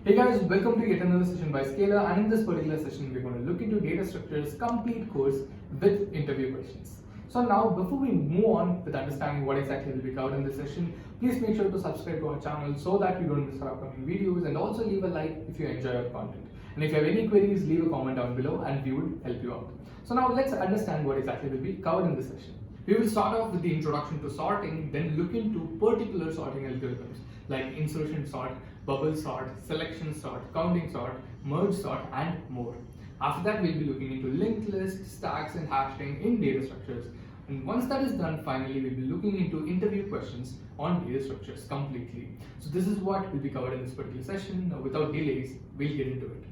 Hey guys, welcome to yet another session by Scalar, and in this particular session we're going to look into data structures complete course with interview questions. So now before we move on with understanding what exactly will be covered in this session, please make sure to subscribe to our channel so that you don't miss our upcoming videos, and also leave a like if you enjoy our content. And if you have any queries, leave a comment down below and we would help you out. So now let's understand what exactly will be covered in this session. We will start off with the introduction to sorting, then look into particular sorting algorithms like insertion sort, bubble sort, selection sort, counting sort, merge sort, and more. After that, we'll be looking into linked lists, stacks, and hashing in data structures. And once that is done, finally, we'll be looking into interview questions on data structures completely. So this is what will be covered in this particular session. Now, without delays, we'll get into it.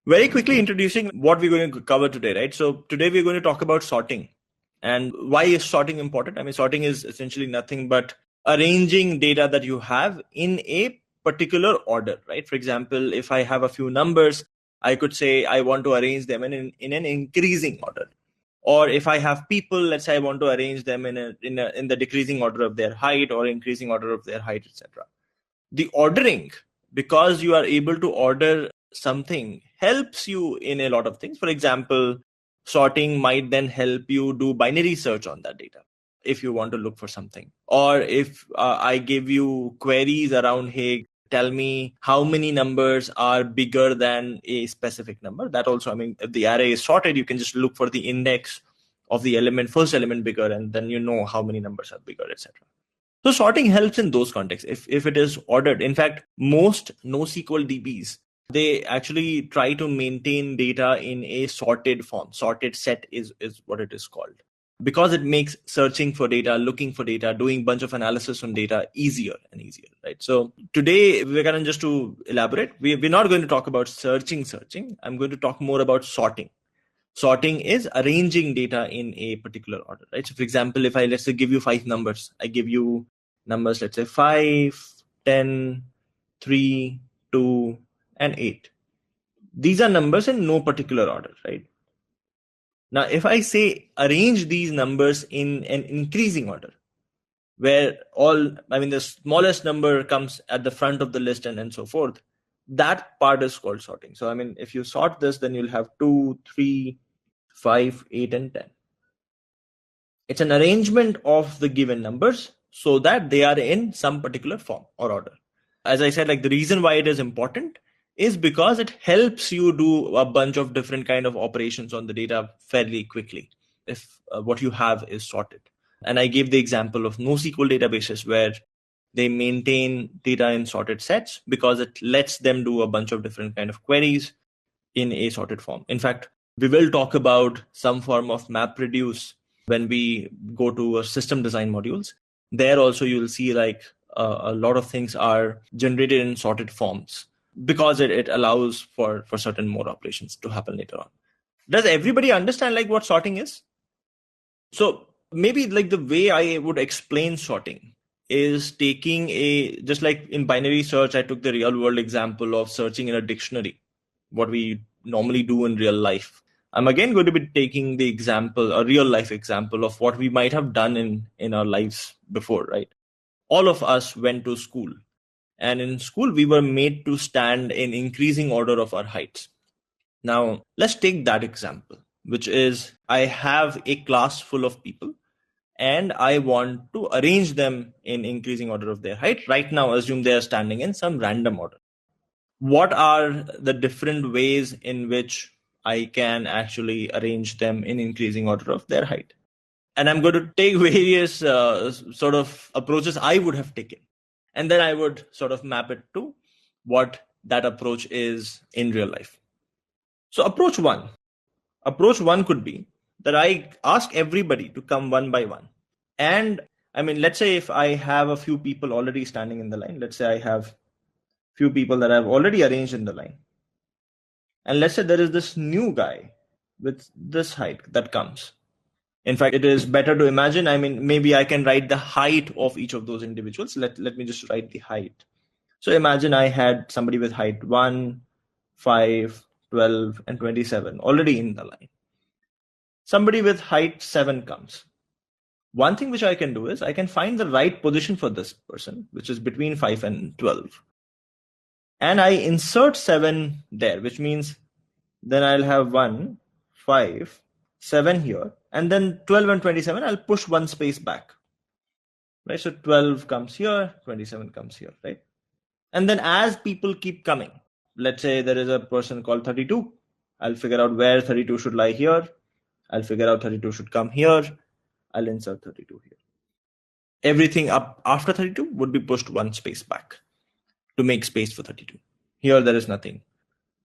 Very quickly introducing what we're going to cover today, right? So today we're going to talk about sorting. And why is sorting important? I mean, sorting is essentially nothing but arranging data that you have in a particular order, right? For example, if I have a few numbers, I could say I want to arrange them in an increasing order. Or if I have people, let's say I want to arrange them in the decreasing order of their height or increasing order of their height, etc. The ordering, because you are able to order something, helps you in a lot of things. For example, sorting might then help you do binary search on that data if you want to look for something. Or if I give you queries around, hey, tell me how many numbers are bigger than a specific number. That also, I mean, if the array is sorted, you can just look for the index of the first element bigger, and then you know how many numbers are bigger, etc. So sorting helps in those contexts if it is ordered. In fact, most NoSQL DBs, they actually try to maintain data in a sorted form. Sorted set is what it is called, because it makes searching for data, looking for data, doing a bunch of analysis on data easier and easier, right? So today we're going to, just to elaborate, we're not going to talk about searching. I'm going to talk more about sorting. Sorting is arranging data in a particular order, right? So for example, if let's say give you 5 numbers, I give you numbers, let's say 5, 10, 3, 2, and 8. These are numbers in no particular order, right? Now, if I say arrange these numbers in an increasing order, where the smallest number comes at the front of the list and so forth, that part is called sorting. So, I mean, if you sort this, then you'll have 2, 3, 5, 8, and 10. It's an arrangement of the given numbers so that they are in some particular form or order. As I said, like, the reason why it is important is because it helps you do a bunch of different kind of operations on the data fairly quickly if what you have is sorted. And I gave the example of NoSQL databases where they maintain data in sorted sets because it lets them do a bunch of different kind of queries in a sorted form. In fact, we will talk about some form of MapReduce when we go to system design modules. There also you'll see like a lot of things are generated in sorted forms because it allows for certain more operations to happen later on. Does everybody understand like what sorting is? So maybe like the way I would explain sorting is taking just like in binary search, I took the real world example of searching in a dictionary, what we normally do in real life. I'm again going to be taking the example, a real life example of what we might have done in our lives before, right? All of us went to school, and in school we were made to stand in increasing order of our heights. Now, let's take that example, which is I have a class full of people and I want to arrange them in increasing order of their height. Right now, assume they are standing in some random order. What are the different ways in which I can actually arrange them in increasing order of their height? And I'm going to take various sort of approaches I would have taken. And then I would sort of map it to what that approach is in real life. So approach one could be that I ask everybody to come one by one. And I mean, let's say if I have a few people already standing in the line, let's say I have few people that I've already arranged in the line. And let's say there is this new guy with this height that comes. In fact, it is better to imagine, I mean, maybe I can write the height of each of those individuals. Let me just write the height. So imagine I had somebody with height 1, 5, 12, and 27 already in the line. Somebody with height 7 comes. One thing which I can do is I can find the right position for this person, which is between 5 and 12. And I insert 7 there, which means then I'll have 1, 5, 7 here. And then 12 and 27, I'll push one space back. Right? So 12 comes here, 27 comes here, right? And then as people keep coming, let's say there is a person called 32, I'll figure out where 32 should lie here. I'll figure out 32 should come here. I'll insert 32 here. Everything up after 32 would be pushed one space back to make space for 32. Here there is nothing.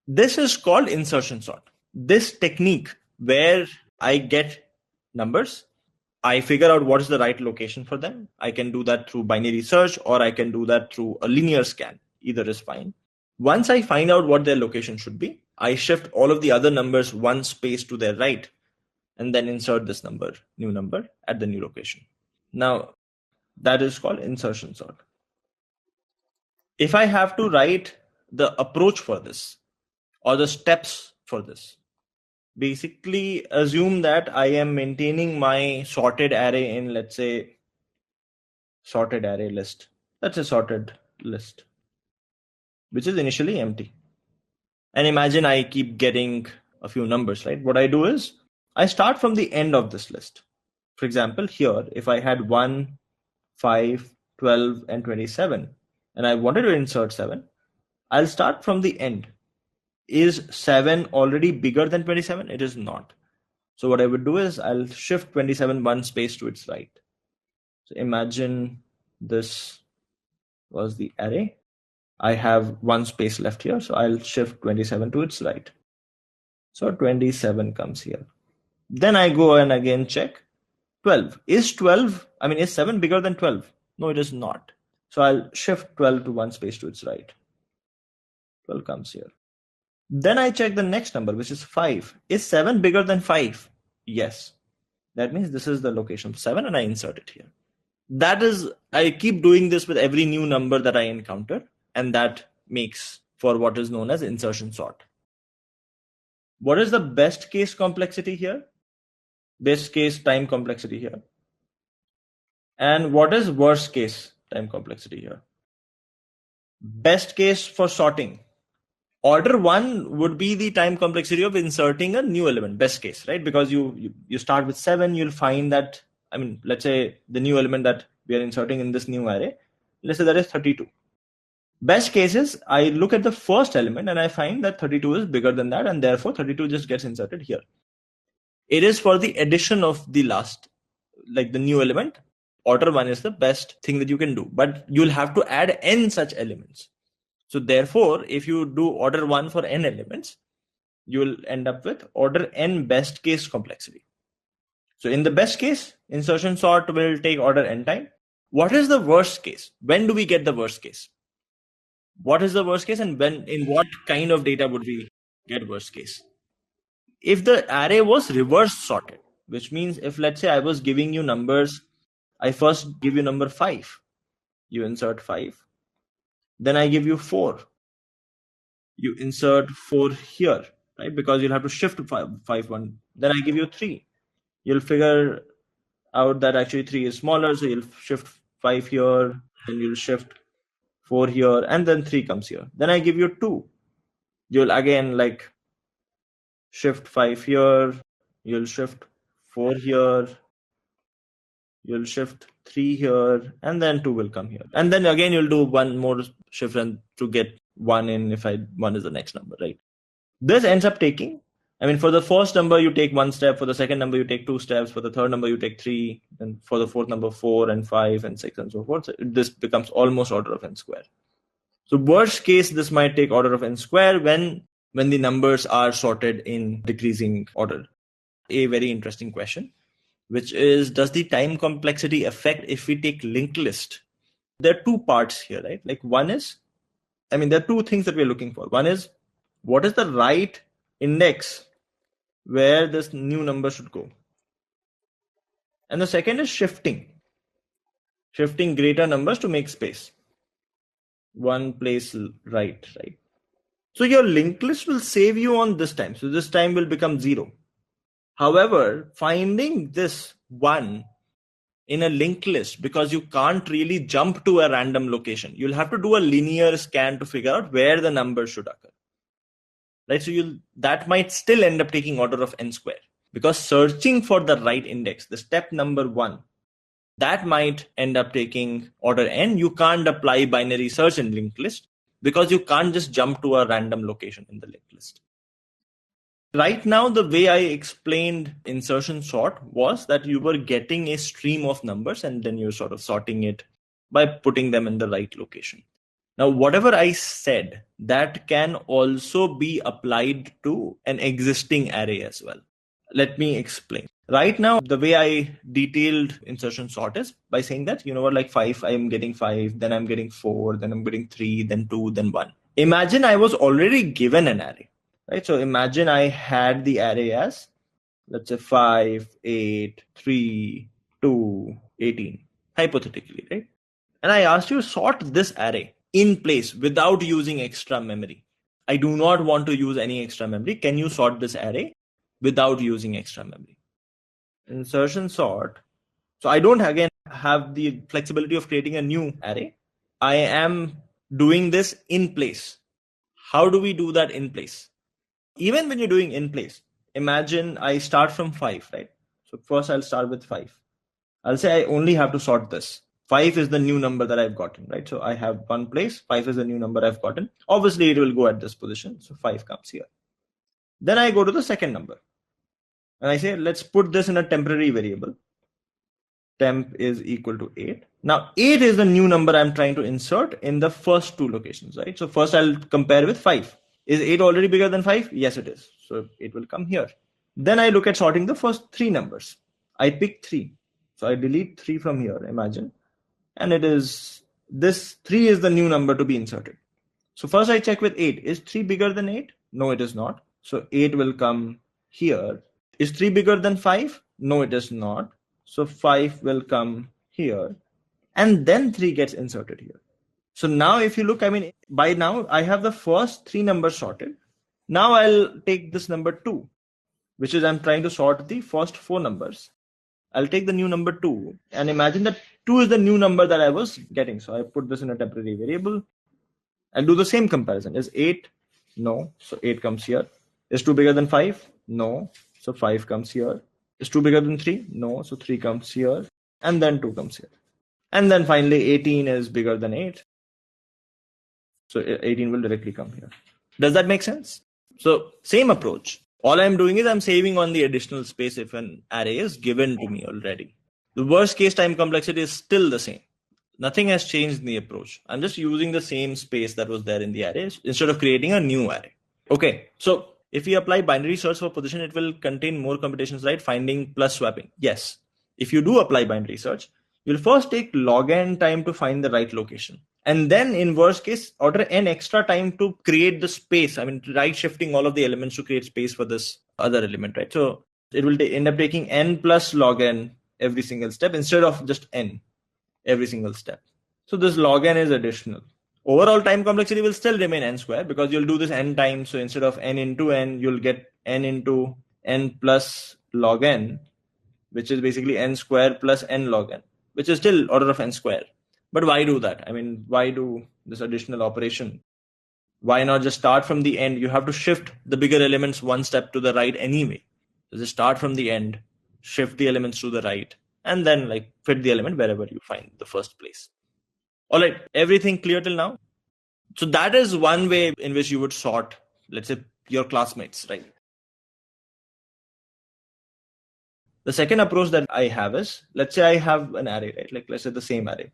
This is called insertion sort. This technique where I get numbers, I figure out what is the right location for them. I can do that through binary search, or I can do that through a linear scan. Either is fine. Once I find out what their location should be, I shift all of the other numbers one space to their right, and then insert this number, new number, at the new location. Now, that is called insertion sort. If I have to write the approach for this or the steps for this, basically assume that I am maintaining my sorted array in, let's say, sorted array list. That's a sorted list, which is initially empty. And imagine I keep getting a few numbers, right? What I do is I start from the end of this list. For example, here, if I had 1, 5, 12, and 27, and I wanted to insert 7, I'll start from the end. Is 7 already bigger than 27? It is not. So what I would do is I'll shift 27 one space to its right. So imagine this was the array. I have one space left here, so I'll shift 27 to its right. So 27 comes here. Then I go and again check 12. Is 7 bigger than 12? No, it is not. So I'll shift 12 to one space to its right. 12 comes here. Then I check the next number, which is 5. Is 7 bigger than 5? Yes. That means this is the location of 7 and I insert it here. That is, I keep doing this with every new number that I encounter, and that makes for what is known as insertion sort. What is the best case complexity here? Best case time complexity here. And what is worst case time complexity here? Best case for sorting. Order 1 would be the time complexity of inserting a new element, best case, right? Because you start with 7, you'll find that, let's say the new element that we are inserting in this new array, let's say that is 32. Best case is I look at the first element and I find that 32 is bigger than that, and therefore 32 just gets inserted here. It is for the addition of the last, like the new element. Order 1 is the best thing that you can do, but you'll have to add n such elements. So therefore, if you do order 1 for n elements, you will end up with order n best case complexity. So in the best case, insertion sort will take order n time. What is the worst case? When do we get the worst case? What is the worst case, and in what kind of data would we get worst case? If the array was reverse sorted, which means if, let's say, I was giving you numbers, I first give you number 5, you insert 5. Then I give you 4. You insert 4 here, right? Because you'll have to shift 5 1. Then I give you 3. You'll figure out that actually 3 is smaller, so you'll shift 5 here, and you'll shift 4 here, and then 3 comes here. Then I give you 2. You'll again shift 5 here, you'll shift 4 here, you'll shift 3 here, and then 2 will come here. And then again, you'll do one more shift and to get 1 in if 1 is the next number, right? This ends up taking, for the first number, you take 1 step. For the second number, you take 2 steps. For the third number, you take 3. And for the fourth number, 4 and 5 and 6 and so forth. So this becomes almost order of n square. So worst case, this might take order of n square when the numbers are sorted in decreasing order. A very interesting question, which is, does the time complexity affect if we take linked list? There are 2 parts here, right? One is, there are 2 things that we're looking for. One is, what is the right index where this new number should go? And the second is shifting greater numbers to make space. One place right. So your linked list will save you on this time. So this time will become 0. However, finding this 1 in a linked list because you can't really jump to a random location. You'll have to do a linear scan to figure out where the number should occur. Right? So that might still end up taking order of n square, because searching for the right index, the step number 1, that might end up taking order n. You can't apply binary search in linked list because you can't just jump to a random location in the linked list. Right now, the way I explained insertion sort was that you were getting a stream of numbers and then you're sort of sorting it by putting them in the right location. Now, whatever I said, that can also be applied to an existing array as well. Let me explain. Right now, the way I detailed insertion sort is by saying that, like 5, I am getting 5, then I'm getting 4, then I'm getting 3, then 2, then 1. Imagine I was already given an array, right? So imagine I had the array as, let's say 5, 8, 3, 2, 18, hypothetically, right? And I asked you to sort this array in place without using extra memory. I do not want to use any extra memory. Can you sort this array without using extra memory? Insertion sort. So I don't again have the flexibility of creating a new array. I am doing this in place. How do we do that in place? Even when you're doing in place, imagine I start from 5, right? So first I'll start with 5. I'll say I only have to sort this. 5 is the new number that I've gotten, right? So I have one place, 5 is the new number I've gotten. Obviously, it will go at this position. So 5 comes here. Then I go to the second number. And I say, let's put this in a temporary variable. Temp is equal to 8. Now, 8 is the new number I'm trying to insert in the first 2 locations, right? So first I'll compare with 5. Is 8 already bigger than 5? Yes, it is. So it will come here. Then I look at sorting the first 3 numbers. I pick 3. So I delete 3 from here, imagine. And this 3 is the new number to be inserted. So first I check with 8. Is 3 bigger than 8? No, it is not. So 8 will come here. Is 3 bigger than 5? No, it is not. So 5 will come here. And then 3 gets inserted here. So now if you look, by now I have the first 3 numbers sorted. Now I'll take this number 2, which is I'm trying to sort the first 4 numbers. I'll take the new number 2 and imagine that 2 is the new number that I was getting. So I put this in a temporary variable. I'll do the same comparison. Is 8? No. So 8 comes here. Is 2 bigger than 5? No. So 5 comes here. Is 2 bigger than 3? No. So 3 comes here. And then 2 comes here. And then finally 18 is bigger than 8. So 18 will directly come here. Does that make sense? So same approach. All I'm doing is I'm saving on the additional space if an array is given to me already. The worst case time complexity is still the same. Nothing has changed in the approach. I'm just using the same space that was there in the array instead of creating a new array. Okay, so if we apply binary search for position, it will contain more computations, right? Finding plus swapping. Yes. If you do apply binary search, you'll first take log n time to find the right location. And then in worst case, order n extra time to create the space. Right shifting all of the elements to create space for this other element, right? So it will end up taking n plus log n every single step instead of just n every single step. So this log n is additional. Overall time complexity will still remain n square because you'll do this n times. So instead of n into n, you'll get n into n plus log n, which is basically n square plus n log n, which is still order of n square. But why do that? Why do this additional operation? Why not just start from the end? You have to shift the bigger elements one step to the right anyway. So just start from the end, shift the elements to the right, and then fit the element wherever you find the first place. All right, everything clear till now? So that is one way in which you would sort, let's say, your classmates, right? The second approach that I have is, let's say I have an array, right? Let's say the same array.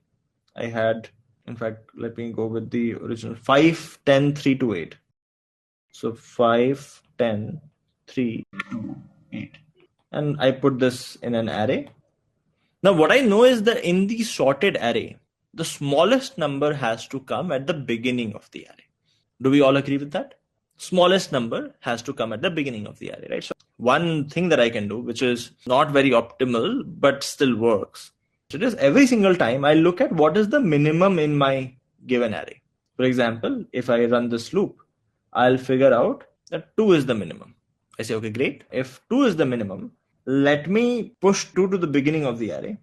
I had, in fact, let me go with the original 5, 10, 3, 2, 8. So 5, 10, 3, 2, 8. And I put this in an array. Now, what I know is that in the sorted array, the smallest number has to come at the beginning of the array. Do we all agree with that? Smallest number has to come at the beginning of the array, right? So one thing that I can do, which is not very optimal, but still works. So just every single time I look at what is the minimum in my given array. For example, if I run this loop, I'll figure out that 2 is the minimum. I say, okay, great. If 2 is the minimum, let me push 2 to the beginning of the array.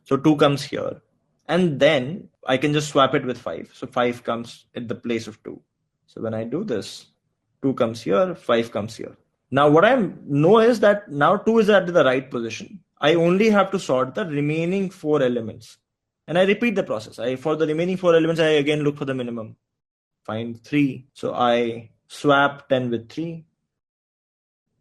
So 2 comes here. And then I can just swap it with 5. So 5 comes at the place of 2. So when I do this, 2 comes here, 5 comes here. Now what I know is that now 2 is at the right position. I only have to sort the remaining 4 elements. And I repeat the process. For the remaining 4 elements, I again look for the minimum. Find 3. So I swap 10 with 3.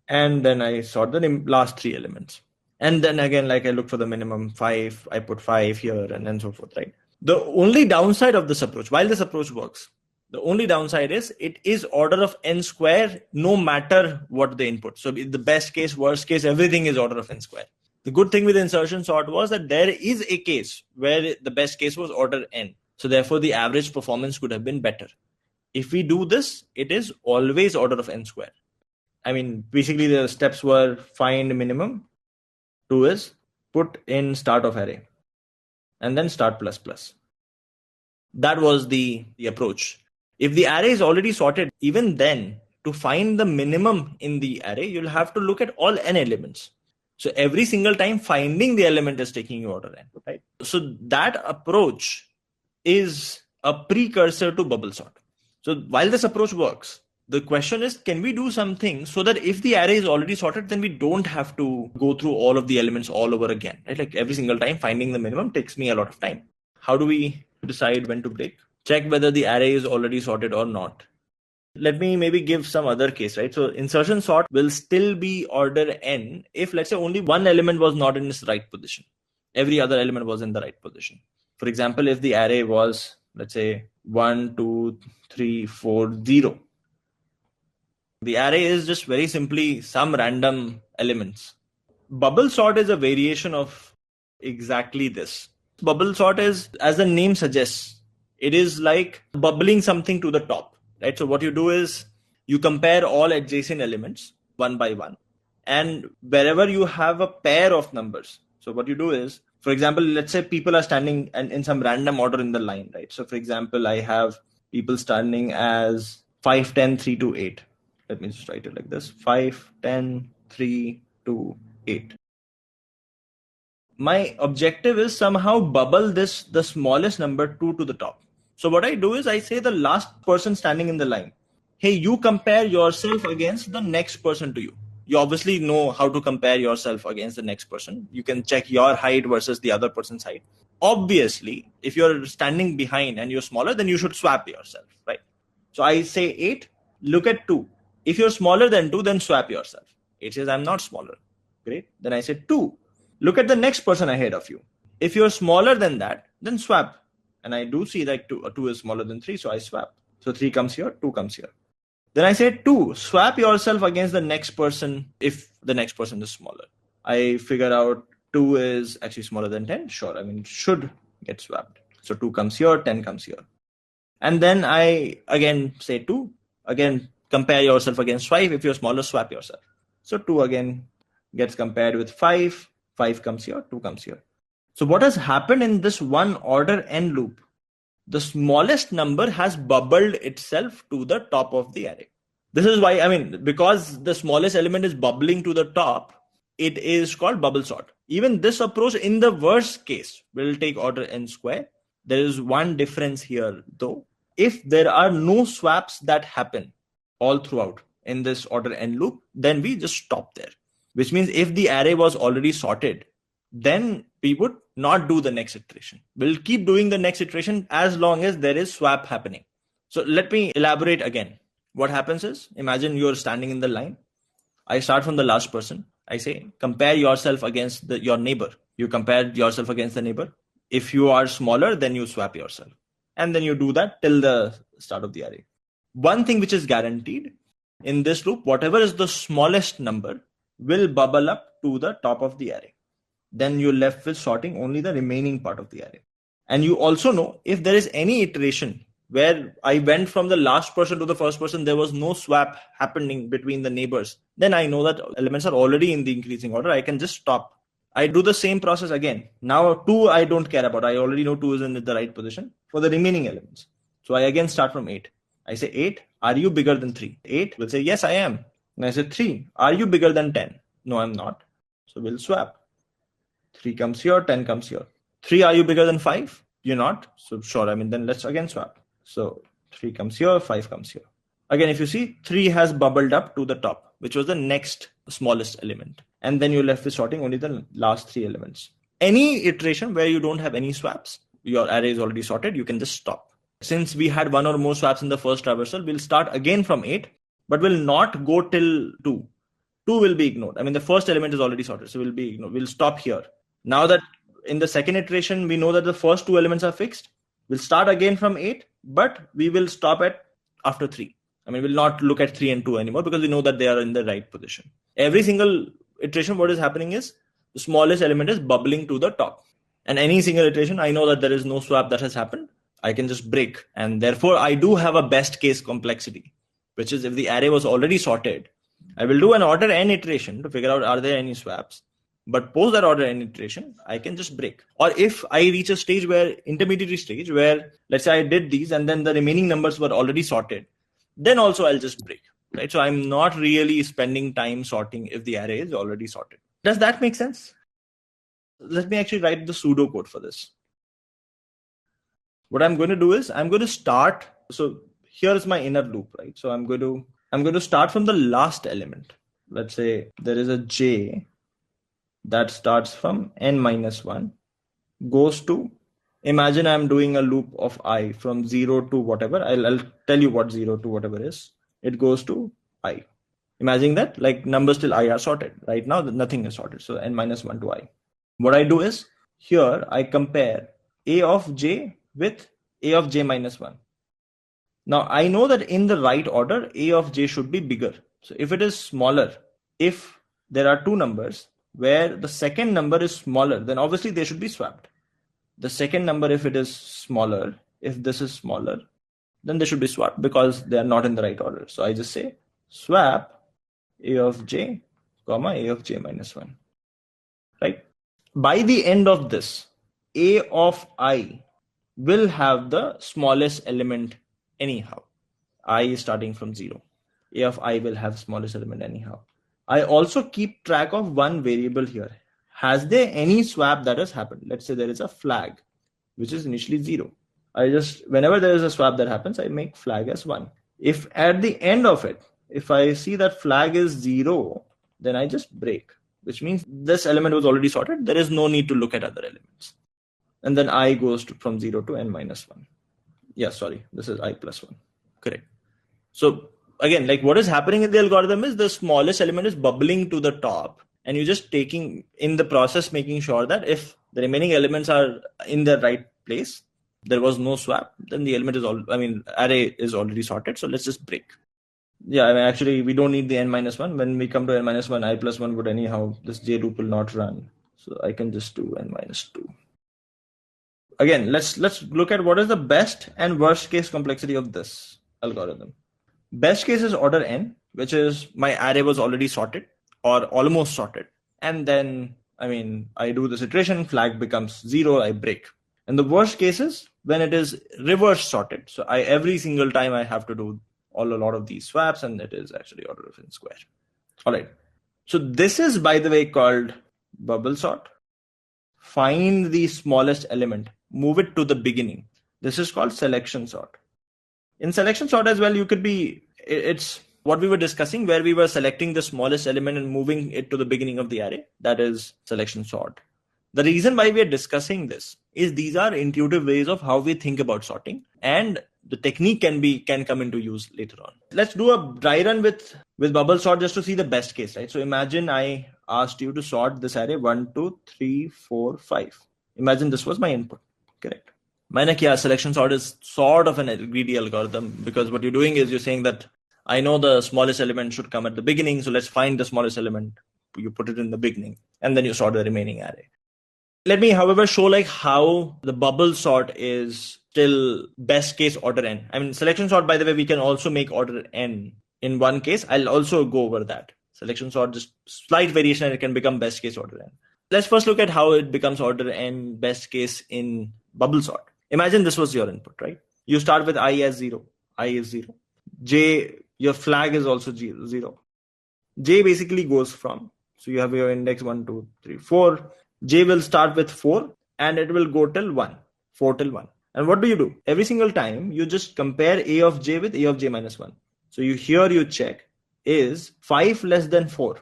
And then I sort the last 3 elements. And then again, like I look for the minimum 5, I put 5 here and then so forth, right? The only downside of this approach, while this approach works, the only downside is it is order of n square no matter what the input. So in the best case, worst case, everything is order of n square. The good thing with insertion sort was that there is a case where the best case was order n. So therefore the average performance could have been better. If we do this, it is always order of n square. I mean, basically the steps were find minimum. 2 is put in start of array and then start plus plus. That was the approach. If the array is already sorted, even then to find the minimum in the array, you'll have to look at all n elements. So every single time finding the element is taking you order n, right? So that approach is a precursor to bubble sort. So while this approach works, the question is, can we do something so that if the array is already sorted, then we don't have to go through all of the elements all over again, right? Like every single time finding the minimum takes me a lot of time. How do we decide when to break? Check whether the array is already sorted or not. Let me maybe give some other case, right? So insertion sort will still be order n if, let's say, only one element was not in its right position. Every other element was in the right position. For example, if the array was, let's say, 1, 2, 3, 4, 0. The array is just very simply some random elements. Bubble sort is a variation of exactly this. Bubble sort is, as the name suggests, it is like bubbling something to the top, right? So what you do is you compare all adjacent elements one by one. And wherever you have a pair of numbers, so what you do is, for example, let's say people are standing in some random order in the line, right? So for example, I have people standing as 5, 10, 3, 2, 8. Let me just write it like this: 5, 10, 3, 2, 8. My objective is somehow bubble the smallest number 2 to the top. So what I do is I say the last person standing in the line, hey, you compare yourself against the next person to you. You obviously know how to compare yourself against the next person. You can check your height versus the other person's height. Obviously, if you're standing behind and you're smaller, then you should swap yourself, right? So I say 8, look at 2. If you're smaller than 2, then swap yourself. 8 says, I'm not smaller. Great. Then I say 2. Look at the next person ahead of you. If you're smaller than that, then swap. And I do see that 2 is smaller than 3, so I swap. So 3 comes here, 2 comes here. Then I say 2, swap yourself against the next person if the next person is smaller. I figure out 2 is actually smaller than 10. Sure, I mean, should get swapped. So 2 comes here, 10 comes here. And then I again say 2. Again, compare yourself against 5. If you're smaller, swap yourself. So 2 again gets compared with 5. 5 comes here, 2 comes here. So what has happened in this one order n loop? The smallest number has bubbled itself to the top of the array. This is why, I mean, because the smallest element is bubbling to the top, it is called bubble sort. Even this approach in the worst case will take order n square. There is one difference here though. If there are no swaps that happen all throughout in this order n loop, then we just stop there. Which means if the array was already sorted, then we would not do the next iteration. We'll keep doing the next iteration as long as there is swap happening. So let me elaborate again. What happens is, imagine you're standing in the line. I start from the last person. I say, compare yourself against your neighbor. You compare yourself against the neighbor. If you are smaller, then you swap yourself. And then you do that till the start of the array. One thing which is guaranteed in this loop, whatever is the smallest number will bubble up to the top of the array. Then you're left with sorting only the remaining part of the array. And you also know if there is any iteration where I went from the last person to the first person, there was no swap happening between the neighbors, then I know that elements are already in the increasing order. I can just stop. I do the same process again. Now 2 I don't care about. I already know 2 is in the right position for the remaining elements. So I again start from 8. I say 8, are you bigger than 3? 8 will say, yes, I am. And I say 3, are you bigger than 10? No, I'm not. So we'll swap. 3 comes here, 10 comes here. 3, are you bigger than 5? You're not. So sure, I mean, then let's again swap. So 3 comes here, 5 comes here. Again, if you see, 3 has bubbled up to the top, which was the next smallest element. And then you're left with sorting only the last 3 elements. Any iteration where you don't have any swaps, your array is already sorted, you can just stop. Since we had 1 or more swaps in the first traversal, we'll start again from 8, but we'll not go till 2. 2 will be ignored. I mean, the first element is already sorted, so we'll be ignored. We'll stop here. Now that in the second iteration, we know that the first 2 elements are fixed, we'll start again from 8, but we will stop at after 3. I mean, we'll not look at 3 and 2 anymore because we know that they are in the right position. Every single iteration, what is happening is the smallest element is bubbling to the top. And any single iteration, I know that there is no swap that has happened. I can just break. And therefore, I do have a best case complexity, which is if the array was already sorted, I will do an order n iteration to figure out are there any swaps. But post that order n iteration, I can just break. Or if I reach a stage where, intermediary stage, where let's say I did these and then the remaining numbers were already sorted, then also I'll just break, right? So I'm not really spending time sorting if the array is already sorted. Does that make sense? Let me actually write the pseudocode for this. What I'm going to do is I'm going to start. So here's my inner loop, right? So I'm going to start from the last element. Let's say there is a j that starts from n minus 1, goes to, imagine I'm doing a loop of I from 0 to whatever. I'll tell you what 0 to whatever is. It goes to I. Imagine that like numbers till I are sorted. Right now, nothing is sorted. So n minus 1 to I. What I do is here I compare a of j with a of j minus 1. Now I know that in the right order, a of j should be bigger. So if it is smaller, if there are 2 numbers where the second number is smaller, then obviously they should be swapped. The second number, if it is smaller, if this is smaller, then they should be swapped because they are not in the right order. So I just say swap a of j, comma a of j minus 1, right? By the end of this, a of I will have the smallest element anyhow. I is starting from 0. A of I will have smallest element anyhow. I also keep track of one variable here. Has there any swap that has happened? Let's say there is a flag, which is initially 0. Whenever there is a swap that happens, I make flag as 1. If at the end of it, if I see that flag is 0, then I just break, which means this element was already sorted. There is no need to look at other elements. And then I goes from 0 to n minus 1. Yeah, sorry, this is I plus 1. Correct. So again, like what is happening in the algorithm is the smallest element is bubbling to the top, and you're just taking in the process, making sure that if the remaining elements are in the right place, there was no swap, then the element is array is already sorted. So let's just break. Yeah, I mean, actually, we don't need the n minus 1. When we come to n minus 1, I plus 1 would anyhow, this j loop will not run. So I can just do n minus 2. Again, let's look at what is the best and worst case complexity of this algorithm. Best case is order n, which is my array was already sorted or almost sorted. And then, I do this iteration, flag becomes 0, I break. And the worst case is when it is reverse sorted. So every single time I have to do a lot of these swaps, and it is actually order of n square. All right. So this is, by the way, called bubble sort. Find the smallest element, move it to the beginning. This is called selection sort. In selection sort as well, it's what we were discussing where we were selecting the smallest element and moving it to the beginning of the array. That is selection sort. The reason why we are discussing this is these are intuitive ways of how we think about sorting, and the technique can come into use later on. Let's do a dry run with bubble sort just to see the best case, right? So imagine I asked you to sort this array 1, 2, 3, 4, 5. Imagine this was my input, correct? Selection sort is sort of an greedy algorithm, because what you're doing is you're saying that I know the smallest element should come at the beginning, so let's find the smallest element. You put it in the beginning, and then you sort the remaining array. Let me, however, show like how the bubble sort is still best case order n. Selection sort, by the way, we can also make order n in one case. I'll also go over that. Selection sort, just slight variation, and it can become best case order n. Let's first look at how it becomes order n best case in bubble sort. Imagine this was your input, right? You start with I as 0. I is 0. J, your flag is also 0. J basically goes from, so you have your index 1, 2, 3, 4. J will start with 4. and it will go till 1, 4 till 1. And what do? Every single time you just compare a of j with a of j minus 1. So you check, is 5 less than 4?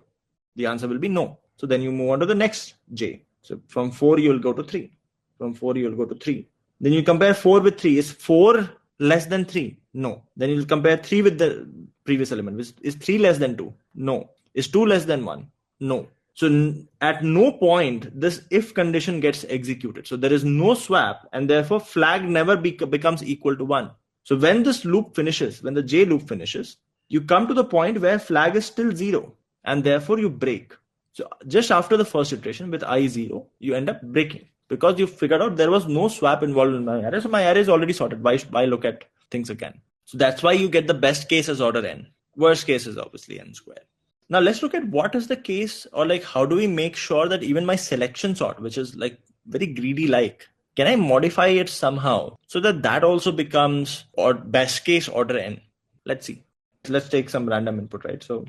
The answer will be no. So then you move on to the next j. So from 4 you will go to 3. From 4 you will go to 3. Then you compare 4 with 3. Is 4 less than 3? No. Then you will compare 3 with the previous element. Is 3 less than 2? No. Is 2 less than 1? No. So at no point this if condition gets executed. So there is no swap, and therefore flag never becomes equal to 1. So when this loop finishes, when the j loop finishes, you come to the point where flag is still 0, and therefore you break. So just after the first iteration with I0, you end up breaking because you figured out there was no swap involved in my array. So my array is already sorted. Why look at things again? So that's why you get the best case as order n. Worst case is obviously n squared. Now let's look at what is the case, or like how do we make sure that even my selection sort, which is like very greedy like, can I modify it somehow so that also becomes or best case order n? Let's see. Let's take some random input, right? So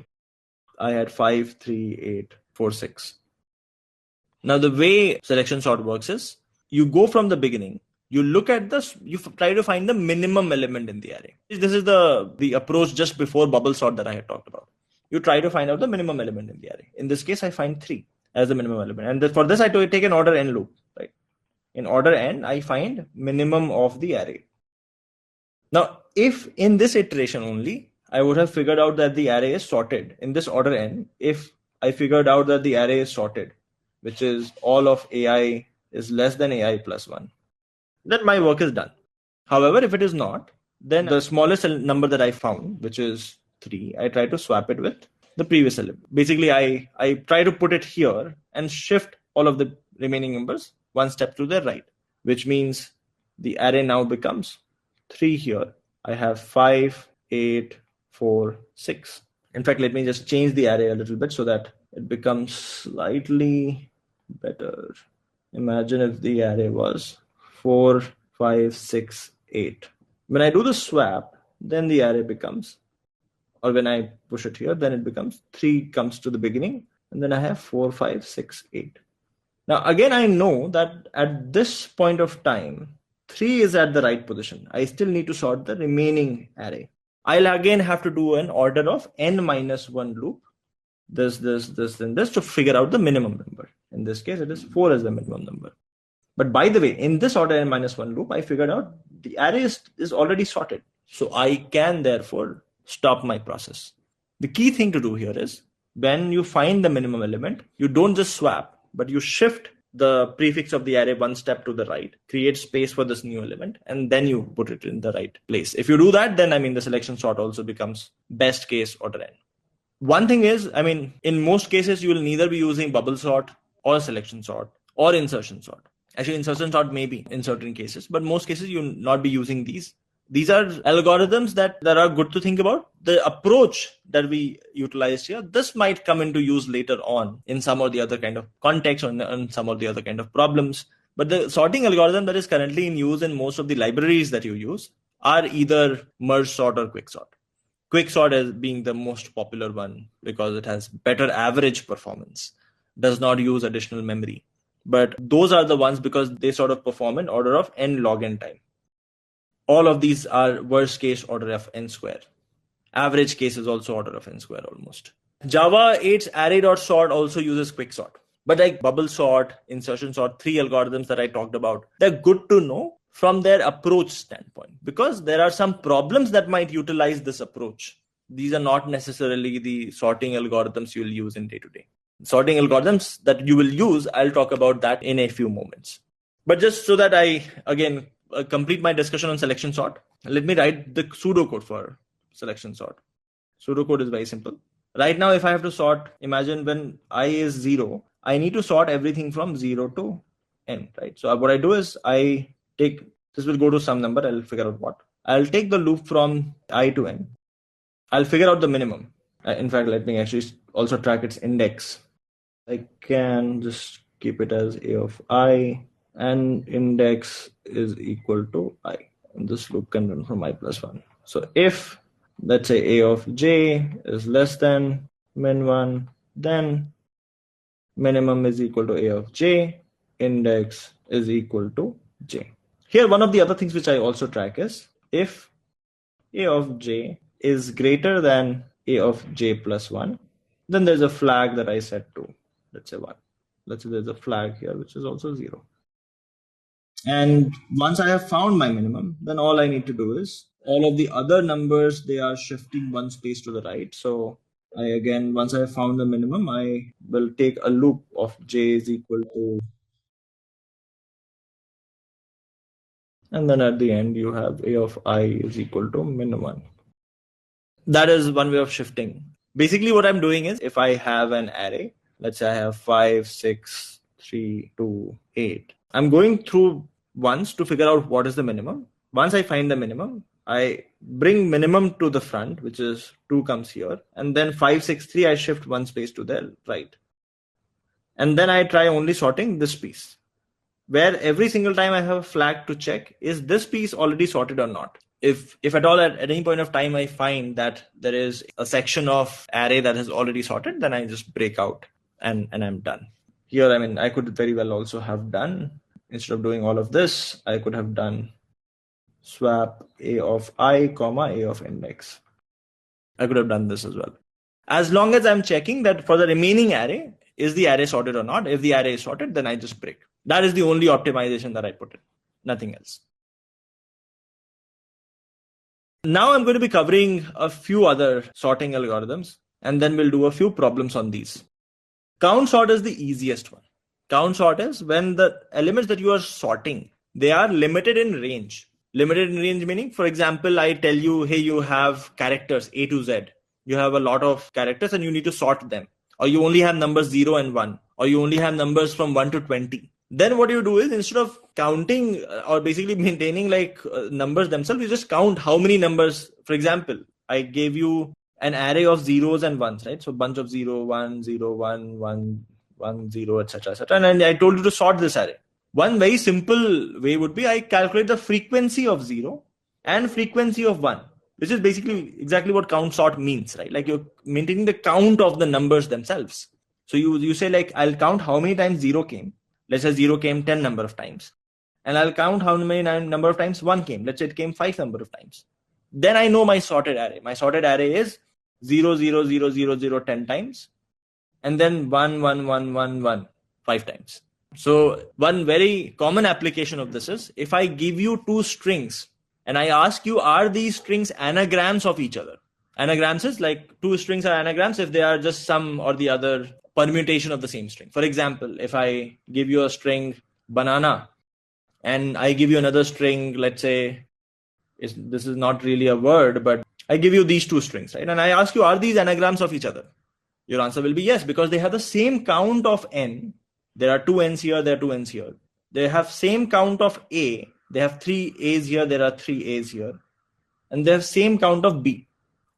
I had 5, 3, 8, 4, 6. Now the way selection sort works is you go from the beginning, you look at this, you try to find the minimum element in the array. This is the approach just before bubble sort that I had talked about. You try to find out the minimum element in the array. In this case, I find 3 as the minimum element. And for this, I take an order n loop, right? In order n, I find minimum of the array. Now, if in this iteration only, I would have figured out that the array is sorted in this order n, if I figured out that the array is sorted, which is all of ai is less than ai plus 1, then my work is done. However, if it is not, then the smallest number that I found, which is 3, I try to swap it with the previous element. Basically, I try to put it here and shift all of the remaining numbers one step to the right, which means the array now becomes 3 here. I have 5, 8, 4, 6. In fact, let me just change the array a little bit so that it becomes slightly better. Imagine if the array was 4, 5, 6, 8. When I do the swap, then the array becomes, or when I push it here, then it becomes 3 comes to the beginning, and then I have 4, 5, 6, 8. Now, again, I know that at this point of time, 3 is at the right position. I still need to sort the remaining array. I'll again have to do an order of n minus 1 loop, this, and this to figure out the minimum number. In this case, it is 4 as the minimum number. But by the way, in this order n minus 1 loop, I figured out the array is already sorted. So I can therefore stop my process. The key thing to do here is when you find the minimum element, you don't just swap, but you shift the prefix of the array one step to the right, create space for this new element, and then you put it in the right place. If you do that, then the selection sort also becomes best case order n. One thing is, in most cases, you will neither be using bubble sort or selection sort or insertion sort. Actually, insertion sort may be in certain cases, but most cases you will not be using these. These are algorithms that are good to think about. The approach that we utilized here, this might come into use later on in some or the other kind of context or in some or the other kind of problems. But the sorting algorithm that is currently in use in most of the libraries that you use are either merge sort or quick sort. Quick sort as being the most popular one because it has better average performance, does not use additional memory. But those are the ones because they sort of perform in order of n log n time. All of these are worst case order of n square. Average case is also order of n square almost. Java 8's array.sort also uses quick sort. But like bubble sort, insertion sort, 3 algorithms that I talked about, they're good to know from their approach standpoint because there are some problems that might utilize this approach. These are not necessarily the sorting algorithms you'll use in day-to-day. Sorting algorithms that you will use, I'll talk about that in a few moments. But just so that I, again, complete my discussion on selection sort, let me write the pseudocode for selection sort. Pseudocode is very simple. Right now, if I have to sort, imagine when I is 0, I need to sort everything from 0 to n, right? So what I do is I take, this will go to some number, I'll figure out what. I'll take the loop from I to n. I'll figure out the minimum. In fact, let me actually also track its index. I can just keep it as a of I, and index is equal to I. And this loop can run from I plus 1. So if, let's say, a of j is less than min 1, then minimum is equal to a of j. index is equal to j. Here, one of the other things which I also track is if a of j is greater than a of j plus 1, then there's a flag that I set to, let's say 1. Let's say there's a flag here which is also 0. And once I have found my minimum, then all I need to do is all of the other numbers, they are shifting one space to the right. So I again, once I have found the minimum, I will take a loop of j is equal to, and then at the end you have a of I is equal to min1. That is one way of shifting. Basically what I'm doing is if I have an array, let's say I have 5, 6, 3, 2, 8. I'm going through once to figure out what is the minimum. Once I find the minimum, I bring minimum to the front, which is 2 comes here. And then 5, 6, 3, I shift one space to the right. And then I try only sorting this piece, where every single time I have a flag to check, is this piece already sorted or not? If at all at any point of time I find that there is a section of array that is already sorted, then I just break out and I'm done. Here, I mean, I could very well also have done, instead of doing all of this, I could have done swap a of I comma a of index. I could have done this as well. As long as I'm checking that for the remaining array, is the array sorted or not? If the array is sorted, then I just break. That is the only optimization that I put in, nothing else. Now I'm going to be covering a few other sorting algorithms, and then we'll do a few problems on these. Count sort is the easiest one. Count sort is when the elements that you are sorting, they are limited in range. Limited in range meaning, for example, I tell you, hey, you have characters A to Z. You have a lot of characters and you need to sort them. Or you only have numbers 0 and 1. Or you only have numbers from 1 to 20. Then what you do is, instead of counting or basically maintaining like numbers themselves, you just count how many numbers. For example, I gave you an array of zeros and ones, right? So bunch of 0, 1, 0, 1, 1, 1, 0, etc. etc. And I told you to sort this array. One very simple way would be I calculate the frequency of 0 and frequency of 1, which is basically exactly what count sort means, right? Like you're maintaining the count of the numbers themselves. So you say like, I'll count how many times 0 came. Let's say 0 came 10 number of times. And I'll count how many number of times 1 came. Let's say it came 5 number of times. Then I know my sorted array. My sorted array is 0, 0, 0, 0, 0, 10 times. And then 1, 1, 1, 1, 1, 5 times. So one very common application of this is, if I give you two strings and I ask you, are these strings anagrams of each other? Anagrams is like two strings are anagrams if they are just some or the other permutation of the same string. For example, if I give you a string banana and I give you another string, let's say, this is not really a word, but I give you these two strings, right? And I ask you, are these anagrams of each other? Your answer will be yes, because they have the same count of n. There are two n's here, there are two n's here. They have same count of a. They have three a's here, there are three a's here. And they have same count of b.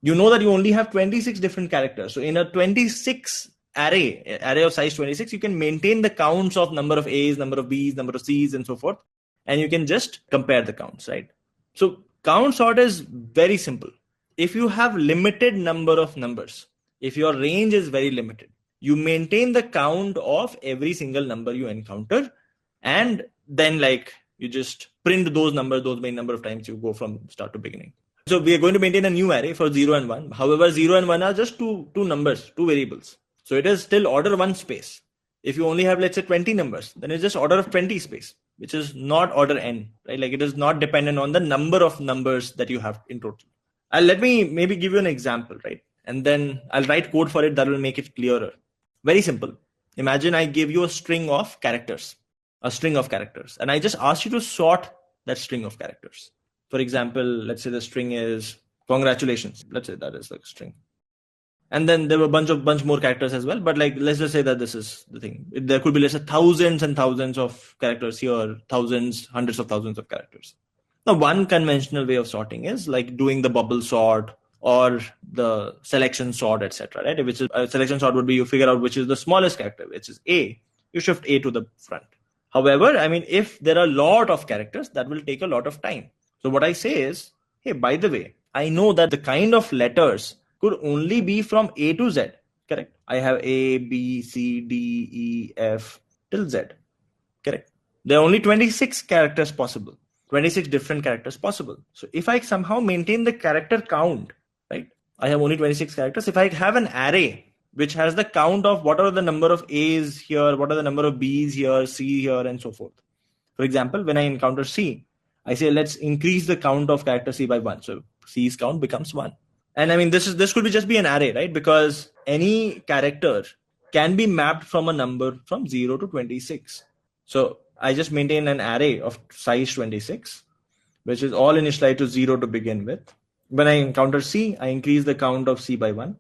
You know that you only have 26 different characters. So in a 26 array of size 26, you can maintain the counts of number of a's, number of b's, number of c's, and so forth. And you can just compare the counts, right? So count sort is very simple. If you have limited number of numbers, if your range is very limited, you maintain the count of every single number you encounter, and then like you just print those numbers, those many number of times you go from start to beginning. So we are going to maintain a new array for 0 and 1. However, 0 and 1 are just two numbers, two variables. So it is still order 1 space. If you only have, let's say, 20 numbers, then it's just order of 20 space, which is not order n, right? Like it is not dependent on the number of numbers that you have in total. Let me maybe give you an example, right? And then I'll write code for it that will make it clearer. Very simple. Imagine I give you a string of characters, and I just ask you to sort that string of characters. For example, let's say the string is congratulations. Let's say that is like a string. And then there were a bunch more characters as well. But like, let's just say that this is the thing. There could be, let's say, thousands and thousands of characters here, thousands, hundreds of thousands of characters. Now, one conventional way of sorting is like doing the bubble sort or the selection sort, etc. Right? Which is a selection sort would be you figure out which is the smallest character, which is A. You shift A to the front. However, I mean, if there are a lot of characters, that will take a lot of time. So what I say is, hey, by the way, I know that the kind of letters could only be from A to Z, correct? I have A, B, C, D, E, F till Z, correct? There are only 26 characters possible, 26 different characters possible. So if I somehow maintain the character count, right? I have only 26 characters. If I have an array which has the count of what are the number of A's here, what are the number of B's here, C here, and so forth. For example, when I encounter C, I say let's increase the count of character C by 1. So C's count becomes 1. And I mean, this could just be an array, right? Because any character can be mapped from a number from 0 to 26. So I just maintain an array of size 26, which is all initialized to 0 to begin with. When I encounter C, I increase the count of C by 1.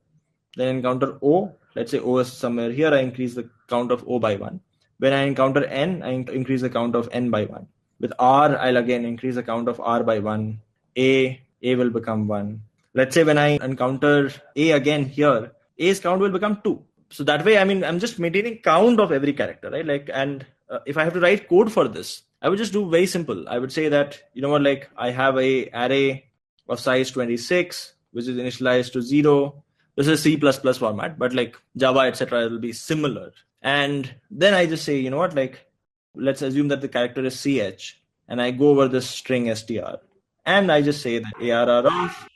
Then encounter O, let's say O is somewhere here, I increase the count of O by 1. When I encounter N, I increase the count of N by 1. With R, I'll again increase the count of R by 1. A will become 1. Let's say when I encounter A again here, A's count will become 2. So that way, I mean, I'm just maintaining count of every character, right? Like, and if I have to write code for this, I would just do very simple. I would say that, you know what, like I have a array of size 26, which is initialized to 0. This is C++ format, but like Java, etc., it will be similar. And then I just say, you know what, like, let's assume that the character is CH, and I go over this string str, and I just say that ARR of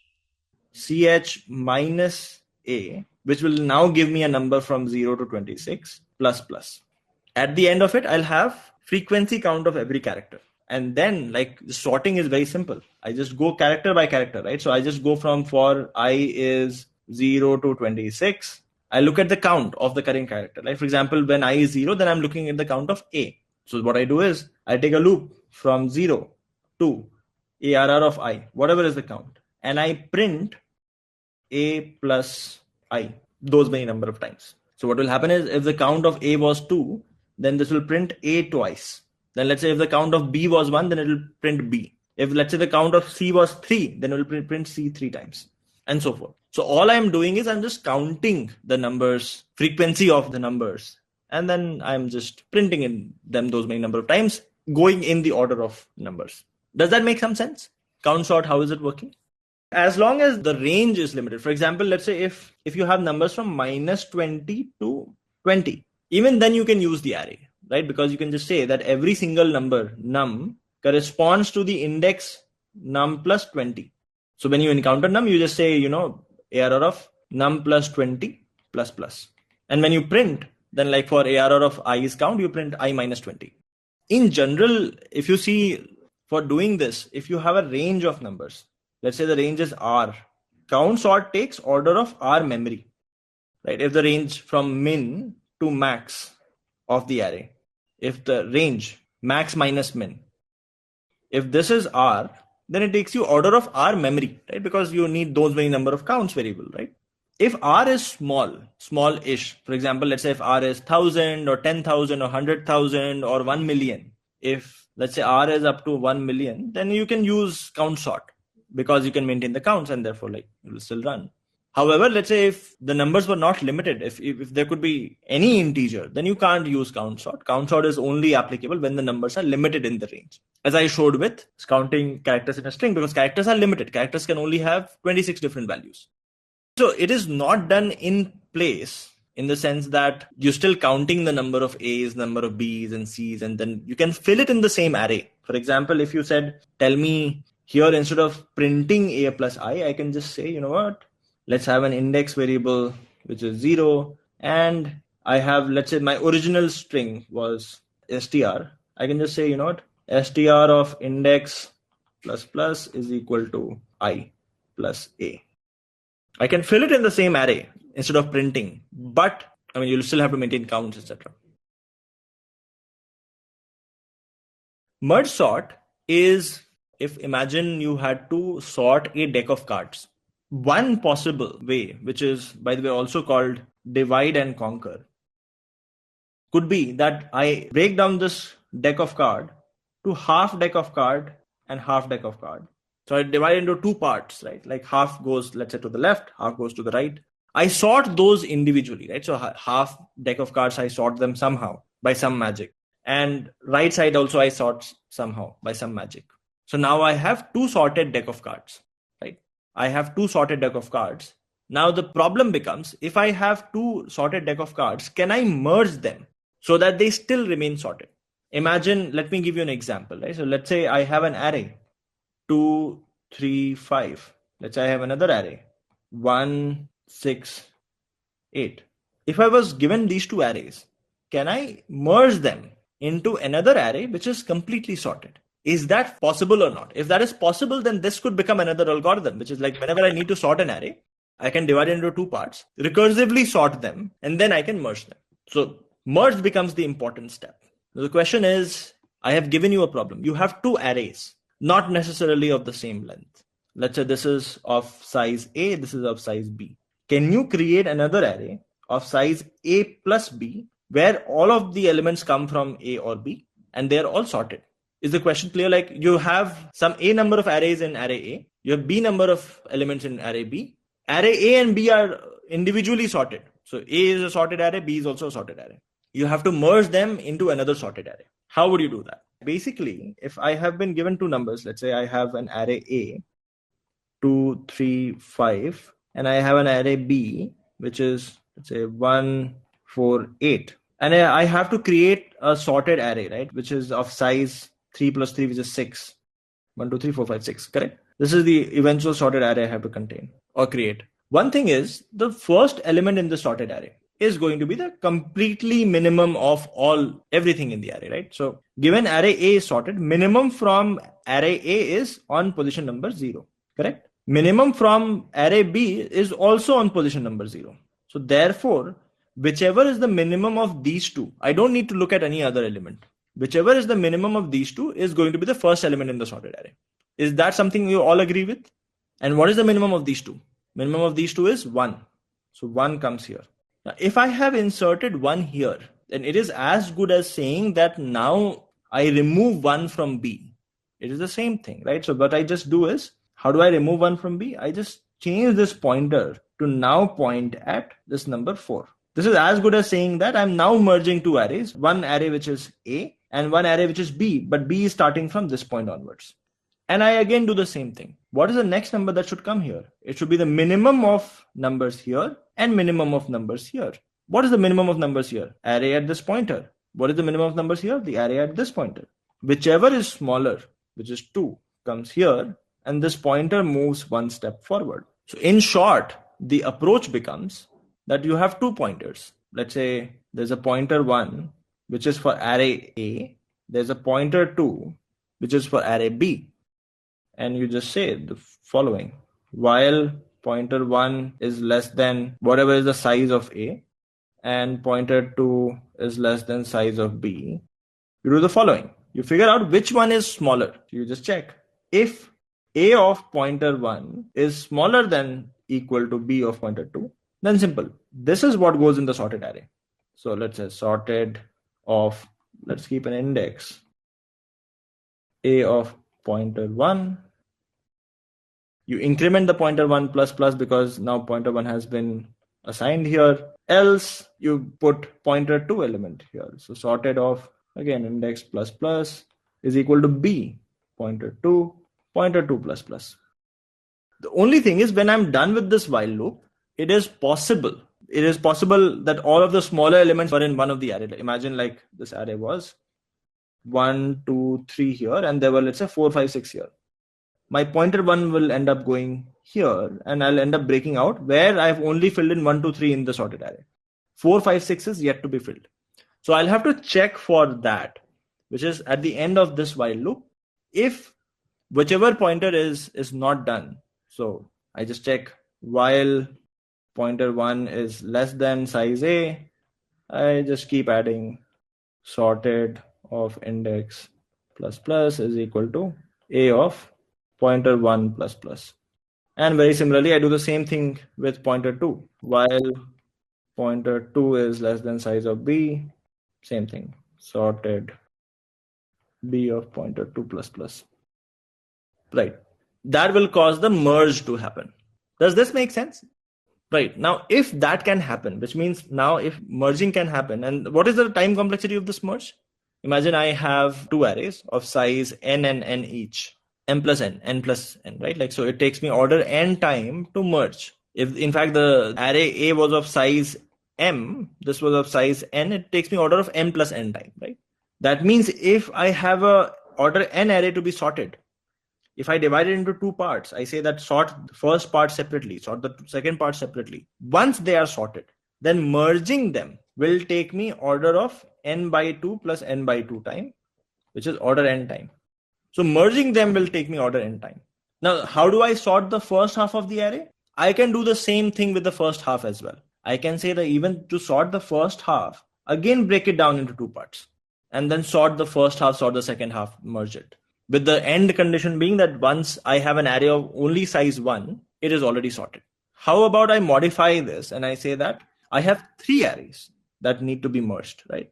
CH minus A, which will now give me a number from 0 to 26 plus plus. At the end of it, I'll have frequency count of every character. And then like the sorting is very simple. I just go character by character, right? So I just go from for I is 0 to 26. I look at the count of the current character. Like for example, when I is 0, then I'm looking at the count of A. So what I do is I take a loop from 0 to ARR of I, whatever is the count. And I print A plus I, those many number of times. So what will happen is if the count of A was 2, then this will print A twice. Then let's say if the count of B was 1, then it will print B. If let's say the count of C was 3, then it will print C 3 times, and so forth. So all I'm doing is I'm just counting the numbers, frequency of the numbers, and then I'm just printing in them those many number of times, going in the order of numbers. Does that make some sense? Count sort, how is it working? As long as the range is limited. For example, let's say if you have numbers from minus 20 to 20, even then you can use the array, right? Because you can just say that every single number, num, corresponds to the index num plus 20. So when you encounter num, you just say, you know, ARR of num plus 20 plus plus. And when you print, then like for ARR of i's count, you print I minus 20. In general, if you see for doing this, if you have a range of numbers, let's say the range is R, count sort takes order of R memory, right? If the range from min to max of the array, if the range max minus min, if this is R, then it takes you order of R memory, right? Because you need those many number of counts variable, right? If R is small-ish, for example, let's say if R is 1,000 or 10,000 or 100,000 or 1 million, if let's say R is up to 1 million, then you can use count sort because you can maintain the counts and therefore like it will still run. However, let's say if the numbers were not limited, if there could be any integer, then you can't use count sort. Count sort is only applicable when the numbers are limited in the range. As I showed with counting characters in a string, because characters are limited. Characters can only have 26 different values. So it is not done in place in the sense that you're still counting the number of A's, number of B's and C's, and then you can fill it in the same array. For example, if you said, tell me here instead of printing A plus I can just say, you know what? Let's have an index variable, which is 0. And I have, let's say my original string was str. I can just say, you know what? Str of index plus plus is equal to I plus A. I can fill it in the same array instead of printing, but I mean, you'll still have to maintain counts, etc. Merge sort is if imagine you had to sort a deck of cards. One possible way, which is, by the way, also called divide and conquer, could be that I break down this deck of card to half deck of card and half deck of card. So I divide into two parts, right? Like half goes, let's say, to the left, half goes to the right. I sort those individually, right? So half deck of cards, I sort them somehow by some magic. And right side also I sort somehow by some magic. So now I have two sorted deck of cards. I have two sorted deck of cards. Now the problem becomes, if I have two sorted deck of cards, can I merge them so that they still remain sorted? Imagine, let me give you an example, right? So let's say I have an array 2, 3, 5. Let's say I have another array 1, 6, 8. If I was given these two arrays, can I merge them into another array which is completely sorted? Is that possible or not? If that is possible, then this could become another algorithm, which is like whenever I need to sort an array, I can divide it into two parts, recursively sort them, and then I can merge them. So merge becomes the important step. The question is, I have given you a problem. You have two arrays, not necessarily of the same length. Let's say this is of size A, this is of size B. Can you create another array of size A plus B where all of the elements come from A or B and they're all sorted? Is the question clear? Like you have some A number of arrays in array A, you have B number of elements in array B. Array A and B are individually sorted. So A is a sorted array, B is also a sorted array. You have to merge them into another sorted array. How would you do that? Basically, if I have been given two numbers, let's say I have an array A, 2, 3, 5, and I have an array B, which is, let's say 1, 4, 8. And I have to create a sorted array, right? Which is of size 3 plus 3, which is 6. 1, 2, 3, 4, 5, 6, correct? This is the eventual sorted array I have to contain or create. One thing is, the first element in the sorted array is going to be the completely minimum of everything in the array, right? So given array A is sorted, minimum from array A is on position number 0, correct? Minimum from array B is also on position number 0. So therefore, whichever is the minimum of these two, I don't need to look at any other element. Whichever is the minimum of these two is going to be the first element in the sorted array. Is that something you all agree with? And what is the minimum of these two? Minimum of these two is 1. So 1 comes here. Now, if I have inserted 1 here, then it is as good as saying that now I remove 1 from B. It is the same thing, right? So what I just do is, how do I remove 1 from B? I just change this pointer to now point at this number 4. This is as good as saying that I'm now merging two arrays, one array which is A and one array which is B, but B is starting from this point onwards. And I again do the same thing. What is the next number that should come here? It should be the minimum of numbers here and minimum of numbers here. What is the minimum of numbers here? Array at this pointer. What is the minimum of numbers here? The array at this pointer. Whichever is smaller, which is 2, comes here, and this pointer moves one step forward. So in short, the approach becomes that you have two pointers. Let's say there's a pointer 1, which is for array A. There's a pointer 2, which is for array B. And you just say the following: while pointer 1 is less than whatever is the size of A, and pointer 2 is less than size of B, you do the following. You figure out which one is smaller. You just check. If A of pointer 1 is smaller than equal to B of pointer 2, then simple. This is what goes in the sorted array. So let's say sorted of, let's keep an index, A of pointer 1. You increment the pointer 1 plus plus because now pointer 1 has been assigned here. Else you put pointer 2 element here. So sorted of, again, index plus plus is equal to B, pointer 2 plus plus. The only thing is, when I'm done with this while loop, it is possible that all of the smaller elements were in one of the array. Imagine like this array was 1, 2, 3 here, and there were, let's say, 4, 5, 6 here. My pointer 1 will end up going here, and I'll end up breaking out where I've only filled in 1, 2, 3 in the sorted array. 4, 5, 6 is yet to be filled. So I'll have to check for that, which is at the end of this while loop, if whichever pointer is not done. So I just check while pointer 1 is less than size A, I just keep adding sorted of index plus plus is equal to A of pointer 1 plus plus. And very similarly, I do the same thing with pointer 2. While pointer 2 is less than size of B, same thing, sorted B of pointer 2 plus plus. Right. That will cause the merge to happen. Does this make sense? Right. Now, if that can happen, which means now if merging can happen, and what is the time complexity of this merge? Imagine I have two arrays of size n and n each, n plus n, right? Like, so it takes me order n time to merge. If in fact the array A was of size m, this was of size n, it takes me order of m plus n time, right? That means if I have a order n array to be sorted, if I divide it into two parts, I say that sort the first part separately, sort the second part separately. Once they are sorted, then merging them will take me order of n by 2 plus n by 2 time, which is order n time. So merging them will take me order n time. Now, how do I sort the first half of the array? I can do the same thing with the first half as well. I can say that even to sort the first half, again break it down into two parts and then sort the first half, sort the second half, merge it. With the end condition being that once I have an array of only size 1, it is already sorted. How about I modify this and I say that I have 3 arrays that need to be merged, right?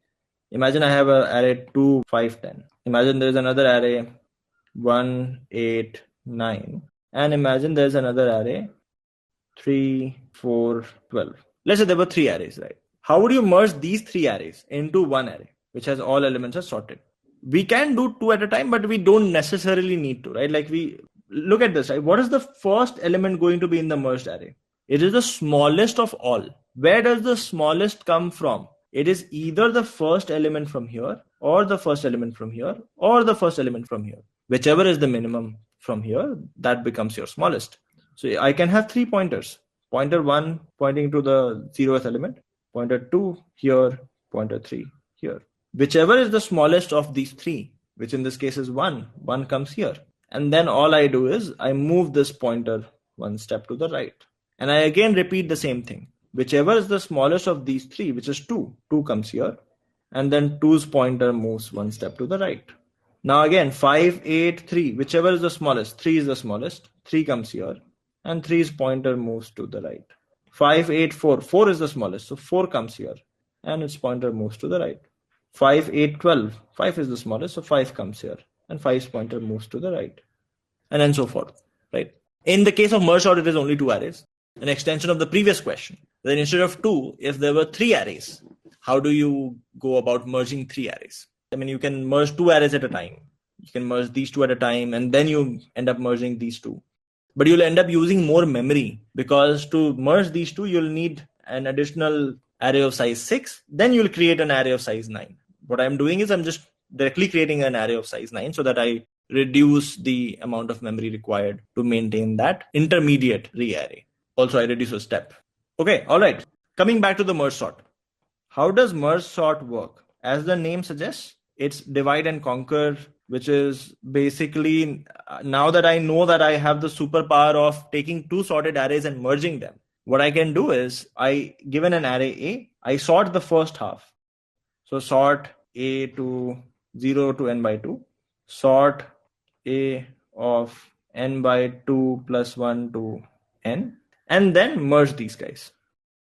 Imagine I have an array 2, 5, 10. Imagine there's another array 1, 8, 9. And imagine there's another array 3, 4, 12. Let's say there were 3 arrays, right? How would you merge these 3 arrays into one array, which has all elements are sorted? We can do 2 at a time, but we don't necessarily need to, right? Like we look at this, right? What is the first element going to be in the merged array? It is the smallest of all. Where does the smallest come from? It is either the first element from here, or the first element from here, or the first element from here. Whichever is the minimum from here, that becomes your smallest. So I can have 3 pointers. Pointer 1 pointing to the 0th element, pointer 2 here, pointer 3 here. Whichever is the smallest of these 3, which in this case is 1 comes here. And then all I do is I move this pointer 1 step to the right. And I again repeat the same thing. Whichever is the smallest of these 3, which is 2 comes here. And then 2's pointer moves 1 step to the right. Now again, 5, 8, 3, whichever is the smallest, 3 is the smallest, 3 comes here. And 3's pointer moves to the right. 5, 8, 4, 4 is the smallest, so 4 comes here. And its pointer moves to the right. 5, 8, 12. 5 is the smallest, so 5 comes here. And 5's pointer moves to the right. And then so forth, right? In the case of merge sort, it is only 2 arrays. An extension of the previous question. Then instead of 2, if there were 3 arrays, how do you go about merging 3 arrays? I mean, you can merge 2 arrays at a time. You can merge these 2 at a time, and then you end up merging these 2. But you'll end up using more memory, because to merge these 2, you'll need an additional array of size 6. Then you'll create an array of size 9. What I'm doing is I'm just directly creating an array of size 9 so that I reduce the amount of memory required to maintain that intermediate re-array. Also, I reduce a step. Okay, all right. Coming back to the merge sort. How does merge sort work? As the name suggests, it's divide and conquer, which is basically, now that I know that I have the superpower of taking 2 sorted arrays and merging them, what I can do is, given an array A, I sort the first half. So sort A to 0 to n by 2, sort A of n by 2 plus 1 to n, and then merge these guys.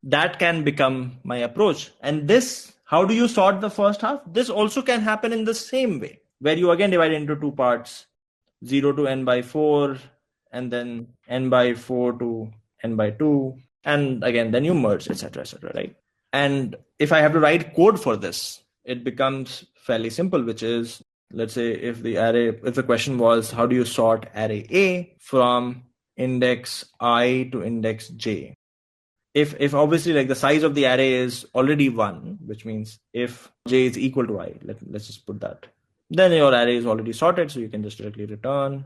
That can become my approach. And this, how do you sort the first half? This also can happen in the same way, where you again divide into 2 parts, 0 to n by 4, and then n by 4 to n by 2, and again, then you merge, etc., right? And if I have to write code for this, it becomes fairly simple, which is, let's say if the question was, how do you sort array A from index I to index j? If obviously like the size of the array is already 1, which means if j is equal to I, let's just put that, then your array is already sorted, so you can just directly return.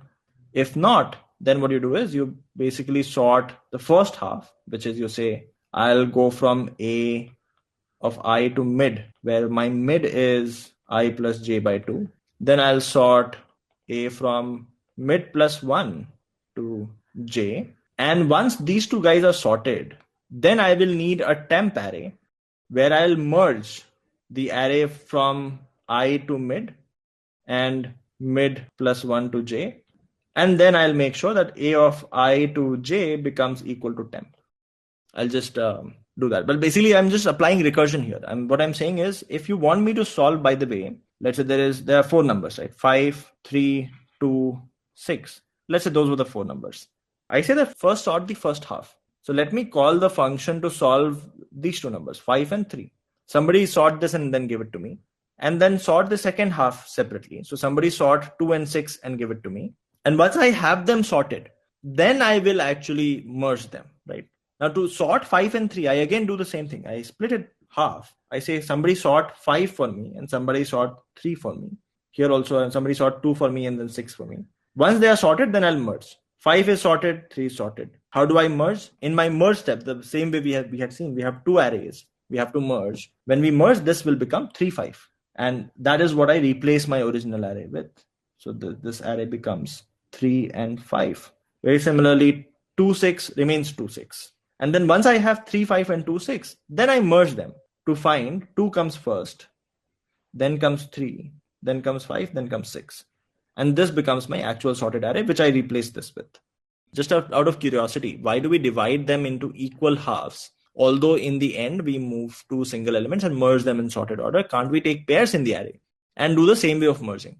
If not, then what you do is you basically sort the first half, which is you say, I'll go from A of I to mid, where my mid is I plus j by 2. Then I'll sort A from mid plus 1 to j. And once these 2 guys are sorted, then I will need a temp array where I'll merge the array from I to mid and mid plus 1 to j. And then I'll make sure that A of I to j becomes equal to temp. I'll just do that. But basically, I'm just applying recursion here. And what I'm saying is, if you want me to solve, by the way, let's say there are 4 numbers, right? 5, 3, 2, 6. Let's say those were the 4 numbers. I say that first sort the first half. So let me call the function to solve these 2 numbers, 5 and 3. Somebody sort this and then give it to me. And then sort the second half separately. So somebody sort 2 and 6 and give it to me. And once I have them sorted, then I will actually merge them, right? Now to sort 5 and 3, I again do the same thing. I split it half I say somebody sort 5 for me and somebody sort 3 for me. Here also, and somebody sort 2 for me and then 6 for me. Once they are sorted, then I'll merge. 5 is sorted, 3 is sorted. How do I merge? In my merge step, the same way we had seen, we have 2 arrays. We have to merge. When we merge, this will become 3, 5. And that is what I replace my original array with. So this array becomes 3 and 5. Very similarly, 2, 6 remains 2, 6. And then once I have 3, 5 and 2, 6, then I merge them to find 2 comes first, then comes 3, then comes 5, then comes 6. And this becomes my actual sorted array, which I replace this with. Just out of curiosity, why do we divide them into equal halves? Although in the end, we move 2 single elements and merge them in sorted order. Can't we take pairs in the array and do the same way of merging?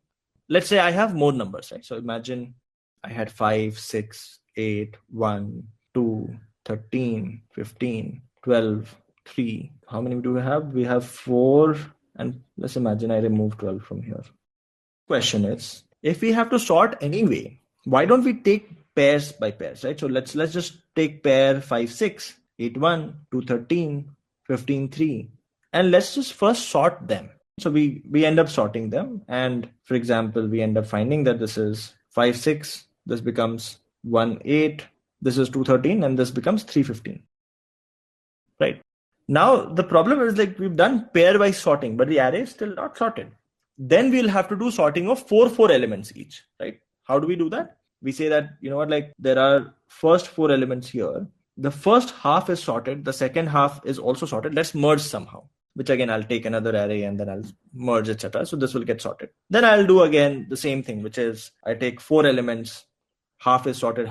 Let's say I have more numbers, right? So imagine I had 5, 6, 8, 1, 2, 13, 15, 12, 3. How many do we have? We have 4. And let's imagine I remove 12 from here. Question is, if we have to sort anyway, why don't we take pairs by pairs, right? So let's just take pair 5, 6, 8, 1, 2, 13, 15, 3. And let's just first sort them. So we end up sorting them. And for example, we end up finding that this is 5, 6. This becomes 1, 8. This is 2, 13. And this becomes 3, 15. Right? Now, the problem is like we've done pairwise sorting, but the array is still not sorted. Then we'll have to do sorting of 4 elements each, right? How do we do that? We say that, you know what, like there are first 4 elements here. The first half is sorted. The second half is also sorted. Let's merge somehow, which again, I'll take another array and then I'll merge, etc. So this will get sorted. Then I'll do again the same thing, which is I take 4 elements, half is sorted,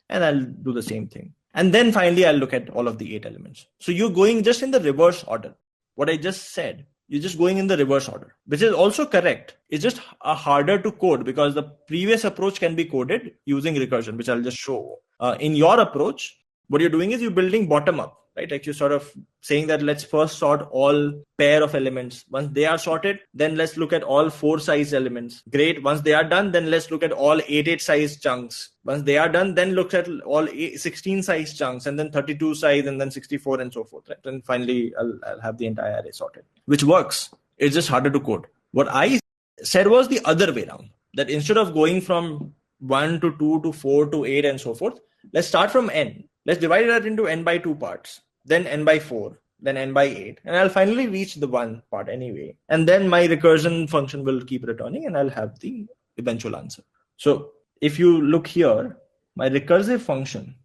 and I'll do the same thing. And then finally, I'll look at all of the 8 elements. So you're going just in the reverse order. What I just said, you're just going in the reverse order, which is also correct. It's just harder to code because the previous approach can be coded using recursion, which I'll just show. In your approach, what you're doing is you're building bottom up, right? Like you're sort of saying that let's first sort all pair of elements. Once they are sorted, then let's look at all 4 size elements. Great. Once they are done, then let's look at all 8 size chunks. Once they are done, then look at all 16 size chunks and then 32 size and then 64 and so forth. Right? And finally, I'll have the entire array sorted, which works. It's just harder to code. What I said was the other way around, that instead of going from 1 to 2 to 4 to 8 and so forth, let's start from n. Let's divide that into n by 2 parts, then n by 4, then n by 8. And I'll finally reach the 1 part anyway. And then my recursion function will keep returning and I'll have the eventual answer. So if you look here, my recursive function,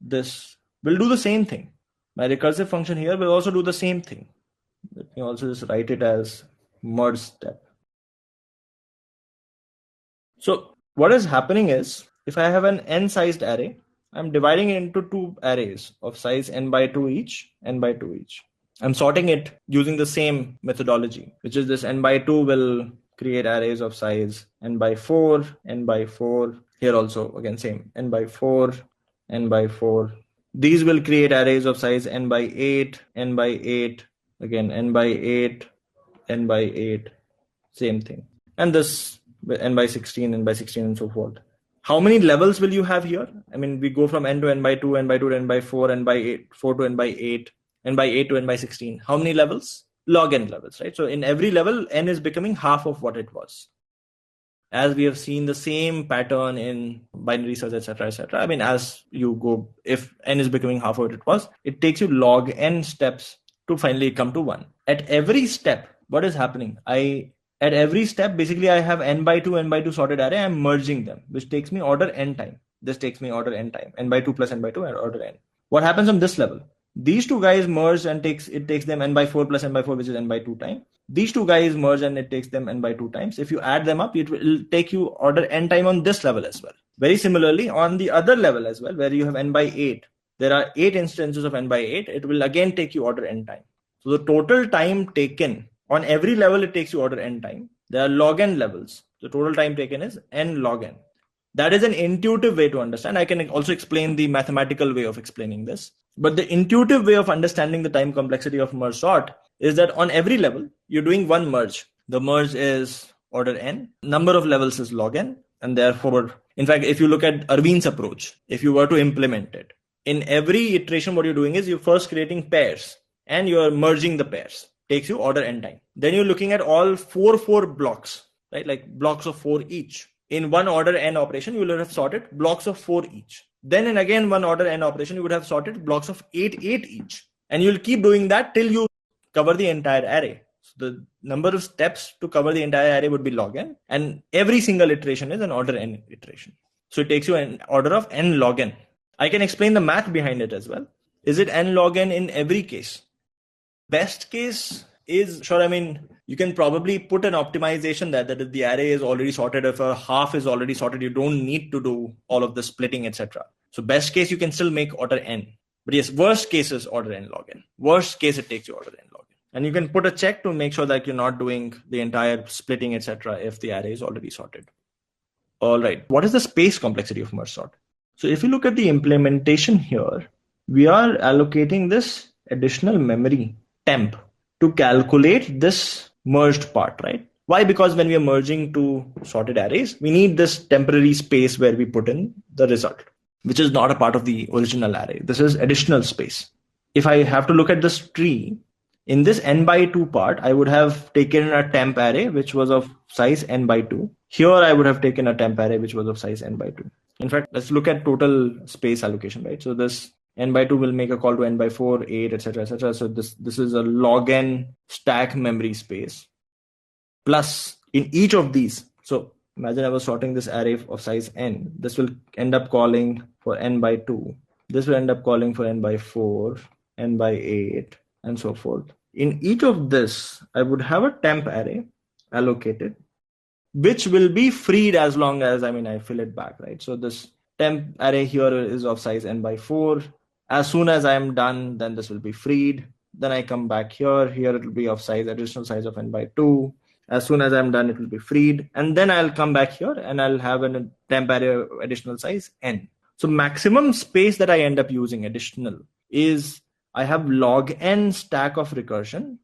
this will do the same thing. My recursive function here will also do the same thing. Let me also just write it as merge step. So what is happening is, if I have an n-sized array, I'm dividing it into 2 arrays of size n by 2 each, n by 2 each. I'm sorting it using the same methodology, which is this n by 2 will create arrays of size n by 4, n by 4. Here also, again, same, n by 4, n by 4. These will create arrays of size n by 8, n by 8, again, n by 8, n by 8, same thing. And this n by 16, n by 16, and so forth. How many levels will you have here? I mean, we go from n to n by 2, n by 2 to n by 4, n by 8, 4 to n by 8, n by 8 to n by 16. How many levels? Log n levels, right? So in every level, n is becoming half of what it was. As we have seen the same pattern in binary search, etc., etc. I mean, as you go, if n is becoming half of what it was, it takes you log n steps to finally come to 1. At every step, what is happening? At every step, basically, I have n by 2 sorted array. I'm merging them, which takes me order n time. This takes me order n time. N by 2 plus n by 2 and order n. What happens on this level? These 2 guys merge and it takes them n by 4 plus n by 4, which is n by 2 time. These 2 guys merge and it takes them n by 2 times. If you add them up, it will take you order n time on this level as well. Very similarly, on the other level as well, where you have n by 8, there are 8 instances of n by 8. It will again take you order n time. So the total time taken on every level, it takes you order n time. There are log n levels. The total time taken is n log n. That is an intuitive way to understand. I can also explain the mathematical way of explaining this. But the intuitive way of understanding the time complexity of merge sort is that on every level, you're doing one merge. The merge is order n. Number of levels is log n. And therefore, in fact, if you look at Arvind's approach, if you were to implement it, in every iteration, what you're doing is you're first creating pairs. and you're merging the pairs. Takes you order n time. Then you're looking at all four blocks, right? Like blocks of 4 each. In one order n operation, you will have sorted blocks of 4 each. Then in again one order n operation, you would have sorted blocks of 8 each. And you'll keep doing that till you cover the entire array. So the number of steps to cover the entire array would be log n, and every single iteration is an order n iteration. So it takes you an order of n log n. I can explain the math behind it as well. Is it n log n in every case? Best case is, sure, I mean, you can probably put an optimization there that if the array is already sorted, if a half is already sorted, you don't need to do all of the splitting, etc. So best case, you can still make order n. But yes, worst case is order n log n. Worst case, it takes you order n log n. And you can put a check to make sure that you're not doing the entire splitting, etc. if the array is already sorted. All right. What is the space complexity of merge sort? So if you look at the implementation here, we are allocating this additional memory temp to calculate this merged part, right? Why? Because when we are merging two sorted arrays, we need this temporary space where we put in the result, which is not a part of the original array. This is additional space. If I have to look at this tree, in this n by 2 part, I would have taken a temp array, which was of size n by 2. Here, I would have taken a temp array, which was of size n by 2. In fact, let's look at total space allocation, right? So this n by 2 will make a call to n by 4, 8, etc., etc. So this is a log n stack memory space. Plus, in each of these, so imagine I was sorting this array of size n. This will end up calling for n by 2. This will end up calling for n by 4, n by 8, and so forth. In each of this, I would have a temp array allocated, which will be freed as long as, I fill it back, right? So this temp array here is of size n by 4. As soon as I am done, then this will be freed. Then I come back here. Here it will be of size, additional size of n by 2. As soon as I'm done, it will be freed. And then I'll come back here and I'll have a temp array additional size n. So maximum space that I end up using additional is I have log n stack of recursion,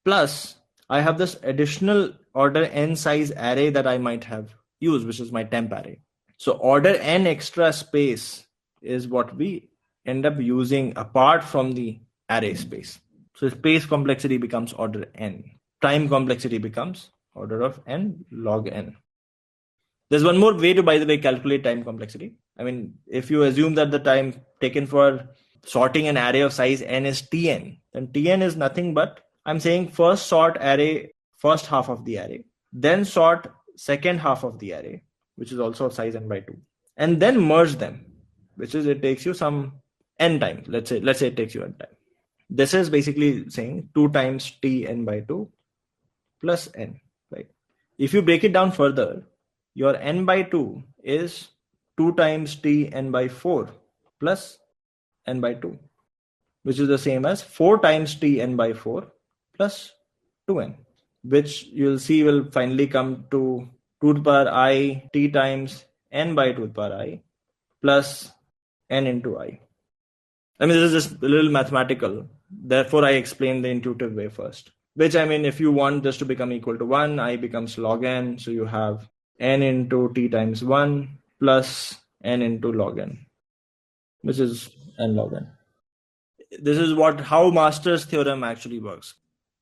plus I have this additional order n size array that I might have used, which is my temp array. So order n extra space is what we end up using apart from the array space. So space complexity becomes order n. Time complexity becomes order of n log n. There's one more way to, by the way, calculate time complexity. If you assume that the time taken for sorting an array of size n is tn, then tn is nothing but, I'm saying first sort array, first half of the array, then sort second half of the array, which is also of size n by 2, and then merge them, which is it takes you some n time. Let's say it takes you n time. This is basically saying 2 times t n by 2 plus n, right? If you break it down further, your n by 2 is 2 times t n by 4 plus n by 2, which is the same as 4 times t n by 4 plus 2n, which you'll see will finally come to 2 to the power I t times n by 2 to the power I plus n into I. This is just a little mathematical. Therefore, I explain the intuitive way first, which if you want this to become equal to 1, I becomes log n. So you have n into t times 1 plus n into log n, which is n log n. This is how Master's theorem actually works.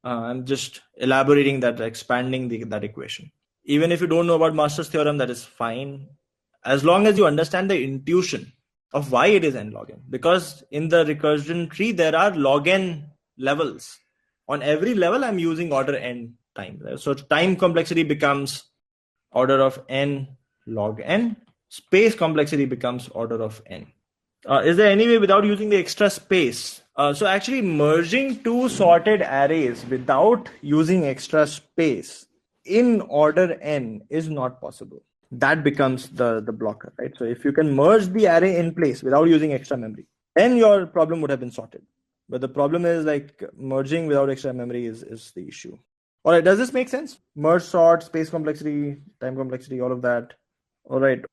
I'm just elaborating that, expanding that equation. Even if you don't know about Master's theorem, that is fine, as long as you understand the intuition of why it is n log n. Because in the recursion tree, there are log n levels. On every level, I'm using order n time. So time complexity becomes order of n log n. Space complexity becomes order of n. Is there any way without using the extra space? So actually merging two sorted arrays without using extra space in order n is not possible. That becomes the blocker, right? So if you can merge the array in place without using extra memory, then your problem would have been sorted. But the problem is merging without extra memory is the issue. All right, does this make sense? Merge, sort, space complexity, time complexity, all of that. All right.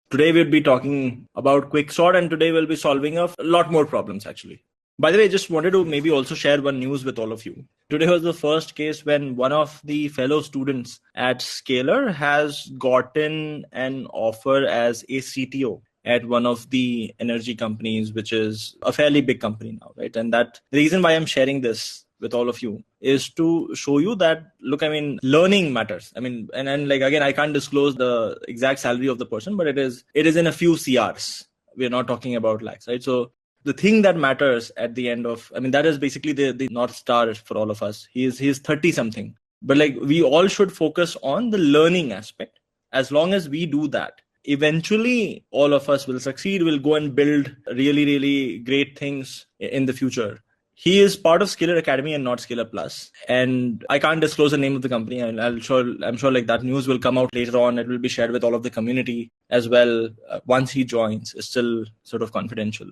Today we'll be talking about quicksort, and today we'll be solving a lot more problems actually. By the way, I just wanted to maybe also share one news with all of you. Today was the first case when one of the fellow students at Scalar has gotten an offer as a CTO at one of the energy companies, which is a fairly big company now, right? And that the reason why I'm sharing this with all of you is to show you that, look, I mean, learning matters. I mean, and like, again, I can't disclose the exact salary of the person, but it is in a few CRs. We're not talking about lakhs, right? So the thing that matters at the end of, I mean, that is basically the North Star for all of us. He's 30 something, but like, we all should focus on the learning aspect. As long as we do that, eventually all of us will succeed. We'll go and build really, really great things in the future. He is part of Scalar Academy and not Scalar Plus. And I can't disclose the name of the company. And I'm sure like that news will come out later on. It will be shared with all of the community as well. Once he joins, it's still sort of confidential.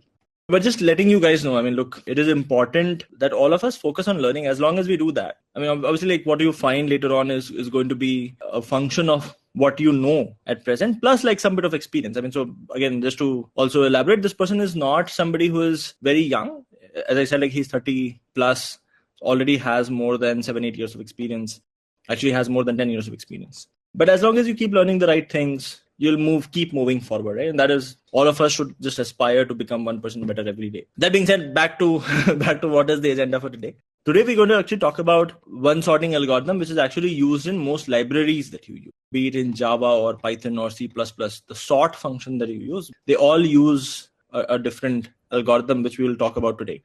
But just letting you guys know, I mean, look, it is important that all of us focus on learning. As long as we do that, I mean, obviously, like, what you find later on is going to be a function of what you know at present, plus like some bit of experience. I mean, so again, just to also elaborate, this person is not somebody who is very young. As I said, like, he's 30 plus, already has more than 7-8 years of experience, actually has more than 10 years of experience. But as long as you keep learning the right things, you'll keep moving forward, right? And that is, all of us should just aspire to become 1% better every day. That being said, back to what is the agenda for today. Today, we're going to actually talk about one sorting algorithm, which is actually used in most libraries that you use, be it in Java or Python or C++. The sort function that you use, they all use a different algorithm, which we will talk about today.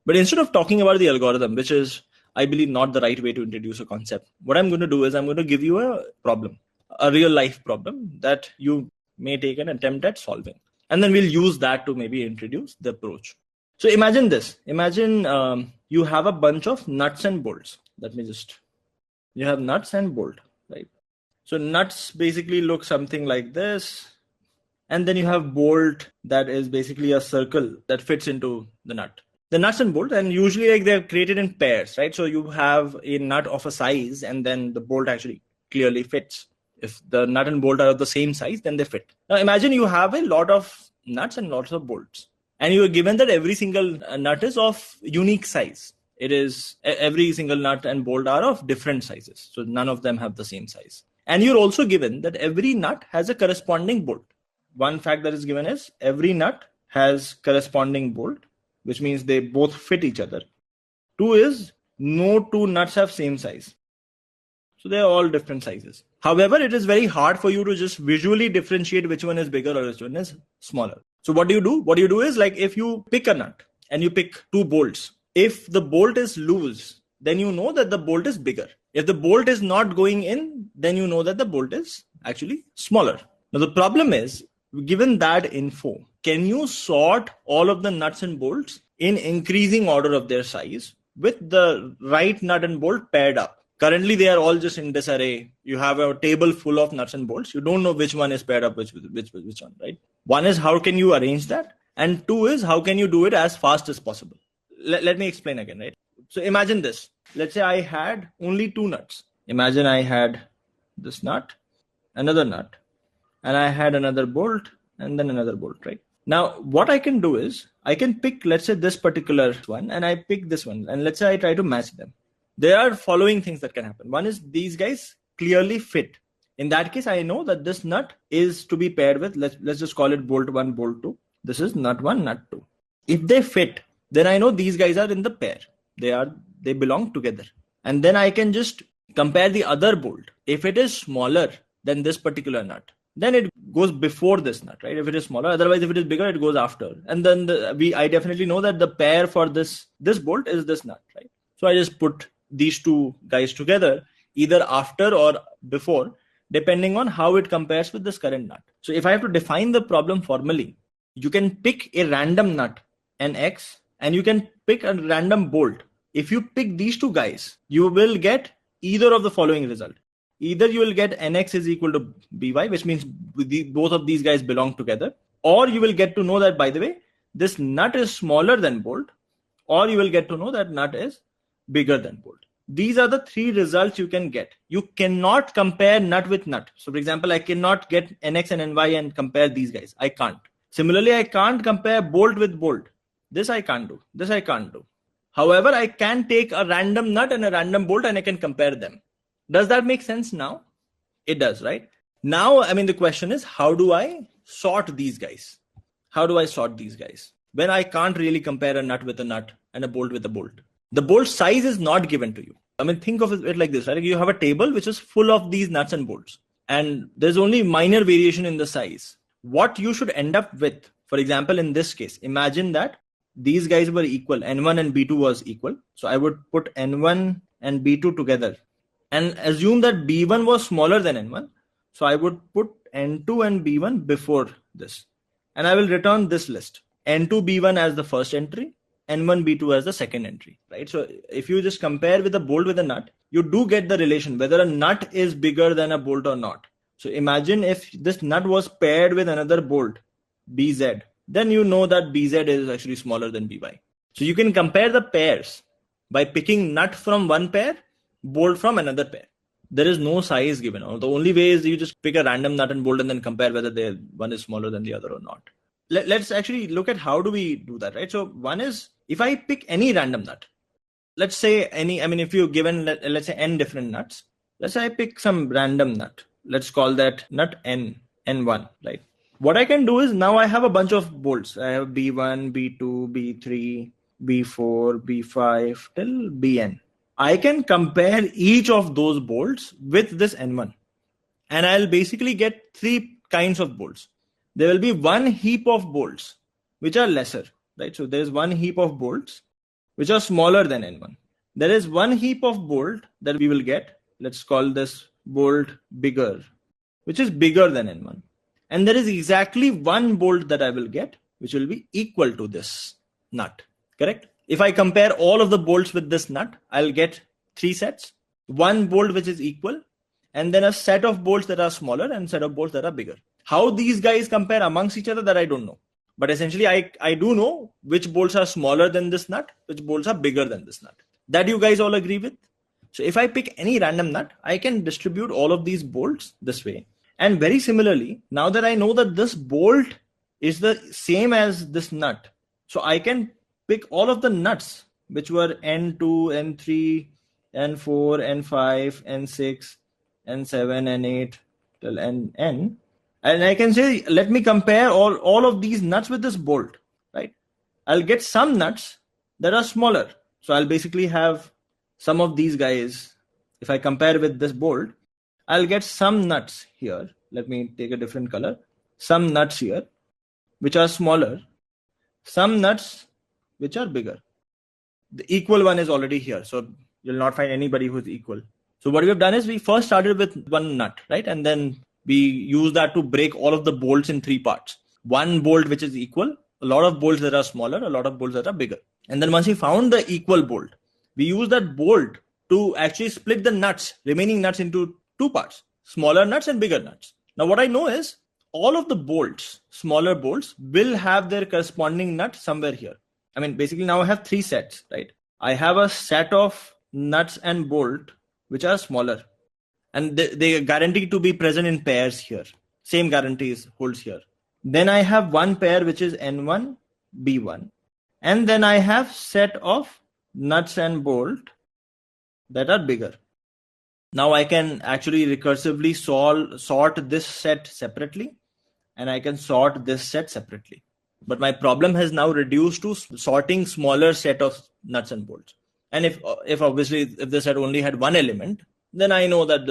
But instead of talking about the algorithm, which is, I believe, not the right way to introduce a concept, what I'm going to do is I'm going to give you a problem, a real life problem that you may take an attempt at solving. And then we'll use that to maybe introduce the approach. So imagine this. Imagine you have a bunch of nuts and bolts. You have nuts and bolt, right? So nuts basically look something like this. And then you have bolt that is basically a circle that fits into the nut. The nuts and bolt, and usually like they're created in pairs, right? So you have a nut of a size and then the bolt actually clearly fits. If the nut and bolt are of the same size, then they fit. Now imagine you have a lot of nuts and lots of bolts. And you are given that every single nut is of unique size. It is, every single nut and bolt are of different sizes. So none of them have the same size. And you're also given that every nut has a corresponding bolt. One fact that is given is every nut has corresponding bolt, which means they both fit each other. 2 is no two nuts have same size. So they're all different sizes. However, it is very hard for you to just visually differentiate which one is bigger or which one is smaller. So what do you do? What do you do is, like, if you pick a nut and you pick 2 bolts, if the bolt is loose, then you know that the bolt is bigger. If the bolt is not going in, then you know that the bolt is actually smaller. Now the problem is, given that info, can you sort all of the nuts and bolts in increasing order of their size with the right nut and bolt paired up? Currently, they are all just in disarray. You have a table full of nuts and bolts. You don't know which one is paired up with which one, right? One is, how can you arrange that? And 2 is, how can you do it as fast as possible? Let me explain again, right? So imagine this. Let's say I had only 2 nuts. Imagine I had this nut, another nut, and I had another bolt and then another bolt, right? Now, what I can do is I can pick, let's say, this particular one, and I pick this one, and let's say I try to match them. There are following things that can happen. One is, these guys clearly fit. In that case, I know that this nut is to be paired with, let's just call it bolt 1, bolt 2. This is nut 1, nut 2. If they fit, then I know these guys are in the pair. They belong together. And then I can just compare the other bolt. If it is smaller than this particular nut, then it goes before this nut, right? If it is smaller, otherwise if it is bigger, it goes after. And then I definitely know that the pair for this bolt is this nut, right? So I just put these 2 guys together, either after or before, depending on how it compares with this current nut. So if I have to define the problem formally, you can pick a random nut, an X, and you can pick a random bolt. If you pick these 2 guys, you will get either of the following result. Either you will get nx is equal to by, which means both of these guys belong together, or you will get to know that, by the way, this nut is smaller than bolt, or you will get to know that nut is bigger than bolt. These are the 3 results you can get. You cannot compare nut with nut. So for example, I cannot get nx and ny and compare these guys. I can't. Similarly, I can't compare bolt with bolt. This I can't do. This I can't do. However, I can take a random nut and a random bolt and I can compare them. Does that make sense now? It does, right? Now, I mean, the question is, how do I sort these guys? How do I sort these guys? When I can't really compare a nut with a nut and a bolt with a bolt. The bolt size is not given to you. I mean, think of it like this, right? You have a table which is full of these nuts and bolts, and there's only minor variation in the size. What you should end up with, for example, in this case, imagine that these guys were equal. N1 and B2 was equal. So I would put N1 and B2 together and assume that B1 was smaller than N1. So I would put N2 and B1 before this. And I will return this list. N2, B1 as the first entry, N1, B2 as the second entry, right? So if you just compare with a bolt with a nut, you do get the relation whether a nut is bigger than a bolt or not. So imagine if this nut was paired with another bolt, BZ, then you know that BZ is actually smaller than BY. So you can compare the pairs by picking nut from one pair, bolt from another pair. There is no size given. The only way is you just pick a random nut and bolt and then compare whether one is smaller than the other or not. Let's actually look at how do we do that, right? So one is, if I pick any random nut, let's say if you're given, let's say n different nuts, let's say I pick some random nut. Let's call that nut N1, right? What I can do is now I have a bunch of bolts. I have B1, B2, B3, B4, B5 till Bn. I can compare each of those bolts with this N1. And I'll basically get three kinds of bolts. There will be one heap of bolts which are lesser, right? So there's one heap of bolts which are smaller than N1. There is one heap of bolt that we will get. Let's call this bolt bigger, which is bigger than N1. And there is exactly one bolt that I will get, which will be equal to this nut, correct? If I compare all of the bolts with this nut, I'll get three sets, one bolt which is equal, and then a set of bolts that are smaller and a set of bolts that are bigger. How these guys compare amongst each other, that I don't know. But essentially, I do know which bolts are smaller than this nut, which bolts are bigger than this nut. That you guys all agree with? So if I pick any random nut, I can distribute all of these bolts this way. And very similarly, now that I know that this bolt is the same as this nut, so I can pick all of the nuts, which were N2, N3, N4, N5, N6, N7, N8 till N. And I can say, let me compare all of these nuts with this bolt, right? I'll get some nuts that are smaller. So I'll basically have some of these guys. If I compare with this bolt, I'll get some nuts here. Let me take a different color. Some nuts here, which are smaller. Some nuts, which are bigger. The equal one is already here. So you'll not find anybody who's equal. So what we have done is we first started with one nut, right? And then we use that to break all of the bolts in three parts. One bolt which is equal, a lot of bolts that are smaller, a lot of bolts that are bigger. And then once we found the equal bolt, we use that bolt to actually split the remaining nuts into two parts, smaller nuts and bigger nuts. Now what I know is all of the bolts, smaller bolts, will have their corresponding nut somewhere here. I mean, basically now I have three sets, right? I have a set of nuts and bolt which are smaller. And they are guaranteed to be present in pairs here. Same guarantees holds here. Then I have one pair which is N1, B1. And then I have set of nuts and bolt that are bigger. Now I can actually recursively sort this set separately. And I can sort this set separately. But my problem has now reduced to sorting smaller set of nuts and bolts. And if this set only had one element, then I know that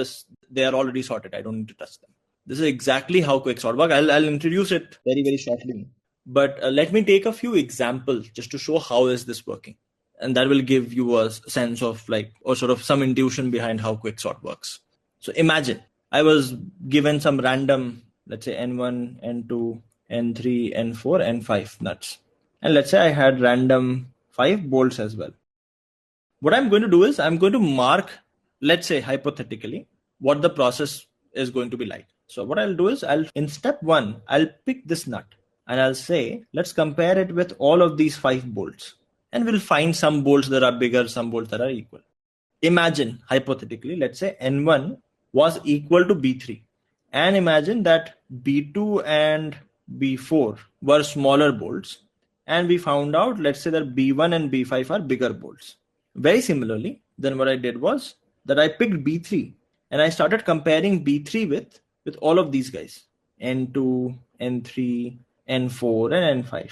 they are already sorted. I don't need to touch them. This is exactly how quicksort works. I'll introduce it very, very shortly. But let me take a few examples just to show how is this working. And that will give you a sense of or sort of some intuition behind how quicksort works. So imagine I was given some random, let's say N1, N2, N3, N4, N5 nuts. And let's say I had random 5 bolts as well. What I'm going to do is I'm going to mark, let's say hypothetically, what the process is going to be like. So what I'll do is in step 1, I'll pick this nut and I'll say, let's compare it with all of these 5 bolts. And we'll find some bolts that are bigger, some bolts that are equal. Imagine, hypothetically, let's say N1 was equal to B3. And imagine that B2 and B4 were smaller bolts. And we found out, let's say that B1 and B5 are bigger bolts. Very similarly, then what I did was that I picked B3 and I started comparing B3 with with all of these guys, N2, N3, N4, and N5.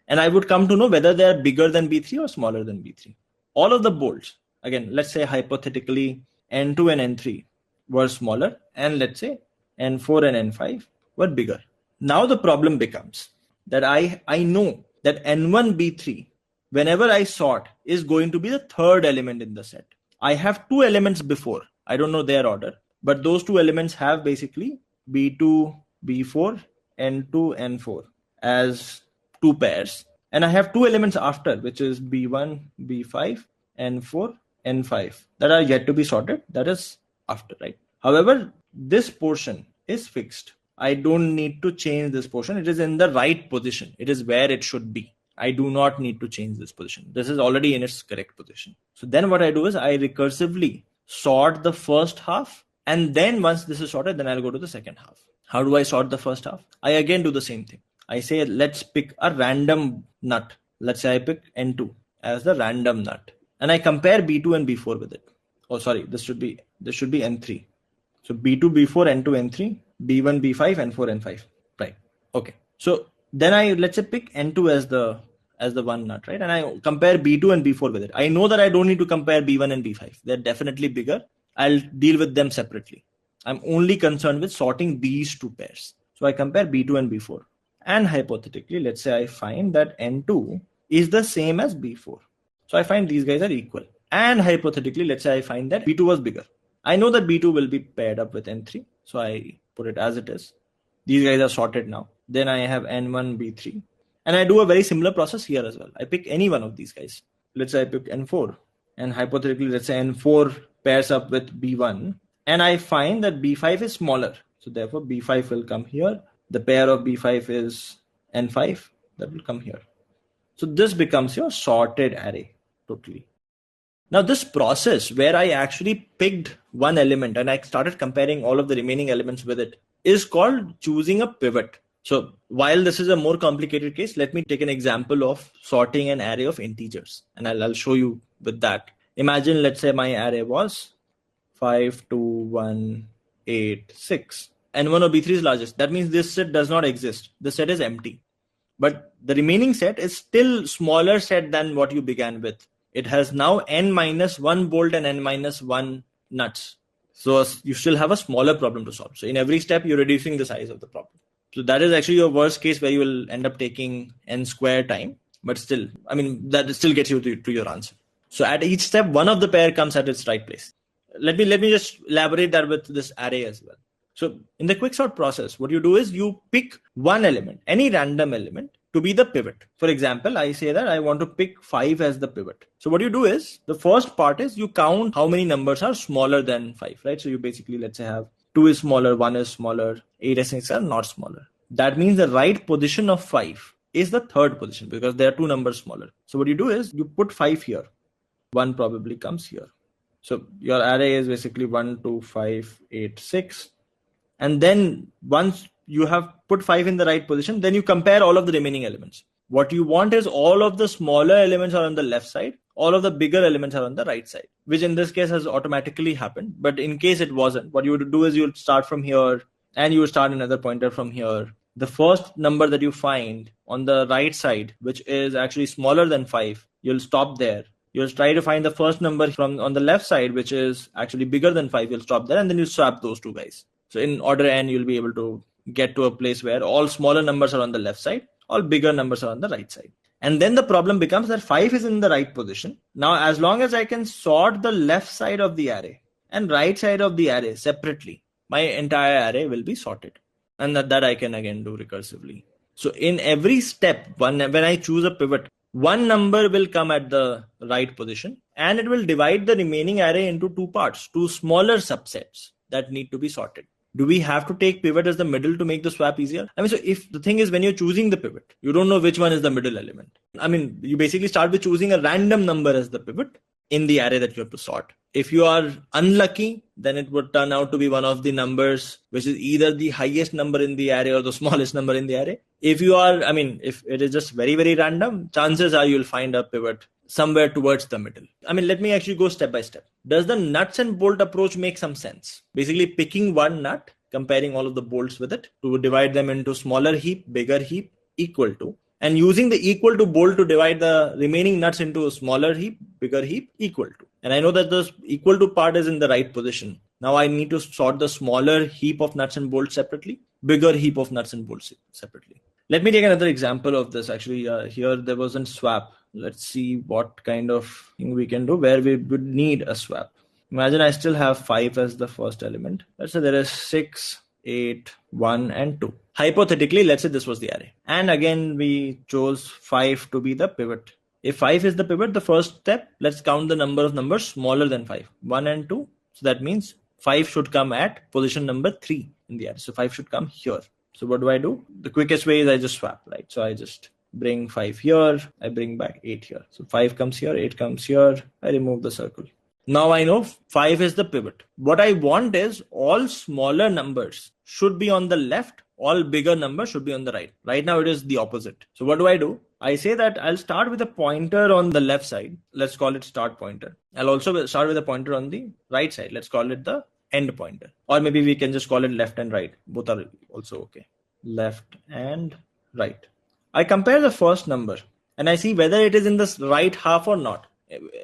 And I would come to know whether they are bigger than B3 or smaller than B3. All of the bolts, again, let's say hypothetically N2 and N3 were smaller, and let's say N4 and N5 were bigger. Now the problem becomes that I know that N1, B3, whenever I sort, is going to be the third element in the set. I have two elements before. I don't know their order, but those two elements have basically B2, B4, N2, N4 as two pairs. And I have two elements after, which is B1, B5, N4, N5 that are yet to be sorted. That is after, right? However, this portion is fixed. I don't need to change this portion. It is in the right position. It is where it should be. I do not need to change this position. This is already in its correct position. So then what I do is I recursively sort the first half. And then once this is sorted, then I'll go to the second half. How do I sort the first half? I again do the same thing. I say, let's pick a random nut. Let's say I pick N2 as the random nut. And I compare B2 and B4 with it. Oh, sorry, this should be N3. So B2, B4, N2, N3, B1, B5, N4, N5. Right. Okay. So then let's say pick N2 as the one nut, right? And I compare B2 and B4 with it. I know that I don't need to compare B1 and B5. They're definitely bigger. I'll deal with them separately. I'm only concerned with sorting these two pairs. So I compare B2 and B4. And hypothetically, let's say I find that N2 is the same as B4. So I find these guys are equal. And hypothetically, let's say I find that B2 was bigger. I know that B2 will be paired up with N3. So I put it as it is. These guys are sorted now. Then I have N1, B3. And I do a very similar process here as well. I pick any one of these guys. Let's say I pick N4. And hypothetically, let's say N4 pairs up with B1. And I find that B5 is smaller. So therefore, B5 will come here. The pair of B5 is N5. That will come here. So this becomes your sorted array totally. Now this process where I actually picked one element and I started comparing all of the remaining elements with it is called choosing a pivot. So while this is a more complicated case, let me take an example of sorting an array of integers. And I'll show you with that. Imagine, let's say my array was 5, 2, 1, 8, 6. N1 of B3 is largest. That means this set does not exist. The set is empty. But the remaining set is still smaller set than what you began with. It has now n-1 bolt and n-1 nuts. So you still have a smaller problem to solve. So in every step, you're reducing the size of the problem. So that is actually your worst case where you will end up taking n square time. But still, I mean, that still gets you to your answer. So at each step, one of the pair comes at its right place. Let me just elaborate that with this array as well. So in the quicksort process, what you do is you pick one element, any random element, to be the pivot. For example, I say that I want to pick 5 as the pivot. So what you do is, the first part is you count how many numbers are smaller than 5, right? So you basically, let's say, have 2 is smaller, 1 is smaller, 8 and 6 are not smaller. That means the right position of 5 is the third position because there are 2 numbers smaller. So what you do is you put 5 here. 1 probably comes here. So your array is basically 1, 2, 5, 8, 6. And then once you have put 5 in the right position, then you compare all of the remaining elements. What you want is all of the smaller elements are on the left side, all of the bigger elements are on the right side, which in this case has automatically happened. But in case it wasn't, what you would do is you would start from here and you would start another pointer from here. The first number that you find on the right side, which is actually smaller than 5, you'll stop there. You'll try to find the first number from on the left side, which is actually bigger than 5. You'll stop there and then you swap those two guys. So in order n, you'll be able to get to a place where all smaller numbers are on the left side, all bigger numbers are on the right side. And then the problem becomes that 5 is in the right position. Now, as long as I can sort the left side of the array and right side of the array separately, my entire array will be sorted. And that I can again do recursively. So in every step, when I choose a pivot, one number will come at the right position and it will divide the remaining array into 2 parts, 2 smaller subsets that need to be sorted. Do we have to take pivot as the middle to make the swap easier? I mean, so if the thing is when you're choosing the pivot, you don't know which one is the middle element. I mean, you basically start with choosing a random number as the pivot in the array that you have to sort. If you are unlucky, then it would turn out to be one of the numbers, which is either the highest number in the array or the smallest number in the array. If you are, I mean, if it is just very, very random, chances are you'll find a pivot somewhere towards the middle. I mean, let me actually go step by step. Does the nuts and bolt approach make some sense? Basically picking one nut comparing all of the bolts with it to divide them into smaller heap, bigger heap, equal to, and using the equal to bolt to divide the remaining nuts into a smaller heap, bigger heap, equal to. And I know that the equal to part is in the right position. Now I need to sort the smaller heap of nuts and bolts separately, bigger heap of nuts and bolts separately. Let me take another example of this. Actually, here there was a swap. Let's see what kind of thing we can do where we would need a swap. Imagine I still have 5 as the first element. Let's say there is 6, 8, 1, and 2. Hypothetically, let's say this was the array. And again, we chose 5 to be the pivot. If 5 is the pivot, the first step, let's count the number of numbers smaller than 5. 1 and 2. So that means 5 should come at position number 3 in the array. So 5 should come here. So what do? The quickest way is I just swap, right? So I just bring 5 here. I bring back 8 here. So 5 comes here, 8 comes here. I remove the circle. Now I know 5 is the pivot. What I want is all smaller numbers should be on the left, all bigger numbers should be on the right. Right now it is the opposite. So what do? I say that I'll start with a pointer on the left side. Let's call it start pointer. I'll also start with a pointer on the right side. Let's call it the end pointer. Or maybe we can just call it left and right. Both are also okay. Left and right. I compare the first number and I see whether it is in the right half or not.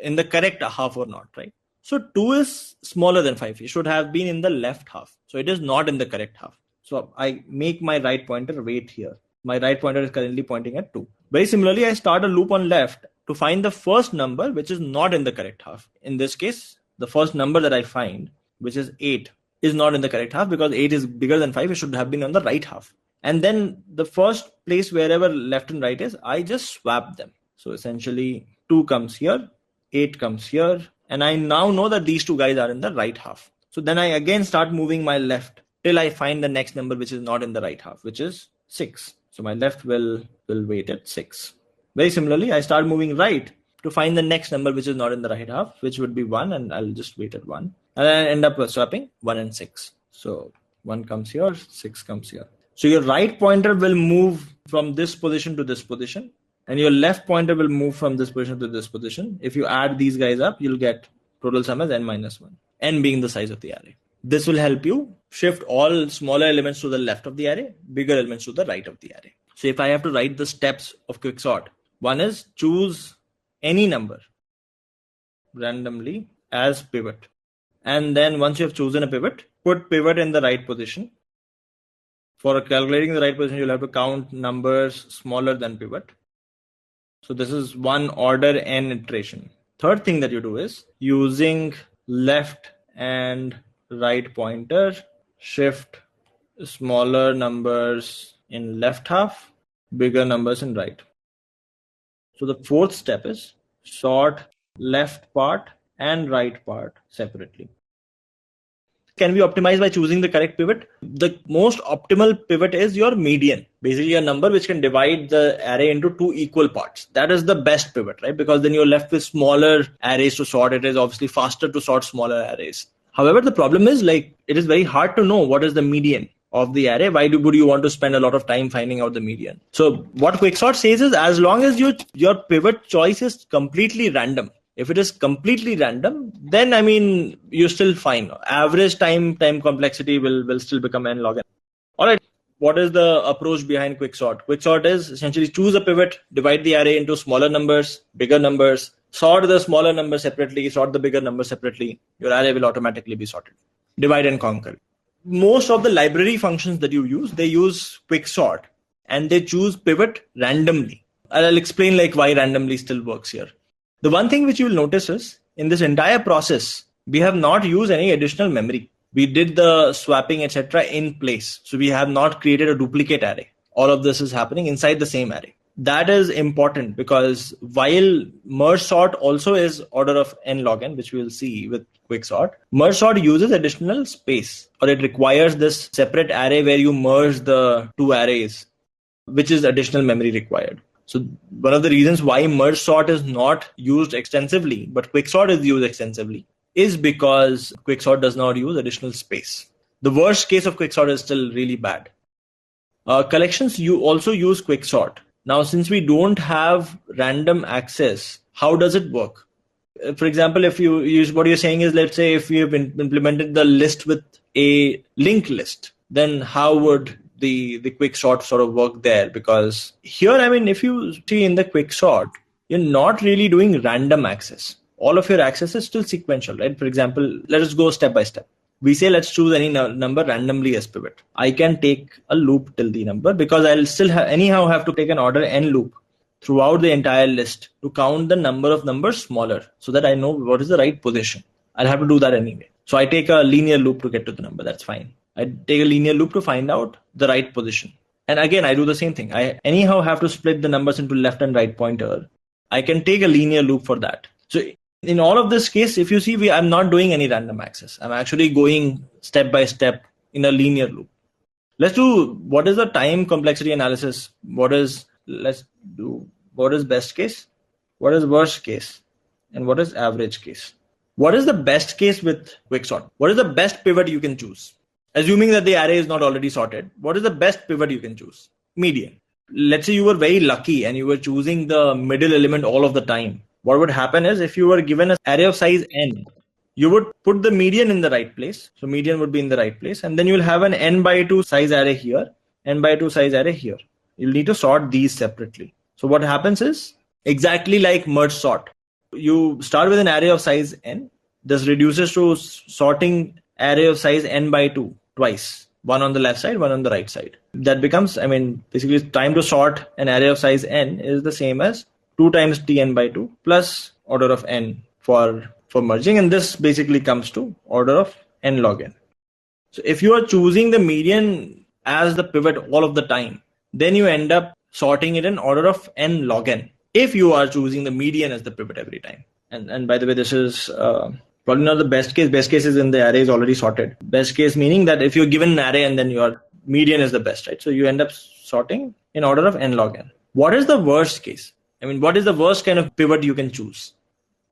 In the correct half or not, right? So 2 is smaller than 5. It should have been in the left half. So it is not in the correct half. So I make my right pointer wait here. My right pointer is currently pointing at 2. Very similarly, I start a loop on left to find the first number which is not in the correct half. In this case, the first number that I find, which is 8, is not in the correct half because 8 is bigger than 5. It should have been on the right half. And then the first place wherever left and right is, I just swap them. So essentially 2 comes here. 8 comes here, and I now know that these two guys are in the right half. So then I again start moving my left till I find the next number which is not in the right half, which is 6. So my left will wait at 6. Very similarly, I start moving right to find the next number which is not in the right half, which would be 1, and I'll just wait at 1. And I end up swapping 1 and 6. So 1 comes here, 6 comes here. So your right pointer will move from this position to this position. And your left pointer will move from this position to this position. If you add these guys up, you'll get total sum as n minus 1, n being the size of the array. This will help you shift all smaller elements to the left of the array, bigger elements to the right of the array. So if I have to write the steps of quicksort, one is choose any number randomly as pivot. And then once you have chosen a pivot, put pivot in the right position. For calculating the right position, you'll have to count numbers smaller than pivot. So this is one order n iteration. Third thing that you do is using left and right pointer, shift smaller numbers in left half, bigger numbers in right. So the fourth step is sort left part and right part separately. Can be optimized by choosing the correct pivot. The most optimal pivot is your median, basically a number which can divide the array into two equal parts. That is the best pivot, right? Because then you're left with smaller arrays to sort. It is obviously faster to sort smaller arrays. However, the problem is it is very hard to know what is the median of the array. Why would you want to spend a lot of time finding out the median? So what quicksort says is, as long as your pivot choice is completely random, if it is completely random, then you're still fine. Average time complexity will still become n log n. All right. What is the approach behind quicksort? Quicksort is essentially choose a pivot, divide the array into smaller numbers, bigger numbers, sort the smaller number separately, sort the bigger number separately. Your array will automatically be sorted. Divide and conquer. Most of the library functions that you use, they use quicksort and they choose pivot randomly. I'll explain why randomly still works here. The one thing which you will notice is in this entire process, we have not used any additional memory. We did the swapping, etc. in place. So we have not created a duplicate array. All of this is happening inside the same array. That is important because while merge sort also is order of n log n, which we will see with quicksort, merge sort uses additional space, or it requires this separate array where you merge the two arrays, which is additional memory required. So one of the reasons why merge sort is not used extensively, but quicksort is used extensively, is because quicksort does not use additional space. The worst case of quicksort is still really bad. Collections, you also use quicksort. Now, since we don't have random access, how does it work? For example, if you use what you're saying is, let's say if you have implemented the list with a linked list, then how would the quick sort sort of work there? Because here, I mean, if you see in the quick sort, you're not really doing random access. All of your access is still sequential, right? For example, let us go step by step. We say let's choose any number randomly as pivot. I can take a loop till the number because I'll still anyhow have to take an order n loop throughout the entire list to count the number of numbers smaller so that I know what is the right position. I'll have to do that anyway. So I take a linear loop to get to the number. That's fine. I take a linear loop to find out the right position. And again, I do the same thing. I anyhow have to split the numbers into left and right pointer. I can take a linear loop for that. So in all of this case, if you see, I'm not doing any random access. I'm actually going step by step in a linear loop. Let's do what is the time complexity analysis. Let's do what is best case, what is worst case, and what is average case. What is the best case with quicksort? What is the best pivot you can choose? Assuming that the array is not already sorted, what is the best pivot you can choose? Median. Let's say you were very lucky and you were choosing the middle element all of the time. What would happen is if you were given an array of size n, you would put the median in the right place. So median would be in the right place. And then you'll have an n by 2 size array here, n by 2 size array here. You'll need to sort these separately. So what happens is exactly like merge sort. You start with an array of size n. This reduces to sorting array of size n by 2 twice. One on the left side, one on the right side. That becomes, basically time to sort an array of size n is the same as 2 times tn by 2 plus order of n for merging. And this basically comes to order of n log n. So if you are choosing the median as the pivot all of the time, then you end up sorting it in order of n log n. If you are choosing the median as the pivot every time. And by the way, this is probably not the best case. Best case is when the array is already sorted. Best case meaning that if you're given an array and then your median is the best, right? So you end up sorting in order of n log n. What is the worst case? What is the worst kind of pivot you can choose?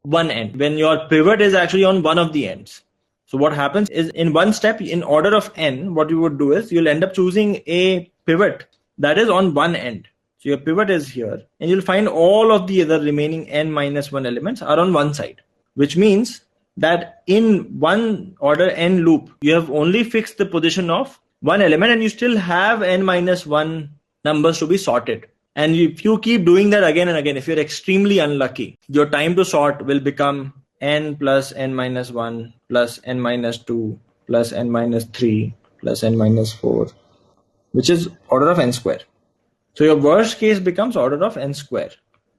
One end. When your pivot is actually on one of the ends. So what happens is in one step, in order of n, what you would do is you'll end up choosing a pivot that is on one end. So your pivot is here and you'll find all of the other remaining n minus 1 elements are on one side, which means that in one order n loop, you have only fixed the position of one element and you still have n minus 1 numbers to be sorted. And if you keep doing that again and again, if you're extremely unlucky, your time to sort will become n plus n minus 1 plus n minus 2 plus n minus 3 plus n minus 4, which is order of n square. So your worst case becomes order of n square.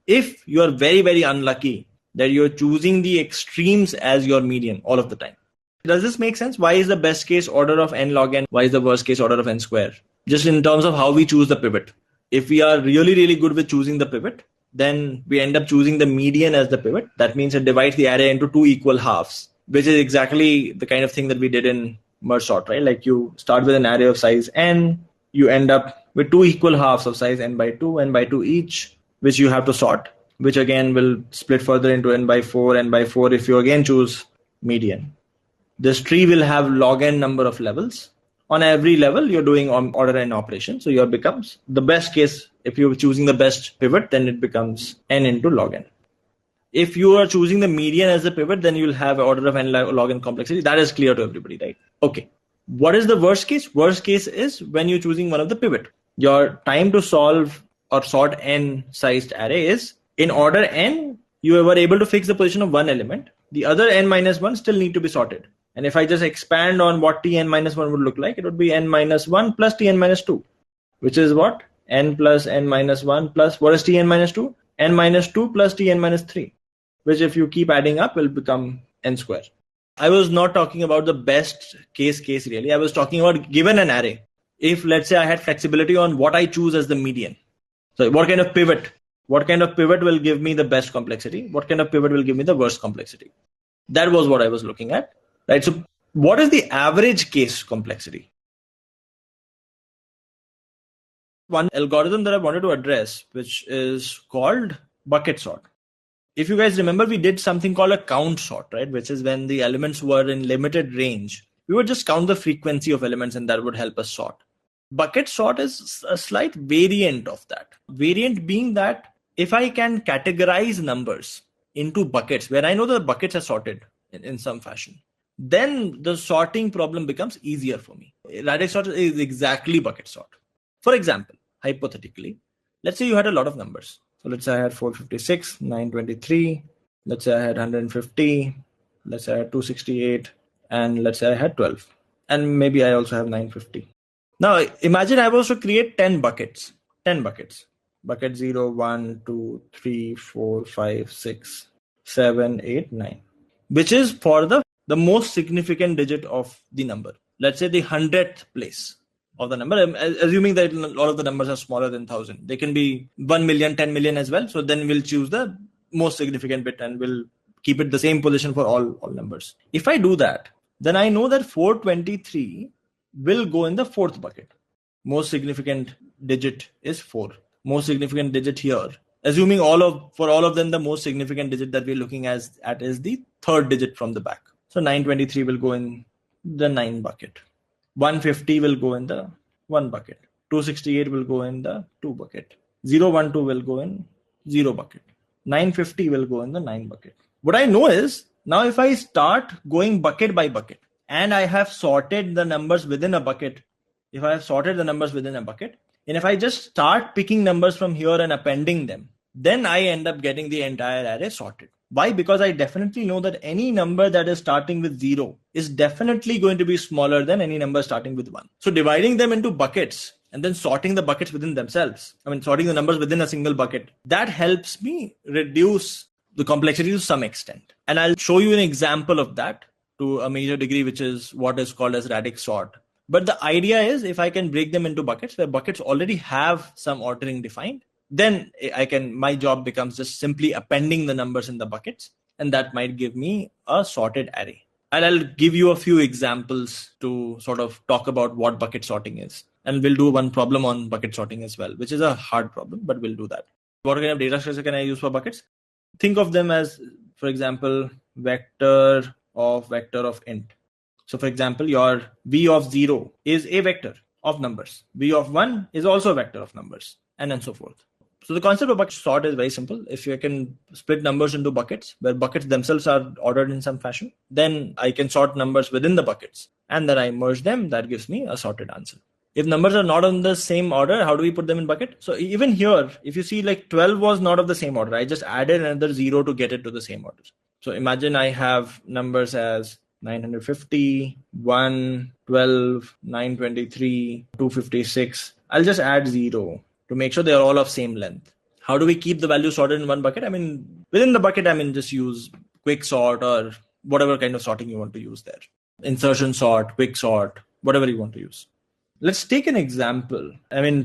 If you're very, very unlucky that you're choosing the extremes as your median all of the time. Does this make sense? Why is the best case order of n log n? Why is the worst case order of n square? Just in terms of how we choose the pivot. If we are really, really good with choosing the pivot, then we end up choosing the median as the pivot. That means it divides the array into 2 equal halves, which is exactly the kind of thing that we did in merge sort, right? Like you start with an array of size n, you end up with 2 equal halves of size n by 2 each, which you have to sort, which again will split further into n by 4 if you again choose median. This tree will have log n number of levels. On every level, you're doing order n operation. So your becomes the best case. If you're choosing the best pivot, then it becomes n into log n. If you are choosing the median as the pivot, then you'll have order of n log n complexity. That is clear to everybody, right? Okay. What is the worst case? Worst case is when you're choosing one of the pivot. Your time to solve or sort n sized array is in order n, you were able to fix the position of one element. The other n minus 1 still need to be sorted. And if I just expand on what tn minus 1 would look like, it would be n minus 1 plus tn minus 2, which is what? N plus n minus 1 plus what is tn minus 2? N minus 2 plus tn minus 3, which if you keep adding up will become n square. I was not talking about the best case really. I was talking about given an array. If let's say I had flexibility on what I choose as the median. So what kind of pivot? What kind of pivot will give me the best complexity? What kind of pivot will give me the worst complexity? That was what I was looking at. Right. So what is the average case complexity? One algorithm that I wanted to address, which is called bucket sort. If you guys remember, we did something called a count sort, right? Which is when the elements were in limited range. We would just count the frequency of elements and that would help us sort. Bucket sort is a slight variant of that. Variant being that if I can categorize numbers into buckets where I know the buckets are sorted in some fashion, then the sorting problem becomes easier for me. Radix sort is exactly bucket sort. For example, hypothetically, let's say you had a lot of numbers. So let's say I had 456, 923, let's say I had 150, let's say I had 268, and let's say I had 12. And maybe I also have 950. Now imagine I was to create 10 buckets. 10 buckets. Bucket 0, 1, 2, 3, 4, 5, 6, 7, 8, 9. Which is for the most significant digit of the number. Let's say the 100th place of the number, assuming that all of the numbers are smaller than 1000. They can be 1 million, 10 million as well. So then we'll choose the most significant bit and we'll keep it the same position for all numbers. If I do that, then I know that 423 will go in the fourth bucket. Most significant digit is 4. Most significant digit here, assuming for all of them, the most significant digit that we're looking at is the third digit from the back. So 923 will go in the 9 bucket. 150 will go in the 1 bucket. 268 will go in the 2 bucket. 012 will go in 0 bucket. 950 will go in the 9 bucket. What I know is, now if I start going bucket by bucket, and I have sorted the numbers within a bucket, and if I just start picking numbers from here and appending them, then I end up getting the entire array sorted. Why? Because I definitely know that any number that is starting with 0 is definitely going to be smaller than any number starting with 1. So dividing them into buckets and then sorting the buckets within themselves, sorting the numbers within a single bucket, that helps me reduce the complexity to some extent. And I'll show you an example of that to a major degree, which is what is called as radix sort. But the idea is, if I can break them into buckets where buckets already have some ordering defined, then my job becomes just simply appending the numbers in the buckets, and that might give me a sorted array. And I'll give you a few examples to sort of talk about what bucket sorting is. And we'll do one problem on bucket sorting as well, which is a hard problem, but we'll do that. What kind of data structure can I use for buckets? Think of them as, for example, vector of int. So for example, your v of 0 is a vector of numbers. V of 1 is also a vector of numbers, and then so forth. So the concept of bucket sort is very simple. If you can split numbers into buckets, where buckets themselves are ordered in some fashion, then I can sort numbers within the buckets, and then I merge them. That gives me a sorted answer. If numbers are not on the same order, how do we put them in bucket? So even here, if you see, like 12 was not of the same order. I just added another 0 to get it to the same order. So imagine I have numbers as 950, 1, 12, 923, 256. I'll just add 0 to make sure they're all of same length. How do we keep the value sorted in one bucket? Within the bucket, just use quick sort or whatever kind of sorting you want to use there. Insertion sort, quick sort, whatever you want to use. Let's take an example.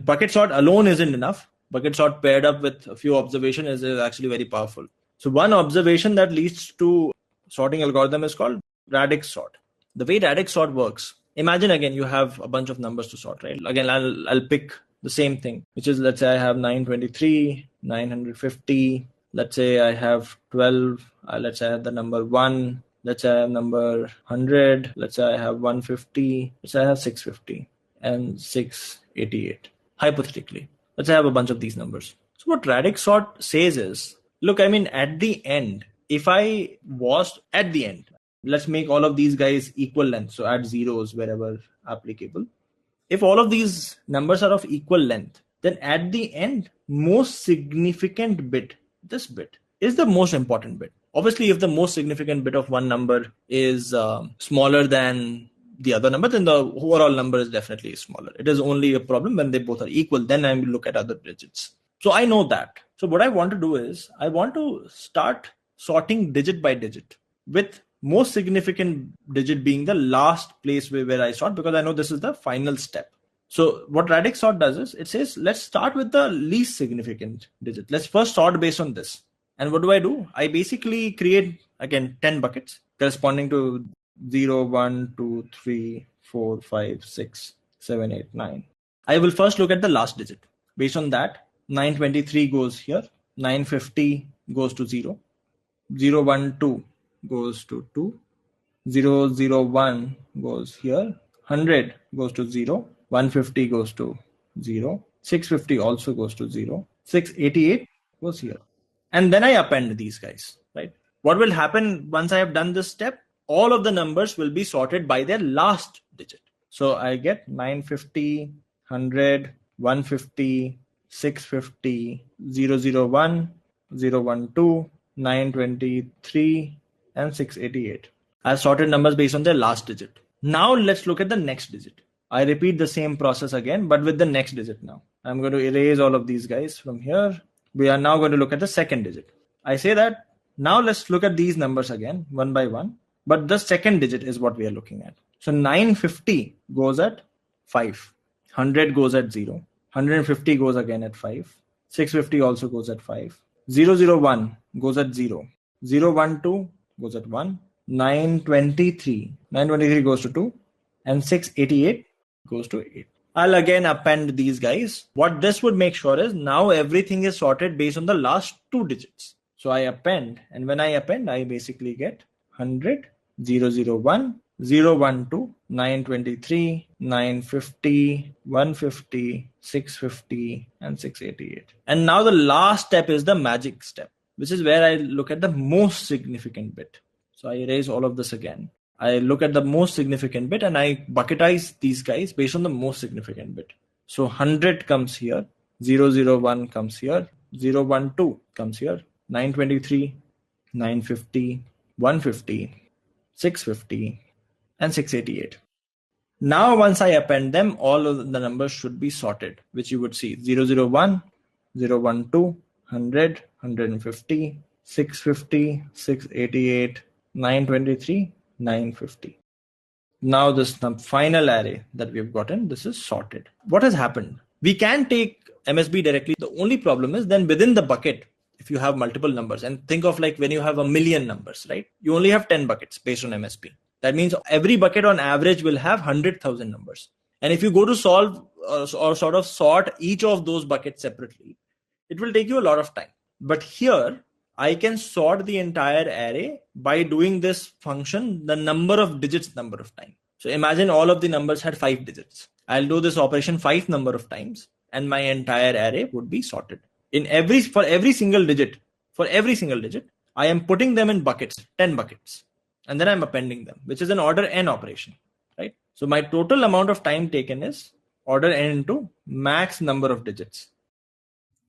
Bucket sort alone isn't enough. Bucket sort paired up with a few observations is actually very powerful. So one observation that leads to sorting algorithm is called radix sort. The way radix sort works, imagine again you have a bunch of numbers to sort, right? Again, I'll pick the same thing, which is, let's say I have 923, 950, let's say I have 12, let's say I have the number 1, let's say I have number 100, let's say I have 150, let's say I have 650 and 688, hypothetically. Let's say I have a bunch of these numbers. So what radix sort says is, look, at the end, if I was at the end, let's make all of these guys equal length. So add zeros wherever applicable. If all of these numbers are of equal length, then at the end, most significant bit, this bit, is the most important bit. Obviously, if the most significant bit of one number is smaller than the other number, then the overall number is definitely smaller. It is only a problem when they both are equal. Then I will look at other digits. So I know that. So what I want to do is, I want to start sorting digit by digit, with most significant digit being the last place where I sort, because I know this is the final step. So what radix sort does is, it says, let's start with the least significant digit. Let's first sort based on this. And what do? I basically create, again, 10 buckets corresponding to 0, 1, 2, 3, 4, 5, 6, 7, 8, 9. I will first look at the last digit. Based on that, 923 goes here, 950 goes to 0, 012 goes to 2, 001 goes here, 100 goes to 0, 150 goes to 0, 650 also goes to 0, 688 goes here. And then I append these guys, right? What will happen once I have done this step? all of the numbers will be sorted by their last digit. So I get 950, 100, 150, 650, 001, 012, 923, and 688. I've sorted numbers based on their last digit. Now let's look at the next digit. I repeat the same process again, but with the next digit now. I'm going to erase all of these guys from here. We are now going to look at the second digit. I say that now let's look at these numbers again, one by one. But the second digit is what we are looking at. So 950 goes at 5. 100 goes at 0. 150 goes again at 5. 650 also goes at 5. 001 goes at 0. 012 goes at 1. 923 goes to 2. And 688 goes to 8. I'll again append these guys. What this would make sure is now everything is sorted based on the last two digits. So I append, and when I append, I basically get 100, 001, 012, 923, 950, 150, 650, and 688. And now the last step is the magic step, which is where I look at the most significant bit. So I erase all of this again. I look at the most significant bit and I bucketize these guys based on the most significant bit. So 100 comes here, 001 comes here, 012 comes here, 923, 950, 150, 650, and 688. Now once I append them, all of the numbers should be sorted, which you would see 001, 012, 100, 150, 650, 688, 923, 950. Now this final array that we've gotten, this is sorted. What has happened? We can take MSB directly. The only problem is then within the bucket, if you have multiple numbers, and think of like when you have 1,000,000 numbers, right? You only have 10 buckets based on MSB. That means every bucket on average will have 100,000 numbers. And if you go to solve or sort of sort each of those buckets separately, it will take you a lot of time. But here, I can sort the entire array by doing this function, the number of digits, number of times. So imagine all of the numbers had 5 digits. I'll do this operation 5 number of times and my entire array would be sorted. For every single digit, I am putting them in buckets, 10 buckets, and then I'm appending them, which is an order n operation, right? So my total amount of time taken is order n into max number of digits.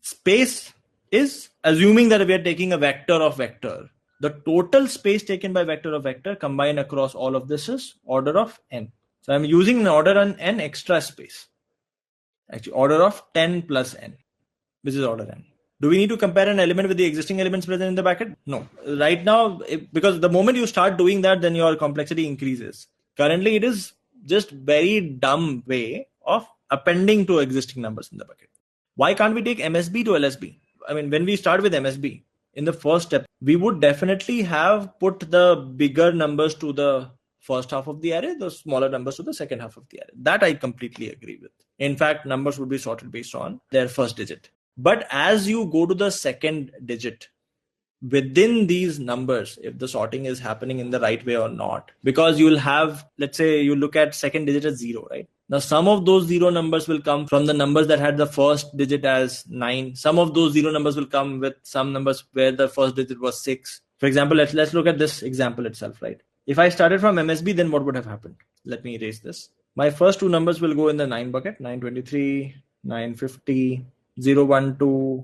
Space is assuming that we are taking a vector of vector. The total space taken by vector of vector combined across all of this is order of n. So I'm using an order on n extra space. Actually, order of 10 plus n, which is order n. Do we need to compare an element with the existing elements present in the bucket? No. Right now, because the moment you start doing that, then your complexity increases. Currently, it is just very dumb way of appending to existing numbers in the bucket. Why can't we take MSB to LSB? I mean, when we start with MSB, in the first step, we would definitely have put the bigger numbers to the first half of the array, the smaller numbers to the second half of the array. That I completely agree with. In fact, numbers would be sorted based on their first digit. But as you go to the second digit, within these numbers, if the sorting is happening in the right way or not, because you'll have, let's say you look at second digit as 0, right? Now, some of those 0 numbers will come from the numbers that had the first digit as 9. Some of those 0 numbers will come with some numbers where the first digit was 6. For example, let's look at this example itself, right? If I started from MSB, then what would have happened? Let me erase this. My first 2 numbers will go in the 9 bucket, 923, 950, 012,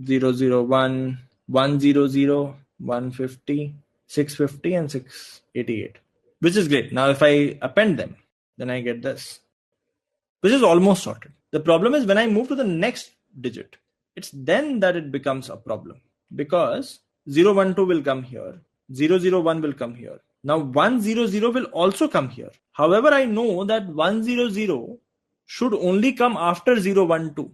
001, 100, 150, 650, and 688, which is great. Now, if I append them, then I get this, which is almost sorted. The problem is when I move to the next digit, it's then that it becomes a problem, because 012 will come here, 001 will come here. Now 100 will also come here. However, I know that 100 should only come after 012.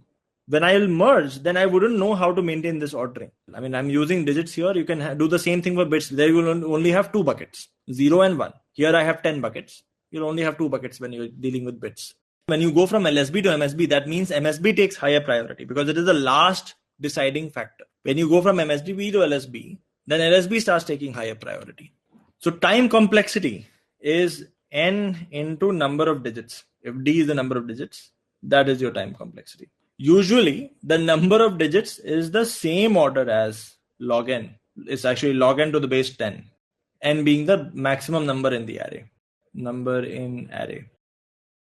When I will merge, then I wouldn't know how to maintain this ordering. I mean, I'm using digits here. You can do the same thing for bits. There you will only have 2 buckets, 0 and 1. Here I have 10 buckets. You'll only have 2 buckets when you're dealing with bits. When you go from LSB to MSB, that means MSB takes higher priority because it is the last deciding factor. When you go from MSB to LSB, then LSB starts taking higher priority. So time complexity is n into number of digits. If d is the number of digits, that is your time complexity. Usually, the number of digits is the same order as log n. It's actually log n to the base 10. n being the maximum number in the array. Number in array.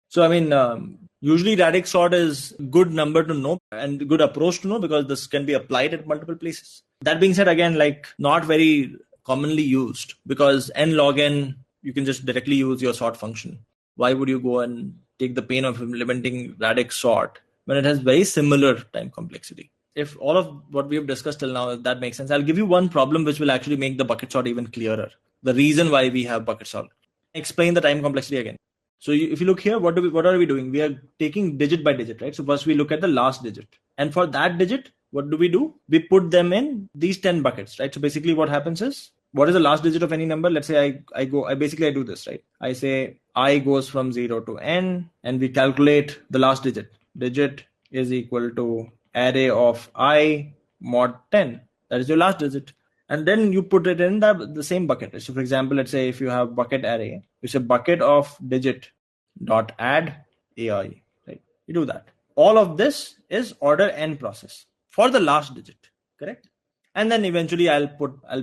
So, I mean, usually radix sort is good number to know and good approach to know because this can be applied at multiple places. That being said, again, like not very commonly used because n log n, you can just directly use your sort function. Why would you go and take the pain of implementing radix sort when it has very similar time complexity? If all of what we have discussed till now, if that makes sense, I'll give you one problem which will actually make the bucket sort even clearer. The reason why we have bucket sort. Explain the time complexity again. So if you look here, what are we doing? We are taking digit by digit, right? So first we look at the last digit. And for that digit, what do? We put them in these 10 buckets, right? So basically what happens is, what is the last digit of any number? Let's say I do this, right? I say I goes from 0 to n and we calculate the last digit. Digit is equal to array of I mod 10. That is your last digit. And then you put it in the same bucket. So for example, let's say if you have bucket array, you say bucket of digit dot add AI, right? You do that. All of this is order n process for the last digit, correct? And then eventually I'll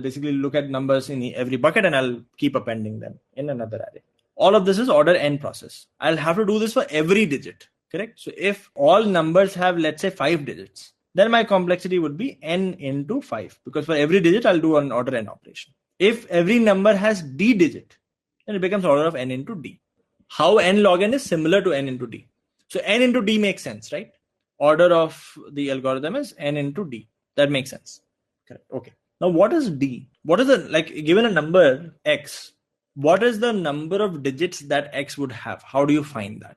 basically look at numbers in every bucket and I'll keep appending them in another array. All of this is order n process. I'll have to do this for every digit, correct? So if all numbers have, let's say 5 digits, then my complexity would be n into 5 because for every digit I'll do an order n operation. If every number has d digit, then it becomes order of n into d. How n log n is similar to n into d. So n into d makes sense, right? Order of the algorithm is n into d. That makes sense. Correct. Okay. Now what is d? What is the, like given a number x, what is the number of digits that x would have? How do you find that?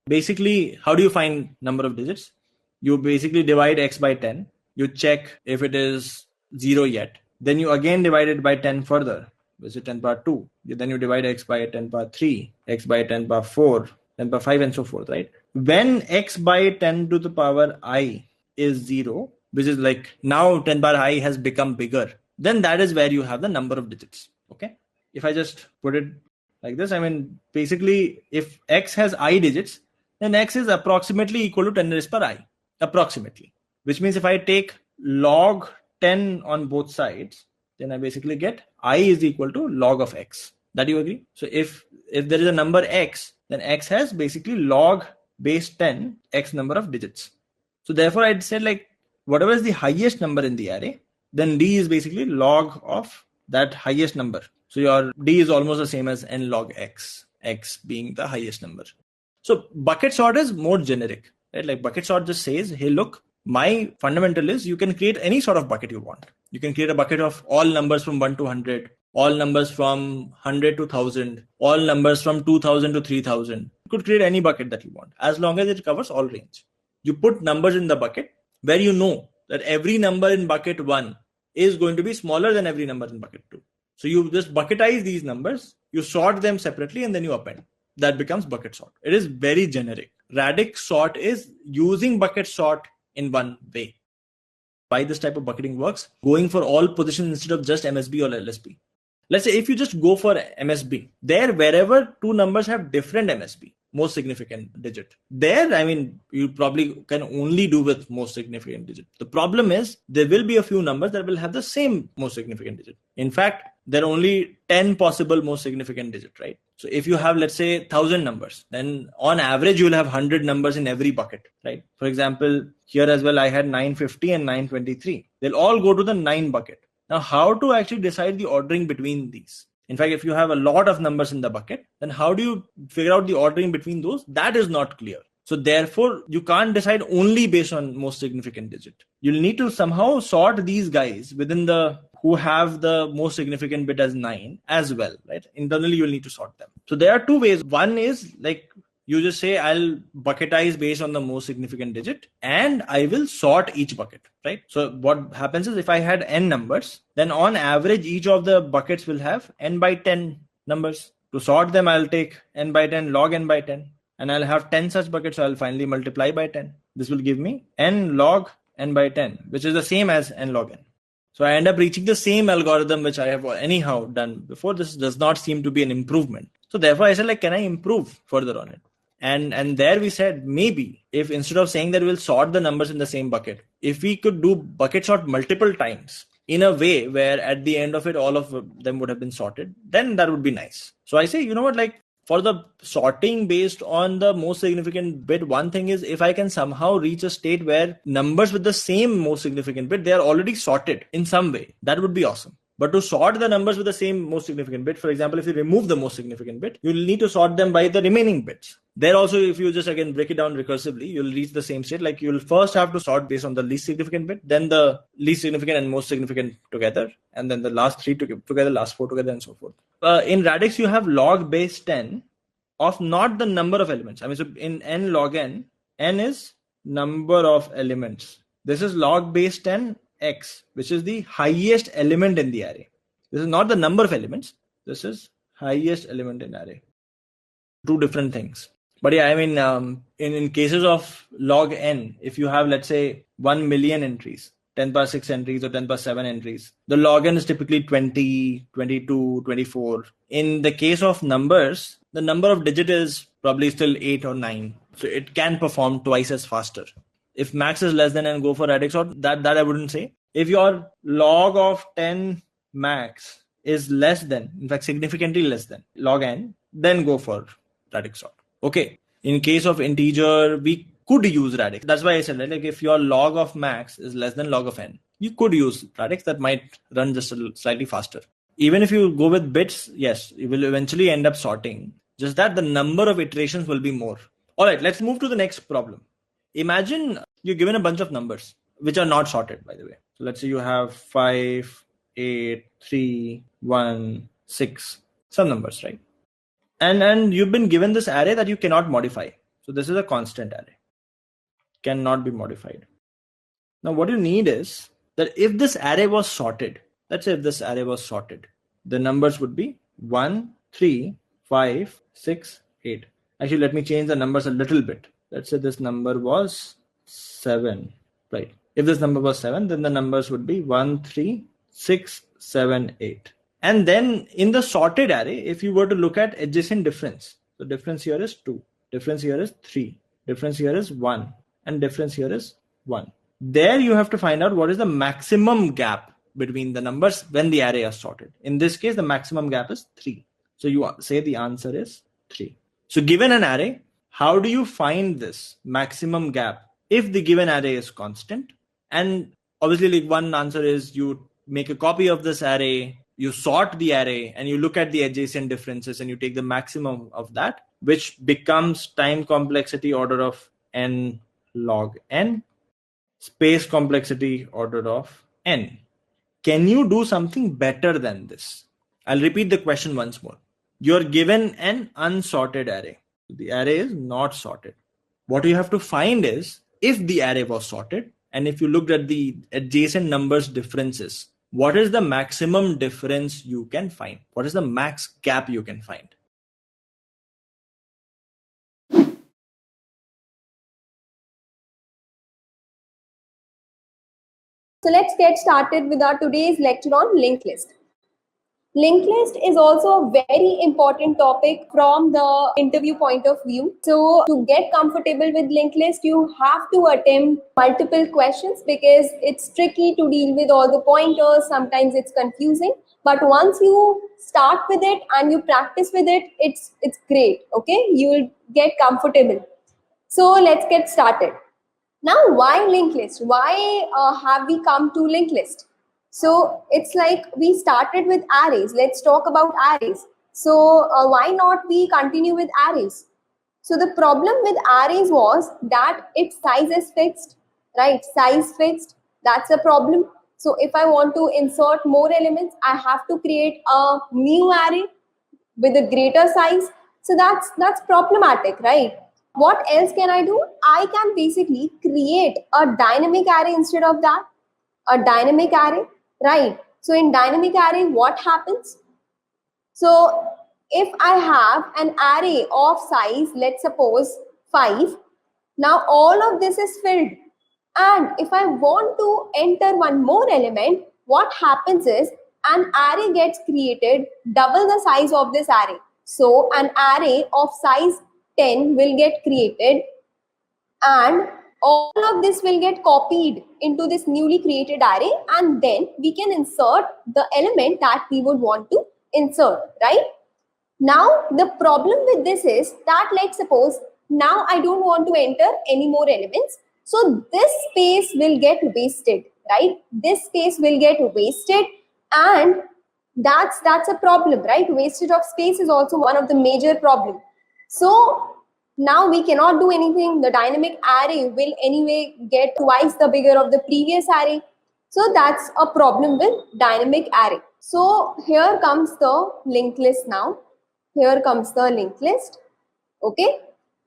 Basically, how do you find number of digits? You basically divide x by 10. You check if it is 0 yet. Then you again divide it by 10 further, which is 10 power 2. Then you divide x by 10 power 3, x by 10 power 4, 10 power 5 and so forth, right? When x by 10 to the power I is 0, which is like now 10 power I has become bigger, then that is where you have the number of digits, okay? If I just put it like this, I mean, basically if x has I digits, then x is approximately equal to 10 raised per I. Approximately, which means if I take log 10 on both sides, then I basically get I is equal to log of x. That you agree? So if there is a number x, then x has basically log base 10 x number of digits. So therefore I'd say like whatever is the highest number in the array, then d is basically log of that highest number. So your d is almost the same as n log x, x being the highest number. So bucket sort is more generic. Right? Like bucket sort just says, hey, look, my fundamental is you can create any sort of bucket you want. You can create a bucket of all numbers from 1 to 100, all numbers from 100 to 1000, all numbers from 2000 to 3000. You could create any bucket that you want as long as it covers all range. You put numbers in the bucket where you know that every number in bucket 1 is going to be smaller than every number in bucket 2. So you just bucketize these numbers, you sort them separately and then you append. That becomes bucket sort. It is very generic. Radix sort is using bucket sort in one way. Why this type of bucketing works? Going for all positions instead of just MSB or LSB. Let's say if you just go for MSB, there wherever two numbers have different MSB, most significant digit, there, I mean, you probably can only do with most significant digit. The problem is there will be a few numbers that will have the same most significant digit. In fact, there are only 10 possible most significant digit, right? So if you have, let's say 1000 numbers, then on average, you'll have 100 numbers in every bucket, right? For example, here as well, I had 950 and 923. They'll all go to the 9 bucket. Now, how to actually decide the ordering between these? In fact, if you have a lot of numbers in the bucket, then how do you figure out the ordering between those? That is not clear. So therefore, you can't decide only based on most significant digit. You'll need to somehow sort these guys within the who have the most significant bit as 9 as well, right? Internally, you'll need to sort them. So there are two ways. One is like you just say, I'll bucketize based on the most significant digit and I will sort each bucket, right? So what happens is if I had n numbers, then on average, each of the buckets will have n by 10 numbers. To sort them, I'll take n by 10 log n by 10 and I'll have 10 such buckets. So I'll finally multiply by 10. This will give me n log n by 10, which is the same as n log n. So I end up reaching the same algorithm, which I have anyhow done before. This does not seem to be an improvement. So therefore I said, like, can I improve further on it? And there we said, maybe if instead of saying that we'll sort the numbers in the same bucket, if we could do bucket sort multiple times, in a way where at the end of it, all of them would have been sorted, then that would be nice. So I say, you know what, like for the sorting based on the most significant bit, one thing is if I can somehow reach a state where numbers with the same most significant bit, they are already sorted in some way, that would be awesome. But to sort the numbers with the same most significant bit, for example, if you remove the most significant bit, you'll need to sort them by the remaining bits. There also, if you just again break it down recursively, you'll reach the same state. Like you'll first have to sort based on the least significant bit, then the least significant and most significant together, and then the last three together, last four together, and so forth. In radix, you have log base 10 of not the number of elements. I mean, so in n log n is number of elements. This is log base 10 x, which is the highest element in the array. This is not the number of elements. This is highest element in array. Two different things. But yeah, I mean, in cases of log n, if you have, let's say, 1 million entries, 10 power 6 entries or 10 power 7 entries, the log n is typically 20, 22, 24. In the case of numbers, the number of digit is probably still 8 or 9. So it can perform twice as faster. If max is less than n, go for radix sort. That I wouldn't say. If your log of 10 max is less than, in fact, significantly less than log n, then go for radix sort. Okay. In case of integer, we could use radix. That's why I said, like, if your log of max is less than log of n, you could use radix. That might run just slightly faster. Even if you go with bits, yes, you will eventually end up sorting. Just that the number of iterations will be more. All right, let's move to the next problem. Imagine you're given a bunch of numbers, which are not sorted, by the way. So let's say you have 5, 8, 3, 1, 6, some numbers, right? And you've been given this array that you cannot modify. So this is a constant array. Cannot be modified. Now what you need is that if this array was sorted, let's say if this array was sorted, the numbers would be 1, 3, 5, 6, 8. Actually, let me change the numbers a little bit. Let's say this number was 7, right? If this number was 7, then the numbers would be 1, 3, 6, 7, 8. And then in the sorted array, if you were to look at adjacent difference, the difference here is 2, difference here is 3, difference here is 1, and difference here is 1. There you have to find out what is the maximum gap between the numbers when the array is sorted. In this case, the maximum gap is 3. So you say the answer is 3. So given an array, how do you find this maximum gap if the given array is constant? And obviously, like, one answer is you make a copy of this array, you sort the array, and you look at the adjacent differences and you take the maximum of that, which becomes time complexity order of n log n, space complexity order of n. Can you do something better than this? I'll repeat the question once more. You're given an unsorted array. The array is not sorted. What you have to find is if the array was sorted, and if you looked at the adjacent numbers differences, what is the maximum difference you can find? What is the max gap you can find? So let's get started with our today's lecture on linked list. Linked list is also a very important topic from the interview point of view. So to get comfortable with linked list, you have to attempt multiple questions because it's tricky to deal with all the pointers. Sometimes it's confusing, but once you start with it and you practice with it, it's great. Okay, you will get comfortable. So let's get started. Now, why linked list? Why have we come to linked list? So it's like we started with arrays. Let's talk about arrays. So why not we continue with arrays? So the problem with arrays was that its size is fixed, right? Size fixed, that's a problem. So if I want to insert more elements, I have to create a new array with a greater size. So that's problematic, right? What else can I do? I can basically create a dynamic array instead of that. A dynamic array, right? So in dynamic array, what happens? So if I have an array of size, let's suppose 5, now all of this is filled. And if I want to enter one more element, what happens is an array gets created double the size of this array. So an array of size 10 will get created, and all of this will get copied into this newly created array, and then we can insert the element that we would want to insert, right? Now, the problem with this is that, let's suppose now I don't want to enter any more elements. So this space will get wasted, right? This space will get wasted, and that's a problem, right? Wastage of space is also one of the major problem. So now we cannot do anything. The dynamic array will anyway get twice the bigger of the previous array. So that's a problem with dynamic array. So here comes the linked list now. Here comes the linked list. Okay.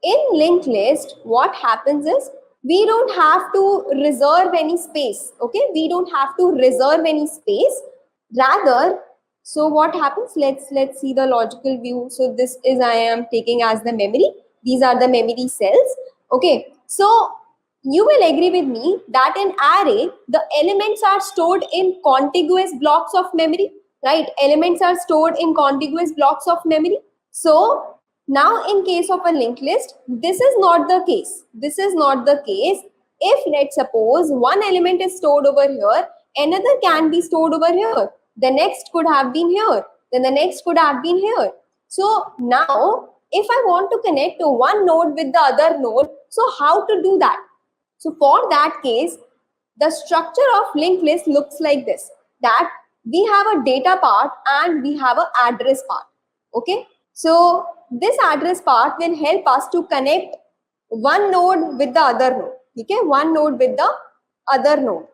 In linked list, what happens is we don't have to reserve any space. Okay. We don't have to reserve any space. Rather, so what happens? Let's see the logical view. So this is I am taking as the memory. These are the memory cells. Okay. So you will agree with me that in array, the elements are stored in contiguous blocks of memory, right? Elements are stored in contiguous blocks of memory. So now in case of a linked list, this is not the case. This is not the case. If let's suppose one element is stored over here, another can be stored over here. The next could have been here. Then the next could have been here. So now if I want to connect one node with the other node, so how to do that? So for that case, the structure of linked list looks like this, that we have a data part and we have an address part. Okay. So this address part will help us to connect one node with the other node. Okay. One node with the other node.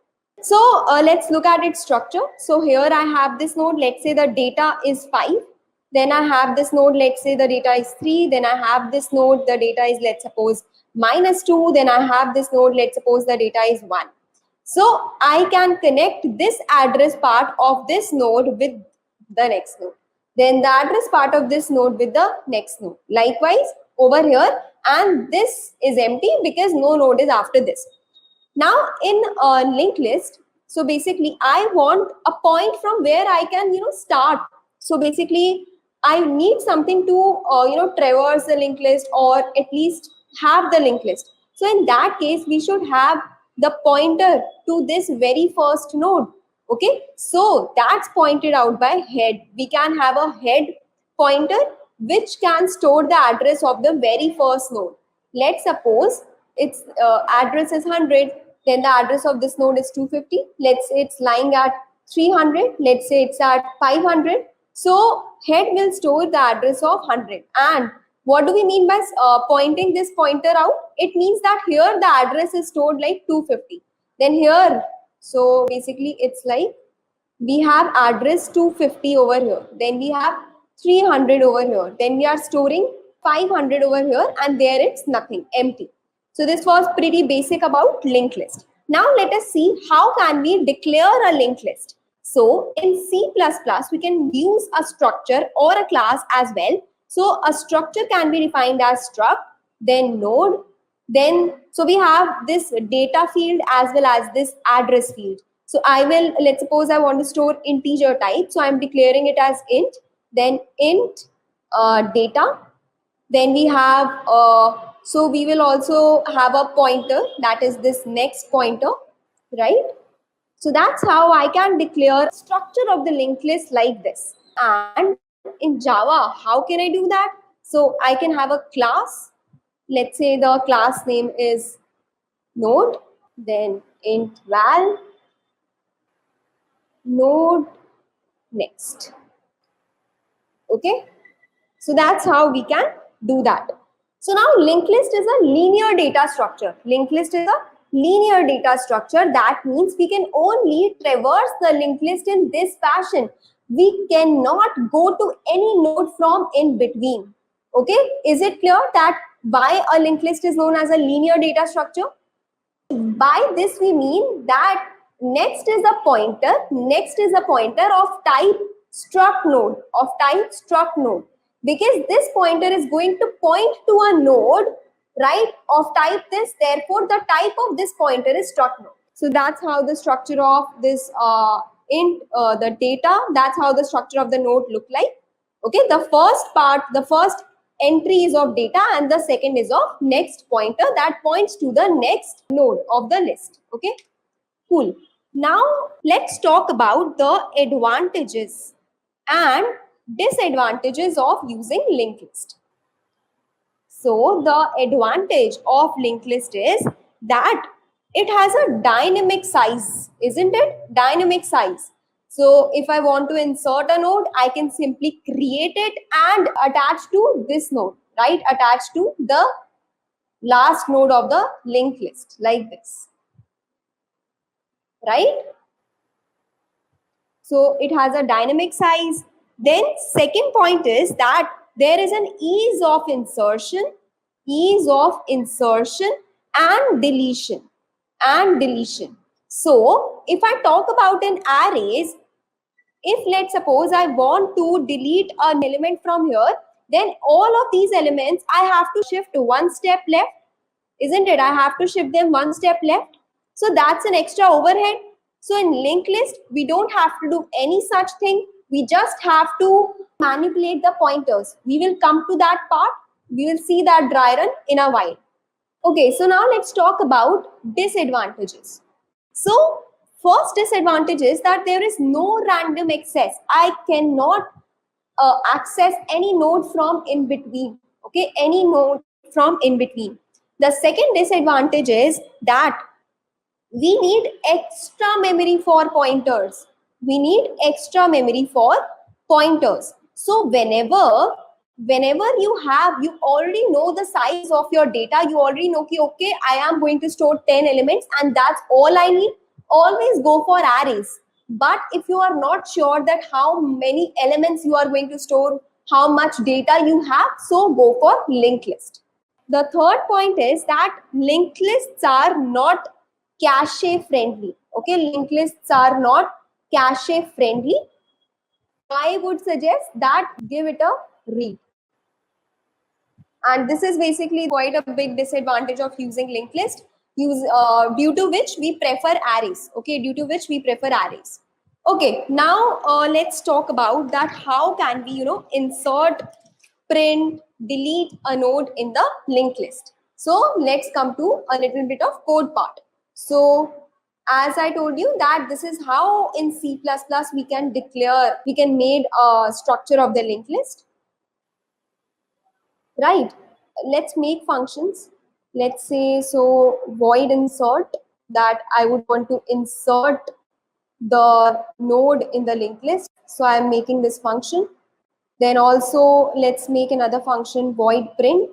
So let's look at its structure. So here I have this node. Let's say the data is 5. Then I have this node. Let's say the data is 3. Then I have this node. The data is, let's suppose, -2. Then I have this node. Let's suppose the data is 1. So I can connect this address part of this node with the next node. Then the address part of this node with the next node. Likewise over here, and this is empty because no node is after this. Now in a linked list, so basically I want a point from where I can start. So basically I need something to traverse the linked list, or at least have the linked list. So in that case we should have the pointer to this very first node. Okay, so that's pointed out by head. We can have a head pointer which can store the address of the very first node. Let's suppose its address is 100. Then the address of this node is 250. Let's say it's lying at 300. Let's say it's at 500. So head will store the address of 100. And what do we mean by pointing this pointer out? It means that here the address is stored like 250. Then here, so basically it's like we have address 250 over here. Then we have 300 over here. Then we are storing 500 over here, and there it's nothing, empty. So this was pretty basic about linked list. Now let us see how can we declare a linked list. So in C++, we can use a structure or a class as well. So a structure can be defined as struct, then node, then so we have this data field as well as this address field. So I will, let's suppose I want to store integer type. So I'm declaring it as int, then int data. Then we have, so we will also have a pointer, that is this next pointer, right? So that's how I can declare structure of the linked list like this. And in Java, how can I do that? So I can have a class. Let's say the class name is node, then int val node next. Okay, so that's how we can do that. So now linked list is a linear data structure. Linked list is a linear data structure. That means we can only traverse the linked list in this fashion. We cannot go to any node from in between. Okay, is it clear that why a linked list is known as a linear data structure? By this we mean that next is a pointer of type struct node, because this pointer is going to point to a node, right, of type this. Therefore the type of this pointer is struct node. So that's how the structure of this the data, that's how the structure of the node look like. Okay, the first part, the first entries of data, and the second is of next pointer that points to the next node of the list. Okay, cool. Now let's talk about the advantages and disadvantages of using linked list. So the advantage of linked list is that it has a dynamic size, isn't it? Dynamic size. So if I want to insert a node, I can simply create it and attach to this node, right? Attach to the last node of the linked list like this, right? So it has a dynamic size. Then second point is that there is an ease of insertion and deletion So if I talk about an arrays, if let's suppose I want to delete an element from here, then all of these elements I have to shift one step left, isn't it? I have to shift them one step left. So that's an extra overhead. So in linked list, we don't have to do any such thing. We just have to manipulate the pointers. We will come to that part. We will see that dry run in a while. Okay, so now let's talk about disadvantages. So first disadvantage is that there is no random access. I cannot access any node from in between. Okay, any node from in between. The second disadvantage is that we need extra memory for pointers. So whenever you already know the size of your data, you already know, okay, I am going to store 10 elements and that's all I need. Always go for arrays. But if you are not sure that how many elements you are going to store, how much data you have, so go for linked list. The third point is that linked lists are not cache friendly. Okay, linked lists are not cache friendly. I would suggest that give it a read. And this is basically quite a big disadvantage of using linked list, due to which we prefer arrays. Okay, due to which we prefer arrays. Okay, now let's talk about that how can we insert, print, delete a node in the linked list. So let's come to a little bit of code part. So as I told you that this is how in C++ we can make a structure of the linked list. Right, let's make functions. Let's say, so void insert, that I would want to insert the node in the linked list. So I'm making this function. Then also let's make another function, void print.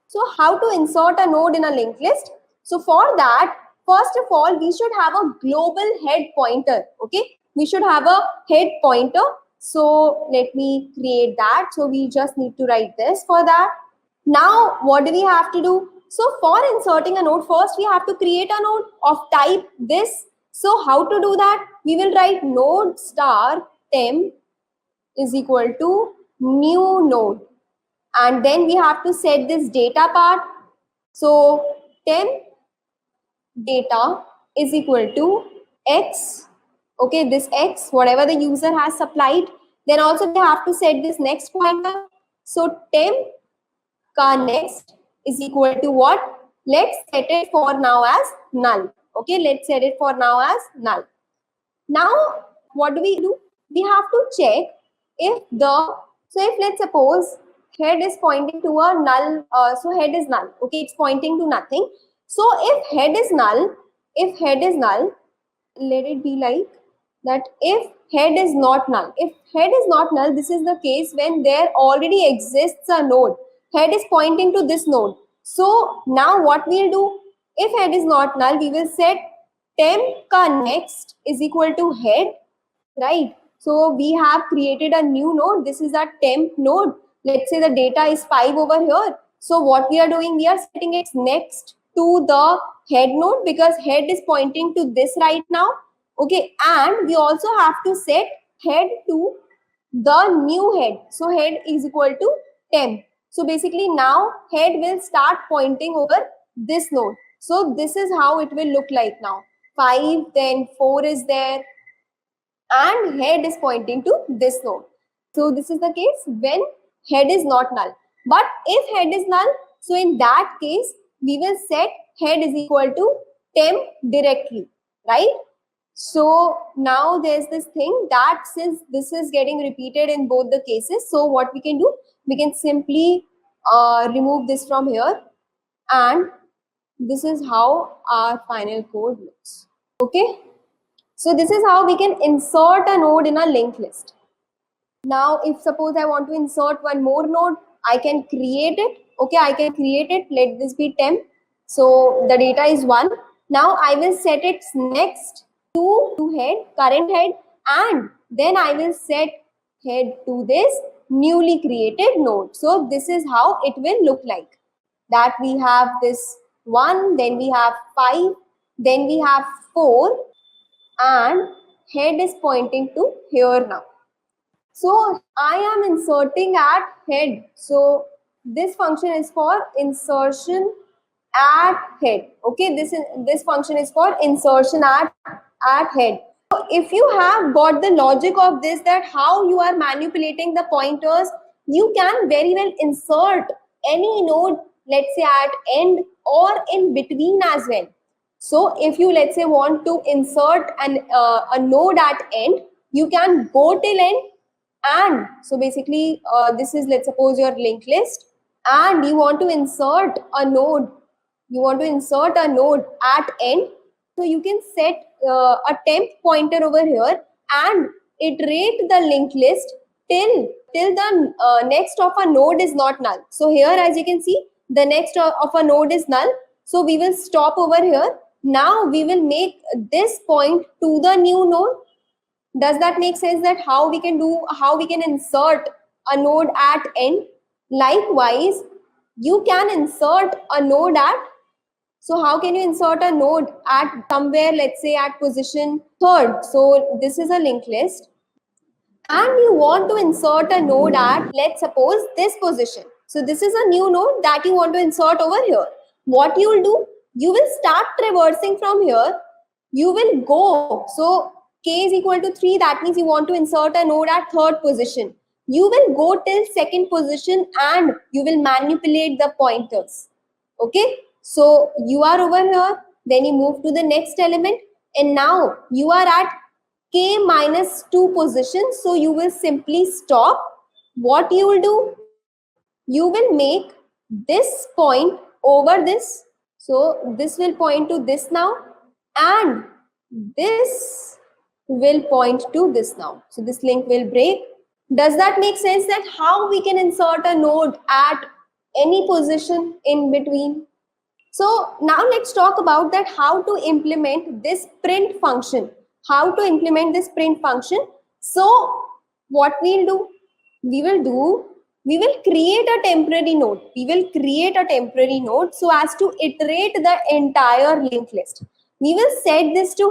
So how to insert a node in a linked list? So for that, first of all, we should have a global head pointer. Okay, we should have a head pointer. So let me create that. So we just need to write this for that. Now what do we have to do? So for inserting a node, first we have to create a node of type this. So how to do that? We will write node star temp is equal to new node. And then we have to set this data part. So temp data is equal to x. Okay, this x, whatever the user has supplied. Then also we have to set this next pointer. So temp ka next is equal to what? Let's set it for now as null. Okay, let's set it for now as null. Now what do? We have to check if if let's suppose head is pointing to a null, so head is null. Okay, it's pointing to nothing. So if head is null, let it be like that. If head is not null, this is the case when there already exists a node. Head is pointing to this node. So now what we'll do? If head is not null, we will set temp ka next is equal to head, right? So we have created a new node. This is our temp node. Let's say the data is 5 over here. So what we are doing, we are setting it next to the head node because head is pointing to this right now. Okay, and we also have to set head to the new head. So head is equal to temp. So basically now head will start pointing over this node. So this is how it will look like now. 5, then 4 is there, and head is pointing to this node. So this is the case when head is not null. But if head is null, so in that case, we will set head is equal to temp directly, right? So now there's this thing that since this is getting repeated in both the cases, so what we can do, we can simply remove this from here, and this is how our final code looks. Okay, so this is how we can insert a node in a linked list. Now, if suppose I want to insert one more node, I can create it. Okay, I can create it. Let this be temp. So the data is 1. Now I will set its next to head, current head, and then I will set head to this newly created node. So this is how it will look like. That we have this 1, then we have 5, then we have 4, and head is pointing to here now. So I am inserting at head. So this function is for insertion at head. Okay, this function is for insertion at head. So if you have got the logic of this, that how you are manipulating the pointers, you can very well insert any node, let's say at end or in between as well. So if you, let's say, want to insert a node at end, you can go till end. And so basically this is, let's suppose, your linked list, and you want to insert a node, at end. So you can set a temp pointer over here and iterate the linked list till the next of a node is not null. So here, as you can see, the next of a node is null. So we will stop over here. Now we will make this point to the new node. Does that make sense? That how we can insert a node at end? Likewise, you can insert a node at, so how can you insert a node at somewhere, let's say at position 3rd. So this is a linked list, and you want to insert a node at, let's suppose, this position. So this is a new node that you want to insert over here. What you will do, you will start traversing from here. You will go, so k is equal to 3, that means you want to insert a node at 3rd position. You will go till 2nd position and you will manipulate the pointers. Okay, so you are over here, then you move to the next element, and now you are at k minus 2 position. So you will simply stop. What you will do, you will make this point over this. So this will point to this now, and this will point to this now. So this link will break. Does that make sense? That how we can insert a node at any position in between? So now let's talk about that how to implement this print function. So what we'll do, we will create a temporary node. So as to iterate the entire linked list. We will set this to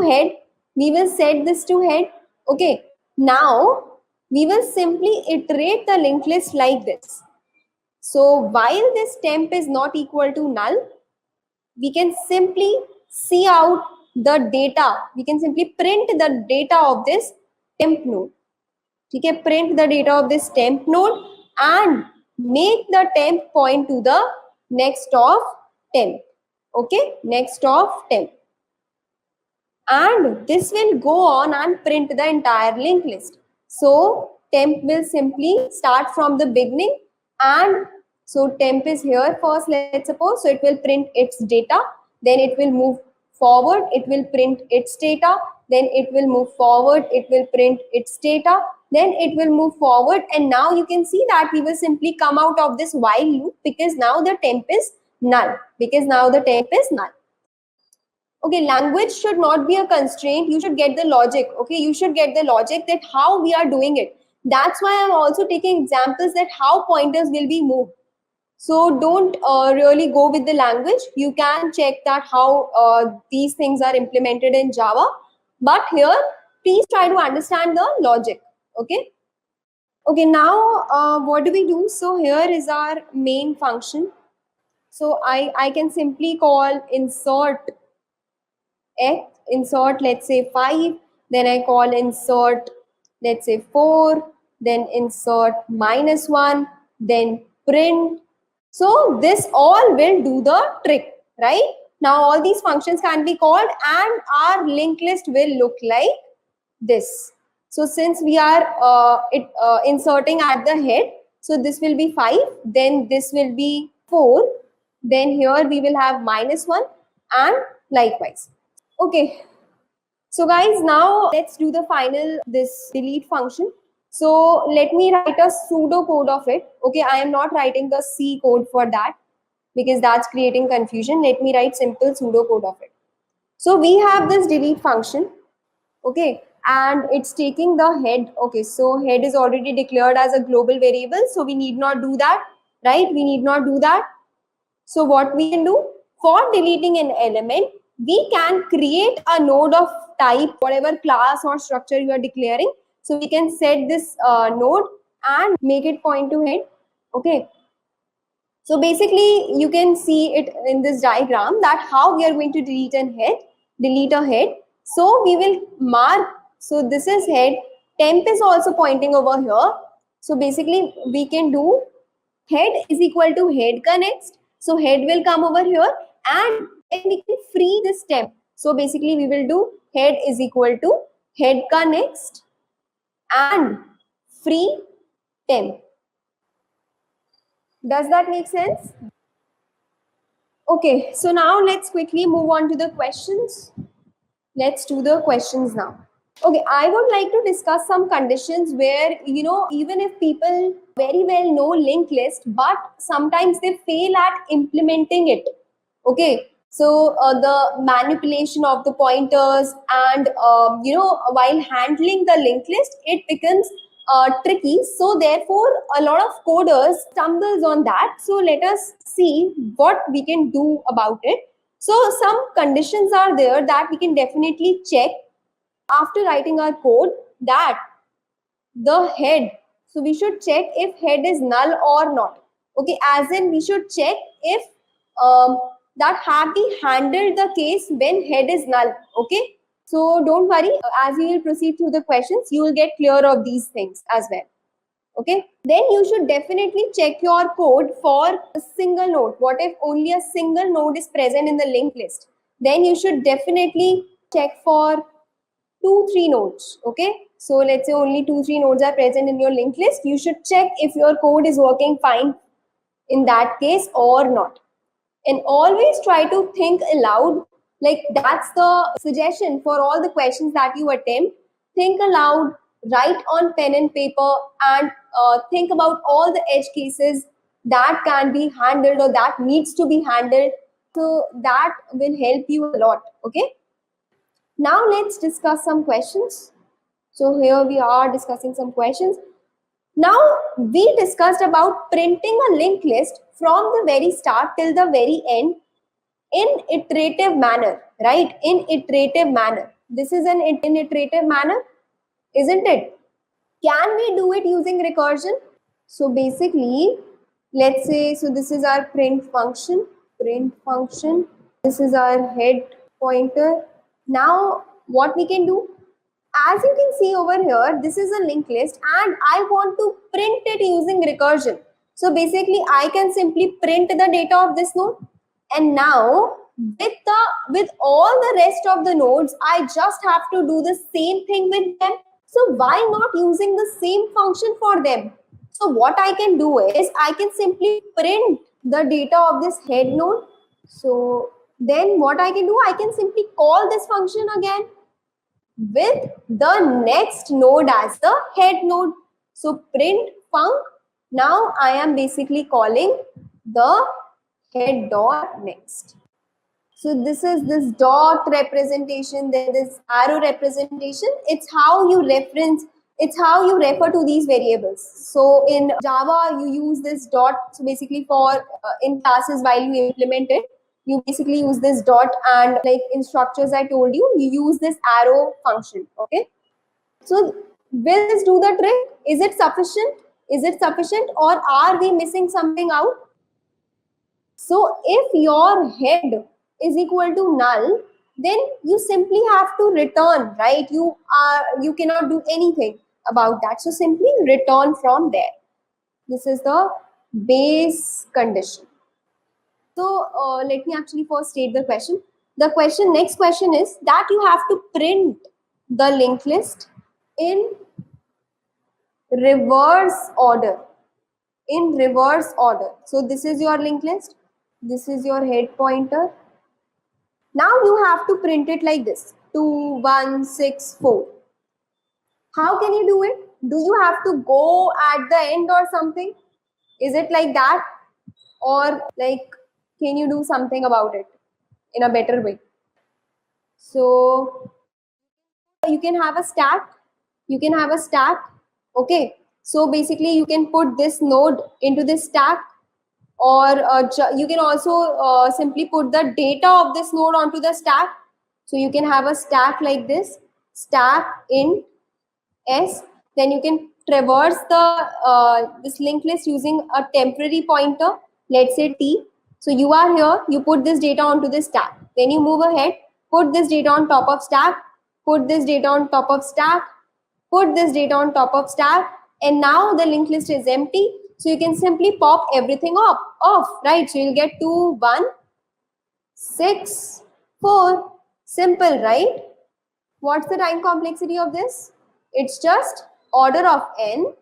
head. Okay. Now we will simply iterate the linked list like this. So while this temp is not equal to null, we can simply see out the data. We can simply print the data of this temp node. Okay, print the data of this temp node and make the temp point to the next of temp. Okay, next of temp. And this will go on and print the entire linked list. So temp will simply start from the beginning, and so temp is here first, let's suppose. So it will print its data, then it will move forward, it will print its data, then it will move forward, it will print its data, then it will move forward, and now you can see that we will simply come out of this while loop because now the temp is null. Okay, language should not be a constraint. You should get the logic. Okay, you should get the logic that how we are doing it. That's why I'm also taking examples that how pointers will be moved. So don't really go with the language. You can check that how these things are implemented in Java. But here, please try to understand the logic. Okay. Okay, now what do we do? So here is our main function. So I can simply call insert x, insert, let's say 5, then I call insert, let's say 4, then insert -1, then print. So this all will do the trick, right? Now all these functions can be called and our linked list will look like this. So since we are inserting at the head, so this will be 5, then this will be 4, then here we will have -1 and likewise. Okay, so guys, now let's do the final, this delete function. So let me write a pseudo code of it. Okay, I am not writing the C code for that because that's creating confusion. Let me write simple pseudo code of it. So we have this delete function, okay, and it's taking the head. Okay, so head is already declared as a global variable, so we need not do that, right? We need not do that. So what we can do for deleting an element, we can create a node of type, whatever class or structure you are declaring. So we can set this node and make it point to head. Okay. So basically, you can see it in this diagram that how we are going to delete a head. So we will mark. So this is head. Temp is also pointing over here. So basically, we can do head is equal to head ka next. So head will come over here and then we can free this temp. So basically, we will do head is equal to head ka next and free temp. Does that make sense? Okay, so now let's quickly move on to the questions. Let's do the questions now. Okay, I would like to discuss some conditions where, even if people very well know linked list, but sometimes they fail at implementing it. Okay, so the manipulation of the pointers and, while handling the linked list, it becomes tricky. So therefore, a lot of coders stumbles on that. So let us see what we can do about it. So some conditions are there that we can definitely check after writing our code, that the head, so we should check if head is null or not. Okay, as in we should check if that have we handled the case when head is null. Okay, so don't worry, as you will proceed through the questions, you will get clear of these things as well. Okay, then you should definitely check your code for a single node. What if only a single node is present in the linked list? Then you should definitely check for 2-3 nodes. Okay, so let's say only 2-3 nodes are present in your linked list. You should check if your code is working fine in that case or not. And always try to think aloud. Like, that's the suggestion for all the questions that you attempt. Think aloud, write on pen and paper, and think about all the edge cases that can be handled or that needs to be handled. So that will help you a lot. Okay, now let's discuss some questions. So here we are discussing some questions. Now we discussed about printing a linked list from the very start till the very end in iterative manner, right? In iterative manner. This is an iterative manner, isn't it? Can we do it using recursion? So basically, let's say, so this is our print function. This is our head pointer. Now what we can do, as you can see over here, this is a linked list and I want to print it using recursion. So basically I can simply print the data of this node, and now with all the rest of the nodes, I just have to do the same thing with them. So why not using the same function for them? So what I can do is I can simply print the data of this head node. So then what I can do, I can simply call this function again with the next node as the head node. So print func. Now I am basically calling the head dot next. So this is this dot representation, then this arrow representation. It's how you reference, it's how you refer to these variables. So in Java, you use this dot. So basically for in classes while you implement it, you basically use this dot, and like in structures I told you, you use this arrow function. Okay. So will this do the trick? Is it sufficient? Is it sufficient, or are we missing something out? So if your head is equal to null, then you simply have to return, right? You cannot do anything about that. So simply return from there. This is the base condition. So let me actually first state the question. The next question is that you have to print the linked list in reverse order. In reverse order. So this is your linked list. This is your head pointer. Now you have to print it like this. 2, 1, 6, 4. How can you do it? Do you have to go at the end or something? Is it like that? Or like, can you do something about it in a better way? So you can have a stack. You can have a stack. Okay. So basically you can put this node into this stack, or you can also simply put the data of this node onto the stack. So you can have a stack like this, stack in S. Then you can traverse the this linked list using a temporary pointer, let's say T. So you are here, you put this data onto this stack. Then you move ahead, put this data on top of stack, put this data on top of stack, put this data on top of stack, and now the linked list is empty. So you can simply pop everything off, right? So you'll get 2, 1, 6, 4. Simple, right? What's the time complexity of this? It's just order of n,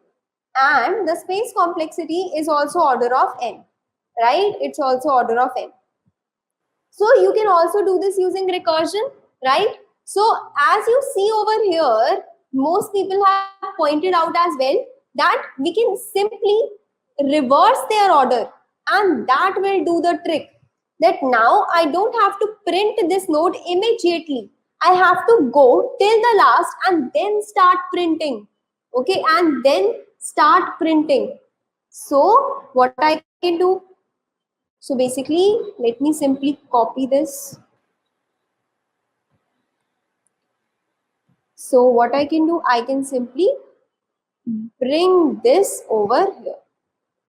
and the space complexity is also order of n, right? It's also order of n. So you can also do this using recursion, right? So as you see over here, most people have pointed out as well that we can simply reverse their order, and that will do the trick. That now I don't have to print this node immediately. I have to go till the last and then start printing. Okay, and then start printing. So what I can do? So basically, let me simply copy this. So what I can do, I can simply bring this over here.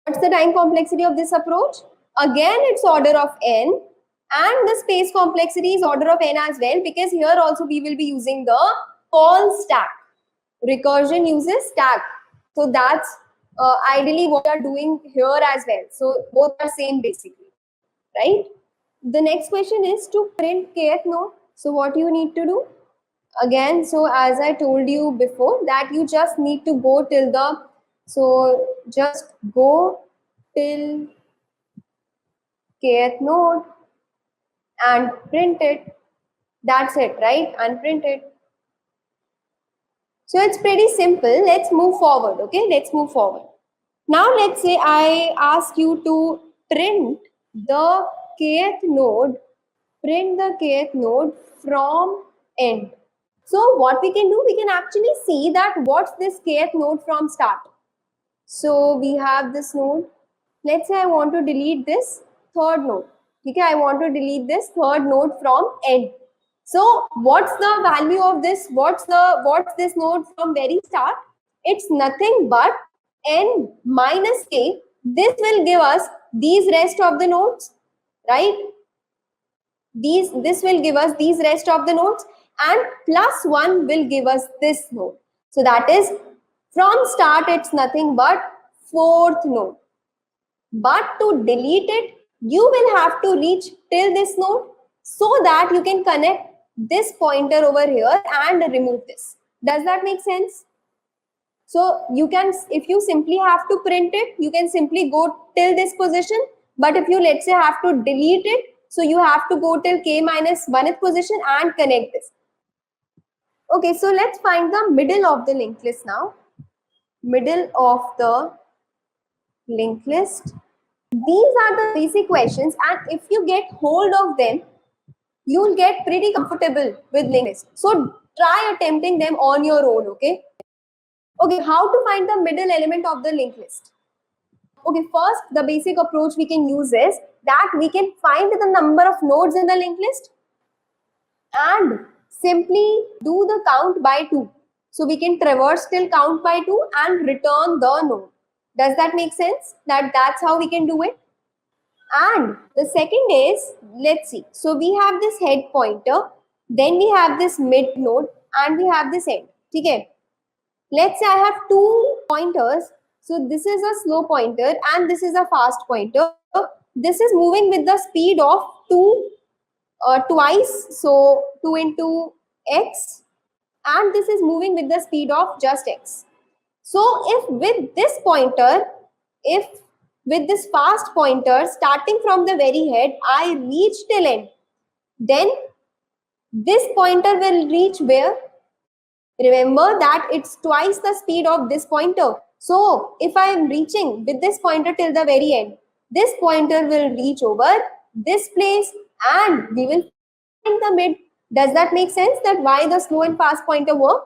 What's the time complexity of this approach? Again, it's order of n, and the space complexity is order of n as well, because here also we will be using the call stack. Recursion uses stack. So that's ideally what we are doing here as well. So both are same basically, right? The next question is to print kth node. So what you need to do? Again, so as I told you before, that you just need to go till the, so just go till kth node and print it. That's it, right? And print it. So it's pretty simple. Let's move forward. Okay, let's move forward. Now let's say I ask you to print the kth node, from end. So what we can do, we can actually see that what's this kth node from start. So we have this node. Let's say I want to delete this third node. Okay, I want to delete this third node from end. So what's the value of this? What's this node from very start? It's nothing but n minus k. This will give us these rest of the nodes, right? This will give us these rest of the nodes, and plus 1 will give us this node. So that is from start, it's nothing but fourth node. But to delete it, you will have to reach till this node, so that you can connect this pointer over here and remove this. Does that make sense? So you can, if you simply have to print it, you can simply go till this position. But if you, let's say, have to delete it, so you have to go till k minus 1th position and connect this. Okay, so let's find the middle of the linked list now. Middle of the linked list. These are the basic questions, and if you get hold of them, you'll get pretty comfortable with linked list. So try attempting them on your own, okay? Okay, how to find the middle element of the linked list? Okay, first, the basic approach we can use is that we can find the number of nodes in the linked list and simply do the count by 2. So we can traverse till count by 2 and return the node. Does that make sense? That's how we can do it. And the second is, let's see. So we have this head pointer, then we have this mid node, and we have this end. Okay. Let's say I have 2 pointers So this is a slow pointer and this is a fast pointer. This is moving with the speed of 2 twice, so 2 into x, and this is moving with the speed of just x. So if with this pointer, if with this fast pointer starting from the very head, I reach till end, then this pointer will reach where? Remember that it's twice the speed of this pointer. So if I am reaching with this pointer till the very end, this pointer will reach over this place and we will find the mid. Does that make sense that why the slow and fast pointer work?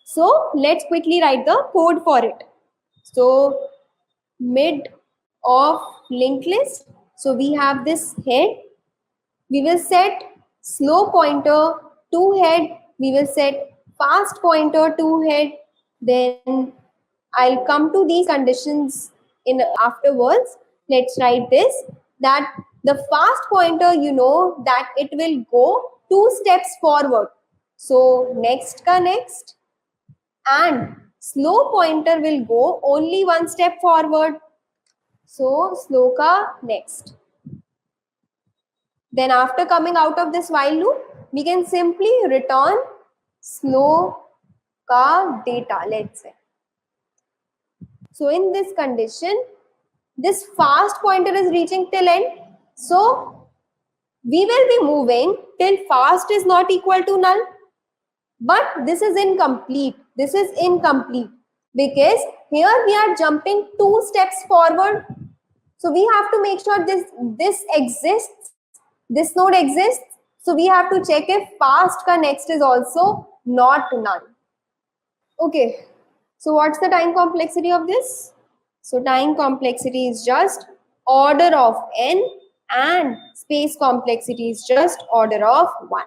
So let's quickly write the code for it. So mid of linked list. So we have this head. We will set slow pointer to head. We will set fast pointer to head. Then I'll come to these conditions in afterwards. Let's write this, that the fast pointer, you know that it will go 2 steps forward. So next ka next, and slow pointer will go only 1 step forward. So slow ka next. Then after coming out of this while loop, we can simply return slow ka data, let's say. So in this condition, this fast pointer is reaching till end. So we will be moving till fast is not equal to null. But this is incomplete. This is incomplete because here we are jumping 2 steps forward. So we have to make sure this exists. This node exists. So we have to check if fast ka next is also not null. Okay. So what's the time complexity of this? So time complexity is just order of n and space complexity is just order of 1.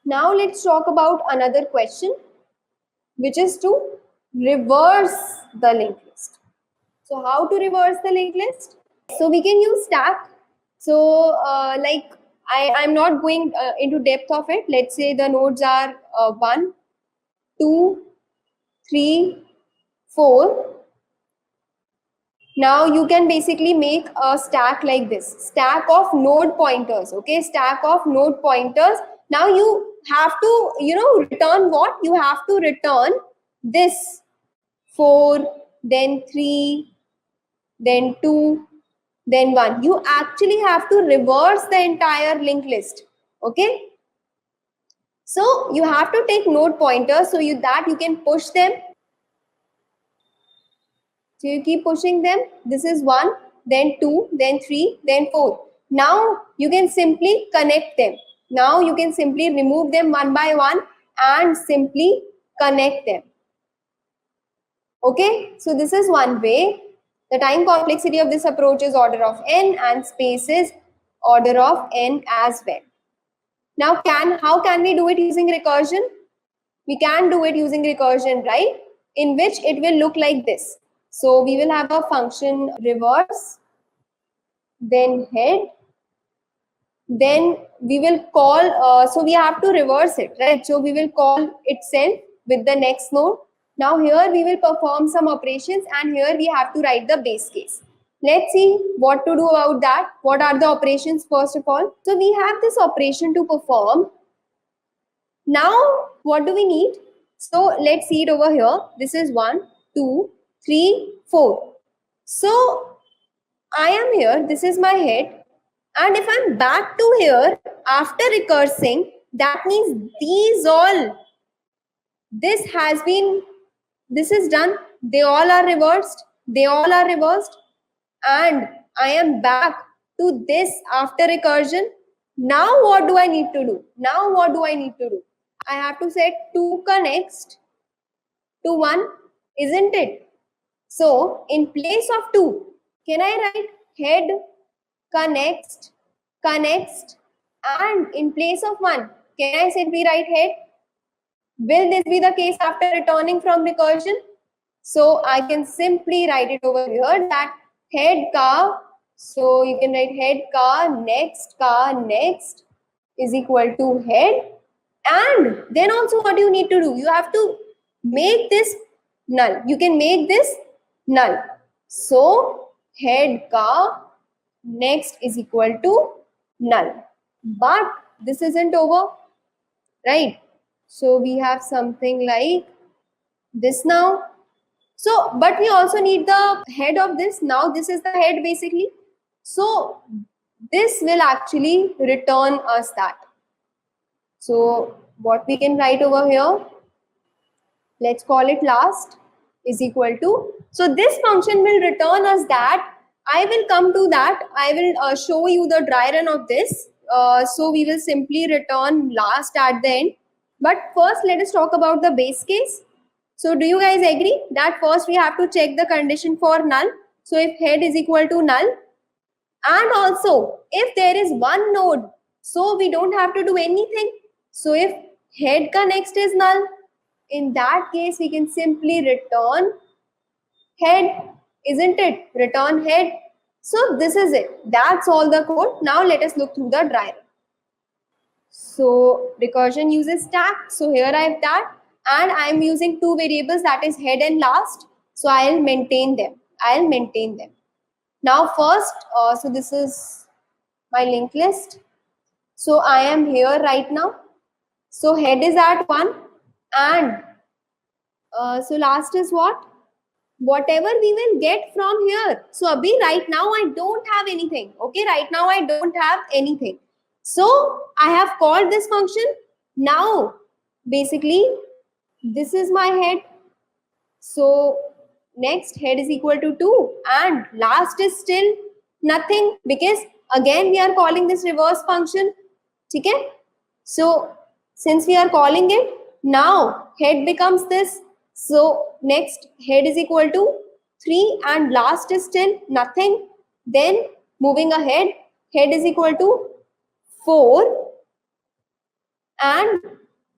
Now let's talk about another question, which is to reverse the linked list. So how to reverse the linked list? So we can use stack. So like I'm not going into depth of it. Let's say the nodes are 1, 2, 3, 4. Now you can basically make a stack like this, stack of node pointers, okay, stack of node pointers. Now you have to, return what? You have to return this 4, then 3, then 2, then 1. You actually have to reverse the entire linked list, okay? So you have to take node pointers so you can push them. So you keep pushing them. This is 1, then 2, then 3, then 4. Now you can simply connect them. Now you can simply remove them one by one and simply connect them. Okay, so this is one way. The time complexity of this approach is order of n and space is order of n as well. Now how can we do it using recursion? We can do it using recursion, right? In which it will look like this. So we will have a function reverse, then head, then we will call, so we have to reverse it, right? So we will call itself with the next node. Now here we will perform some operations and here we have to write the base case. Let's see what to do about that. What are the operations first of all? So we have this operation to perform. Now what do we need? So let's see it over here. This is 1, 2, 3, 4. So I am here, this is my head, and if I'm back to here after recursing, that means this is done, they all are reversed, and I am back to this after recursion. Now what do I need to do? I have to set 2 next to 1, isn't it? So in place of 2, can I write head next, and in place of 1, can I simply write head? Will this be the case after returning from recursion? So I can simply write it over here that head ka, so you can write head ka next is equal to head. And then also what you need to do, you have to make this null. You can make this null. So head ka next is equal to null. But this isn't over, right? So we have something like this now. So but we also need the head of this. Now this is the head basically. So this will actually return us that. So what we can write over here, let's call it last is equal to, so this function will return us that. I will come to that. I will show you the dry run of this. So we will simply return last at the end. But first let us talk about the base case. So do you guys agree that first we have to check the condition for null? So if head is equal to null, and also if there is one node, so we don't have to do anything. So if head ka next is null, in that case we can simply return head, isn't it? Return head. So this is it. That's all the code. Now let us look through the dry run. So recursion uses stack. So here I have that, and I am using two variables, that is head and last. So I'll maintain them. Now first, so this is my linked list. So I am here right now. So head is at 1, and so last is what? Whatever we will get from here. So abhi right now I don't have anything. Okay, right now I don't have anything. So I have called this function. Now basically this is my head. So next head is equal to 2, and last is still nothing, because again we are calling this reverse function. Okay? So since we are calling it, now head becomes this. So next head is equal to 3 and last is still nothing. Then moving ahead, head is equal to 4 and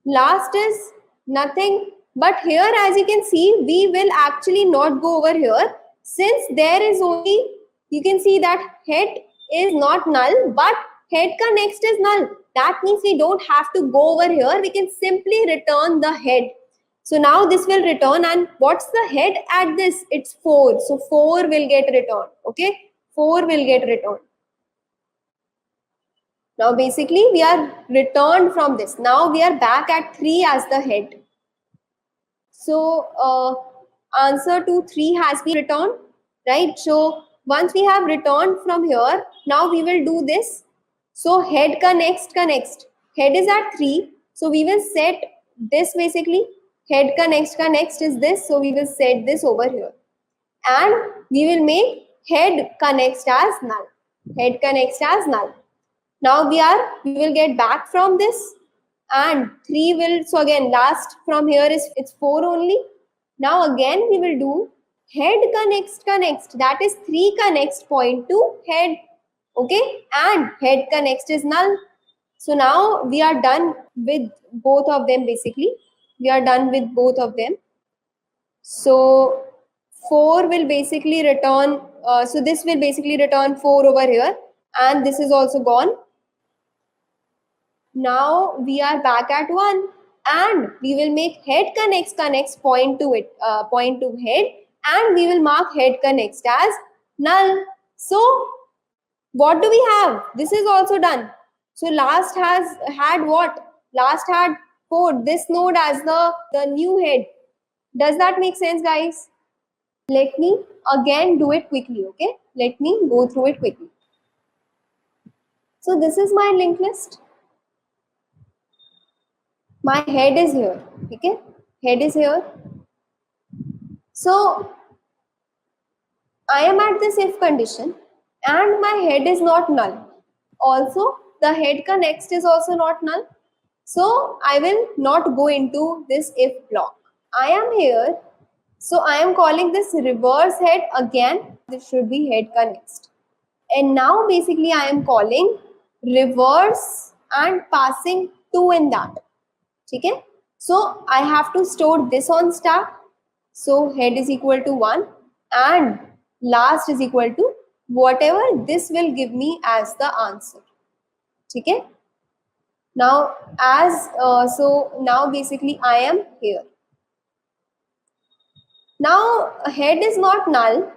last is nothing. But here, as you can see, we will actually not go over here, since there is only, you can see that head is not null, but head ka next is null. That means we don't have to go over here. We can simply return the head. So now this will return, and what's the head at this? It's 4. So 4 will get returned. Okay, 4 will get returned. Now basically we are returned from this. Now we are back at 3 as the head. So answer to 3 has been returned, right? So once we have returned from here, now we will do this. So head ka next. Head is at 3. So we will set this basically. Head ka next is this. So we will set this over here. And we will make head ka next as null. Head ka next as null. Now we will get back from this, and 3 will, so again last from here is, it's 4 only. Now again we will do head ka next, that is 3 ka next point to head. Okay, and head ka next is null. So now we are done with both of them basically. We are done with both of them. So 4 will basically return, so this will basically return 4 over here, and this is also gone. Now we are back at 1, and we will make head ka next point to it, point to head, and we will mark head ka next as null. So what do we have? This is also done. So last has had what? Last had 4, this node as the new head. Does that make sense, guys? Let me again do it quickly, okay? Let me go through it quickly. So this is my linked list. My head is here, okay? Head is here. So I am at this if condition, and my head is not null. Also, the head ka next is also not null. So I will not go into this if block. I am here. So I am calling this reverse head again. This should be head ka next. And now basically I am calling reverse and passing 2 in that. Okay? So I have to store this on stack. So head is equal to 1 and last is equal to whatever this will give me as the answer. Okay? Now as so now basically I am here. Now head is not null,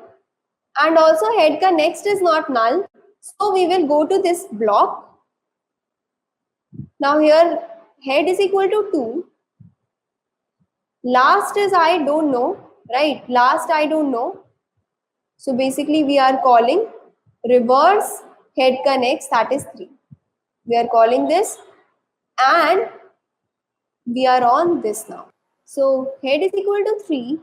and also head ka next is not null. So we will go to this block. Now here head is equal to 2. Last is I don't know, right? Last I don't know. So basically we are calling reverse head ka next, that is 3. We are calling this, and we are on this now. So head is equal to 3.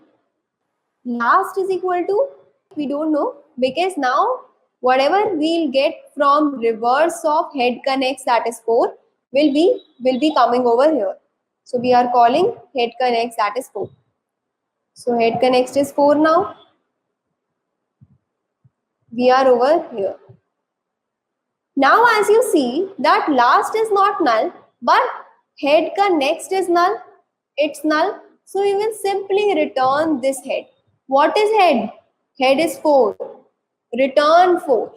Last is equal to, we don't know, because now whatever we'll get from reverse of head connects, that is 4, will be coming over here. So we are calling head connects, that is 4. So head connects is 4 now. We are over here. Now as you see that last is not null, but head ka next is null. It's null. So we will simply return this head. What is head? Head is 4. Return 4.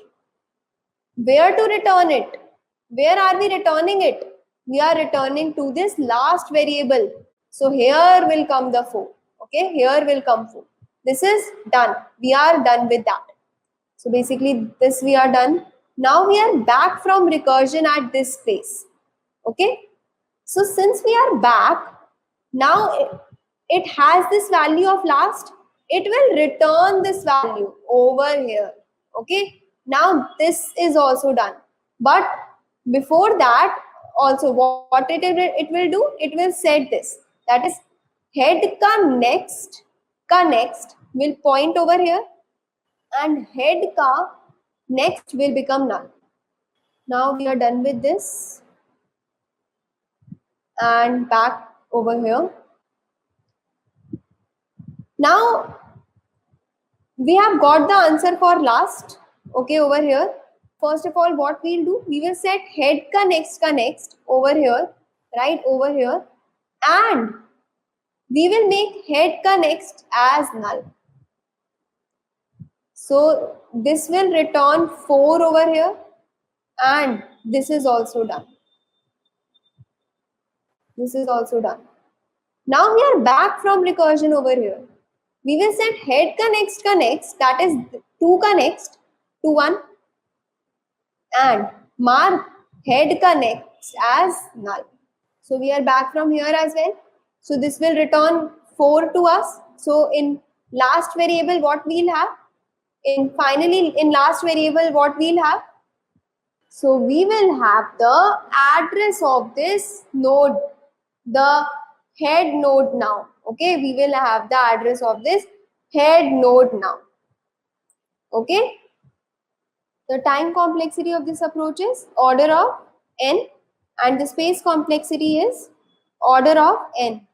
Where to return it? Where are we returning it? We are returning to this last variable. So here will come the 4. Okay, here will come 4. This is done. We are done with that. So basically this we are done. Now we are back from recursion at this place. Okay. So since we are back, now it has this value of last. It will return this value over here. Okay. Now this is also done. But before that, also what it will do, it will set this. That is head ka next will point over here, and head ka next will become null. Now we are done with this, and back over here. Now we have got the answer for last. Okay, over here. First of all, what we'll do, we will set head ka next over here, right over here, and we will make head ka next as null. So this will return 4 over here, and this is also done. This is also done. Now we are back from recursion over here. We will set head ka next, that is 2 ka next to 1, and mark head ka next as null. So we are back from here as well. So this will return 4 to us. So in last variable what we'll have, finally in last variable what we'll have, so we will have the address of this node, the head node now. Okay, we will have the address of this head node now. Okay, the time complexity of this approach is order of n, and the space complexity is order of n.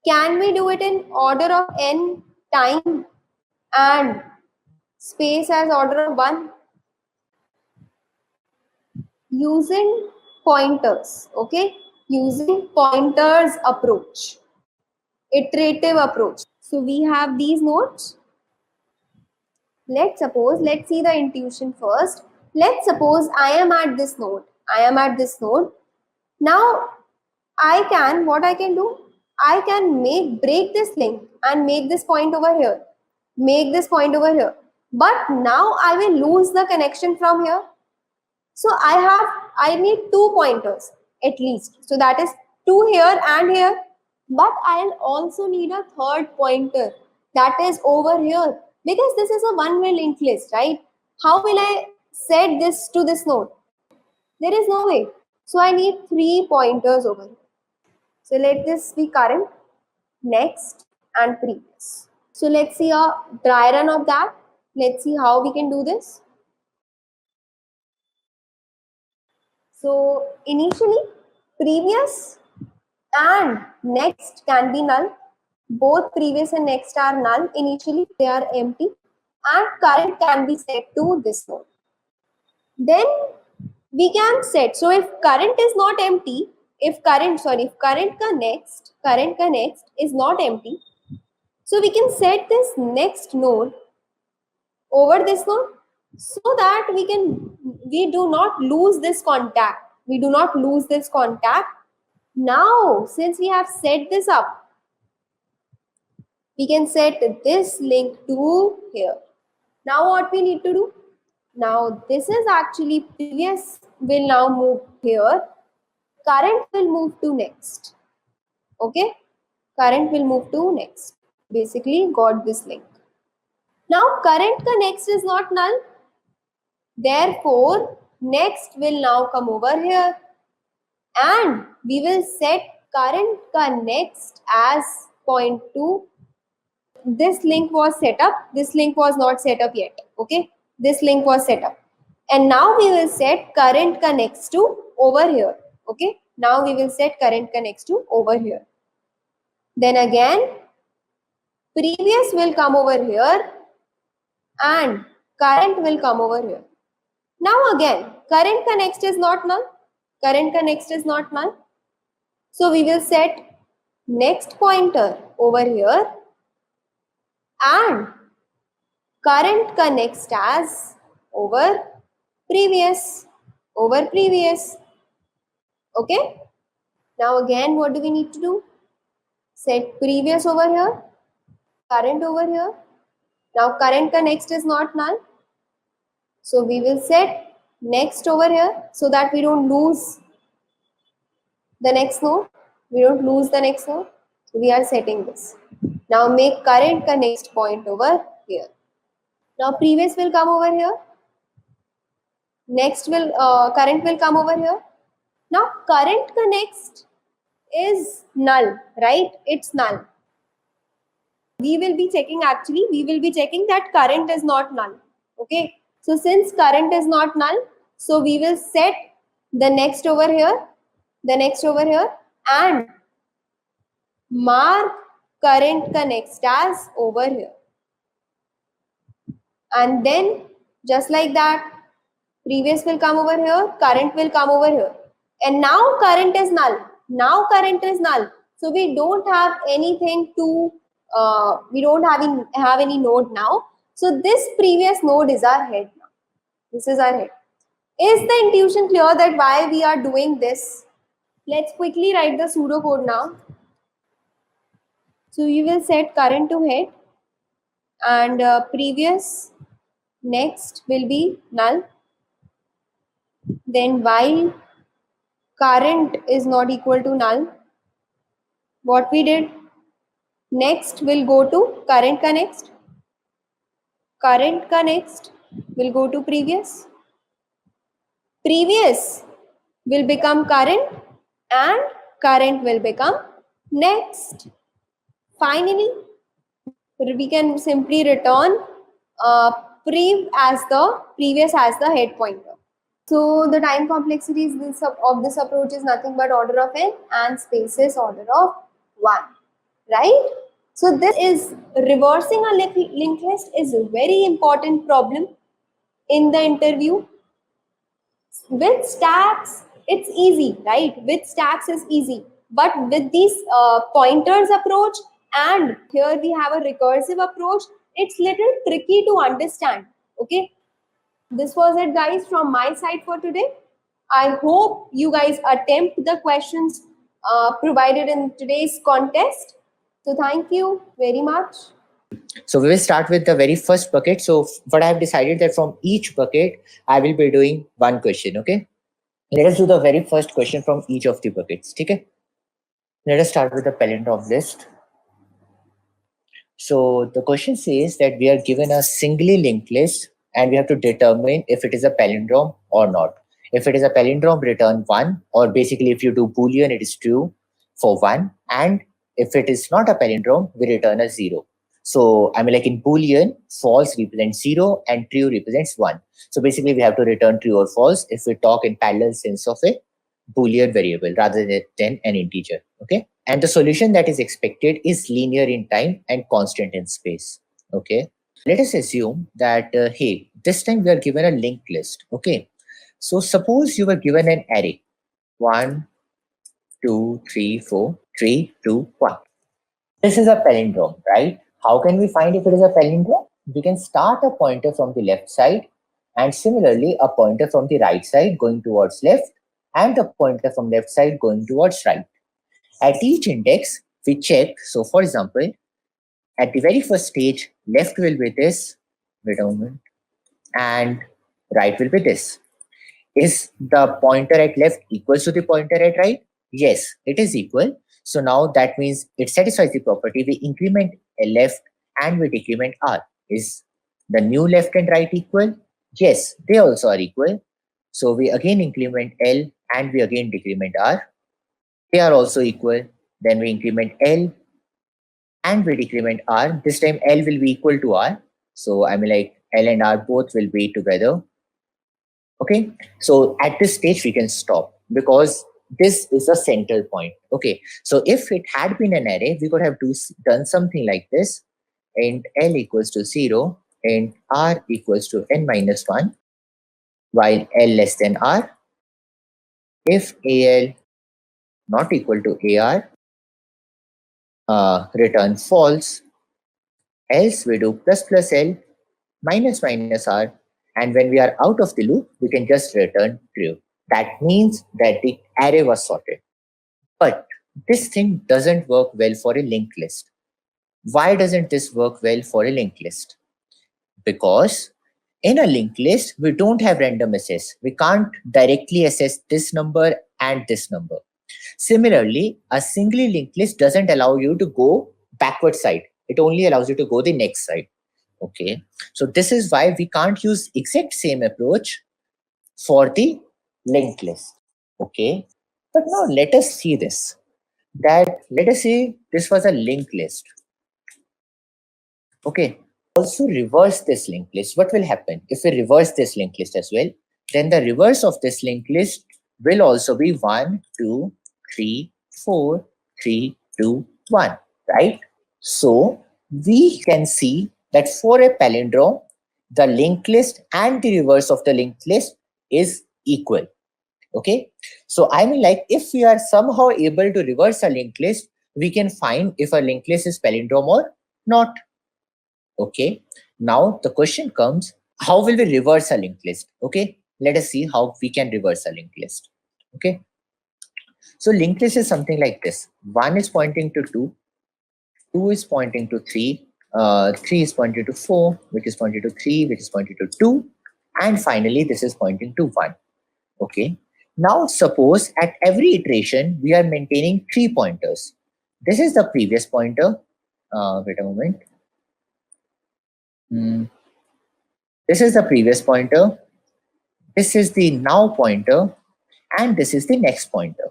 Can we do it in order of n time and space as order of 1? Using pointers. Okay, using pointers approach, iterative approach. So we have these nodes. Let's see the intuition first. Let's suppose I am at this node. Now what I can do, I can break this link and make this point over here. But now I will lose the connection from here. So I need 2 pointers at least. So that is 2 here and here. But I'll also need a third pointer, that is over here, because this is a one-way linked list, right? How will I set this to this node? There is no way. So I need 3 pointers over here. So let this be current, next, and previous. So let's see a dry run of that. Let's see how we can do this. So initially, previous and next can be null. Both previous and next are null. Initially, they are empty, and current can be set to this node. Then we can set. So if current is not empty, if current ka next is not empty, so we can set this next node over this node, so that we do not lose this contact. Now, since we have set this up, We can set this link to here. Now what we need to do? Now this is actually previous will now move here. Current will move to next. Okay? Current will move to next. Basically got this link. Now current ka next is not null. Therefore, next will now come over here. And we will set current ka next as point 2. This link was set up. This link was not set up yet. Okay. This link was set up. And now we will set current ka next to over here. Okay. Now we will set current ka next to over here. Then again, previous will come over here and current will come over here. Now again, current ka next is not null. Current ka next is not null. So we will set next pointer over here and current ka next as over previous. Okay. Now again, what do we need to do? Set previous over here, current over here. Now current ka next is not null. So we will set next over here so that we don't lose the next node. We don't lose the next node. So we are setting this. Now make current ka next point over here. Now previous will come over here. Next will current will come over here. Now current ka next is null, right? It's null. We will be checking that current is not null. Okay. So since current is not null, so we will set the next over here, and mark current ka next as over here. And then just like that, previous will come over here, current will come over here. And now current is null. So we don't have anything to, we don't have any node now. So this previous node is our head now. This is our head. Is the intuition clear that why we are doing this? Let's quickly write the pseudocode now. So we will set current to head and previous next will be null. Then while current is not equal to null, what we did? Next will go to current ka next. Current ka next will go to previous. Previous will become current and current will become next. Finally, we can simply return previous as the head pointer. So the time complexity of this approach is nothing but order of n and spaces order of 1, right? So this is reversing a linked list is a very important problem in the interview. With stacks, it's easy, right? With stacks is easy. But with these pointers approach and here we have a recursive approach, it's little tricky to understand, okay? This was it guys from my side for today. I hope you guys attempt the questions provided in today's contest. So thank you very much. So we will start with the very first bucket. So what I have decided that from each bucket, I will be doing one question, okay? Let us do the very first question from each of the buckets, okay? Let us start with the palindrome list. So the question says that we are given a singly linked list and we have to determine if it is a palindrome or not. If it is a palindrome, return 1, or basically if you do Boolean, it is true for 1. And if it is not a palindrome, we return a 0. So I mean, like in Boolean, false represents 0 and true represents 1. So basically we have to return true or false if we talk in parallel sense of a Boolean variable rather than an integer, okay? And the solution that is expected is linear in time and constant in space, okay? Let us assume that, hey, this time we are given a linked list, okay? So suppose you were given an array, 1, 2, 3, 4, 3, 2, 1. This is a palindrome, right? How can we find if it is a palindrome? We can start a pointer from the left side and similarly a pointer from the right side going towards left and a pointer from left side going towards right. At each index, we check. So for example, at the very first stage, left will be this, wait a moment, and right will be this. Is the pointer at left equals to the pointer at right? Yes, it is equal. So now that means it satisfies the property. We increment left and we decrement r. Is the new left and right equal? Yes, they also are equal. So we again increment L and we again decrement R. They are also equal. Then we increment L and we decrement R. This time L will be equal to R. So I mean like L and R both will be together. Okay. So at this stage we can stop because this is a central point. Okay. So if it had been an array, we could have done something like this. Int L equals to 0 and R equals to n minus 1 while L less than R. If AL not equal to AR, return false. Else we do plus plus L minus minus R, and when we are out of the loop, we can just return true. That means that the array was sorted. But this thing doesn't work well for a linked list. Why doesn't this work well for a linked list? Because in a linked list, we don't have random access. We can't directly access this number and this number. Similarly, a singly linked list doesn't allow you to go backward side. It only allows you to go the next side. Okay, so this is why we can't use exact same approach for the linked list. Okay, but now let us see this. Let us say this was a linked list. Okay, also reverse this linked list. What will happen if we reverse this linked list as well? Then the reverse of this linked list will also be 1, 2, 3, 4, 3, 2, 1, right? So we can see that for a palindrome, the linked list and the reverse of the linked list is equal. Okay, so I mean like if we are somehow able to reverse a linked list, we can find if a linked list is palindrome or not. Okay, now the question comes, how will we reverse a linked list? Okay, let us see how we can reverse a linked list. Okay, so linked list is something like this. 1 is pointing to 2, 2 is pointing to 3, 3 is pointing to 4, which is pointing to 3, which is pointing to 2, and finally this is pointing to 1. Okay, now suppose at every iteration we are maintaining 3 pointers. This is the previous pointer. Wait a moment. This is the previous pointer. This is the now pointer, and this is the next pointer.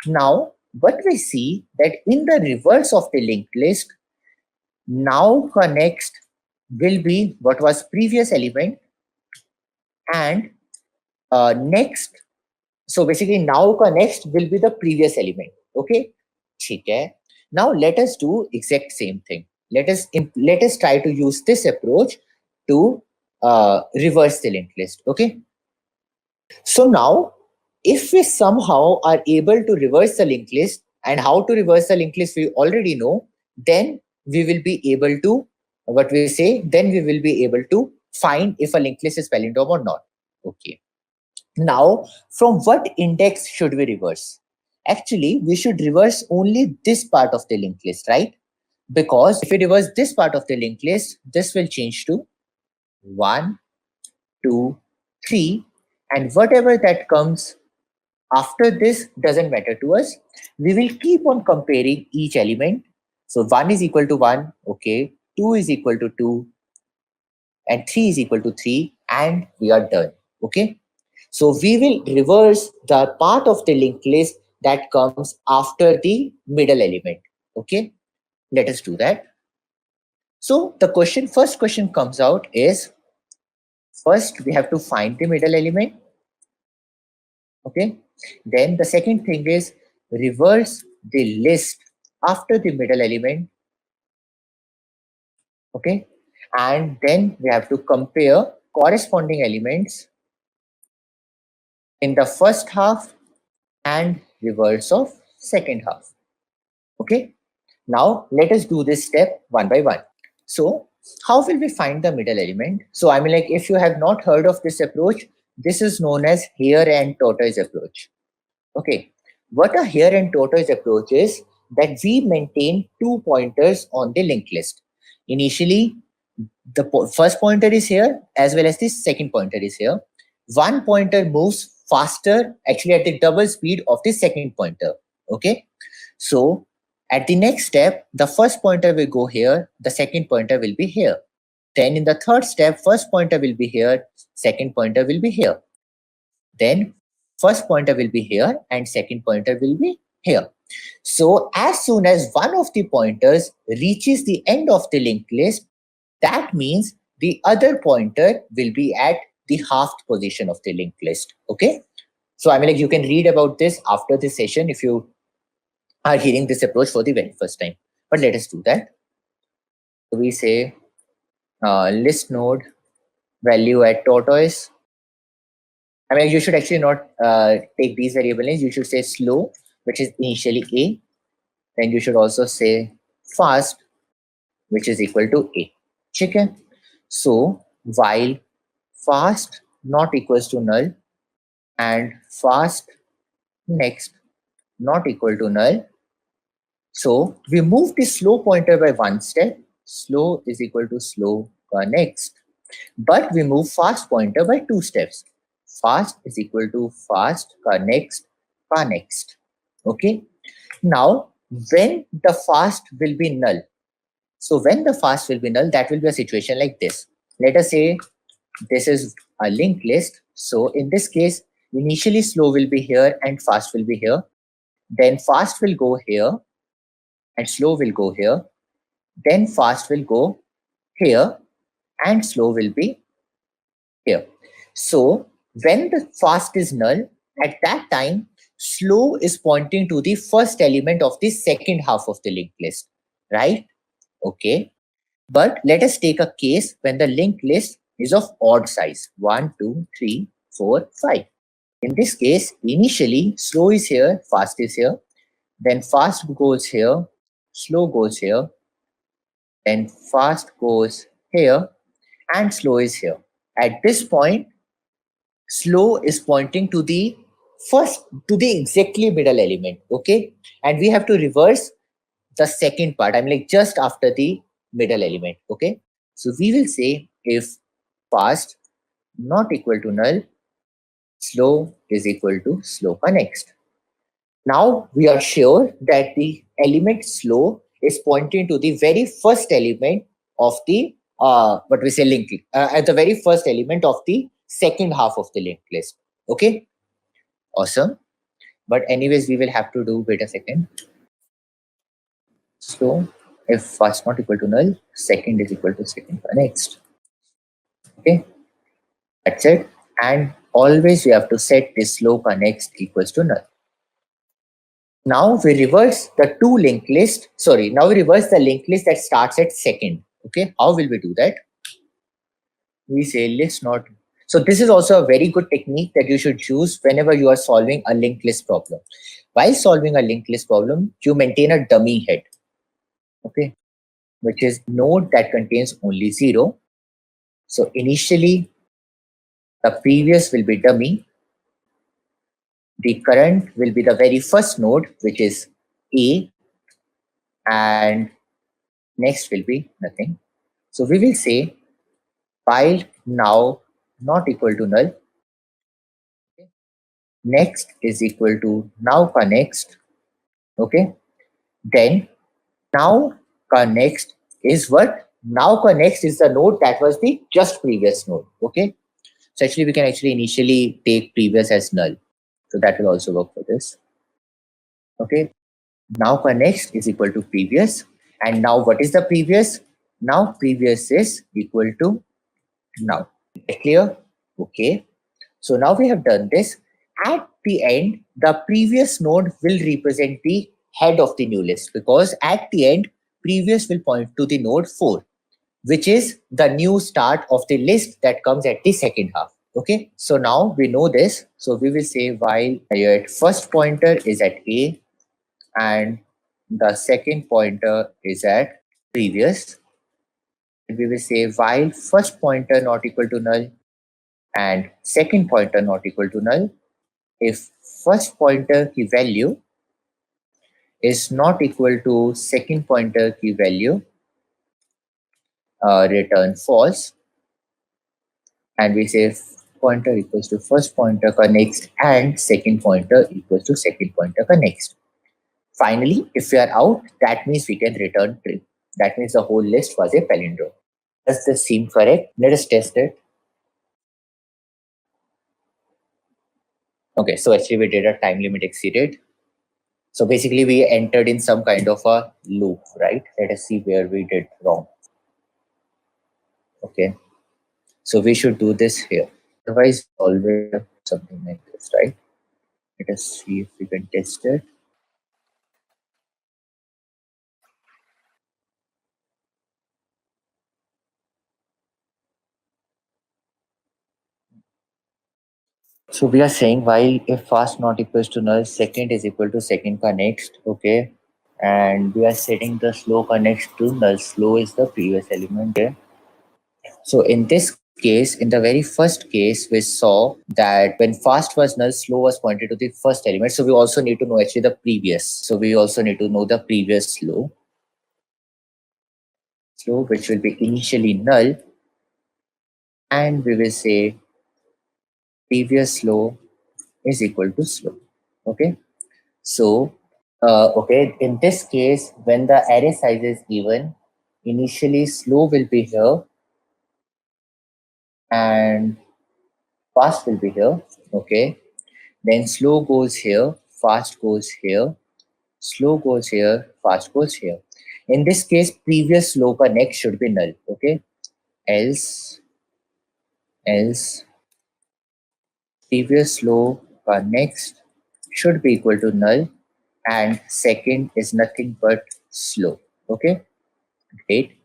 Now, what we see that in the reverse of the linked list, now next will be what was previous element, and next. So basically, now next will be the previous element. Okay, okay. Now let us do exact same thing. Let us try to use this approach to reverse the linked list. Okay. So now, if we somehow are able to reverse the linked list, and how to reverse the linked list we already know, then we will be able to then we will be able to find if a linked list is palindrome or not. Okay. Now, from what index should we reverse? Actually, we should reverse only this part of the linked list, right? Because if we reverse this part of the linked list, this will change to 1, 2, 3, and whatever that comes after this doesn't matter to us. We will keep on comparing each element. So 1 is equal to 1, okay, 2 is equal to 2, and 3 is equal to 3, and we are done. Okay. So we will reverse the part of the linked list that comes after the middle element. Okay, let us do that. So the first question comes out is, first we have to find the middle element. Okay, then the second thing is reverse the list after the middle element. Okay, and then we have to compare corresponding elements in the first half and reverse of second half. Okay, now let us do this step one by one. So how will we find the middle element? So I mean like if you have not heard of this approach, this is known as hare and tortoise approach. Okay, what a hare and tortoise approach is, that we maintain 2 pointers on the linked list. Initially, the first pointer is here as well as the second pointer is here. One pointer moves faster, actually at the double speed of the second pointer. Okay, so at the next step, the first pointer will go here, the second pointer will be here. Then in the third step, first pointer will be here, second pointer will be here. Then first pointer will be here and second pointer will be here. So as soon as one of the pointers reaches the end of the linked list, that means the other pointer will be at the halved position of the linked list. Okay. So I mean, like, you can read about this after this session if you are hearing this approach for the very first time. But let us do that. So we say list node value at tortoise. I mean, you should actually not take these variable names. You should say slow, which is initially A. Then you should also say fast, which is equal to A. Okay. So while fast not equals to null and fast next not equal to null, so we move the slow pointer by one step. Slow is equal to slow next. But we move fast pointer by two steps. Fast is equal to fast next next. Okay. Now, when the fast will be null, so when the fast will be null, that will be a situation like this. Let us say this is a linked list. So in this case, initially slow will be here and fast will be here. Then fast will go here and slow will go here. Then fast will go here and slow will be here. So when the fast is null, at that time, slow is pointing to the first element of the second half of the linked list, right? Okay. But let us take a case when the linked list is of odd size, 1, 2, 3, 4, 5. In this case, initially slow is here, fast is here, then fast goes here, slow goes here, then fast goes here, and slow is here. At this point, slow is pointing to the exactly middle element. Okay. And we have to reverse the second part. I'm like just after the middle element. Okay. So we will say if fast not equal to null, slow is equal to slow next. Now we are sure that the element slow is pointing to the very first element of the what we say linked at the very first element of the second half of the linked list. Okay, awesome. But anyways, we will have to do, wait a second. So if first not equal to null, second is equal to second next. Okay, that's it. And always we have to set this slow next equals to null. Now we reverse the two linked list. Sorry, now we reverse the linked list that starts at second. Okay, how will we do that? We say list not. So this is also a very good technique that you should use whenever you are solving a linked list problem. While solving a linked list problem, you maintain a dummy head. Okay, which is node that contains only 0. So initially, the previous will be dummy. The current will be the very first node, which is A, and next will be nothing. So we will say while now not equal to null, okay, next is equal to now next. Okay, then now next is what? Now next is the node that was the just previous node. Okay, so actually we can actually initially take previous as null. So that will also work for this. Okay. Now next is equal to previous. And now what is the previous? Now previous is equal to now. Clear? Okay. So now we have done this. At the end, the previous node will represent the head of the new list, because at the end, previous will point to the node 4, which is the new start of the list that comes at the second half. Okay, so now we know this. So we will say while your first pointer is at A and the second pointer is at previous, we will say while first pointer not equal to null and second pointer not equal to null, if first pointer की value is not equal to second pointer key value, return false, and we say pointer equals to first pointer ka next and second pointer equals to second pointer ka next. Finally, if we are out, that means we can return true. That means the whole list was a palindrome. Does this seem correct? Let us test it. Okay, so actually we did a time limit exceeded. So basically we entered in some kind of a loop, right? Let us see where we did wrong. Okay, so we should do this here. Otherwise, always something like this, right? Let us see if we can test it. So we are saying while if first not equals to null, second is equal to second ka next, okay? And we are setting the slow ka next to null. Slow is the previous element here. So in this case, in the very first case, we saw that when fast was null, slow was pointed to the first element. So we also need to know actually the previous. So we also need to know the previous slow, which will be initially null. And we will say previous slow is equal to slow. Okay. So, okay, in this case, when the array size is given, initially slow will be here and fast will be here. Okay. Then slow goes here, fast goes here, slow goes here, fast goes here. In this case, previous slow ka next should be null. Okay. Else previous slow ka next should be equal to null and second is nothing but slow. Okay. Great.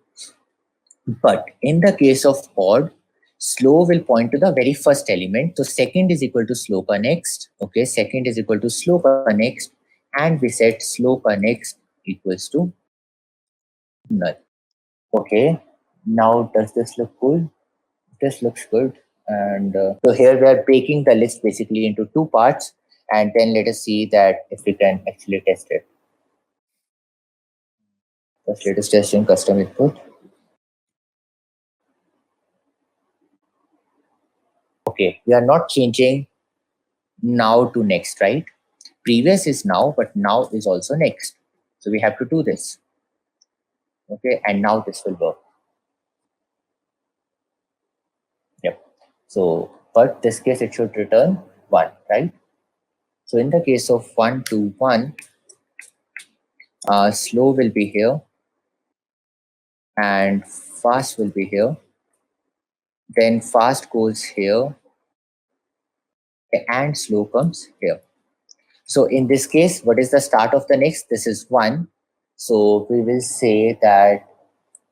But in the case of odd, slow will point to the very first element. So second is equal to slow ka next. Okay, second is equal to slow ka next. And we set slow ka next equals to null. Okay, now does this look good? This looks good. And so here we are breaking the list basically into two parts. And then let us see that if we can actually test it. First, let us test in custom input. Okay, we are not changing now to next, right? Previous is now, but now is also next. So we have to do this. Okay, and now this will work. Yep. So, but this case it should return 1, right? So in the case of 1 to 1, slow will be here and fast will be here. Then fast goes here and slow comes here. So in this case, what is the start of the next? This is 1. So we will say that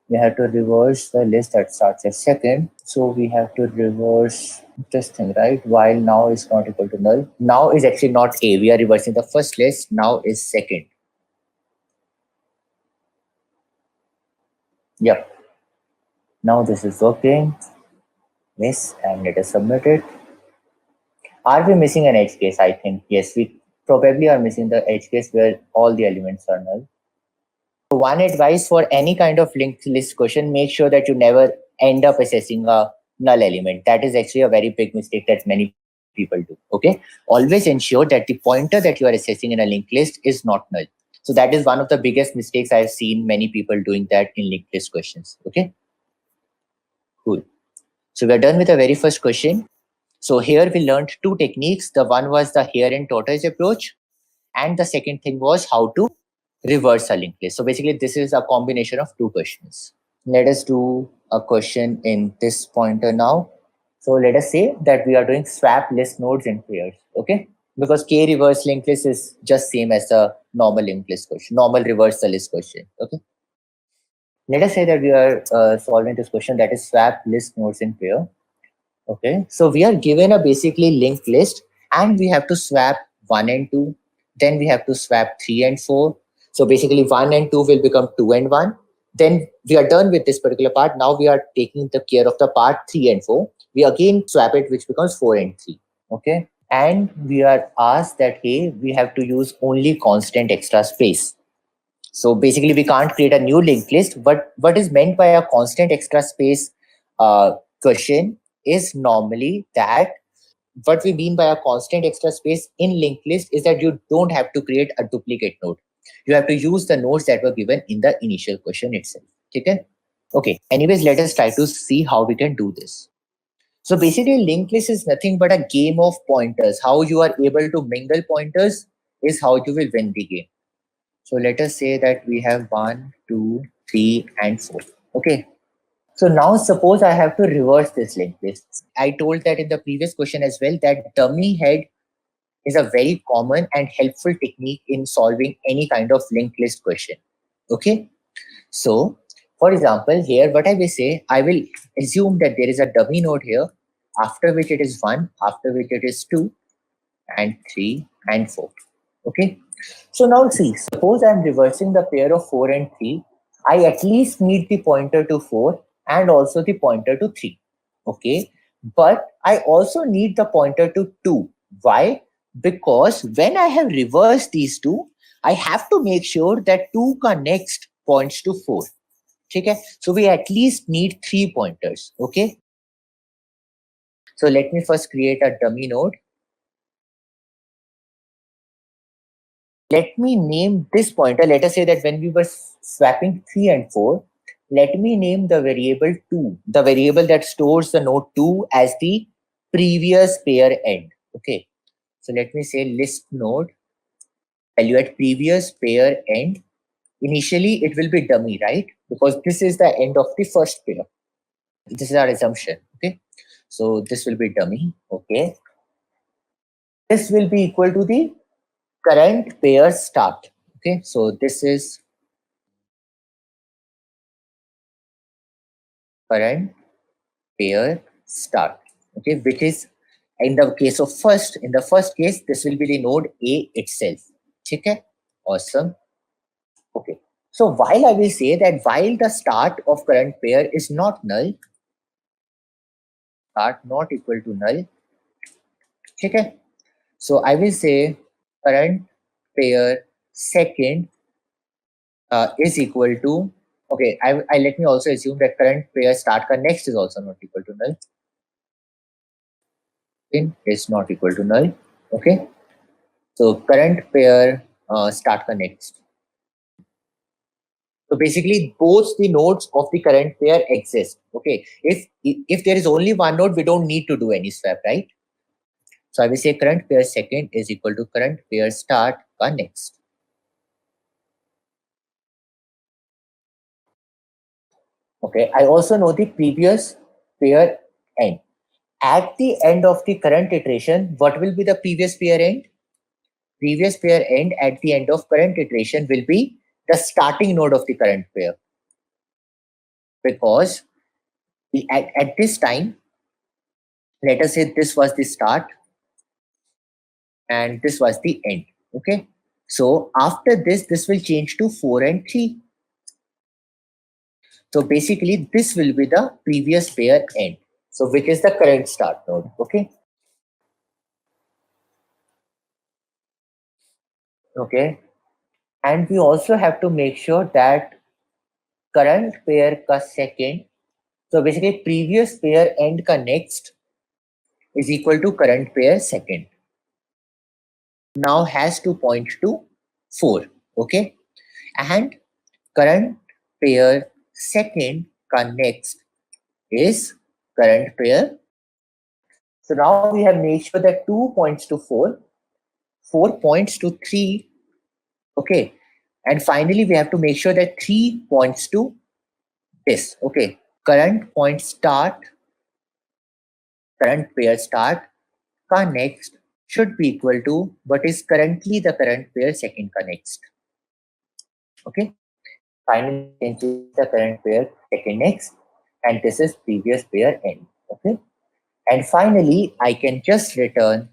we have to reverse the list that starts at second. So we have to reverse this thing, right? While now is not equal to null. Now is actually not A. We are reversing the first list. Now is second. Yep. Now this is working. Yes, and let us submit it. Are we missing an edge case? I think yes, we probably are missing the edge case where all the elements are null. One advice for any kind of linked list question, make sure that you never end up assessing a null element. That is actually a very big mistake that many people do. Okay, always ensure that the pointer that you are assessing in a linked list is not null. So that is one of the biggest mistakes I've seen many people doing that in linked list questions. Okay, cool. So we're done with the very first question. So here we learned two techniques. The one was the hare and tortoise approach, and the second thing was how to reverse a linked list. So basically, this is a combination of two questions. Let us do a question in this pointer now. So let us say that we are doing swap list nodes in pairs, okay? Because K reverse linked list is just same as the normal linked list question, normal reverse the list question, okay? Let us say that we are solving this question that is swap list nodes in pair. Okay, so we are given a basically linked list and we have to swap 1 and 2. Then we have to swap 3 and 4. So basically 1 and 2 will become 2 and 1. Then we are done with this particular part. Now we are taking the care of the part 3 and 4. We again swap it, which becomes 4 and 3. Okay, and we are asked that, hey, we have to use only constant extra space. So basically, we can't create a new linked list. But what is meant by a constant extra space question is normally that what we mean by a constant extra space in linked list is that you don't have to create a duplicate node. You have to use the nodes that were given in the initial question itself. Okay. Okay. Anyways, let us try to see how we can do this. So basically, linked list is nothing but a game of pointers. How you are able to mingle pointers is how you will win the game. So let us say that we have 1, 2, 3, and 4. Okay. So now suppose I have to reverse this linked list. I told that in the previous question as well that dummy head is a very common and helpful technique in solving any kind of linked list question. Okay. So for example, here what I will say, I will assume that there is a dummy node here, after which it is 1, after which it is 2, and 3, and 4. Okay. So now see, suppose I'm reversing the pair of 4 and 3. I at least need the pointer to 4 and also the pointer to 3. Okay. But I also need the pointer to 2. Why? Because when I have reversed these two, I have to make sure that 2 ka next points to 4. Okay. So we at least need 3 pointers. Okay. So let me first create a dummy node. Let me name this pointer. Let us say that when we were swapping 3 and 4, let me name the variable 2, the variable that stores the node 2 as the previous pair end. Okay. So let me say list node value at previous pair end. Initially, it will be dummy, right? Because this is the end of the first pair. This is our assumption. Okay. So this will be dummy. Okay. This will be equal to the current pair start. Okay. So this is current pair start. Okay. Which is in the case of in the first case, this will be the node A itself. Okay. Awesome. Okay. So while I will say that while the start of current pair is not null, start not equal to null. Okay. So I will say current pair second is equal to, okay, I let me also assume that current pair start ka next is also not equal to null. Is not equal to null. Okay. So current pair start ka next. So basically both the nodes of the current pair exist. Okay. If there is only one node, we don't need to do any swap, right? So I will say current pair second is equal to current pair start ka next. Okay. I also know the previous pair end. At the end of the current iteration, what will be the previous pair end? Previous pair end at the end of current iteration will be the starting node of the current pair. Because at this time, let us say this was the start and this was the end. Okay. So after this will change to 4 and 3. So basically this will be the previous pair end. So which is the current start node. Okay. Okay. And we also have to make sure that current pair ka second, so basically previous pair end ka next is equal to current pair second. Now has to point to 4. Okay. And current pair second ka next is current pair. So now we have made sure that 2 points to 4, 4 points to 3. Okay. And finally, we have to make sure that 3 points to this. Okay. Current point start, current pair start ka next should be equal to what is currently the current pair second ka next. Okay. Finally, the current pair second next, and this is previous pair end. Okay. And finally, I can just return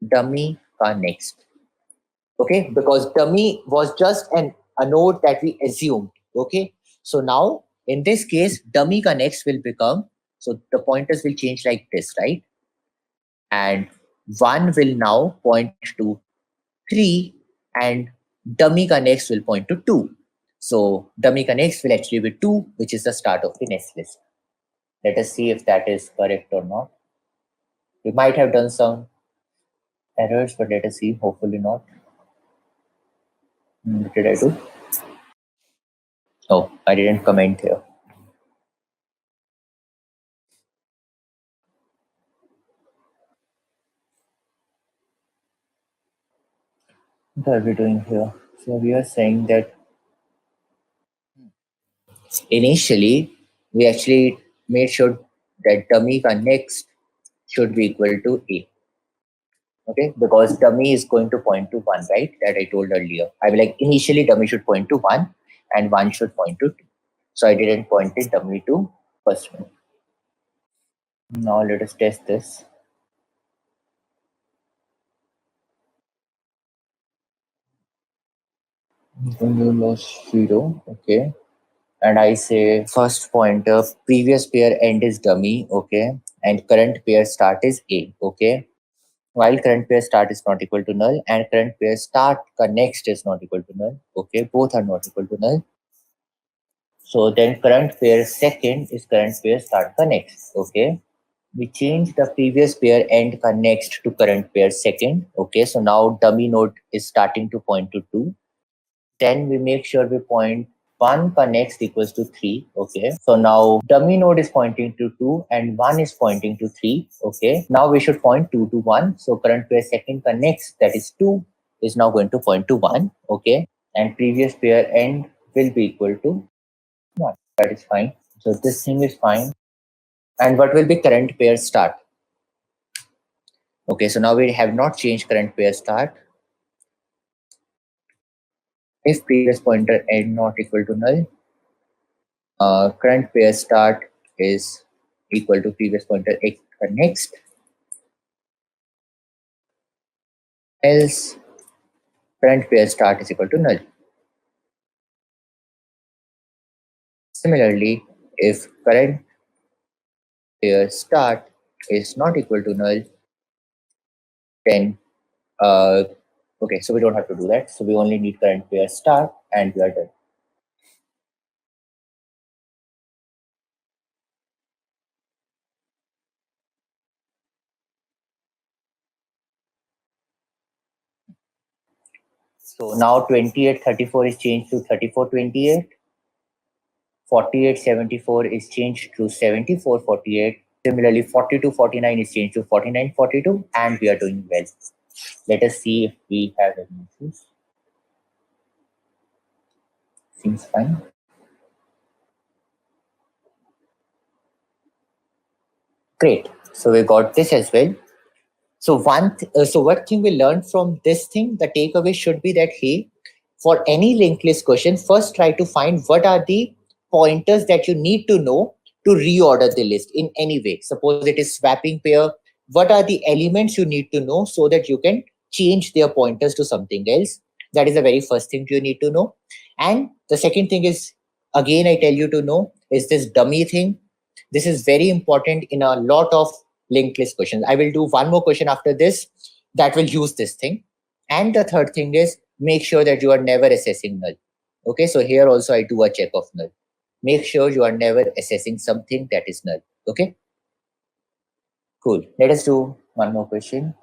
dummy ka next. Okay, because dummy was just a node that we assumed. Okay, so now in this case, dummy ka next will become, so the pointers will change like this, right? And 1 will now point to 3 and dummy connects will point to 2. So dummy connects will actually be 2, which is the start of the next list. Let us see if that is correct or not. We might have done some errors, but let us see, hopefully not. What did I do? Oh, I didn't comment here. What are we doing here? So we are saying that initially we actually made sure that dummy next should be equal to A. Okay, because dummy is going to point to 1, right? That I told earlier. I will like initially dummy should point to 1 and 1 should point to 2. So I didn't point it dummy to first one. Now let us test this. You lost 0, okay. And I say first pointer, previous pair end is dummy, okay, and current pair start is A, okay. While current pair start is not equal to null and current pair start next is not equal to null, okay, both are not equal to null. So then current pair second is current pair start next, okay. We change the previous pair end next to current pair second, okay. So now dummy node is starting to point to 2. Then we make sure we point 1 connects equals to 3. Okay. So now dummy node is pointing to 2 and 1 is pointing to 3. Okay. Now we should point 2 to 1. So current pair second connects, that is 2, is now going to point to 1. Okay. And previous pair end will be equal to 1. That is fine. So this thing is fine. And what will be current pair start? Okay. So now we have not changed current pair start. If previous pointer end not equal to null, current pair start is equal to previous pointer x next, else current pair start is equal to null. Similarly, if current pair start is not equal to null, then okay, so we don't have to do that. So we only need current pair start and we are done. So now 2834 is changed to 3428. 4874 is changed to 7448. Similarly, 4249 is changed to 4942, and we are doing well. Let us see if we have any issues. Seems fine. Great. So we got this as well. So one thing we learned from this thing, the takeaway should be that, hey, for any linked list question, first try to find what are the pointers that you need to know to reorder the list in any way. Suppose it is swapping pair, what are the elements you need to know so that you can change their pointers to something else? That is the very first thing you need to know. And the second thing is, again, I tell you to know, is this dummy thing. This is very important in a lot of linked list questions. I will do one more question after this that will use this thing. And the third thing is, make sure that you are never assessing null. Okay, so here also I do a check of null. Make sure you are never assessing something that is null. Okay, cool. Let us do one more question.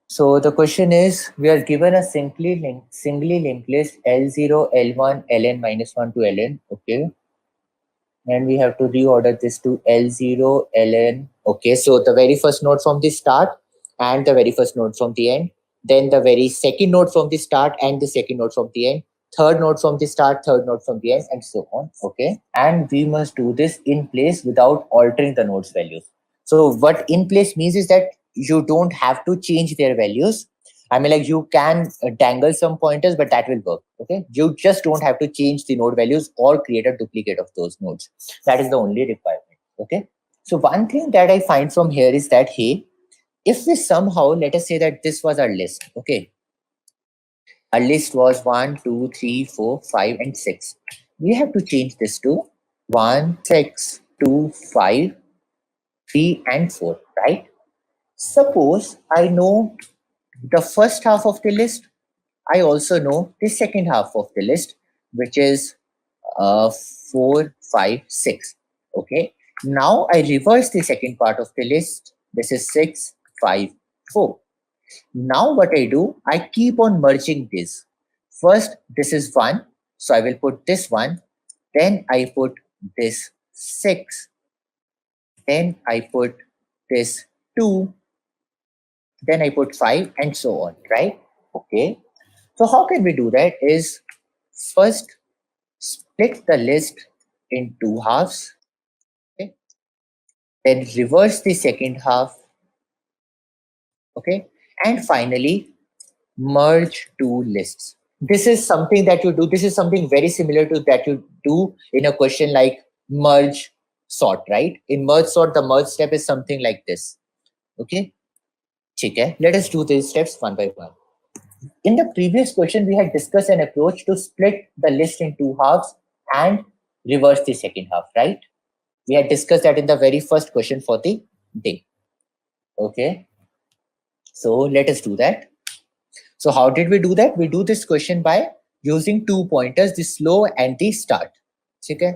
So the question is, we are given a singly linked list L0, L1, Ln minus 1 to Ln. Okay, and we have to reorder this to L0, Ln. Okay, so the very first node from the start and the very first node from the end, then the very second node from the start and the second node from the end, third node from the start, third node from the end, and so on. Okay, and we must do this in place without altering the nodes values. So what in place means is that you don't have to change their values. I mean, like, you can dangle some pointers, but that will work. Okay, you just don't have to change the node values or create a duplicate of those nodes. That is the only requirement. Okay, so one thing that I find from here is that, hey, if we somehow, let us say that this was our list. Okay, our list was 1, 2, 3, 4, 5, and 6. We have to change this to 1, 6, 2, 5, 3, and 4, right? Suppose I know the first half of the list. I also know the second half of the list, which is 4, 5, 6. Okay. Now I reverse the second part of the list. This is 6, 5, 4. Now what I do, I keep on merging this. First, this is 1. So I will put this 1. Then I put this 6. Then I put this 2. Then I put 5 and so on, right? Okay. So how can we do that is first split the list in two halves. Okay. Then reverse the second half. Okay. And finally merge two lists. This is something that you do. This is something very similar to that you do in a question like merge sort, right? In merge sort, the merge step is something like this. Okay. Okay. Let us do these steps one by one. In the previous question, we had discussed an approach to split the list in two halves and reverse the second half, right? We had discussed that in the very first question for the day. Okay. So let us do that. So how did we do that? We do this question by using two pointers, the slow and the start. Okay.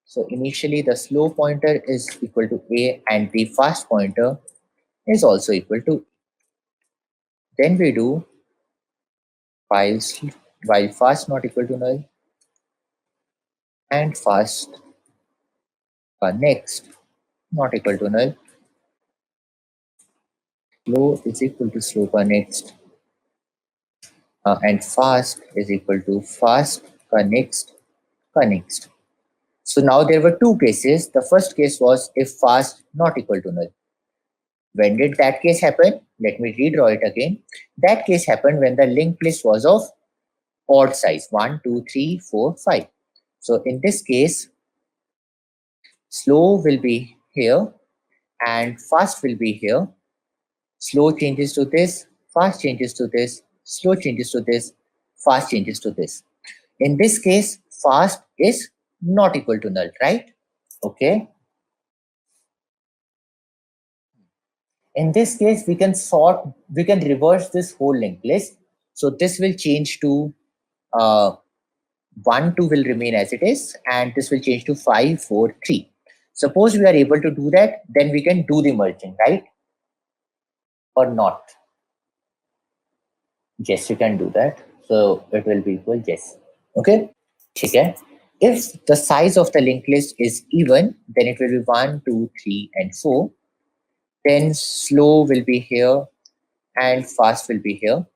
So initially the slow pointer is equal to A and the fast pointer is also equal to. Then we do while fast not equal to null and fast next not equal to null. Slow is equal to slow next and fast is equal to fast next. So now there were two cases. The first case was if fast not equal to null. When did that case happen? Let me redraw it again. That case happened when the linked list was of odd size 1, 2, 3, 4, 5. So in this case, slow will be here and fast will be here. Slow changes to this, fast changes to this, slow changes to this, fast changes to this. In this case, fast is not equal to null, right? Okay. In this case, we can reverse this whole linked list. So this will change to 1, 2 will remain as it is, and this will change to 5, 4, 3. Suppose we are able to do that, then we can do the merging, right? Or not? Yes, you can do that. So it will be equal, yes. Okay. Okay. If the size of the linked list is even, then it will be 1, 2, 3, and 4. Then slow will be here and fast will be here.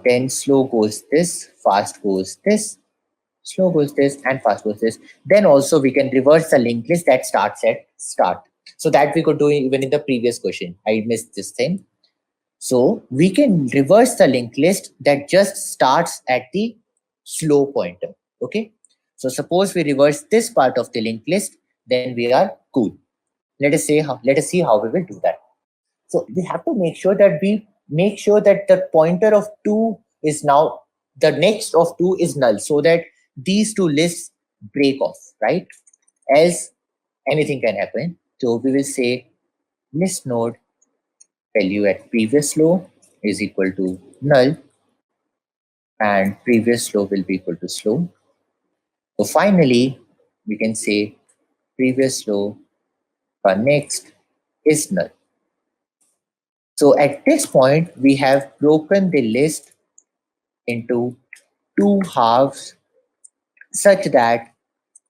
Then slow goes this, fast goes this, slow goes this, and fast goes this. Then also we can reverse the linked list that starts at start. So that we could do even in the previous question. I missed this thing. So we can reverse the linked list that just starts at the slow pointer. Okay. So suppose we reverse this part of the linked list, then we are cool. Let us see how we will do that. So we have to make sure that the pointer of 2 is now the next of 2 is null, so that these two lists break off, right? Else anything can happen. So we will say list node value at previous low is equal to null and previous low will be equal to slow. So finally we can say previous low for next is null. So at this point, we have broken the list into two halves such that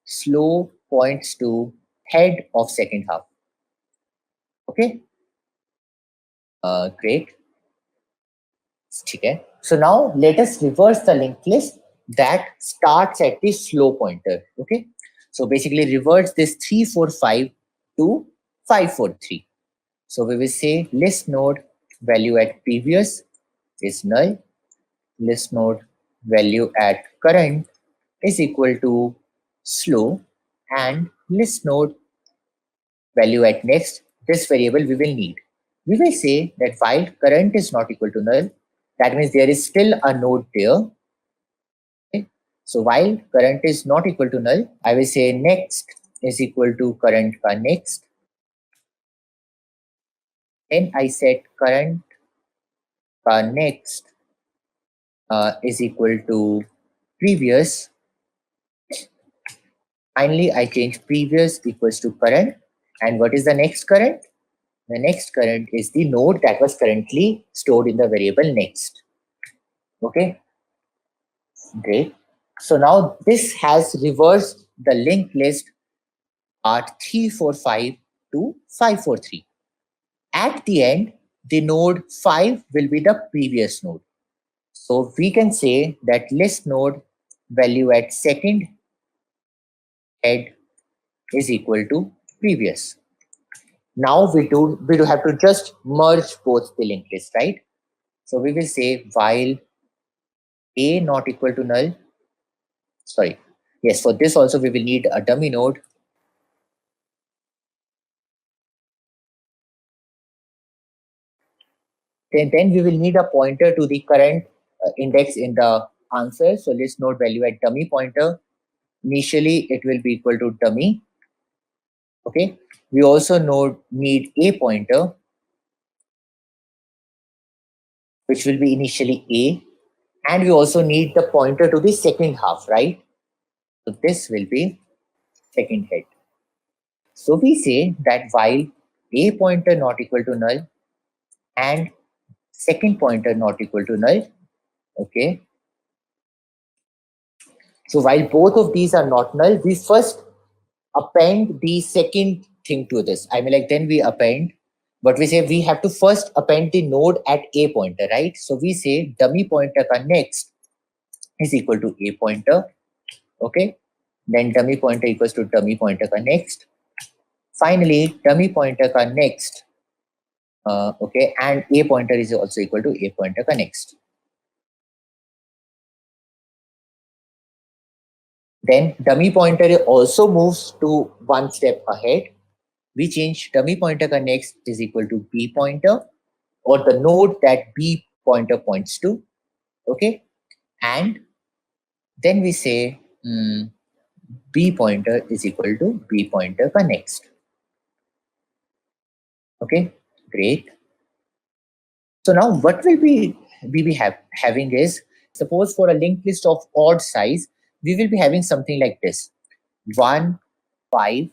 slow points to head of second half. Okay. Great. Okay. So now let us reverse the linked list that starts at the slow pointer. Okay. So basically reverse this 3, 4, 5 to 5, 4, 3. So we will say list node value at previous is null. List node value at current is equal to slow, and list node value at next, this variable we will need. We will say that while current is not equal to null, that means there is still a node there. Okay. So while current is not equal to null, I will say next is equal to current next. Then I set current next is equal to previous. Finally, I change previous equals to current. And what is the next current? The next current is the node that was currently stored in the variable next. Okay, great. So now this has reversed the linked list part 345 to 543. At the end, the node 5 will be the previous node. So we can say that list node value at second head is equal to previous. Now we do have to just merge both the linked list, right? So we will say while a not equal to null. Sorry. Yes, for this also we will need a dummy node. Then we will need a pointer to the current index in the answer. So list node value at dummy pointer. Initially, it will be equal to dummy. Okay. We also need a pointer, which will be initially a. And we also need the pointer to the second half, right? So this will be second head. So we say that while a pointer not equal to null and second pointer not equal to null, okay. So while both of these are not null, we first append the second thing to this. I mean, like then we append, but we say we have to first append the node at a pointer, right? So we say dummy pointer ka next is equal to a pointer, okay. Then dummy pointer equals to dummy pointer ka next. Finally, dummy pointer ka next, okay, and a pointer is also equal to a pointer ka next. Then dummy pointer also moves to one step ahead. We change dummy pointer ka next is equal to b pointer, or the node that b pointer points to, okay. And then we say b pointer is equal to b pointer ka next. Okay, great. So now what will we be having is, suppose for a linked list of odd size, we will be having something like this: 1, 5,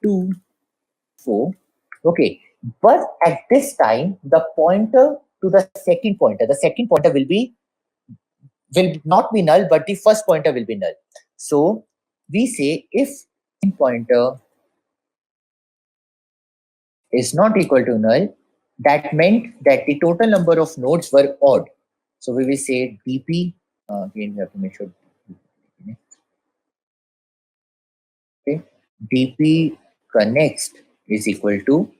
2, 4. Okay, but at this time, the pointer to the second pointer will not be null, but the first pointer will be null. So we say if pointer is not equal to null, that meant that the total number of nodes were odd. So we will say dp, again we have to make sure, okay, dp next is equal to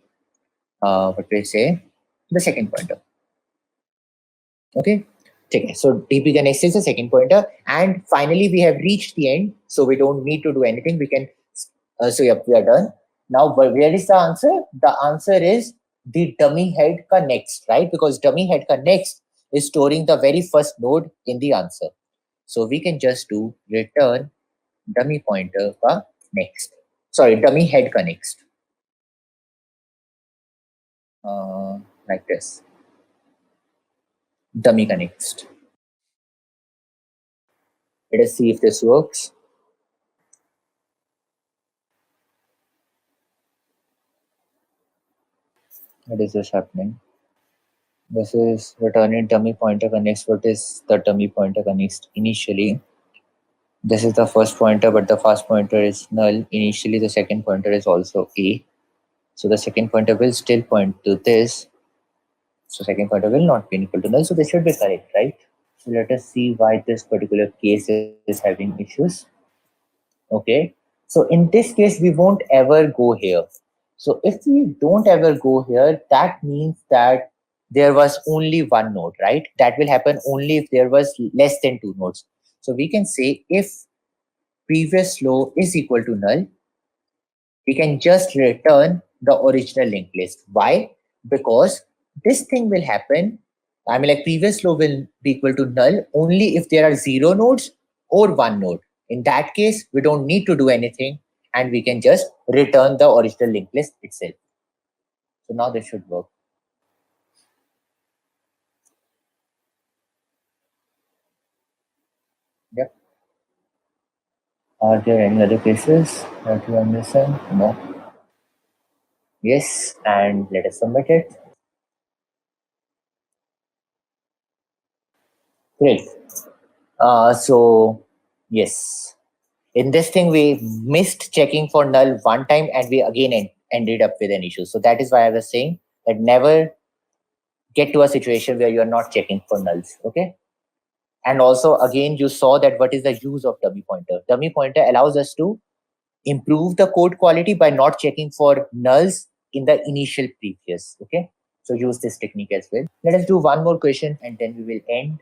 what we say, the second pointer. Okay, so dp next is the second pointer, and finally we have reached the end, so we don't need to do anything. We can so yep, we are done. Now where is the answer? The answer is the dummy head ka next, right? Because dummy head ka next is storing the very first node in the answer. So we can just do return dummy pointer ka next. Sorry, dummy head ka next. Like this. Dummy ka next. Let us see if this works. What is this happening? This is returning dummy pointer ka next. What is the dummy pointer ka next? Initially, this is the first pointer, but the first pointer is null. Initially, the second pointer is also a. So the second pointer will still point to this. So second pointer will not be equal to null. So this should be correct, right? So let us see why this particular case is having issues. Okay. So in this case, we won't ever go here. So if we don't ever go here, that means that there was only one node, right? That will happen only if there was less than 2 nodes. So we can say if previous low is equal to null, we can just return the original linked list. Why? Because this thing will happen. I mean, like previous low will be equal to null only if there are 0 nodes or 1 node. In that case, we don't need to do anything, and we can just return the original linked list itself. So now this should work. Yep. Are there any other cases that you are missing? No. Yes, and let us submit it. Great. So yes, in this thing we missed checking for null one time and we again ended up with an issue. So that is why I was saying that never get to a situation where you are not checking for nulls. Okay. And also again, you saw that what is the use of dummy pointer. Dummy pointer allows us to improve the code quality by not checking for nulls in the initial previous. Okay. So use this technique as well. Let us do one more question and then we will end.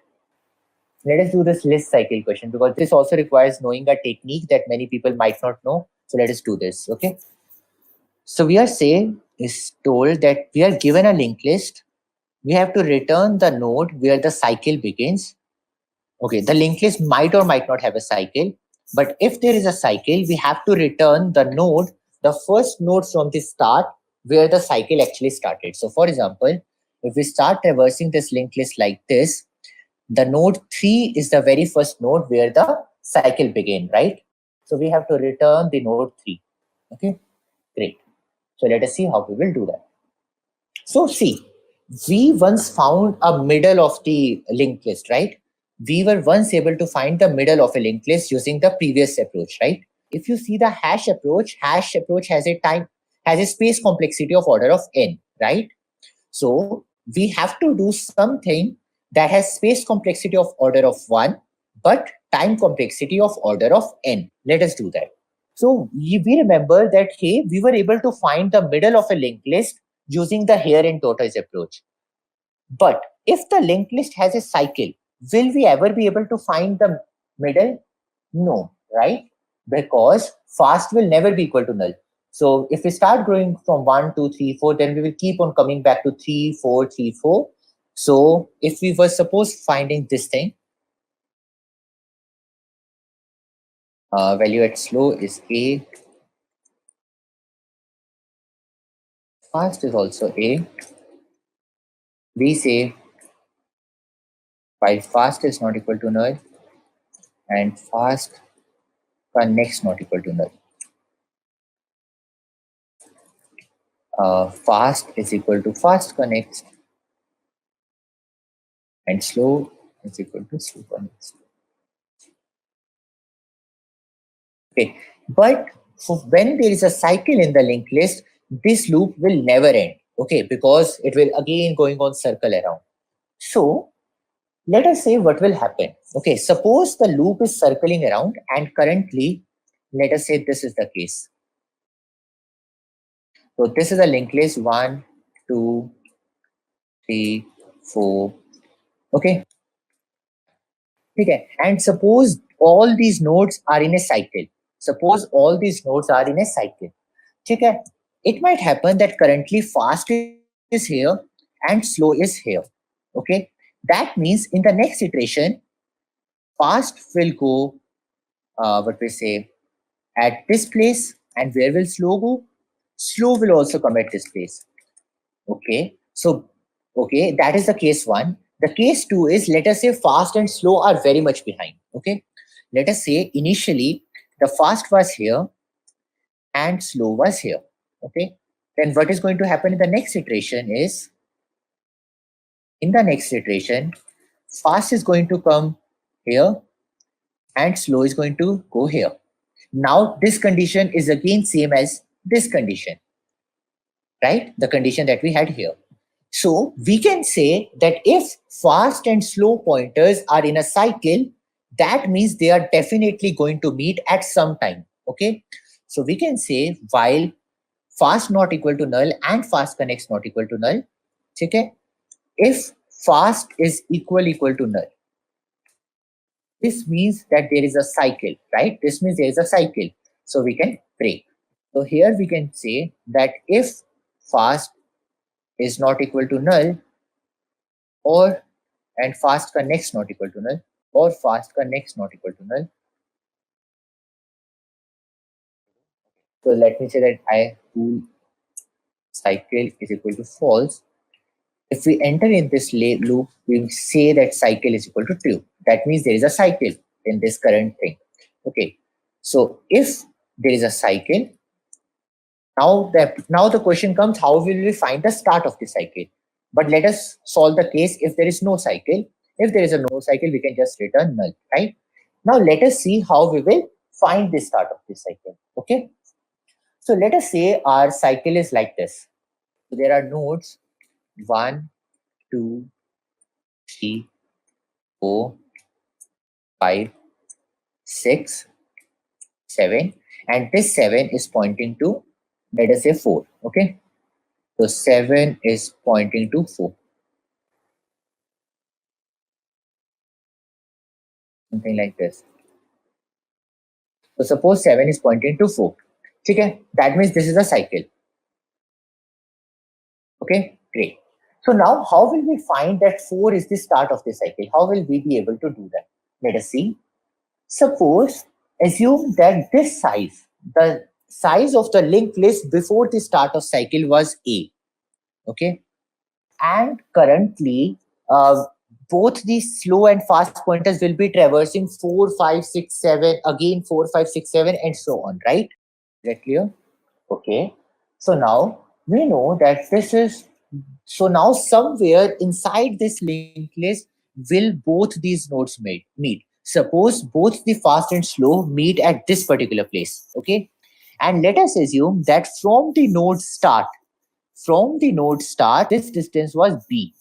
Let us do this list cycle question because this also requires knowing a technique that many people might not know. So let us do this. Okay. So we are saying is told that we are given a linked list. We have to return the node where the cycle begins. Okay, the linked list might or might not have a cycle, but if there is a cycle, we have to return the node, the first node from the start where the cycle actually started. So for example, if we start traversing this linked list like this, the node 3 is the very first node where the cycle began, right? So we have to return the node 3. Okay, great. So let us see how we will do that. So see, we once found a middle of the linked list, right? We were once able to find the middle of a linked list using the previous approach, right? If you see the hash approach has a space complexity of order of n, right? So we have to do something that has space complexity of order of 1, but time complexity of order of n. Let us do that. So we remember that, hey, we were able to find the middle of a linked list using the hare and tortoise approach. But if the linked list has a cycle, will we ever be able to find the middle? No, right? Because fast will never be equal to null. So if we start growing from 1, 2, 3, 4, then we will keep on coming back to 3, 4, 3, 4. So if we were suppose finding this thing, value at slow is A, fast is also A. We say while fast is not equal to null and fast next not equal to null. Fast is equal to fast connects and slow is equal to slow connects. Okay, but when there is a cycle in the linked list, this loop will never end. Okay, because it will again going on circle around. So let us say what will happen. Okay, suppose the loop is circling around and currently, let us say this is the case. So this is a linked list 1, 2, 3, 4. Okay. Okay. And suppose all these nodes are in a cycle. Suppose all these nodes are in a cycle. Okay. It might happen that currently fast is here and slow is here. Okay. That means in the next iteration, fast will go, what we say, at this place, and where will slow go? Slow will also come at this place. Okay. So, okay, that is the case 1. The case 2 is, let us say fast and slow are very much behind. Okay. Let us say initially the fast was here and slow was here. Okay. Then what is going to happen in the next iteration is, in the next iteration, fast is going to come here and slow is going to go here. Now this condition is again same as this condition, right? The condition that we had here. So we can say that if fast and slow pointers are in a cycle, that means they are definitely going to meet at some time. Okay. So we can say while fast not equal to null and fast connects not equal to null. Okay. If fast is equal to null, this means that there is a cycle, right? This means there is a cycle. So we can break. So here we can say that if fast is not equal to null, or and fast connects not equal to null, or fast connects not equal to null. So let me say that I will cycle is equal to false. If we enter in this loop, we say that cycle is equal to true. That means there is a cycle in this current thing. Okay. So if there is a cycle, now the question comes, how will we find the start of the cycle? But let us solve the case if there is no cycle. If there is a no cycle, we can just return null, right? Now let us see how we will find the start of the cycle. Okay. So let us say our cycle is like this. So there are nodes 1, 2, 3, 4, 5, 6, 7, and this 7 is pointing to, let us say, 4. Okay. So 7 is pointing to 4. Something like this. So suppose 7 is pointing to 4. Okay. That means this is a cycle. Okay, great. So now how will we find that 4 is the start of the cycle? How will we be able to do that? Let us see. Suppose, assume that this size, the size of the linked list before the start of cycle was A. Okay. And currently, both the slow and fast pointers will be traversing 4, 5, 6, 7, again 4, 5, 6, 7, and so on, right? Is that clear? Okay. So now we know that this is, so now somewhere inside this linked list will both these nodes meet. Suppose both the fast and slow meet at this particular place. Okay. And let us assume that from the node start, this distance was B.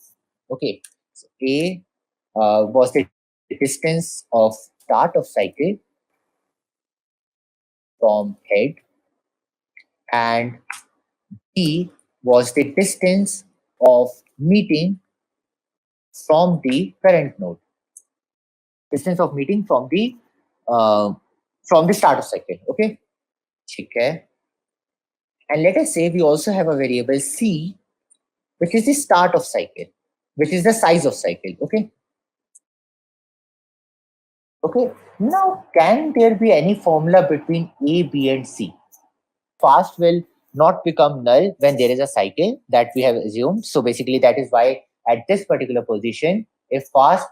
Okay. So A was the distance of start of cycle from head, and B was the distance of meeting from the current node. Distance of meeting from the start of cycle. Okay. Okay. And let us say we also have a variable C, which is the start of cycle, which is the size of cycle. Okay. Okay. Now, can there be any formula between A, B, and C? Fast will not become null when there is a cycle that we have assumed. So basically, that is why at this particular position, if fast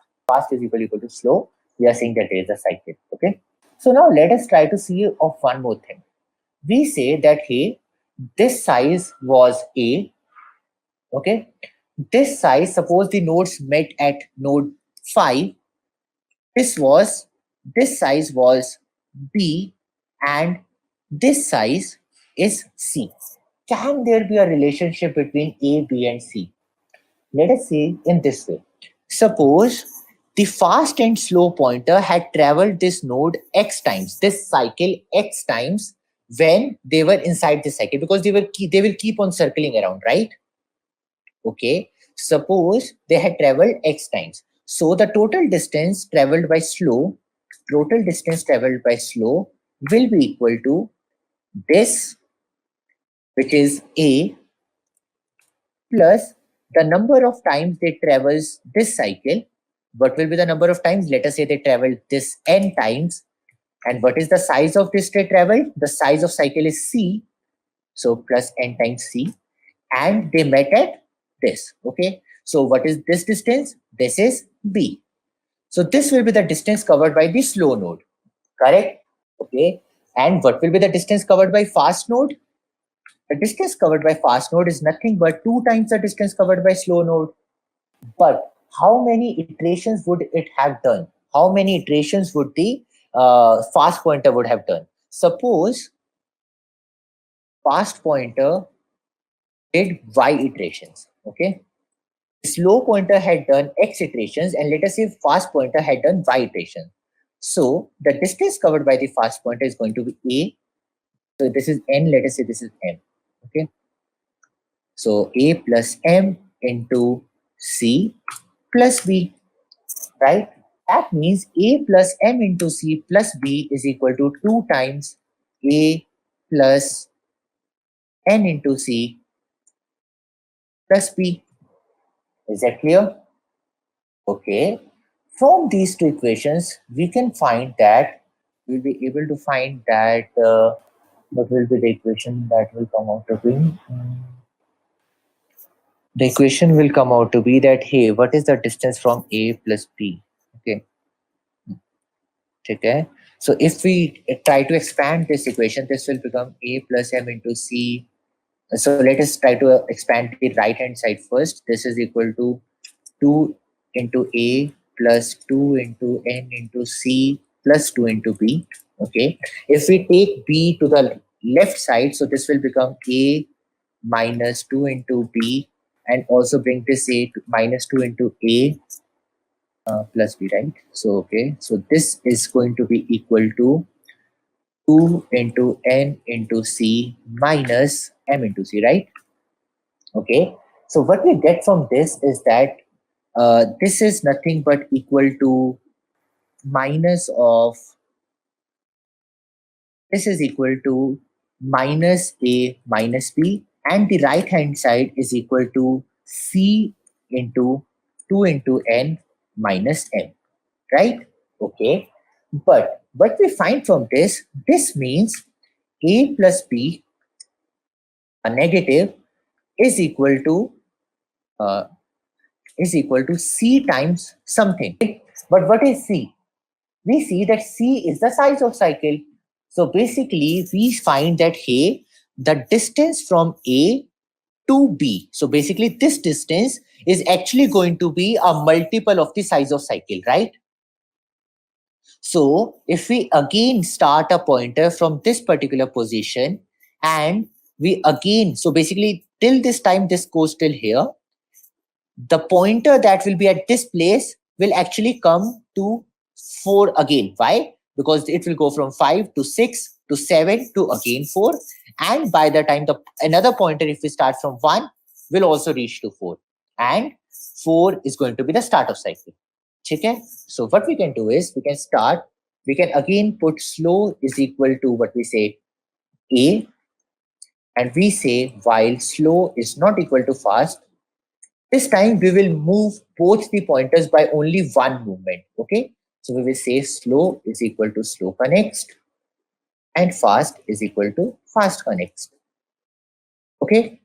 is equal to slow, we are saying that there is a cycle. Okay. So now let us try to see of one more thing. We say that, hey, this size was A. Okay. This size, suppose the nodes met at node 5. This size was B, and this size is C. Can there be a relationship between A, B, and C? Let us say in this way. Suppose the fast and slow pointer had traveled this node X times, this cycle X times when they were inside the cycle, because they will keep on circling around, right? Okay. Suppose they had traveled X times. So the total distance traveled by slow will be equal to this, which is A, plus the number of times they travels this cycle. What will be the number of times? Let us say they traveled this N times. And what is the size of this they traveled? The size of cycle is C. So plus N times C. And they met at this. Okay. So what is this distance? This is B. So this will be the distance covered by the slow node. Correct? Okay. And what will be the distance covered by fast node? The distance covered by fast node is nothing but 2 times the distance covered by slow node. But how many iterations would it have done? How many iterations would the fast pointer would have done? Suppose fast pointer did Y iterations. Okay. Slow pointer had done X iterations, and let us say fast pointer had done Y iterations. So the distance covered by the fast pointer is going to be A. So this is N, let us say this is M. Okay. So A plus M into C plus B, right? That means A plus M into C plus B is equal to 2 times A plus N into C plus B. Is that clear? Okay. From these two equations, we can find that we'll be able to find that what will be the equation that will come out of it? the equation will come out to be that, hey, what is the distance from A plus B? Okay. Okay. So if we try to expand this equation, this will become A plus M into C. So let us try to expand the right hand side first. This is equal to 2 into A plus 2 into N into C plus 2 into B. Okay. If we take B to the left side, so this will become A minus 2 into B, and also bring this A to minus 2 into A plus B, right? So, okay. So this is going to be equal to 2 into N into C minus M into C, right? Okay. So what we get from this is that this is nothing but equal to minus of, this is equal to minus A minus B, and the right hand side is equal to C into 2 into N minus M, right? Okay. But what we find from this, this means A plus B, a negative, is equal to uh, C times something. But what is C? We see that C is the size of cycle. So basically, we find that, hey, the distance from A to B. So basically, this distance is actually going to be a multiple of the size of cycle, right? So if we again start a pointer from this particular position, and we again, so basically till this time, this goes till here, the pointer that will be at this place will actually come to 4 again. Why? Because it will go from 5 to 6 to 7 to again 4. And by the time the another pointer, if we start from 1, will also reach to 4. And 4 is going to be the start of cycle. Okay? So what we can do is, we can again put slow is equal to what we say A, and we say while slow is not equal to fast, this time we will move both the pointers by only one movement. Okay. So we will say slow is equal to slow next, and fast is equal to fast next. Okay.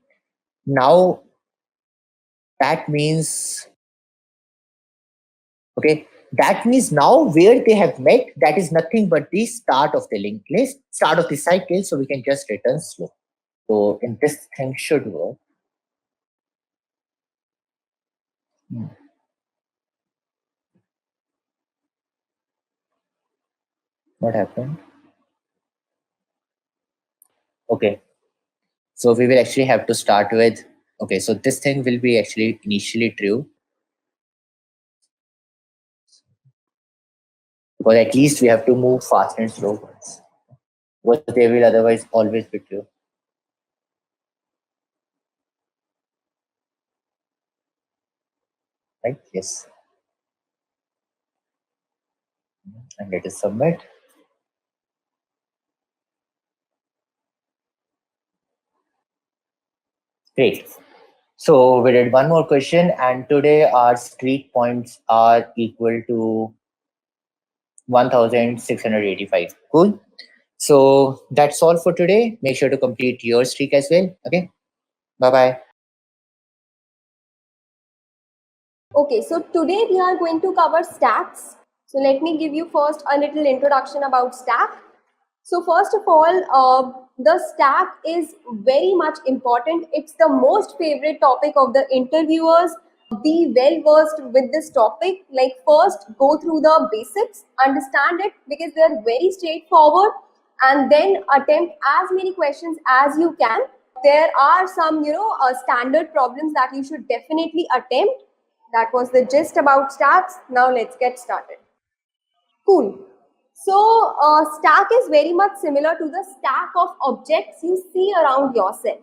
Now that means, okay, that means now where they have met, that is nothing but the start of the linked list, start of the cycle. So we can just return slow. So in this thing should work. What happened? Okay. So we will actually have to start with, okay, so this thing will be actually initially true, because at least we have to move fast and slow ones, because they will otherwise always be true. Right? Yes. And let us submit. Great. So we did one more question, and today our streak points are equal to 1685. Cool. So that's all for today. Make sure to complete your streak as well. Okay. Bye bye. Okay, so today we are going to cover stacks. So let me give you first a little introduction about stack. So first of all, the stack is very much important. It's the most favorite topic of the interviewers. Be well versed with this topic. Like first go through the basics, understand it because they are very straightforward, and then attempt as many questions as you can. There are some, standard problems that you should definitely attempt. That was the gist about stacks. Now let's get started. Cool. So stack is very much similar to the stack of objects you see around yourself.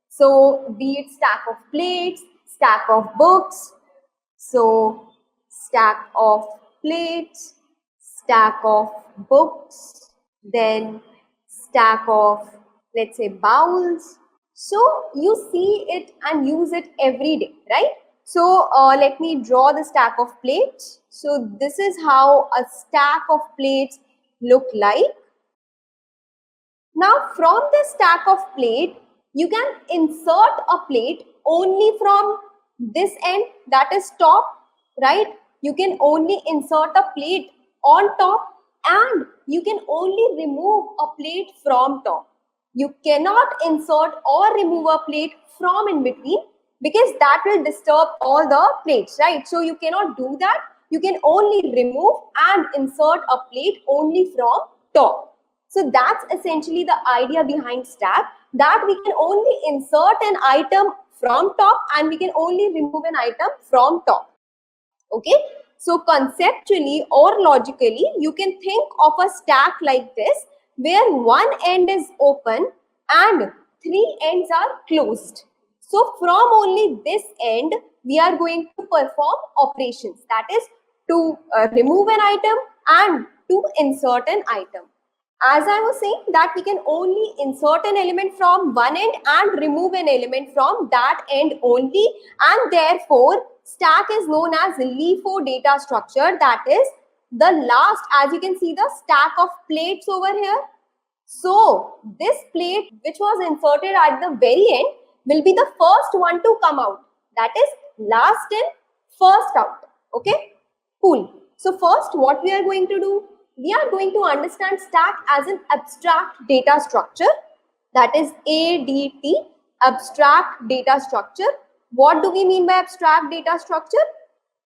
So be it stack of plates, stack of books, so stack of plates, stack of books, then stack of, let's say, bowls. So you see it and use it every day, right? So let me draw the stack of plates. So this is how a stack of plates look like. Now from the stack of plate, you can insert a plate only from this end, that is top, right? You can only insert a plate on top, and you can only remove a plate from top. You cannot insert or remove a plate from in between, because that will disturb all the plates, right? So you cannot do that. You can only remove and insert a plate only from top. So that's essentially the idea behind stack, that we can only insert an item from top and we can only remove an item from top. Okay, so conceptually or logically, you can think of a stack like this, where one end is open and three ends are closed. So from only this end, we are going to perform operations, that is to remove an item and to insert an item. As I was saying, that we can only insert an element from one end and remove an element from that end only, and therefore stack is known as LIFO data structure. That is the last, as you can see the stack of plates over here. So this plate which was inserted at the very end will be the first one to come out. That is last in, first out. Okay, cool. So first what we are going to do, we are going to understand stack as an abstract data structure, that is ADT, abstract data structure. What do we mean by abstract data structure?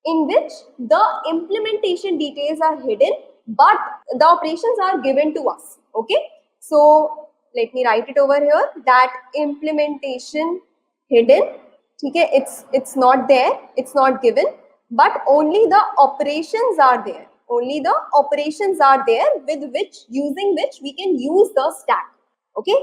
In which the implementation details are hidden, but the operations are given to us. Okay, so let me write it over here, that implementation hidden. Okay, it's not there, it's not given, but only the operations are there. Only the operations are there with which, using which we can use the stack. Okay,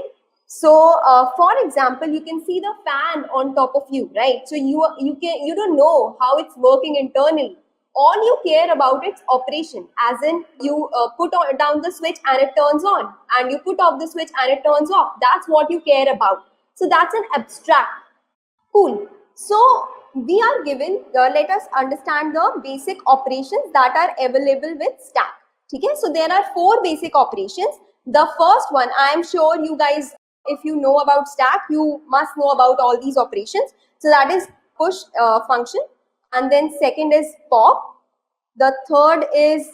so for example, you can see the fan on top of you, right? So you don't know how it's working internally. All you care about its operation, as in you put down the switch and it turns on, and you put off the switch and it turns off. That's what you care about. So that's an abstract. Cool. So we are given, let us understand the basic operations that are available with stack. Okay, so there are four basic operations. The first one, I am sure you guys, if you know about stack, you must know about all these operations. So that is push function, and then second is pop, the third is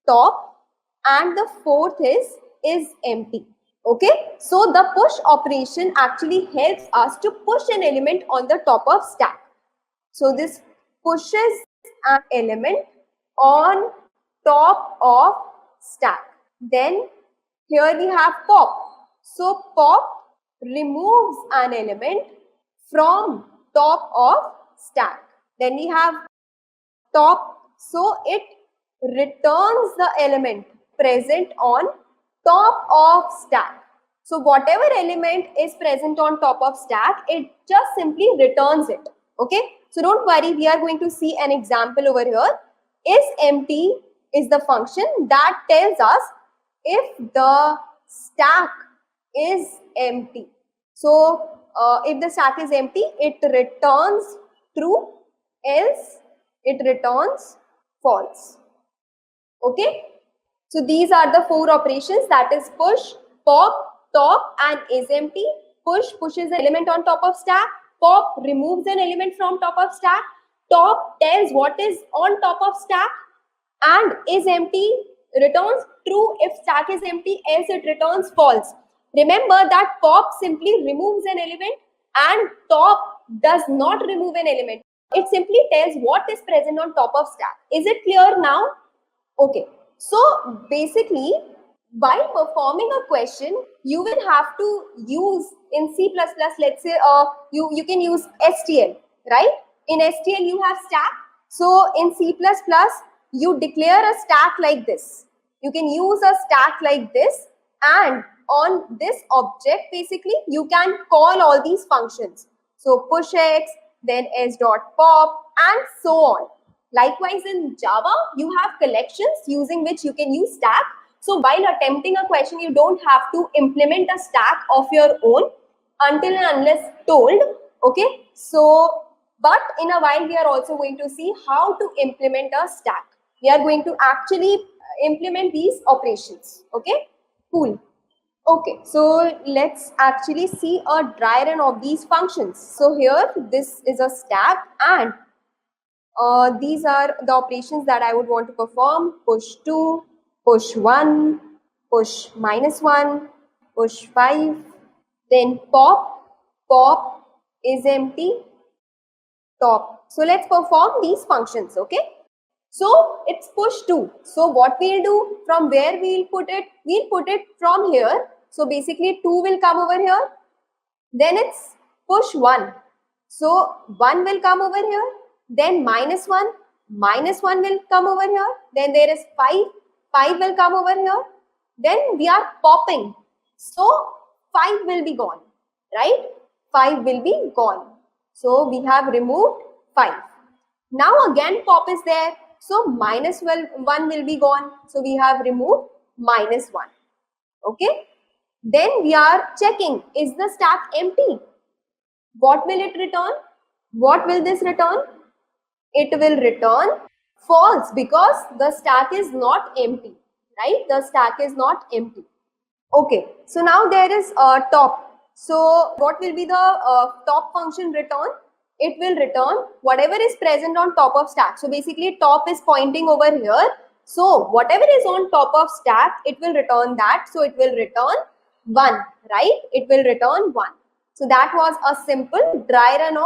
top, and the fourth is empty. Okay, so the push operation actually helps us to push an element on the top of stack. So this pushes an element on top of stack. Then here we have pop. So pop removes an element from top of stack. Then we have top, so it returns the element present on top of stack. So whatever element is present on top of stack, it just simply returns it. Okay, so don't worry, we are going to see an example over here. Is empty is the function that tells us if the stack is empty. So if the stack is empty, it returns true, else it returns false. Okay, so these are the four operations, that is push, pop, top, and is empty. Push pushes an element on top of stack. Pop removes an element from top of stack. Top tells what is on top of stack, and is empty returns true if stack is empty, else it returns false. Remember that pop simply removes an element and top does not remove an element. It simply tells what is present on top of stack. Is it clear now? Okay, so basically while performing a question, you will have to use in C++, let's say you can use STL, right? In STL you have stack. So in C++, you declare a stack like this. You can use a stack like this, and on this object basically you can call all these functions. So push x, then s.pop, and so on. Likewise in Java, you have collections using which you can use stack. So while attempting a question, you don't have to implement a stack of your own until and unless told. Okay, so but in a while we are also going to see how to implement a stack. We are going to actually implement these operations. Okay, cool. Okay, so let's actually see a dry run of these functions. So here, this is a stack, and these are the operations that I would want to perform: push 2, push 1, push -1, push 5, then pop. Pop is empty, top. So let's perform these functions, okay? So it's push 2. So what we'll do, from where we'll put it? We'll put it from here. So basically 2 will come over here. Then it's push 1. So 1 will come over here. Then -1. -1 will come over here. Then there is 5. 5 will come over here. Then we are popping. So 5 will be gone, right? 5 will be gone. So we have removed 5. Now again pop is there. So -1 will be gone. So we have removed -1. Okay. Then we are checking, is the stack empty? What will it return? What will this return? It will return false because the stack is not empty, right? The stack is not empty. Okay, so now there is top. So what will be the top function return? It will return whatever is present on top of stack. So basically top is pointing over here. So whatever is on top of stack, it will return that. So it will return 1, right? It will return 1. So that was a simple dry run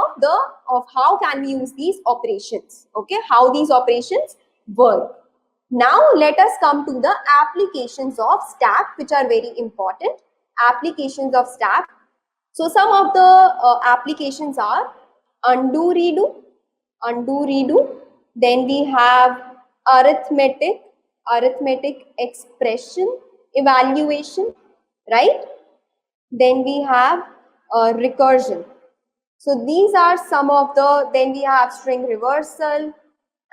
of how can we use these operations. Okay, how these operations work. Now let us come to the applications of stack, which are very important. Applications of stack. So some of the applications are undo, redo. Then we have arithmetic expression, evaluation, right? Then we have recursion. So these are some of the, then we have string reversal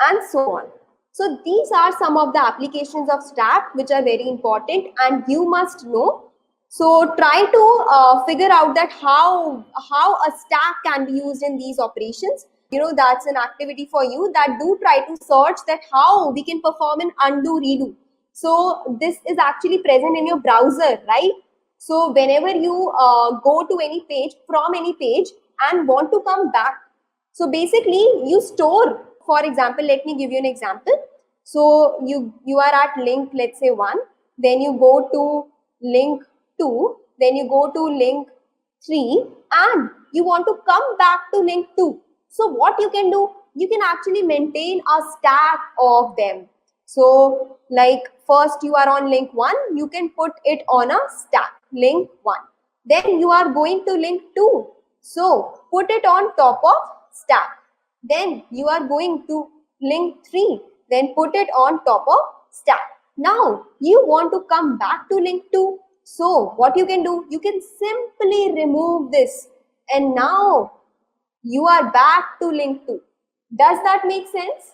and so on. So these are some of the applications of stack which are very important and you must know. So try to figure out that how a stack can be used in these operations. You know, that's an activity for you, that do try to search that how we can perform an undo, redo. So this is actually present in your browser, right? So whenever you go to any page, from any page and want to come back, so basically you store, for example, let me give you an example. So you are at link, let's say 1, then you go to link 2, then you go to link 3 and you want to come back to link 2. So what you can do, you can actually maintain a stack of them. So like first you are on link 1, you can put it on a stack, link 1. Then you are going to link 2. So put it on top of stack. Then you are going to link 3. Then put it on top of stack. Now you want to come back to link 2. So what you can do, you can simply remove this. And now you are back to link 2. Does that make sense?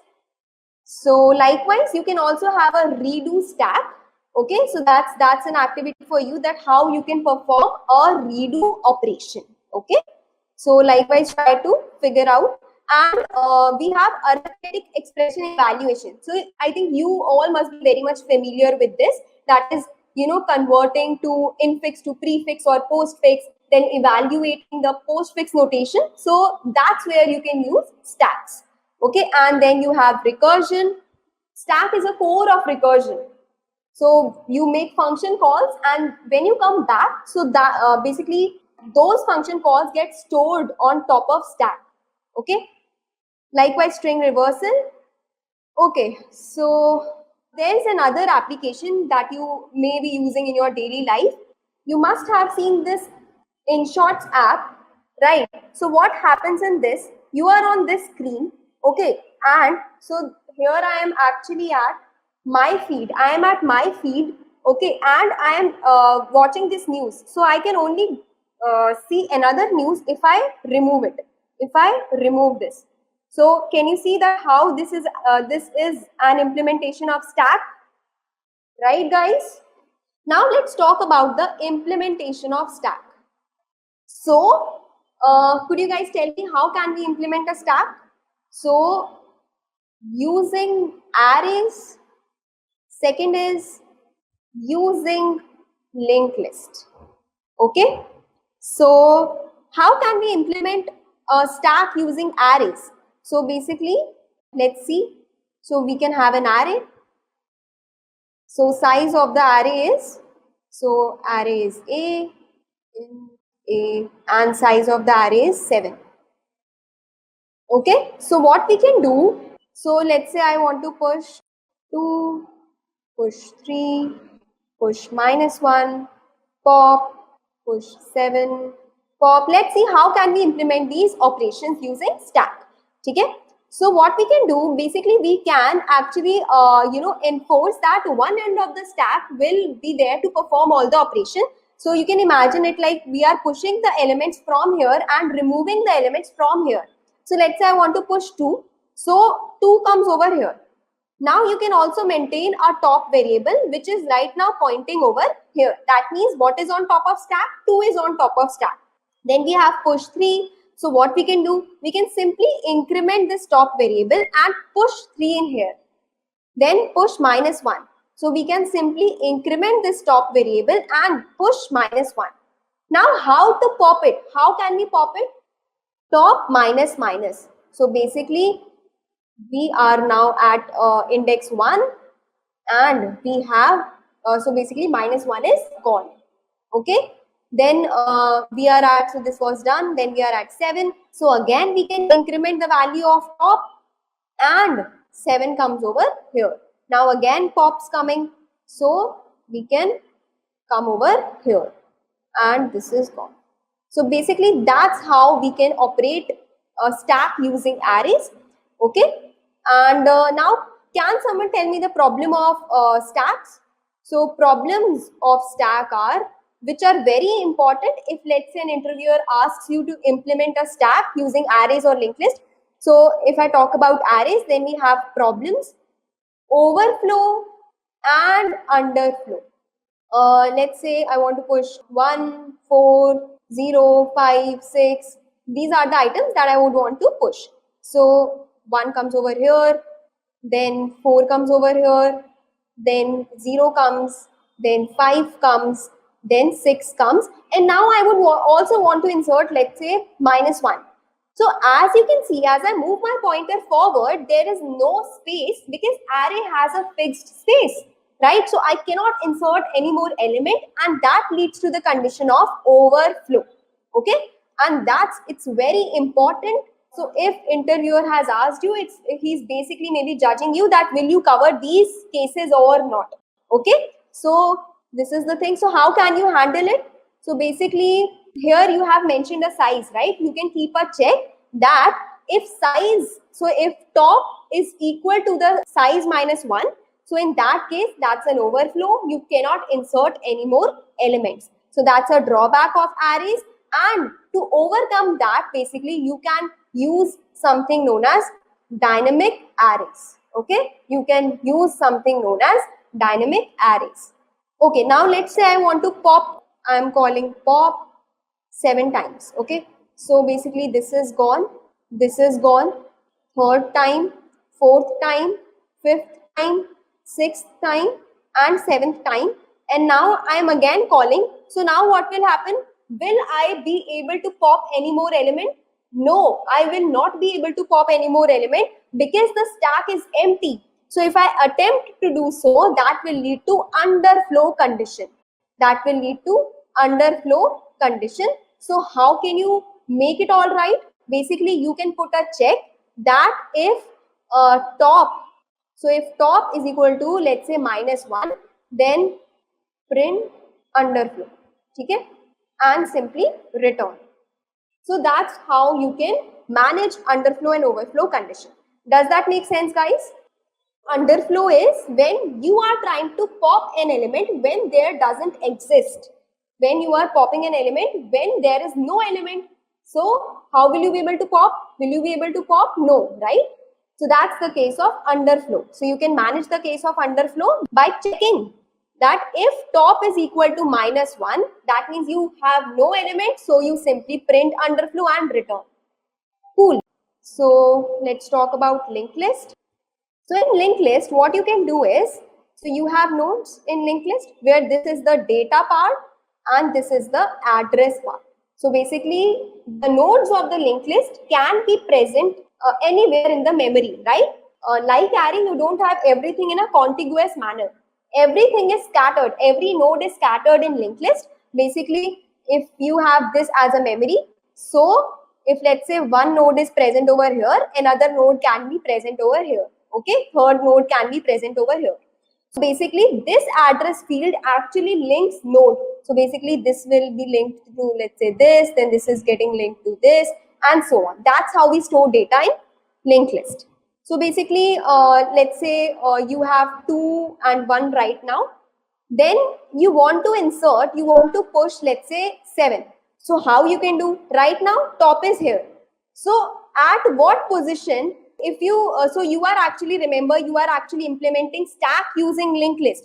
So likewise, you can also have a redo stack. Okay, so that's an activity for you, that how you can perform a redo operation. Okay, so likewise try to figure out. And we have arithmetic expression evaluation. So I think you all must be very much familiar with this. That is, you know, converting to infix to prefix or postfix, then evaluating the postfix notation. So that's where you can use stacks. Okay, and then you have recursion. Stack is a core of recursion. So you make function calls, and when you come back, so that basically those function calls get stored on top of stack. Okay, likewise string reversal. Okay, so there is another application that you may be using in your daily life. You must have seen this InShots app, right? So what happens in this, you are on this screen, okay, and so here I am actually at my feed. I am at my feed, okay, and I am watching this news. So I can only see another news if I remove it, if I remove this. So can you see that how this is an implementation of stack, right guys? Now let's talk about the implementation of stack. So could you guys tell me how can we implement a stack? So using arrays, second is using linked list. Okay, so how can we implement a stack using arrays? So basically, let's see. So we can have an array. So size of the array is, so array is A, and size of the array is 7. Okay, so what we can do, so let's say I want to push 2, push 3, push -1, pop, push 7, pop. Let's see how can we implement these operations using stack. Okay, so what we can do, basically we can actually enforce that one end of the stack will be there to perform all the operation. So you can imagine it like we are pushing the elements from here and removing the elements from here. So let's say I want to push 2, so 2 comes over here. Now you can also maintain a top variable which is right now pointing over here. That means what is on top of stack? 2 is on top of stack. Then we have push 3. So what we can do? We can simply increment this top variable and push 3 in here. Then push -1. So we can simply increment this top variable and push -1. Now how to pop it? How can we pop it? Top minus minus. So basically we are now at index 1 and we have, so basically -1 is gone. Okay, then we are at, so this was done, then we are at 7. So again we can increment the value of top and 7 comes over here. Now again pop's coming, so we can come over here and this is gone. So basically that's how we can operate a stack using arrays. Okay, and now can someone tell me the problem of stacks? So problems of stack are, which are very important if let's say an interviewer asks you to implement a stack using arrays or linked list. So if I talk about arrays, then we have problems, overflow and underflow. Let's say I want to push 1, 4, 0, 5, 6. These are the items that I would want to push. So 1 comes over here, then 4 comes over here, then 0 comes, then 5 comes, then 6 comes, and now I would also want to insert, let's say, -1. So as you can see, as I move my pointer forward, there is no space because array has a fixed space, right? So I cannot insert any more element and that leads to the condition of overflow. Okay, and it's very important. So if interviewer has asked you, he's basically maybe judging you that will you cover these cases or not. Okay, so this is the thing. So how can you handle it? So basically here you have mentioned a size, right? You can keep a check that if size, so if top is equal to the size -1, so in that case that's an overflow. You cannot insert any more elements. So that's a drawback of arrays, and to overcome that, basically you can use something known as dynamic arrays. Okay, you can use something known as dynamic arrays. Okay, now let's say I want to pop, I am calling pop 7 times. Okay, so basically this is gone, third time, fourth time, fifth time, sixth time and seventh time, and now I am again calling. So now what will happen? Will I be able to pop any more element? No, I will not be able to pop any more element because the stack is empty. So if I attempt to do so, that will lead to underflow condition. So how can you make it all right? Basically, you can put a check that if top, so if top is equal to, let's say, -1, then print underflow. Okay, and simply return. So that's how you can manage underflow and overflow condition. Does that make sense, guys? Underflow is when you are trying to pop an element when there doesn't exist. When you are popping an element when there is no element. So how will you be able to pop? Will you be able to pop? No, right? So that's the case of underflow. So you can manage the case of underflow by checking that if top is equal to -1, that means you have no element, so you simply print underflow and return. Cool. So let's talk about linked list. So in linked list, what you can do is, So you have nodes in linked list where this is the data part and this is the address part. So basically the nodes of the linked list can be present anywhere in the memory, right? Like array, you don't have everything in a contiguous manner. Everything is scattered. Every node is scattered in linked list. Basically, if you have this as a memory, so if let's say one node is present over here, another node can be present over here. Okay, third node can be present over here. So basically, this address field actually links node. So basically, this will be linked to, let's say, this, then this is getting linked to this, and so on. That's how we store data in linked list. So basically, let's say you have 2 and 1 right now. Then you want to insert, you want to push, let's say 7. So how you can do? Right now, top is here. So at what position, if you, so you are actually, remember, you are actually implementing stack using linked list.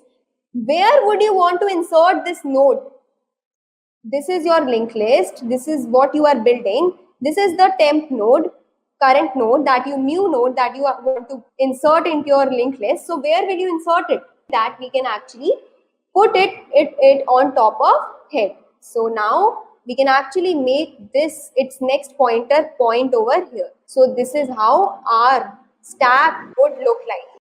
Where would you want to insert this node? This is your linked list. This is what you are building. This is the temp node, current node, that you new node that you want to insert into your linked list. So where will you insert it? That we can actually put it on top of head. So now we can actually make this its next pointer point over here. So this is how our stack would look like.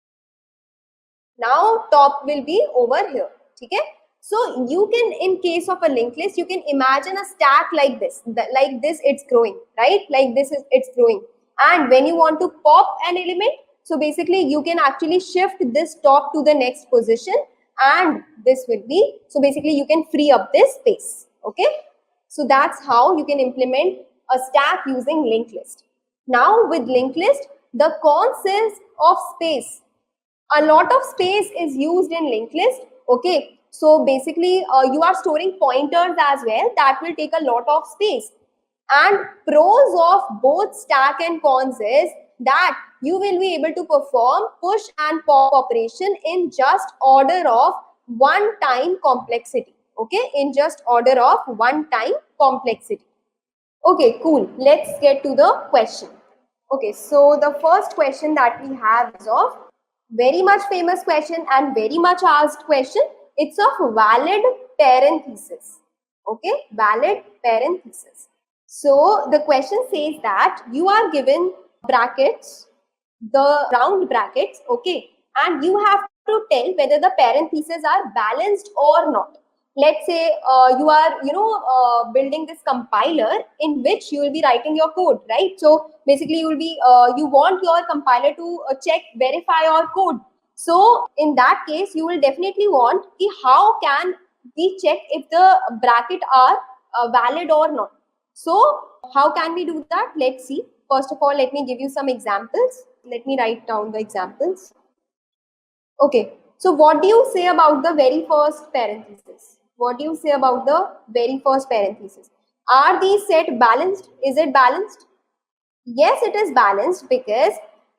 Now top will be over here. Okay? So you can, in case of a linked list, you can imagine a stack like this. Like this, it's growing, right? Like this is it's growing. And when you want to pop an element, so basically you can actually shift this top to the next position, and this will be, so basically you can free up this space. Okay, so that's how you can implement a stack using linked list. Now with linked list, the concept of space, a lot of space is used in linked list. Okay, so basically you are storing pointers as well, that will take a lot of space. And pros of both stack and cons is that you will be able to perform push and pop operation in just order of one time complexity. Okay, in just order of one time complexity. Okay, cool. Let's get to the question. Okay, so the first question that we have is of very much famous question and very much asked question. It's of valid parenthesis. Okay, valid parenthesis. So the question says that you are given brackets, the round brackets, okay, and you have to tell whether the parentheses are balanced or not. Let's say you are, building this compiler in which you will be writing your code, right? So basically you will be, you want your compiler to check, verify your code. So in that case, you will definitely want how can we check if the bracket are valid or not. So how can we do that? Let's see. First of all, let me give you some examples. Let me write down the examples. Okay. So what do you say about the very first parenthesis? What do you say about the very first parenthesis? Are these set balanced? Is it balanced? Yes, it is balanced because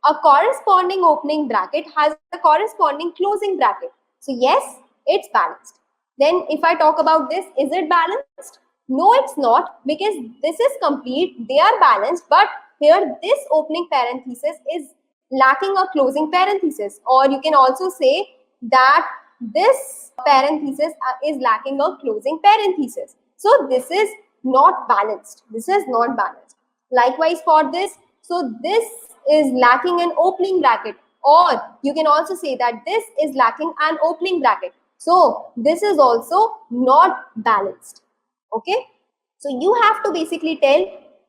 a corresponding opening bracket has a corresponding closing bracket. So yes, it's balanced. Then if I talk about this, is it balanced? No, it's not, because this is complete. They are balanced, but here this opening parenthesis is lacking a closing parenthesis. Or you can also say that this parenthesis is lacking a closing parenthesis. So this is not balanced. This is not balanced. Likewise for this, so this is lacking an opening bracket, or you can also say that this is lacking an opening bracket. So this is also not balanced. Okay, so you have to basically tell,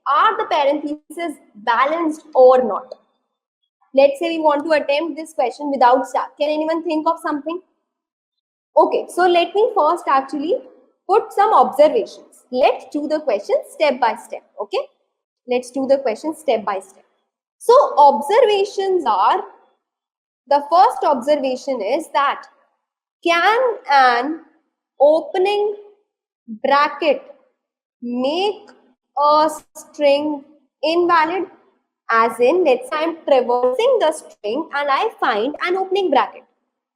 are the parentheses balanced or not? Let's say we want to attempt this question without stack. Can anyone think of something? Okay, so let me first actually put some observations. Let's do the question step by step. Okay, let's do the question step by step. So observations are, the first observation is that, can an opening bracket make a string invalid? As in, let's say I'm traversing the string and I find an opening bracket.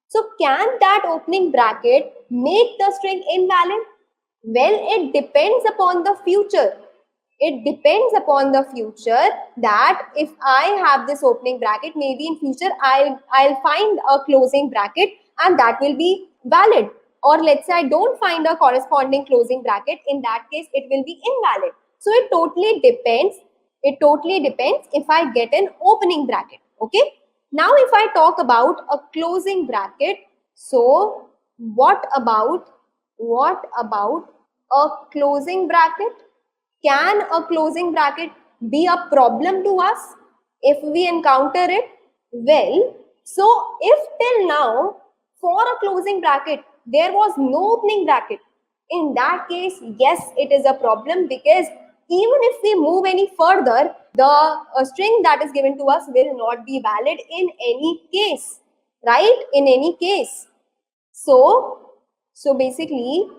So can that opening bracket make the string invalid? Well, it depends upon the future. It depends upon the future, that if I have this opening bracket, maybe in future I'll find a closing bracket and that will be valid. Or let's say I don't find a corresponding closing bracket, in that case it will be invalid. So it totally depends. It totally depends if I get an opening bracket. Okay. Now if I talk about a closing bracket, so what about a closing bracket? Can a closing bracket be a problem to us if we encounter it? Well, so if till now for a closing bracket there was no opening bracket, in that case, yes, it is a problem, because even if we move any further, the string that is given to us will not be valid in any case, right? In any case. So basically,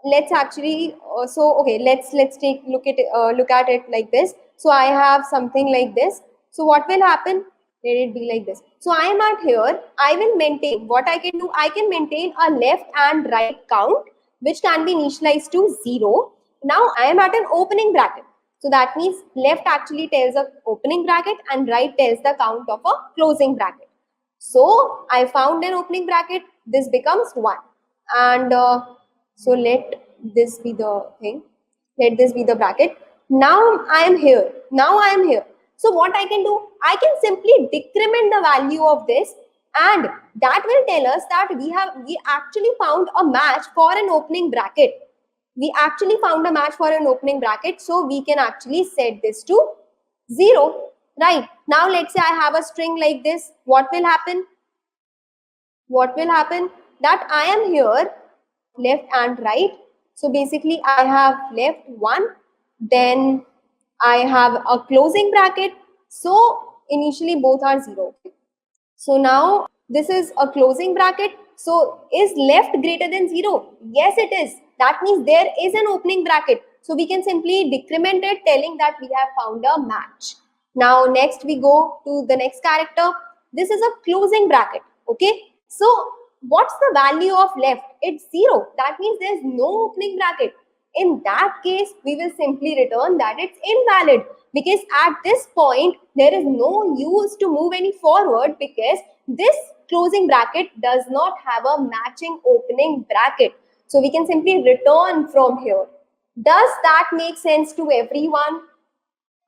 let's actually let's take look at it like this. So I have something like this. So what will happen? Let it be like this. So I am at here. I will maintain what I can do. I can maintain a left and right count, which can be initialized to 0. Now I am at an opening bracket. So that means left actually tells a opening bracket and right tells the count of a closing bracket. So I found an opening bracket. This becomes 1. And so let this be the thing. Let this be the bracket. Now I am here. So what I can do? I can simply decrement the value of this, and that will tell us that we actually found a match for an opening bracket. So we can actually set this to 0. Right. Now let's say I have a string like this. What will happen? That I am here, left and right. So basically I have left 1, then I have a closing bracket. So initially both are 0. So now this is a closing bracket. So is left greater than 0? Yes, it is. That means there is an opening bracket. So we can simply decrement it, telling that we have found a match. Now next we go to the next character. This is a closing bracket. Okay. So what's the value of left? It's 0. That means there's no opening bracket. In that case, we will simply return that it's invalid, because at this point there is no use to move any forward, because this closing bracket does not have a matching opening bracket. So we can simply return from here. Does that make sense to everyone?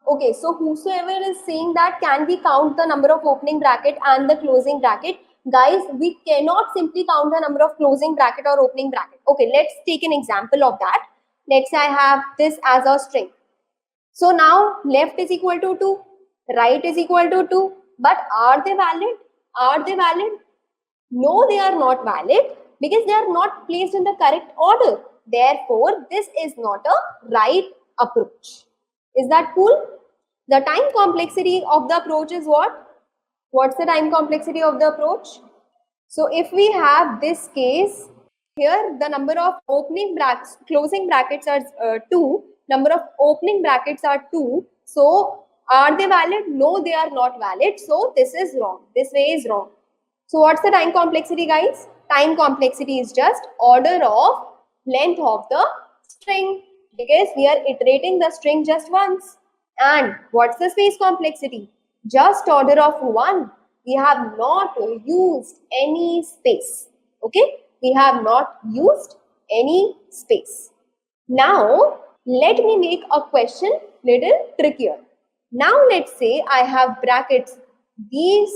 Okay, so whosoever is saying that can we count the number of opening bracket and the closing bracket? Guys, we cannot simply count the number of closing bracket or opening bracket. Okay, let's take an example of that. Let's say I have this as a string. So now left is equal to 2, right is equal to 2. But are they valid? No, they are not valid, because they are not placed in the correct order. Therefore, this is not a right approach. Is that cool? The time complexity of the approach is what? What's the time complexity of the approach? So if we have this case, here the number of closing brackets are 2, number of opening brackets are 2. So are they valid? No, they are not valid. So this is wrong. This way is wrong. So what's the time complexity, guys? Time complexity is just order of length of the string, because we are iterating the string just once. And what's the space complexity? Just order of 1. We have not used any space. Okay, we have not used any space. Now let me make a question little trickier. Now let's say I have brackets these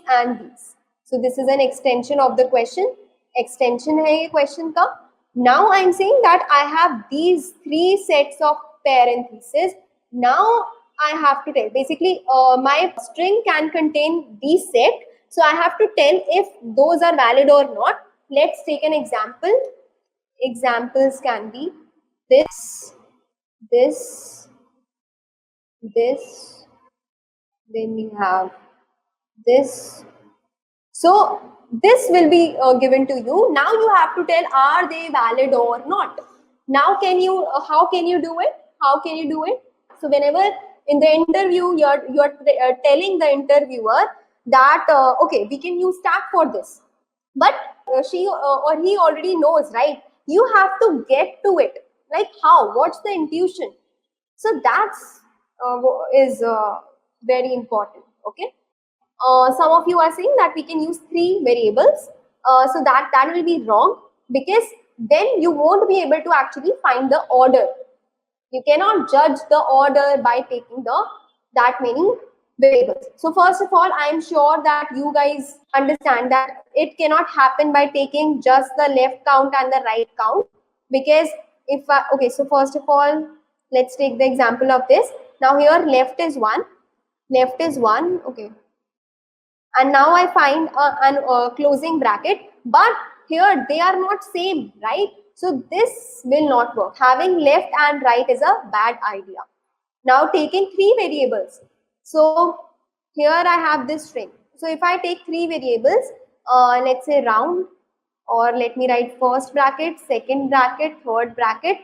and these. So this is an extension of the question. Extension hai ye question ka. Now I am saying that I have these 3 sets of parentheses. Now I have to tell, basically my string can contain these set. So I have to tell if those are valid or not. Let's take an example. Examples can be this, then we have this. So this will be given to you. Now you have to tell, are they valid or not? Now how can you do it? So whenever in the interview you're telling the interviewer that okay, we can use stack for this, but she or he already knows, right? You have to get to it, like how, what's the intuition? So that's is very important. Okay, Some of you are saying that we can use 3 variables. So that will be wrong, because then you won't be able to actually find the order. You cannot judge the order by taking that many variables. So first of all, I am sure that you guys understand that it cannot happen by taking just the left count and the right count, because okay, so first of all, let's take the example of this. Now here left is 1, okay, and now I find a closing bracket, but here they are not same, right? So this will not work. Having left and right is a bad idea. Now taking 3 variables. So here I have this string. So if I take 3 variables, let's say round, or let me write first bracket, second bracket, third bracket.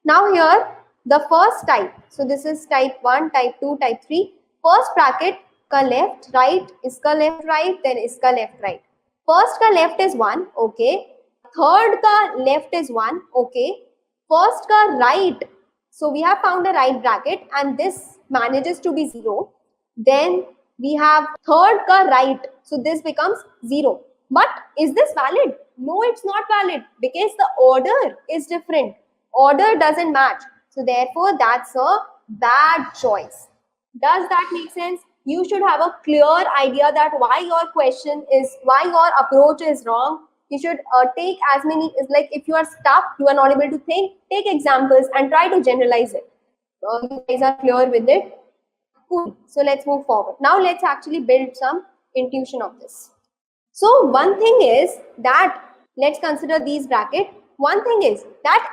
Now here the first type. So this is type 1, type 2, type 3. First bracket का left right, इसका left right, then इसका left right. First का left is 1, okay. Third का left is 1, okay. First का right, so we have found a right bracket and this manages to be 0. Then we have third ka right, so this becomes 0. But is this valid? No, it's not valid, because the order is different. Order doesn't match. So therefore, that's a bad choice. Does that make sense? You should have a clear idea that why your approach is wrong. You should take as many, like if you are stuck, you are not able to think, take examples and try to generalize it. You guys are clear with it? Cool. So let's move forward. Now let's actually build some intuition of this. So one thing is that, let's consider these brackets. One thing is that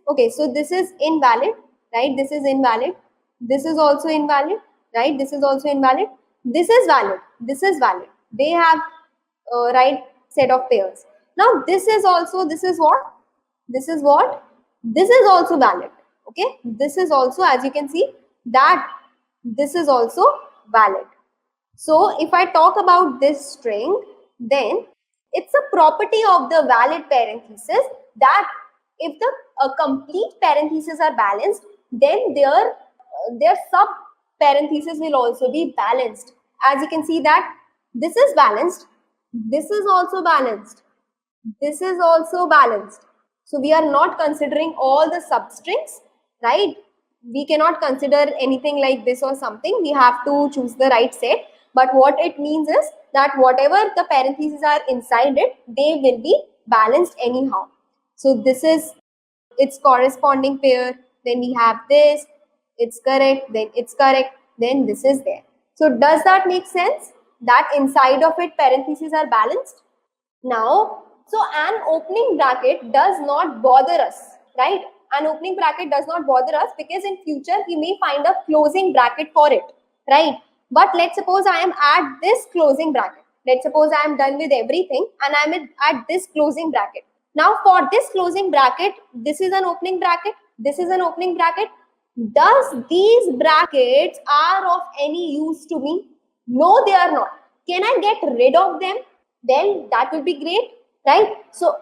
okay, so this is invalid, right? This is invalid. This is also invalid, right? This is also invalid. This is valid. This is valid. They have right set of pairs. Now this is also, this is what? This is what? This is also valid. Okay. This is also, as you can see, that this is also valid. So if I talk about this string, then it's a property of the valid parenthesis that if the complete parentheses are balanced, then their sub parentheses will also be balanced. As you can see that this is balanced, this is also balanced, this is also balanced. So we are not considering all the substrings, right? We cannot consider anything like this or something. We have to choose the right set. But what it means is that whatever the parentheses are inside it, they will be balanced anyhow. So this is its corresponding pair. Then we have this, it's correct, then it's correct, then this is there. So does that make sense? That inside of it parentheses are balanced? Now, so an opening bracket does not bother us, right? An opening bracket does not bother us because in future we may find a closing bracket for it, right? But let's suppose I am at this closing bracket. Let's suppose I am done with everything and I am at this closing bracket. Now for this closing bracket, this is an opening bracket, this is an opening bracket. Does these brackets are of any use to me? No, they are not. Can I get rid of them? Then that would be great, right? So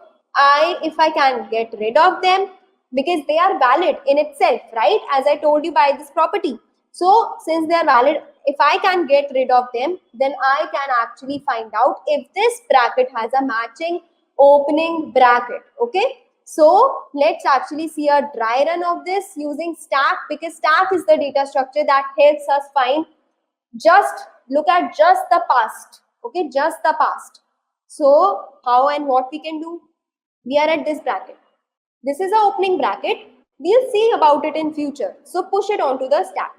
if I can get rid of them, because they are valid in itself, right? As I told you by this property. So since they are valid, if I can get rid of them, then I can actually find out if this bracket has a matching opening bracket, okay? So let's actually see a dry run of this using stack, because stack is the data structure that helps us find. Just look at just the past, okay? Just the past. So how and what we can do? We are at this bracket. This is an opening bracket. We'll see about it in future. So push it onto the stack.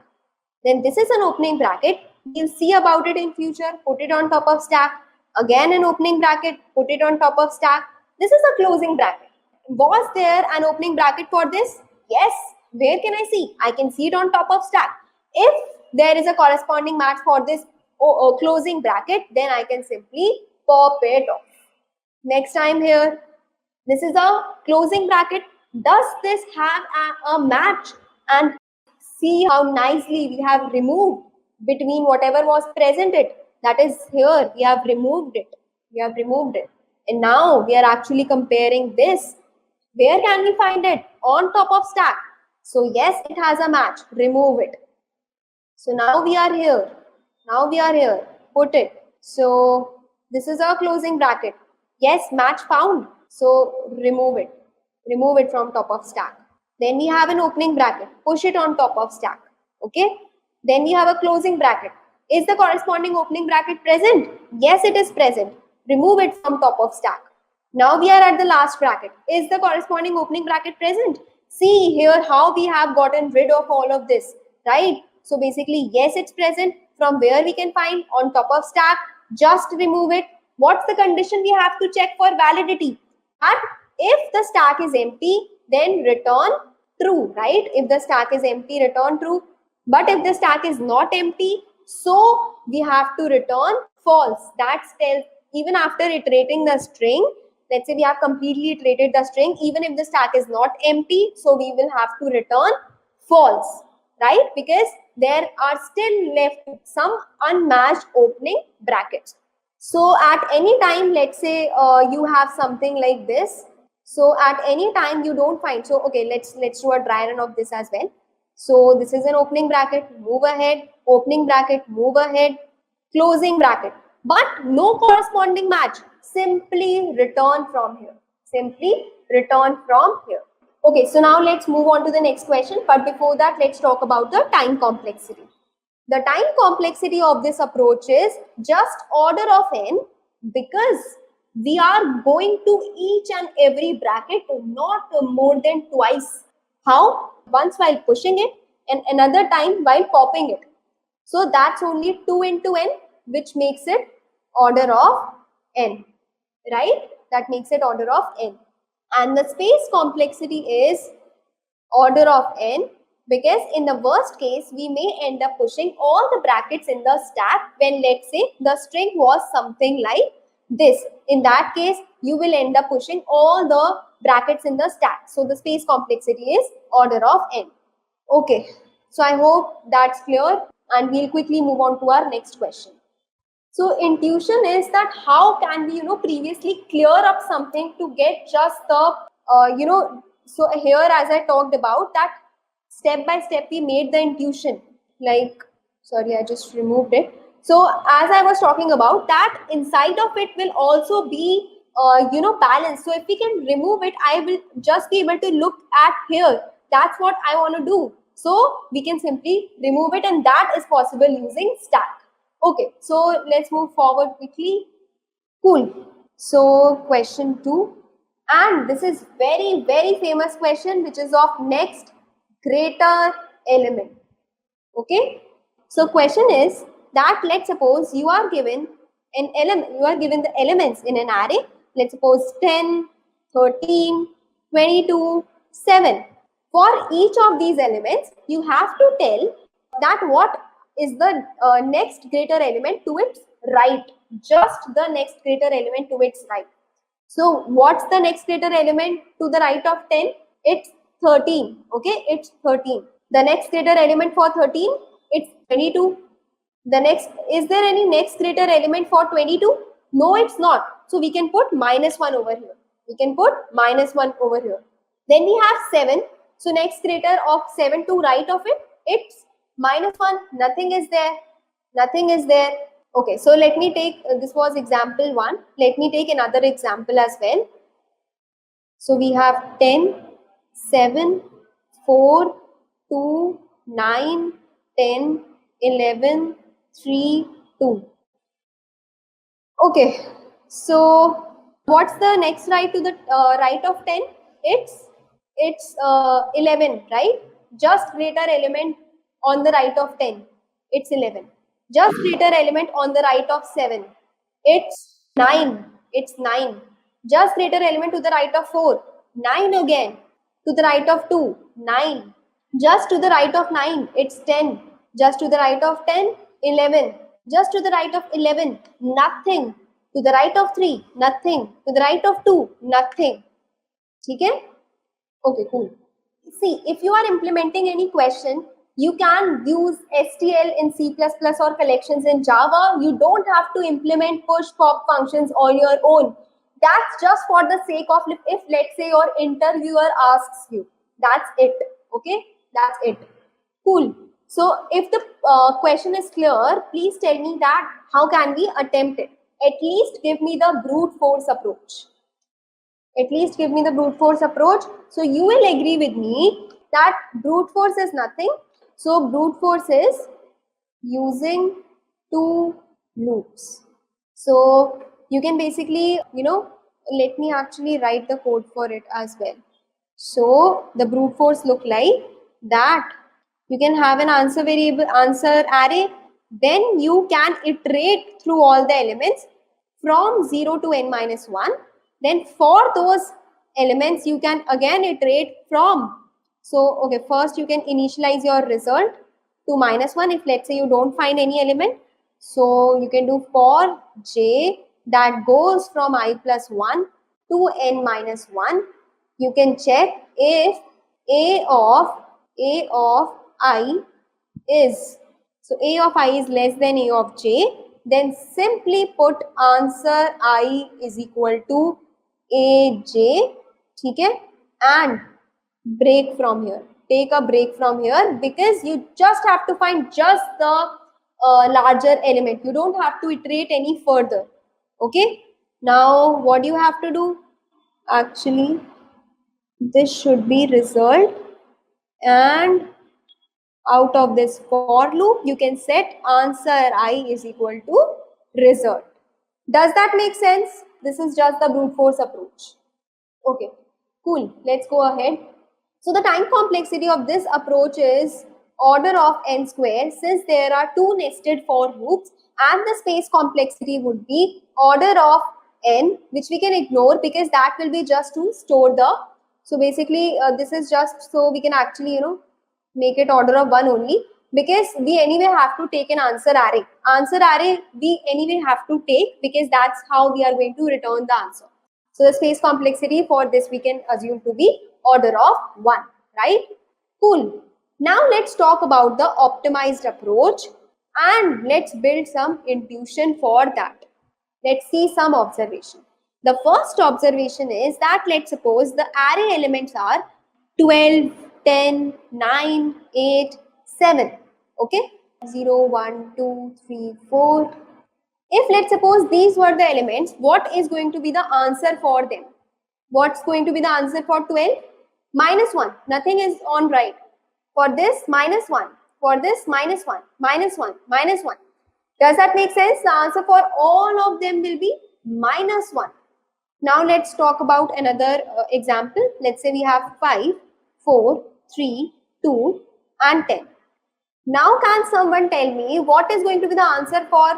Then this is an opening bracket. We'll see about it in future. Put it on top of stack. Again an opening bracket. Put it on top of stack. This is a closing bracket. Was there an opening bracket for this? Yes. Where can I see? I can see it on top of stack. If there is a corresponding match for this closing bracket, then I can simply pop it off. Next time here. This is a closing bracket. Does this have a match? And see how nicely we have removed between whatever was presented. That is here. We have removed it. We have removed it. And now we are actually comparing this. Where can we find it? On top of stack. So yes, it has a match. Remove it. So now we are here. Now we are here. put it. So this is our closing bracket. Yes, match found. So remove it from top of stack. Then we have an opening bracket, push it on top of stack. Okay. Then we have a closing bracket. Is the corresponding opening bracket present? Yes, it is present. Remove it from top of stack. Now we are at the last bracket. Is the corresponding opening bracket present? See here how we have gotten rid of all of this, right? So basically, yes, it's present. From where we can find? On top of stack. Just remove it. What's the condition we have to check for validity? That if the stack is empty, then return true, right? If the stack is empty, return true. But if the stack is not empty, so we have to return false. That tells, even after iterating the string, let's say we have completely iterated the string, even if the stack is not empty, so we will have to return false, right? Because there are still left some unmatched opening brackets. So at any time, let's say you have something like this. So at any time you don't find, so okay, let's do a dry run of this as well. So this is an opening bracket, move ahead, opening bracket, move ahead, closing bracket, but no corresponding match. Simply return from here. Simply return from here. Okay, so now let's move on to the next question. But before that, let's talk about the time complexity. The time complexity of this approach is just order of n, because we are going to each and every bracket not more than twice. How? Once while pushing it and another time while popping it. So that's only 2 into n, which makes it order of n, right? That makes it order of n. And the space complexity is order of n, because in the worst case, we may end up pushing all the brackets in the stack when, let's say, the string was something like this. In that case, you will end up pushing all the brackets in the stack. So the space complexity is order of n. Okay, so I hope that's clear, and we'll quickly move on to our next question. So intuition is that how can we, previously clear up something to get just the, so here as I talked about that step by step we made the intuition, like, sorry, I just removed it. So as I was talking about that, inside of it will also be, balance. So if we can remove it, I will just be able to look at here. That's what I want to do. So we can simply remove it, and that is possible using stack. Okay, so let's move forward quickly. Cool. So question 2, and this is very, very famous question, which is of next greater element. Okay. So question is that, let's suppose you are given an element, you are given the elements in an array. Let's suppose 10, 13, 22, 7. For each of these elements, you have to tell that what is the next greater element to its right. Just the next greater element to its right. So what's the next greater element to the right of 10? It's 13. Okay, it's 13. The next greater element for 13, it's 22. The next, is there any next greater element for 22? No, it's not. So we can put -1 over here. We can put -1 over here. Then we have 7. So next greater of 7 to right of it, it's -1. Nothing is there. Nothing is there. Okay, so let me take, this was example 1. Let me take another example as well. So we have 10, 7, 4, 2, 9, 10, 11, 3, 2. Okay, so what's the next right to the right of 10? It's 11, right? Just greater element on the right of 10. It's 11. Just greater element on the right of 7. It's 9. It's 9. Just greater element to the right of 4. 9 again. To the right of 2. 9. Just to the right of 9. It's 10. Just to the right of 10. 11. Just to the right of 11. Nothing. To the right of 3. Nothing. To the right of 2. Nothing. Okay? Okay, cool. See, if you are implementing any question, you can use STL in C++ or collections in Java. You don't have to implement push pop functions on your own. That's just for the sake of if let's say your interviewer asks you. That's it. Okay, that's it. Cool. So if the question is clear, please tell me that how can we attempt it. At least give me the brute force approach. At least give me the brute force approach. So you will agree with me that brute force is nothing. So brute force is using two loops. So you can basically, let me actually write the code for it as well. So the brute force look like that. You can have an answer variable, answer array. Then you can iterate through all the elements from 0 to n minus 1. Then for those elements, you can again iterate from. So, okay, first you can initialize your result to -1 if let's say you don't find any element. So you can do for j that goes from I plus 1 to n minus 1. You can check if a of I is, so a of I is less than a of j, then simply put answer I is equal to aj, okay, and break from here. Take a break from here because you just have to find just the larger element. You don't have to iterate any further. Okay. Now what do you have to do? Actually, this should be result, and out of this for loop, you can set answer I is equal to result. Does that make sense? This is just the brute force approach. Okay, cool. Let's go ahead. So the time complexity of this approach is order of n square, since there are two nested for loops, and the space complexity would be order of n, which we can ignore because that will be just to store the. So basically this is just so we can actually make it order of 1 only, because we anyway have to take an answer array. Answer array we anyway have to take because that's how we are going to return the answer. So the space complexity for this we can assume to be order of 1, right? Cool. Now let's talk about the optimized approach and let's build some intuition for that. Let's see some observation. The first observation is that let's suppose the array elements are 12, 10, 9, 8, 7. Okay? 0, 1, 2, 3, 4. If let's suppose these were the elements, what is going to be the answer for them? What's going to be the answer for 12? -1. Nothing is on right. For this, -1. For this, -1, -1, -1. Does that make sense? The answer for all of them will be -1. Now let's talk about another example. Let's say we have 5, 4, 3, 2 and 10. Now can someone tell me what is going to be the answer for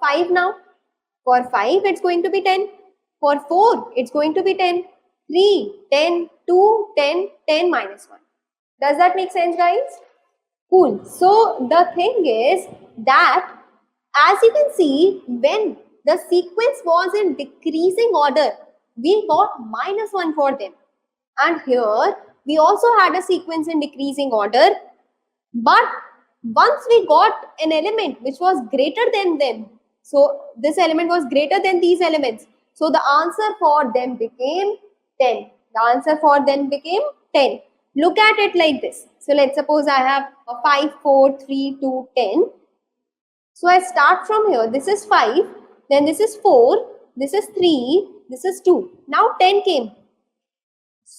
5 now? For 5 it's going to be 10. For 4 it's going to be 10. 3, 10, 2, 10, 10 minus 1. Does that make sense, guys? Cool. So the thing is that as you can see, when the sequence was in decreasing order, we got -1 for them. And here we also had a sequence in decreasing order. But once we got an element which was greater than them, so this element was greater than these elements, so the answer for them became 10. The answer for them became 10. Look at it like this. So let's suppose I have a 5, 4, 3, 2, 10. So I start from here. This is 5, then this is 4, this is 3, this is 2. Now 10 came.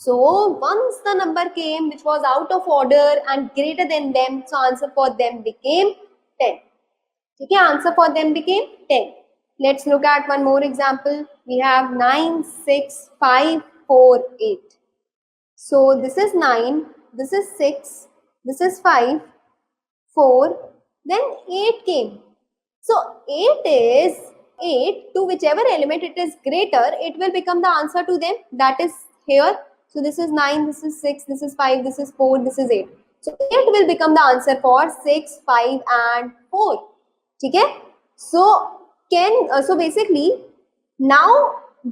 So once the number came which was out of order and greater than them, so answer for them became 10. Okay, answer for them became 10. Let's look at one more example. We have 9, 6, 5, 4, 8. So this is 9, this is 6, this is 5, 4, then 8 came. So 8 is 8 to whichever element it is greater, it will become the answer to them. That is here. So this is 9, this is 6, this is 5, this is 4, this is 8. So 8 will become the answer for 6, 5 and 4. Okay? So so basically now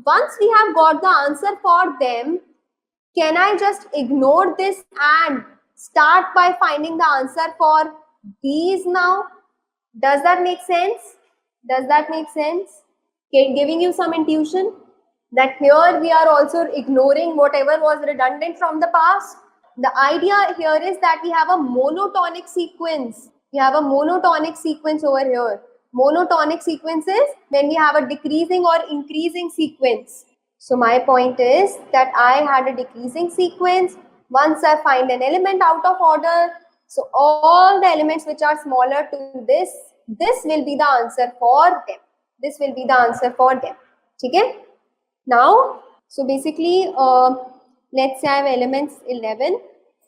once we have got the answer for them, can I just ignore this and start by finding the answer for these now? Does that make sense? Does that make sense? Okay, giving you some intuition that here we are also ignoring whatever was redundant from the past. The idea here is that we have a monotonic sequence. We have a monotonic sequence over here. Monotonic sequence is when we have a decreasing or increasing sequence. So my point is that I had a decreasing sequence. Once I find an element out of order, so all the elements which are smaller to this will be the answer for them. This will be the answer for them. Okay? Now, so basically, let's say I have elements 11,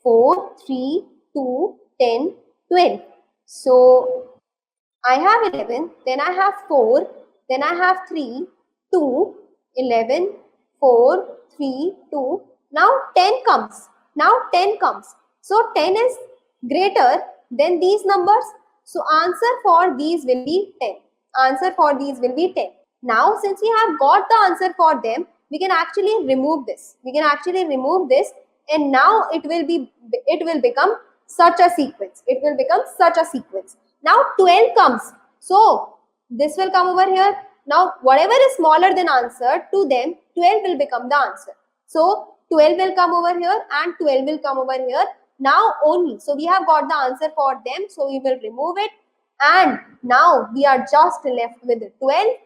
4, 3, 2, 10, 12. So I have 11, then I have 4, then I have 3, 2, 11, 4, 3, 2. Now 10 comes. Now 10 comes. So 10 is greater than these numbers. So answer for these will be 10. Answer for these will be 10. Now since we have got the answer for them, we can actually remove this. We can actually remove this, and now it will become such a sequence. It will become such a sequence. Now 12 comes. So this will come over here. Now whatever is smaller than answer, to them 12 will become the answer. So 12 will come over here and 12 will come over here. Now only. So we have got the answer for them. So we will remove it. And now we are just left with 12.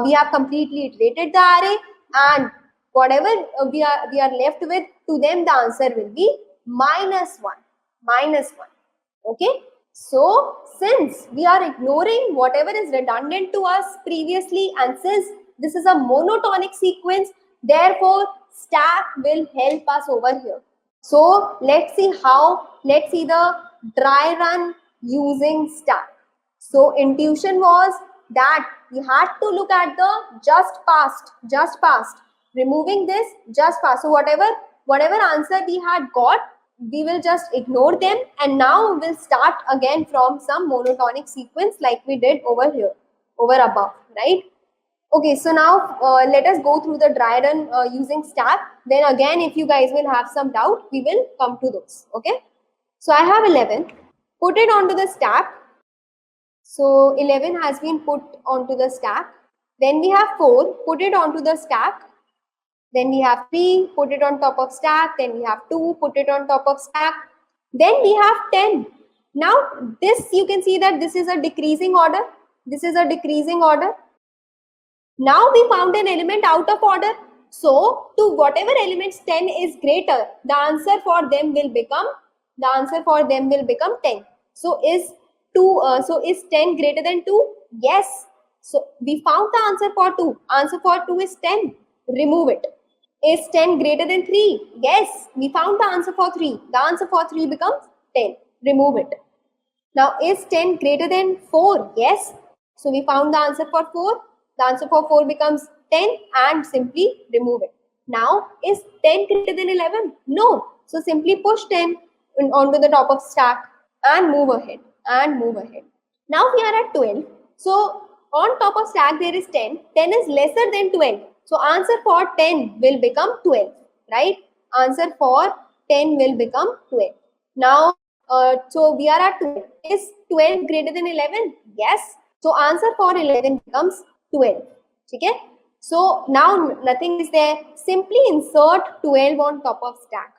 We have completely iterated the array, and whatever we are left with, to them the answer will be minus 1. Minus 1. Okay. So since we are ignoring whatever is redundant to us previously, and since this is a monotonic sequence, therefore stack will help us over here. So let's see the dry run using stack. So intuition was that we had to look at the just past, removing this just past. So whatever answer we had got, we will just ignore them, and now we'll start again from some monotonic sequence like we did over here, over above, right? Okay, so now let us go through the dry run using stack. Then again, if you guys will have some doubt, we will come to those. Okay, so I have 11, put it onto the stack. So 11 has been put onto the stack. Then we have 4, put it onto the stack. Then we have 3, put it on top of stack. Then we have 2, put it on top of stack. Then we have 10. Now this, you can see that this is a decreasing order. This is a decreasing order. Now we found an element out of order. So to whatever elements 10 is greater, the answer for them will become 10. So is 10 greater than 2? Yes. So we found the answer for 2. Answer for 2 is 10. Remove it. Is 10 greater than 3? Yes. We found the answer for 3. The answer for 3 becomes 10. Remove it. Now is 10 greater than 4? Yes. So we found the answer for 4. The answer for 4 becomes 10, and simply remove it. Now is 10 greater than 11? No. So simply push 10 onto the top of stack and move ahead. Now we are at 12. So on top of stack there is 10. 10 is lesser than 12. So answer for 10 will become 12, right? Answer for 10 will become 12. Now, so we are at 12. Is 12 greater than 11? Yes. So answer for 11 becomes 12. Okay? So now nothing is there. Simply insert 12 on top of stack.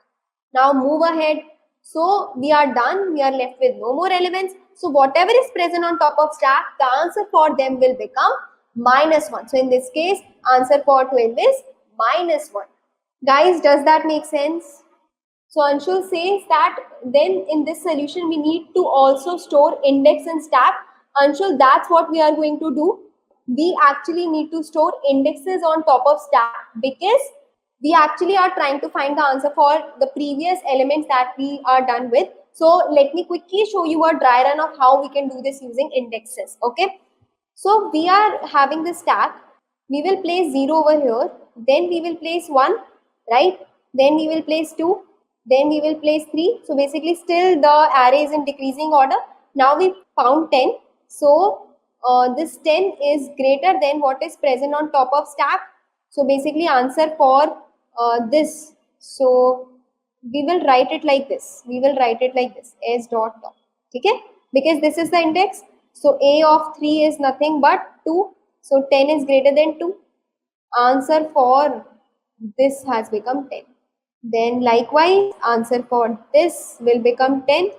Now move ahead. So we are done. We are left with no more elements. So whatever is present on top of stack, the answer for them will become minus 1. So in this case, answer for 12 is minus 1. Guys, does that make sense? So Anshul says that then in this solution, we need to also store index and stack. Anshul, that's what we are going to do. We actually need to store indexes on top of stack, because we actually are trying to find the answer for the previous elements that we are done with. So let me quickly show you a dry run of how we can do this using indexes. Okay. So we are having the stack. We will place 0 over here. Then we will place 1, right? Then we will place 2. Then we will place 3. So basically still the array is in decreasing order. Now we found 10. So this 10 is greater than what is present on top of stack. So basically answer for this. So we will write it like this. S dot top. Okay? Because this is the index. So a of 3 is nothing but 2. So 10 is greater than 2. Answer for this has become 10. Then likewise, answer for this will become 10.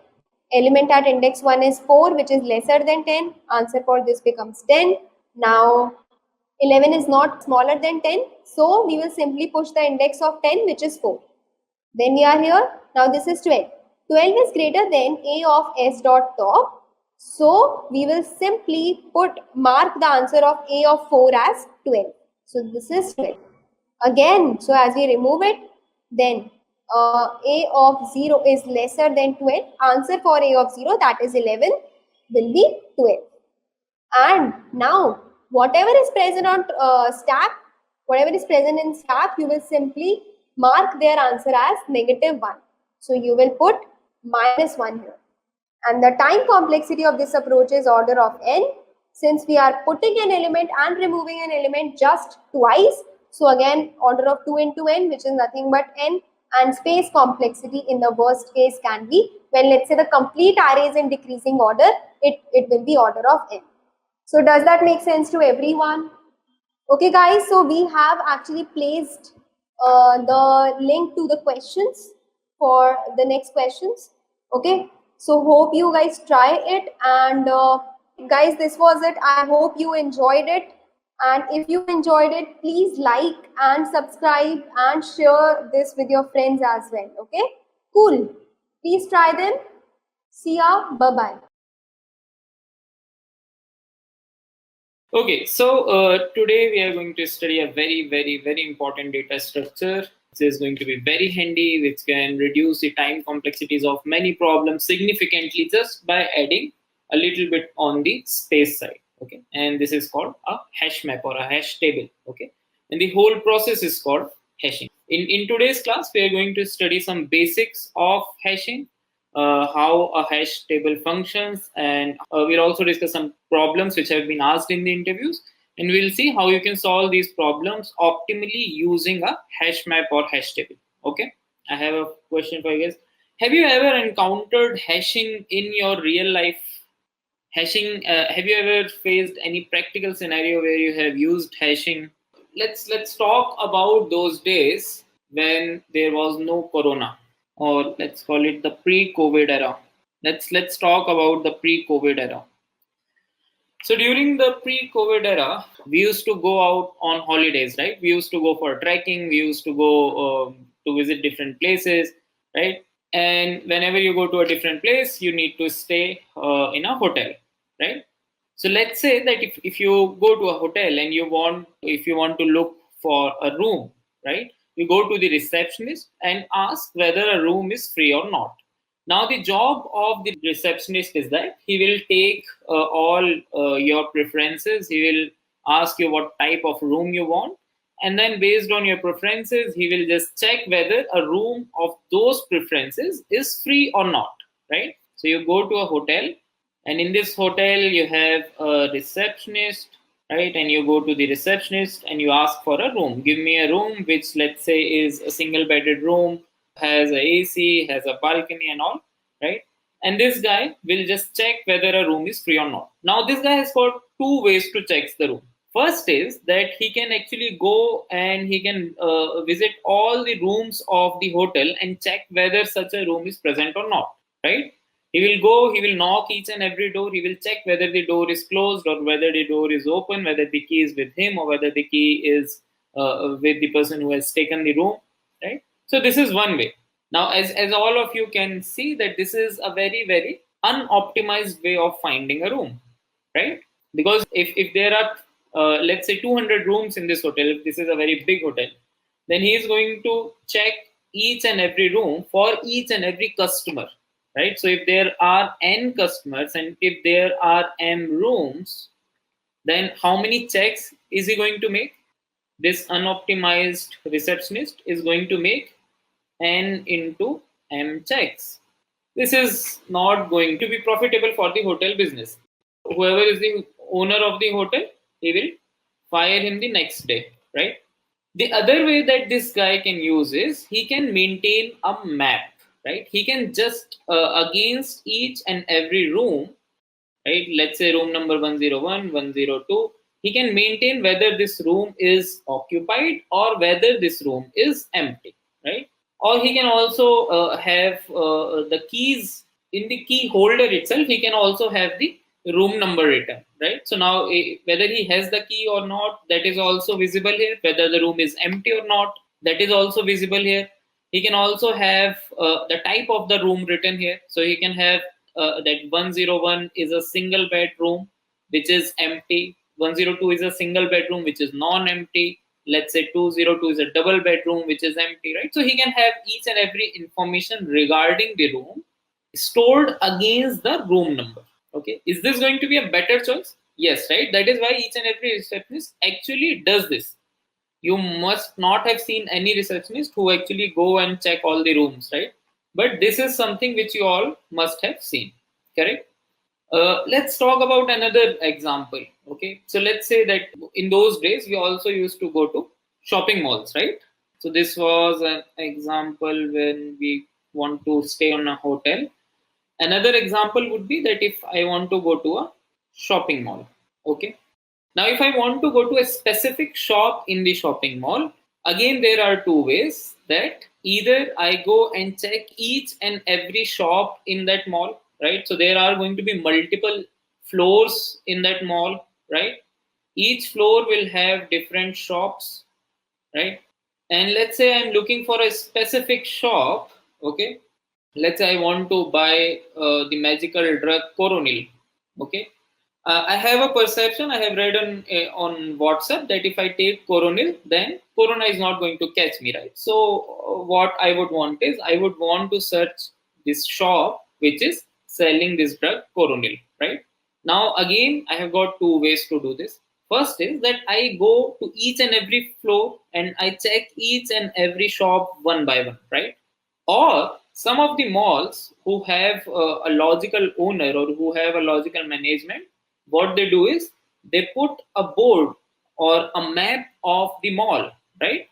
Element at index 1 is 4, which is lesser than 10. Answer for this becomes 10. Now 11 is not smaller than 10, so we will simply push the index of 10, which is 4. Then we are here. Now this is 12. 12 is greater than a of s dot top. So we will simply mark the answer of a of 4 as 12. So this is 12. Again, so as we remove it, then a of 0 is lesser than 12. Answer for a of 0, that is 11, will be 12. And now whatever is present on stack, whatever is present in stack, you will simply mark their answer as -1. So you will put -1 here. And the time complexity of this approach is order of n. Since we are putting an element and removing an element just twice, so again order of 2 into n, which is nothing but n. And space complexity in the worst case can be, when let's say the complete array is in decreasing order, it will be order of n. So does that make sense to everyone? Okay guys, so we have actually placed the link to the questions for the next questions. Okay, so hope you guys try it, and guys, this was it. I hope you enjoyed it, and if you enjoyed it, please like and subscribe and share this with your friends as well. Okay, cool. Please try them. See ya. Bye bye. Okay, so today we are going to study a very important data structure. This is going to be very handy, which can reduce the time complexities of many problems significantly just by adding a little bit on the space side. Okay, and this is called a hash map or a hash table. Okay, and the whole process is called hashing. In today's class, we are going to study some basics of hashing. How a hash table functions, and we'll also discuss some problems which have been asked in the interviews, and we'll see how you can solve these problems optimally using a hash map or hash table. Okay, I have a question for you guys. Have you ever encountered hashing in your real life? Hashing, have you ever faced any practical scenario where you have used hashing? Let's talk about those days when there was no corona, or let's call it the pre-COVID era. Let's talk about the pre-COVID era. So during the pre-COVID era, we used to go out on holidays, right? We used to go for trekking. We used to go to visit different places, right? And whenever you go to a different place, you need to stay in a hotel, right? So let's say that if you go to a hotel and if you want to look for a room, right? You go to the receptionist and ask whether a room is free or not. Now the job of the receptionist is that he will take all your preferences. He will ask you what type of room you want, and then based on your preferences, he will just check whether a room of those preferences is free or not, right? So you go to a hotel, and in this hotel you have a receptionist, right? And you go to the receptionist and you ask for a room. Give me a room which, let's say, is a single bedded room, has a AC, has a balcony and all, right? And this guy will just check whether a room is free or not. Now this guy has got two ways to check the room. First is that he can actually go and he can visit all the rooms of the hotel and check whether such a room is present or not, right? He will go, he will knock each and every door, he will check whether the door is closed or whether the door is open, whether the key is with him or whether the key is with the person who has taken the room, right? So this is one way. Now, as all of you can see, that this is a very unoptimized way of finding a room, right? Because if there are, let's say, 200 rooms in this hotel, if this is a very big hotel, then he is going to check each and every room for each and every customer, right? So if there are n customers and if there are m rooms, then how many checks is he going to make? This unoptimized receptionist is going to make n into m checks. This is not going to be profitable for the hotel business. Whoever is the owner of the hotel, he will fire him the next day, right? The other way that this guy can use is he can maintain a map, right? He can just against each and every room, right? Let's say room number 101, 102. He can maintain whether this room is occupied or whether this room is empty, right? or he can also have the keys in the key holder itself. He can also have the room number written, right? So now whether he has the key or not, that is also visible here. Whether the room is empty or not, that is also visible here. He can also have the type of the room written here. So he can have that 101 is a single bedroom which is empty, 102 is a single bedroom which is non-empty, let's say 202 is a double bedroom which is empty, right? So he can have each and every information regarding the room stored against the room number. Okay, is this going to be a better choice? Yes, right? That is why each and every receptionist actually does this. You must not have seen any receptionist who actually go and check all the rooms, right? But this is something which you all must have seen, correct? Let's talk about another example. Okay, so let's say that in those days we also used to go to shopping malls, right? So this was an example when we want to stay on a hotel. Another example would be that if I want to go to a shopping mall. Okay, now if I want to go to a specific shop in the shopping mall, again there are two ways, that either I go and check each and every shop in that mall, right? So there are going to be multiple floors in that mall, right? Each floor will have different shops, right? And let's say I'm looking for a specific shop. Okay, let's say I want to buy the magical drug Coronil. Okay, I have a perception, I have read on WhatsApp that if I take Coronil, then Corona is not going to catch me, right? So what I would want is, I would want to search this shop which is selling this drug Coronil, right? Now again, I have got two ways to do this. First is that I go to each and every floor and I check each and every shop one by one, right? Or some of the malls who have a logical owner or who have a logical management, what they do is they put a board or a map of the mall, right?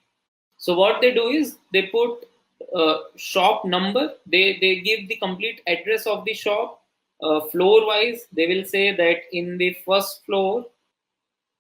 So what they do is they put shop number, they give the complete address of the shop, floor wise. They will say that in the first floor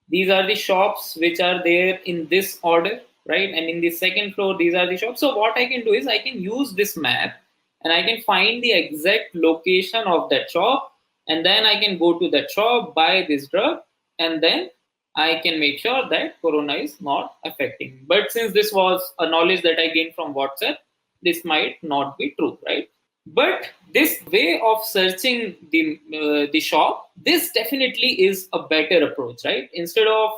these are the shops which are there in this order, right? And in the second floor these are the shops. So what I can do is I can use this map and I can find the exact location of that shop, and then I can go to that shop, buy this drug, and then I can make sure that Corona is not affecting me. But since this was a knowledge that I gained from WhatsApp, this might not be true, right? But this way of searching the shop, this definitely is a better approach, right? Instead of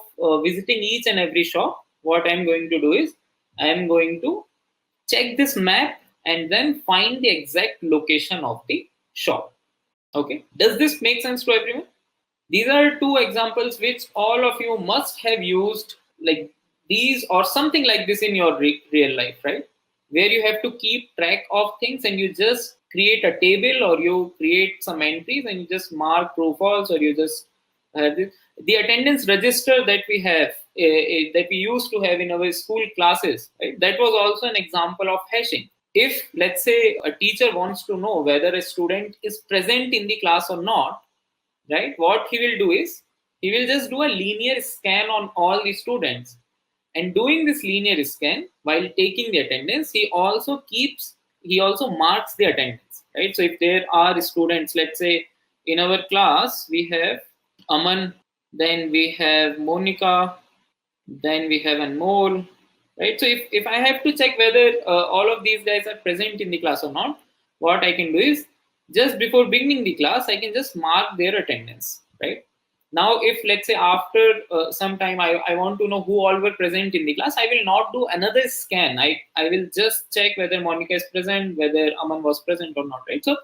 visiting each and every shop, what I'm going to do is I'm going to check this map and then find the exact location of the shop. Okay, does this make sense to everyone? These are two examples which all of you must have used, like these or something like this in your real life, right? Where you have to keep track of things and you just create a table or you create some entries and you just mark true false, or you just the attendance register that we have that we used to have in our school classes, right? That was also an example of hashing. If let's say a teacher wants to know whether a student is present in the class or not, right, what he will do is he will just do a linear scan on all the students, and doing this linear scan while taking the attendance, he also marks the attendance, right? So if there are students, let's say in our class we have Aman, then we have Monica, then we have Anmol, right? So if I have to check whether all of these guys are present in the class or not, what I can do is just before beginning the class, I can just mark their attendance, right? Now, if let's say after some time I want to know who all were present in the class, I will not do another scan. I will just check whether Monica is present, whether Aman was present or not, right? So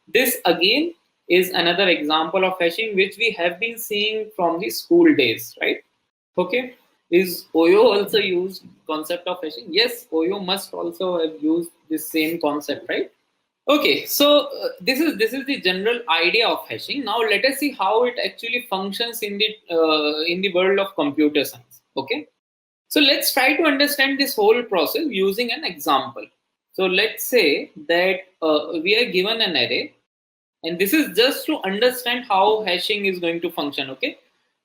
this again is another example of hashing which we have been seeing from the school days, right? Okay. Is Oyo also used concept of hashing? Yes, Oyo must also have used this same concept, right? Okay, so this is the general idea of hashing. Now let us see how it actually functions in the world of computer science. Okay, so let's try to understand this whole process using an example. So let's say that we are given an array, and this is just to understand how hashing is going to function. Okay,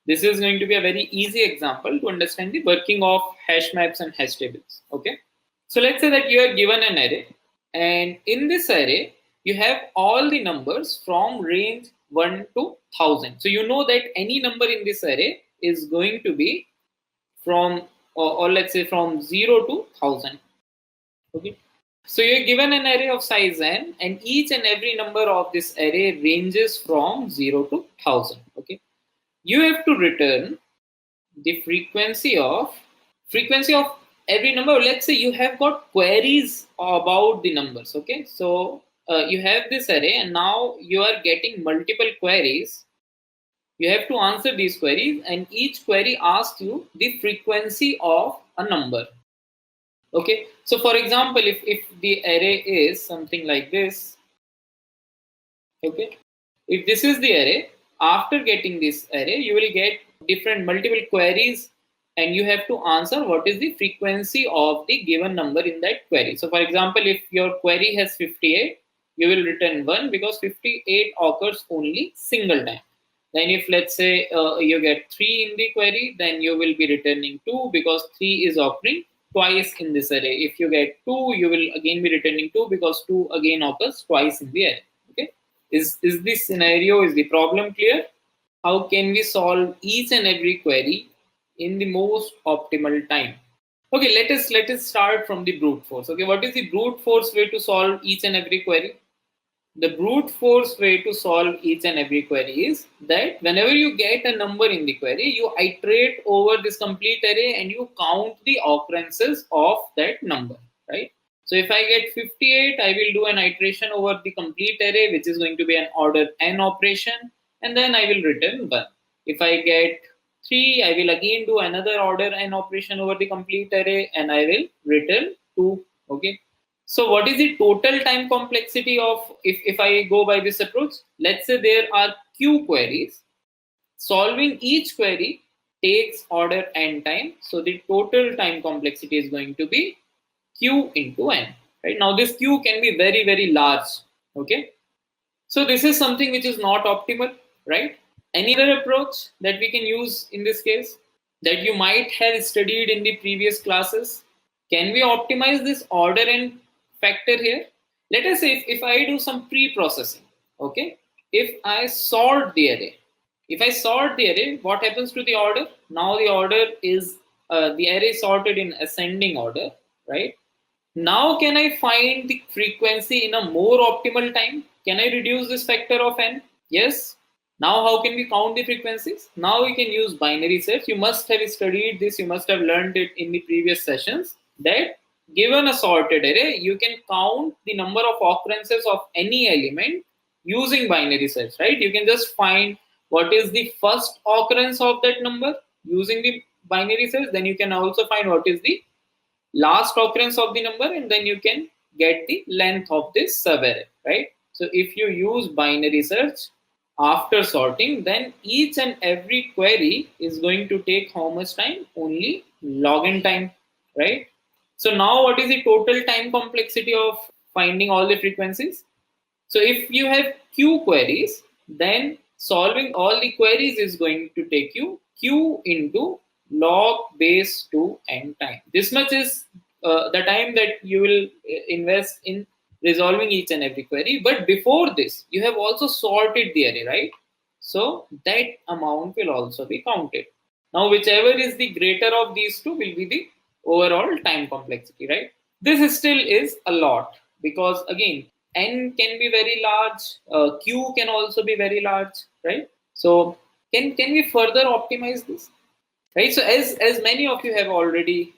this is going to be a very easy example to understand the working of hash maps and hash tables. Okay. So let's say that you are given an array, and in this array, you have all the numbers from range 1 to 1000. So you know that any number in this array is going to be from, or let's say from 0 to 1000. Okay. So you're given an array of size n, and each and every number of this array ranges from 0 to 1000. Okay. You have to return the frequency of every number. Let's say you have got queries about the numbers. Okay, so you have this array, and now you are getting multiple queries. You have to answer these queries, and each query asks you the frequency of a number. Okay, so for example, if the array is something like this, okay, if this is the array, after getting this array, you will get different multiple queries, and you have to answer what is the frequency of the given number in that query. So for example, if your query has 58, you will return 1 because 58 occurs only single time. Then if let's say you get 3 in the query, then you will be returning 2 because 3 is occurring twice in this array. If you get 2, you will again be returning 2 because 2 again occurs twice in the array. Okay, is this scenario, is the problem clear? How can we solve each and every query in the most optimal time? Okay, let us start from the brute force. Okay, what is the brute force way to solve each and every query? The brute force way to solve each and every query is that whenever you get a number in the query, you iterate over this complete array and you count the occurrences of that number, right? So if I get 58, I will do an iteration over the complete array, which is going to be an order n operation, and then I will return 1. If I get 3, I will again do another order n operation over the complete array, and I will return 2. Okay. So what is the total time complexity of, if I go by this approach? Let's say there are q queries. Solving each query takes order n time. So the total time complexity is going to be q into n. Right? Now this q can be very, very large. Okay. So this is something which is not optimal, right? Any other approach that we can use in this case that you might have studied in the previous classes? Can we optimize this order n factor here? Let us say if I do some pre-processing, okay? If I sort the array, what happens to the order? Now the order is, the array sorted in ascending order, right? Now can I find the frequency in a more optimal time? Can I reduce this factor of n? Yes. Now how can we count the frequencies? Now we can use binary search. You must have studied this, you must have learned it in the previous sessions, that given a sorted array, you can count the number of occurrences of any element using binary search, right? You can just find what is the first occurrence of that number using the binary search. Then you can also find what is the last occurrence of the number, and then you can get the length of this subarray, right? So if you use binary search after sorting, then each and every query is going to take how much time? Only log n time, right? So now what is the total time complexity of finding all the frequencies? So if you have q queries, then solving all the queries is going to take you q into log base 2 n time. This much is the time that you will invest in resolving each and every query. But before this, you have also sorted the array, right? So that amount will also be counted. Now, whichever is the greater of these two will be the overall time complexity, right? This still is a lot because again, n can be very large, q can also be very large, right? So can we further optimize this? Right, so as many of you have already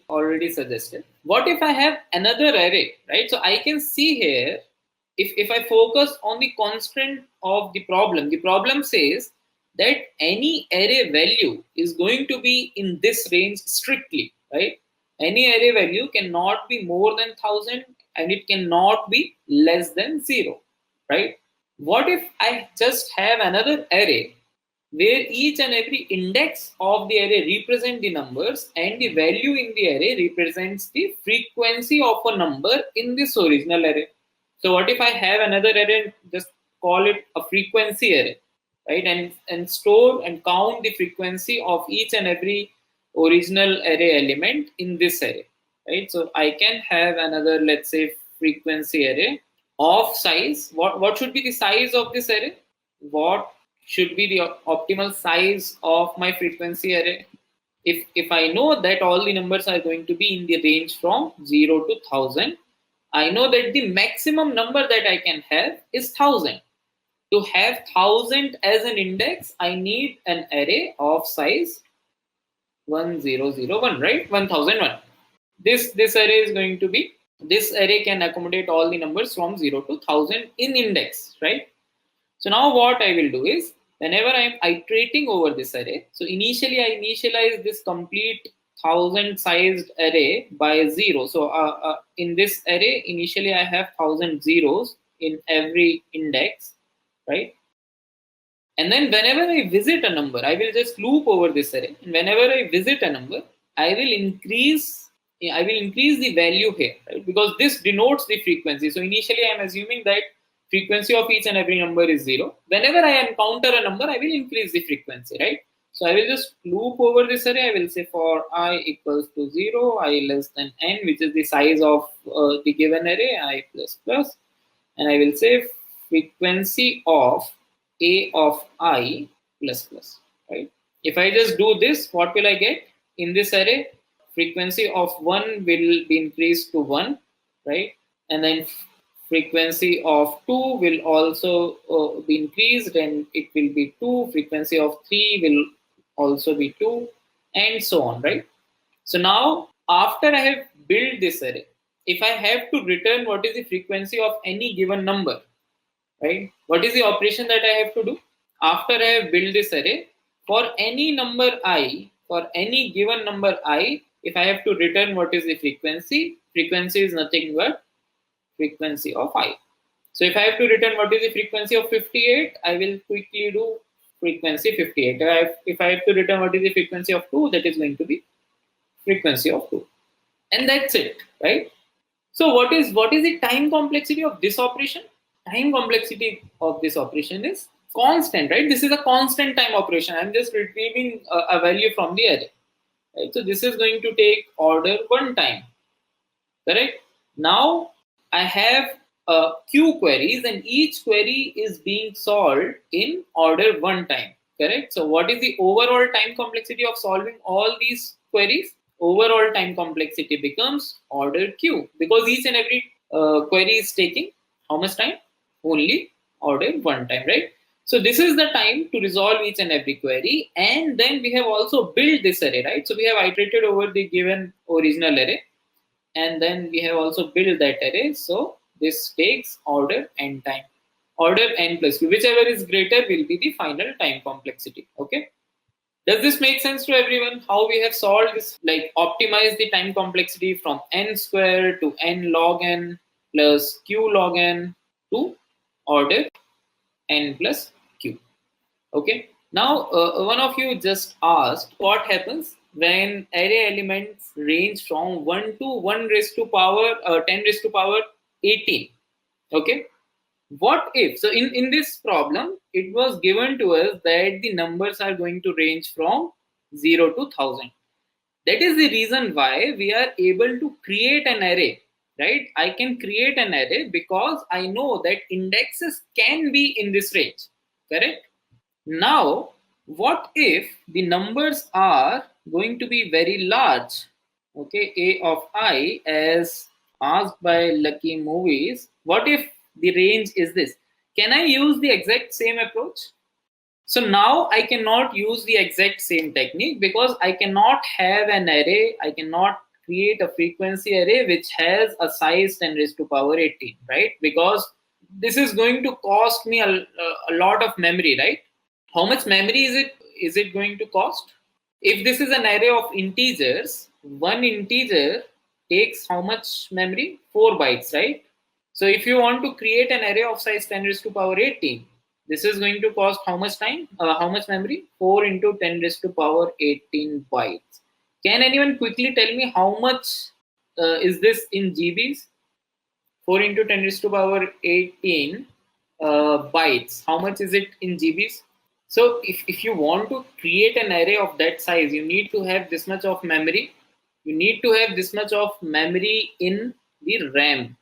suggested, what if I have another array, right? So I can see here, if I focus on the constraint of the problem says that any array value is going to be in this range strictly, right? Any array value cannot be more than 1000 and it cannot be less than 0, right? What if I just have another array where each and every index of the array represent the numbers and the value in the array represents the frequency of a number in this original array? So what if I have another array, just call it a frequency array, right? And store and count the frequency of each and every original array element in this array. right? So I can have another, let's say, frequency array of size. What should be the size of this array? What should be the optimal size of my frequency array? If I know that all the numbers are going to be in the range from 0 to 1000, I know that the maximum number that I can have is 1000. To have 1000 as an index, I need an array of size 1001, right? 1001. This array is going to be, this array can accommodate all the numbers from 0 to 1000 in index, right? So now what I will do is, whenever I am iterating over this array, so initially I initialize this complete 1000 sized array by 0. So in this array, initially I have 1000 zeros in every index, right? And then whenever I visit a number, I will just loop over this array. And whenever I visit a number, I will increase the value here, right? Because this denotes the frequency. So initially I am assuming that frequency of each and every number is 0. Whenever I encounter a number, I will increase the frequency, right? So I will just loop over this array. I will say for I equals to 0, I less than n, which is the size of the given array, I plus plus. And I will say frequency of a of I plus plus, right? If I just do this, what will I get? In this array, frequency of 1 will be increased to 1, right? And then frequency of 2 will also be increased, and it will be 2. Frequency of 3 will also be 2, and so on, right? So now, after I have built this array, if I have to return what is the frequency of any given number, right? What is the operation that I have to do? After I have built this array, for any number I, for any given number I, if I have to return what is the frequency is nothing but frequency of I. So if I have to return what is the frequency of 58, I will quickly do frequency 58. If I have to return what is the frequency of 2, that is going to be frequency of 2. And that's it, right? So what is the time complexity of this operation? Time complexity of this operation is constant, right? This is a constant time operation. I'm just retrieving a value from the array, right? So this is going to take order 1 time, correct? Now I have q queries, and each query is being solved in order 1 time, correct? So what is the overall time complexity of solving all these queries? Overall time complexity becomes order q, because each and every query is taking how much time? Only order 1 time, right? So this is the time to resolve each and every query. And then we have also built this array, right? So we have iterated over the given original array, and then we have also built that array. So this takes order n time, order n plus q, whichever is greater will be the final time complexity. Okay, does this make sense to everyone? How we have solved this, like optimize the time complexity from n square to n log n plus q log n to order n plus q. Okay, now one of you just asked what happens when array elements range from 1 to 1 raised to power 10 raised to power 18. Okay, what if, so in this problem it was given to us that the numbers are going to range from 0 to 1000. That is the reason why we are able to create an array, right? I can create an array because I know that indexes can be in this range, correct? Now, what if the numbers are going to be very large? Okay, a of I, as asked by Lucky Movies, what if the range is this? Can I use the exact same approach? So now I cannot use the exact same technique, because I cannot have an array, I cannot create a frequency array which has a size 10 raised to power 18, right? Because this is going to cost me a lot of memory, right? How much memory is it going to cost? If this is an array of integers, one integer takes how much memory? 4 bytes, right? So if you want to create an array of size 10 raised to power 18, this is going to cost how much time? How much memory? 4 into 10 raised to power 18 bytes. Can anyone quickly tell me how much is this in GBs? 4 into 10 raised to power 18 bytes. How much is it in GBs? So if you want to create an array of that size, you need to have this much of memory, you need to have this much of memory in the RAM,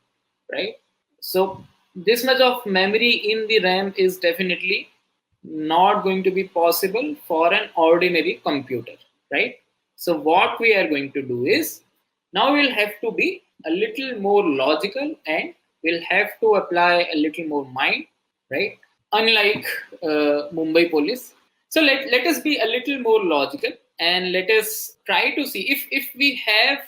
right? So this much of memory in the RAM is definitely not going to be possible for an ordinary computer, right? So what we are going to do is, now we'll have to be a little more logical and we'll have to apply a little more mind, right? Unlike Mumbai police. So let us be a little more logical and let us try to see if we have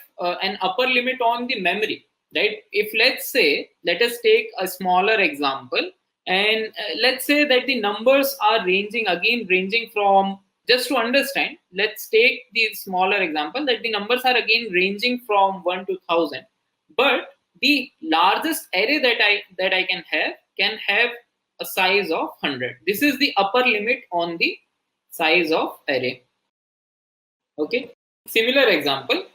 an upper limit on the memory, right? If let us take a smaller example, and let's say that the numbers are ranging from, just to understand, let's take the smaller example that the numbers are again ranging from 1 to 1000, but the largest array that I can have a size of 100. This is the upper limit on the size of array. Okay, similar example.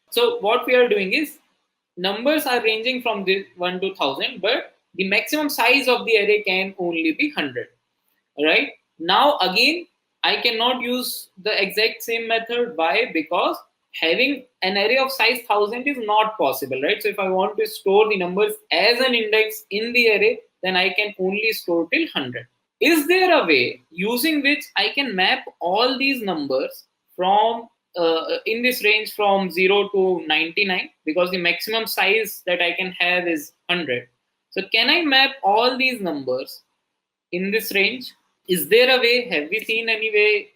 So what we are doing is, numbers are ranging from this 1 to 1000, but the maximum size of the array can only be 100. Right now, again, I cannot use the exact same method. Why? Because having an array of size 1000 is not possible, right? So if I want to store the numbers as an index in the array, then I can only store till 100. Is there a way using which I can map all these numbers from in this range from 0 to 99, because the maximum size that I can have is 100. So can I map all these numbers in this range? Is there a way? Have we seen any way?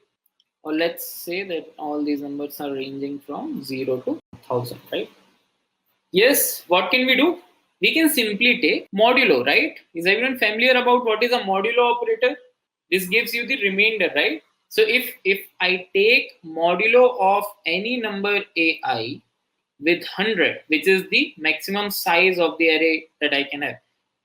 Or let's say that all these numbers are ranging from 0 to 1000, right? Yes, what can we do? We can simply take modulo, right? Is everyone familiar about what is a modulo operator? This gives you the remainder, right? So if I take modulo of any number ai with 100, which is the maximum size of the array that I can have,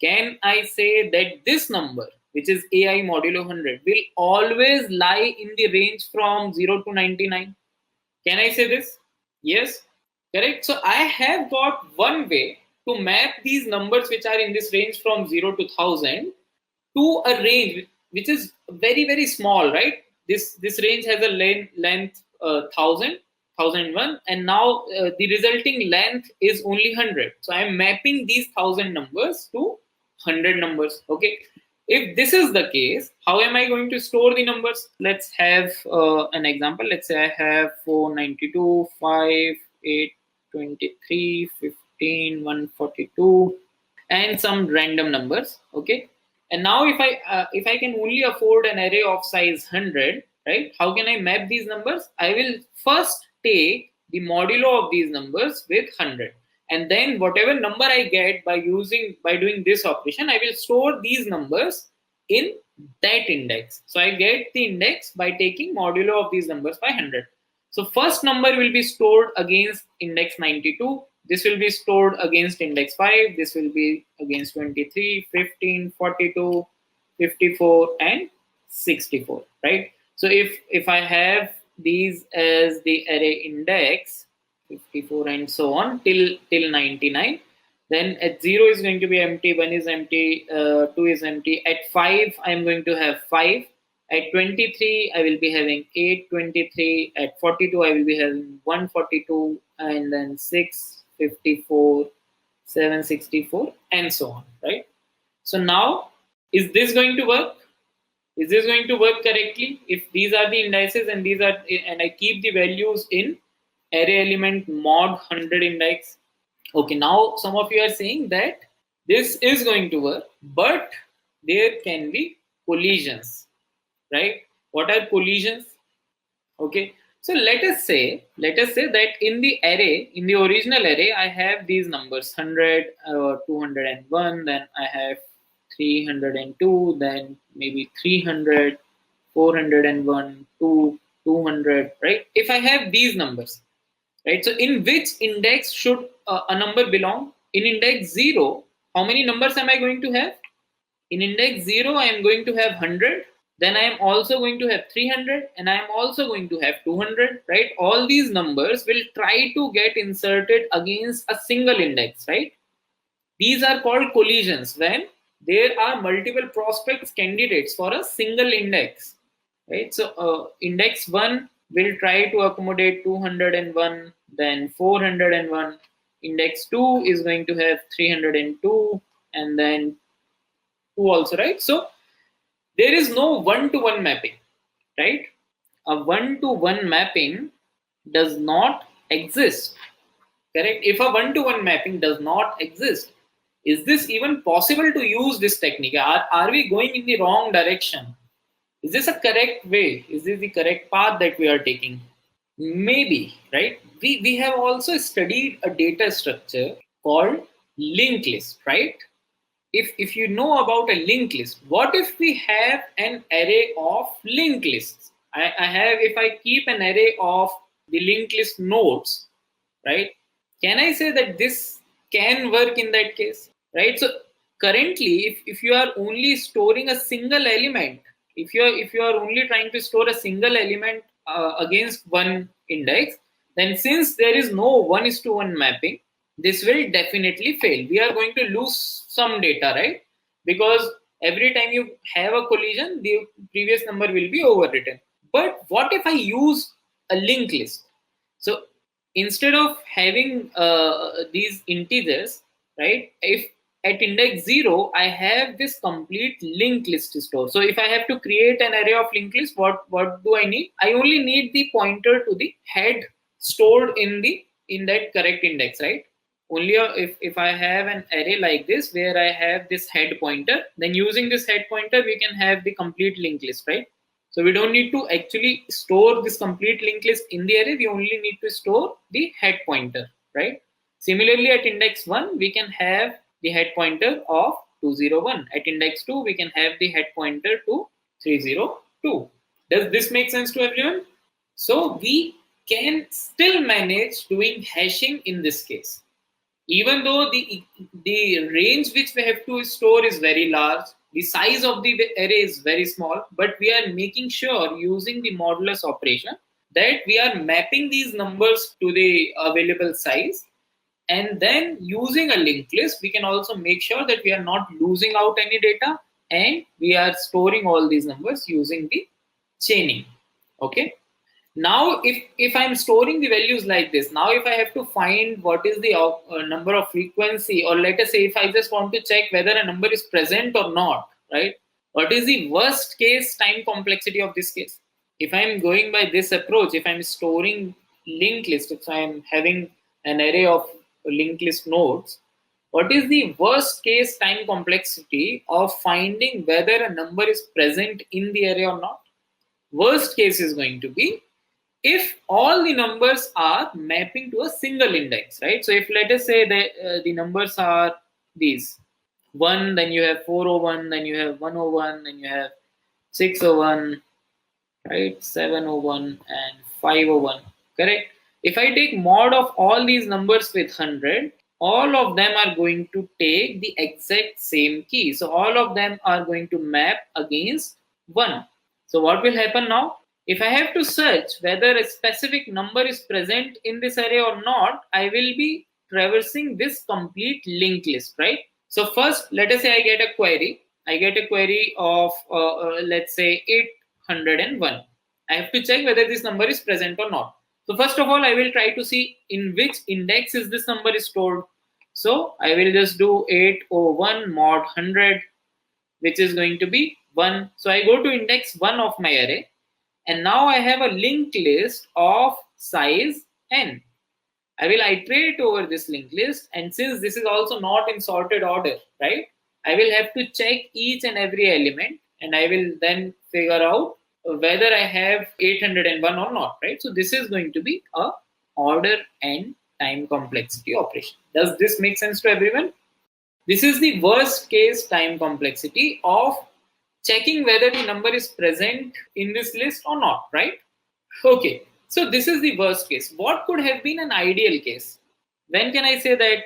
can I say that this number, which is ai modulo 100, will always lie in the range from 0 to 99? Can I say this? Yes, correct. So I have got one way to map these numbers which are in this range from 0 to 1000 to a range which is very, very small, right? This range has a length 1000, 1001, and now the resulting length is only 100. So I am mapping these 1000 numbers to 100 numbers. Okay. If this is the case, how am I going to store the numbers? Let's have an example. Let's say I have 492, 5, 8, 23, 15, 142, and some random numbers. Okay. And now if I can only afford an array of size 100, right? How can I map these numbers? I will first take the modulo of these numbers with 100. And then whatever number I get by doing this operation, I will store these numbers in that index. So I get the index by taking modulo of these numbers by 100. So first number will be stored against index 92. This will be stored against index 5. This will be against 23, 15, 42, 54, and 64, right? So if I have these as the array index, 54 and so on till 99, then at 0 is going to be empty, 1 is empty, 2 is empty. At 5 I am going to have 5. At 23 I will be having 823. At 42 I will be having 142, and then 654, 764, and so on, right? So now, is this going to work? Is this going to work correctly if these are the indices and I keep the values in array element mod 100 index? Okay, now some of you are saying that this is going to work, but there can be collisions, right? What are collisions? Okay, so let us say that in the original array, I have these numbers 100, 201, then I have 302, then maybe 300, 401, 200, right? If I have these numbers, right? So in which index should a number belong? In index 0, how many numbers am I going to have? In index 0, I am going to have 100. Then I am also going to have 300, and I am also going to have 200, right? All these numbers will try to get inserted against a single index, right? These are called collisions when there are multiple prospects candidates for a single index, right? So index 1 will try to accommodate 201, then 401. Index 2 is going to have 302, and then 2 also, right? So there is no one-to-one mapping, right? A one-to-one mapping does not exist, correct? If a one-to-one mapping does not exist, is this even possible to use this technique? Are we going in the wrong direction? Is this a correct way? Is this the correct path that we are taking? Maybe, right? We have also studied a data structure called linked list, right? If you know about a linked list, what if we have an array of linked lists? If I keep an array of the linked list nodes, right? Can I say that this can work in that case, right? So currently, if you are only storing a single element, if you are only trying to store a single element against one index, then since there is no 1:1 mapping, this will definitely fail. We are going to lose some data, right? Because every time you have a collision, the previous number will be overwritten. But what if I use a linked list? So instead of having these integers, right? If at index 0, I have this complete linked list to store. So if I have to create an array of linked list, what do I need? I only need the pointer to the head stored in that correct index, right? Only if I have an array like this where I have this head pointer, then using this head pointer, we can have the complete linked list, right? So we don't need to actually store this complete linked list in the array. We only need to store the head pointer, right? Similarly, at index 1, we can have the head pointer of 201. At index 2, we can have the head pointer to 302. Does this make sense to everyone? So we can still manage doing hashing in this case. Even though the range which we have to store is very large, the size of the array is very small, but we are making sure using the modulus operation that we are mapping these numbers to the available size. And then using a linked list, we can also make sure that we are not losing out any data, and we are storing all these numbers using the chaining. Okay. Now, if I'm storing the values like this, now if I have to find what is the number of frequency, or let us say if I just want to check whether a number is present or not, right? What is the worst case time complexity of this case? If I'm going by this approach, if I'm storing linked list, if I'm having an array of linked list nodes, what is the worst case time complexity of finding whether a number is present in the array or not? Worst case is going to be if all the numbers are mapping to a single index, right? So if let us say that the numbers are these 1, then you have 401, then you have 101, then you have 601, right? 701 and 501, correct? If I take mod of all these numbers with 100, all of them are going to take the exact same key. So all of them are going to map against 1. So what will happen now? If I have to search whether a specific number is present in this array or not, I will be traversing this complete linked list, right? So first, let us say I get a query. I get a query of, let's say, 801. I have to check whether this number is present or not. So first of all, I will try to see in which index is this number is stored. So I will just do 801 mod 100, which is going to be 1. So I go to index 1 of my array. And now I have a linked list of size n. I will iterate over this linked list, and since this is also not in sorted order, right? I will have to check each and every element, and I will then figure out whether I have 801 or not, right? So this is going to be a order n time complexity operation. Does this make sense to everyone? This is the worst case time complexity of checking whether the number is present in this list or not, right? Okay, so this is the worst case. What could have been an ideal case? When can I say that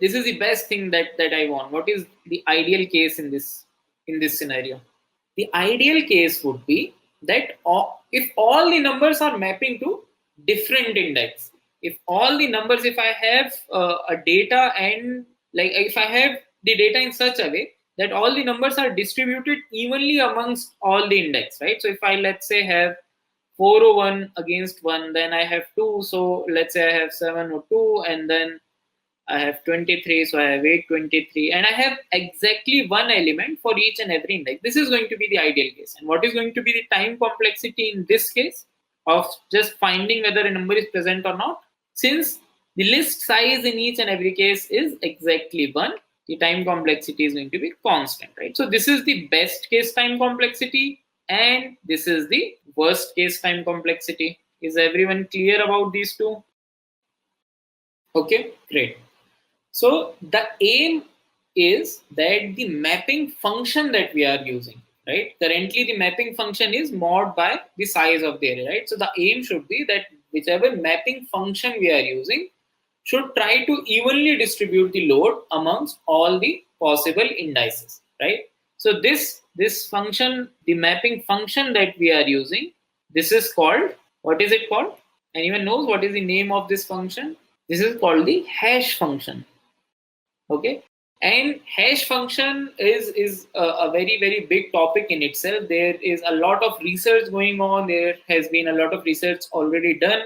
this is the best thing that I want? What is the ideal case in this scenario? The ideal case would be that if all the numbers are mapping to different index, if all the numbers, if I have a data, and like if I have the data in such a way that all the numbers are distributed evenly amongst all the index, right? So if I, let's say, have 401 against 1, then I have 2. So let's say I have 702, and then I have 23, so I have 823, and I have exactly one element for each and every index. This is going to be the ideal case. And what is going to be the time complexity in this case of just finding whether a number is present or not? Since the list size in each and every case is exactly 1, the time complexity is going to be constant, right? So this is the best case time complexity, and this is the worst case time complexity. Is everyone clear about these two? Okay, great. So the aim is that the mapping function that we are using, right? Currently the mapping function is mod by the size of the array, right? So the aim should be that whichever mapping function we are using should try to evenly distribute the load amongst all the possible indices, right? So this function, the mapping function that we are using, this is called, what is it called? Anyone knows what is the name of this function? This is called the hash function. Okay, and hash function is a very, very big topic in itself. There is a lot of research going on. There has been a lot of research already done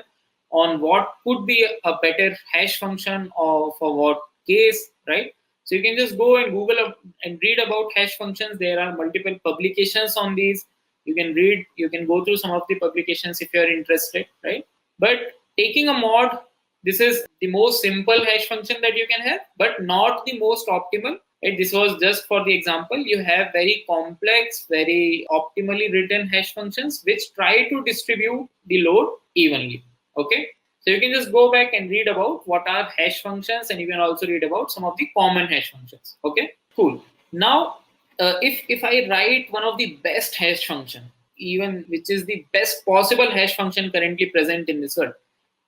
on what could be a better hash function or for what case, right? So you can just go and Google up and read about hash functions. There are multiple publications on these. You can read, you can go through some of the publications if you are interested, right? But taking a mod, this is the most simple hash function that you can have, but not the most optimal. Right? This was just for the example. You have very complex, very optimally written hash functions which try to distribute the load evenly. Okay, so you can just go back and read about what are hash functions, and you can also read about some of the common hash functions. Okay, cool. Now, if I write one of the best hash function, even which is the best possible hash function currently present in this world,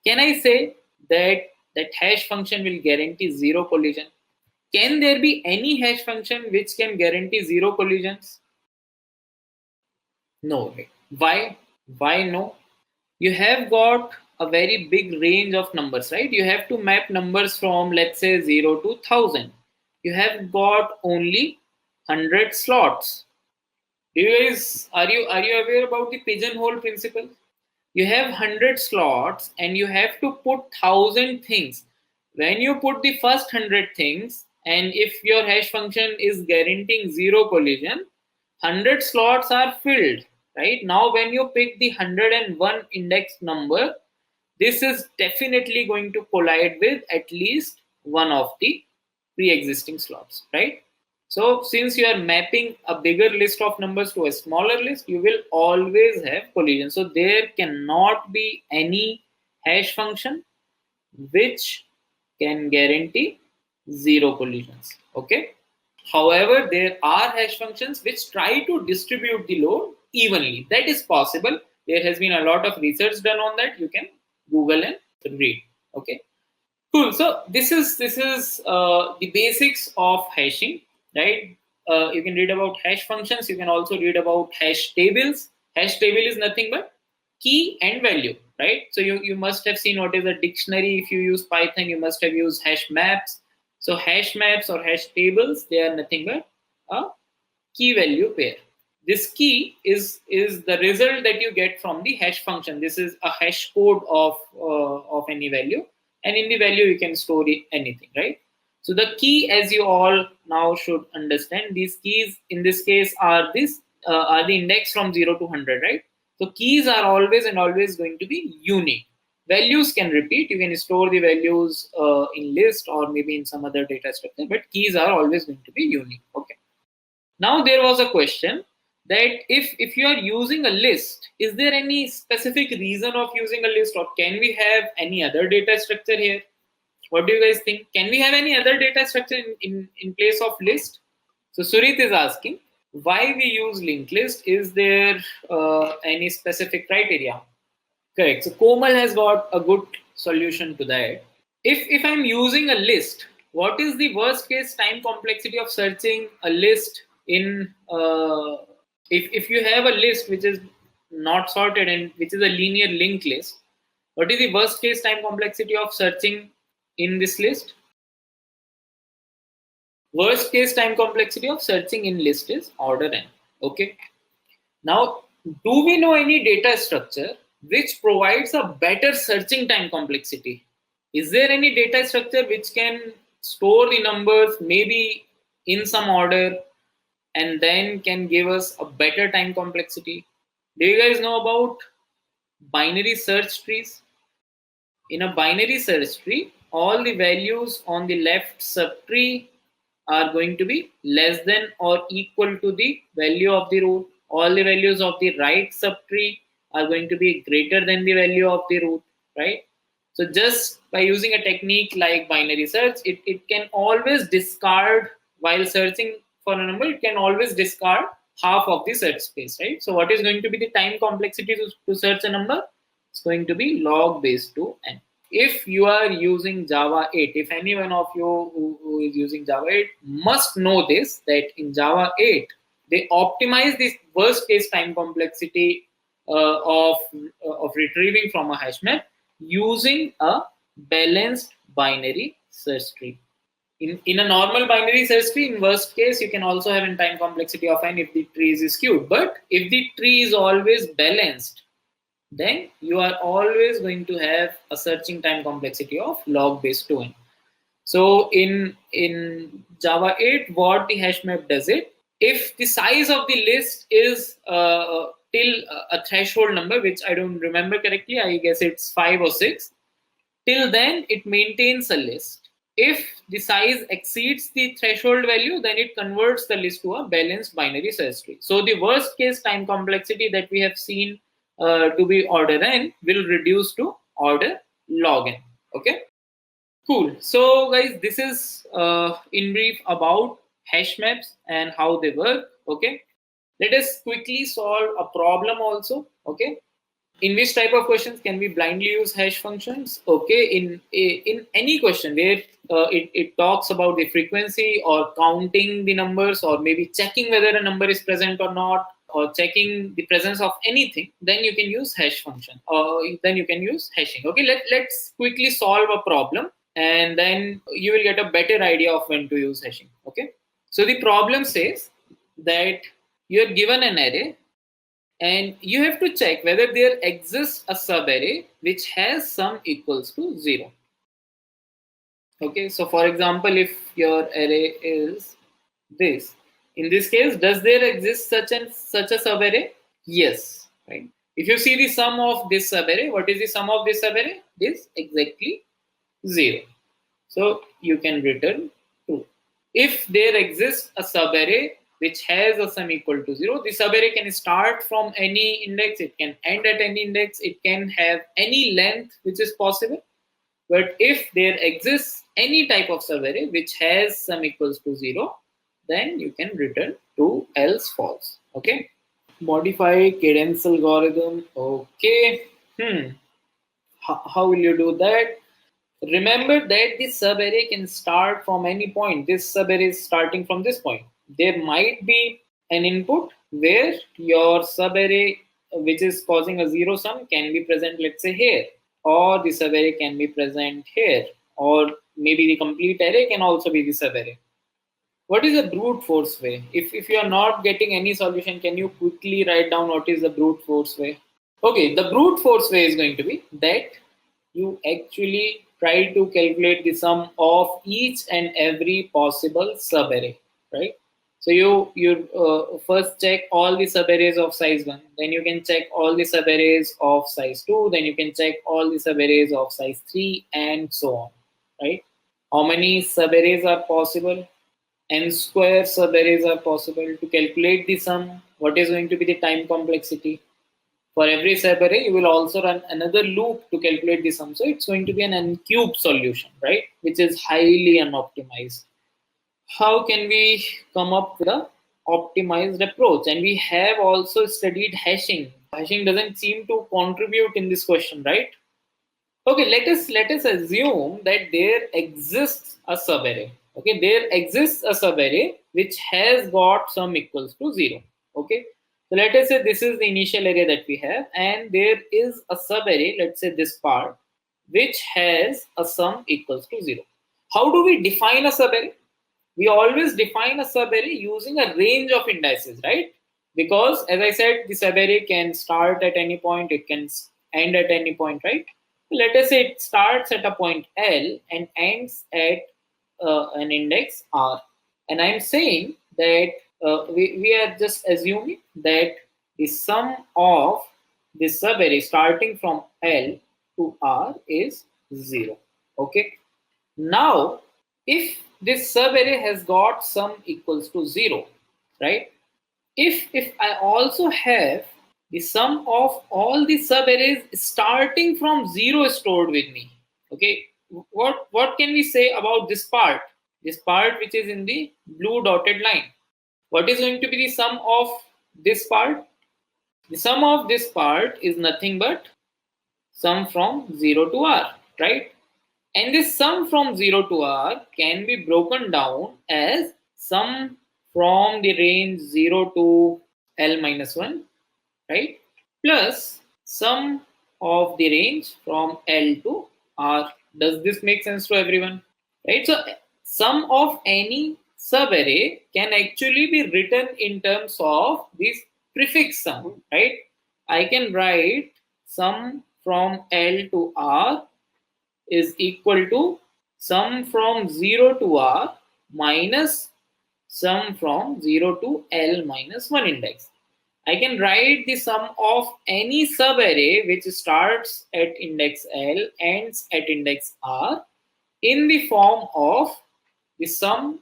can I say that hash function will guarantee zero collision? Can there be any hash function which can guarantee zero collisions? No. Why? Why no? You have got a very big range of numbers, right? You have to map numbers from, let's say, 0 to 1000. You have got only 100 slots. Do you guys, are you aware about the pigeonhole principle? You have 100 slots and you have to put 1000 things. When you put the first 100 things, and if your hash function is guaranteeing zero collision, 100 slots are filled, right? Now when you pick the 101 index number, this is definitely going to collide with at least one of the pre-existing slots, right? So since you are mapping a bigger list of numbers to a smaller list, you will always have collision. So there cannot be any hash function which can guarantee zero collisions. Okay. However, there are hash functions which try to distribute the load evenly. That is possible. There has been a lot of research done on that. You can Google and read. Okay. Cool. So this is the basics of hashing, right? You can read about hash functions. You can also read about hash tables. Hash table is nothing but key and value, right? So you must have seen what is a dictionary. If you use Python, you must have used hash maps. So hash maps or hash tables, they are nothing but a key value pair. This key is the result that you get from the hash function. This is a hash code of any value, and in the value you can store anything, right? So the key, as you all now should understand, these keys in this case are the index from 0 to 100, right? So keys are always and always going to be unique. Values can repeat. You can store the values in list or maybe in some other data structure, but keys are always going to be unique. Okay. Now there was a question that if you are using a list, is there any specific reason of using a list, or can we have any other data structure here? What do you guys think? Can we have any other data structure in place of list? So Surit is asking why we use linked list. Is there any specific criteria? Correct. So Komal has got a good solution to that. If I'm using a list, what is the worst case time complexity of searching a list in if you have a list which is not sorted and which is a linear linked list, what is the worst case time complexity of searching in this list? Worst case time complexity of searching in list is order n. Okay. Now, do we know any data structure which provides a better searching time complexity. Is there any data structure which can store the numbers maybe in some order and then can give us a better time complexity? Do you guys know about binary search trees? In a binary search tree, all the values on the left subtree are going to be less than or equal to the value of the root. All the values of the right subtree are going to be greater than the value of the root, right? So just by using a technique like binary search, it can always discard, while searching for a number, it can always discard half of the search space, right? So what is going to be the time complexity to search a number? It's going to be log base 2n. If you are using Java 8, if any one of you who is using Java 8 must know this, that in Java 8, they optimize this worst case time complexity of retrieving from a hash map using a balanced binary search tree. In a normal binary search tree, in worst case, you can also have a time complexity of n if the tree is skewed. But if the tree is always balanced, then you are always going to have a searching time complexity of log base 2n. So in Java 8, what the hash map does it, if the size of the list is till a threshold number, which I don't remember correctly, I guess it's 5 or 6, till then it maintains a list. If the size exceeds the threshold value, then it converts the list to a balanced binary search tree. So the worst case time complexity that we have seen to be order n will reduce to order log n. Okay, cool. So guys, this is in brief about hash maps and how they work. Okay, let us quickly solve a problem also. Okay, in which type of questions can we blindly use hash functions? Okay, in any question where it talks about the frequency or counting the numbers or maybe checking whether a number is present or not, or checking the presence of anything, then you can use hash function, or then you can use hashing. Okay, let's quickly solve a problem and then you will get a better idea of when to use hashing. Okay, so the problem says that you are given an array and you have to check whether there exists a subarray which has sum equals to 0. Okay, so for example, if your array is this, in this case, does there exist such a subarray? Yes, right? If you see the sum of this subarray, what is the sum of this subarray? It is exactly 0. So you can return true. If there exists a subarray which has a sum equal to 0, the subarray can start from any index, it can end at any index, it can have any length which is possible. But if there exists any type of subarray which has sum equals to 0, then you can return true, else false. Okay. Modify cadence algorithm. Okay. How will you do that? Remember that the subarray can start from any point. This subarray is starting from this point. There might be an input where your subarray, which is causing a 0 sum, can be present, let's say here, or the subarray can be present here, or maybe the complete array can also be the subarray. What is the brute force way? If you are not getting any solution, can you quickly write down what is the brute force way? Okay, the brute force way is going to be that you actually try to calculate the sum of each and every possible subarray, right? So you first check all the subarrays of size 1, then you can check all the subarrays of size 2, then you can check all the subarrays of size 3, and so on, right? How many subarrays are possible? N square subarrays are possible. To calculate the sum, what is going to be the time complexity? For every subarray, you will also run another loop to calculate the sum. So it's going to be an n cube solution, right? Which is highly unoptimized. How can we come up with an optimized approach? And we have also studied hashing. Hashing doesn't seem to contribute in this question, right? Okay, let us assume that there exists a subarray. Okay, there exists a subarray which has got sum equals to 0. Okay, so let us say this is the initial array that we have, and there is a subarray, let's say this part, which has a sum equals to 0. How do we define a subarray? We always define a subarray using a range of indices, right? Because as I said, the subarray can start at any point, it can end at any point, right? Let us say it starts at a point L and ends at an index R. And I'm saying that we are just assuming that the sum of this subarray starting from L to R is 0. Okay. Now, if this subarray has got sum equals to 0, right? If I also have the sum of all the subarrays starting from 0 stored with me, okay, what can we say about this part? This part which is in the blue dotted line. What is going to be the sum of this part? The sum of this part is nothing but sum from 0 to R, right? And this sum from 0 to R can be broken down as sum from the range 0 to L minus 1, right? Plus sum of the range from L to R. Does this make sense to everyone? Right? So sum of any subarray can actually be written in terms of this prefix sum, right? I can write sum from L to R is equal to sum from 0 to R minus sum from 0 to L minus 1 index. I can write the sum of any subarray which starts at index L, ends at index R in the form of the sum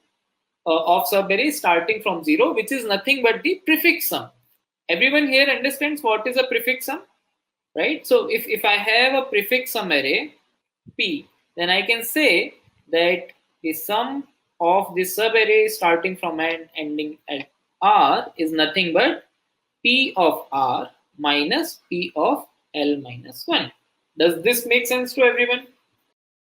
of subarrays starting from 0, which is nothing but the prefix sum. Everyone here understands what is a prefix sum, right? So if I have a prefix sum array P, then I can say that the sum of the subarray starting from and ending at R is nothing but P of R minus P of L minus 1. Does this make sense to everyone?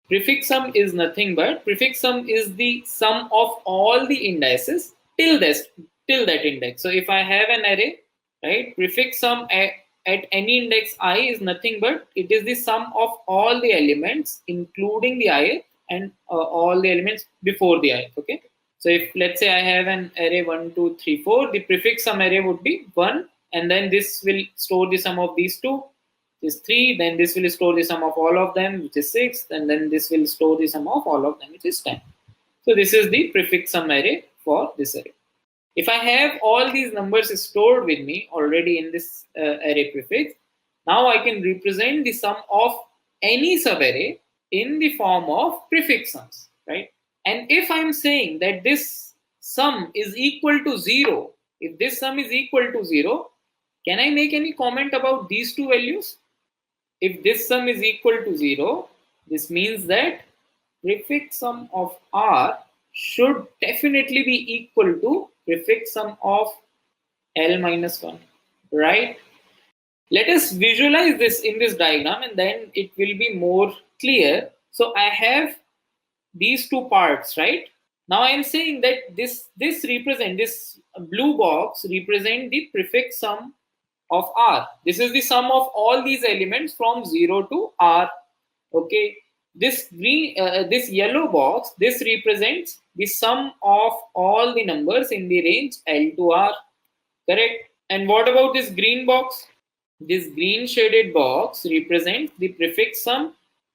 Prefix sum is nothing but, prefix sum is the sum of all the indices till that index. So if I have an array, right, prefix sum at any index I is nothing but, it is the sum of all the elements including the ith and all the elements before the ith. Okay. So if let's say I have an array 1, 2, 3, 4, the prefix sum array would be 1, and then this will store the sum of these 2, is 3, then this will store the sum of all of them, which is 6, and then this will store the sum of all of them, which is 10. So this is the prefix sum array for this array. If I have all these numbers stored with me already in this array prefix, now I can represent the sum of any subarray in the form of prefix sums, right? And if I'm saying that this sum is equal to 0, if this sum is equal to 0, can I make any comment about these two values? If this sum is equal to 0, this means that prefix sum of R should definitely be equal to prefix sum of L minus 1, right? Let us visualize this in this diagram and then it will be more clear. So I have these two parts, right? Now I am saying that this blue box represent the prefix sum of R. This is the sum of all these elements from 0 to R. Okay. This green, this yellow box, this represents the sum of all the numbers in the range L to R. Correct. And what about this green box? This green shaded box represents the prefix sum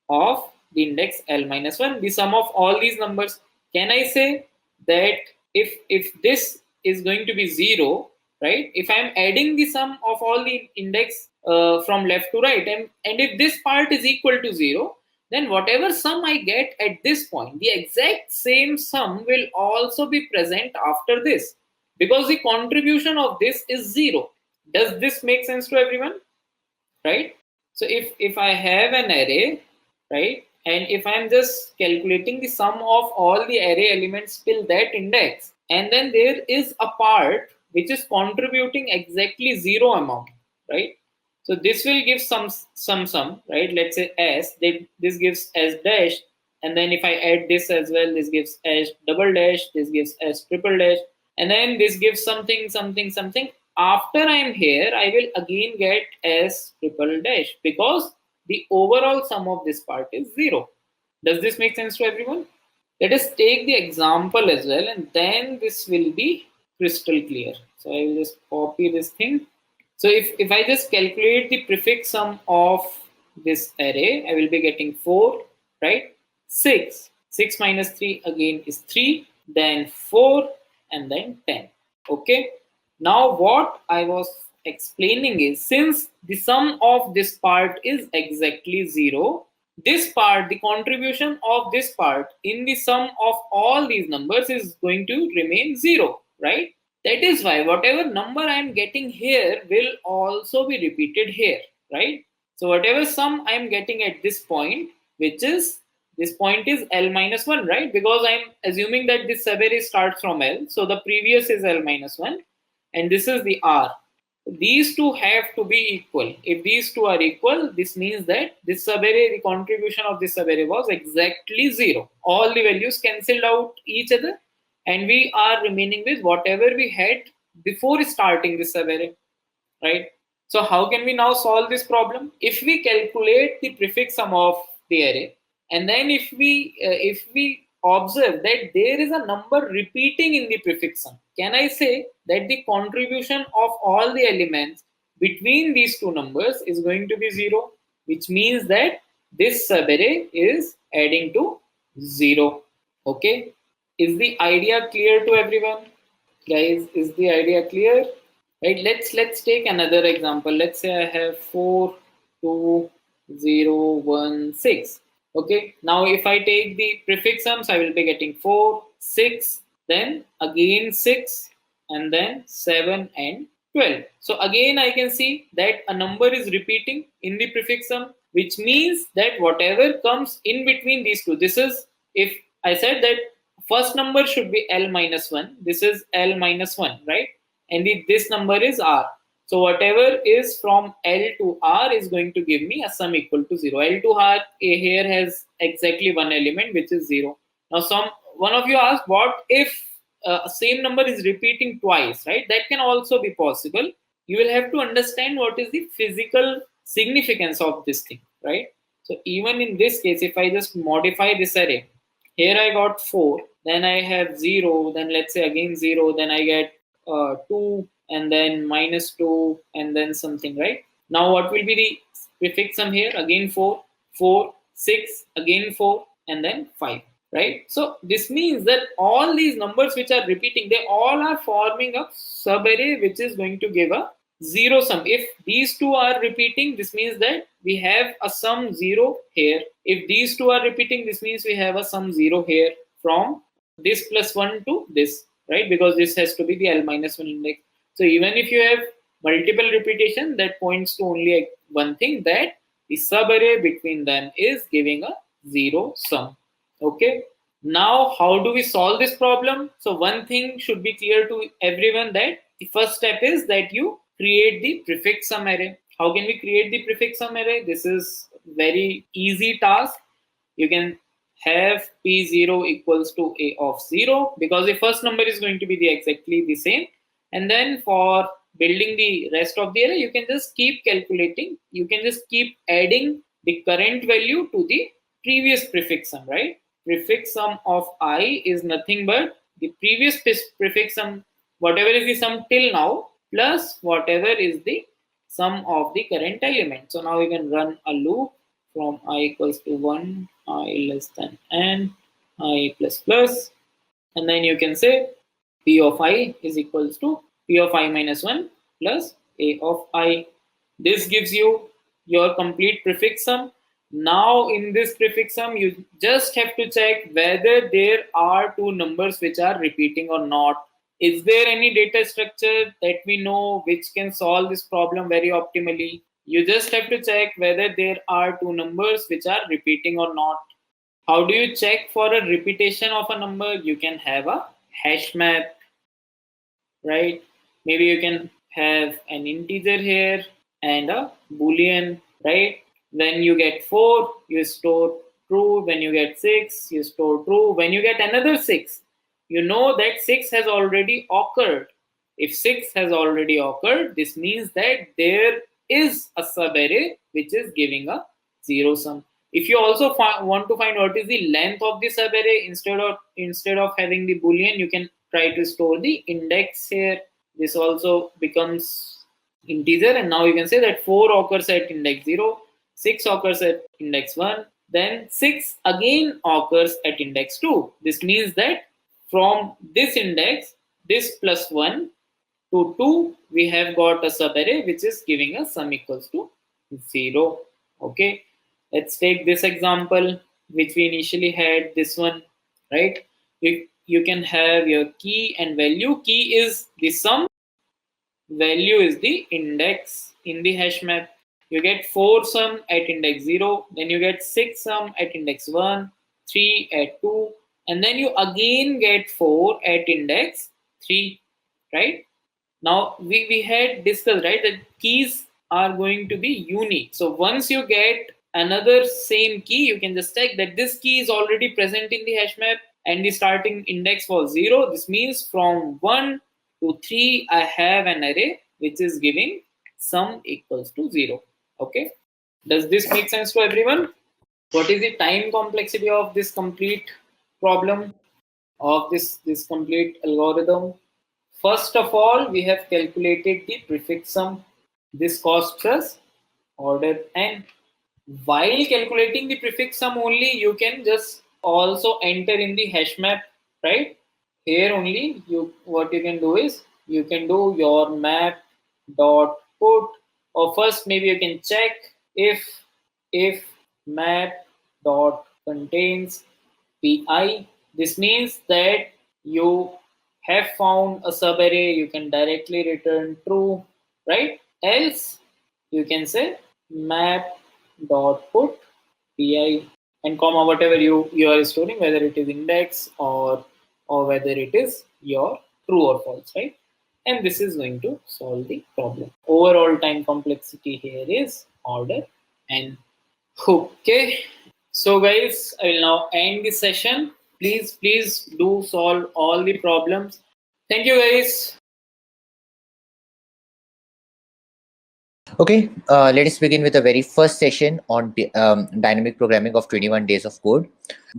of the index L minus 1, the sum of all these numbers. Can I say that if this is going to be 0, right? If I'm adding the sum of all the index from left to right, and if this part is equal to 0, then whatever sum I get at this point, the exact same sum will also be present after this, because the contribution of this is 0. Does this make sense to everyone? Right? So if I have an array, right, and if I'm just calculating the sum of all the array elements till that index, and then there is a part which is contributing exactly 0 amount, right? So this will give some sum, right? Let's say S, this gives S dash, and then if I add this as well, this gives S double dash, this gives S triple dash, and then this gives something. After I am here, I will again get S triple dash, because the overall sum of this part is 0. Does this make sense to everyone? Let us take the example as well, and then this will be crystal clear. So I will just copy this thing. So if I just calculate the prefix sum of this array, I will be getting 4, right? 6. 6 minus 3 again is 3, then 4, and then 10. Okay. Now what I was explaining is, since the sum of this part is exactly 0, this part, the contribution of this part in the sum of all these numbers is going to remain 0, right? That is why whatever number I am getting here will also be repeated here, right? So whatever sum I am getting at this point, which is, this point is L minus 1, right? Because I am assuming that this subarray starts from L. So the previous is L minus 1 and this is the R. These two have to be equal. If these two are equal, this means that this subarray, the contribution of this subarray was exactly 0. All the values cancelled out each other and we are remaining with whatever we had before starting this subarray, right? So how can we now solve this problem? If we calculate the prefix sum of the array, and then if we observe that there is a number repeating in the prefix sum, can I say that the contribution of all the elements between these two numbers is going to be 0, which means that this subarray is adding to 0. Okay, is the idea clear to everyone? Guys, is the idea clear? Right, let's take another example. Let's say I have 4, 2, 0, 1, 6. Okay, now if I take the prefix sums, I will be getting 4, 6, then again 6, and then 7 and 12. So again I can see that a number is repeating in the prefix sum, which means that whatever comes in between these two, this is, if I said that first number should be L minus 1, this is L minus 1, right? And this number is R. So whatever is from L to R is going to give me a sum equal to 0. L to R here has exactly one element, which is 0. Now one of you asked, what if same number is repeating twice, right? That can also be possible. You will have to understand what is the physical significance of this thing, right? So even in this case, if I just modify this array, here I got 4, then I have 0, then let's say again 0, then I get 2, and then minus 2, and then something, right? Now what will be the prefix sum here? Again 4, 4, 6, again 4, and then 5, right? So this means that all these numbers which are repeating, they all are forming a subarray which is going to give a 0 sum. If these two are repeating, this means that we have a sum 0 here. If these two are repeating, this means we have a sum 0 here from this plus 1 to this, right? Because this has to be the L minus 1 index. So even if you have multiple repetition, that points to only one thing, that the subarray between them is giving a 0 sum. Okay. Now how do we solve this problem? So one thing should be clear to everyone, that the first step is that you create the prefix sum array. How can we create the prefix sum array? This is very easy task. You can have P0 equals to A of 0, because the first number is going to be exactly the same. And then for building the rest of the array, you can just keep calculating. You can just keep adding the current value to the previous prefix sum, right? Prefix sum of I is nothing but the previous prefix sum, whatever is the sum till now, plus whatever is the sum of the current element. So now we can run a loop from I equals to 1, I less than n, I plus plus, and then you can say P of I is equals to P of I minus 1 plus A of I. This gives you your complete prefix sum. Now in this prefix sum, you just have to check whether there are two numbers which are repeating or not. Is there any data structure that we know which can solve this problem very optimally? You just have to check whether there are two numbers which are repeating or not. How do you check for a repetition of a number? You can have a hash map, right? Maybe you can have an integer here and a boolean, right? When you get 4, you store true. When you get 6, you store true. When you get another 6, you know that 6 has already occurred. If 6 has already occurred, this means that there is a subarray which is giving a 0 sum. If you also want to find what is the length of the subarray, instead of having the boolean, you can try to store the index here. This also becomes integer, and now you can say that 4 occurs at index 0, 6 occurs at index 1, then 6 again occurs at index 2. This means that from this index, this plus 1 to 2, we have got a subarray which is giving us sum equals to 0. Okay, let's take this example which we initially had, this one, right? You can have your key and value. Key is the sum, value is the index in the hash map. You get 4 sum at index 0, then you get 6 sum at index 1, 3 at 2, and then you again get 4 at index 3, right? Now we had discussed, right, that keys are going to be unique. So once you get another same key, you can just check that this key is already present in the hash map and the starting index was 0. This means from 1 to 3 I have an array which is giving sum equals to 0. Okay, does this make sense to everyone? What is the time complexity of this complete problem, of this complete algorithm? First of all, we have calculated the prefix sum. This costs us order n. While calculating the prefix sum only, you can just also enter in the hash map, right? Here only, what you can do is you can do your map dot put, or first maybe you can check if map dot contains pi. This means that you have found a subarray, you can directly return true, right? Else you can say map dot put pi and comma whatever you are storing, whether it is index or whether it is your true or false, right? And this is going to solve the problem. Overall time complexity here is order n. Okay, so guys, I will now end this session. Please do solve all the problems. Thank you guys. Okay, let us begin with the very first session on dynamic programming of 21 days of code.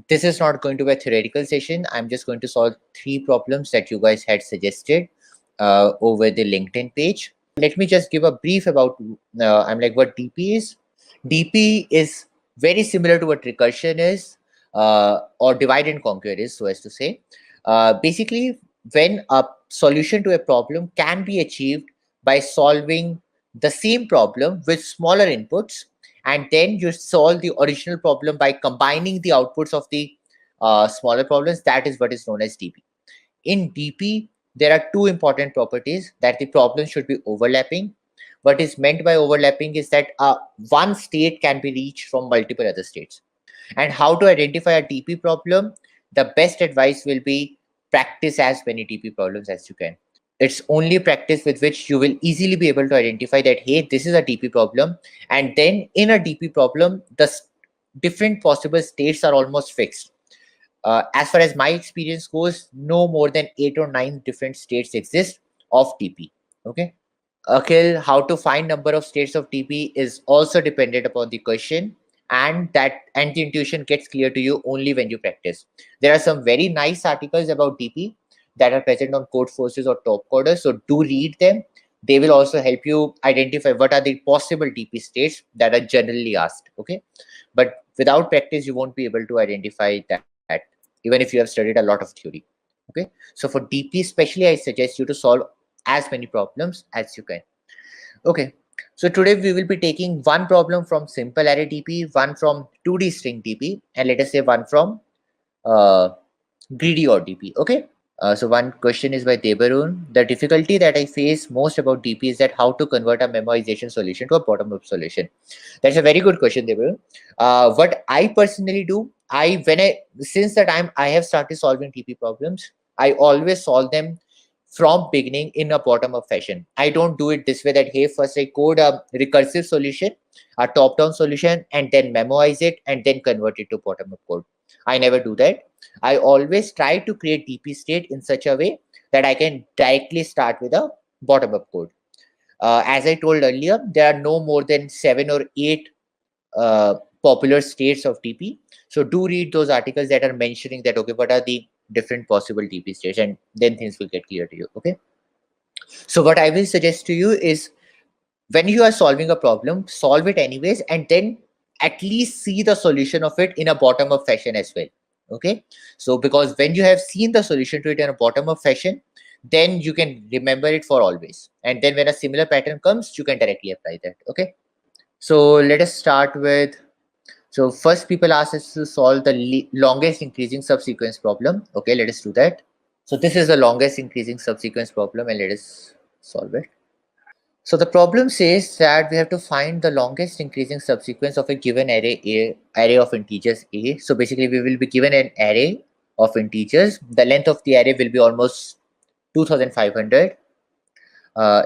This is not going to be a theoretical session. I'm just going to solve 3 problems that you guys had suggested over the LinkedIn page. Let me just give a brief about what DP is. DP is very similar to what recursion is, or divide and conquer is, so as to say. Basically, when a solution to a problem can be achieved by solving the same problem with smaller inputs, and then you solve the original problem by combining the outputs of the smaller problems, that is what is known as DP. In DP, there are 2 important properties: that the problem should be overlapping. What is meant by overlapping is that one state can be reached from multiple other states. And how to identify a DP problem? The best advice will be practice as many DP problems as you can. It's only practice with which you will easily be able to identify that, hey, this is a DP problem. And then in a DP problem, the different possible states are almost fixed. As far as my experience goes, no more than 8 or 9 different states exist of DP. Okay. Akhil, how to find number of states of DP is also dependent upon the question, and the intuition gets clear to you only when you practice. There are some very nice articles about DP that are present on Code Forces or Top Coders, so do read them. They will also help you identify what are the possible DP states that are generally asked. Okay, but without practice, you won't be able to identify that, even if you have studied a lot of theory. Okay, so for DP especially, I suggest you to solve as many problems as you can. Okay, so today we will be taking one problem from simple array DP, one from 2D string DP, and let us say one from greedy or DP. Okay, so one question is by Debarun. The difficulty that I face most about DP is that how to convert a memorization solution to a bottom-up solution. That's a very good question, Debarun. What I personally do, since the time I have started solving DP problems, I always solve them from beginning in a bottom-up fashion. I don't do it this way that, hey, first I code a recursive solution, a top-down solution, and then memorize it and then convert it to bottom-up code. I never do that. I always try to create DP state in such a way that I can directly start with a bottom-up code. As I told earlier, there are no more than 7 or 8 popular states of DP. So do read those articles that are mentioning that, okay, what are the different possible DP states, and then things will get clear to you. Okay, so what I will suggest to you is, when you are solving a problem, solve it anyways, and then at least see the solution of it in a bottom-up fashion as well. Okay, so because when you have seen the solution to it in a bottom-up fashion, then you can remember it for always, and then when a similar pattern comes, you can directly apply that. Okay, so let us start with, so first people ask us to solve the longest increasing subsequence problem. Okay, let us do that. So this is the longest increasing subsequence problem, and let us solve it. So the problem says that we have to find the longest increasing subsequence of a given array of integers A. So basically we will be given an array of integers. The length of the array will be almost 2500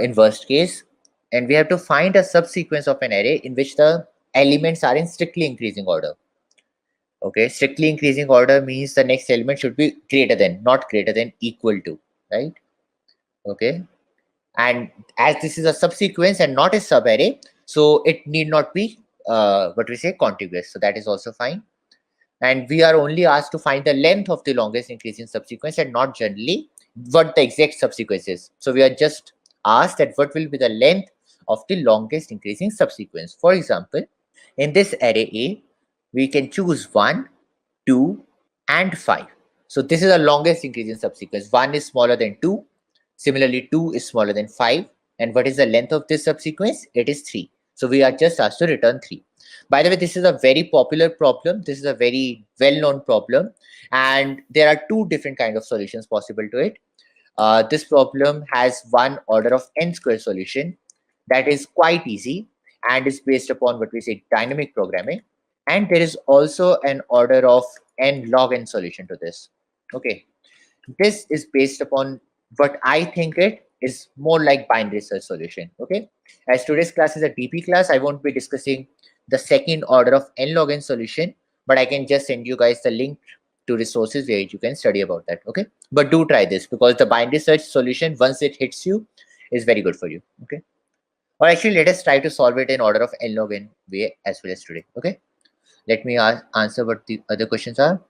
in worst case. And we have to find a subsequence of an array in which the elements are in strictly increasing order. Okay, strictly increasing order means the next element should be greater than, not greater than, equal to, right? Okay. And as this is a subsequence and not a subarray, so it need not be what we say contiguous. So that is also fine. And we are only asked to find the length of the longest increasing subsequence and not generally what the exact subsequence is. So we are just asked that what will be the length of the longest increasing subsequence. For example, in this array A, we can choose 1, 2, and 5. So this is the longest increasing subsequence. 1 is smaller than 2. Similarly, 2 is smaller than 5. And what is the length of this subsequence? It is 3. So we are just asked to return 3. By the way, this is a very popular problem. This is a very well-known problem. And there are two different kinds of solutions possible to it. This problem has one order of n square solution that is quite easy and is based upon what we say dynamic programming. And there is also an order of n log n solution to this. Okay, this is based upon what I think it is more like binary search solution. Okay, as today's class is a DP class, I won't be discussing the second order of n log n solution, but I can just send you guys the link to resources where you can study about that. Okay, but do try this because the binary search solution, once it hits you, is very good for you. Okay, or actually let us try to solve it in order of n log n way as well as today. Okay, let me answer what the other questions are.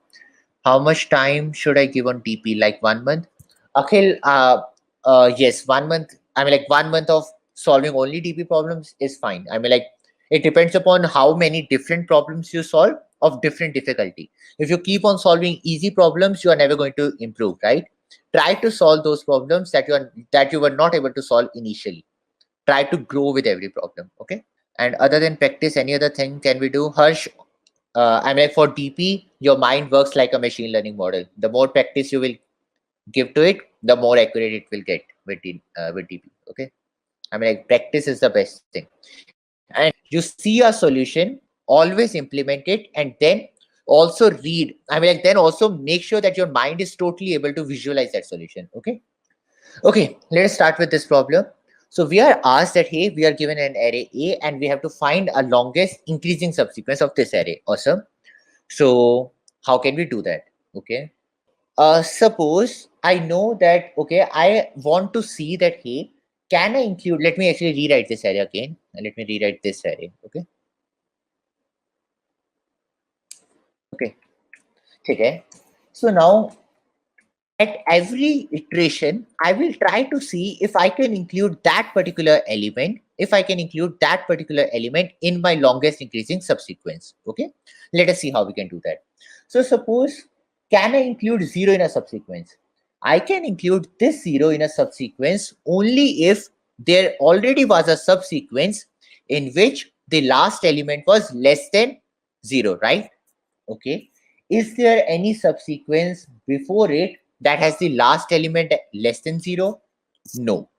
How much time should I give on DP? Like 1 month? Akhil, yes, 1 month. I mean, like 1 month of solving only DP problems is fine. I mean, like it depends upon how many different problems you solve of different difficulty. If you keep on solving easy problems, you are never going to improve, right? Try to solve those problems that you were not able to solve initially. Try to grow with every problem. Okay. And other than practice, any other thing can we do? Harsh, I mean, like for DP, your mind works like a machine learning model. The more practice you will give to it, the more accurate it will get with DP. Okay, I mean, like practice is the best thing. And you see a solution, always implement it, and then also read. I mean, like then also make sure that your mind is totally able to visualize that solution. Okay. Okay, let us start with this problem. So we are asked that, hey, we are given an array A and we have to find a longest increasing subsequence of this array. Awesome. So how can we do that? Okay. Suppose I know that, okay, I want to see that, hey, can I include, let me actually rewrite this array again. And let me rewrite this array. Okay. Okay. Okay. So now at every iteration, I will try to see if I can include that particular element, in my longest increasing subsequence. Okay, let us see how we can do that. So suppose, can I include 0 in a subsequence? I can include this 0 in a subsequence only if there already was a subsequence in which the last element was less than 0, right? Okay. Is there any subsequence before it that has the last element less than 0? No.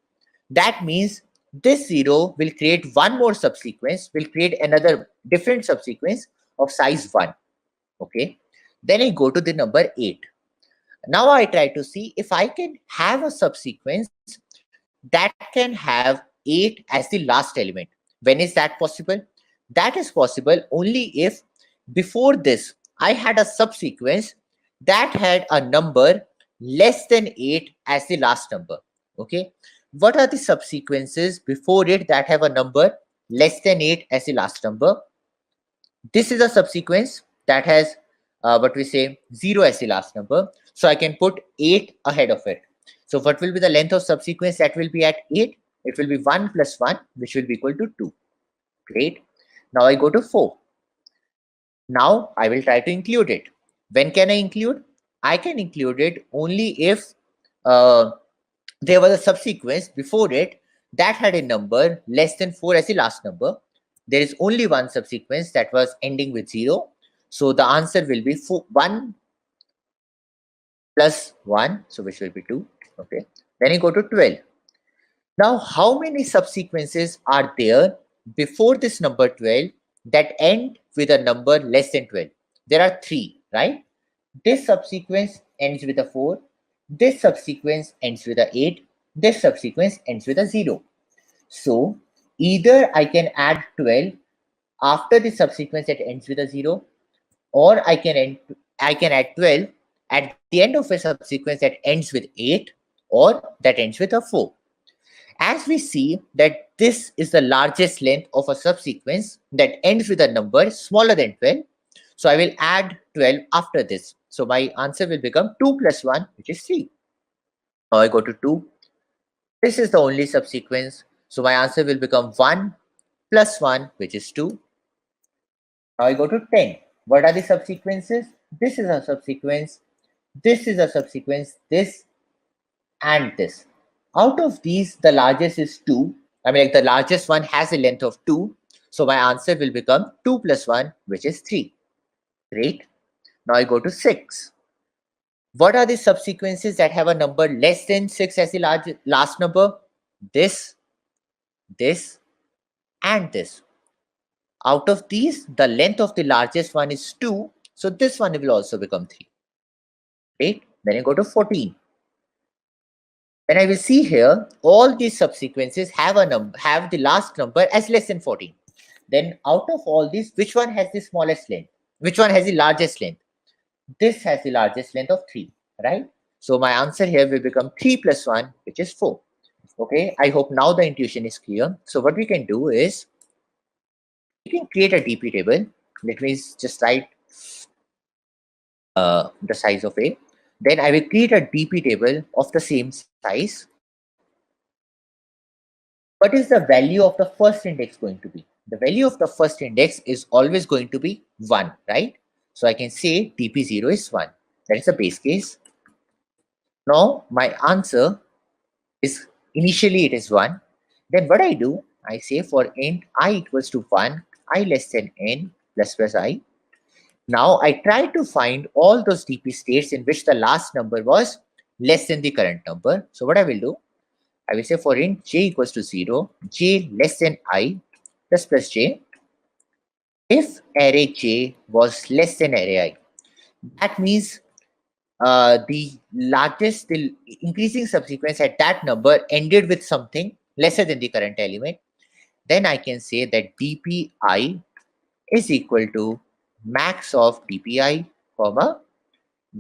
That means this 0 will create one more subsequence, will create another different subsequence of size 1. Okay. Then I go to the number 8. Now I try to see if I can have a subsequence that can have 8 as the last element. When is that possible? That is possible only if before this I had a subsequence that had a number less than 8 as the last number. Okay. What are the subsequences before it that have a number less than 8 as the last number? This is a subsequence that has what we say 0 as the last number. So I can put 8 ahead of it. So what will be the length of subsequence that will be at 8? It will be 1 plus 1, which will be equal to 2. Great. Now I go to 4. Now I will try to include it. When can I include? I can include it only if there was a subsequence before it that had a number less than 4 as the last number. There is only one subsequence that was ending with 0. So the answer will be 1 plus 1, so which will be 2. Okay. Then you go to 12. Now, how many subsequences are there before this number 12 that end with a number less than 12? There are 3, right? This subsequence ends with a 4. This subsequence ends with a 8. This subsequence ends with a 0. So, either I can add 12 after the subsequence that ends with a 0, or I can add 12 at the end of a subsequence that ends with 8 or that ends with a 4. As we see that this is the largest length of a subsequence that ends with a number smaller than 12. So I will add 12 after this. So my answer will become 2 plus 1, which is 3. Now I go to 2. This is the only subsequence. So my answer will become 1 plus 1, which is 2. Now I go to 10. What are the subsequences? This is a subsequence. This is a subsequence. This and this. Out of these, the largest is 2. I mean, like the largest one has a length of 2. So my answer will become 2 plus 1, which is 3. Great. Now I go to 6. What are the subsequences that have a number less than 6 as the last number? This, and this. Out of these, the length of the largest one is 2. So this one will also become 3. Great. Then I go to 14. Then I will see here all these subsequences have the last number as less than 14. Then out of all these, which one has the smallest length? Which one has the largest length? This has the largest length of 3, right? So my answer here will become 3 plus 1, which is 4. Okay, I hope now the intuition is clear. So what we can do is, we can create a DP table. Let me just write the size of A. Then I will create a DP table of the same size. What is the value of the first index going to be? The value of the first index is always going to be 1, right? So I can say DP0 is 1. That is the base case. Now my answer is, initially it is 1. Then what I do, I say for int I equals to 1, I less than n plus plus I. Now I try to find all those DP states in which the last number was less than the current number. So what I will do, I will say for int j equals to 0, j less than I plus plus j. If array j was less than array I, that means the increasing subsequence at that number ended with something lesser than the current element. Then I can say that dpi is equal to max of dpi, comma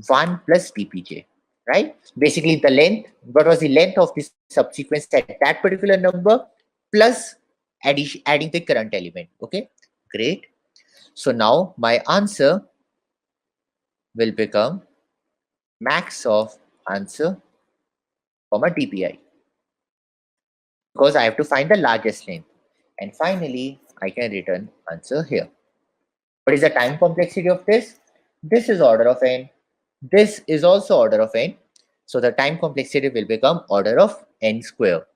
1 plus dpj, right? Basically the length, what was the length of the subsequence at that particular number plus adding the current element. Okay, great. So now my answer will become max of answer, comma dpi, because I have to find the largest length. And finally, I can return answer here. What is the time complexity of this? This is order of n. This is also order of n. So the time complexity will become order of n square.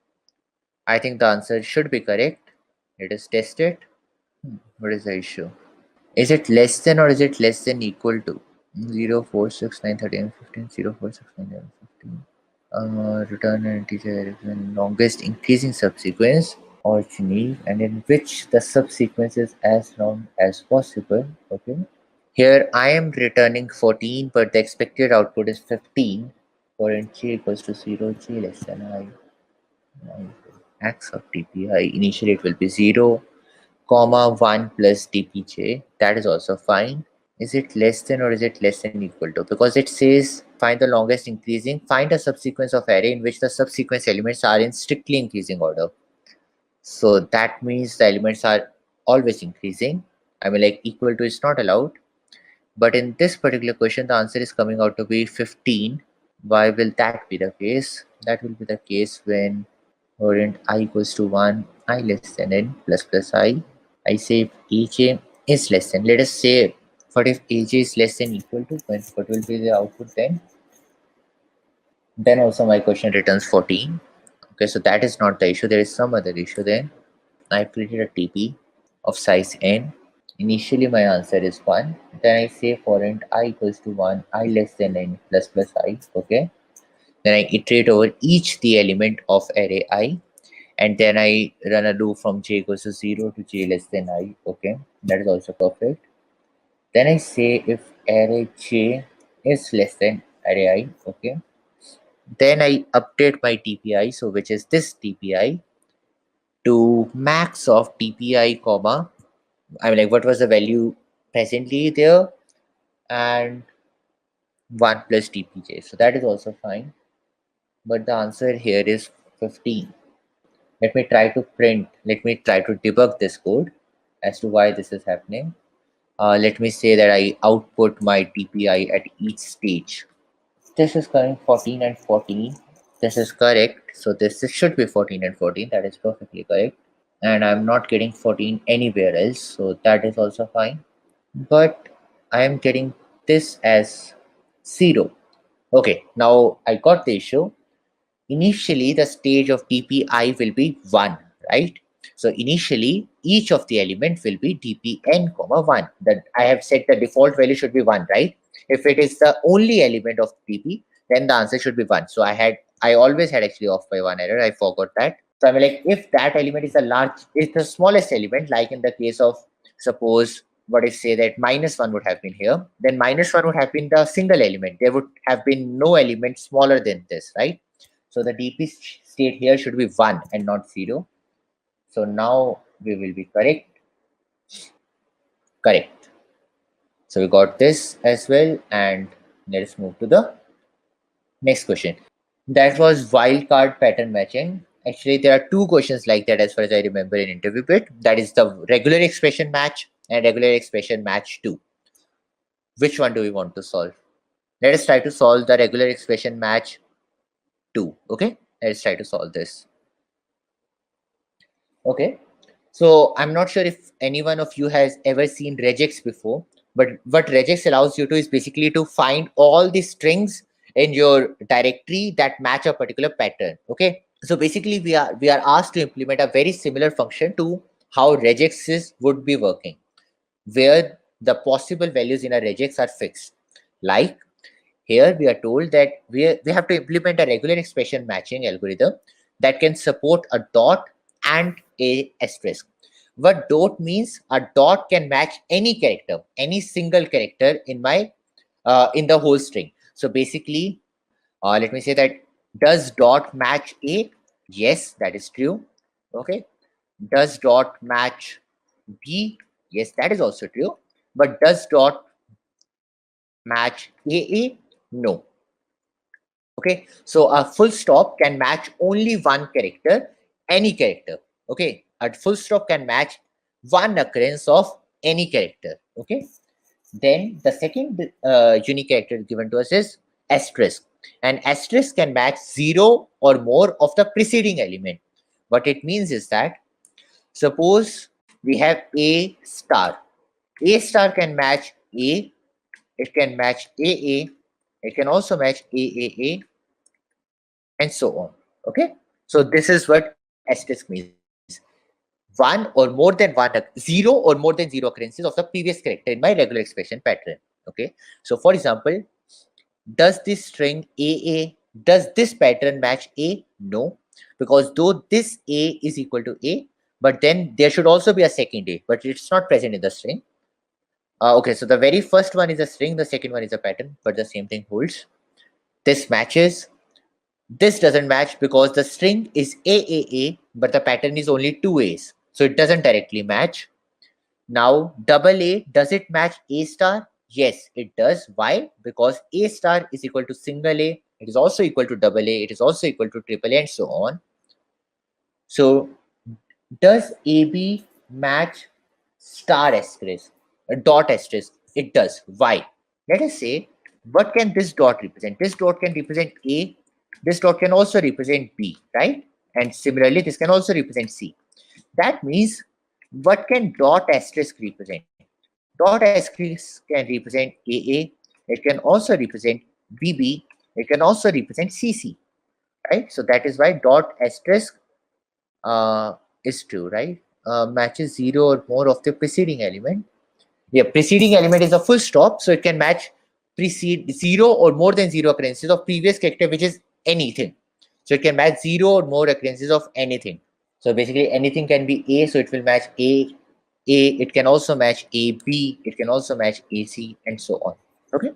I think the answer should be correct. Let us test it. What is the issue? Is it less than or is it less than equal to 0, 4, 6, 9, 13, 15, 0, 4, 6, 9, 11, 15? Return an integer longest increasing subsequence originally, and in which the subsequence is as long as possible. Okay. Here I am returning 14, but the expected output is 15. For int j equals to 0, j less than I. Max of dpi. Initially it will be 0, comma 1 plus dpj. That is also fine. Is it less than or is it less than equal to? Because it says find the longest increasing, find a subsequence of array in which the subsequence elements are in strictly increasing order. So that means the elements are always increasing. I mean, like equal to is not allowed. But in this particular question, the answer is coming out to be 15. Why will that be the case? That will be the case when int I equals to 1, I less than n plus plus I say if ej is less than, let us say What if AJ is less than equal to 1? What will be the output then? Then also my question returns 14. Okay, so that is not the issue. There is some other issue then. I created a TP of size n. Initially my answer is 1. Then I say for int I equals to 1, I less than n plus plus I. Okay. Then I iterate over each the element of array I. And then I run a loop from j equals to 0 to j less than I. Okay. That is also perfect. Then I say if array j is less than array I. Okay. Then I update my TPI, so which is this TPI, to max of TPI comma, I mean like what was the value presently there, and 1 plus TPJ. So that is also fine. But the answer here is 15. Let me try to debug this code as to why this is happening. Let me say that I output my TPI at each stage. This is coming 14 and 14. This is correct. So this should be 14 and 14. That is perfectly correct. And I'm not getting 14 anywhere else. So that is also fine. But I am getting this as 0. Okay, now I got the issue. Initially, the stage of TPI will be 1, right? So initially, each of the element will be dpn comma 1. That I have set the default value should be 1, right? If it is the only element of TP, then the answer should be 1. So I always had actually off by 1 error. I forgot that. So I'm like, if that element is the smallest element, like in the case of, suppose, what if say that -1 would have been here, then -1 would have been the single element. There would have been no element smaller than this, right? So the DP state here should be 1 and not 0. So now we will be correct. Correct. So we got this as well, and let's move to the next question. That was wildcard pattern matching. Actually, there are 2 questions like that as far as I remember in interview bit. That is the regular expression match and regular expression match 2. Which one do we want to solve? Let us try to solve the regular expression match 2. Okay, let's try to solve this. Okay, so I'm not sure if any one of you has ever seen regex before, but what regex allows you to is basically to find all the strings in your directory that match a particular pattern. Okay, so basically we are asked to implement a very similar function to how regexes would be working, where the possible values in a regex are fixed. Like here we are told that we have to implement a regular expression matching algorithm that can support a dot and a asterisk. What dot means? A dot can match any character, any single character in my in the whole string. So basically, let me say that does dot match A? Yes, that is true. Okay. Does dot match B? Yes, that is also true. But does dot match AA? No. Okay, so a full stop can match only one character, any character. Okay, a full stop can match one occurrence of any character. Okay, then the second unique character given to us is asterisk, and asterisk can match 0 or more of the preceding element. What it means is that suppose we have A star can match A, it can match AA, it can also match AAA, and so on. Okay, so this is what asterisk means: one or more than one, 0 or more than 0 occurrences of the previous character in my regular expression pattern. Okay, so for example, does this string AA, does this pattern match A? No, because though this A is equal to A, but then there should also be a second A, but it's not present in the string. Okay, so the very first one is a string, the second one is a pattern, but the same thing holds. This matches. This doesn't match because the string is AAA, but the pattern is only 2 A's. So it doesn't directly match. Now, double A, does it match A star? Yes, it does. Why? Because A star is equal to single A. It is also equal to double A. It is also equal to triple A, and so on. So, does AB match star asterisk, dot asterisk? It does. Why? Let us say, what can this dot represent? This dot can represent A. This dot can also represent B, right? And similarly, this can also represent C. That means, what can dot asterisk represent? Dot asterisk can represent AA. It can also represent BB. It can also represent CC, right? So that is why dot asterisk is true, right? Matches 0 or more of the preceding element. The preceding element is a full stop, so it can match precede 0 or more than 0 occurrences of previous character, which is anything. So it can match 0 or more occurrences of anything. So basically anything can be A, so it will match A. It can also match AB, it can also match AC, and so on. Okay,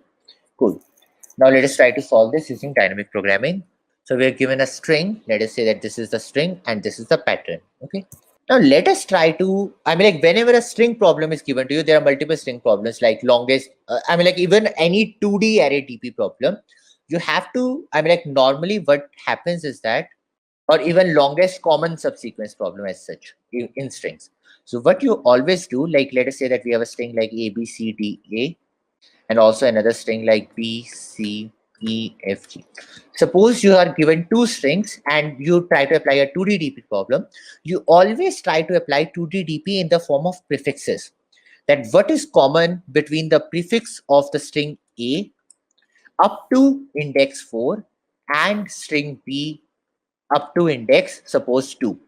cool. Now let us try to solve this using dynamic programming. So we are given a string. Let us say that this is the string and this is the pattern. Okay. Now let us try to, I mean, like whenever a string problem is given to you, there are multiple string problems like longest, I mean, like even any 2D array DP problem, you have to, I mean, like normally what happens is that, or even longest common subsequence problem as such in strings. So what you always do, like let us say that we have a string like A, B, C, D, A, and also another string like B, C, E, F, G. Suppose you are given two strings and you try to apply a 2D DP problem. You always try to apply 2D DP in the form of prefixes. That what is common between the prefix of the string A up to index 4 and string B up to index suppose 2.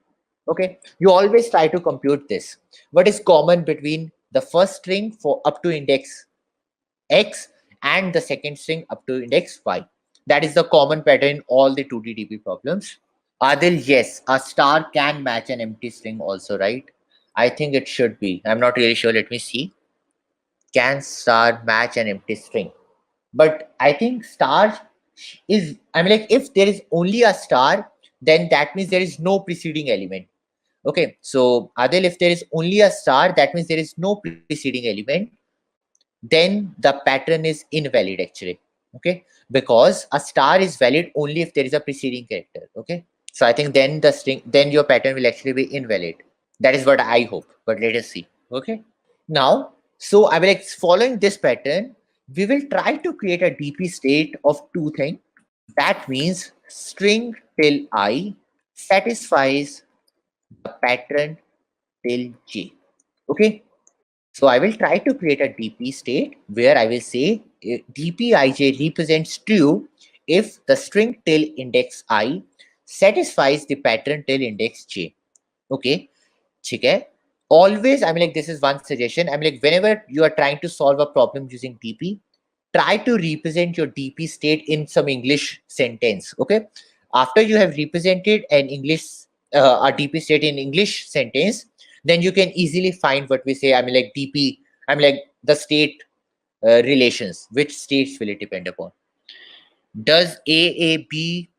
Okay, you always try to compute this. What is common between the first string for up to index X and the second string up to index Y? That is the common pattern in all the 2D DP problems. Adil, yes, a star can match an empty string also, right? I think it should be. I'm not really sure. Let me see. Can star match an empty string? But I think star is, I mean, like if there is only a star, then that means there is no preceding element. Okay, so Adil, if there is only a star, that means there is no preceding element. Then the pattern is invalid actually. Okay, because a star is valid only if there is a preceding character. Okay, so I think then the string, then your pattern will actually be invalid. That is what I hope, but let us see. Okay, now, so I will like following this pattern, we will try to create a DP state of two things. That means string till I satisfies the pattern till j. Okay, so I will try to create a DP state where I will say dpij represents true if the string till index I satisfies the pattern till index j. Okay, okay. Always, I mean, like this is one suggestion. I mean, like whenever you are trying to solve a problem using DP, try to represent your DP state in some English sentence. Okay, after you have represented an English a DP state in English sentence, then you can easily find what we say. I mean, like DP. I mean, like the state relations. Which states will it depend upon? Does A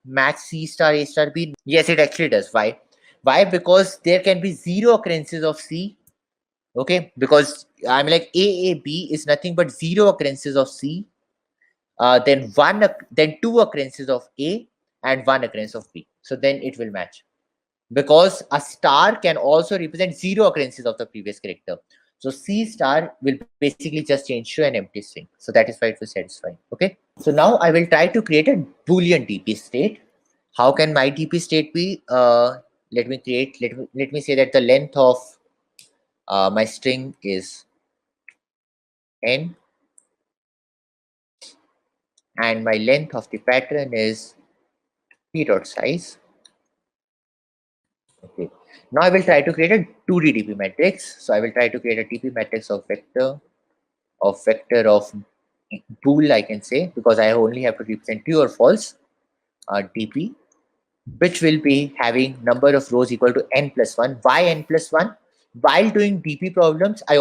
match C star A star B? Yes, it actually does. Why? Why? Because there can be zero occurrences of C. Okay, because I'm like B is nothing but zero occurrences of C. Then then two occurrences of A and one occurrence of B. So then it will match. Because a star can also represent zero occurrences of the previous character. So C star will basically just change to an empty string. So that is why it will satisfy. Okay. So now I will try to create a Boolean DP state. How can my DP state be? Let me say that the length of my string is n, and my length of the pattern is p dot size. Okay. Now I will try to create a 2D DP matrix. So I will try to create a DP matrix of vector of bool, I can say, because I only have to represent true or false DP, which will be having number of rows equal to n plus 1. Why n plus 1? While doing DP problems, I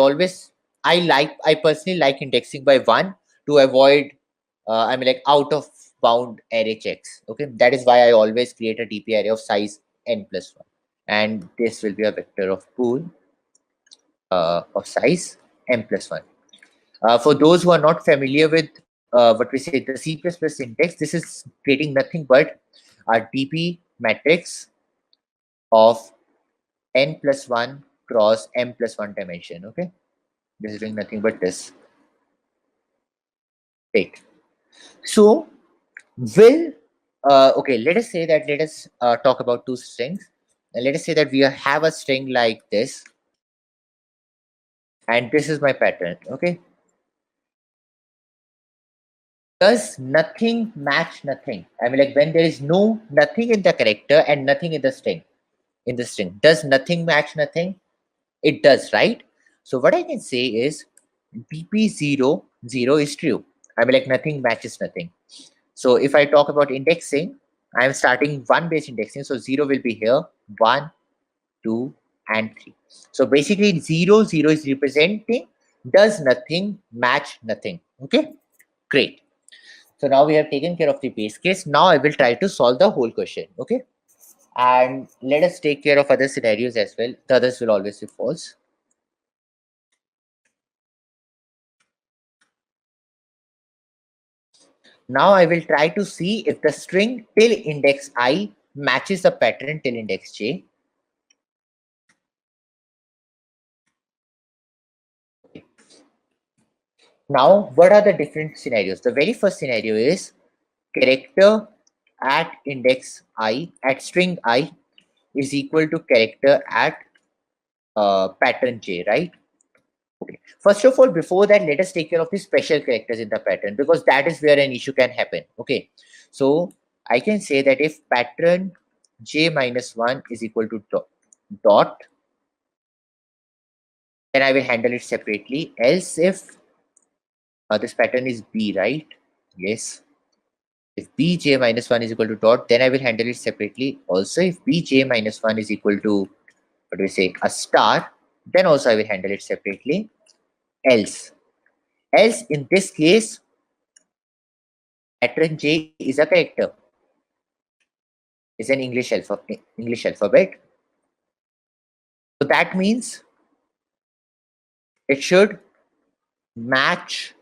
personally like indexing by 1 to avoid I mean like out of bound array checks. Okay, that is why I always create a DP array of size n plus 1, and this will be a vector of bool of size m plus 1. For those who are not familiar with what we say the C++ syntax, this is creating nothing but a DP matrix of n plus 1 cross m plus 1 dimension. Okay, this is doing nothing but this. Right. So will okay, let us say that let us talk about two strings. And let us say that we have a string like this, and this is my pattern. Okay. Does nothing match nothing? I mean, like when there is nothing in the character and nothing in the string. Does nothing match nothing? It does, right? So what I can say is BP0 0 is true. I mean, like nothing matches nothing. So if I talk about indexing, I am starting 1 base indexing. So 0 will be here, 1, 2, and 3. So basically 0 0 is representing does nothing match nothing. Okay, great. So now we have taken care of the base case. Now I will try to solve the whole question. Okay, and let us take care of other scenarios as well. The others will always be false. Now I will try to see if the string till index I matches the pattern till index j. Now, what are the different scenarios? The very first scenario is character at index I, at string I, is equal to character at pattern j, right? Okay. First of all, before that, let us take care of the special characters in the pattern, because that is where an issue can happen. Okay. So I can say that if pattern j minus 1 is equal to dot, then I will handle it separately. Else if this pattern is B, right? Yes. If bj minus 1 is equal to dot, then I will handle it separately. Also, if bj minus 1 is equal to, what do we say, a star, then also I will handle it separately. Else in this case, pattern j is a character, is an English alphabet. So that means it should match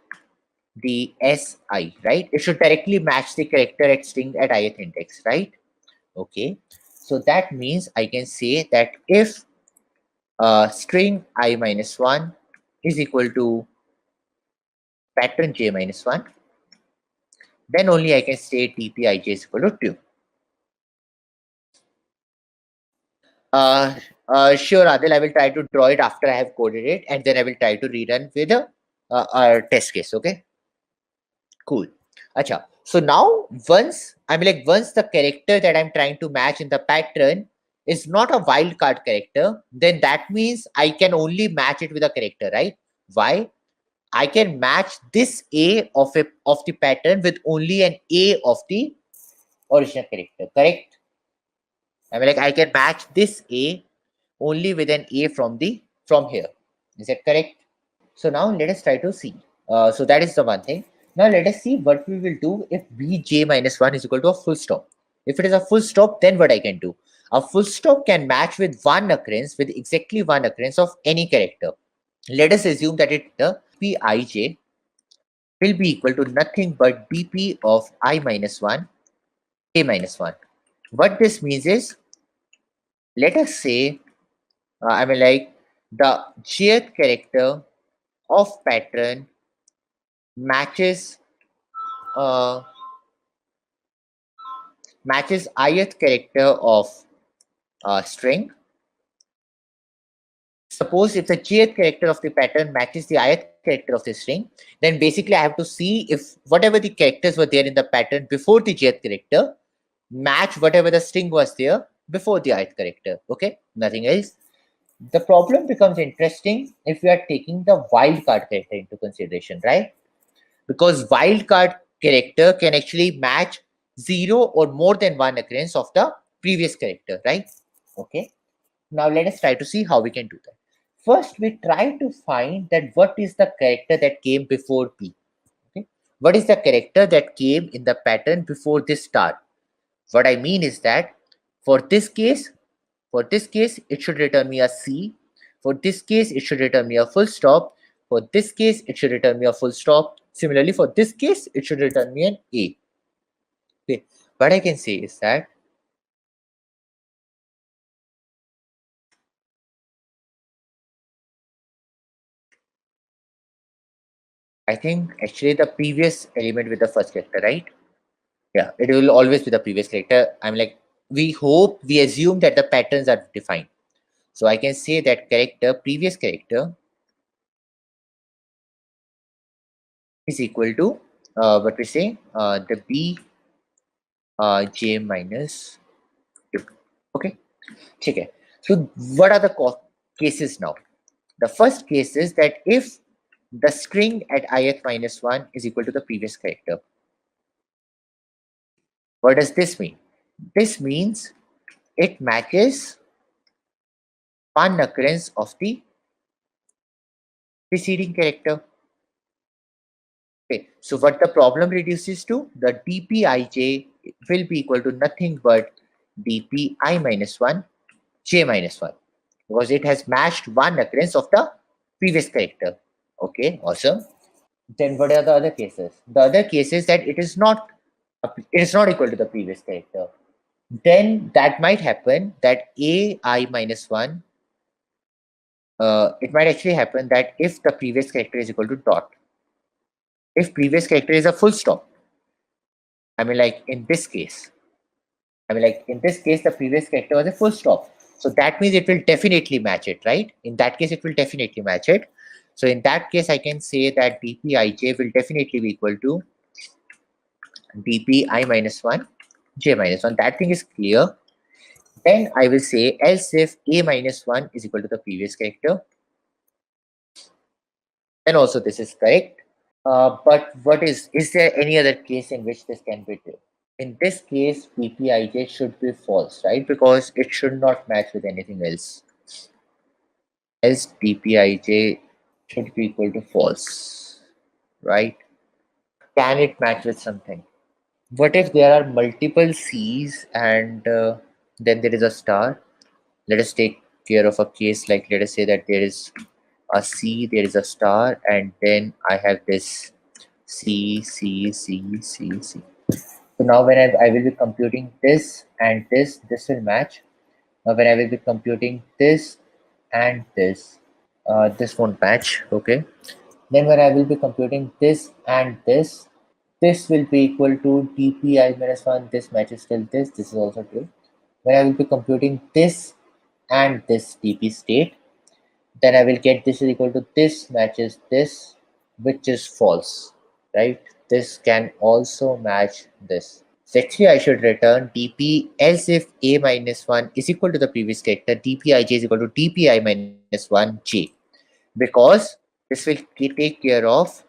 the si, right? It should directly match the character at string at ith index, right? Okay. So that means I can say that if string I minus 1 is equal to pattern j minus 1, then only I can say tpij is equal to 2. Sure, Adil, I will try to draw it after I have coded it, and then I will try to rerun with a test case. Okay, cool. Acha. So now once the character that I'm trying to match in the pattern is not a wildcard character, then that means I can only match it with a character, right? Why? I can match this A of the pattern with only an A of the original character, correct? I mean, like I can match this A only with an A from here. Is that correct? So now let us try to see. So that is the one thing. Now let us see what we will do if bj minus 1 is equal to a full stop. If it is a full stop, then what I can do? A full stop can match with one occurrence, with exactly one occurrence of any character. Let us assume that the pij will be equal to nothing but bp of I minus 1, a minus 1. What this means is, let us say, I mean, like the jth character of pattern matches ith character of string. Suppose if the jth character of the pattern matches the ith character of the string, then basically I have to see if whatever the characters were there in the pattern before the jth character match whatever the string was there before the ith character. Okay, nothing else. The problem becomes interesting if we are taking the wildcard character into consideration, right? Because wildcard character can actually match 0 or more than one occurrence of the previous character, right? Okay. Now let us try to see how we can do that. First, we try to find that what is the character that came before P. Okay. What is the character that came in the pattern before this star? What I mean is that for this case, it should return me a C. For this case, it should return me a full stop. For this case, it should return me a full stop. Similarly, for this case, it should return me an A. Okay. What I can say is that I think actually the previous element with the first character, right? Yeah, it will always be the previous character. I'm like, we assume that the patterns are defined. So I can say that previous character is equal to what we say the b j minus 2. Okay. Okay. So what are the cases now? The first case is that if the string at ith minus 1 is equal to the previous character. What does this mean? This means it matches one occurrence of the preceding character. Okay, so what the problem reduces to, the dpij will be equal to nothing but dpi minus 1 j minus 1, because it has matched one occurrence of the previous character. Okay, awesome. Then what are the other cases? The other case is that it is not equal to the previous character. Then that might happen that ai minus 1, it might actually happen that if the previous character is equal to dot, if previous character is a full stop, I mean like in this case, the previous character was a full stop. So that means it will definitely match it, right? In that case, it will definitely match it. So in that case, I can say that dpij will definitely be equal to dpi minus 1 j minus 1. That thing is clear. Then I will say else if a minus 1 is equal to the previous character, then also this is correct. But is there any other case in which this can be true? In this case, dpij should be false, right? Because it should not match with anything else. Else dpij should be equal to false, right? Can it match with something? What if there are multiple C's and then there is a star? Let us take care of a case like, let us say that there is a C, there is a star, and then I have this C, C, C, C, C. So now when I will be computing this and this will match. Now when I will be computing this and this won't match. Okay. Then when I will be computing this and this will be equal to dpi minus 1. This matches till this. This is also true. When I will be computing this and this dp state, then I will get this is equal to this matches this, which is false, right? This can also match this. So actually, I should return dp else if a minus 1 is equal to the previous character, dpij is equal to dpi minus 1 j, because this will take care of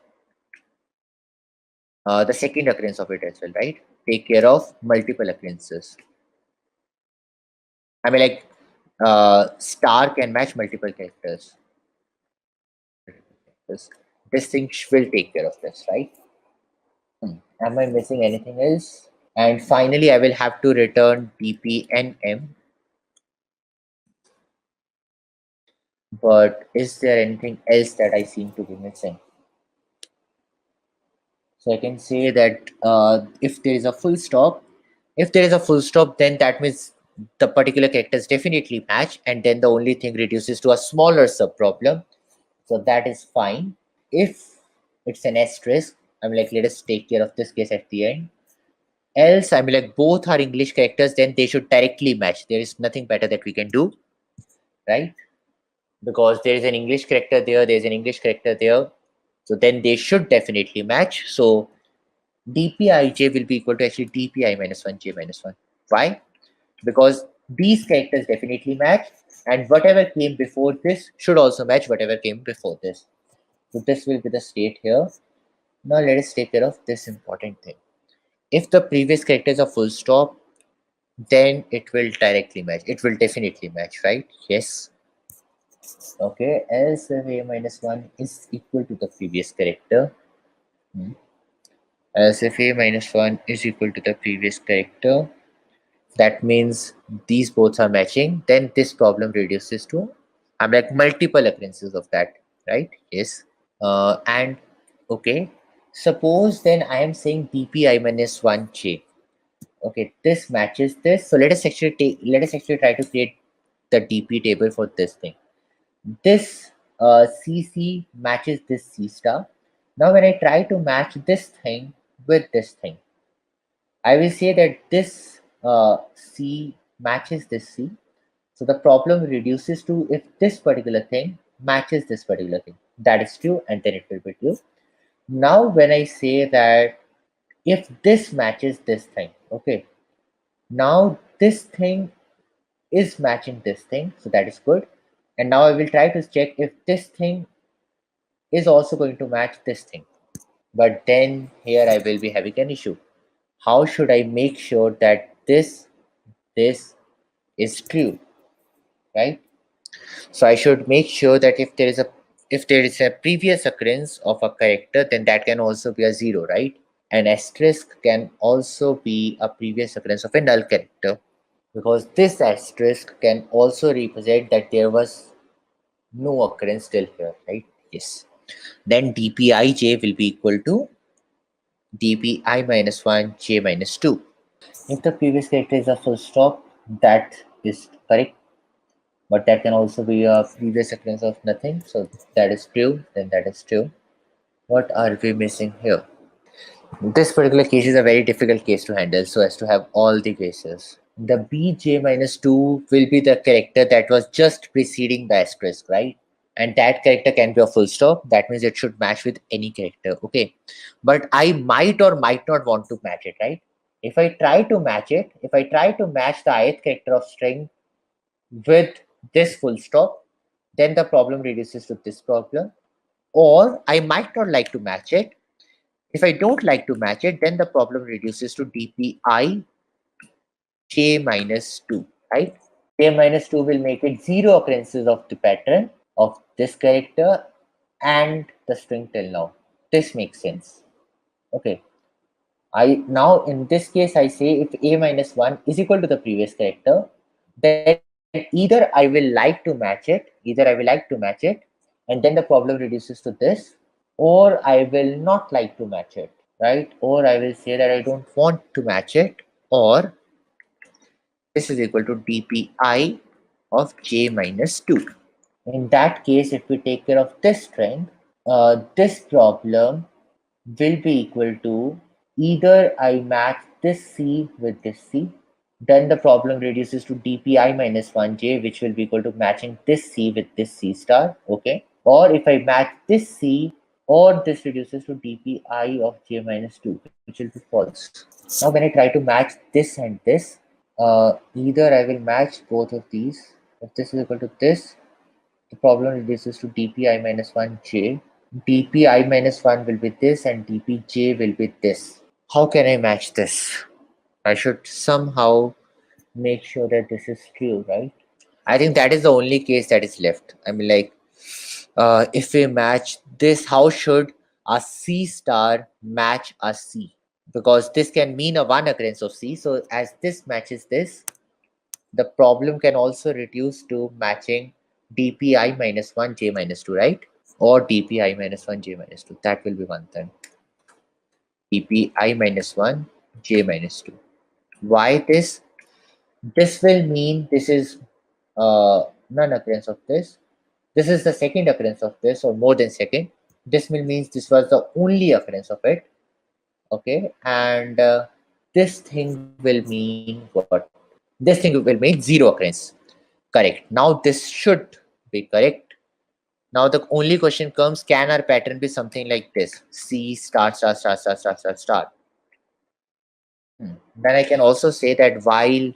the second occurrence of it as well, right? Take care of multiple occurrences. I mean, like star can match multiple characters. This thing will take care of this, right? Am I missing anything else? And finally, I will have to return dpnm. But is there anything else that I seem to be missing? So I can say that if there is a full stop, then that means the particular characters definitely match, and then the only thing reduces to a smaller sub problem. So that is fine. If it's an asterisk, I'm like, let us take care of this case at the end. Else, I'm like, both are English characters, then they should directly match. There is nothing better that we can do, right? Because there is an English character there, there's an English character there. So then they should definitely match. So dpij will be equal to actually dpi minus 1 j minus 1. Why? Because these characters definitely match, and whatever came before this should also match whatever came before this. So this will be the state here. Now let us take care of this important thing. If the previous character is a full stop, then it will directly match. It will definitely match, right? Yes. Okay, else if a minus 1 is equal to the previous character. Else if a minus 1 is equal to the previous character, that means these both are matching. Then this problem reduces to, I'm like, multiple occurrences of that, right? Yes. And okay, suppose then I am saying dpi minus 1 j. Okay, this matches this. So let us actually try to create the dp table for this thing. This cc matches this c star. Now when I try to match this thing with this thing, I will say that this c matches this c. So the problem reduces to if this particular thing matches this particular thing. That is true, and then it will be true. Now when I say that if this matches this thing, okay, now this thing is matching this thing, so that is good. And now I will try to check if this thing is also going to match this thing. But then here I will be having an issue. How should I make sure that this is true, right? So I should make sure that if there is a previous occurrence of a character, then that can also be a 0, right? An asterisk can also be a previous occurrence of a null character, because this asterisk can also represent that there was no occurrence till here, right? Yes. Then dpij will be equal to dpi minus 1 j minus 2. If the previous character is a full stop, that is correct, but that can also be a previous occurrence of nothing, so that is true, then that is true. What are we missing here? This particular case is a very difficult case to handle, so as to have all the cases. The bj minus 2 will be the character that was just preceding the asterisk, right? And that character can be a full stop. That means it should match with any character, okay? But I might or might not want to match it, right? If I try to match it, if I try to match the ith character of string with this full stop, then the problem reduces to this problem. Or I might not like to match it. If I don't like to match it, then the problem reduces to dpi j minus 2, right? J minus 2 will make it 0 occurrences of the pattern of this character and the string till now. This makes sense. Okay. I now in this case I say if a minus 1 is equal to the previous character, then either I will like to match it, and then the problem reduces to this, or I will not like to match it, right? Or I will say that I don't want to match it, or this is equal to dpi of j minus 2. In that case, if we take care of this string, this problem will be equal to either I match this C with this C, then the problem reduces to dpi minus 1j, which will be equal to matching this C with this C star, okay? Or if I match this C, or this reduces to dpi of j minus 2, which will be false. Now when I try to match this and this, either I will match both of these. If this is equal to this, the problem reduces to dpi minus 1j. dpi minus 1 will be this and dpj will be this. How can I match this? I should somehow make sure that this is true, right? I think that is the only case that is left. I mean, like, if we match this, how should a C star match a C? Because this can mean a 1 occurrence of C. So as this matches this, the problem can also reduce to matching dpi minus 1 j minus 2, right? Or dpi minus 1 j minus 2. That will be one thing. dpi minus 1 j minus 2. Why this? This will mean this is non-occurrence of this. This is the second occurrence of this, or more than second. This will means this was the only occurrence of it. Okay, and this thing will mean what? This thing will mean 0 occurrence. Correct. Now this should be correct. Now the only question comes, can our pattern be something like this? C star star star star star star star. Then I can also say that while,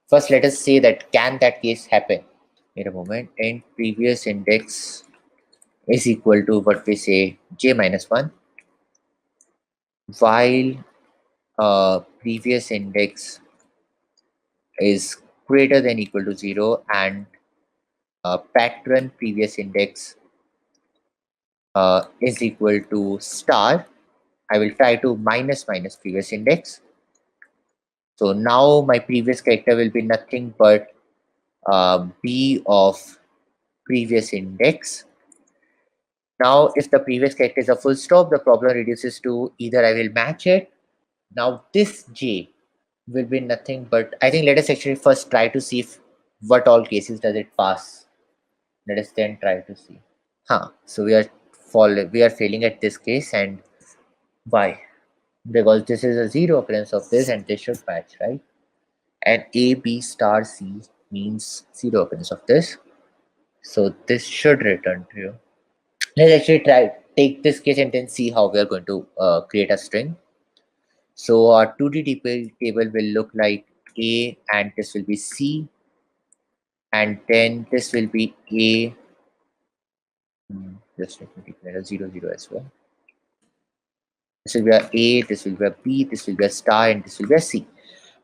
first let us say that can that case happen? Wait a moment. And previous index is equal to what we say j minus 1, while previous index is greater than equal to 0 and pattern previous index is equal to star. I will try to minus previous index. So now my previous character will be nothing but b of previous index. Now if the previous character is a full stop, the problem reduces to either I will match it. Now this j will be nothing but, I think let us actually first try to see if what all cases does it pass. Let us then try to see. So we are failing at this case, and why? Because this is a 0 occurrence of this and this should match, right? And a b star c means 0 occurrence of this, so this should return true. Let's actually try take this case and then see how we are going to create a string. So our 2D table will look like A, and this will be C, and then this will be A. Just let me declare a 0, 0 as well. This will be a A, this will be a B, this will be a star, and this will be a C.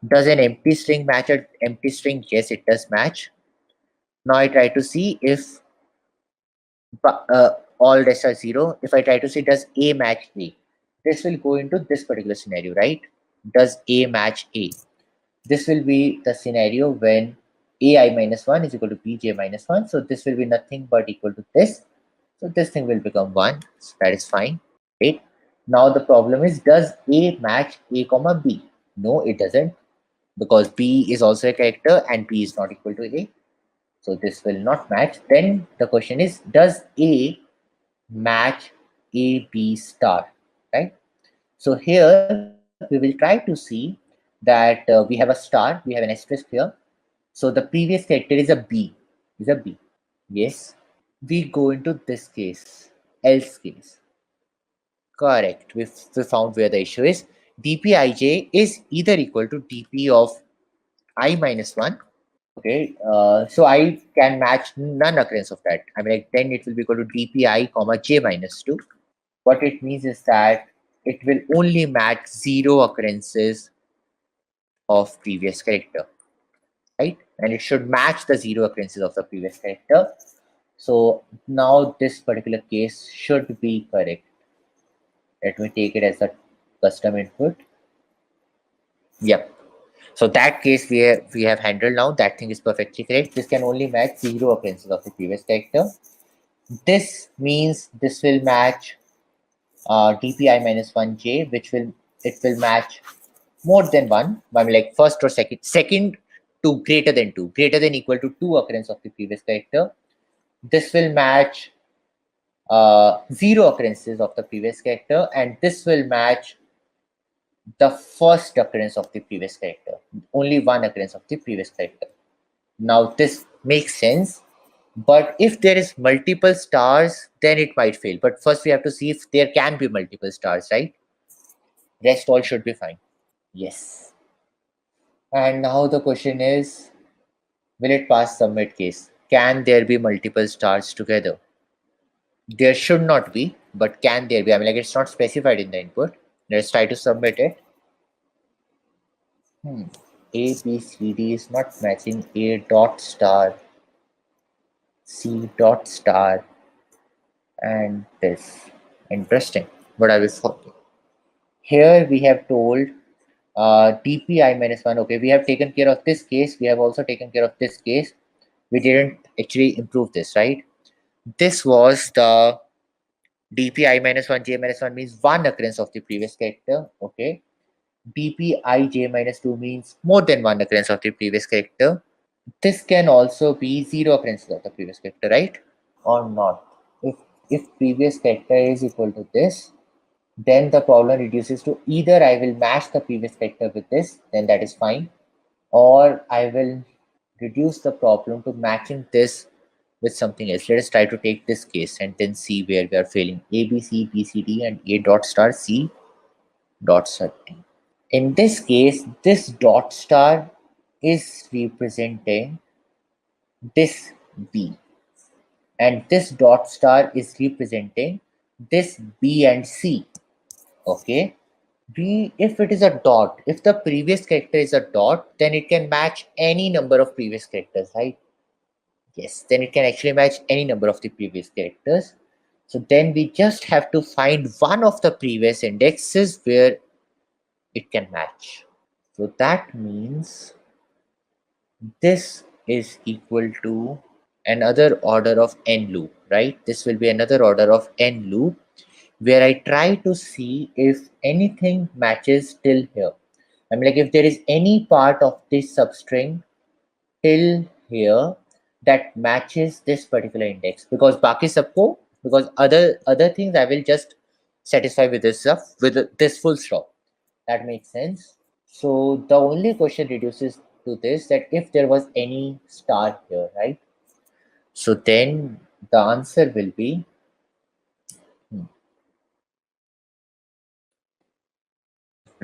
Does an empty string match an empty string? Yes, it does match. Now I try to see if all rest are 0. If I try to see does A match A, this will go into this particular scenario, right? Does A match A? This will be the scenario when AI minus 1 is equal to BJ minus 1. So this will be nothing but equal to this. So this thing will become 1. So that is fine. Right? Now the problem is, does A match A comma B? No, it doesn't, because B is also a character and B is not equal to A. So this will not match. Then the question is, does A match A B star? Right? So here we will try to see that we have a star, we have an asterisk here. So the previous character is a B, Yes. We go into this case, else case. Correct. We found where the issue is. dpij is either equal to dp of I minus 1. Okay. So I can match none occurrence of that. I mean, like, then it will be equal to dpi comma j minus 2. What it means is that it will only match 0 occurrences of previous character, right? And it should match the 0 occurrences of the previous character. So now this particular case should be correct. Let me take it as a custom input. Yep. So that case we have handled now. That thing is perfectly correct. This can only match 0 occurrences of the previous character. This means this will match dpi minus 1j, which will match more than 1. I mean, like, first or second to greater than 2, greater than equal to 2 occurrence of the previous character. This will match 0 occurrences of the previous character, and this will match the first occurrence of the previous character, only 1 occurrence of the previous character. Now this makes sense, but if there is multiple stars, then it might fail. But first we have to see if there can be multiple stars, right? Rest all should be fine. Yes. And now the question is, will it pass submit case? Can there be multiple stars together? There should not be, but can there be? I mean, like, it's not specified in the input. Let's try to submit it. A, B, C, D is not matching A dot star, C dot star, and this. Interesting. What I was talking. Here we have told dpi minus 1. Okay, we have taken care of this case. We have also taken care of this case. We didn't actually improve this, right? This was the dpi minus 1, j minus 1 means 1 occurrence of the previous character. Okay. dpij minus 2 means more than 1 occurrence of the previous character. This can also be 0 occurrences of the previous character, right? Or not. If previous character is equal to this, then the problem reduces to either I will match the previous character with this, then that is fine, or I will reduce the problem to matching this with something else. Let us try to take this case and then see where we are failing. A, B, C, B, C, D, and A dot star, C dot star D. In this case, this dot star is representing this B, and this dot star is representing this B and C. Okay. B, if it is a dot, if the previous character is a dot, then it can match any number of previous characters, right? Yes, then it can actually match any number of the previous characters. So then we just have to find one of the previous indexes where it can match. So that means this is equal to another order of n loop, right? This will be another order of n loop where I try to see if anything matches till here. I mean, like, if there is any part of this substring till here that matches this particular index, because baki sabko, because other things I will just satisfy with this stuff, with this full stop. That makes sense. So the only question reduces to this, that if there was any star here, right? So then the answer will be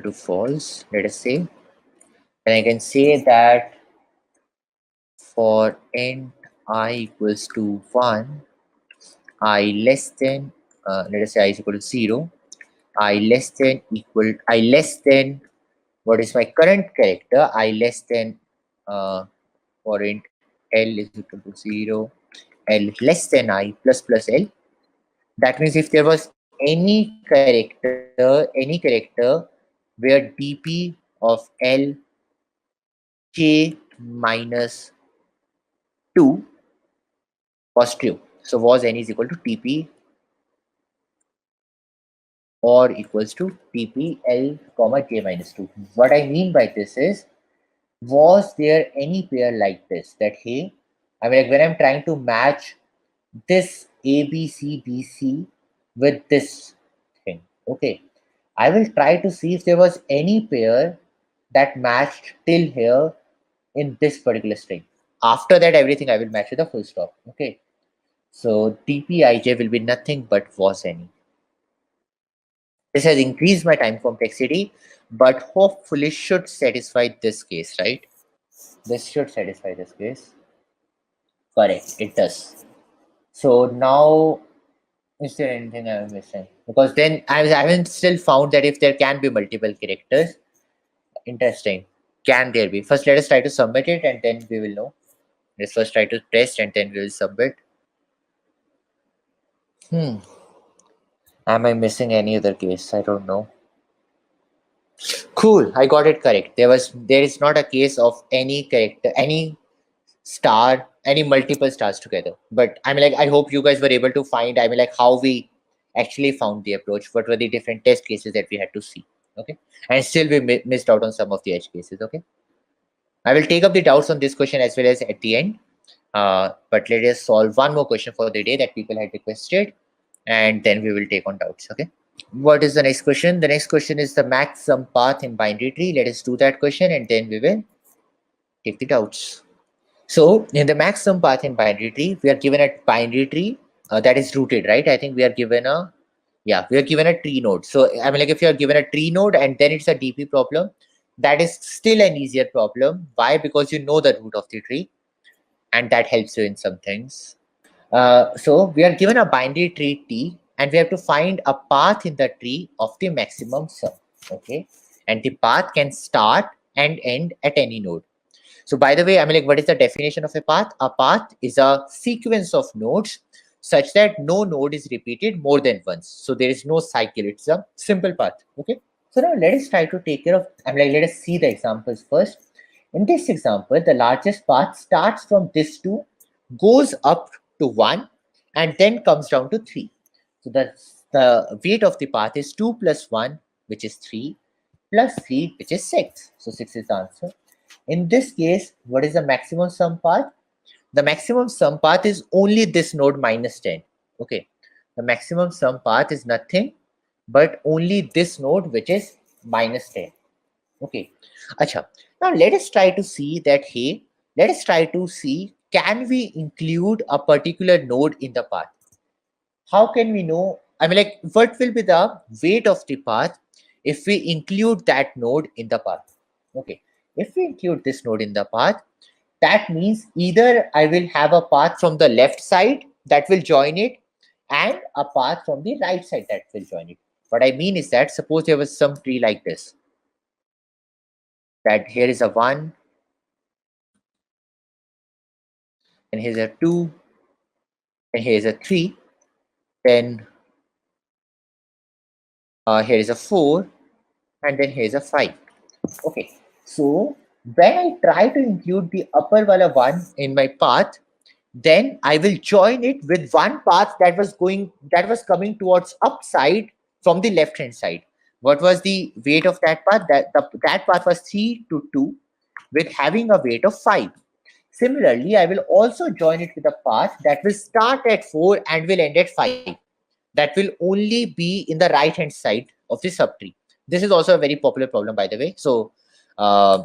to false, let us say. And I can say that for int I equals to 1, I less than, let us say I is equal to 0, I less than what is my current character, I less than for int L is equal to 0, L less than I plus plus L. That means if there was any character where dp of L k minus 2 was true. So was n is equal to tp or equals to tp L comma j minus 2. What I mean by this is, was there any pair like this that hey, I mean like when I'm trying to match this ABCBC with this thing, okay, I will try to see if there was any pair that matched till here in this particular string. After that, everything I will match with a full stop. Okay. So TPIJ will be nothing but was any. This has increased my time complexity, but hopefully should satisfy this case, right? This should satisfy this case. Correct, it does. So now, is there anything I'm missing? Because then I haven't still found that if there can be multiple characters. Interesting. Can there be? First, let us try to submit it and then we will know. Let's first try to test and then we will submit. Am I missing any other case? I don't know. Cool. I got it correct. There is not a case of any character, any star, any multiple stars together. But I mean, like, I hope you guys were able to find, I mean, like, how we actually found the approach. What were the different test cases that we had to see? Okay. And still we missed out on some of the edge cases. Okay. I will take up the doubts on this question as well as at the end. But let us solve one more question for the day that people had requested, and then we will take on doubts. Okay. What is the next question? The next question is the max sum path in binary tree. Let us do that question and then we will take the doubts. So in the max sum path in binary tree, we are given a binary tree that is rooted, right? I think we are given a, yeah, we are given a tree node. So I mean, like if you are given a tree node and then it's a DP problem, that is still an easier problem. Why? Because you know the root of the tree and that helps you in some things. So we are given a binary tree T and we have to find a path in the tree of the maximum sum. Okay. And the path can start and end at any node. So by the way, I mean, like, what is the definition of a path? A path is a sequence of nodes such that no node is repeated more than once. So there is no cycle. It's a simple path. Okay. So now let us try to take care of, I mean, like, let us see the examples first. In this example, the largest path starts from this 2, goes up to 1, and then comes down to 3. So the weight of the path is 2 plus 1, which is 3, plus 3, which is 6. So 6 is the answer. In this case, what is the maximum sum path? The maximum sum path is only this node minus 10. Okay. The maximum sum path is nothing but only this node, which is minus 10. Okay. Acha. Now let us try to see that, hey, let us try to see, can we include a particular node in the path? How can we know? I mean, like, what will be the weight of the path if we include that node in the path? Okay. If we include this node in the path, that means either I will have a path from the left side that will join it and a path from the right side that will join it. What I mean is that suppose there was some tree like this, that here is a 1 and here's a 2 and here's a 3, then here is a 4 and then here's a 5. Okay, so when I try to include the upper wala 1 in my path, then I will join it with one path that was coming towards upside from the left hand side. What was the weight of that path? That path was 3 to 2 with having a weight of 5. Similarly, I will also join it with a path that will start at 4 and will end at 5. That will only be in the right hand side of the subtree. This is also a very popular problem, by the way. So I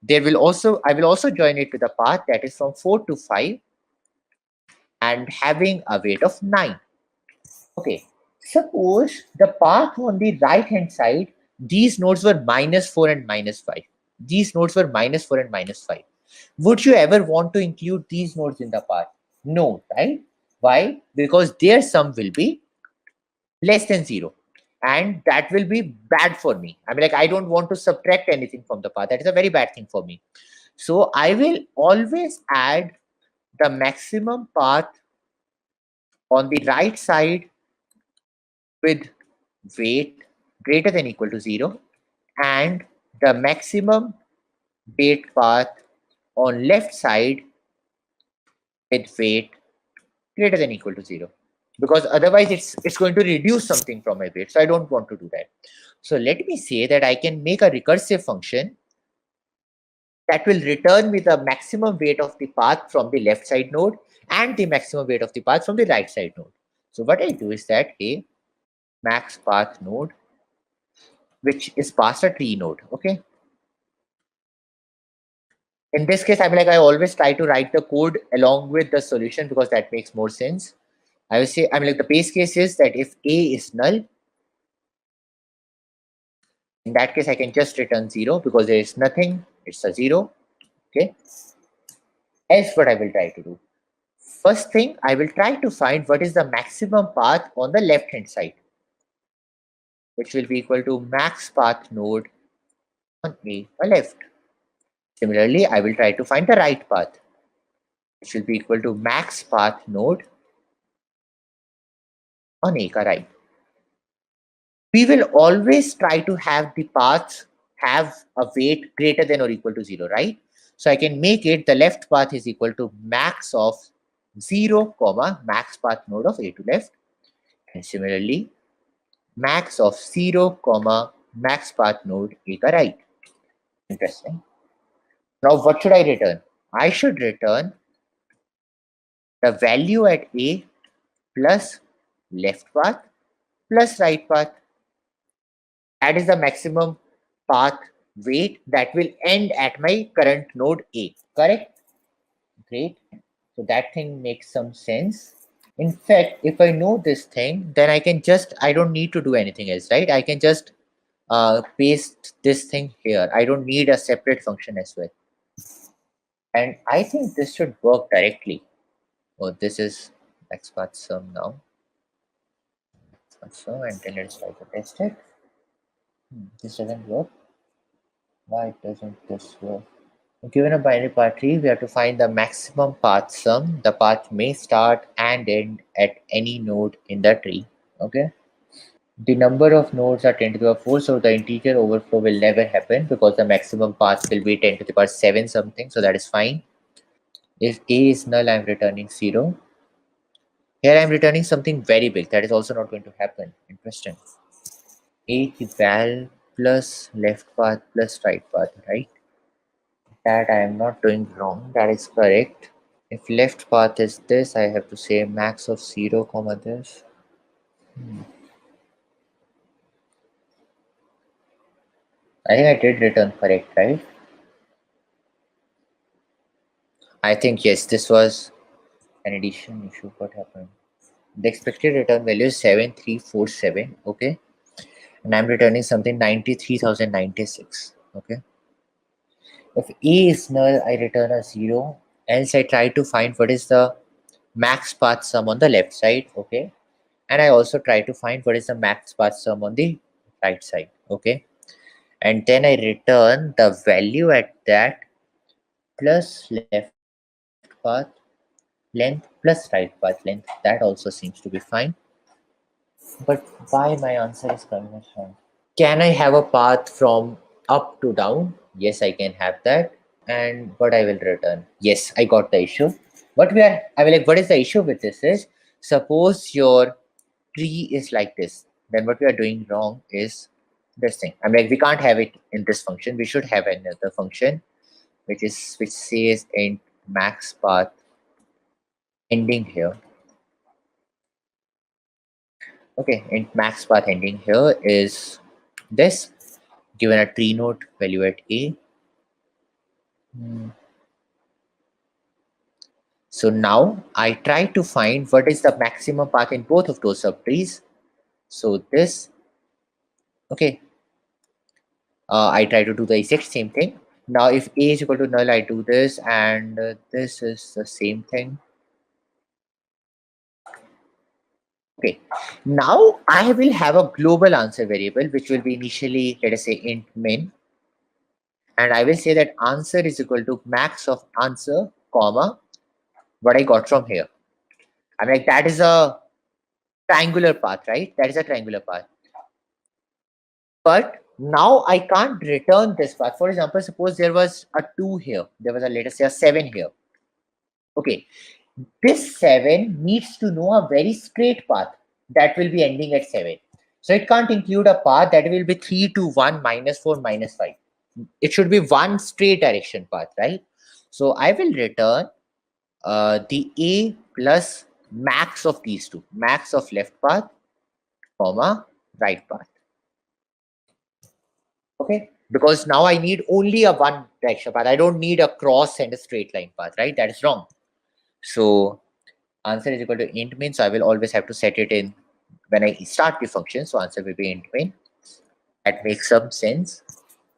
will also join it with a path that is from 4 to 5 and having a weight of 9. Okay, suppose the path on the right hand side these nodes were -4 and -5. These nodes were -4 and -5. Would you ever want to include these nodes in the path? No, right? Why? Because their sum will be less than 0. And that will be bad for me. I mean, like, I don't want to subtract anything from the path. That is a very bad thing for me. So I will always add the maximum path on the right side with weight greater than equal to 0, and the maximum weight path on left side with weight greater than equal to 0, because otherwise it's going to reduce something from my weight, so I don't want to do that. So let me say that I can make a recursive function that will return me the maximum weight of the path from the left side node and the maximum weight of the path from the right side node. So what I do is that a max path node, which is past a tree node. Okay, in this case, I'm like, I always try to write the code along with the solution because that makes more sense. I will say, I mean, like, the base case is that if a is null, in that case I can just return 0 because there is nothing, it's a 0. Okay, else what I will try to do, first thing, I will try to find what is the maximum path on the left hand side, which will be equal to max path node on a left. Similarly, I will try to find the right path, which will be equal to max path node on a right. We will always try to have the paths have a weight greater than or equal to 0, right? So I can make it the left path is equal to max of 0 comma max path node of a to left, and similarly max of 0 comma max path node a to right. Interesting. Now what should I return? I should return the value at a plus left path plus right path. That is the maximum path weight that will end at my current node A. Correct? Great. So that thing makes some sense. In fact, if I know this thing, then I can just, I don't need to do anything else, right? I can just paste this thing here. I don't need a separate function as well. And I think this should work directly. Oh, this is max path sum now. So, and then let's try to test it. This doesn't work. Why doesn't this work? Given a binary path tree, we have to find the maximum path sum. The path may start and end at any node in the tree. Okay. The number of nodes are 10 to the power 4, so the integer overflow will never happen because the maximum path will be 10 to the power 7 something, so that is fine. If a is null, I'm returning 0. Here I'm returning something very big. That is also not going to happen. Interesting. A eval plus left path plus right path, right? That I am not doing wrong. That is correct. If left path is this, I have to say max of 0 comma this. I think I did return correct, right? I think yes, this was an addition issue. What happened? The expected return value is 7347. Okay, and I'm returning something 93,096. Okay. If A is null, I return a 0. Else I try to find what is the max path sum on the left side. Okay. And I also try to find what is the max path sum on the right side. Okay. And then I return the value at that plus left path length plus right path length. That also seems to be fine. But why my answer is coming as wrong? Can I have a path from up to down? Yes, I can have that. And what I will return? Yes, I got the issue. What we are, I mean, like, what is the issue with this is, suppose your tree is like this, then what we are doing wrong is this thing. I'm like, we can't have it in this function. We should have another function which says int max path ending here. Okay, int max path ending here is this, given a tree node value at a. So now I try to find what is the maximum path in both of those subtrees. So this, okay, I try to do the exact same thing. Now if A is equal to null, I do this, and this is the same thing. Okay, now I will have a global answer variable which will be initially, let us say, int min, and I will say that answer is equal to max of answer, comma, what I got from here. I mean, like, that is a triangular path, right? That is a triangular path. But now I can't return this path. For example, suppose there was a 2 here. There was a, let us say, a 7 here. Okay, this 7 needs to know a very straight path that will be ending at 7. So it can't include a path that will be 3 to 1 minus 4 minus 5. It should be one straight direction path, right? So I will return the A plus max of these two, max of left path, comma, right path. Okay, because now I need only a one direction path. I don't need a cross and a straight line path, right? That is wrong. So answer is equal to int min. So I will always have to set it in when I start the function. So answer will be int min. That makes some sense.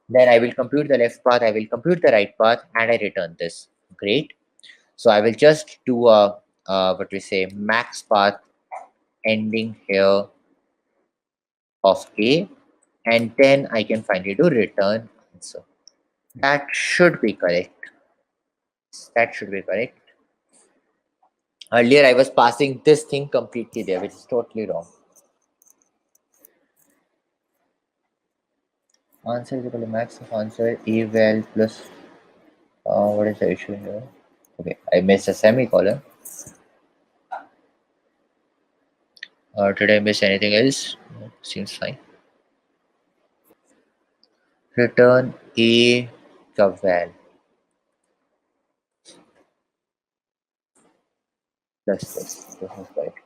Then I will compute the left path, I will compute the right path, and I return this. Great. So I will just do a what we say, max path ending here of A, and then I can finally do return answer. That should be correct. That should be correct. Earlier I was passing this thing completely there, which is totally wrong. Answer is equal to max of answer A well plus what is the issue here? Okay, I missed a semicolon. Did I miss anything else? No, seems fine. Return A well plus this. This is correct.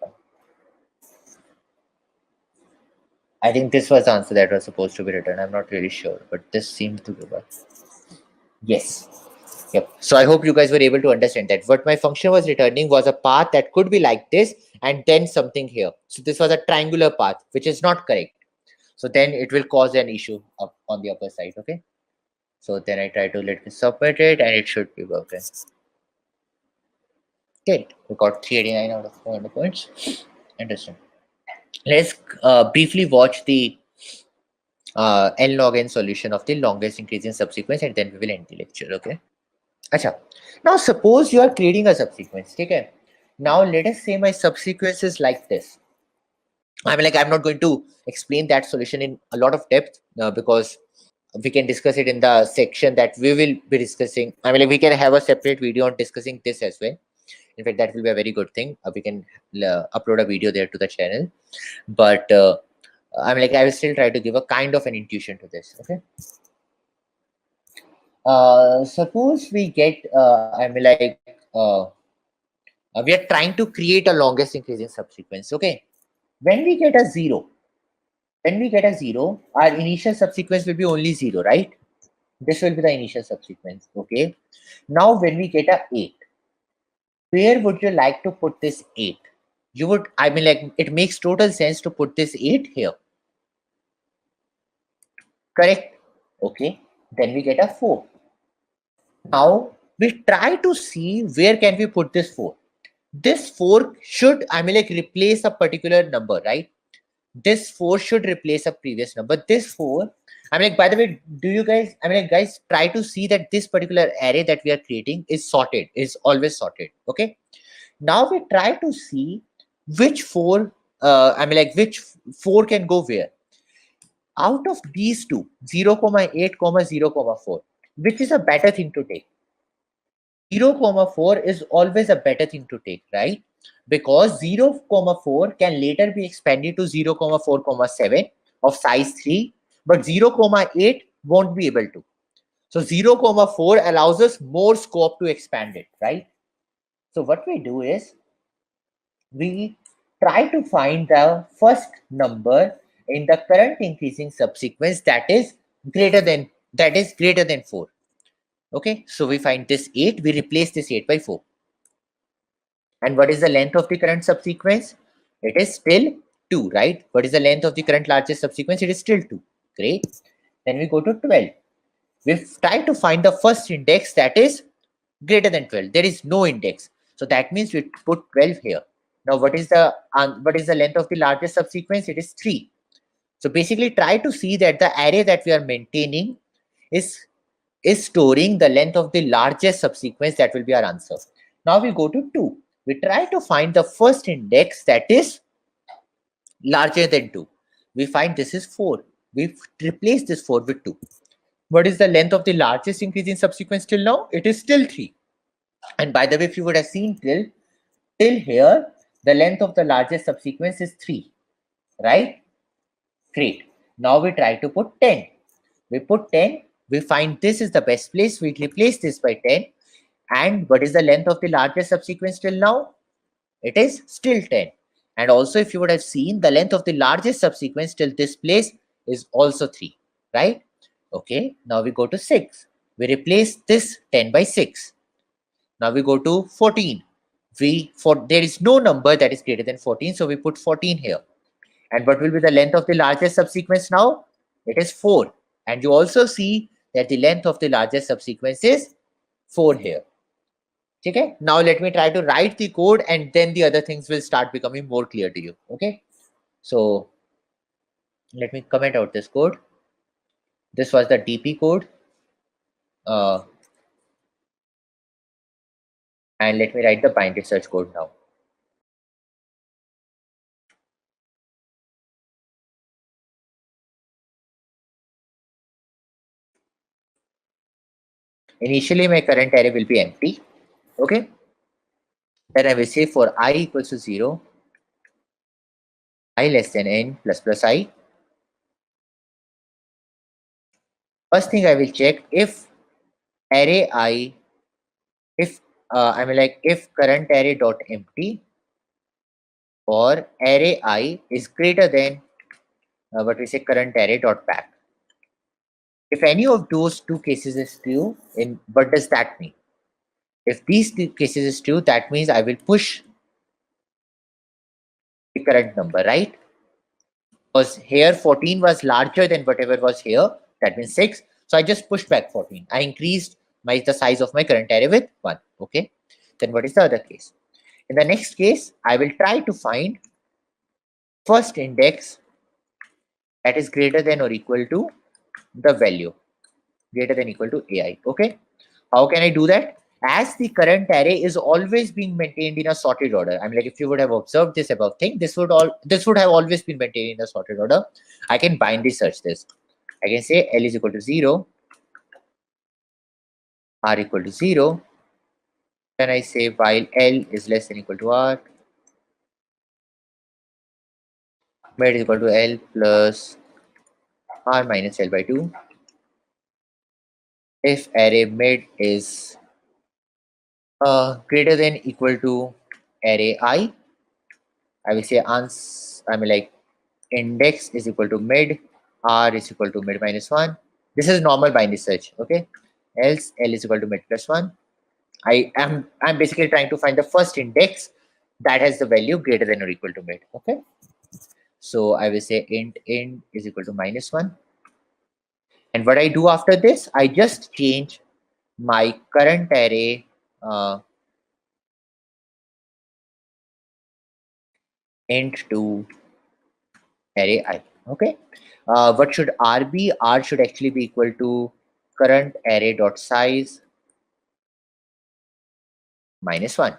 I think this was the answer that was supposed to be written. I'm not really sure, but this seems to be what. Yes. Yep. So I hope you guys were able to understand that what my function was returning was a path that could be like this and then something here. So this was a triangular path, which is not correct. So then it will cause an issue up on the upper side. Okay. So then I try to let me submit it and it should be working. Okay. We got 389 out of 400 points. Interesting. Let's briefly watch the n log n solution of the longest increasing subsequence, and then we will end the lecture. Okay. Acha. Now suppose you are creating a subsequence. Okay. Now let us say my subsequence is like this. I mean, like, I'm not going to explain that solution in a lot of depth because we can discuss it in the section that we will be discussing. I mean, like, we can have a separate video on discussing this as well. In fact, that will be a very good thing. We can upload a video there to the channel. But I mean, like, I will still try to give a kind of an intuition to this. Okay. Suppose we get, I mean, like, we are trying to create a longest increasing subsequence. Okay. When we get a 0, our initial subsequence will be only 0, right? This will be the initial subsequence. Okay. Now, when we get a 8, where would you like to put this 8? You would, I mean, like, it makes total sense to put this 8 here. Correct? Okay. Then we get a 4. Now, we try to see where can we put this 4. This 4 should, I mean, like, replace a particular number, right? This 4 should replace a previous number. This 4, I mean, like, by the way, do you guys, I mean, like, guys, try to see that this particular array that we are creating is sorted, is always sorted. Okay. Now we try to see which 4, I mean, like, which 4 can go where. Out of these two, 0, 8, 0, 4, which is a better thing to take? 0, 4 is always a better thing to take, right? Because 0, 4 can later be expanded to 0, 4, 7 of size 3, but 0, 8 won't be able to. So 0, 4 allows us more scope to expand it, right? So what we do is we try to find the first number in the current increasing subsequence that is greater than 4. Okay, so we find this 8, we replace this 8 by 4. And what is the length of the current subsequence? It is still 2, right? What is the length of the current largest subsequence? It is still 2. Great. Then we go to 12. We've tried to find the first index that is greater than 12. There is no index. So that means we put 12 here. Now what is the length of the largest subsequence? It is 3. So basically try to see that the array that we are maintaining is storing the length of the largest subsequence. That will be our answer. Now we go to 2. We try to find the first index that is larger than 2. We find this is 4. We replace this 4 with 2. What is the length of the largest increasing subsequence till now? It is still 3. And by the way, if you would have seen till here, the length of the largest subsequence is 3, right? Great. Now we try to put 10. We put 10. We find this is the best place. We replace this by 10. And what is the length of the largest subsequence till now? It is still 10. And also, if you would have seen, the length of the largest subsequence till this place is also 3, right? Okay. Now we go to 6. We replace this 10 by 6. Now we go to 14. There is no number that is greater than 14, so we put 14 here. And what will be the length of the largest subsequence now? It is 4. And you also see that the length of the largest subsequence is 4 here. Okay. Now let me try to write the code, and then the other things will start becoming more clear to you. Okay. So let me comment out this code. This was the DP code. And let me write the binary search code now. Initially, my current array will be empty. Okay. Then I will say for I equals to 0, I less than n plus plus I. First thing I will check if array I, if current array dot empty or array I is greater than what we say current array dot back. If any of those two cases is true, in what does that mean? If these two cases is true, that means I will push the current number, right? Because here 14 was larger than whatever was here, that means 6. So I just pushed back 14. I increased the size of my current array with 1. Okay. Then what is the other case? In the next case, I will try to find first index that is greater than or equal to the value greater than equal to AI. Okay. How can I do that? As the current array is always being maintained in a sorted order. I mean, like if you would have observed this above thing, this would have always been maintained in a sorted order. I can binary search this. I can say L is equal to 0, R equal to 0. Then I say while L is less than equal to R, mid is equal to L plus R minus L by 2. If array mid is greater than equal to array I will say index is equal to mid, R is equal to mid minus 1. This is normal binary search. Okay. Else L is equal to mid plus 1. I'm basically trying to find the first index that has the value greater than or equal to mid. Okay. So I will say int is equal to minus 1. And what I do after this, I just change my current array int to array I. Okay. What should R be? R should actually be equal to current array dot size minus 1.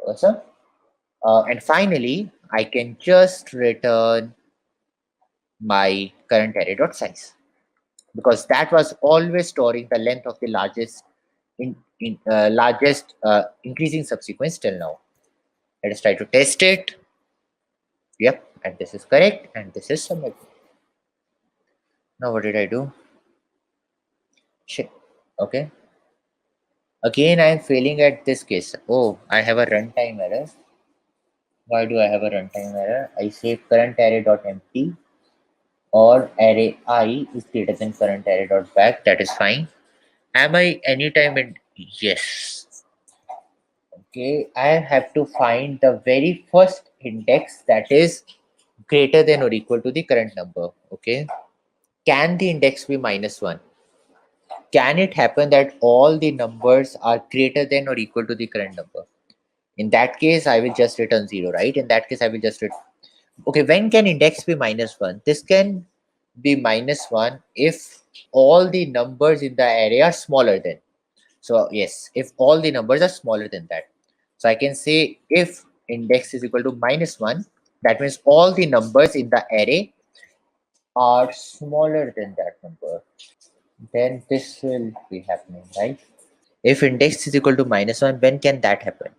Awesome. And finally, I can just return my current array dot size, because that was always storing the length of the largest increasing subsequence till now. Let us try to test it. Yep, and this is correct, and this is submit. Now what did I do? Shit. Okay. Again, I am failing at this case. Oh, I have a runtime error. Why do I have a runtime error? I say current array dot empty or array I is greater than current array dot back. That is fine. Am I anytime in? Yes. Okay, I have to find the very first index that is greater than or equal to the current number. Okay. can the index be -1? Can it happen that all the numbers are greater than or equal to the current number? In that case, I will just return 0, right? In that case, I will just return. Okay, when can index be -1? This can be -1 if all the numbers in the array are smaller than. So yes, if all the numbers are smaller than that. So I can say if index is equal to -1, that means all the numbers in the array are smaller than that number. Then this will be happening, right? If index is equal to -1, when can that happen?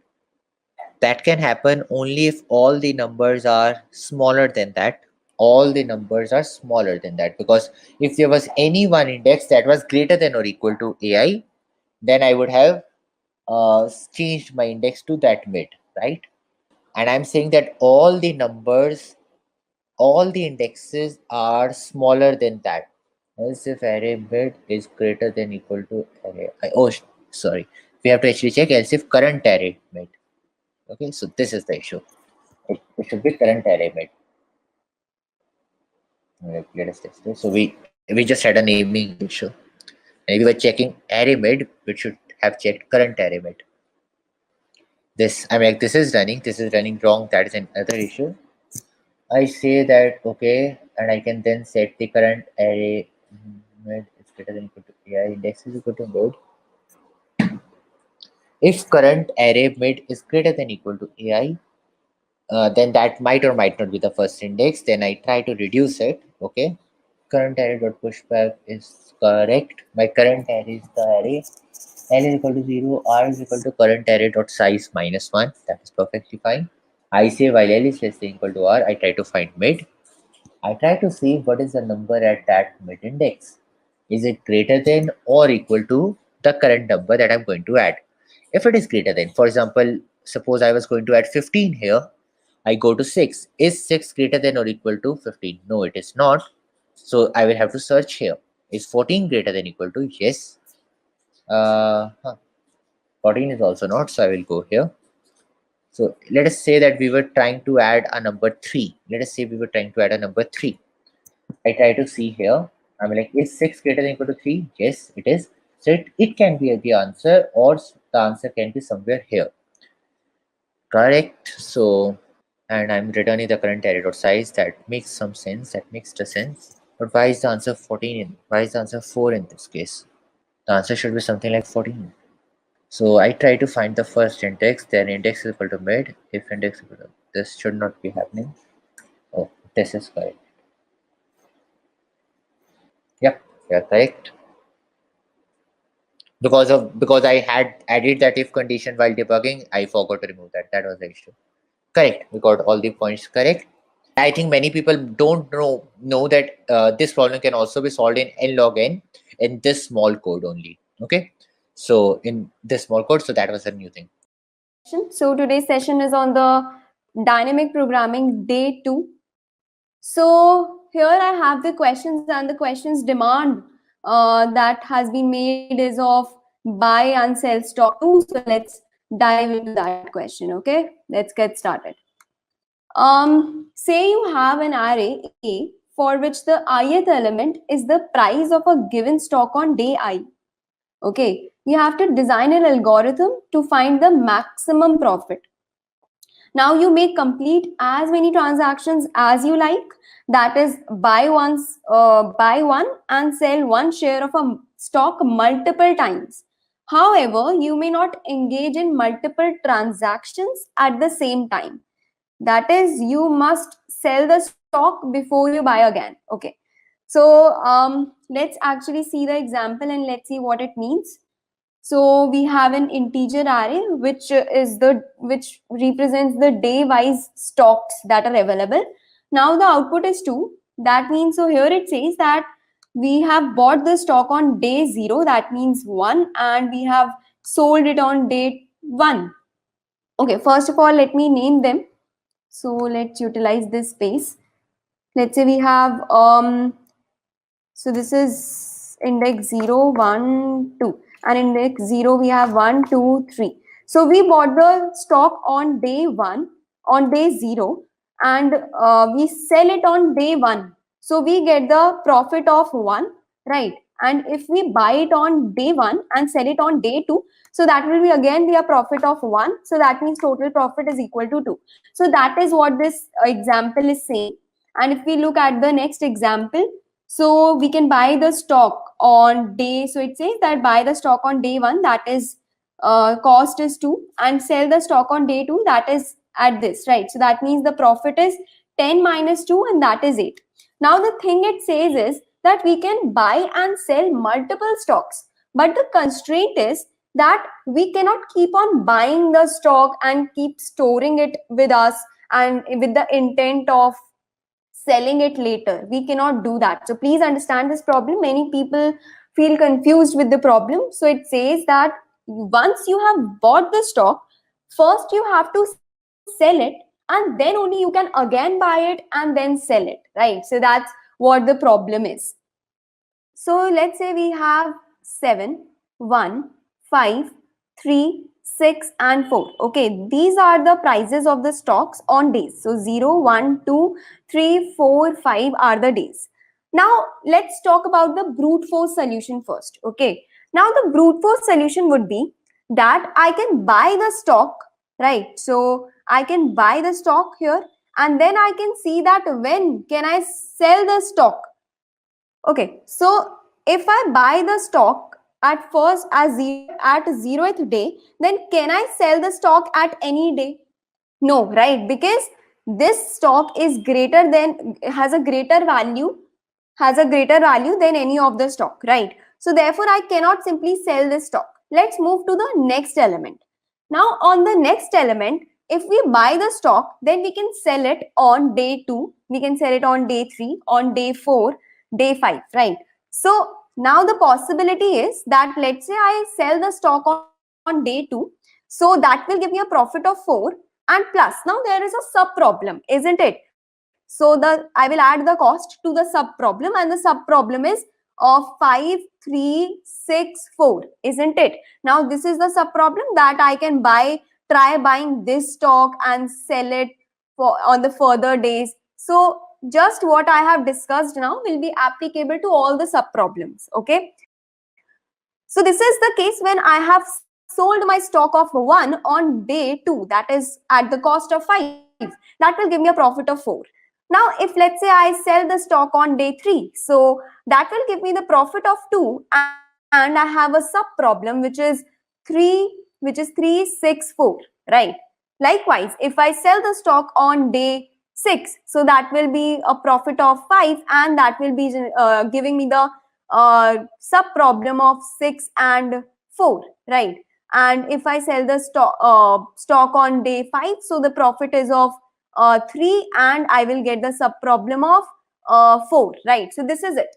That can happen only if all the numbers are smaller than that. All the numbers are smaller than that, because if there was any one index that was greater than or equal to AI, then I would have changed my index to that mid, right? And I'm saying that all the numbers, all the indexes are smaller than that. Else if array mid is greater than equal to array, sorry, we have to actually check else if current array mid. Okay, so this is the issue. It should be current array mid. Let us test this. So we just had a naming issue. And if we were checking array mid, we should have checked current array mid. This, I mean, this is running wrong. That is another issue. I say that okay, and I can then set the current array mid is greater than equal to AI index is equal to mid. If current array mid is greater than equal to AI, then that might or might not be the first index. Then I try to reduce it. Okay, current array dot pushback is correct. My current array is the array L is equal to 0, R is equal to current array dot size -1. That is perfectly fine. I say while L is less than equal to R, I try to find mid. I try to see what is the number at that mid index. Is it greater than or equal to the current number that I'm going to add? If it is greater than, for example, suppose I was going to add 15 here, I go to 6. Is 6 greater than or equal to 15? No, it is not. So I will have to search here. Is 14 greater than equal to? Yes. 14 is also not, so I will go here. So let us say that we were trying to add a number 3. Let us say we were trying to add a number 3. I try to see here. I'm like, is 6 greater than equal to 3? Yes, it is. So it can be the answer, or the answer can be somewhere here. Correct. So, and I'm returning the current array dot size. That makes some sense. That makes the sense. But why is the answer 14? Why is the answer 4 in this case? The answer should be something like 14. So I try to find the first index, then index is equal to mid. If index is equal to, this should not be happening. Oh, this is correct. Yep, you're correct. Because I had added that if condition while debugging, I forgot to remove that. That was the issue. Correct. We got all the points correct. I think many people don't know that this problem can also be solved in n log n in this small code only. Okay, so in this small code, so that was a new thing. So today's session is on the dynamic programming day 2. So here I have the questions, and the questions demand that has been made is of buy and sell stock too. So let's dive into that question. Okay, let's get started. Say you have an array A for which the ith element is the price of a given stock on day I. Okay, you have to design an algorithm to find the maximum profit. Now you may complete as many transactions as you like. That is, buy one and sell one share of a stock multiple times. However, you may not engage in multiple transactions at the same time. That is, you must sell the stock before you buy again. Okay. So let's actually see the example and let's see what it means. So we have an integer array which represents the day wise stocks that are available. Now the output is 2. That means, so here it says that we have bought the stock on day 0, that means 1, and we have sold it on day 1. Okay, first of all, let me name them. So let's utilize this space. Let's say we have so this is index 0, 1, 2, and index 0 we have 1, 2, 3. So we bought the stock on day 1, on day 0, and we sell it on day 1. So we get the profit of 1, right? And if we buy it on day 1 and sell it on day 2, so that will be again be a profit of 1. So that means total profit is equal to 2. So that is what this example is saying. And if we look at the next example, so we can buy the stock on day, so it says that buy the stock on day 1, that is cost is 2, and sell the stock on day 2, that is at this, right? So that means the profit is 10 minus 2, and that is 8. Now the thing it says is that we can buy and sell multiple stocks, but the constraint is that we cannot keep on buying the stock and keep storing it with us and with the intent of selling it later. We cannot do that. So please understand this problem. Many people feel confused with the problem. So it says that once you have bought the stock, first you have to sell it, and then only you can again buy it and then sell it, right? So that's what the problem is. So let's say we have 7, 1, 5, 3, 6 and 4. Okay, these are the prices of the stocks on days. So 0, 1, 2, 3, 4, 5 are the days. Now let's talk about the brute force solution first. Okay, now the brute force solution would be that I can buy the stock, right? So I can buy the stock here, and then I can see that when can I sell the stock. Okay, so if I buy the stock at first as at 0th day, then can I sell the stock at any day? No, right? Because this stock is greater than, has a greater value than any of the stock, right? So therefore I cannot simply sell this stock. Let's move to the next element. Now on the next element, if we buy the stock, then we can sell it on day 2, we can sell it on day 3, on day 4, day 5, right? So now the possibility is that let's say I sell the stock on day 2, so that will give me a profit of 4, and plus now there is a sub problem, isn't it? So I will add the cost to the sub problem, and the sub problem is of 5, 3, 6, 4, isn't it? Now this is the sub problem that I can try buying this stock and sell it on the further days. So just what I have discussed now will be applicable to all the sub problems. Okay, so this is the case when I have sold my stock of 1 on day 2, that is at the cost of 5, that will give me a profit of 4. Now if let's say I sell the stock on day 3, so that will give me the profit of 2, and I have a sub problem which is 3, 6, 4, right? Likewise, if I sell the stock on day 6, so that will be a profit of 5, and that will be giving me the sub problem of 6 and 4, right? And if I sell the stock on day 5, so the profit is of 3, and I will get the sub problem of 4, right? So this is it.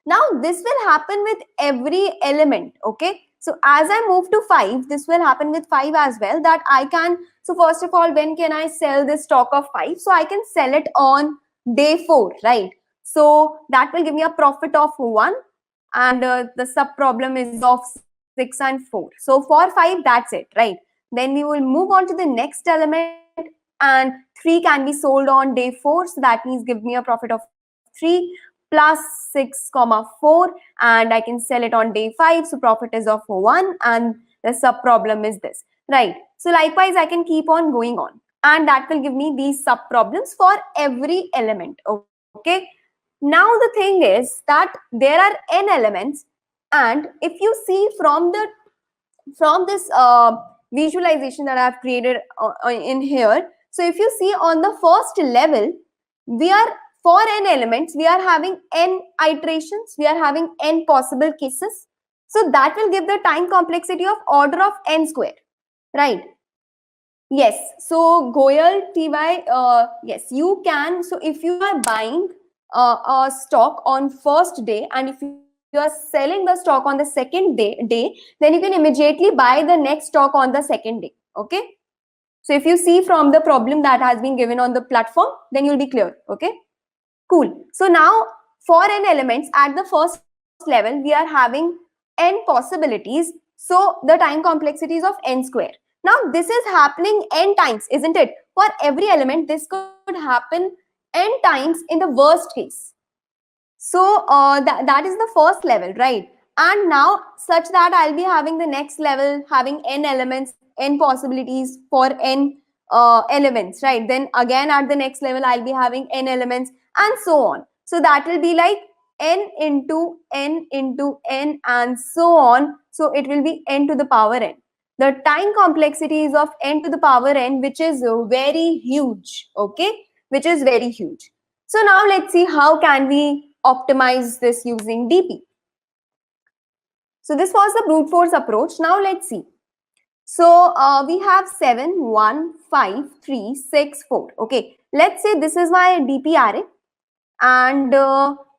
Now this will happen with every element. Okay, so as I move to 5, this will happen with 5 as well, that I can, so first of all, when can I sell this stock of 5? So I can sell it on day 4, right? So that will give me a profit of 1, and the sub problem is of 6 and 4. So for 5, that's it, right? Then we will move on to the next element, and 3 can be sold on day 4, so that means give me a profit of 3 plus 6 comma 4, and I can sell it on day 5, so profit is of 1, and the sub problem is this, right? So likewise I can keep on going on, and that will give me these sub problems for every element. Okay, now the thing is that there are n elements, and if you see from this visualization that I have created in here, so if you see on the first level, we are, for n elements, we are having n iterations, we are having n possible cases. So that will give the time complexity of order of n square, right? Yes, so Goyal TY, yes, you can. So if you are buying a stock on first day, and if you are selling the stock on the second day, then you can immediately buy the next stock on the second day. Okay, so if you see from the problem that has been given on the platform, then you'll be clear. Okay, cool. So now for n elements at the first level, we are having n possibilities, so the time complexity is of n square. Now this is happening n times, isn't it? For every element, this could happen n times in the worst case. So that is the first level, right? And now such that I'll be having the next level having n elements, n possibilities for n elements, right? Then again at the next level I'll be having n elements and so on. So that will be like n into n into n and so on. So it will be n to the power n. The time complexity is of n to the power n, which is very huge, okay? Which is very huge. So now let's see how can we optimize this using DP. So this was the brute force approach. Now let's see. So we have 7, 1, 5, 3, 6, 4. Okay, let's say this is my DP array, and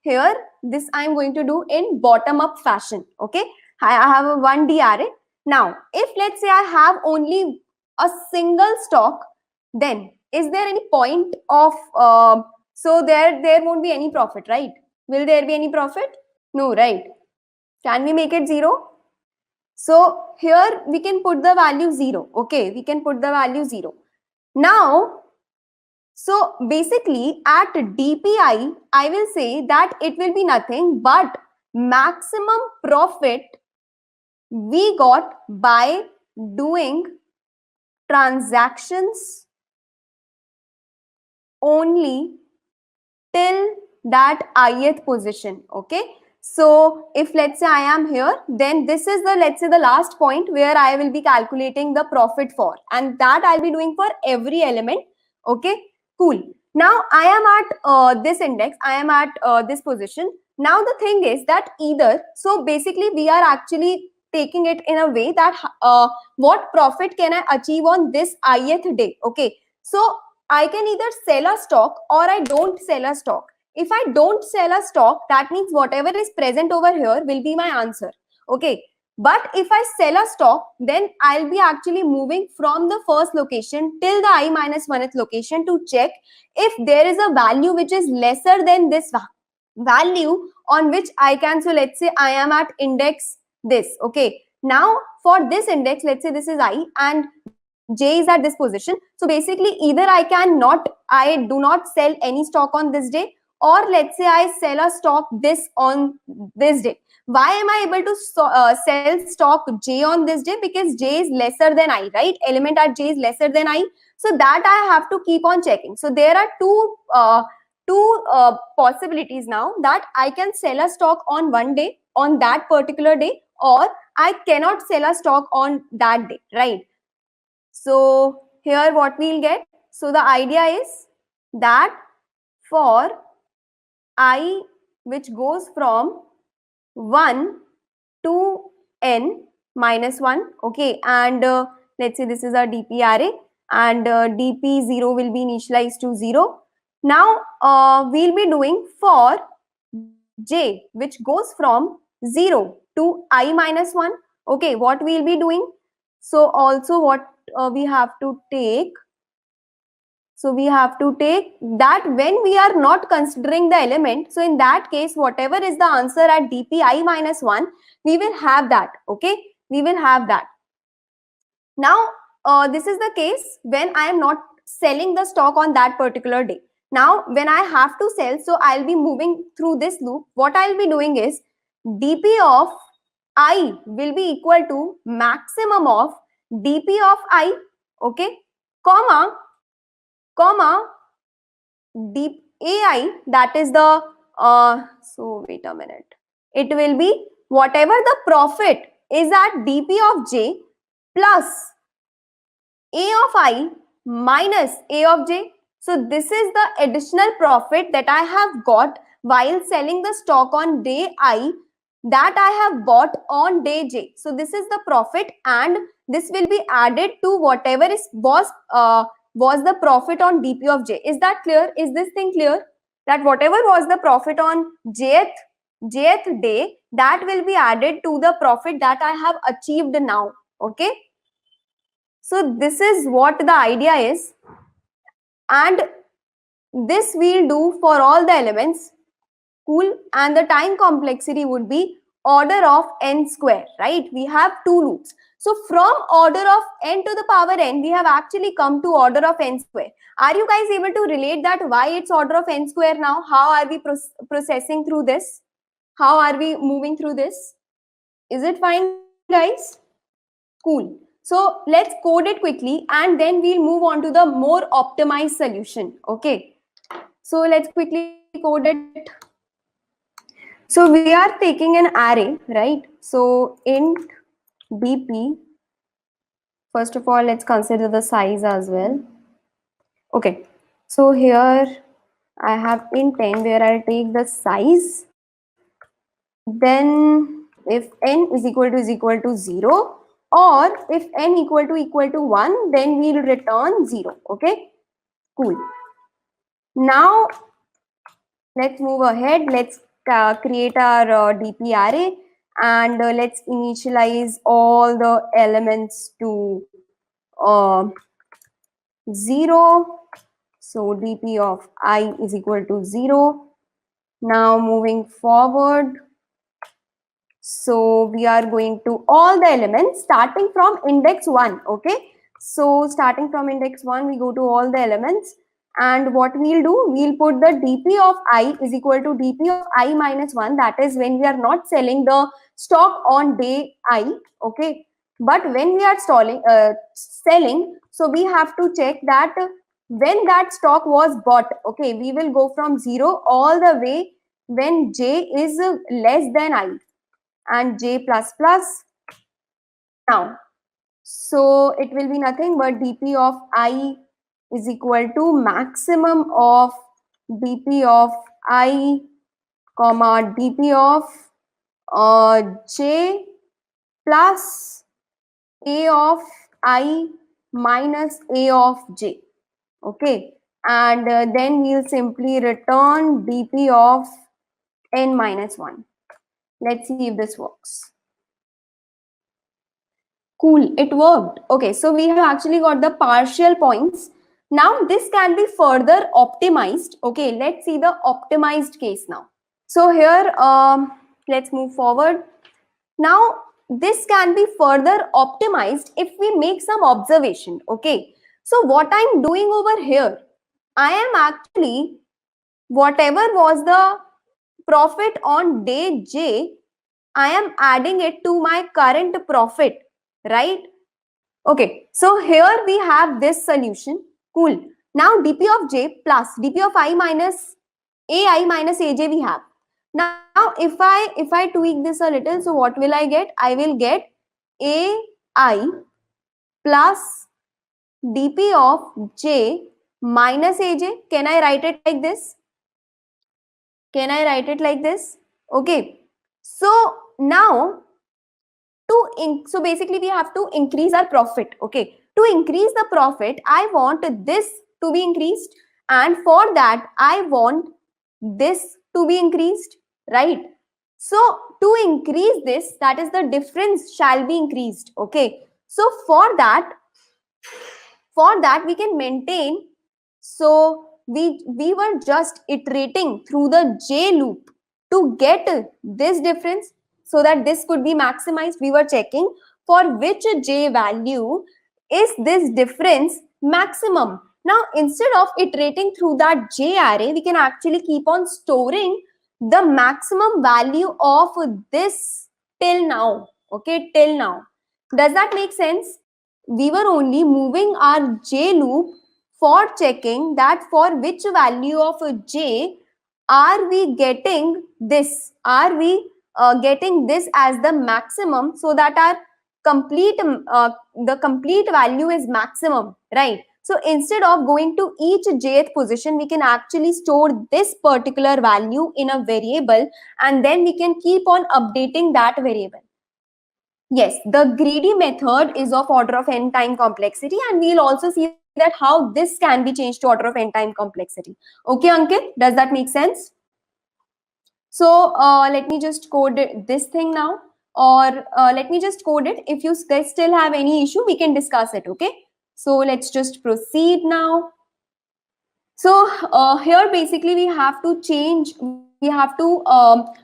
here this I'm going to do in bottom up fashion. Okay, I have a 1D array. Now if let's say I have only a single stock, then is there any point of so there won't be any profit, right? Will there be any profit? No, right? Can we make it 0? So here we can put the value 0. Okay, we can put the value 0. Now, so basically at DPI, I will say that it will be nothing but maximum profit we got by doing transactions only till that ith position. Okay, so if let's say I am here, then this is the, let's say, the last point where I will be calculating the profit for, and that I'll be doing for every element. Okay, cool. Now I am at this index, I am at this position. Now the thing is that either, so basically we are actually taking it in a way that what profit can I achieve on this ith day. Okay, so I can either sell a stock or I don't sell a stock. If I don't sell a stock, that means whatever is present over here will be my answer. Okay. But if I sell a stock, then I'll be actually moving from the first location till the I minus 1th location to check if there is a value which is lesser than this value on which I can. So let's say I am at index this. Okay. Now for this index, let's say this is I and J is at this position. So basically either I do not sell any stock on this day, or let's say I sell a stock this on this day. Why am I able to sell stock J on this day? Because J is lesser than I, right? Element at J is lesser than I. So that I have to keep on checking. So there are two possibilities now, that I can sell a stock on one day, on that particular day, or I cannot sell a stock on that day, right? So here what we'll get, so the idea is that for I which goes from 1 to n minus 1, okay, and let's say this is our DP array, and DP0 will be initialized to 0. Now we'll be doing for J which goes from 0 to I minus 1, okay, what we'll be doing. So also what we have to take, so we have to take that when we are not considering the element, so in that case whatever is the answer at DPI minus 1, we will have that. Okay, we will have that. Now this is the case when I am not selling the stock on that particular day. Now when I have to sell, so I'll be moving through this loop. What I'll be doing is DP of I will be equal to maximum of DP of I, okay, comma DAI, that is the so wait a minute, it will be whatever the profit is at DP of J plus A of I minus A of J. So this is the additional profit that I have got while selling the stock on day I that I have bought on day J. So this is the profit, and this will be added to whatever was the profit on DP of J. Is that clear? Is this thing clear? That whatever was the profit on jth day, that will be added to the profit that I have achieved now. Okay. So this is what the idea is, and this we'll do for all the elements. Cool. And the time complexity would be order of n square, right? We have two loops. So from order of n to the power n, we have actually come to order of n square. Are you guys able to relate that why it's order of n square now? How are we processing through this? How are we moving through this? Is it fine, guys? Cool. So let's code it quickly and then we'll move on to the more optimized solution. Okay. So let's quickly code it. So we are taking an array, right? So int dp. First of all, let's consider the size as well. Okay. So here I have int 10 where I'll take the size. Then if n is equal to 0, or if n equal to 1, then we'll return 0. Okay, cool. Now let's move ahead. Let's create our dp array and let's initialize all the elements to 0. So dp of I is equal to 0. Now moving forward, so we are going to all the elements starting from index 1. Okay, so starting from index 1, we go to all the elements, and what we'll do, we'll put the dp of I is equal to dp of I minus 1. That is when we are not selling the stock on day I. Okay, but when we are selling, so we have to check that when that stock was bought. Okay, we will go from 0 all the way when j is less than I and j plus plus. Now, so it will be nothing but dp of I is equal to maximum of dp of I comma dp of j plus a of I minus a of j. Okay, and then we'll simply return dp of n minus 1. Let's see if this works. Cool, it worked. Okay, so we have actually got the partial points. Now this can be further optimized. Okay, let's see the optimized case now. So here, let's move forward. Now this can be further optimized if we make some observation. Okay, so what I'm doing over here, I am actually, whatever was the profit on day j, I am adding it to my current profit, right? Okay, so here we have this solution. Cool. Now dp of j plus dp of I minus ai minus aj we have. Now if I tweak this a little, so what will I get? I will get ai plus dp of j minus aj. Can I write it like this? Can I write it like this? Okay. So now so basically we have to increase our profit. Okay, to increase the profit, I want this to be increased, and for that I want this to be increased, right? So to increase this, that is the difference shall be increased. Okay, so for that we can maintain. So we were just iterating through the j loop to get this difference, so that this could be maximized. We were checking for which j value is this difference maximum. Now instead of iterating through that j array, we can actually keep on storing the maximum value of this till now. Okay, till now. Does that make sense? We were only moving our j loop for checking that for which value of j are we getting this, are we getting this as the maximum, so that our complete the complete value is maximum, right? So instead of going to each jth position, we can actually store this particular value in a variable, and then we can keep on updating that variable. Yes, the greedy method is of order of n time complexity, and we'll also see that how this can be changed to order of n time complexity. Okay, Ankit, does that make sense? So let me just code this thing now, or let me just code it. If you guys still have any issue, we can discuss it. Okay, so let's just proceed now. So here basically we have to change, we have to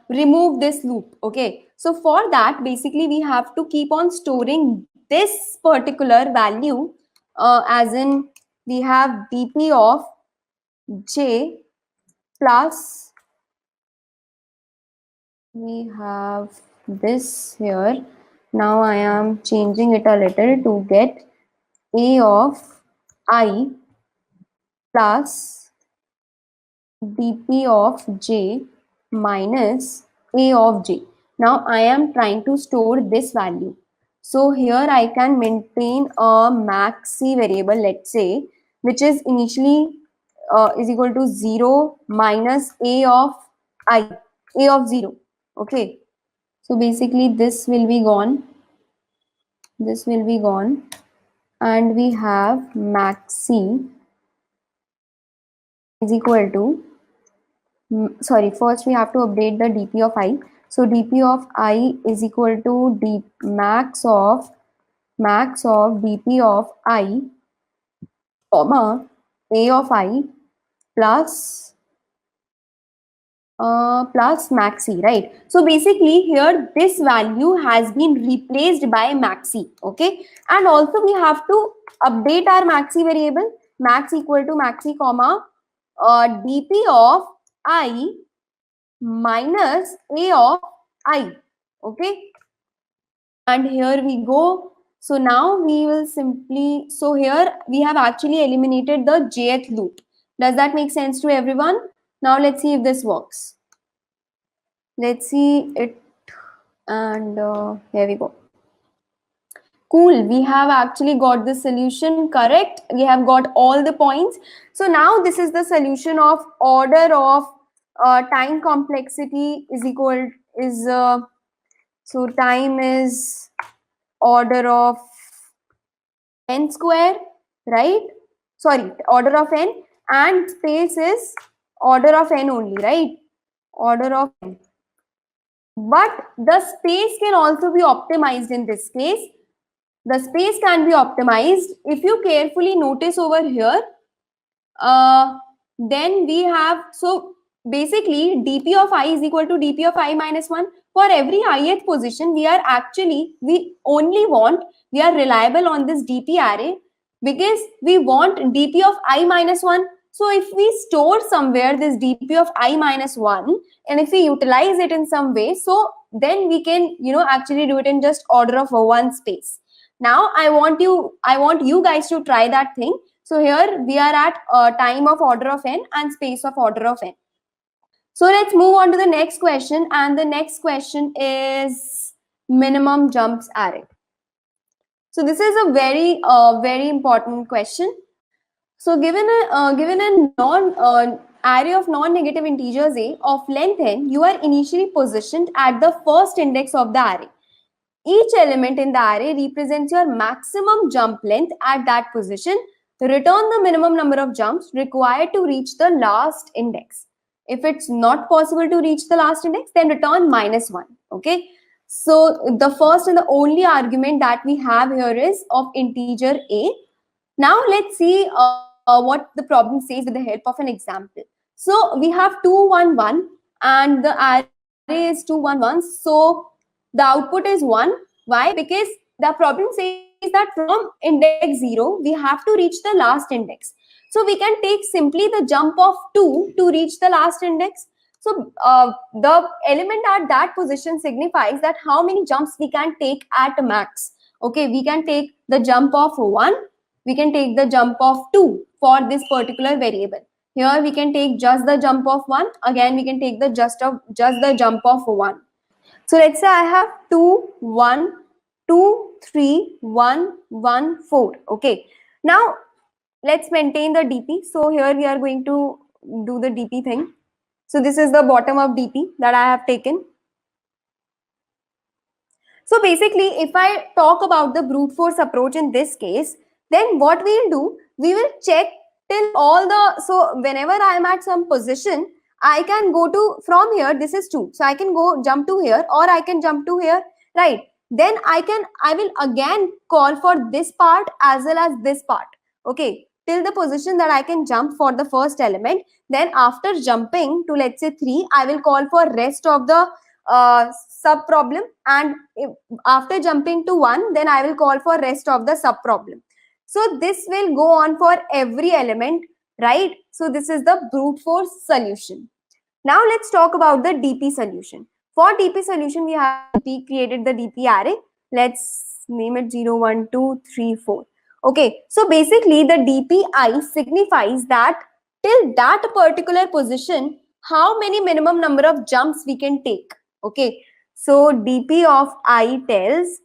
remove this loop. Okay, So for that, basically we have to keep on storing this particular value, as in we have dp of j plus, we have this here. Now I am changing it a little to get a of I plus dp of j minus a of j. Now I am trying to store this value. So here I can maintain a max c variable, let's say, which is initially is equal to 0 minus a of I, a of 0. Okay. So basically this will be gone. This will be gone. And we have max c is equal to, sorry, first we have to update the dp of I. So dp of I is equal to max of dp of I comma a of I plus plus maxi, right? So basically here this value has been replaced by maxi, okay? And also we have to update our maxi variable, max equal to maxi comma dp of I minus a of I, okay? And here we go. So now we will simply, so here we have actually eliminated the jth loop. Does that make sense to everyone? Now let's see if this works. Let's see it, and here we go. Cool, we have actually got the solution correct. We have got all the points. So now this is the solution of order of time complexity is equal is so time is order of n square, right? Sorry, order of n, and space is order of n only, right? Order of n. But the space can also be optimized in this case. The space can be optimized. If you carefully notice over here, then we have, so basically dp of I is equal to dp of I minus 1. For every ith position, we are reliable on this dp array because we want dp of I minus 1. So if we store somewhere this dp of I minus 1, and if we utilize it in some way, so then we can, actually do it in just order of one space. Now I want you guys to try that thing. So here we are at time of order of n and space of order of n. So let's move on to the next question, and the next question is minimum jumps array. So this is a very important question. So given a array of non-negative integers a of length n, you are initially positioned at the first index of the array. Each element in the array represents your maximum jump length at that position. Return the minimum number of jumps required to reach the last index. If it's not possible to reach the last index, then return -1. Okay. So the first and the only argument that we have here is of integer a. Now let's see what the problem says with the help of an example. So we have 2, 1, 1, and the array is 2, 1, 1. So the output is 1. Why? Because the problem says that from index 0, we have to reach the last index. So we can take simply the jump of 2 to reach the last index. So the element at that position signifies that how many jumps we can take at max. Okay, we can take the jump of 1. We can take the jump of 2 for this particular variable. Here we can take just the jump of 1. Again, we can take the just the jump of 1. So let's say I have 2, 1, 2, 3, 1, 1, 4. Okay. Now let's maintain the dp. So here we are going to do the dp thing. So this is the bottom of dp that I have taken. So basically, if I talk about the brute force approach in this case, then what we'll do, we will check till all the, so whenever I am at some position, I can go to, from here, this is 2. So I can go jump to here, or I can jump to here, right? Then I will again call for this part as well as this part. Okay, till the position that I can jump for the first element. Then after jumping to, let's say 3, I will call for rest of the sub problem, and after jumping to 1, then I will call for rest of the sub problem. So this will go on for every element, right? So this is the brute force solution. Now let's talk about the DP solution. For DP solution, we have created the DP array. Let's name it 0, 1, 2, 3, 4. Okay, so basically the DPI signifies that till that particular position, how many minimum number of jumps we can take. Okay, so DP of I tells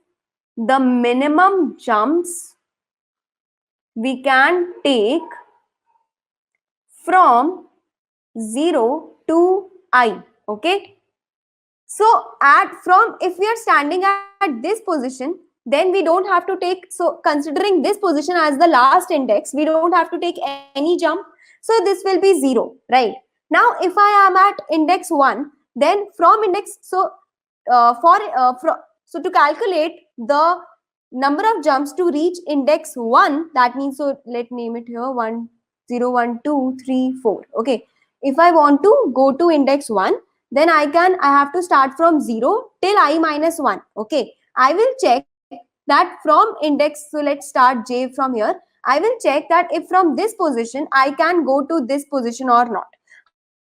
the minimum jumps we can take from 0 to I. Okay, so if we are standing at this position, then we don't have to take, so considering this position as the last index, we don't have to take any jump. So this will be 0, right? Now if I am at index 1, then from index, so so to calculate the number of jumps to reach index 1, that means, so let's name it here 1, 0, 1, 2, 3, 4. Okay, if I want to go to index 1, then I have to start from 0 till I minus 1. Okay, I will check that from index, so let's start J from here. I will check that if from this position I can go to this position or not.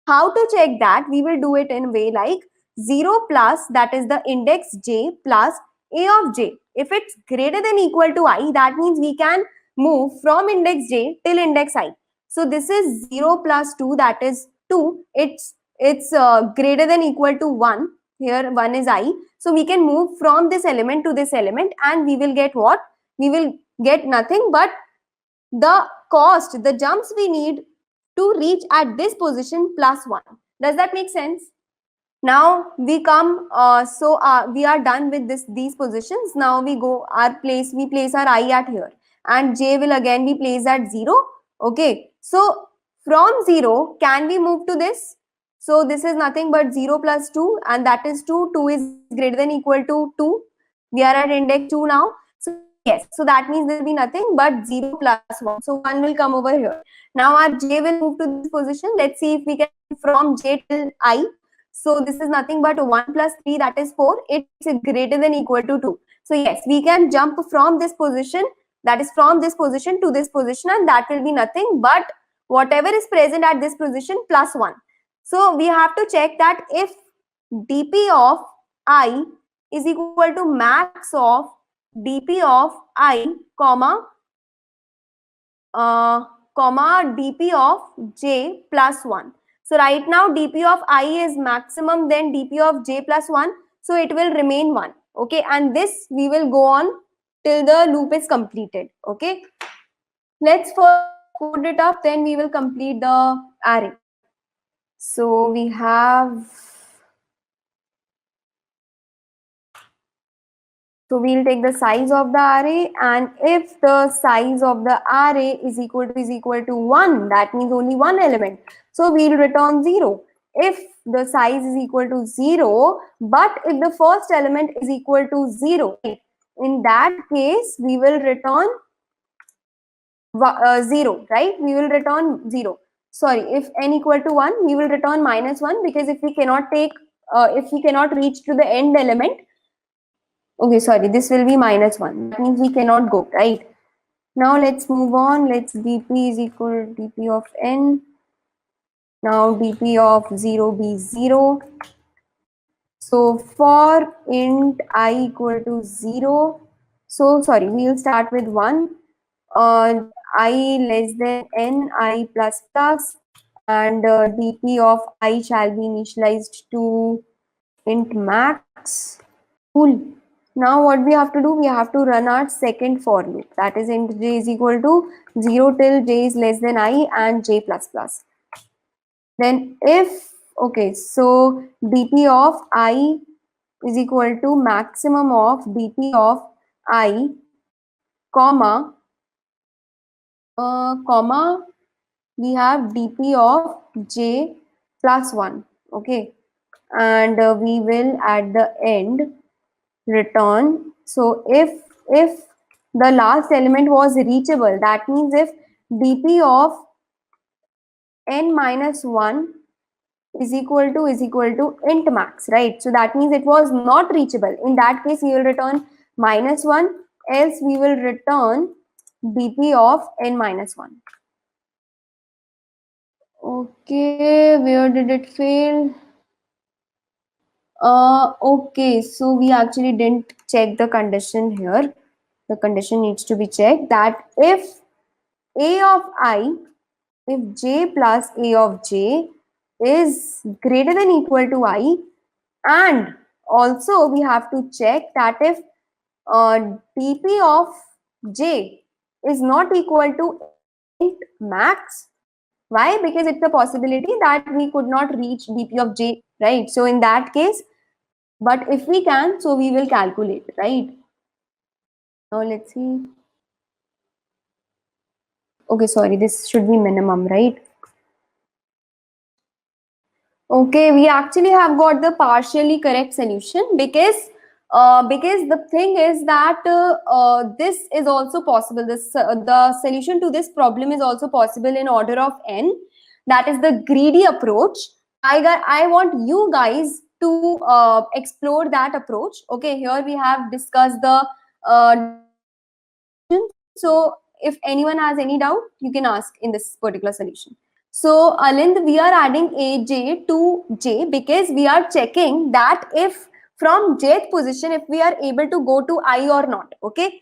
How to check that? We will do it in a way like 0 plus, that is the index J, plus A of J. If it's greater than equal to I, that means we can move from index J till index I. So this is 0 plus 2, that is 2. It's greater than equal to 1. Here 1 is I. So we can move from this element to this element, and we will get what? We will get nothing but the cost, the jumps we need to reach at this position plus 1. Does that make sense? Now we come, we are done with these positions. Now we go we place our I at here, and J will again be placed at 0. Okay, so from 0, can we move to this? So this is nothing but 0 plus 2, and that is 2. 2 is greater than equal to 2. We are at index 2 now. So yes, so that means there will be nothing but 0 plus 1. So 1 will come over here. Now our J will move to this position. Let's see if we can from J till I. So this is nothing but 1 plus 3, that is 4. It's greater than equal to 2. So yes, we can jump from this position, that is from this position to this position, and that will be nothing but whatever is present at this position plus 1. So we have to check that if dp of I is equal to max of dp of I, comma dp of j plus 1. So right now dp of I is maximum, then dp of j plus 1. So it will remain 1. Okay, and this we will go on till the loop is completed. Okay, let's first code it up, then we will complete the array. So we have, so we'll take the size of the array, and if the size of the array is equal to 1, that means only one element. So we'll return 0. If the size is equal to 0, but if the first element is equal to 0, in that case we will return 0, right? We will return 0. Sorry, if n equal to 1, we will return -1, because if we cannot take, if we cannot reach to the end element, okay, sorry, this will be -1. That means we cannot go, right? Now let's move on. Let's dp is equal to dp of n. Now dp of 0 be 0. So for int I equal to 0, so sorry, we will start with 1. I less than n I plus plus, and dp of I shall be initialized to int max. Cool. Now what we have to do, we have to run our second for loop, that is int j is equal to 0 till j is less than I and j plus plus. Then if, okay, so dp of I is equal to maximum of dp of I, comma, we have dp of j plus 1. Okay, and we will at the end return, so if the last element was reachable, that means if dp of n minus 1 is equal to int max, right? So that means it was not reachable. In that case, we will return -1, else we will return dp of n minus 1. Okay, where did it fail? Okay, so we actually didn't check the condition here. The condition needs to be checked that if a of I, if j plus a of j is greater than equal to I, and also we have to check that if dp of j is not equal to int max. Why? Because it's a possibility that we could not reach dp of j, right? So in that case, but if we can, so we will calculate, right? Now let's see. Okay, sorry, this should be minimum, right? Okay, we actually have got the partially correct solution because the thing is that this is also possible. This the solution to this problem is also possible in order of n. That is the greedy approach. I want you guys to explore that approach. Okay, here we have discussed the so if anyone has any doubt, you can ask in this particular solution. So Alind, we are adding aj to j because we are checking that if from jth position, if we are able to go to I or not. Okay.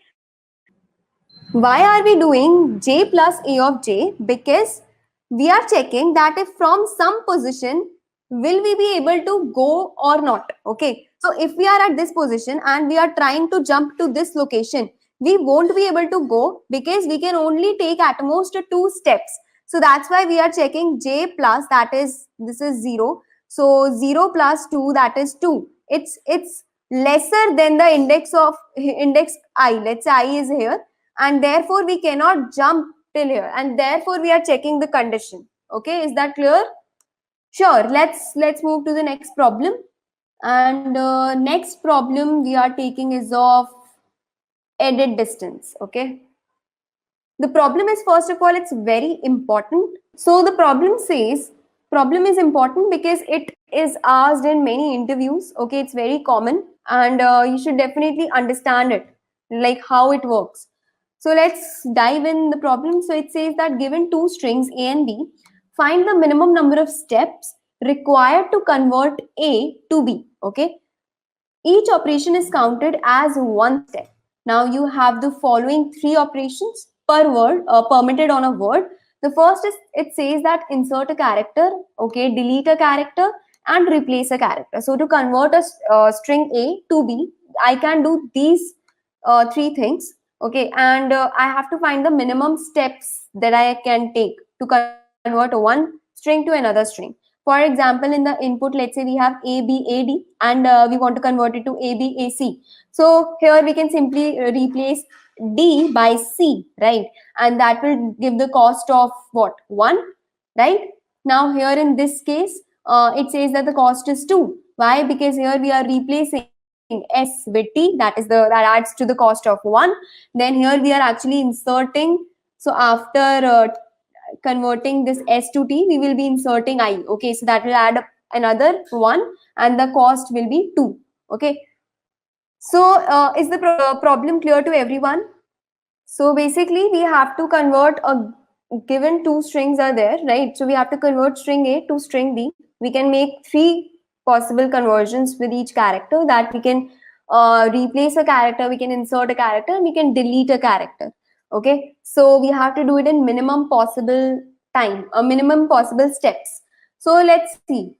Why are we doing j plus a of j? Because we are checking that if from some position, will we be able to go or not? Okay. So if we are at this position and we are trying to jump to this location, we won't be able to go because we can only take at most 2 steps. So that's why we are checking j plus, that is, this is 0. So 0 plus 2, that is 2. It's lesser than the index I. Let's say I is here, and therefore we cannot jump till here, and therefore we are checking the condition. Okay, is that clear? Sure. Let's move to the next problem. And next problem we are taking is of edit distance. Okay, the problem is, first of all, it's very important. So the problem is important because it is asked in many interviews. Okay, it's very common, and you should definitely understand it, like how it works. So let's dive in the problem. So it says that given two strings a and b, find the minimum number of steps required to convert a to b. Okay, each operation is counted as one step. Now you have the following 3 operations per word permitted on a word. The first is, it says that insert a character, okay, delete a character, and replace a character. So to convert a string A to B, I can do these 3 things, okay, and I have to find the minimum steps that I can take to convert one string to another string. For example, in the input, let's say we have ABAD, and we want to convert it to ABAC. So here we can simply replace D by C, right? And that will give the cost of what? 1, right? Now here in this case, it says that the cost is 2. Why? Because here we are replacing S with T, that adds to the cost of 1. Then here we are actually inserting, so after converting this S to T, we will be inserting I. Okay, so that will add up another 1, and the cost will be 2. Okay, so is the problem clear to everyone? So basically we have to convert a given 2 strings are there, right? So we have to convert string A to string B. We can make 3 possible conversions with each character, that we can replace a character, we can insert a character, and we can delete a character. Okay, so we have to do it in minimum possible time, minimum possible steps. So let's see.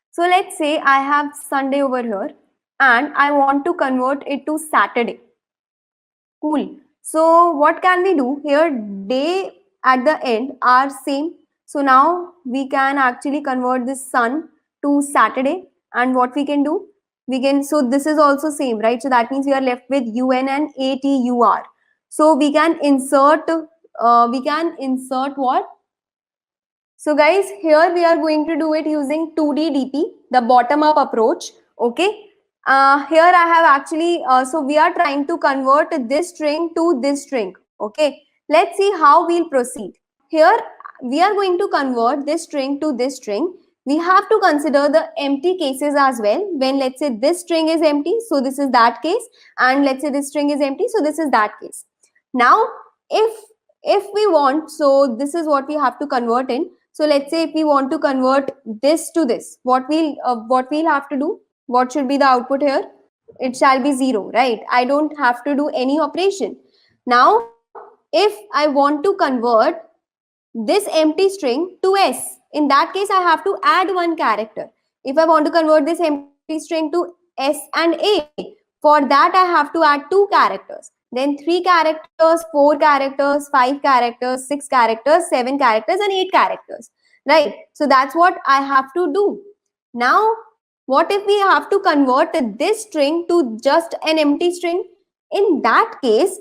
So let's say I have Sunday over here and I want to convert it to Saturday. Cool. So what can we do here? Day at the end are same. So now we can actually convert this sun to Saturday. And what we can do? We can, so this is also same, right? So that means we are left with UN and ATUR. So we can insert what? So guys, here we are going to do it using 2D DP, the bottom up approach. Okay. Here I have actually, so we are trying to convert this string to this string. Okay. Let's see how we'll proceed. Here we are going to convert this string to this string. we have to consider the empty cases as well. When let's say this string is empty, so this is that case, and let's say this string is empty, so this is that case. Now if we want, so this is what we have to convert in. So let's say if we want to convert this to this, what we'll have to do, what should be the output here? It shall be 0, right? I don't have to do any operation. Now if I want to convert this empty string to S, in that case I have to add one character. If I want to convert this empty string to S and A, for that I have to add 2 characters, then 3 characters, 4 characters, 5 characters, 6 characters, 7 characters, and 8 characters, right? So that's what I have to do. Now what if we have to convert this string to just an empty string? In that case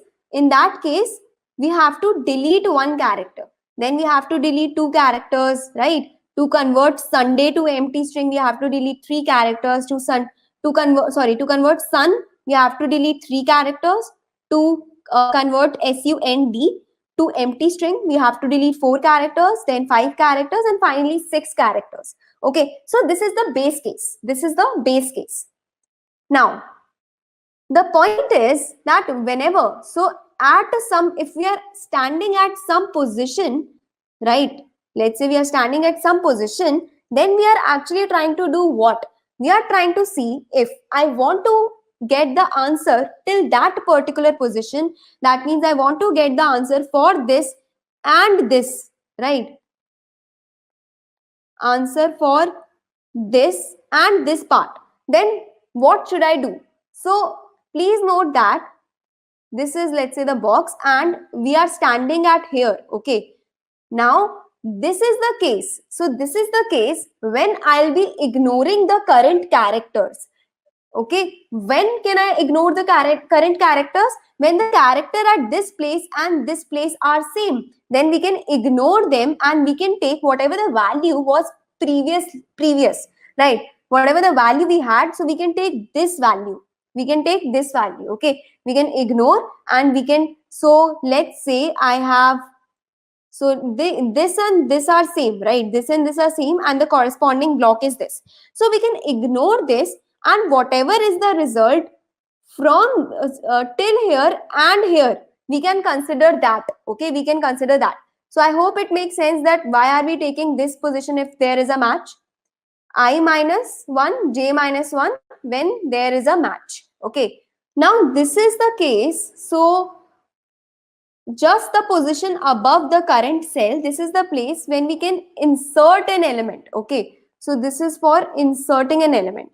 we have to delete one character, then we have to delete 2 characters, right? To convert Sunday to empty string, we have to delete 3 characters. To convert sun, we have to delete 3 characters. To convert SUND to empty string, we have to delete 4 characters, then 5 characters, and finally 6 characters. Okay, so this is the base case. This is the base case. Now, the point is that whenever, so at some, if we are standing at some position, right? Let's say we are standing at some position, then we are actually trying to do what? We are trying to see if I want to get the answer till that particular position. That means I want to get the answer for this and this, right? Answer for this and this part. Then what should I do? So please note that this is, let's say, the box, and we are standing at here. Okay, now this is the case. So this is the case when I'll be ignoring the current characters. Okay, when can I ignore the current characters? When the character at this place and this place are same, then we can ignore them and we can take whatever the value was previous, right? Whatever the value we had, so we can take this value. We can take this value. Okay, we can ignore and we can, so let's say I have, so this and this are same, right? This and this are same, and the corresponding block is this. So we can ignore this, and whatever is the result from till here and here, we can consider that. Okay, we can consider that. So I hope it makes sense that why are we taking this position if there is a match? I minus 1, j minus 1 when there is a match. Okay, now this is the case. So just the position above the current cell, this is the place when we can insert an element. Okay, so this is for inserting an element.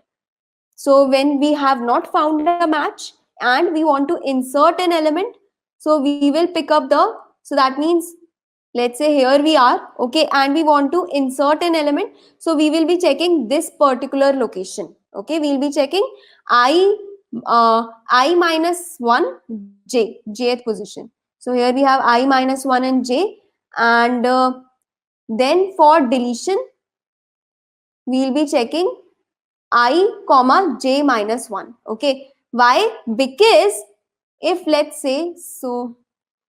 So when we have not found a match and we want to insert an element, so we will pick up the, so that means let's say here we are, okay, and we want to insert an element, so we will be checking this particular location. Okay, we will be checking I minus 1 jth position. So here we have I minus 1 and j, and then for deletion we will be checking I comma j minus 1. Okay, why? Because if let's say, so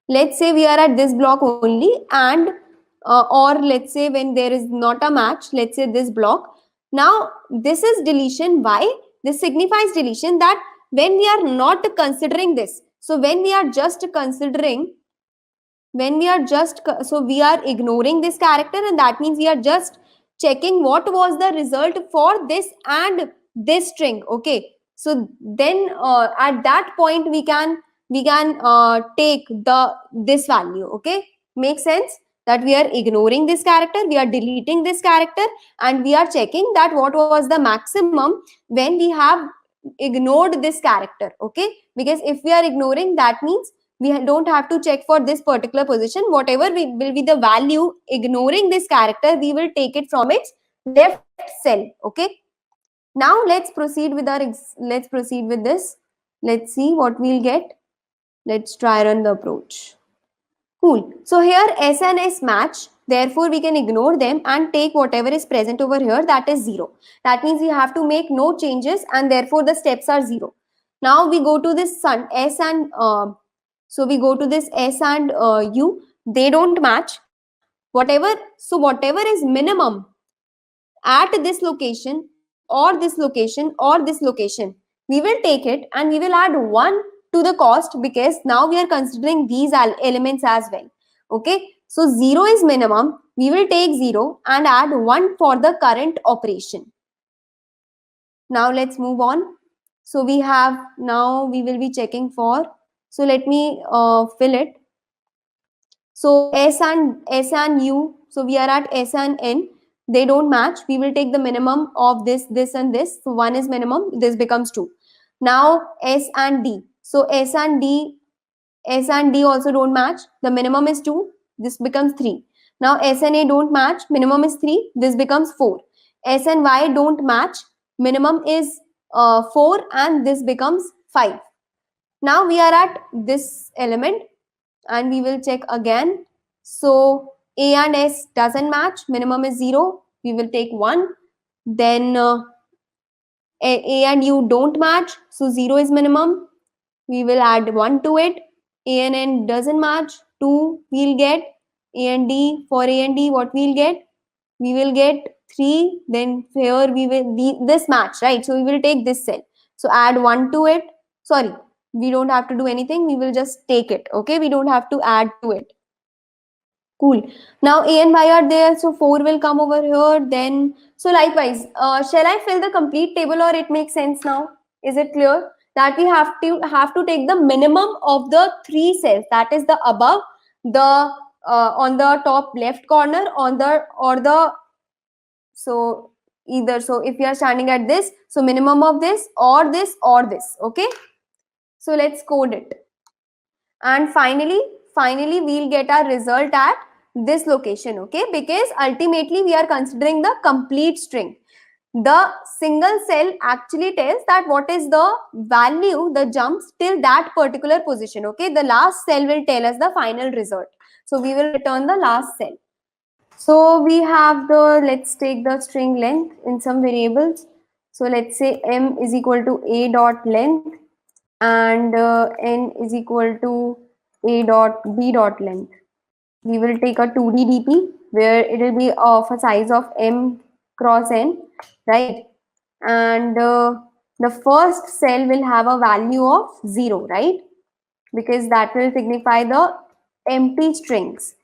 let's say we are at this block only, and or let's say when there is not a match, let's say this block. Now this is deletion. Why? This signifies deletion, that when we are not considering this, so when we are just considering, so we are ignoring this character, and that means we are just checking what was the result for this and this string. Okay, so then at that point we can take this value. Okay, makes sense that we are ignoring this character, we are deleting this character, and we are checking that what was the maximum when we have ignored this character. Okay, because if we are ignoring, that means we don't have to check for this particular position. Whatever will be the value ignoring this character, we will take it from its left cell. Okay, now let's proceed with this. Let's see what we'll get. Let's try run the approach. Cool. So here S and S match, therefore we can ignore them and take whatever is present over here, that is 0. That means we have to make no changes, and therefore the steps are 0. Now we go to this S and so we go to this S and U, they don't match. Whatever is minimum at this location or this location or this location, we will take it and we will add 1 to the cost, because now we are considering these elements as well. Okay, so 0 is minimum, we will take 0 and add 1 for the current operation. Now let's move on. So we have, now we will be checking for, so let me fill it. So S and U, so we are at S and N, they don't match. We will take the minimum of this, this and this. So 1 is minimum, this becomes 2. Now S and D, so S and D also don't match. The minimum is 2, this becomes 3. Now S and A don't match, minimum is 3, this becomes 4. S and Y don't match, minimum is 4 and this becomes 5. Now we are at this element and we will check again. So A and S doesn't match, minimum is 0, we will take 1. Then A and U don't match, so 0 is minimum, we will add 1 to it. A and N doesn't match, 2 we'll get. A and D, for A and D what we'll get? We will get 3. Then here we will, this match, right? So we will take this cell. So add 1 to it. Sorry, we don't have to do anything, we will just take it. Okay, we don't have to add to it. Cool. Now A and Y are there, so 4 will come over here. Then, so likewise, shall I fill the complete table or it makes sense now? Is it clear that we have to take the minimum of the 3 cells, that is the above, the on the top left corner, on the, or the, so either, so if you are standing at this, so minimum of this or this or this. Okay, so let's code it. And finally we'll get our result at this location. Okay, because ultimately we are considering the complete string. The single cell actually tells that what is the value, the jumps till that particular position. Okay, the last cell will tell us the final result, so we will return the last cell. So we have the, let's take the string length in some variables. So let's say m is equal to a dot length and n is equal to a dot b dot length. We will take a 2D DP where it will be of a size of m cross n, right? And the first cell will have a value of 0, right? Because that will signify the empty strings.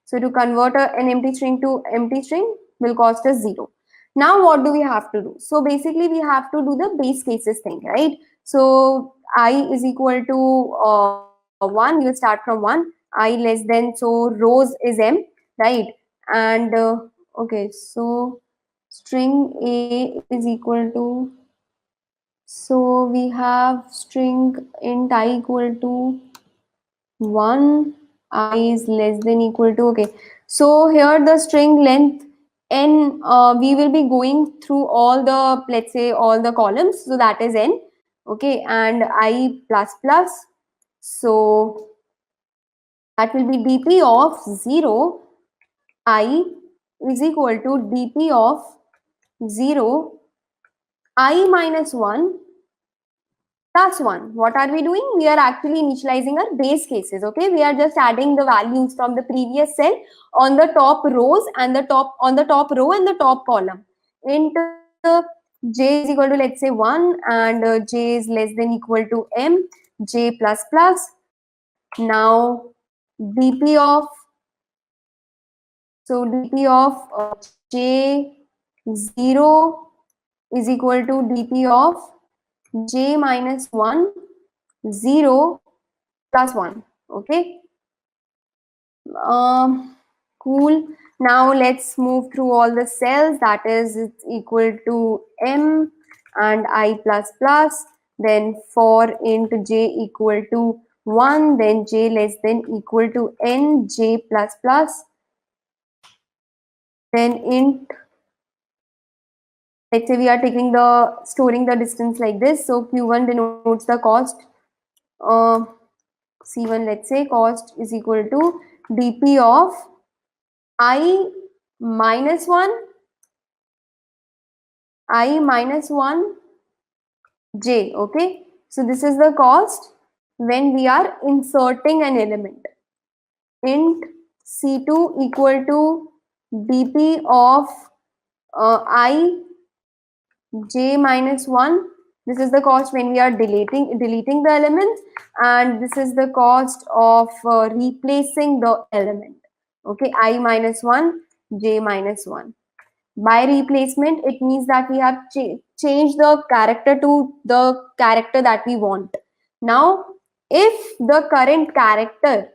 So to convert an empty string to empty string will cost us 0. Now what do we have to do? So basically we have to do the base cases thing, right? So I is equal to 1, you will start from 1, I less than, so rows is m, right? And okay, so string A is equal to, so we have string int I equal to 1, I is less than equal to, okay, so here the string length n, we will be going through all the, let's say all the columns, so that is n, okay, and I plus plus, so that will be dp of 0, I is equal to dp of 0, I minus 1 plus 1. What are we doing? We are actually initializing our base cases. Okay, we are just adding the values from the previous cell on the top rows and the top, on the top row and the top column. Int j is equal to, let's say 1, and j is less than equal to m, j plus plus. Now dp of, so dp of j 0 is equal to dp of j minus 1, 0 plus 1. Okay, cool. Now let's move through all the cells, that is it's equal to m and I plus plus, then for int j equal to 1, then j less than equal to n, j plus plus, then int, let's say we are taking the, storing the distance like this, so q1 denotes the cost, c1, let's say cost is equal to dp of I minus 1, I minus 1 j. Okay, so this is the cost when we are inserting an element. Int c2 equal to dp of I j minus 1. This is the cost when we are deleting the elements, and this is the cost of replacing the element. Okay, I minus 1, j minus 1. By replacement, it means that we have changed the character to the character that we want. Now, if the current character,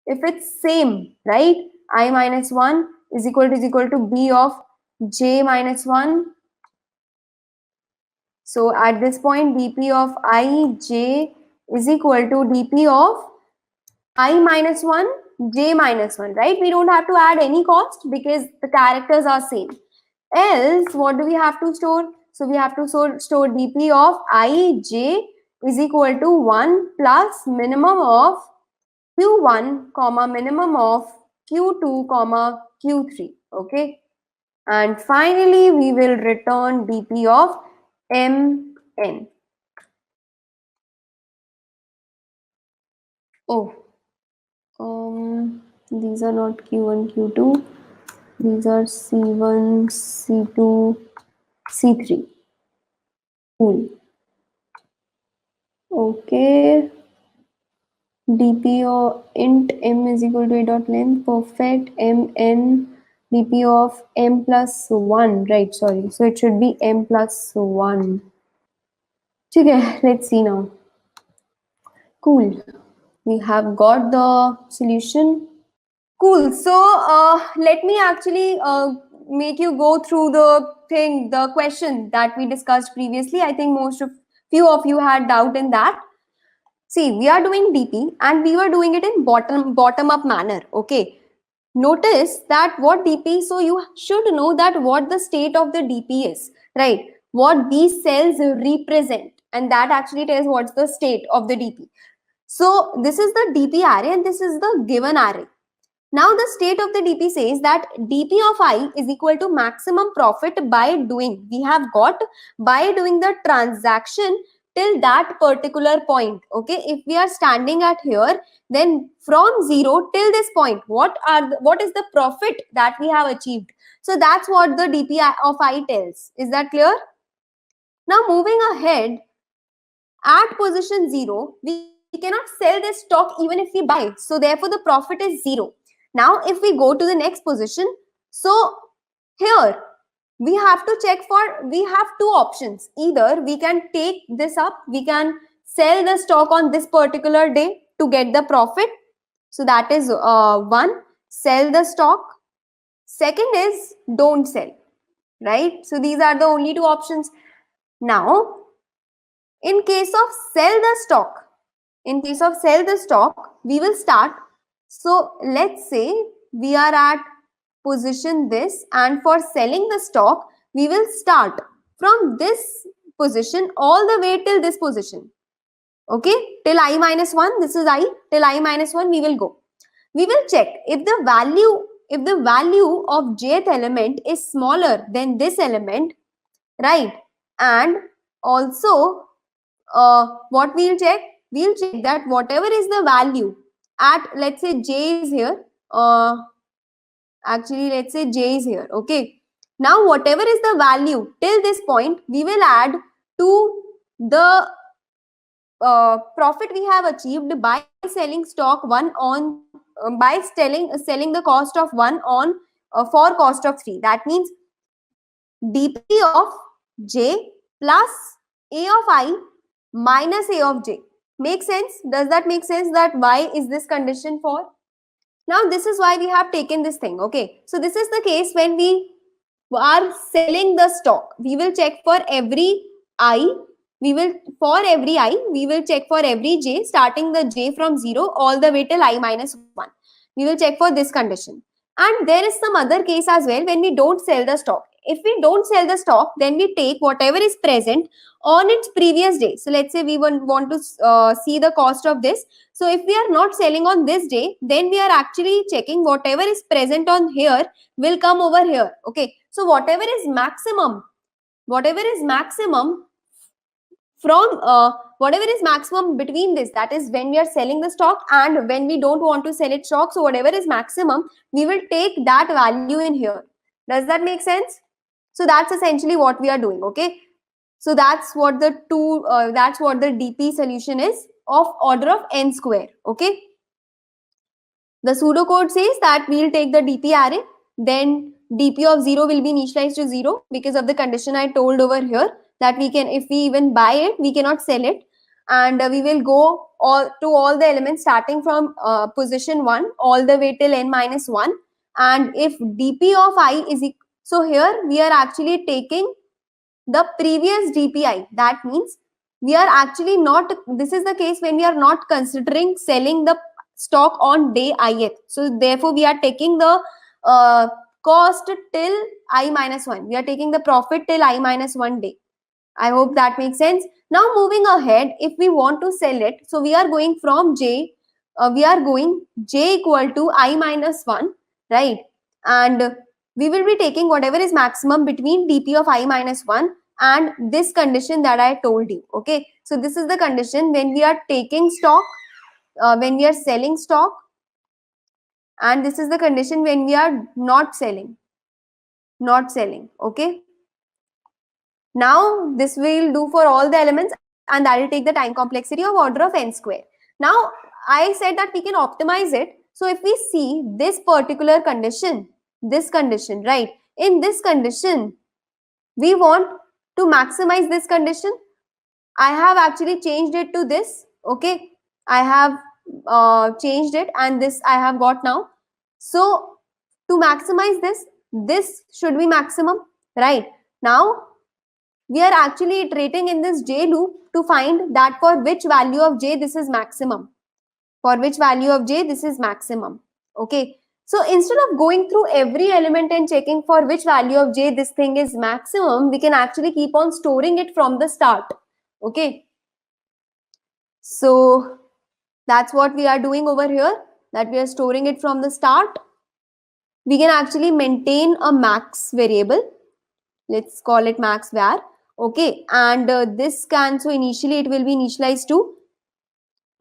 if it's same, right, I minus 1 is equal to b of j minus 1. So at this point, dp of ij is equal to dp of I minus 1, j minus 1, right? We don't have to add any cost because the characters are same. Else, what do we have to store? So we have to store dp of ij is equal to 1 plus minimum of q1 comma minimum of q2 comma q3. Okay, and finally we will return dp of mn. Oh, these are not q1 q2, these are c1 c2 c3. Cool. Okay, dp of int m is equal to a dot length, perfect, mn dp of m plus 1, right? Sorry, so it should be m plus 1. Okay, let's see now. Cool, we have got the solution. Cool. So let me actually make you go through the question that we discussed previously. I think few of you had doubt in that. See, we are doing DP and we were doing it in bottom up manner. Okay. Notice that what DP, so you should know that what the state of the DP is, right? What these cells represent, and that actually tells what's the state of the DP. So this is the DP array and this is the given array. Now the state of the DP says that DP of I is equal to maximum profit by doing, we have got by doing the transaction till that particular point. Okay, if we are standing at here, then from 0 till this point, what is the profit that we have achieved? So that's what the DP of I tells. Is that clear? Now moving ahead, at position 0, we cannot sell this stock even if we buy. So therefore the profit is 0. Now, if we go to the next position, so here we have to check for, we have two options. Either we can take this up, we can sell the stock on this particular day to get the profit. So that is one, sell the stock. Second is don't sell, right? So these are the only two options. Now, in case of sell the stock, we will start. So let's say we are at position this, and for selling the stock, we will start from this position all the way till this position. Okay, till I minus 1, this is I, till I minus 1 we will go. We will check if the value of jth element is smaller than this element, right? And also what we'll check? We'll check that whatever is the value at, let's say j is here, actually let's say j is here. Okay, now whatever is the value till this point, we will add to the profit we have achieved by selling stock 1 on by selling the cost of 1 on for cost of 3. That means dp of j plus a of I minus a of j. Make sense? Does that make sense? That why is this condition for? Now this is why we have taken this thing. Okay, so this is the case when we are selling the stock. We will check for every I. We will check for every j, starting the j from 0 all the way till I minus 1. We will check for this condition. And there is some other case as well when we don't sell the stock. If we don't sell the stock, then we take whatever is present on its previous day. So let's say we want to see the cost of this. So if we are not selling on this day, then we are actually checking whatever is present on here will come over here. Okay, so whatever is maximum from whatever is maximum between this, that is when we are selling the stock and when we don't want to sell it stock, so whatever is maximum, we will take that value in here. Does that make sense? So that's essentially what we are doing. Okay, so that's what the DP solution is of order of n square. Okay, the pseudocode says that we'll take the DP array, then DP of 0 will be initialized to 0 because of the condition I told over here, that we can, if we even buy it, we cannot sell it, and we will go all the elements starting from position 1 all the way till n minus 1, and if DP of I is equal, so here we are actually taking the previous DPI. That means we are actually not, this is the case when we are not considering selling the stock on day ith. So therefore we are taking the cost till I minus 1. We are taking the profit till I minus 1 day. I hope that makes sense. Now moving ahead, if we want to sell it, so we are going from J, we are going J equal to I minus 1, right? And we will be taking whatever is maximum between DP of I minus 1 and this condition that I told you. Okay, so this is the condition when we are taking stock, when we are selling stock, and this is the condition when we are not selling. Okay, now this will do for all the elements, and that will take the time complexity of order of n square. Now I said that we can optimize it. So if we see this particular condition, this condition, right? In this condition, we want to maximize this condition. I have actually changed it to this. Okay, I have changed it, and this I have got now. So to maximize this should be maximum, right? Now we are actually iterating in this J loop to find that for which value of J this is maximum. For which value of J this is maximum. Okay. So instead of going through every element and checking for which value of J this thing is maximum, we can actually keep on storing it from the start. Okay. So that's what we are doing over here, that we are storing it from the start. We can actually maintain a max variable. Let's call it max var. Okay, and this can, so initially it will be initialized to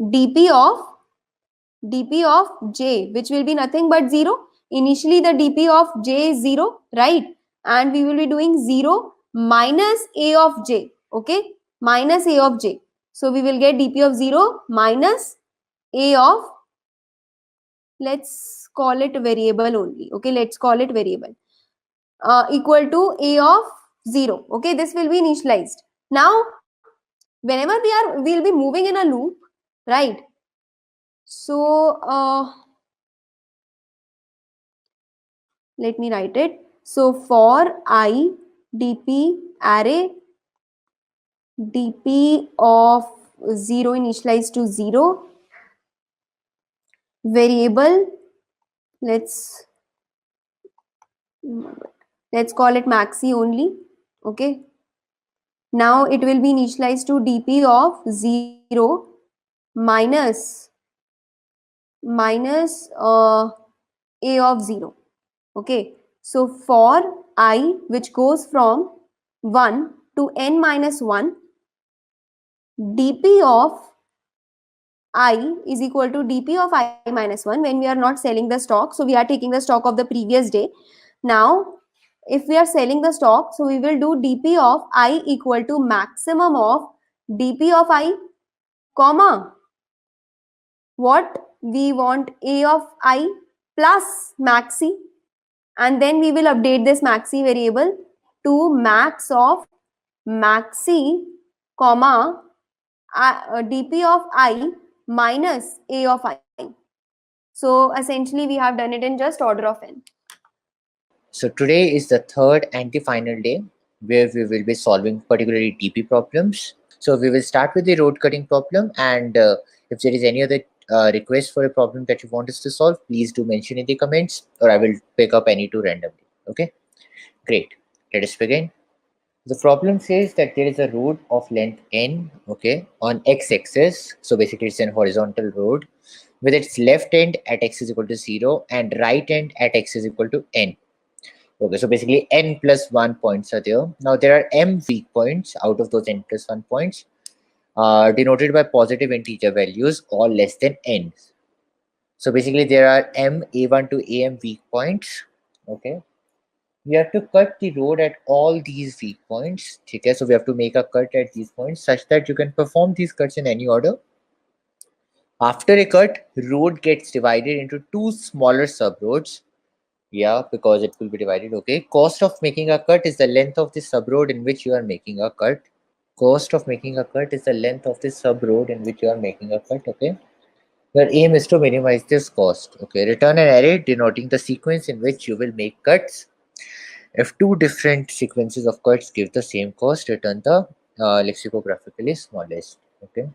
DP of J, which will be nothing but 0. Initially the DP of J is 0, right? And we will be doing 0 minus A of J, okay? Minus A of J. So we will get DP of 0 minus A of, let's call it variable only, okay? Let's call it variable. Equal to A of 0, okay? This will be initialized. Now, whenever we'll be moving in a loop, right? So let me write it. So for I DP array DP of 0 initialized to 0, variable, let's call it maxi only, okay? Now it will be initialized to DP of 0 minus A of 0. Okay, so for I, which goes from 1 to n minus 1, DP of I is equal to DP of I minus 1 when we are not selling the stock. So we are taking the stock of the previous day. Now, if we are selling the stock, so we will do DP of I equal to maximum of DP of I, comma, what we want, A of I plus maxi, and then we will update this maxi variable to max of maxi, comma, DP of I minus A of I. So essentially we have done it in just order of n. So today is the third and the final day where we will be solving particularly DP problems. So we will start with the road cutting problem, and if there is any other request for a problem that you want us to solve, please do mention in the comments, or I will pick up any two randomly. Okay, great. Let us begin. The problem says that there is a road of length n, okay, on x-axis. So basically it's an horizontal road with its left end at x is equal to 0 and right end at x is equal to n. Okay, so basically n plus 1 points are there. Now there are m weak points out of those n plus 1 points, denoted by positive integer values all less than n. So basically there are m a1 to am weak points. Okay. we have to cut the road at all these weak points. Okay, so we have to make a cut at these points such that you can perform these cuts in any order. After a cut, road gets divided into two smaller sub-roads. Yeah, because it will be divided. Okay, cost of making a cut is the length of the sub-road in which you are making a cut. Cost of making a cut is the length of the sub-road in which you are making a cut. Okay, your aim is to minimize this cost. Okay, return an array denoting the sequence in which you will make cuts. If two different sequences of cuts give the same cost, return the lexicographically smallest. Okay.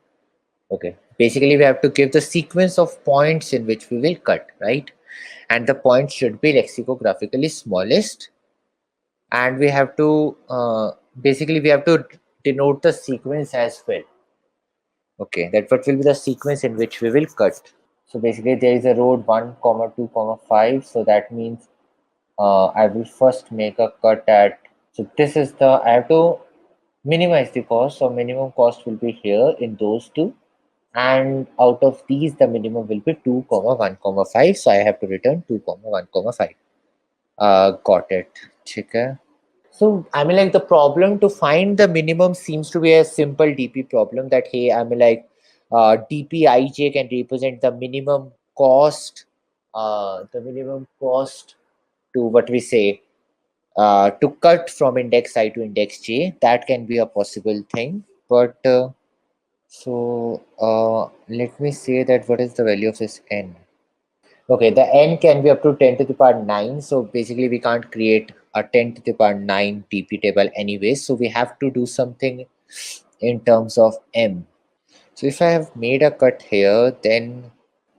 Okay. Basically, we have to give the sequence of points in which we will cut, right? And the points should be lexicographically smallest. And we have to basically we have to denote the sequence as well. Okay, that what will be the sequence in which we will cut. So basically, there is a road 1, 2, 5. So that means I will first make a cut at. So this is the I have to minimize the cost. So minimum cost will be here in those two. And out of these the minimum will be 2 1 5, so I have to return 2 1 5. Got it. Okay. So I mean, like, the problem to find the minimum seems to be a simple DP problem, that hey, I mean, like, DPij can represent the minimum cost, to what we say, to cut from index I to index j. That can be a possible thing, but let me say that what is the value of this n? Okay, the n can be up to 10 to the power 9. So basically we can't create a 10 to the power 9 TP table anyway. So we have to do something in terms of m. So if I have made a cut here, then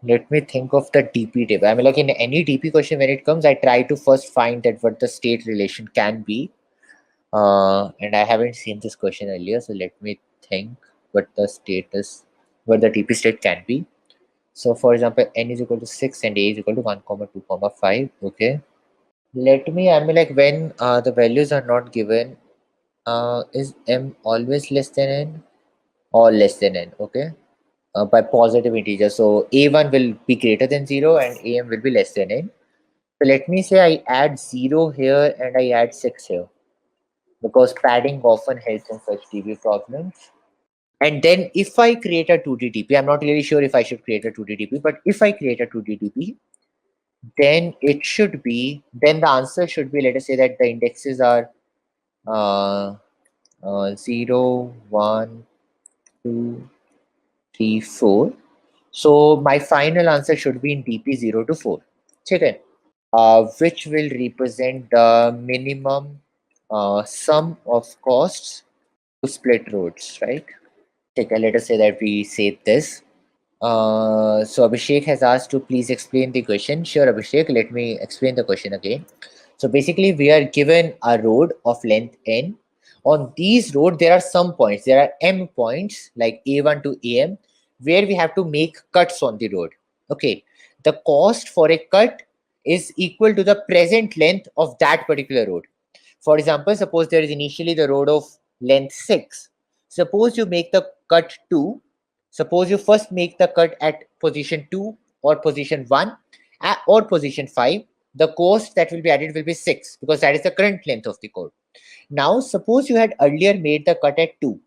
let me think of the DP table. I mean, like, in any DP question, when it comes, I try to first find that what the state relation can be. And I haven't seen this question earlier, so let me think what the status, what the DP state can be. So for example, n is equal to 6 and a is equal to 1, 2, 5. Okay. Let me, I mean, like, when the values are not given, is m always less than n or less than n? Okay. By positive integer. So a1 will be greater than 0 and am will be less than n. So let me say I add 0 here and I add 6 here, because padding often helps in such DB problems. And then if I create a 2D DP, I'm not really sure if I should create a 2D DP, but if I create a 2D DP, then it should be, then the answer should be, let us say that the indexes are uh, 0, 1, 2, 3, 4. So my final answer should be in DP 0 to 4. Okay. Which will represent the minimum sum of costs to split roads, right? Okay, let us say that we say this. So Abhishek has asked to please explain the question. Sure, Abhishek, let me explain the question again. So basically, we are given a road of length n. On these road, there are some points. There are m points like a1 to am, where we have to make cuts on the road. Okay, the cost for a cut is equal to the present length of that particular road. For example, suppose there is initially the road of length 6. Suppose you make the cut 2. Suppose you first make the cut at position 2 or position 1 or position 5. The cost that will be added will be 6, because that is the current length of the code. Now, suppose you had earlier made the cut at 2.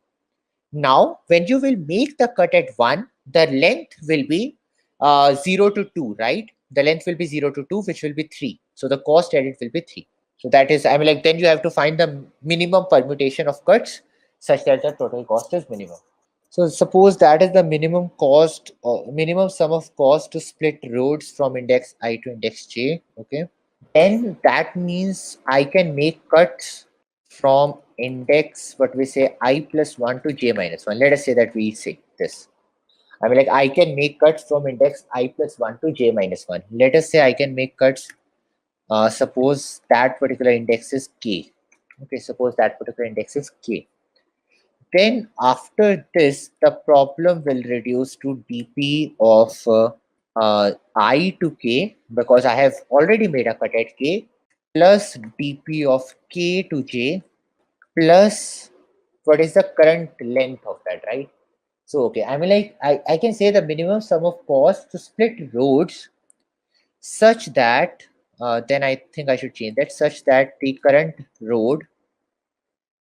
Now, when you will make the cut at 1, the length will be 0 to 2, right? The length will be 0 to 2, which will be 3. So the cost added will be 3. So that is, I mean, like, then you have to find the minimum permutation of cuts such that the total cost is minimum. So suppose that is the minimum cost or minimum sum of cost to split roads from index I to index j. Okay. Then that means I can make cuts from index, what we say, I plus 1 to j minus 1. Let us say that we say this. I mean, like, I can make cuts from index I plus 1 to j minus 1. Let us say I can make cuts. Suppose that particular index is k. Okay, suppose that particular index is k. Then after this, the problem will reduce to dp of I to k, because I have already made a cut at k, plus dp of k to j, plus what is the current length of that, right? So, okay, I mean, like, I can say the minimum sum of cost to split roads such that then I think I should change that such that the current road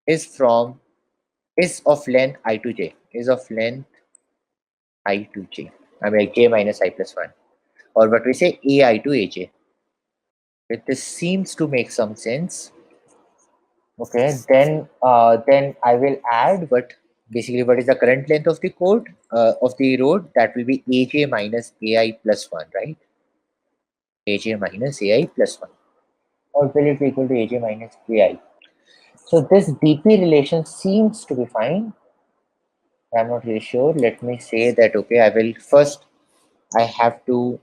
is of length I to j, is of length I to j. I mean like j minus I plus 1, or what we say ai to aj. This seems to make some sense. Okay, then I will add what is the current length of the code of the road. That will be aj minus ai plus 1, right? Aj minus ai plus 1, or will it be equal to aj minus ai? So this dp relation seems to be fine. I'm not really sure. Let me say that. Okay, I will first. I have to.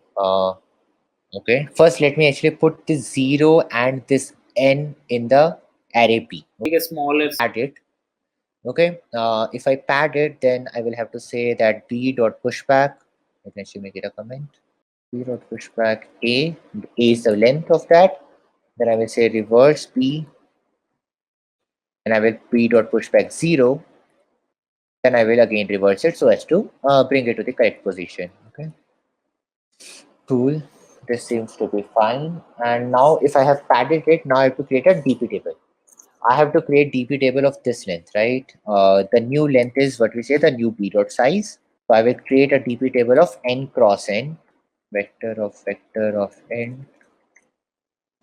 Okay, first let me actually put this 0 and this n in the array p. Make a smaller. Add it. Okay, if I pad it, then I will have to say that b dot pushback. Let me actually make it a comment. B dot pushback a. A is the length of that. Then I will say reverse b, and I will b dot pushback 0. Then I will again reverse it so as to bring it to the correct position. Okay. Cool. This seems to be fine. And now if I have padded it, now I have to create a DP table. I have to create DP table of this length, right? The new length is what we say the new b dot size. So I will create a DP table of n cross n, vector of n,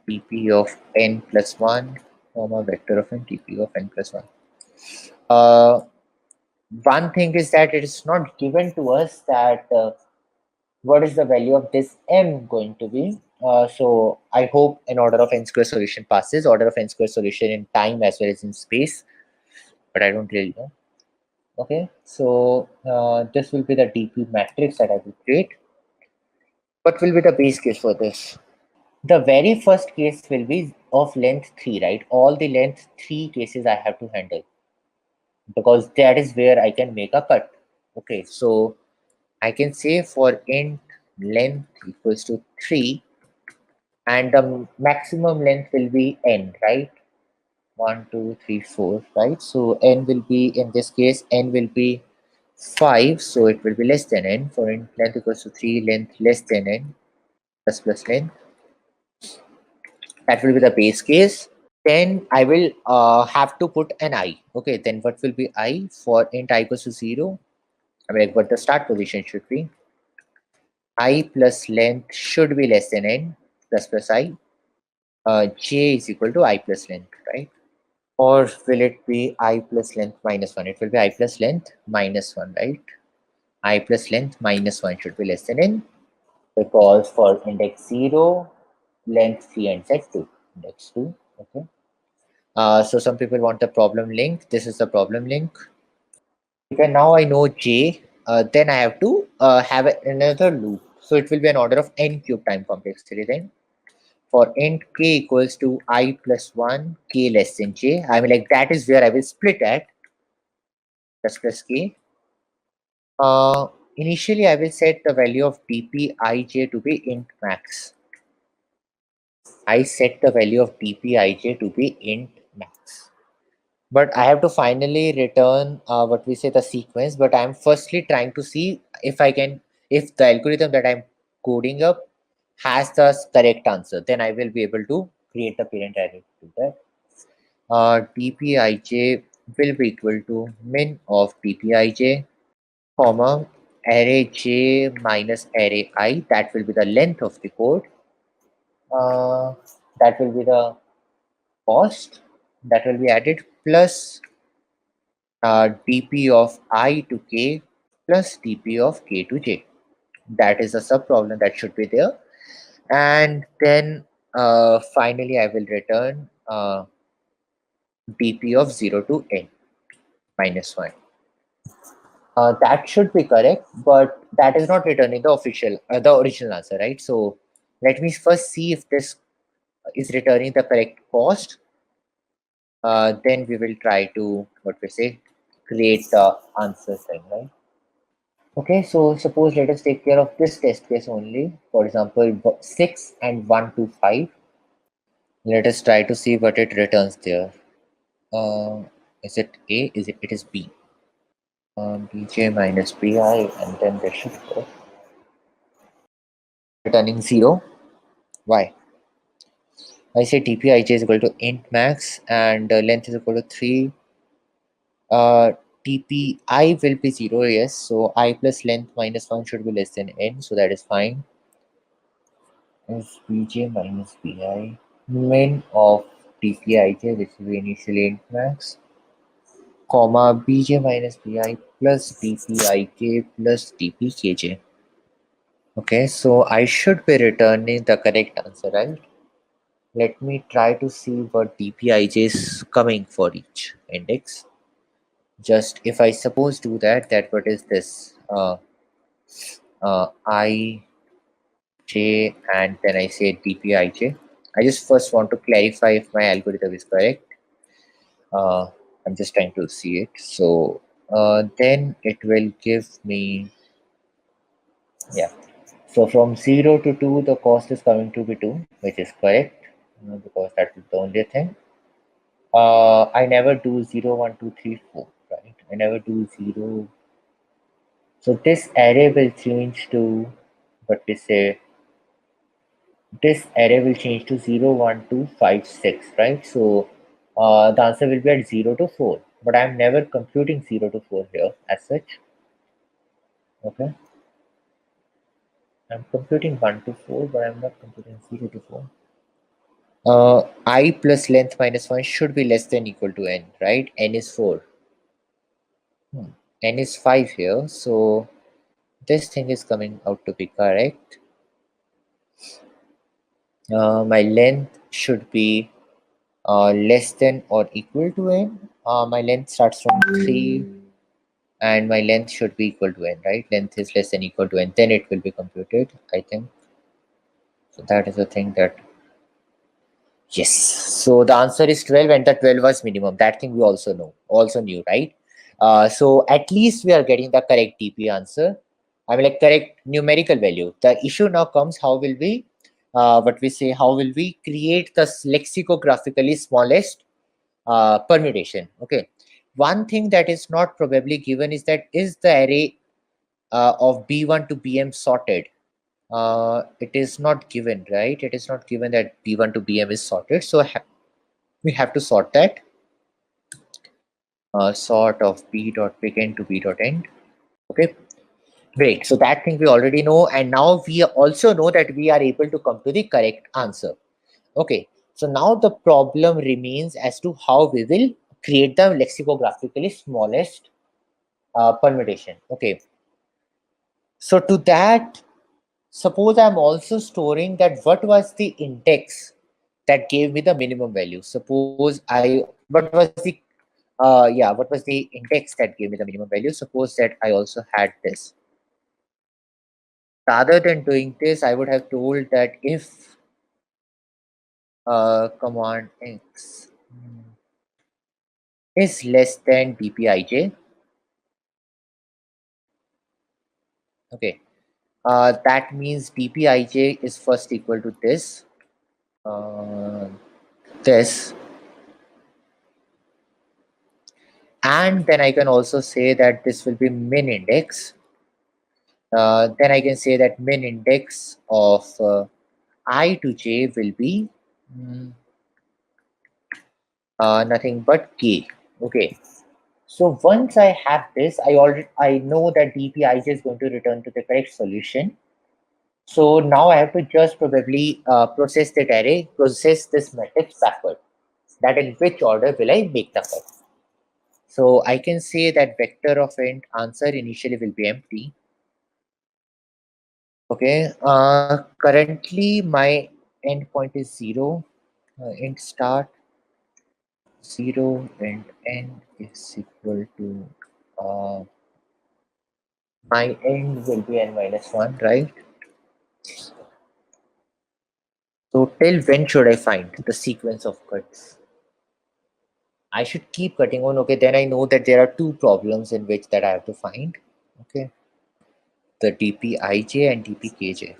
DP of n plus 1, comma vector of n, DP of n plus 1. One thing is that it is not given to us that what is the value of this m going to be. So I hope an order of n square solution passes, order of n square solution in time as well as in space, but I don't really know. Okay, so this will be the DP matrix that I will create. What will be the base case for this? The very first case will be of length 3, right? All the length 3 cases I have to handle, because that is where I can make a cut. Okay, so I can say for int length equals to 3, and the maximum length will be n, right? 1 2 3 4, right? So n will be, in this case n will be 5, so it will be less than n. For int length equals to 3, length less than n plus length, that will be the base case. Then I will have to put an I. Okay, then what will be I for int I equals to 0? I mean, like what the start position should be. I plus length should be less than n plus I. J is equal to I plus length, right? Or will it be I plus length minus 1? It will be I plus length minus 1, right? I plus length minus 1 should be less than n, because for index 0, length 3 ends at 2. Index 2, okay. So some people want the problem link. This is the problem link. Okay, now I know j. Then I have to have another loop. So it will be an order of n cube time complexity then. For int k equals to I plus 1, k less than j. I mean, like that is where I will split at plus k. Initially, I will set the value of dpij to be int max. I set the value of dpij to be int max. But I have to finally return what we say the sequence. But I'm firstly trying to see if I can, if the algorithm that I'm coding up has the correct answer, then I will be able to create the parent array to that. dpij will be equal to min of dpij, comma array j minus array I. That will be the length of the code. That will be the cost that will be added, plus dp of I to k plus dp of k to j. That is a sub problem that should be there. And then finally I will return dp of 0 to n minus 1. That should be correct, but that is not returning the original answer, right? So let me first see if this is returning the correct cost. Then we will try to, what we say, create the answer thing, right? Okay, so suppose let us take care of this test case only. For example, 6 and 1 to 5. Let us try to see what it returns there. Is it A? It is B. Bj minus Bi, and then this should go. Returning 0. Why? I say dpij is equal to int max and length is equal to 3. dpi will be 0, yes, so I plus length minus 1 should be less than n, so that is fine. Is bj minus bi min of dpij, which will be initially int max, comma bj minus bi plus dpik plus dpkj. Okay, so I should be returning the correct answer, right? Let me try to see what dpij is coming for each index. Just if I suppose do that, what is this? I j and then I say dpij. I just first want to clarify if my algorithm is correct. I'm just trying to see it. So then it will give me, yeah. So from 0 to 2, the cost is coming to be 2, which is correct, because that is the only thing. I never do 0, 1, 2, 3, 4, right? I never do 0. So this array will change to, what we say, this array will change to 0, 1, 2, 5, 6, right? So the answer will be at 0 to 4, but I'm never computing 0 to 4 here as such. Okay. I'm computing 1 to 4, but I'm not computing 0 to 4. I plus length minus 1 should be less than equal to n, right? N is 4. N is 5 here, so this thing is coming out to be correct. My length should be less than or equal to n. My length starts from 3 and my length should be equal to n, right? Length is less than equal to n, then it will be computed, I think. So that is the thing that, yes. So the answer is 12 and the 12 was minimum. That thing we also knew, right? So at least we are getting the correct TP answer. I mean, like correct numerical value. The issue now comes, how will we, how will we create the lexicographically smallest permutation? Okay. One thing that is not probably given is that is the array of B1 to BM sorted? It is not given, right? It is not given that B1 to BM is sorted. So we have to sort that. Sort of B dot begin to B dot end. Okay, great. So that thing we already know. And now we also know that we are able to come to the correct answer. Okay, so now the problem remains as to how we will create the lexicographically smallest permutation. Okay, so to that, suppose I'm also storing that what was the index that gave me the minimum value. Suppose what was the what was the index that gave me the minimum value? Suppose that I also had this. Rather than doing this, I would have told that if command x is less than dpij, okay, that means dpij is first equal to this, this, and then I can also say that this will be min index. Then I can say that min index of I to j will be nothing but k. Okay. So once I have this, I know that dpij is going to return to the correct solution. So now I have to just probably process that array, process this matrix backward. That in which order will I make the cut? So I can say that vector of int answer initially will be empty. Okay. Currently my endpoint is 0. Int start 0 and end is equal to my end will be n minus 1, right? So till when should I find the sequence of cuts? I should keep cutting on. Okay, then I know that there are two problems in which that I have to find. Okay, the dpij and dpkj.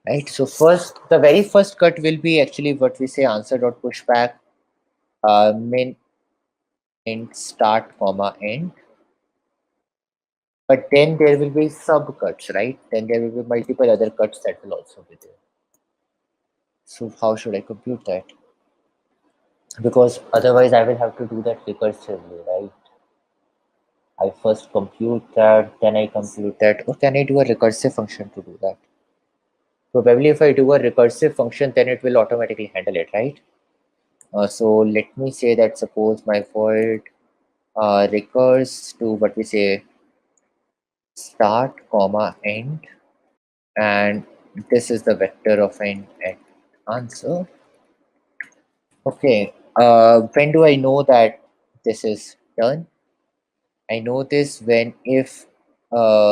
Right. So first, the very first cut will be actually what we say answer dot pushback min int start comma end. But then there will be sub cuts, right? Then there will be multiple other cuts that will also be there. So how should I compute that? Because otherwise I will have to do that recursively, right? I first compute that, then I compute that, or can I do a recursive function to do that? Probably if I do a recursive function, then it will automatically handle it, right? So let me say that suppose my void recurs to what we say start comma end, and this is the vector of end at answer. Okay, when do I know that this is done? I know this when if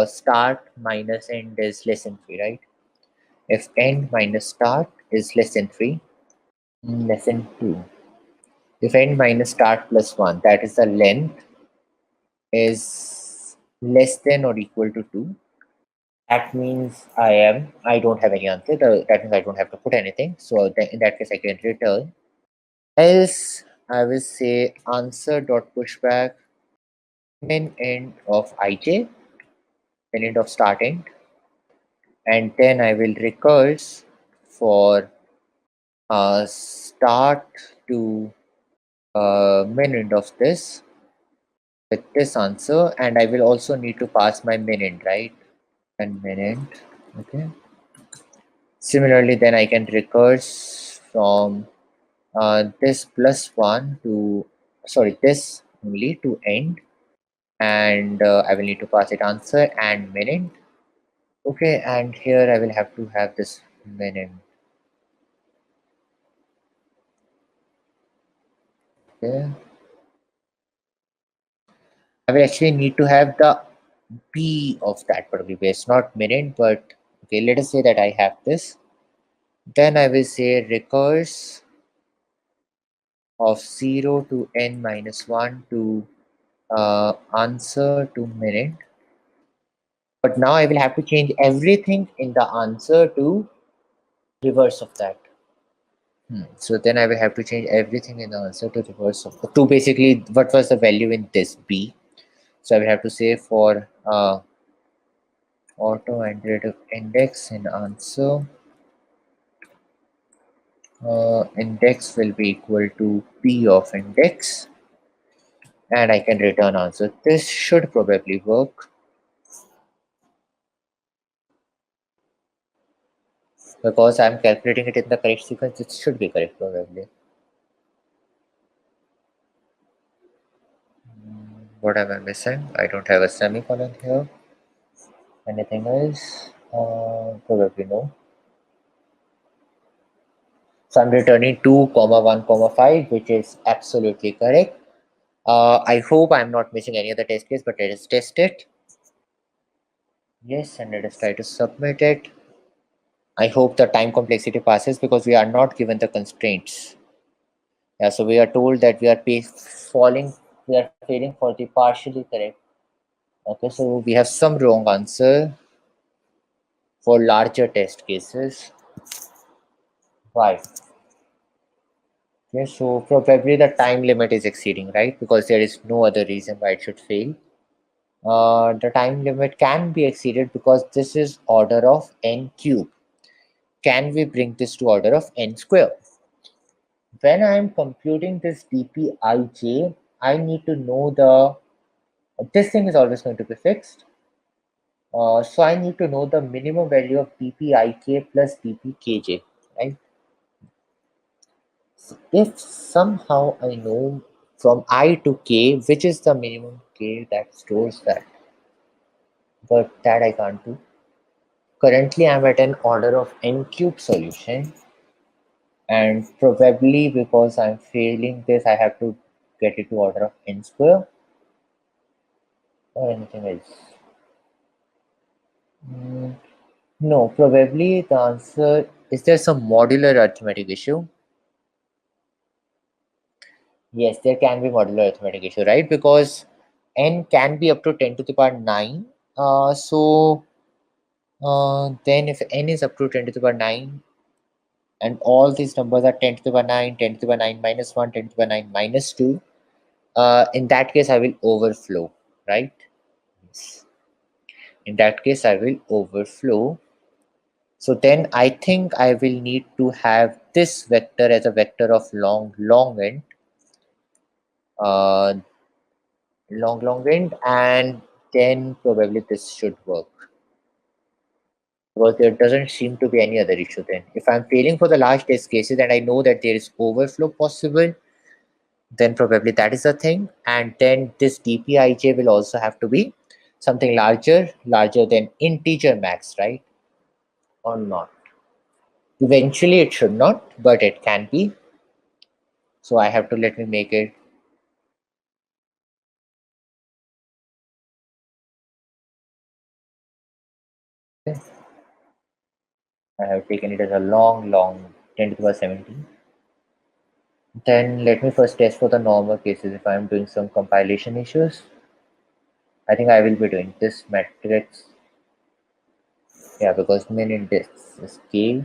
start minus end is less than 3, right? If end minus start is less than 3, less than 2. If end minus start plus 1, that is the length, is less than or equal to 2. That means I don't have any answer. That means I don't have to put anything. So in that case, I can return. Else, I will say answer dot pushback min end of ij, min end of start end, and then I will recurse for start to min end of this with this answer, and I will also need to pass my min end, right? And min end, okay. Similarly, then I can recurse from this plus 1 to, sorry, this only to end, and I will need to pass it answer and min end. Okay, and here I will have to have this min end. Okay. I will actually need to have the B of that particular base, not min end, but okay, let us say that I have this. Then I will say recurse of 0 to n minus 1 to answer to min end. But now I will have to change everything in the answer to reverse of that. So then I will have to change everything in the answer to reverse of to basically what was the value in this B. So I will have to say for auto and iterative index in answer, index will be equal to P of index, and I can return answer. This should probably work. Because I'm calculating it in the correct sequence, it should be correct probably. What am I missing? I don't have a semicolon here. Anything else? Probably no. So I'm returning 2, 1, 5, which is absolutely correct. I hope I'm not missing any other test case, but let us test it. Yes, and let us try to submit it. I hope the time complexity passes because we are not given the constraints. Yeah, so we are told that we are failing for the partially correct. Okay, so we have some wrong answer for larger test cases. Why? Okay, so probably the time limit is exceeding, right? Because there is no other reason why it should fail. The time limit can be exceeded because this is order of n cube. Can we bring this to order of n square? When I am computing this dpij, I need to know this thing is always going to be fixed. So I need to know the minimum value of dpik plus dpkj, right? So if somehow I know from I to k, which is the minimum k that stores that, but that I can't do. Currently, I'm at an order of n cube solution, and probably because I'm failing this, I have to get it to order of n square or anything else. No, probably the answer is there some modular arithmetic issue? Yes, there can be modular arithmetic issue, right? Because n can be up to 10 to the power 9. Then if n is up to 10 to the power 9, and all these numbers are 10 to the power 9, 10 to the power 9 minus 1, 10 to the power 9 minus 2, in that case, I will overflow, right? Yes. In that case, I will overflow. So then I think I will need to have this vector as a vector of long end, uh, long end, and then probably this should work. Because there doesn't seem to be any other issue then. If I'm failing for the large test cases and I know that there is overflow possible, then probably that is the thing. And then this dpij will also have to be something larger than integer max, right? Or not? Eventually it should not, but it can be. So I have to let me make it. I have taken it as a long 10 to the power 17. Then let me first test for the normal cases if I am doing some compilation issues. I think I will be doing this matrix. Yeah, because min index is k,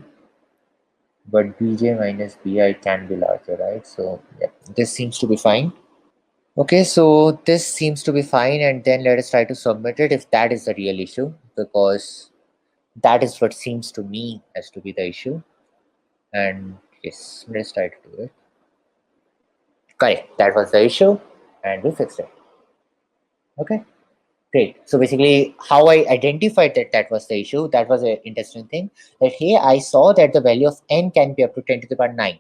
but bj minus bi can be larger, right? So yeah, this seems to be fine. Okay, so this seems to be fine, and then let us try to submit it if that is the real issue, because that is what seems to me as to be the issue. And yes, let's try to do it. Correct, that was the issue, and we fixed it. Okay. Great. So basically, how I identified that that was the issue, that was an interesting thing. That here I saw that the value of n can be up to 10 to the power 9.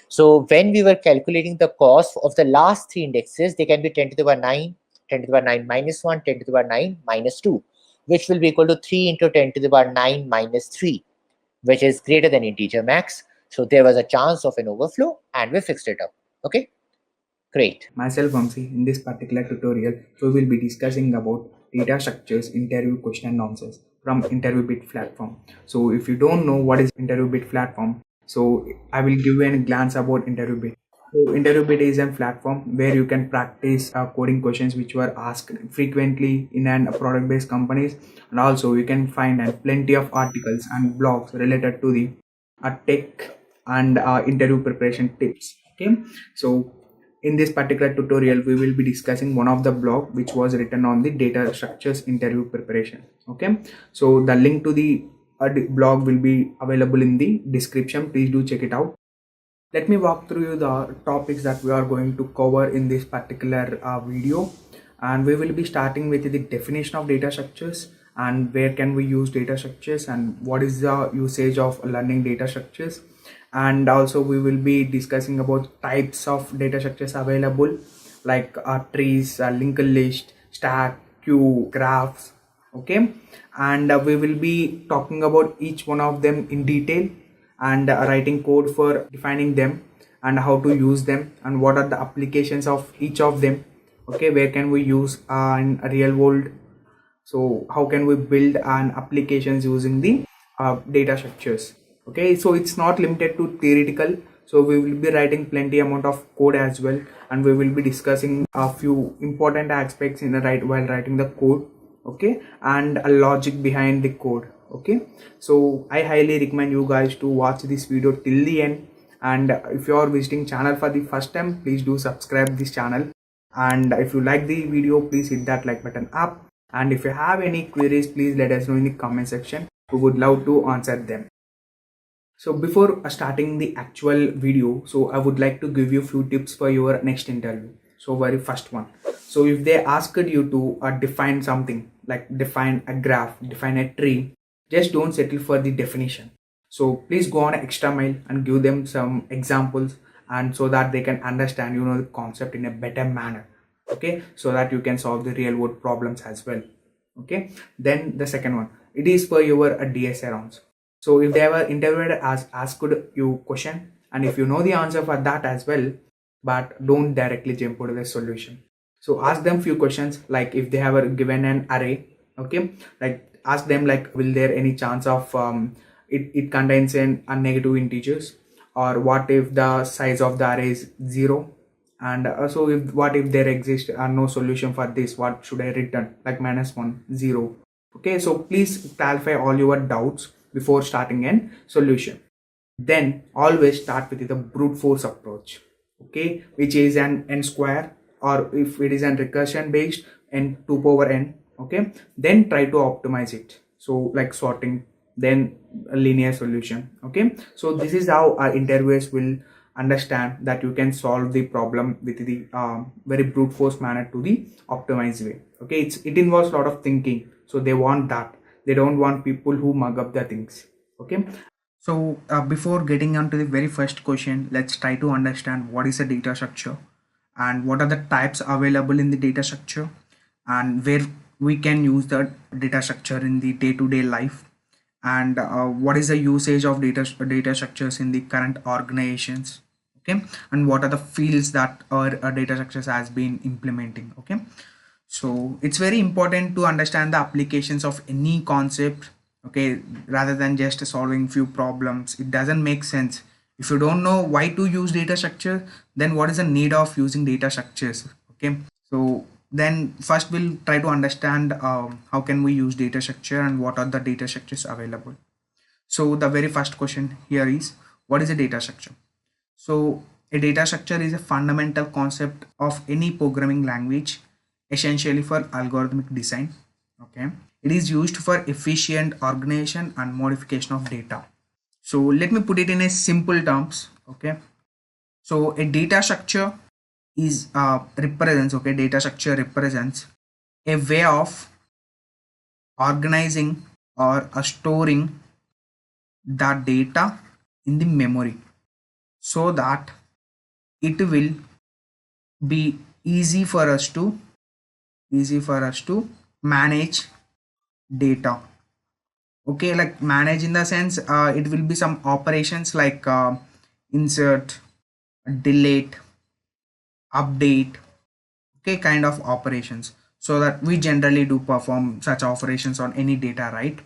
So when we were calculating the cost of the last three indexes, they can be 10 to the power 9, 10 to the power 9 minus 1, 10 to the power 9 minus 2, which will be equal to 3 into 10 to the power 9 minus 3, which is greater than integer max. So there was a chance of an overflow, and we fixed it up. Okay. Great. Myself, Vamsi. In this particular tutorial, we will be discussing about data structures, interview question and answers from interview bit platform. So if you don't know what is interview bit platform, so I will give you a glance about interview bit. So interview bit is a platform where you can practice coding questions which were asked frequently in an product based companies, and also you can find plenty of articles and blogs related to the tech and interview preparation tips. Okay, so in this particular tutorial, we will be discussing one of the blog which was written on the data structures interview preparation. Okay, so the link to the blog will be available in the description. Please do check it out. Let me walk through you the topics that we are going to cover in this particular video, and we will be starting with the definition of data structures and where can we use data structures and what is the usage of learning data structures, and also we will be discussing about types of data structures available like trees, linked list, stack, queue, graphs. Okay, and we will be talking about each one of them in detail and writing code for defining them and how to use them and what are the applications of each of them. Okay, where can we use in a real world, so how can we build an applications using the data structures. Okay, so it's not limited to theoretical, so we will be writing plenty amount of code as well, and we will be discussing a few important aspects in the while writing the code. Okay, and a logic behind the code. Okay, so I highly recommend you guys to watch this video till the end, and if you are visiting channel for the first time, please do subscribe this channel, and if you like the video, please hit that like button up, and if you have any queries, please let us know in the comment section. We would love to answer them. So before starting the actual video, so I would like to give you a few tips for your next interview. So very first one, so if they asked you to define something like define a graph, define a tree, just don't settle for the definition. So please go on an extra mile and give them some examples, and so that they can understand the concept in a better manner. Okay, so that you can solve the real world problems as well. Okay, then the second one, it is for your DSA rounds. So if they have an interviewer asked you question, and if you know the answer for that as well, but don't directly jump to the solution. So ask them few questions like if they have given an array. Okay, like ask them like, will there any chance of it contains a negative integers, or what if the size of the array is 0, and also if what if there exists no solution for this, what should I return, like -1, 0. Okay, so please clarify all your doubts before starting a solution. Then always start with the brute force approach. Okay, which is an n square, or if it is an recursion based, n 2 power n. Okay, then try to optimize it, so like sorting, then a linear solution. Okay, so this is how our interviewers will understand that you can solve the problem with the very brute force manner to the optimized way. Okay, it involves a lot of thinking, so they want that. They don't want people who mug up the things. Okay, so before getting on to the very first question, let's try to understand what is a data structure and what are the types available in the data structure and where we can use the data structure in the day-to-day life, and what is the usage of data structures in the current organizations. Okay, and what are the fields that our data structures has been implementing. Okay, so it's very important to understand the applications of any concept. Okay, rather than just solving few problems, it doesn't make sense. If you don't know why to use data structure, then what is the need of using data structures? Okay, so then first we'll try to understand how can we use data structure and what are the data structures available. So the very first question here is, what is a data structure? So a data structure is a fundamental concept of any programming language, essentially for algorithmic design. Okay, it is used for efficient organization and modification of data. So let me put it in a simple terms. Okay, so a data structure is data structure represents a way of organizing or storing the data in the memory so that it will be easy for us to manage data. Okay, like manage in the sense it will be some operations like insert, delete, update, okay, kind of operations, so that we generally do perform such operations on any data, right?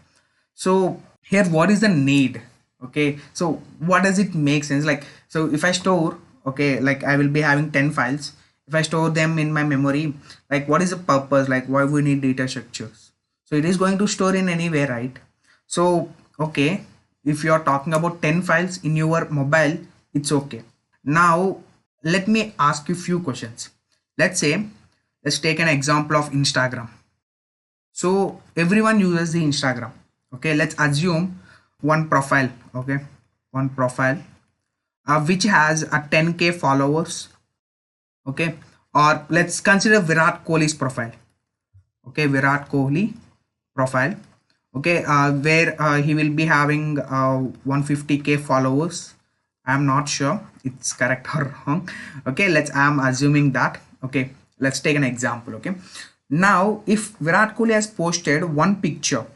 So here, what is the need? Okay, so what does it make sense? Like, so if I store, okay, like I will be having 10 files. If I store them in my memory, like what is the purpose? Like why we need data structures? So it is going to store in anywhere, right? So okay, if you are talking about 10 files in your mobile, it's okay. Now let me ask you a few questions. Let's take an example of Instagram. So everyone uses the Instagram. Okay, let's assume one profile. Okay, one profile which has a 10k followers. Okay, or let's consider Virat Kohli's profile. Okay, Virat Kohli profile. Okay, where he will be having 150k followers. I'm not sure it's correct or wrong. Okay, I'm assuming that. Okay, let's take an example. Okay, now if Virat Kohli has posted one picture,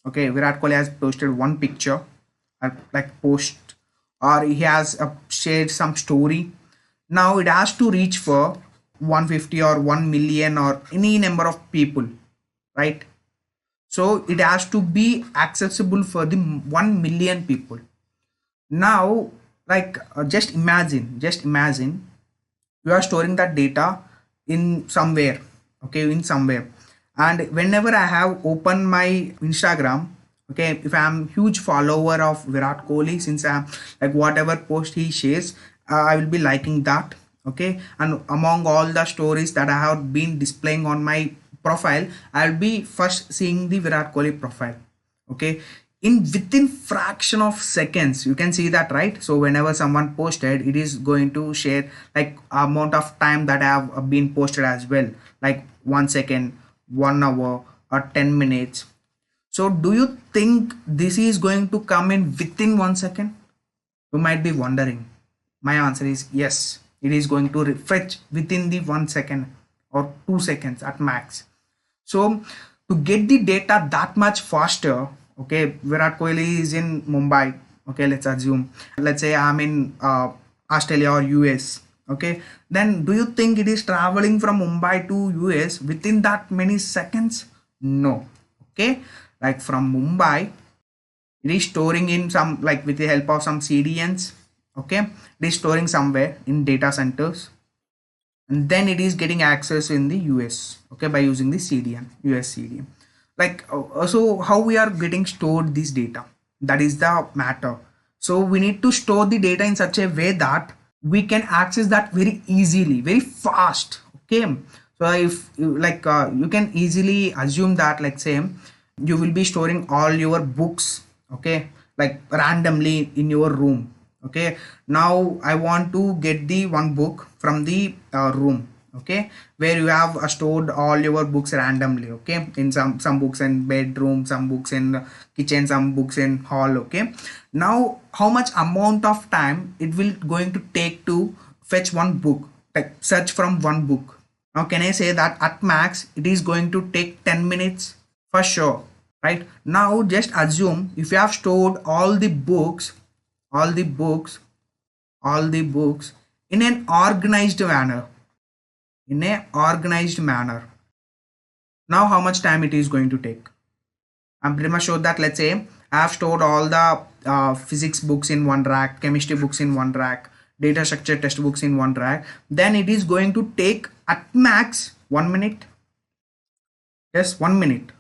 okay, Virat Kohli has posted one picture, like post, or he has shared some story. Now it has to reach for 150 or 1 million or any number of people, right? So it has to be accessible for the 1 million people. Now, like just imagine you are storing that data in somewhere. Okay, in somewhere, and whenever I have opened my Instagram, okay, if I'm huge follower of Virat Kohli, since I'm like whatever post he shares, I will be liking that. Okay, and among all the stories that I have been displaying on my profile, I'll be first seeing the Virat Kohli profile. Okay, in within fraction of seconds, you can see that, right? So whenever someone posted, it is going to share like amount of time that I have been posted as well, like 1 second, 1 hour, or 10 minutes. So do you think this is going to come in within 1 second? You might be wondering. My answer is yes. It is going to refresh within the 1 second or 2 seconds at max. So to get the data that much faster, okay, Virat Kohli is in Mumbai. Okay, let's assume. Let's say I'm in Australia or US. Okay, then do you think it is traveling from Mumbai to US within that many seconds? No. Okay, like from Mumbai, it is storing in some, like with the help of some CDNs. Okay, it is storing somewhere in data centers, and then it is getting access in the US. Okay, by using the CDN, US CDN. Like so how we are getting stored this data, that is the matter. So we need to store the data in such a way that we can access that very easily, very fast. Okay, so if you you can easily assume that, like say you will be storing all your books okay, like randomly in your room. Okay, now I want to get the one book from the room, okay, where you have stored all your books randomly, okay, in some books in bedroom, some books in kitchen, some books in hall. Okay, now how much amount of time it will going to take to fetch one book, like search from one book? Now can I say that at max it is going to take 10 minutes for sure, right? Now just assume if you have stored all the books, all the books, all the books in an organized manner, in a organized manner. Now how much time it is going to take? I'm pretty much sure that, let's say I have stored all the physics books in one rack, chemistry books in one rack, data structure test books in one rack, then it is going to take at max 1 minute. Yes, 1 minute.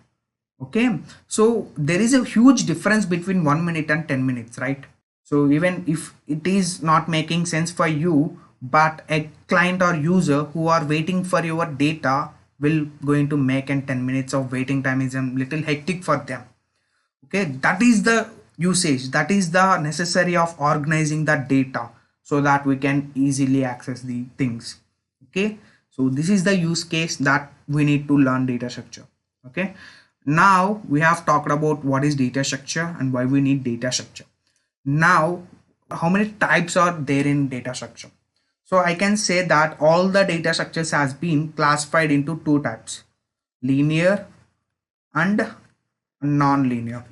Okay, so there is a huge difference between 1 minute and 10 minutes, right? So even if it is not making sense for you, but a client or user who are waiting for your data will going to make, and 10 minutes of waiting time is a little hectic for them. Okay, that is the usage, that is the necessary of organizing the data so that we can easily access the things. Okay, so this is the use case that we need to learn data structure. Okay, now we have talked about what is data structure and why we need data structure. Now how many types are there in data structure? So I can say that all the data structures has been classified into two types: linear and non-linear.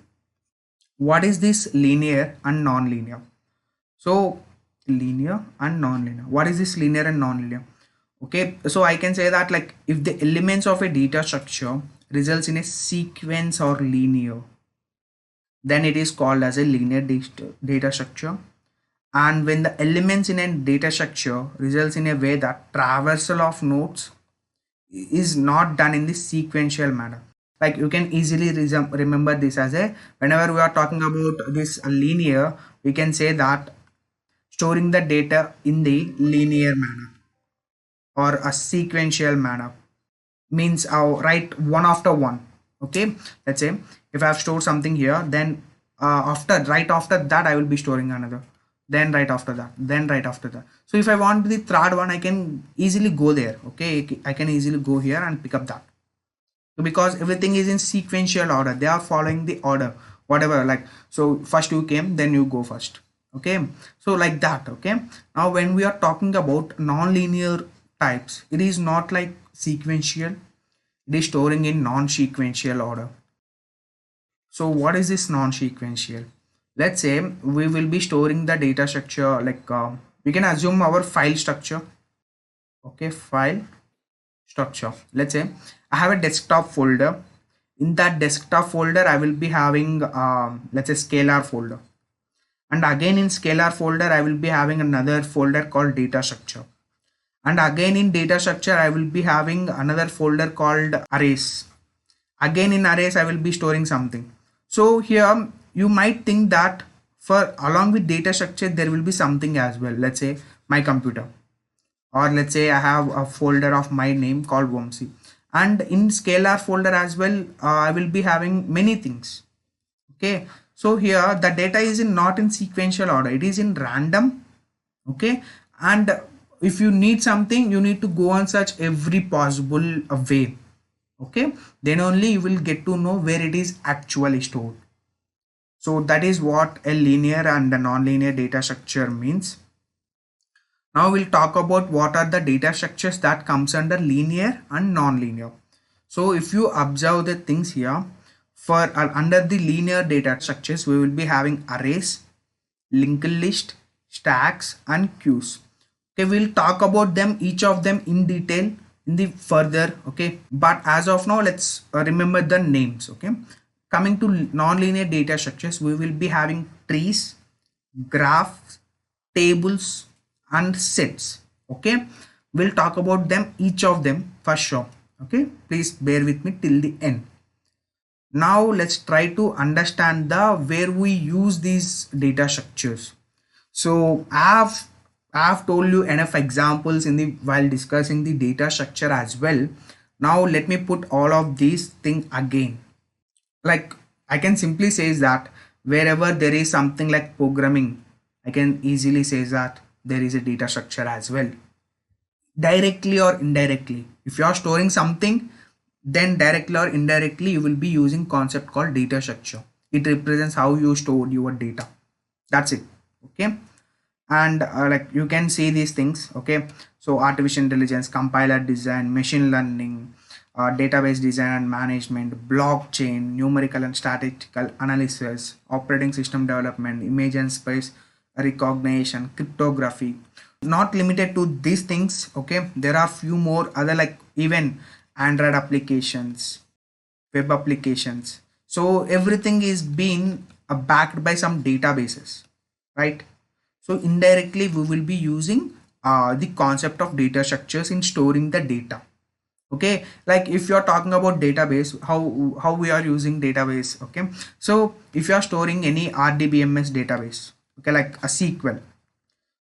What is this linear and non-linear? So linear and non-linear, what is this linear and non-linear? Okay, so I can say that, like, if the elements of a data structure results in a sequence or linear, then it is called as a linear data structure. And when the elements in a data structure results in a way that traversal of nodes is not done in the sequential manner, like you can easily remember this as a, whenever we are talking about this linear, we can say that storing the data in the linear manner or a sequential manner means I'll write one after one. Okay, let's say if I have stored something here, then right after that I will be storing another, then right after that, then right after that. So if I want the third one, I can easily go there. Okay, I can easily go here and pick up that, because everything is in sequential order, they are following the order, whatever, like, so first you came, then you go first. Okay, so like that. Okay, now when we are talking about non-linear types, it is not like sequential, it is storing in non-sequential order. So what is this non-sequential? Let's say we will be storing the data structure, like we can assume our file structure. Okay, file structure, let's say I have a desktop folder. In that desktop folder I will be having let's say scalar folder, and again in scalar folder I will be having another folder called data structure, and again in data structure I will be having another folder called arrays. Again in arrays I will be storing something. So here you might think that for along with data structure there will be something as well, let's say my computer, or let's say I have a folder of my name called Vamsi, and in scalar folder as well I will be having many things. Okay, so here the data is not in sequential order, it is in random. Okay, and if you need something, you need to go and search every possible way. Okay, then only you will get to know where it is actually stored. So that is what a linear and a non-linear data structure means. Now we'll talk about what are the data structures that comes under linear and non-linear. So if you observe the things here, for under the linear data structures we will be having arrays, linked list, stacks and queues. Okay, we'll talk about them, each of them in detail in the further. Okay, but as of now let's remember the names. Okay, coming to non-linear data structures, we will be having trees, graphs, tables and sets. Okay, we'll talk about them, each of them for sure. Okay, please bear with me till the end. Now let's try to understand the where we use these data structures. So I've told you enough examples in the while discussing the data structure as well. Now let me put all of these things again. Like I can simply say is that wherever there is something like programming, I can easily say that there is a data structure as well, directly or indirectly. If you are storing something, then directly or indirectly you will be using concept called data structure. It represents how you stored your data. That's it. Okay. And like you can see these things. Okay, so artificial intelligence, compiler design, machine learning, database design and management, blockchain, numerical and statistical analysis, operating system development, image and space recognition, cryptography. Not limited to these things. Okay, there are few more other, like even Android applications, web applications. So everything is being backed by some databases, right? So indirectly we will be using the concept of data structures in storing the data. Okay, like if you're talking about database, how we are using database. Okay, so if you are storing any RDBMS database, okay, like a SQL,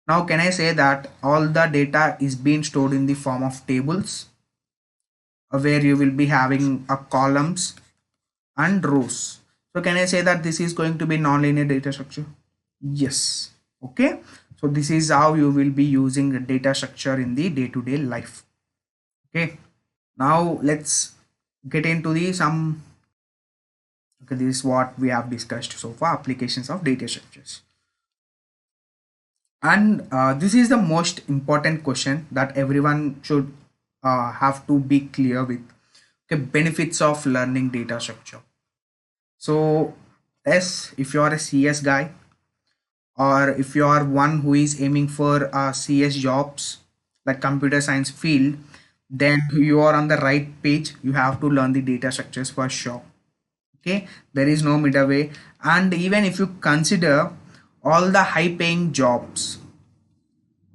now can I say that all the data is being stored in the form of tables, where you will be having a columns and rows. So can I say that this is going to be nonlinear data structure? Yes. Okay, so this is how you will be using the data structure in the day-to-day life. Okay, now let's get into the some. Okay, this is what we have discussed so far, applications of data structures. And this is the most important question that everyone should have to be clear with. Okay, benefits of learning data structure. So yes, if you are a CS guy, or if you are one who is aiming for CS jobs like computer science field, then you are on the right page. You have to learn the data structures for sure. Okay, there is no middle way. And even if you consider all the high paying jobs,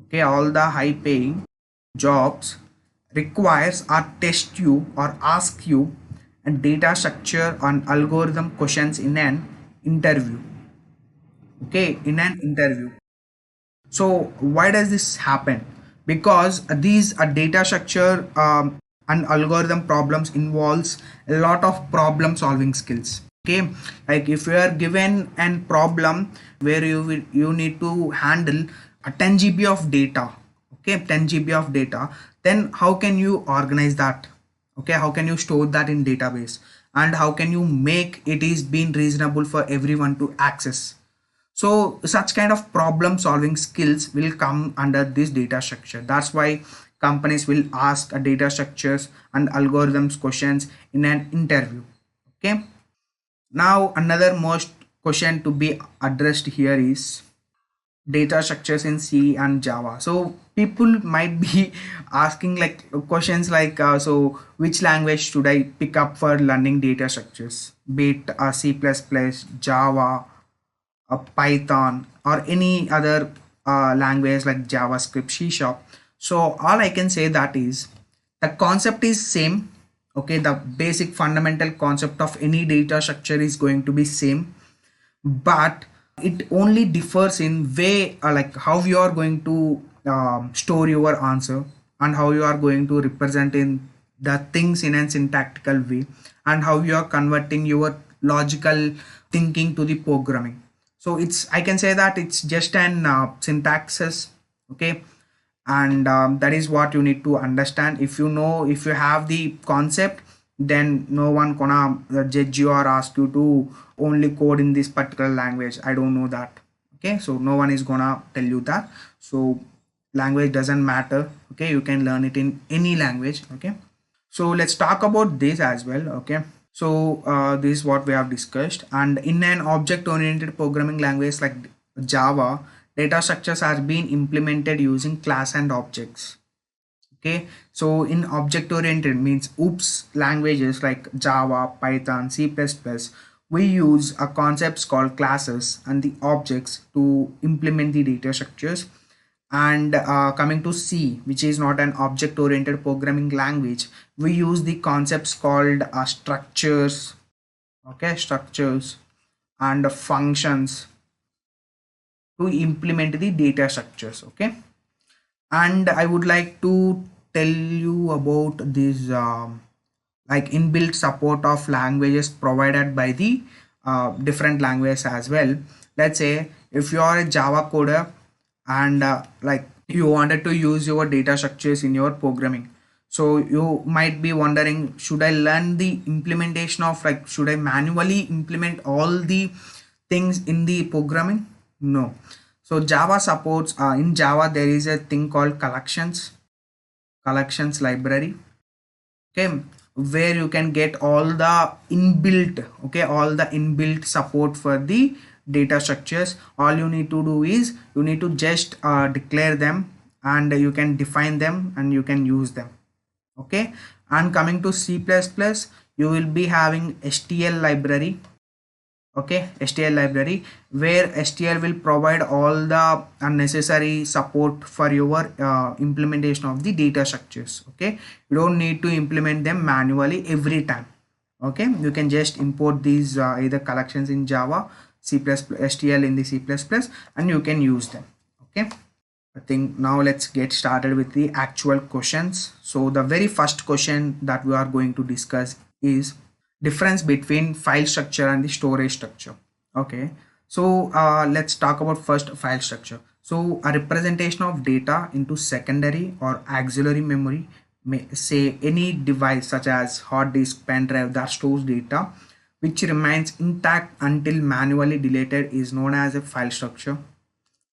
okay, all the high paying jobs requires or test you or ask you a data structure on algorithm questions in an interview. Okay, in an interview. So why does this happen? Because these data structure and algorithm problems involves a lot of problem solving skills. Okay, like if you are given an problem where you need to handle a 10 GB of data, okay, 10 GB of data, then how can you organize that? Okay, how can you store that in database, and how can you make it is being reasonable for everyone to access? So such kind of problem solving skills will come under this data structure. That's why companies will ask a data structures and algorithms questions in an interview. Okay, now another most question to be addressed here is data structures in C and Java. So people might be asking like questions like so which language should I pick up for learning data structures, be it C++, Java, Python, or any other language like JavaScript, C#. So all I can say that is the concept is same. Okay, the basic fundamental concept of any data structure is going to be same, but it only differs in way like how you are going to store your answer, and how you are going to represent in the things in a syntactical way, and how you are converting your logical thinking to the programming. So it's, I can say that it's just an syntaxes. Okay, and that is what you need to understand. If you know, if you have the concept, then no one gonna judge you or ask you to only code in this particular language. I don't know that. Okay, so no one is gonna tell you that. So language doesn't matter. Okay, you can learn it in any language. Okay, so let's talk about this as well. Okay, so this is what we have discussed. And in an object oriented programming language like Java, data structures are being implemented using class and objects. Okay, so in object oriented means OOPS languages like Java, Python, C++, we use a concepts called classes and the objects to implement the data structures. And coming to C, which is not an object oriented programming language, we use the concepts called structures. Okay, structures and functions to implement the data structures. Okay, and I would like to tell you about this like inbuilt support of languages provided by the different languages as well. Let's say if you are a Java coder and like you wanted to use your data structures in your programming, so you might be wondering, should I learn the implementation of, like, should I manually implement all the things in the programming? No. So Java supports, in Java there is a thing called collections library, okay, where you can get all the inbuilt support for the data structures. All you need to do is you need to just declare them, and you can define them and you can use them, okay. And coming to C++, you will be having STL library, okay, STL library, where STL will provide all the unnecessary support for your implementation of the data structures, okay. You don't need to implement them manually every time, okay. You can just import these either collections in Java, C++, STL in the C++, and you can use them, okay. I think now let's get started with the actual questions. So the very first question that we are going to discuss is difference between file structure and the storage structure, okay. So let's talk about first file structure. So a representation of data into secondary or auxiliary memory, may say any device such as hard disk, pen drive that stores data which remains intact until manually deleted is known as a file structure,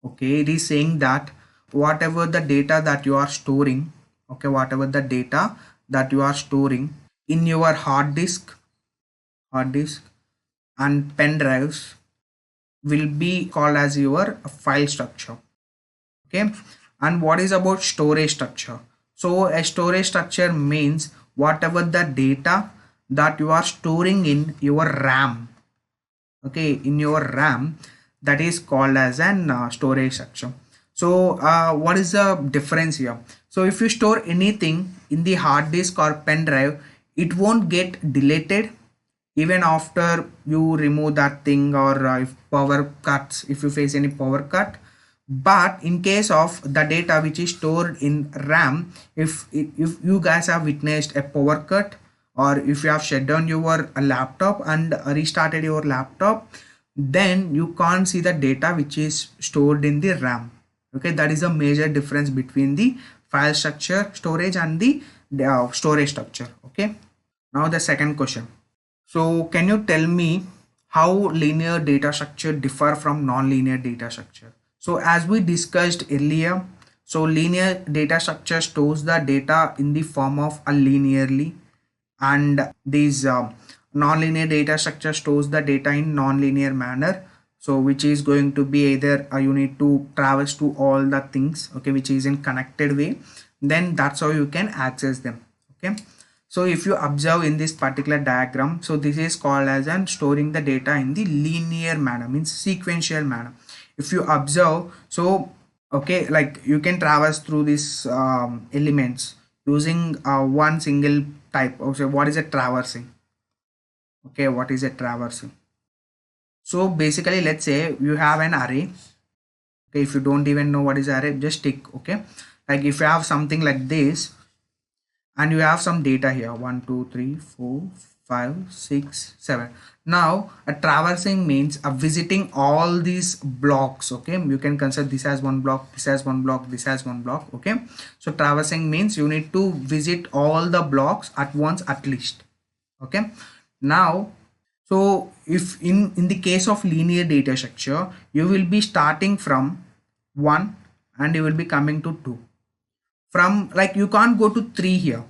okay. It is saying that whatever the data that you are storing, okay, whatever the data that you are storing in your hard disk and pen drives will be called as your file structure, okay. And what is about storage structure? So a storage structure means whatever the data that you are storing in your RAM, okay, in your RAM, that is called as an storage structure. So what is the difference here? So if you store anything in the hard disk or pen drive, it won't get deleted even after you remove that thing, or if power cuts, if you face any power cut. But in case of the data which is stored in RAM, if you guys have witnessed a power cut, or if you have shut down your laptop and restarted your laptop, then you can't see the data which is stored in the RAM, okay. That is a major difference between the file structure storage and the storage structure, okay. Now the second question. So can you tell me how linear data structure differ from non-linear data structure? So as we discussed earlier, so linear data structure stores the data in the form of a linearly, and these non-linear data structure stores the data in non-linear manner. So which is going to be either you need to traverse to all the things, okay, which is in connected way, then that's how you can access them, okay. So if you observe in this particular diagram, so this is called as an storing the data in the linear manner, means sequential manner. If you observe, so okay, like you can traverse through these elements using one single type. Okay, what is a traversing? Okay, what is a traversing? So basically, let's say you have an array. Okay, if you don't even know what is array, just tick. Okay, like if you have something like this, and you have some data here, 1 2 3 4 5 6 7. Now a traversing means visiting all these blocks, okay. You can consider this as one block, this as one block, this as one block, okay. So traversing means you need to visit all the blocks at once at least, okay. Now so if in the case of linear data structure, you will be starting from 1 and you will be coming to 2. From, like, you can't go to 3 here,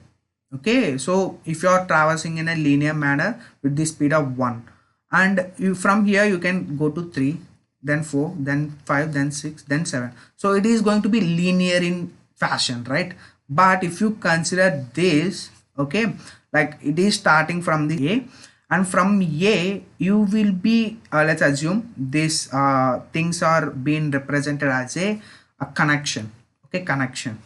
okay. So if you are traversing in a linear manner with the speed of 1, and you from here you can go to 3, then 4, then 5, then 6, then 7. So it is going to be linear in fashion, right? But if you consider this, okay, like it is starting from the A, and from A you will be let's assume this things are being represented as a connection, okay. Connection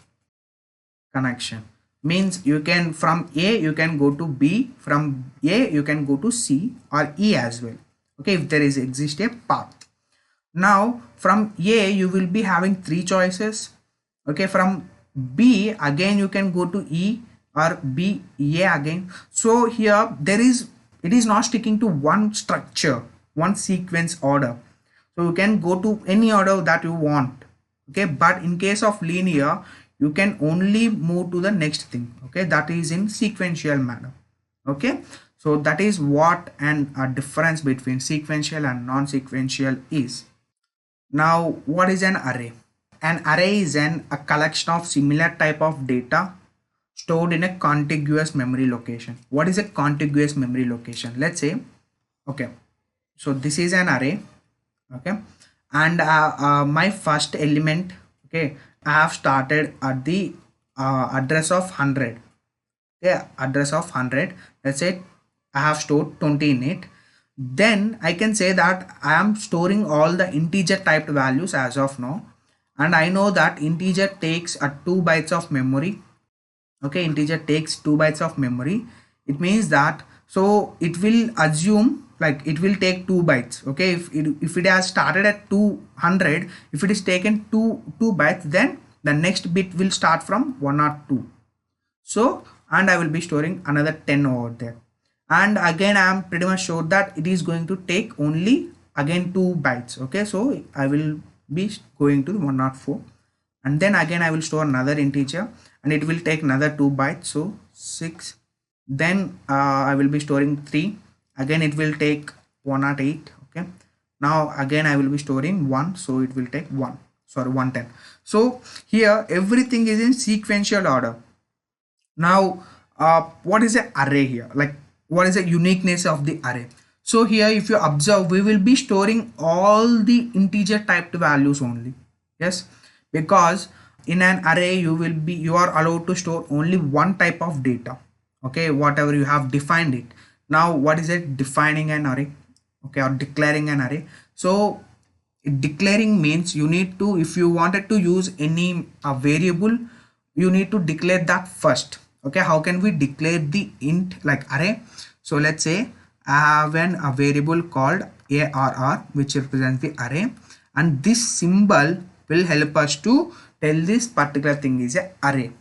means you can, from A you can go to B, from A you can go to C or E as well, okay, if there is exist a path. Now from A you will be having 3 choices, okay. From B again you can go to E or B, A again. So here it is not sticking to one structure, one sequence order. So you can go to any order that you want. Okay, but in case of linear, you can only move to the next thing. Okay, that is in sequential manner. Okay, so that is what a difference between sequential and non-sequential is. Now, what is an array? An array is a collection of similar type of data stored in a contiguous memory location. What is a contiguous memory location? Let's say, okay, so this is an array, okay, and my first element, okay, I have started at the address of 100. Okay, address of 100. Let's say I have stored 20 in it. Then I can say that I am storing all the integer typed values as of now, and I know that integer takes 2 bytes of memory. Okay, integer takes 2 bytes of memory. It means that, so it will assume like it will take 2 bytes. Okay, if it has started at 200, if it is taken 2 bytes, then the next bit will start from 1 or 2. So, and I will be storing another 10 over there. And again, I am pretty much sure that it is going to take only again 2 bytes. Okay, so I will be going to 104, and then again I will store another integer, and it will take another 2 bytes, so 6. Then I will be storing 3. Again it will take 108. Okay, now again I will be storing 1, so it will take 110. So here everything is in sequential order. Now what is an array here? Like, what is the uniqueness of the array? So here, if you observe, we will be storing all the integer typed values only. Yes, because in an array you are allowed to store only one type of data. Okay, whatever you have defined it. Now what is it? Defining an array, okay, or declaring an array. So declaring means you need to, if you wanted to use any variable, you need to declare that first. Okay, how can we declare the int like array? So let's say I have a variable called arr, which represents the array, and this symbol will help us to tell this particular thing is an array.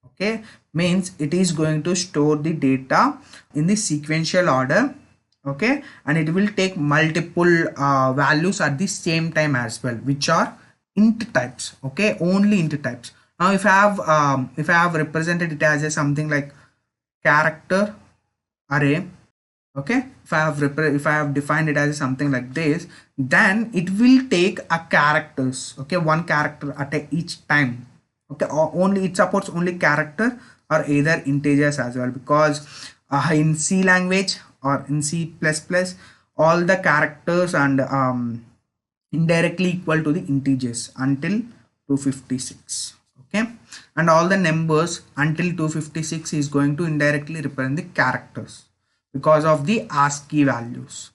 Okay, means it is going to store the data in the sequential order. Okay, and it will take multiple values at the same time as well, which are int types. Okay, only int types. Now if I have represented it as something like character array, okay, if I have defined it as something like this, then it will take a characters, okay, one character at each time. Okay, or only it supports only character or either integers as well, because in C language or in C++, all the characters and indirectly equal to the integers until 256. Okay, and all the numbers until 256 is going to indirectly represent the characters because of the ASCII values.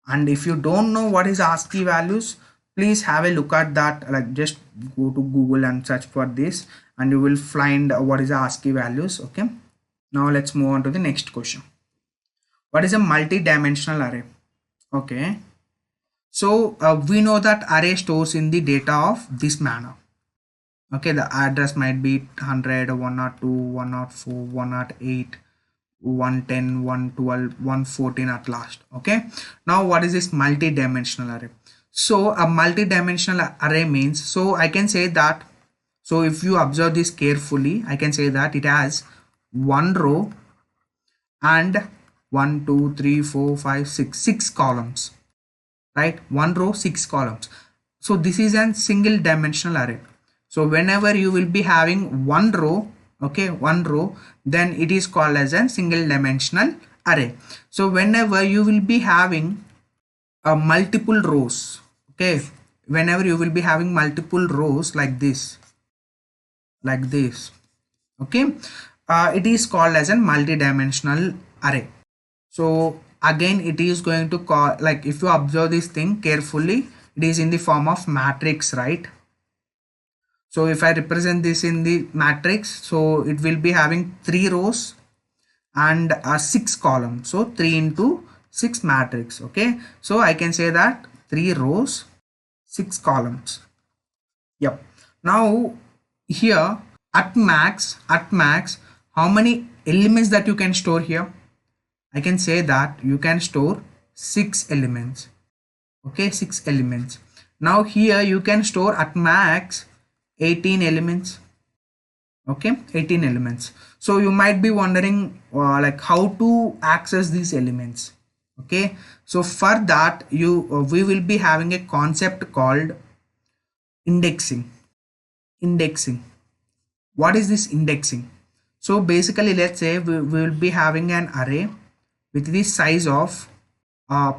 And if you don't know what is ASCII values, please have a look at that. Like, just go to Google and search for this, and you will find what is ASCII values. Okay, now let's move on to the next question. What is a multi-dimensional array? Okay, so we know that array stores in the data of this manner. Okay, the address might be 100, 102, 104, 108, 110, 112, 114 at last. Okay, now what is this multi-dimensional array? So a multi-dimensional array means, so I can say that, so if you observe this carefully, I can say that it has one row and 1, 2, 3, 4, 5, 6 columns, right? One row, 6 columns. So this is a single dimensional array. So whenever you will be having one row, okay, one row, then it is called as a single dimensional array. So whenever you will be having multiple rows, okay, whenever you will be having multiple rows like this, okay, it is called as a multi-dimensional array. So again, it is going to call, like, if you observe this thing carefully, it is in the form of matrix, right? So if I represent this in the matrix, so it will be having 3 rows and 6 columns. So 3 into 6 matrix. Okay, so I can say that 3 rows, 6 columns. Yep. Now here at max, how many elements that you can store here? I can say that you can store 6 elements. Okay, 6 elements. Now here you can store at max 18 elements. Okay, 18 elements. So you might be wondering like how to access these elements. Okay, so for that we will be having a concept called indexing. What is this indexing? So basically, let's say we will be having an array with the size of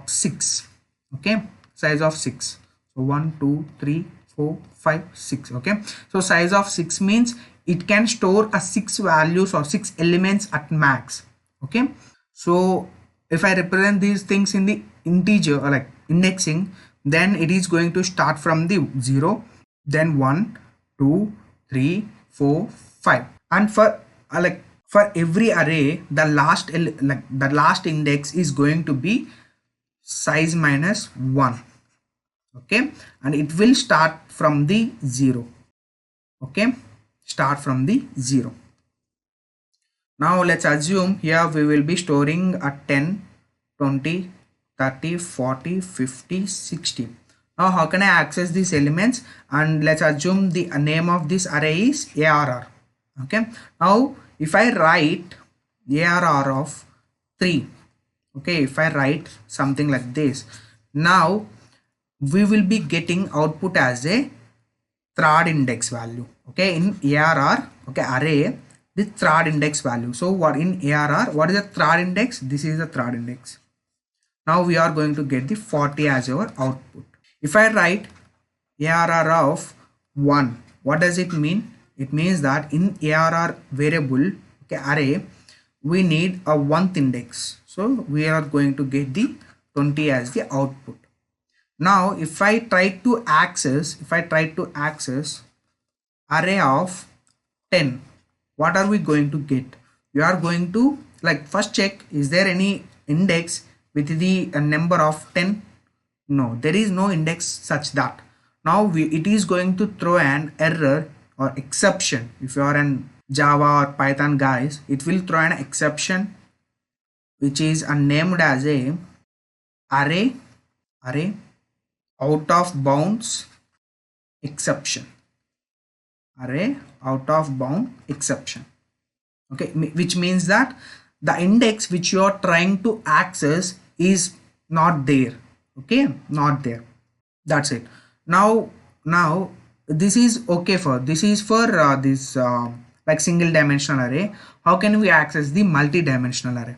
6. Okay, size of 6. So 1 2 3 4 5 6. Okay, so size of 6 means it can store a 6 values or 6 elements at max. Okay, so if I represent these things in the integer or like indexing, then it is going to start from the 0, then 1 2 3 4 5, and for like for every array the last index is going to be size minus 1. Okay, and it will start from the 0. Okay, start from the 0. Now let's assume here we will be storing a 10 20 30 40 50 60. Now how can I access these elements? And let's assume the name of this array is ARR. Okay, now if I write ARR of 3, okay, if I write something like this, now we will be getting output as a third index value. Okay, in ARR, okay, array, the third index value. So what in ARR, what is the third index? This is the third index. Now we are going to get the 40 as our output. If I write ARR of 1, what does it mean? It means that in ARR variable, okay, array, we need a 1th index. So we are going to get the 20 as the output. Now if I try to access array of 10, what are we going to get? We are going to like first check, is there any index with the number of 10? No, there is no index such that. Now it is going to throw an error or exception. If you are an Java or Python guys, it will throw an exception which is named as a array out of bounds exception. Array out of bound exception. Okay, which means that the index which you are trying to access is not there. Okay, not there. That's it. Now this is okay for this like single dimensional array. How can we access the multi-dimensional array?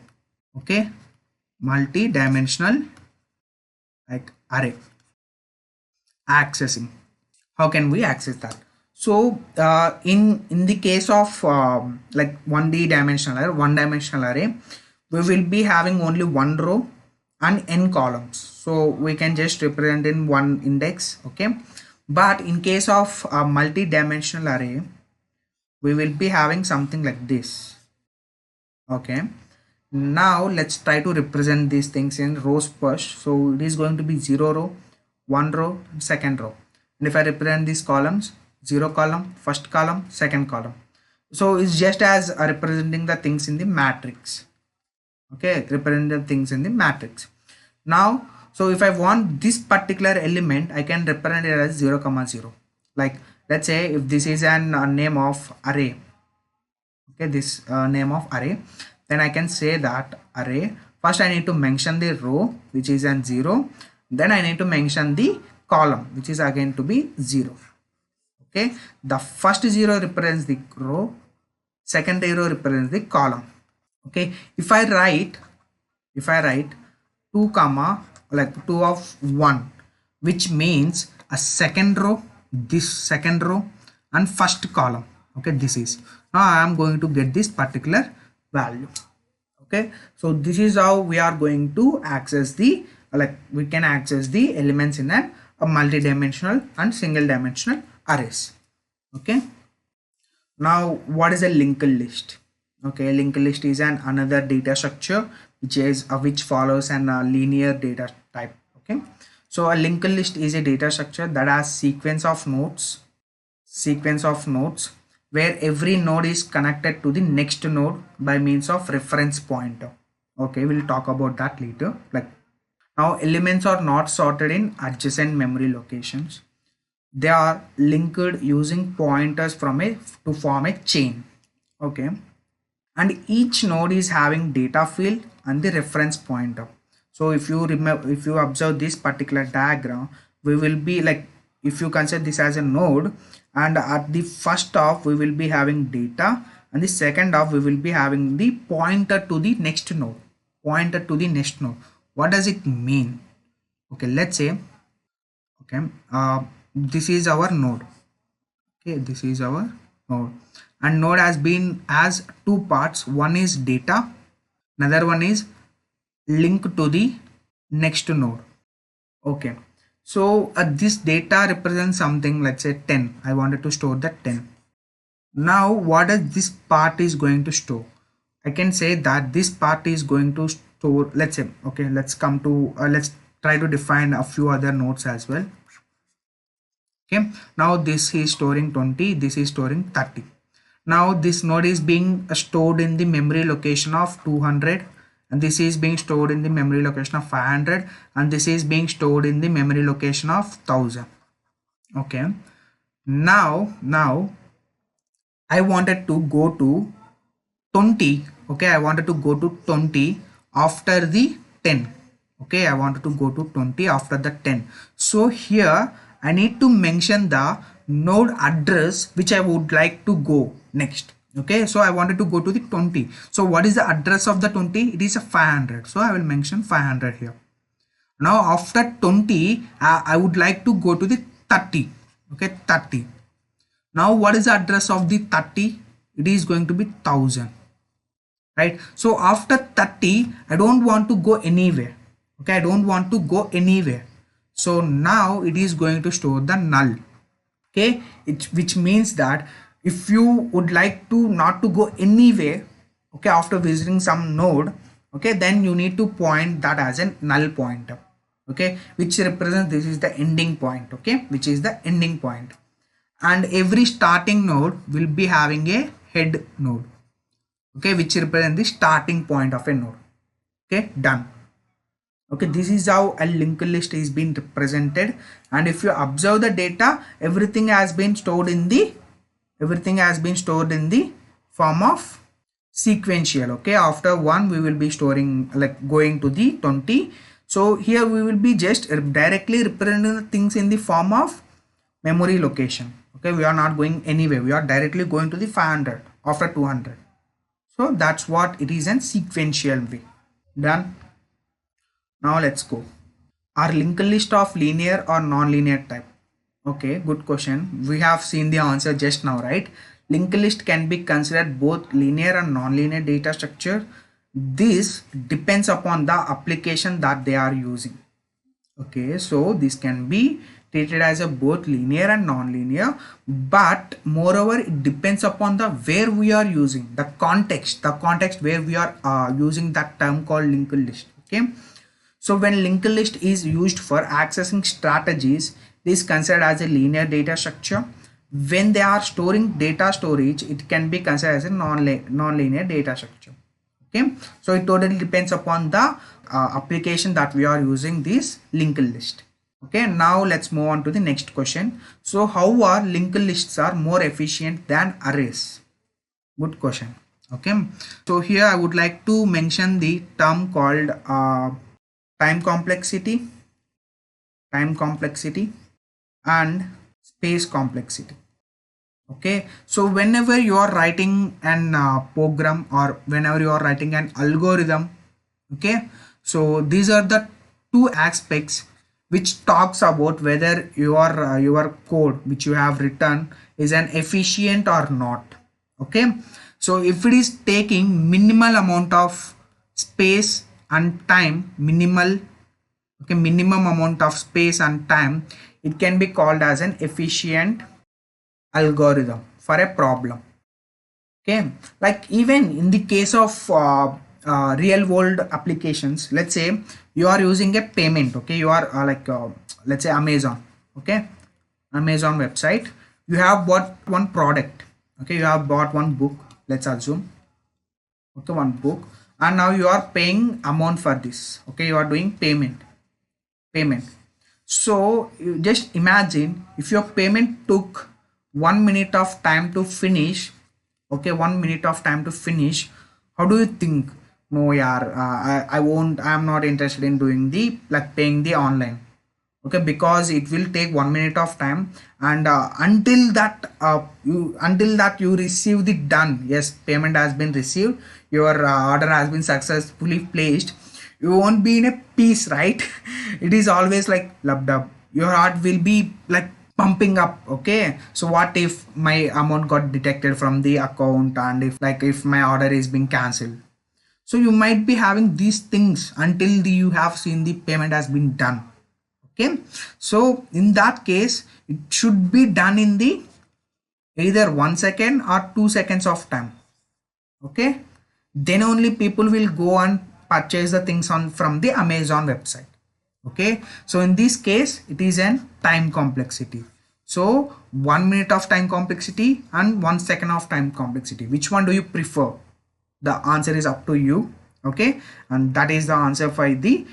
Okay, multi-dimensional like array accessing. How can we access that? So in the case of like 1D dimensional array, we will be having only one row and n columns, so we can just represent in one index. Okay, but in case of a multi-dimensional array, we will be having something like this. Okay, now let's try to represent these things in rows first. So it is going to be 0 row, 1 row, second row. And if I represent these columns, 0 column, first column, second column. So it's just as representing the things in the matrix. Okay, represent the things in the matrix. Now, so if I want this particular element, I can represent it as 0, 0. Like let's say if this is an name of array. Okay, this name of array, then I can say that array. First I need to mention the row which is an 0. Then I need to mention the column which is again to be 0. Okay, the first 0 represents the row, second 0 represents the column. Okay, if I write 2 comma like 2 of 1, which means a second row, this second row, and first column. Okay, this is, now I am going to get this particular value. Okay, so this is how we are going to access the we can access the elements in a multi-dimensional and single dimensional arrays. Okay, now what is a linked list? Okay, linked list is another data structure which follows an linear data type. Okay, so a linked list is a data structure that has sequence of nodes where every node is connected to the next node by means of reference pointer. Okay, we'll talk about that later. Like Now elements are not sorted in adjacent memory locations. They are linked using pointers to form a chain. Okay, and each node is having data field and the reference pointer. So if you remember, if you observe this particular diagram, we will be like, if you consider this as a node, and at the first half we will be having data, and the second half we will be having the pointer to the next node. What does it mean? Okay, let's say, okay, this is our node. Okay, this is our node, and node has two parts. One is data, another one is link to the next node. Okay, so this data represents something, let's say 10. I wanted to store that 10. Now what does this part is going to store? I can say that this part is going to store, let's say, okay, let's come to let's try to define a few other nodes as well. Okay, now this is storing 20, this is storing 30. Now this node is being stored in the memory location of 200, and this is being stored in the memory location of 500, and this is being stored in the memory location of 1000. Okay, now I wanted to go to 20. Okay, I wanted to go to 20 after the 10. Okay, I wanted to go to 20 after the 10. So here I need to mention the node address which I would like to go next. Okay, so I wanted to go to the 20. So what is the address of the 20? It is a 500. So I will mention 500 here. Now after 20, I would like to go to the 30. Okay, 30. Now what is the address of the 30? It is going to be 1000. Right? So after 30, I don't want to go anywhere. Okay, I don't want to go anywhere. So now it is going to store the null. Okay, which means that if you would like to not to go anywhere, okay, after visiting some node, okay, then you need to point that as a null pointer. Okay, which represents this is the ending point. Okay, which is the ending point. And every starting node will be having a head node. Okay, which represents the starting point of a node. Okay, done. Okay, this is how a linked list is being represented, and if you observe the data, everything has been stored in the form of sequential. Okay, after 1 we will be storing, like, going to the 20. So here we will be just directly representing the things in the form of memory location. Okay, we are not going anywhere, we are directly going to the 500 after 200. So that's what it is in sequential way. Done. Now let's go. Are linked list of linear or non-linear type? Okay, good question. We have seen the answer just now, right? Linked list can be considered both linear and non-linear data structure. This depends upon the application that they are using. Okay, so this can be treated as a both linear and non-linear, but moreover it depends upon the where we are using the context where we are using that term called linked list. Okay, so when linked list is used for accessing strategies, it is considered as a linear data structure. When they are storing data storage, it can be considered as a non-linear data structure. Okay, so it totally depends upon the application that we are using this linked list. Okay, now let's move on to the next question. So how are linked lists are more efficient than arrays? Good question. Okay, so here I would like to mention the term called time complexity and space complexity. Okay, so whenever you are writing an program, or whenever you are writing an algorithm, okay, so these are the two aspects which talks about whether your code which you have written is an efficient or not. Okay, so if it is taking minimal amount of space and time, minimum amount of space and time, it can be called as an efficient algorithm for a problem. Okay, like even in the case of real world applications, let's say you are using a payment. Okay, you are let's say Amazon. Okay, Amazon website, you have bought one product. Okay, you have bought one book, let's assume. Okay, one book, and now you are paying amount for this. Okay, you are doing payment. payment. So you just imagine if your payment took 1 minute of time to finish, okay, 1 minute of time to finish, how do you think? No, yaar, I won't, I'm not interested in doing the like paying the online, okay, because it will take 1 minute of time, and until that you receive the done, yes, payment has been received, your order has been successfully placed, you won't be in a peace, right? It is always like lub dub, your heart will be like pumping up, okay, so what if my amount got detected from the account, and if my order is being cancelled? So you might be having these things until you have seen the payment has been done, okay. So in that case it should be done in the either 1 second or 2 seconds of time, okay. Then only people will go and purchase the things on from the Amazon website, okay. So in this case it is an time complexity. So 1 minute of time complexity and 1 second of time complexity, which one do you prefer? The answer is up to you, okay, and that is the answer for the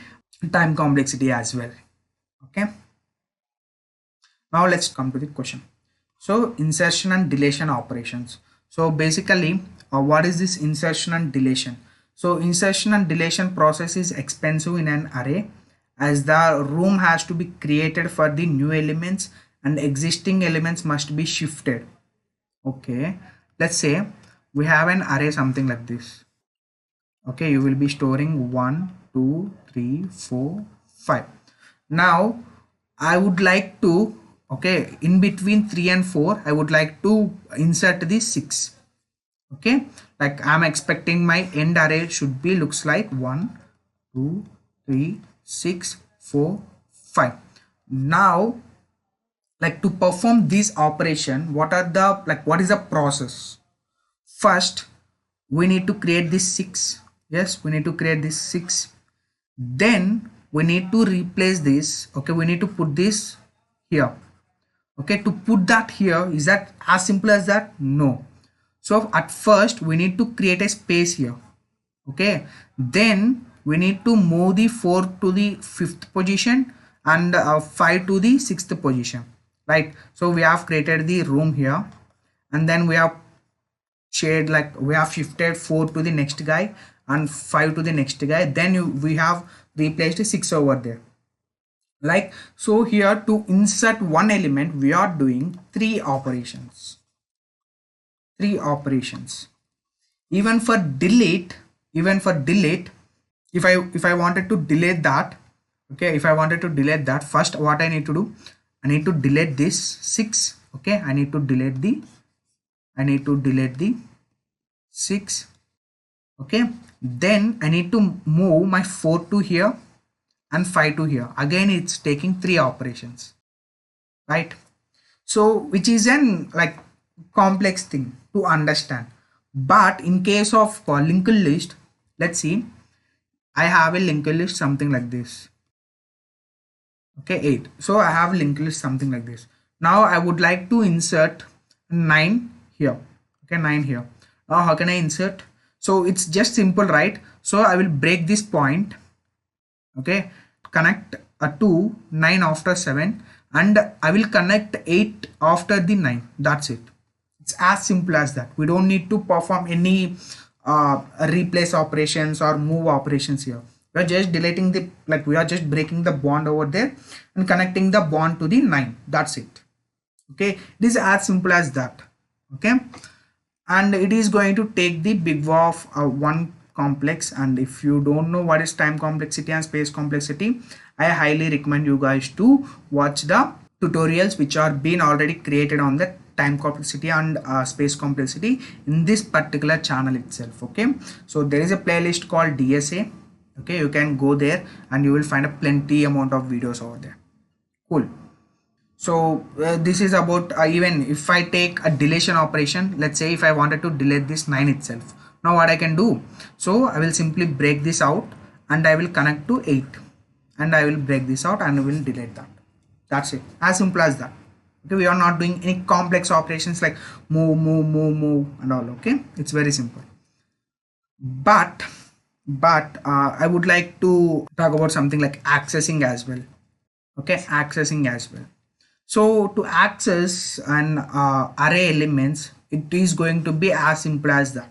time complexity as well, okay. Now let's come to the question. So insertion and deletion operations. So basically what is this insertion and deletion? So insertion and deletion process is expensive in an array, as the room has to be created for the new elements and existing elements must be shifted, okay. Let's say we have an array something like this, okay. You will be storing 1 2 3 4 5. Now I would like to, okay, in between 3 and 4 I would like to insert the 6, okay. Like I'm expecting my end array should be looks like 1 2 3 6 4 5. Now like to perform this operation, what is the process? First we need to create this 6, yes, we need to create this 6. Then we need to replace this, okay, we need to put this here, okay. To put that here, is that as simple as that? No. So at first we need to create a space here, okay. Then we need to move the 4 to the 5th position and 5 to the 6th position, right? So we have created the room here, and then we have shared, like we have shifted 4 to the next guy and 5 to the next guy, then we have replaced 6 over there, like so. Here to insert one element we are doing 3 operations. Even for delete, if I wanted to delete that, okay, if I wanted to delete that, first what I need to do, I need to delete this 6, okay. I need to delete the 6, okay. Then I need to move my 4 to here and 5 to here. Again it's taking 3 operations, right? So which is an like complex thing to understand. But in case of linked list, let's see, I have a linked list something like this, okay, 8. So I have linked list something like this. Now I would like to insert 9 here, okay, 9 here. Now how can I insert? So it's just simple, right? So I will break this point, okay, connect a 2 9 after 7, and I will connect 8 after the 9. That's it. It's as simple as that. We don't need to perform any replace operations or move operations here. We are just deleting the, like we are just breaking the bond over there and connecting the bond to the 9. That's it, okay. It is as simple as that, okay. And it is going to take the big O of one complex. And if you don't know what is time complexity and space complexity, I highly recommend you guys to watch the tutorials which are being already created on the time complexity and space complexity in this particular channel itself, okay. So there is a playlist called DSA, okay. You can go there and you will find a plenty amount of videos over there. Cool. So this is about even if I take a deletion operation, let's say if I wanted to delete this 9 itself, now what I can do, so I will simply break this out and I will connect to 8, and I will break this out and I will delete that. That's it, as simple as that, okay. We are not doing any complex operations like move and all, okay. It's very simple. But I would like to talk about something like accessing as well, okay, accessing as well. So to access an array elements, it is going to be as simple as that.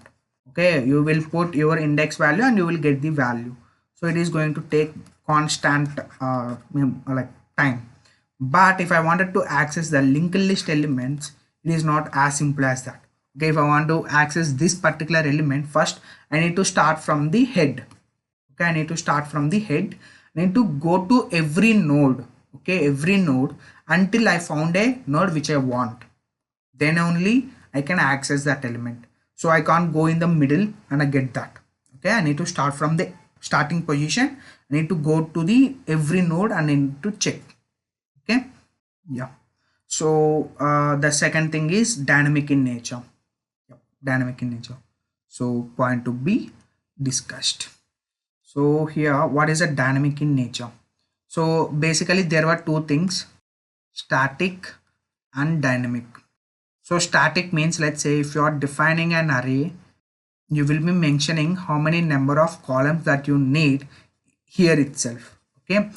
Okay, you will put your index value and you will get the value. So it is going to take constant like time. But if I wanted to access the linked list elements, it is not as simple as that. Okay, if I want to access this particular element, first I need to start from the head. Okay, I need to start from the head. I need to go to every node. Okay, every node until I found a node which I want. Then only I can access that element. So I can't go in the middle and I get that. Okay, I need to start from the starting position. I need to go to the every node and I need to check. Okay, yeah. So the second thing is dynamic in nature. Yep, dynamic in nature. So point to be discussed. So here, what is a dynamic in nature? So basically there were two things, static and dynamic. So static means, let's say if you are defining an array, you will be mentioning how many number of columns that you need here itself. Okay,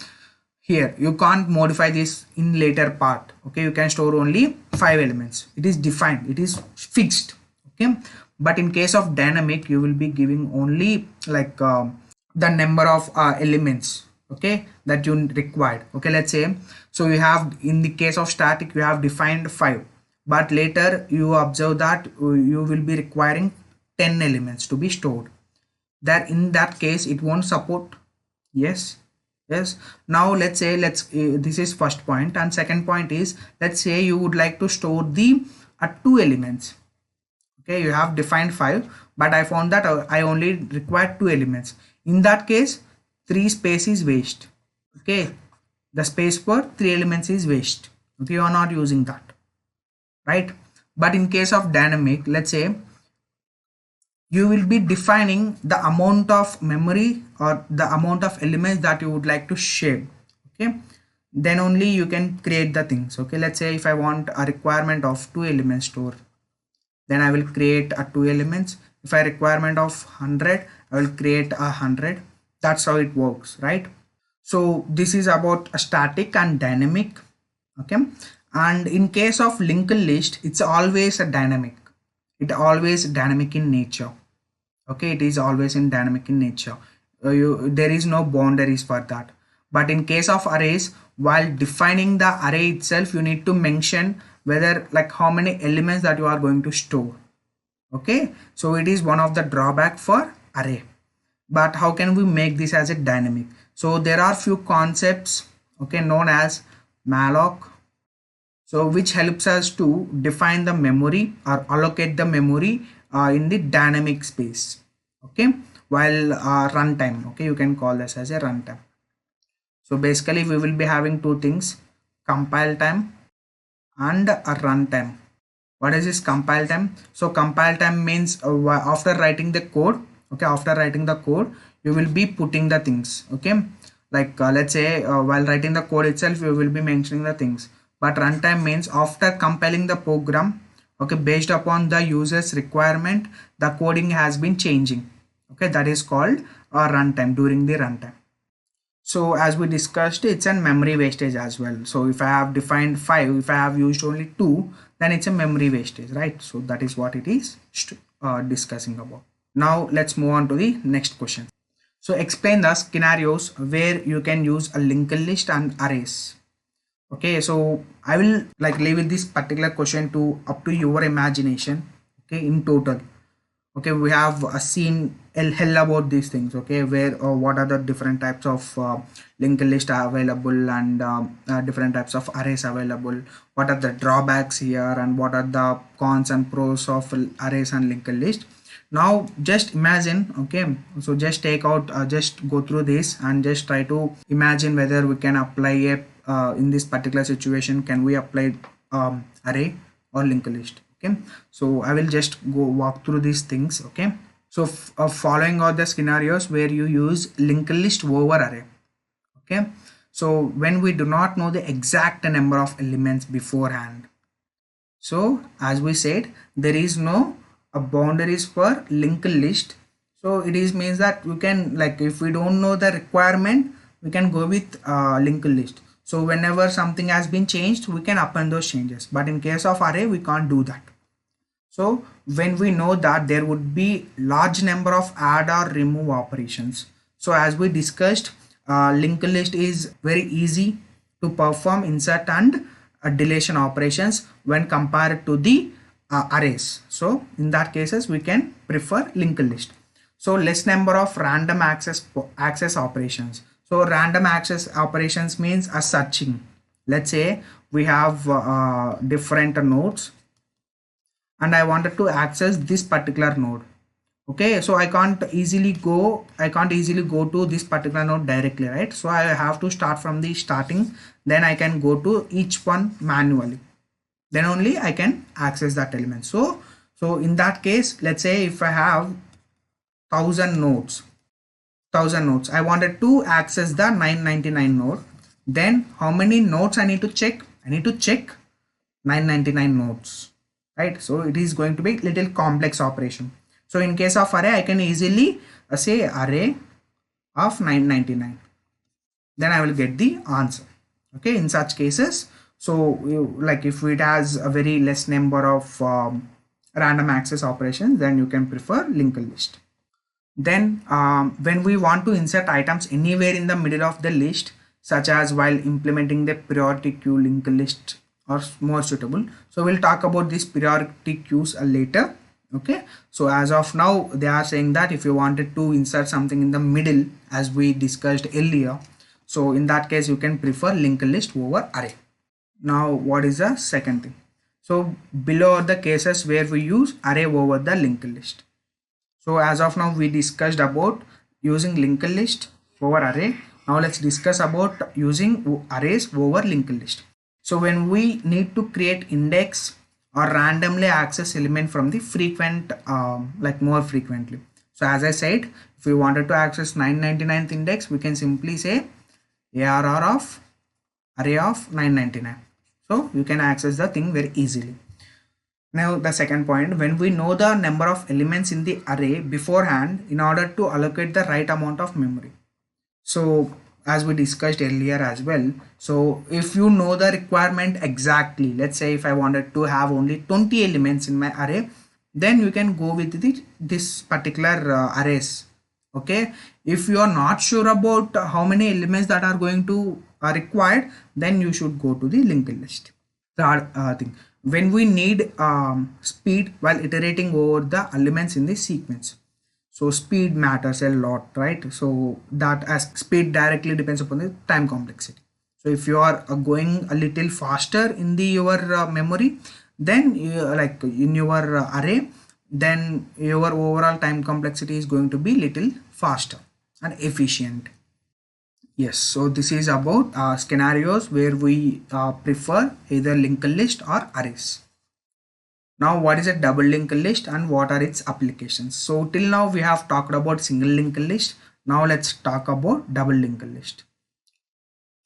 here you can't modify this in later part. Okay, you can store only 5 elements. It is defined, it is fixed. Okay, but in case of dynamic, you will be giving only like the number of elements, okay, that you required. Okay, let's say, so you have, in the case of static, you have defined 5, but later you observe that you will be requiring 10 elements to be stored. That in that case it won't support. Yes. Now let's say, this is first point, and second point is, let's say you would like to store the 2 elements. Okay, you have defined 5, but I found that I only require 2 elements. In that case, 3 space is waste. Okay, the space for 3 elements is waste. Okay, you are not using that, right? But in case of dynamic, let's say you will be defining the amount of memory or the amount of elements that you would like to share. Okay, then only you can create the things. Okay, let's say if I want a requirement of 2 elements store, then I will create a 2 elements. If I requirement of 100, I will create 100. That's how it works, right? So this is about a static and dynamic. Okay, and in case of linked list, it's always a dynamic. It always dynamic in nature. Okay, it is always in dynamic in nature. There is no boundaries for that. But in case of arrays, while defining the array itself, you need to mention whether, like, how many elements that you are going to store. Okay, so it is one of the drawback for array. But how can we make this as a dynamic? So there are few concepts, okay, known as malloc, so which helps us to define the memory or allocate the memory in the dynamic space. Okay, while runtime. Okay, you can call this as a runtime. So basically we will be having two things, compile time and a runtime. What is this compile time? So compile time means after writing the code. Okay, after writing the code, you will be putting the things. Okay, like let's say while writing the code itself, you will be mentioning the things. But runtime means after compiling the program, okay, based upon the user's requirement, the coding has been changing. Okay, that is called runtime, during the runtime. So as we discussed, it's a memory wastage as well. So if I have defined 5, if I have used only 2, then it's a memory wastage, right? So that is what it is discussing about. Now let's move on to the next question. So explain the scenarios where you can use a linked list and arrays. Okay, so I will like leave this particular question to up to your imagination. Okay, in total. Okay, we have seen a hell about these things. Okay, where what are the different types of linked list are available, and different types of arrays available. What are the drawbacks here, and what are the cons and pros of arrays and linked list. Now just imagine. Okay, so just take out, just go through this and just try to imagine whether we can apply a in this particular situation, can we apply array or linked list. Okay, so I will just go walk through these things. Okay, so following are the scenarios where you use linked list over array. Okay, so when we do not know the exact number of elements beforehand, so as we said, there is no boundaries for linked list. So it is means that you can, like, if we don't know the requirement, we can go with linked list. So whenever something has been changed, we can append those changes. But in case of array, we can't do that. So when we know that there would be large number of add or remove operations. So as we discussed, linked list is very easy to perform insert and deletion operations when compared to the arrays. So in that cases, we can prefer linked list. So less number of random access operations. So random access operations means a searching. Let's say we have different nodes and I wanted to access this particular node. Okay, so I can't easily go to this particular node directly, right? So I have to start from the starting, then I can go to each one manually, then only I can access that element. So in that case, let's say if I have 1000 nodes, I wanted to access the 999 node, then how many nodes I need to check? I need to check 999 nodes, right? So it is going to be little complex operation. So in case of array, I can easily say array of 999, then I will get the answer. Okay, in such cases, so like if it has a very less number of random access operations, then you can prefer linked list. Then when we want to insert items anywhere in the middle of the list, such as while implementing the priority queue, linked list are more suitable. So we'll talk about these priority queues later. Okay, so as of now, they are saying that if you wanted to insert something in the middle, as we discussed earlier, so in that case, you can prefer linked list over array. Now, what is the second thing? So below are the cases where we use array over the linked list. So as of now, we discussed about using linked list over array. Now let's discuss about using arrays over linked list. So when we need to create index or randomly access element from the frequent, like more frequently. So as I said, if we wanted to access 999th index, we can simply say ARR of array of 999. So you can access the thing very easily. Now the second point, when we know the number of elements in the array beforehand in order to allocate the right amount of memory. So as we discussed earlier as well, so if you know the requirement exactly, let's say if I wanted to have only 20 elements in my array, then you can go with this particular arrays. Okay, if you are not sure about how many elements that are going to are required, then you should go to the linked list. Third thing, when we need speed while iterating over the elements in the sequence. So speed matters a lot, right? So that as speed directly depends upon the time complexity. So if you are going a little faster in your memory, then like in your array, then your overall time complexity is going to be little faster and efficient. Yes, so this is about scenarios where we prefer either linked list or arrays. Now, what is a double linked list and what are its applications? So till now we have talked about single linked list. Now let's talk about double linked list.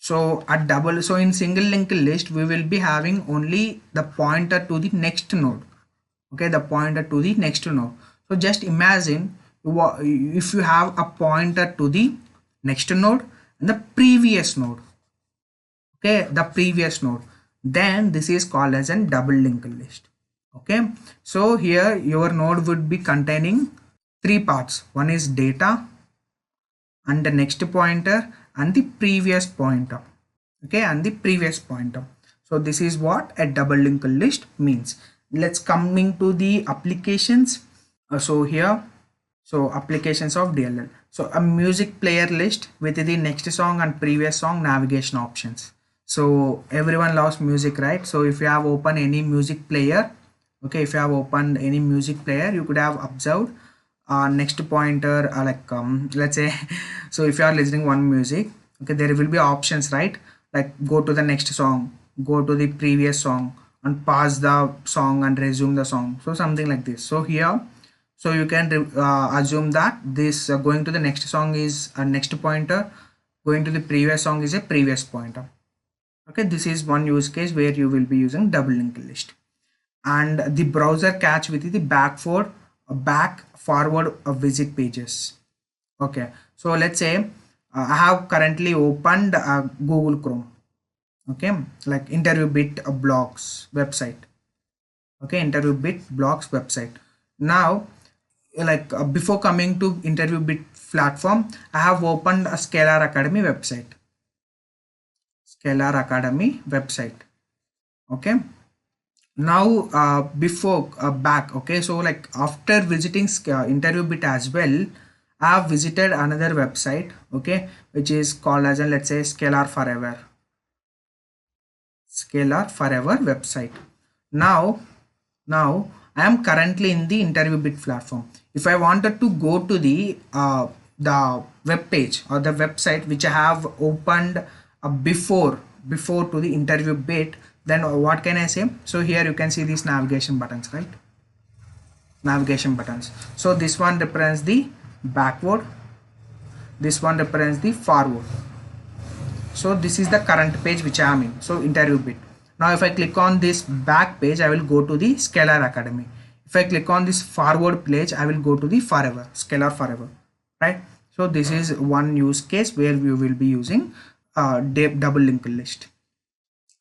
So in single linked list, we will be having only the pointer to the next node. Okay, the pointer to the next node. So just imagine if you have a pointer to the next node and the previous node. Okay, the previous node. Then this is called as a double linked list. Okay, so here your node would be containing three parts. One is data and the next pointer and the previous pointer. Okay, and the previous pointer. So this is what a double linked list means. Let's coming to the applications. So here, so applications of DLL. So a music player list with the next song and previous song navigation options. So everyone loves music, right? So if you have opened any music player, okay, if you have opened any music player, you could have observed next pointer let's say, so if you are listening one music, okay, there will be options, right? Like go to the next song, go to the previous song and pause the song and resume the song. So something like this. So here, so you can assume that this going to the next song is a next pointer, going to the previous song is a previous pointer. Okay, this is one use case where you will be using double linked list. And the browser cache with the back forward visit pages. Okay, so let's say I have currently opened Google Chrome. Okay, like interview bit blogs website. Okay, interview bit blogs website. Now, like before coming to interview bit platform, I have opened a Scalar Academy website. Scalar Academy website. Okay, now before back, okay, so like after visiting interview bit as well, I have visited another website, okay, which is called as, let's say, Scalar Forever website. Now I am currently in the interview bit platform. If I wanted to go to the web page or the website which I have opened before to the interview bit, then what can I say? So here you can see these navigation buttons, right? Navigation buttons. So this one represents the backward, this one represents the forward. So this is the current page which I am in, so interview bit. Now if I click on this back page, I will go to the Scalar Academy. If I click on this forward page, I will go to the Forever, Scalar Forever, right? So this is one use case where we will be using double linked list.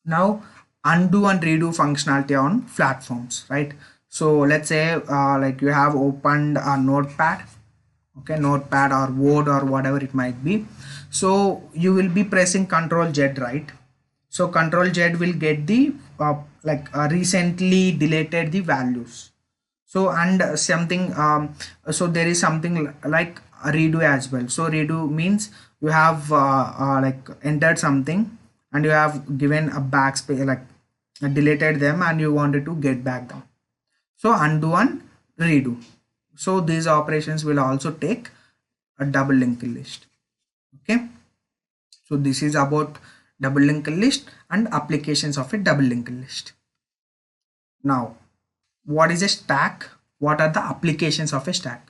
Now undo and redo functionality on platforms, right? So let's say like you have opened a notepad, okay, notepad or Word or whatever it might be. So you will be pressing Ctrl Z, right? So Ctrl Z will get the recently deleted the values. So and something so there is something like a redo as well. So redo means you have like entered something and you have given a backspace, like deleted them and you wanted to get back down. So undo and redo. So these operations will also take a double linked list. Okay, so this is about double linked list and applications of a double linked list. Now, what is a stack? What are the applications of a stack?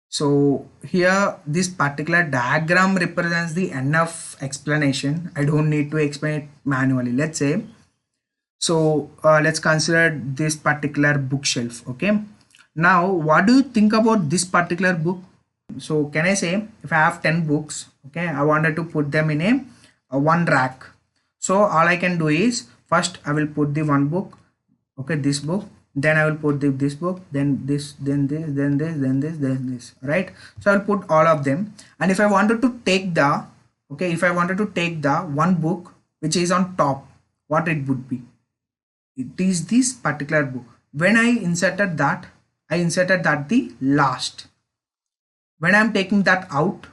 So here this particular diagram represents the enough explanation. I don't need to explain it manually. Let's say, so let's consider this particular bookshelf. Okay, now what do you think about this particular book? So can I say if I have 10 books, okay, I wanted to put them in a one rack. So all I can do is first I will put the one book, okay, this book, then I will put this book, then this, then this, then this, then this, then this, right? So I will put all of them. And if I wanted to take the, okay, if I wanted to take the one book which is on top, what it would be? It is this particular book. When I inserted that the last. When I'm taking that out,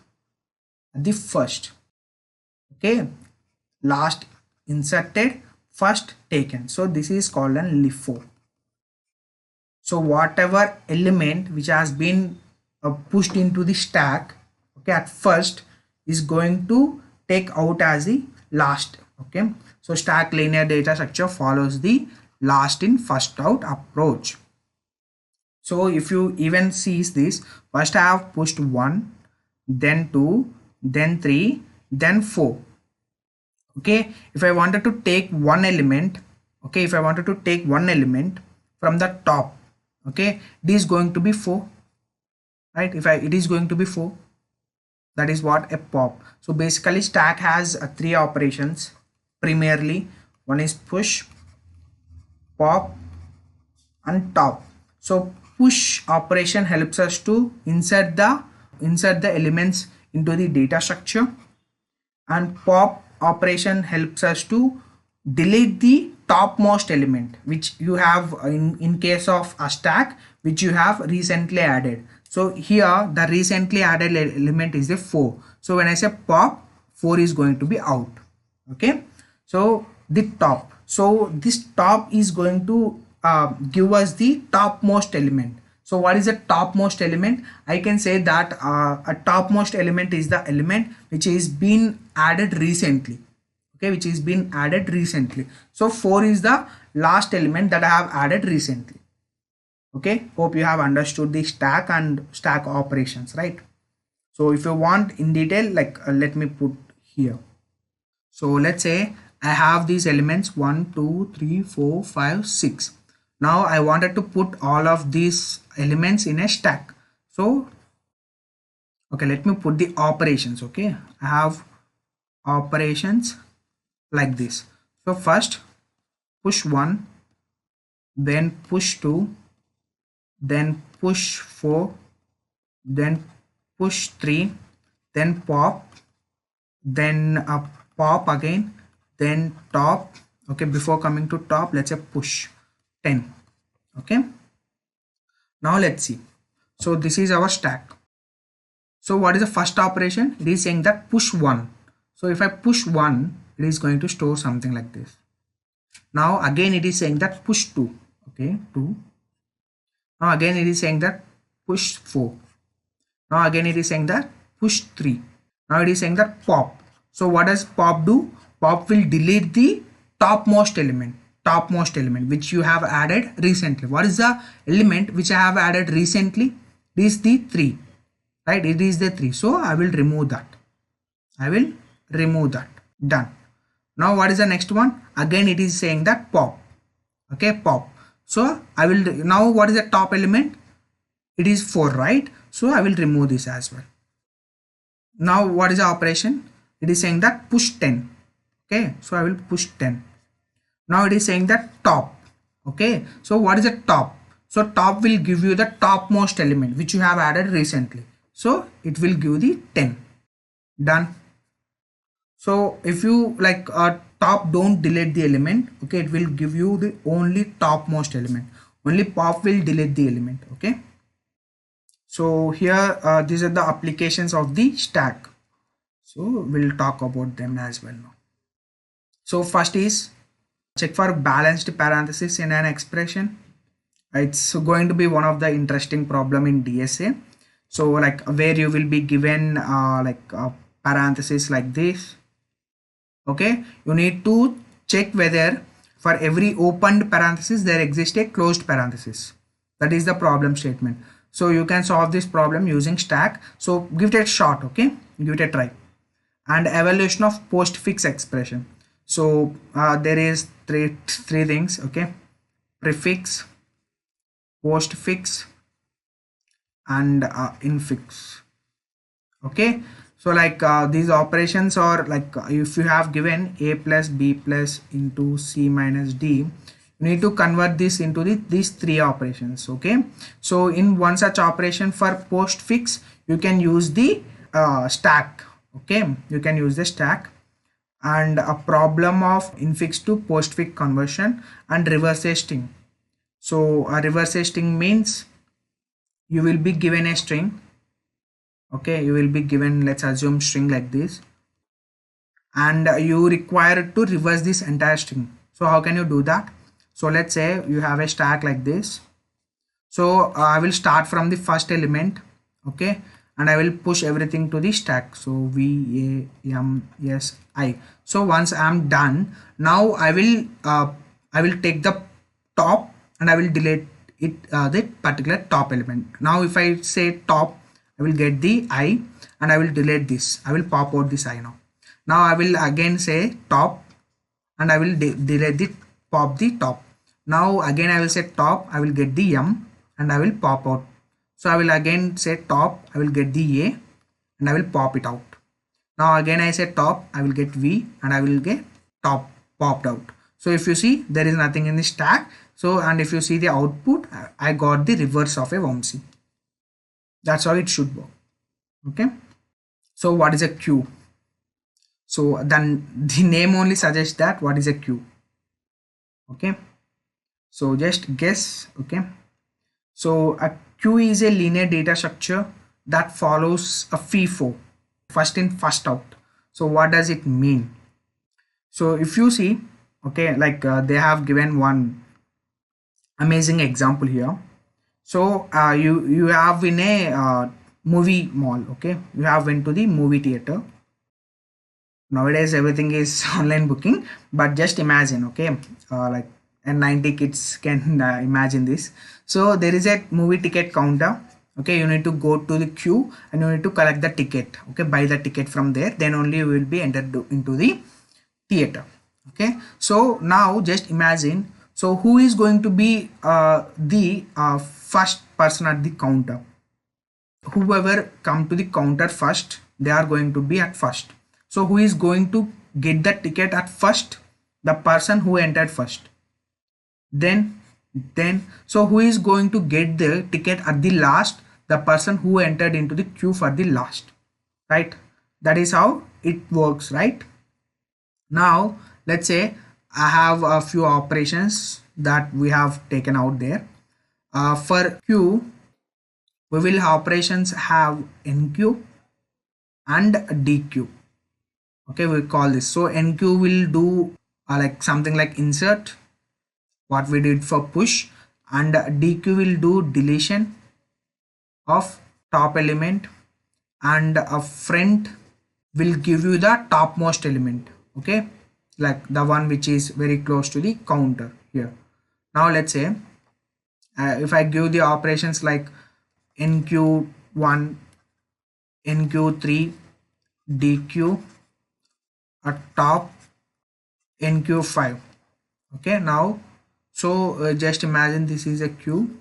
the first, okay, last inserted, first taken. So this is called an LIFO. So whatever element which has been pushed into the stack, okay, at first is going to take out as the last. Okay, so stack linear data structure follows the last in first out approach. So if you even sees this, first I have pushed 1, then 2, then 3, then 4. Okay, if I wanted to take one element, okay, if I wanted to take one element from the top, okay, it is going to be 4, right? It is going to be 4. That is what a pop. So basically stack has 3 operations primarily. One is push, pop and top. So push operation helps us to insert the elements into the data structure, and pop operation helps us to delete the topmost element which you have in case of a stack which you have recently added. So here the recently added element is a 4. So when I say pop, 4 is going to be out. Okay, so the top, so this top is going to give us the topmost element. So what is the topmost element? I can say that a topmost element is the element which is been added recently. Okay, which is been added recently. So 4 is the last element that I have added recently. Okay, hope you have understood the stack and stack operations, right? So if you want in detail, like let me put here. So let's say I have these elements 1, 2, 3, 4, 5, 6. Now I wanted to put all of these elements in a stack. So okay, let me put the operations. Okay, I have operations like this. So first push 1, then push 2, then push 4, then push 3, then pop, then pop again, then top. Okay, before coming to top, let's say push 10. Okay, now let's see. So this is our stack. So what is the first operation? It is saying that push 1. So if I push 1, it is going to store something like this. Now again it is saying that push 2. Okay, 2. Now again it is saying that push 4. Now again it is saying that push 3. Now it is saying that pop. So what does pop do? Pop will delete the topmost element which you have added recently. What is the element which I have added recently? It is the 3, right? It is the 3. So I will remove that. Done. Now what is the next one? Again it is saying that pop. Okay, pop. So I will, now what is the top element? It is 4, right? So I will remove this as well. Now what is the operation? It is saying that push 10. Okay, so I will push 10. Now it is saying that top. Okay, so what is the top? So top will give you the topmost element which you have added recently. So it will give the 10. Done. So if you like top, don't delete the element. Okay, it will give you the only topmost element. Only pop will delete the element. Okay. So here these are the applications of the stack. So we'll talk about them as well now. So first is check for balanced parentheses in an expression. It's going to be one of the interesting problem in DSA. So like where you will be given parentheses like this. Okay, you need to check whether for every opened parenthesis there exists a closed parenthesis. That is the problem statement. So you can solve this problem using stack. So give it a shot. Okay, give it a try. And evaluation of postfix expression. So there is three things. Okay, prefix, postfix, and infix. Okay, so like these operations are like if you have given a plus b plus into c minus d, you need to convert this into these 3 operations. Okay, so in one such operation for postfix, you can use the stack. Okay, you can use the stack. And a problem of infix to postfix conversion and reverse string. So a reverse string means you will be given a string. Okay, you will be given, let's assume, string like this, and you require to reverse this entire string. So how can you do that? So let's say you have a stack like this. So I will start from the first element. Okay, and I will push everything to the stack. So V A M S I. So once I'm done, now I will take the top and I will delete it, the particular top element. Now if I say top, I will get the I and I will delete this. I will pop out this I now. Now I will again say top and I will delete the pop the top. Now again I will say top, I will get the M and I will pop out. So I will again say top, I will get the A and I will pop it out. Now again I say top, I will get V and I will get top popped out. So if you see, there is nothing in the stack. So, and if you see the output, I got the reverse of a Vamsi. That's how it should work. Okay. So what is a queue? So then the name only suggests that what is a queue. Okay. So just guess. Okay. So a queue is a linear data structure that follows a FIFO, first in first out. So what does it mean? So if you see, okay, like they have given one amazing example here. So you have in a movie mall. Okay, you have went to the movie theater. Nowadays everything is online booking, but just imagine, okay, like and 90 kids can imagine this. So there is a movie ticket counter. Okay, you need to go to the queue and you need to collect the ticket. Okay, buy the ticket from there, then only you will be entered into the theater. Okay, so now just imagine, so who is going to be the first person at the counter? Whoever come to the counter first, they are going to be at first. So who is going to get the ticket at first? the person who entered first. Then so who is going to get the ticket at the last? The person who entered into the queue for the last, right? That is how it works, right? Now let's say I have a few operations that we have taken out there. For queue, we will operations have NQ and DQ. Okay, we call this. So NQ will do like something like insert, what we did for push, and DQ will do deletion of top element, and a front will give you the topmost element. Okay, like the one which is very close to the counter here. Now let's say if I give the operations like NQ1, NQ3, DQ, a top, NQ5. Okay, now so just imagine this is a queue.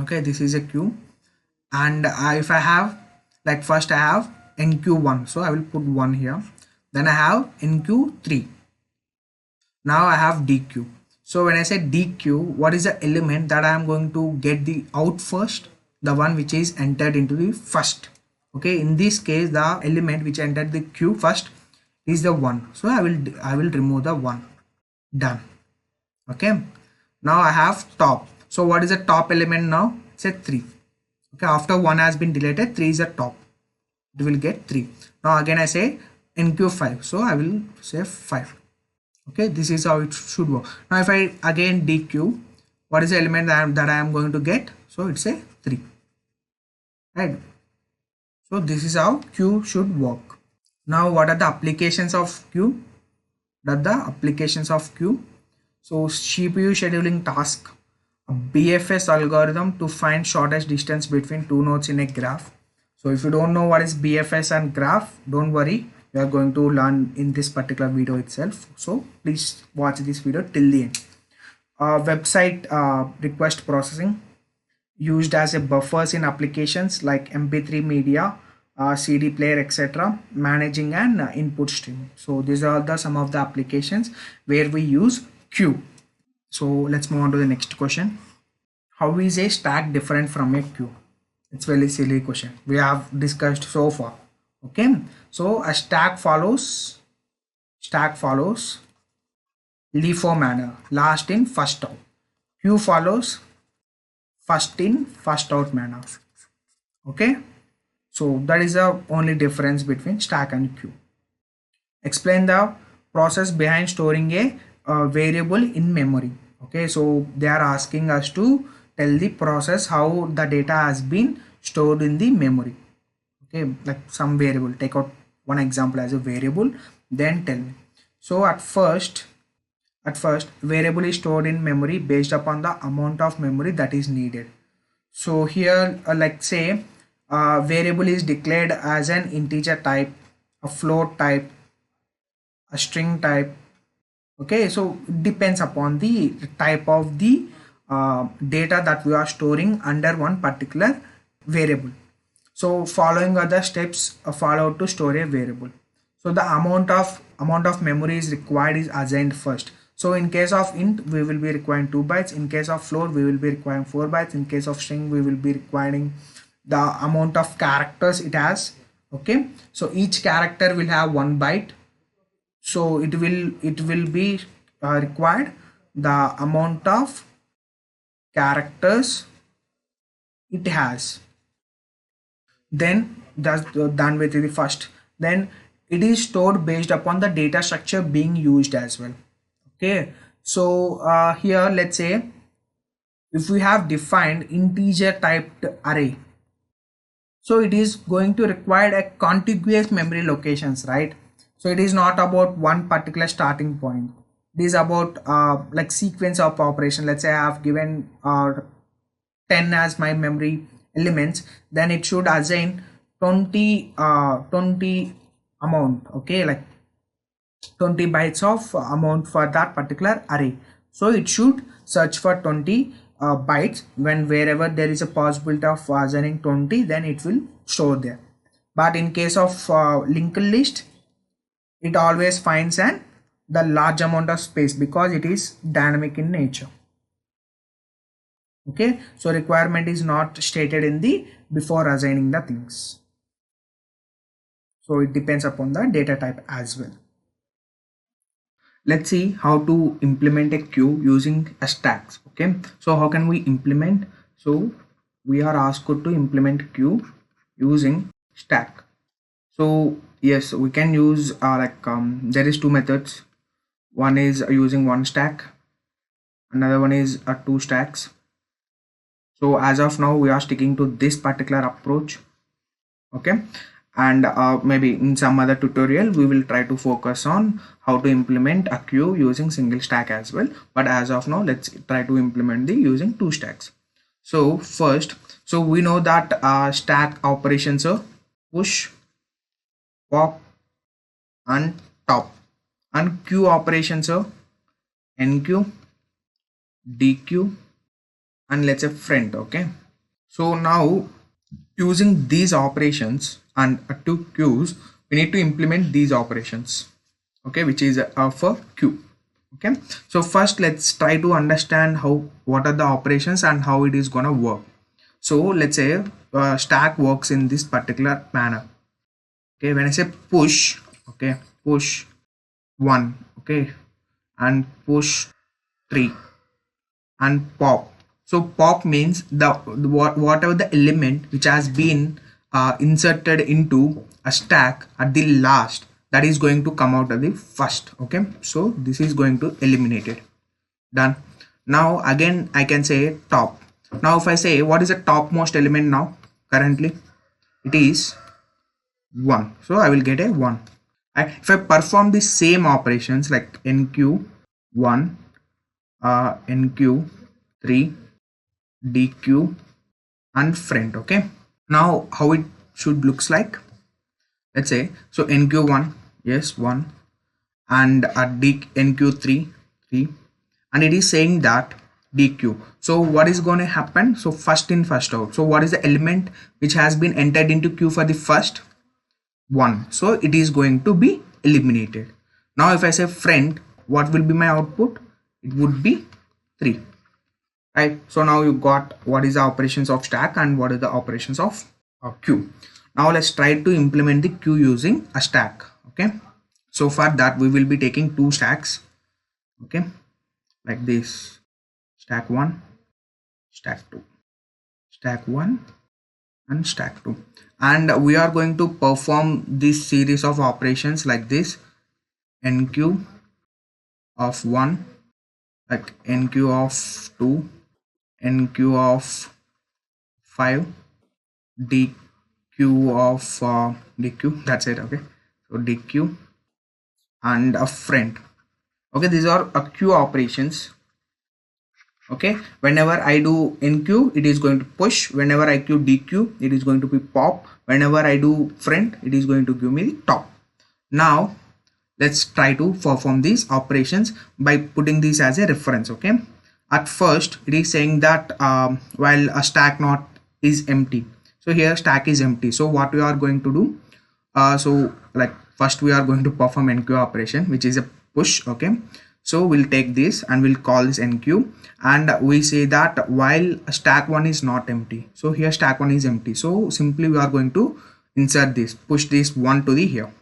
Okay, this is a queue, and if I have, like, first I have NQ1, so I will put 1 here. Then I have NQ3. Now I have DQ. So when I say DQ, what is the element that I am going to get the out first? The one which is entered into the first. Okay, in this case the element which entered the queue first is the 1, so I will remove the 1. Done. Okay, now I have top. So what is the top element now? It's a 3. Okay, after 1 has been deleted, 3 is a top. It will get 3. Now again I say NQ5, so I will say 5. Okay, this is how it should work. Now if I again DQ, what is the element that I am going to get? So it's a 3, right? So this is how queue should work. Now what are the applications of queue? So CPU scheduling task, a BFS algorithm to find shortest distance between two nodes in a graph. So if you don't know what is BFS and graph, don't worry, we are going to learn in this particular video itself. So please watch this video till the end. Website request processing, used as a buffers in applications like MP3 media, CD player, etc. Managing an input stream. So these are some of the applications where we use queue. So let's move on to the next question. How is a stack different from a queue? It's very silly question we have discussed so far. Okay, so a stack follows LIFO manner, last in first out. Queue follows first in first out manner. Okay, so that is the only difference between stack and queue. Explain the process behind storing a variable in memory. Okay, so they are asking us to tell the process how the data has been stored in the memory. Okay, like some variable, take out one example as a variable, then tell me. So at first variable is stored in memory based upon the amount of memory that is needed. So here like say variable is declared as an integer type, a float type, a string type. Okay, so it depends upon the type of the data that we are storing under one particular variable. So following other steps follow to store a variable. So the amount of memory is required is assigned first. So in case of int, we will be requiring 2 bytes. In case of float, we will be requiring 4 bytes. In case of string, we will be requiring the amount of characters it has. Okay, so each character will have 1 byte. So it will be required the amount of characters it has. Then that's done with the first. Then it is stored based upon the data structure being used as well. Okay, so here let's say if we have defined integer typed array, so it is going to require a contiguous memory locations, right? So it is not about one particular starting point. It is about like sequence of operation. Let's say I have given 10 as my memory elements, then it should assign 20 amount. Okay, like 20 bytes of amount for that particular array. So it should search for 20 bytes. When wherever there is a possibility of assigning 20, then it will store there. But in case of linked list, it always finds an the large amount of space because it is dynamic in nature. Okay, so requirement is not stated in the before assigning the things. So it depends upon the data type as well. Let's see how to implement a queue using a stacks. Okay, so how can we implement? So we are asked to implement queue using stack. So yes, we can use there is two methods. One is using one stack, another one is two stacks. So as of now we are sticking to this particular approach. Okay, and maybe in some other tutorial we will try to focus on how to implement a queue using single stack as well, but as of now let's try to implement the using two stacks. So first, so we know that stack operations are push, pop and top, and queue operations are enqueue, dequeue and let's say friend. Okay, so now using these operations and two queues we need to implement these operations, okay, which is for queue. Okay, so first let's try to understand what are the operations and how it is gonna work. So let's say stack works in this particular manner. Okay, when I say push, okay, push 1, okay, and push 3 and pop. So pop means whatever the element which has been inserted into a stack at the last, that is going to come out at the first. Okay, so this is going to eliminate it. Done. Now again I can say top. Now if I say what is the topmost element now, currently it is 1, so I will get a 1. If I perform the same operations like enqueue 1, enqueue 3, dequeue and friend. Okay, now how it should looks like, let's say, so enqueue 1, yes 1, and enqueue 3, and it is saying that dequeue. So what is going to happen? So first in first out. So what is the element which has been entered into queue for the first 1? So it is going to be eliminated. Now if I say friend, what will be my output? It would be 3. Right, so now you got what is the operations of stack and what is the operations of queue. Now let's try to implement the queue using a stack. Okay, so for that we will be taking two stacks. Okay, like this, stack 1, stack 2, stack 1 and stack 2, and we are going to perform this series of operations like this: enqueue of 1, like enqueue of 2, enqueue of 5, dequeue of dequeue, that's it. Okay, so dequeue and a friend. Okay, these are queue operations. Okay, whenever I do enqueue it is going to push, whenever I queue dequeue it is going to be pop, whenever I do friend it is going to give me the top. Now let's try to perform these operations by putting this as a reference. Okay, at first it is saying that while a stack not is empty, so here stack is empty. So what we are going to do, so like first we are going to perform enqueue operation, which is a push. Okay, so we'll take this and we'll call this enqueue, and we say that while stack 1 is not empty, so here stack 1 is empty, so simply we are going to insert this, push this 1 to the here.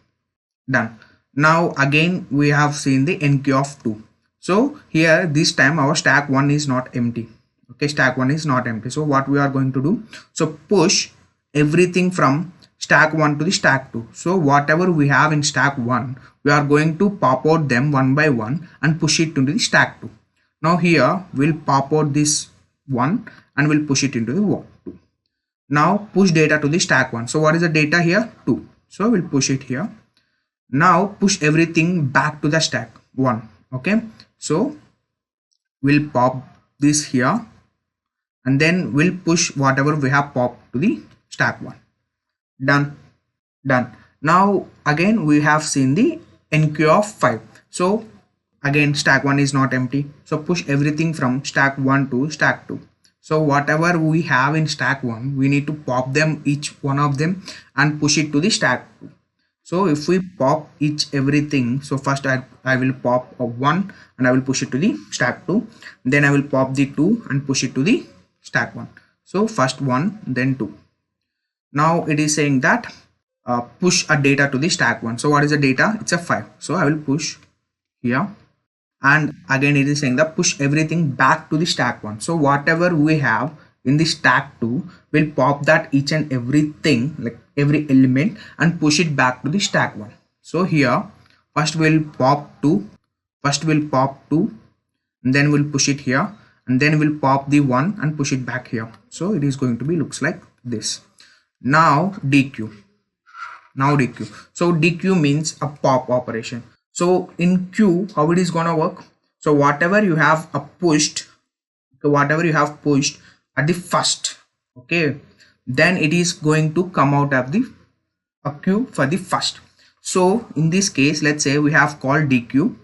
Done. Now again we have seen the enqueue of 2, so here this time our stack 1 is not empty. Okay, stack 1 is not empty, so what we are going to do, so push everything from stack 1 to the stack 2. So whatever we have in stack 1 we are going to pop out them one by one and push it into the stack 2. Now here we'll pop out this 1 and we'll push it into the 2. Now push data to the stack 1. So what is the data here? 2. So we'll push it here. Now push everything back to the stack 1. Okay, so we'll pop this here and then we'll push whatever we have popped to the stack 1. Done. Now again we have seen the enqueue of 5. So again stack 1 is not empty, so push everything from stack 1 to stack 2. So whatever we have in stack 1 we need to pop them, each one of them, and push it to the stack 2. So if we pop everything, so first I will pop a 1 and I will push it to the stack 2, then I will pop the 2 and push it to the stack 1. So first 1, then 2. Now it is saying that push a data to the stack 1. So what is the data? It's a 5. So I will push here, and again it is saying that push everything back to the stack 1. So whatever we have in the stack 2, we'll pop that each and everything, like every element, and push it back to the stack 1. So here first we'll pop 2, and then we'll push it here, and then we'll pop the 1 and push it back here. So it is going to be looks like this. Now DQ. So DQ means a pop operation. So in Q, how it is gonna work? So whatever you have pushed at the first, okay, then it is going to come out of the a queue for the first. So in this case, let's say we have called DQ,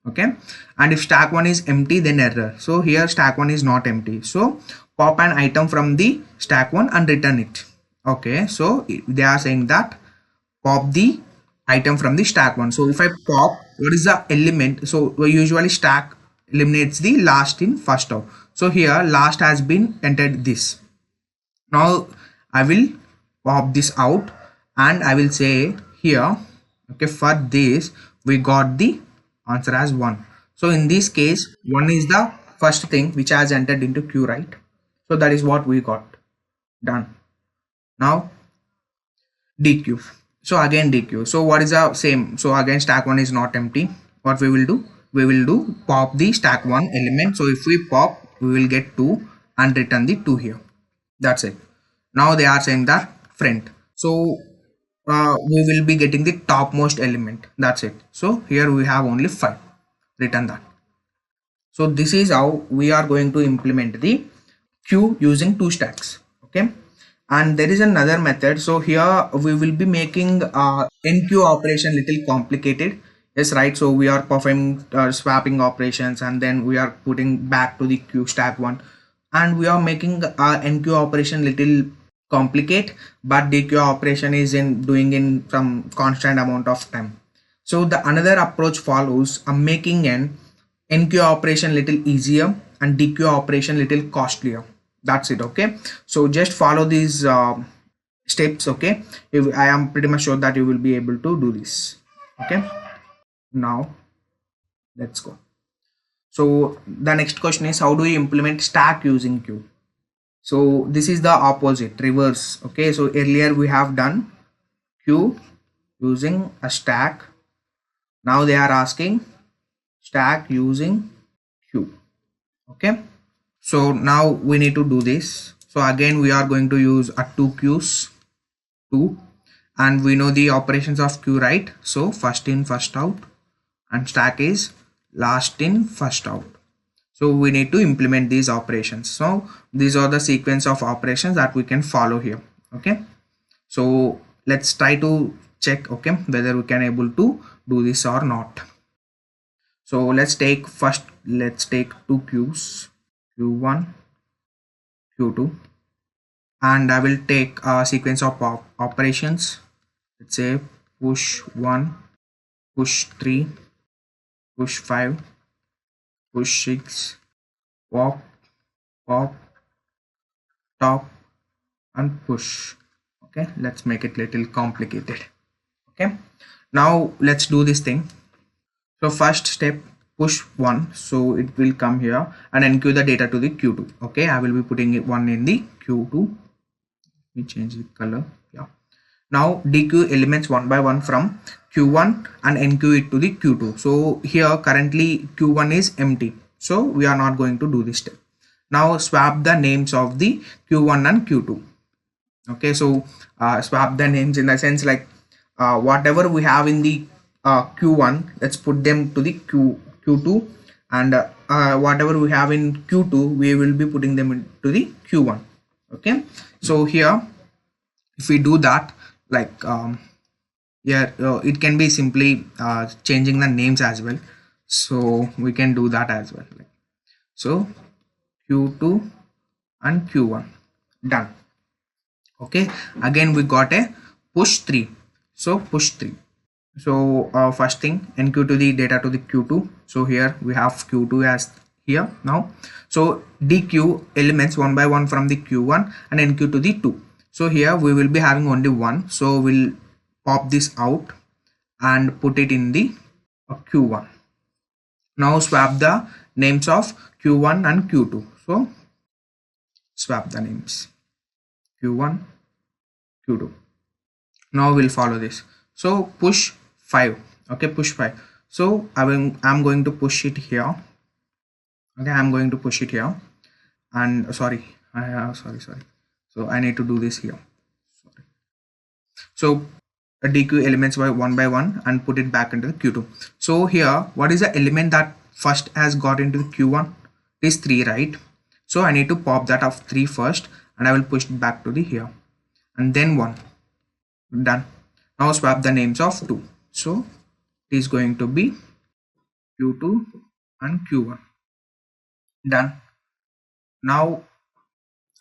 okay, and if stack 1 is empty, then error. So here stack 1 is not empty, so pop an item from the stack 1 and return it. Okay, so they are saying that pop the item from the stack 1. So if I pop, what is the element? So we usually stack eliminates the last in first out. So here last has been entered this. Now I will pop this out and I will say here, okay, for this we got the answer as 1. So in this case 1 is the first thing which has entered into queue, right? So that is what we got. Done. Now DQ. So again DQ. So what is the same? So again stack 1 is not empty. What we will do? We will do pop the stack 1 element. So if we pop, we will get 2 and return the 2 here. That's it. Now they are saying that friend. So we will be getting the topmost element. That's it. So here we have only 5. Return that. So this is how we are going to implement the queue using 2 stacks. Okay. And there is another method. So here we will be making NQ operation little complicated. Yes, right. So we are performing swapping operations, and then we are putting back to the queue stack 1, and we are making NQ operation little complicate, but DQ operation is doing in some constant amount of time. So the another approach follows making an NQ operation little easier and DQ operation little costlier. That's it. Okay, so just follow these steps. Okay, I am pretty much sure that you will be able to do this. Okay, now let's go. So the next question is, how do we implement stack using queue? So this is the opposite, reverse. Okay, so earlier we have done queue using a stack. Now they are asking stack using queue. Okay, so now we need to do this. So again we are going to use a 2 queues, 2, and we know the operations of queue, right? So first in first out, and stack is last in first out. So we need to implement these operations. So these are the sequence of operations that we can follow here. Okay, so let's try to check, okay, whether we can able to do this or not. So let's take 2 queues, q1, q2, and I will take a sequence of operations. Let's say push 1, push 3, push 5, push 6, pop, top, and push. Okay, let's make it little complicated. Okay, now let's do this thing. So first step, push 1, so it will come here and enqueue the data to the q2. Okay, I will be putting it 1 in the q2. Let me change the color. Yeah, now DQ elements 1 by 1 from q1 and enqueue it to the q2. So here currently q1 is empty, so we are not going to do this step. Now swap the names of the q1 and q2. Okay, so swap the names in the sense like whatever we have in the q1, let's put them to the q2, and whatever we have in q2, we will be putting them into the q1. Okay, so here if we do that, like it can be simply changing the names as well, so we can do that as well. So q2 and q1, done. Okay, again we got a push 3, so push 3. So first thing, enqueue to the data to the q2. So here we have q2 as here now. So dequeue elements one by one from the q1 and enqueue to the 2. So here we will be having only one, so we'll pop this out and put it in the q1. Now swap the names of q1 and q2. So swap the names q1 q2. Now we'll follow this. So push 5. Okay, push 5. So I'm going to push it here. Okay, I'm going to push it here, and sorry. So I need to do this here. Sorry. So dequeue elements by one and put it back into the q2. So here, what is the element that first has got into the q1? It is 3, right? So I need to pop that of 3 first, and I will push it back to the here, and then 1. Done. Now swap the names of 2. So it is going to be q2 and q1. Done. Now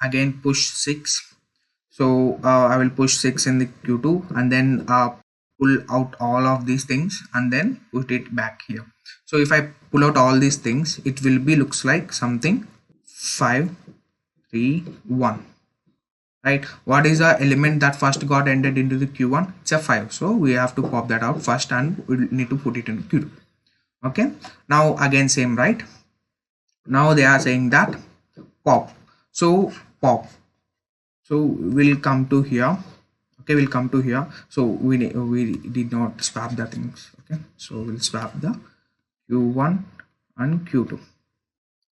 again push 6. So I will push 6 in the q2 and then pull out all of these things and then put it back here. So if I pull out all these things, it will be looks like something 5 3 1. Right, what is the element that first got entered into the q1? It's a 5, so we have to pop that out first and we need to put it in q2. Okay, now again same, right? Now they are saying that pop. So pop, so we'll come to here. Okay, we'll come to here. So we did not swap the things. Okay, so we'll swap the q1 and q2.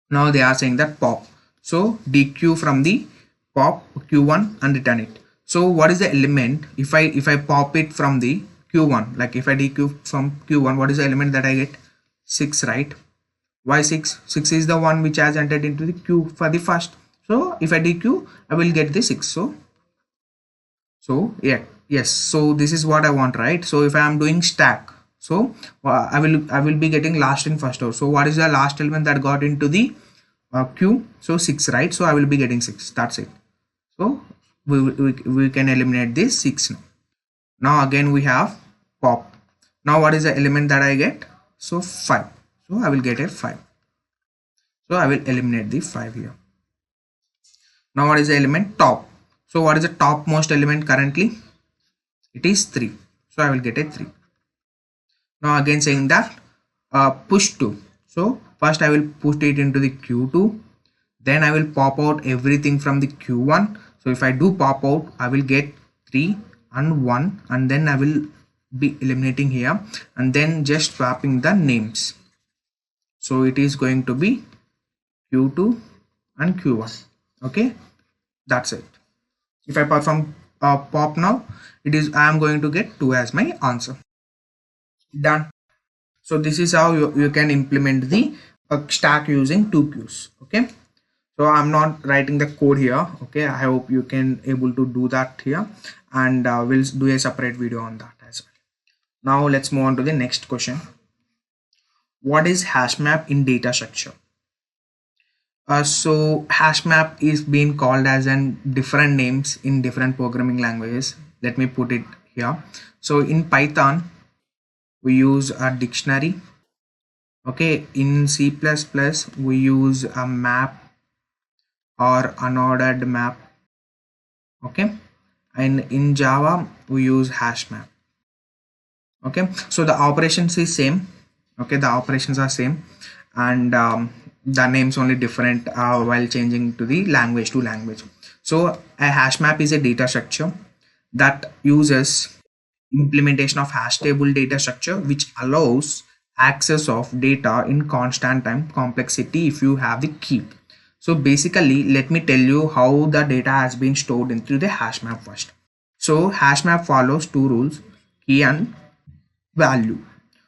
Now they are saying that pop, so dequeue from the pop q1 and return it. So what is the element if I pop it from the q1? Like if I dequeue from q1, what is the element that I get? 6, right? Why 6? 6 is the one which has entered into the queue for the first. So if I dequeue, I will get the 6. So yeah, yes. So this is what I want, right? So if I am doing stack, so I will be getting last in first out. So what is the last element that got into the queue? So 6, right? So I will be getting 6. That's it. So we can eliminate this 6 now. Now again we have pop. Now what is the element that I get? So 5. So I will get a 5. So I will eliminate the 5 here. Now what is the element? Top. So what is the topmost element currently? It is 3. So I will get a 3. Now again saying that push 2. So first I will put it into the q2. Then I will pop out everything from the q1. So if I do pop out, I will get 3 and 1, and then I will be eliminating here and then just swapping the names. So it is going to be q2 and q1. Okay, that's it. If I perform pop now, I am going to get 2 as my answer. Done. So this is how you can implement the stack using 2 queues. Okay, so I'm not writing the code here. Okay, I hope you can able to do that here, and we'll do a separate video on that as well. Now let's move on to the next question. What is hash map in data structure? So hash map is being called as an different names in different programming languages. Let me put it here. So in Python we use a dictionary. Okay, in C++ we use a map or unordered map. Okay, and in Java we use hash map. Okay, so the operations is same. Okay, the operations are same, and the names only different while changing to the language to language. So a hash map is a data structure that uses implementation of hash table data structure, which allows access of data in constant time complexity if you have the key. So basically, let me tell you how the data has been stored into the hash map first. So hash map follows 2 rules: key and value.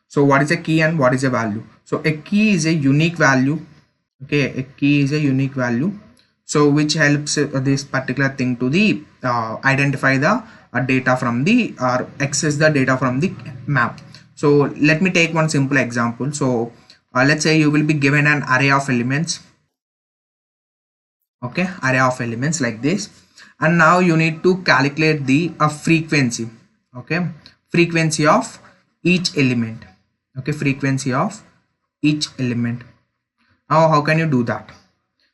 So what is a key and what is a value? So a key is a unique value. Okay, a key is a unique value, so which helps this particular thing to the identify the data from the or access the data from the map. So let me take one simple example. So let's say you will be given an array of elements. Okay, array of elements like this, and now you need to calculate the frequency. Okay, frequency of each element. Okay, frequency of each element. Now how can you do that?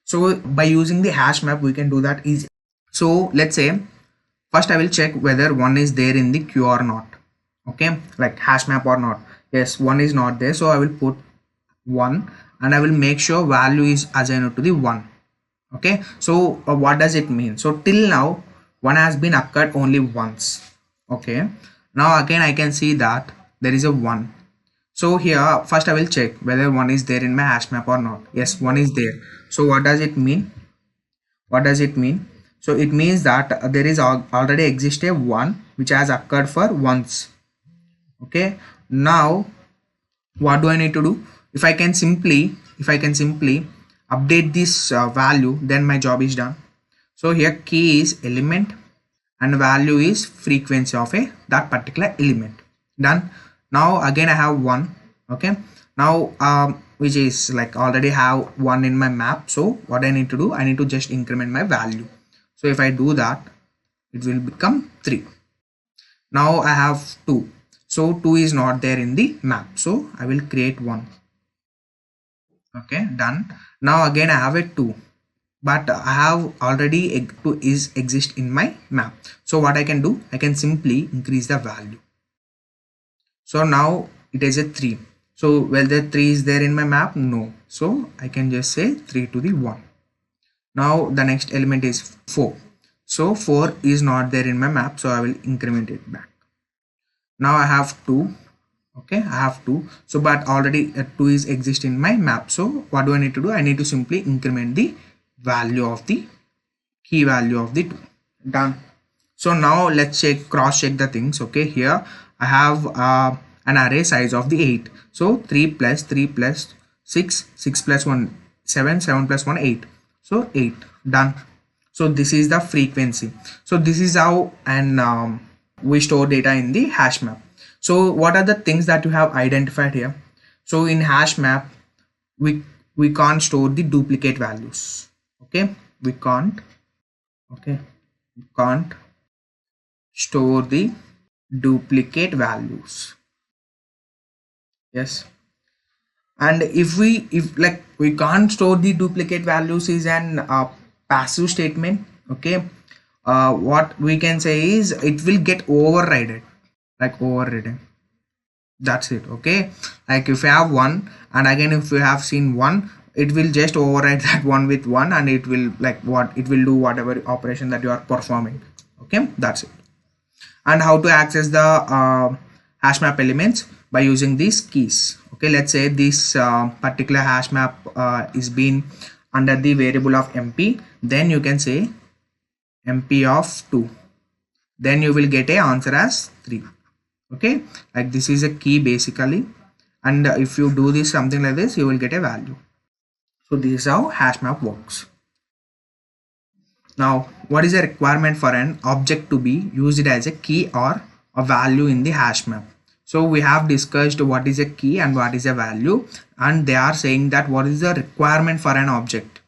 So by using the hash map we can do that easy. So let's say first I will check whether 1 is there in the queue or not. Okay, like hash map or not. Yes, 1 is not there, so I will put 1 and I will make sure value is assigned to the 1. Okay, so what does it mean? So till now 1 has been occurred only once. Okay, now again I can see that there is a 1. So here first I will check whether 1 is there in my hash map or not. Yes, 1 is there. So what does it mean? What does it mean? So it means that there is already exist a 1 which has occurred for once. Okay, now what do I need to do? If I can simply update this value, then my job is done. So here key is element and value is frequency of that particular element. Done. Now again I have 1. Okay, now which is like already have 1 in my map. So what I need to do, I need to just increment my value. So if I do that, it will become 3. Now I have 2. So 2 is not there in the map, so I will create 1. Okay, done. Now again I have a 2, but I have already 2 is exist in my map. So what I can do, I can simply increase the value. So now it is a 3. So whether 3 is there in my map? No. So I can just say 3 to the 1. Now the next element is 4. So 4 is not there in my map, so I will increment it back. Now I have 2. Okay, I have 2. So but already 2 is exist in my map. So what do I need to do? I need to simply increment the value of the key value of the 2. Done. So now let's cross check the things. Okay, here I have an array size of the 8. So 3 plus 3 plus 6, 6 plus 1, 7, 7 plus 1, 8. So 8. Done. So this is the frequency. So this is how we store data in the hash map. So what are the things that you have identified here? So in hash map, we can't store the duplicate values. Okay, we can't store the duplicate values. Yes, and if we can't store the duplicate values is an passive statement. Okay, what we can say is it will get overridden, like overridden. That's it. Okay, like if you have 1 and again if you have seen 1, it will just override that 1 with 1 and it will do whatever operation that you are performing. Okay, that's it. And how to access the hash map elements? By using these keys. Okay, let's say this particular hash map is being under the variable of MP, then you can say MP of 2, then you will get a answer as 3. Okay, like this is a key basically, and if you do this something like this, you will get a value. So this is how hash map works. Now what is the requirement for an object to be used as a key or a value in the hash map? So we have discussed what is a key and what is a value, and they are saying that what is the requirement for an object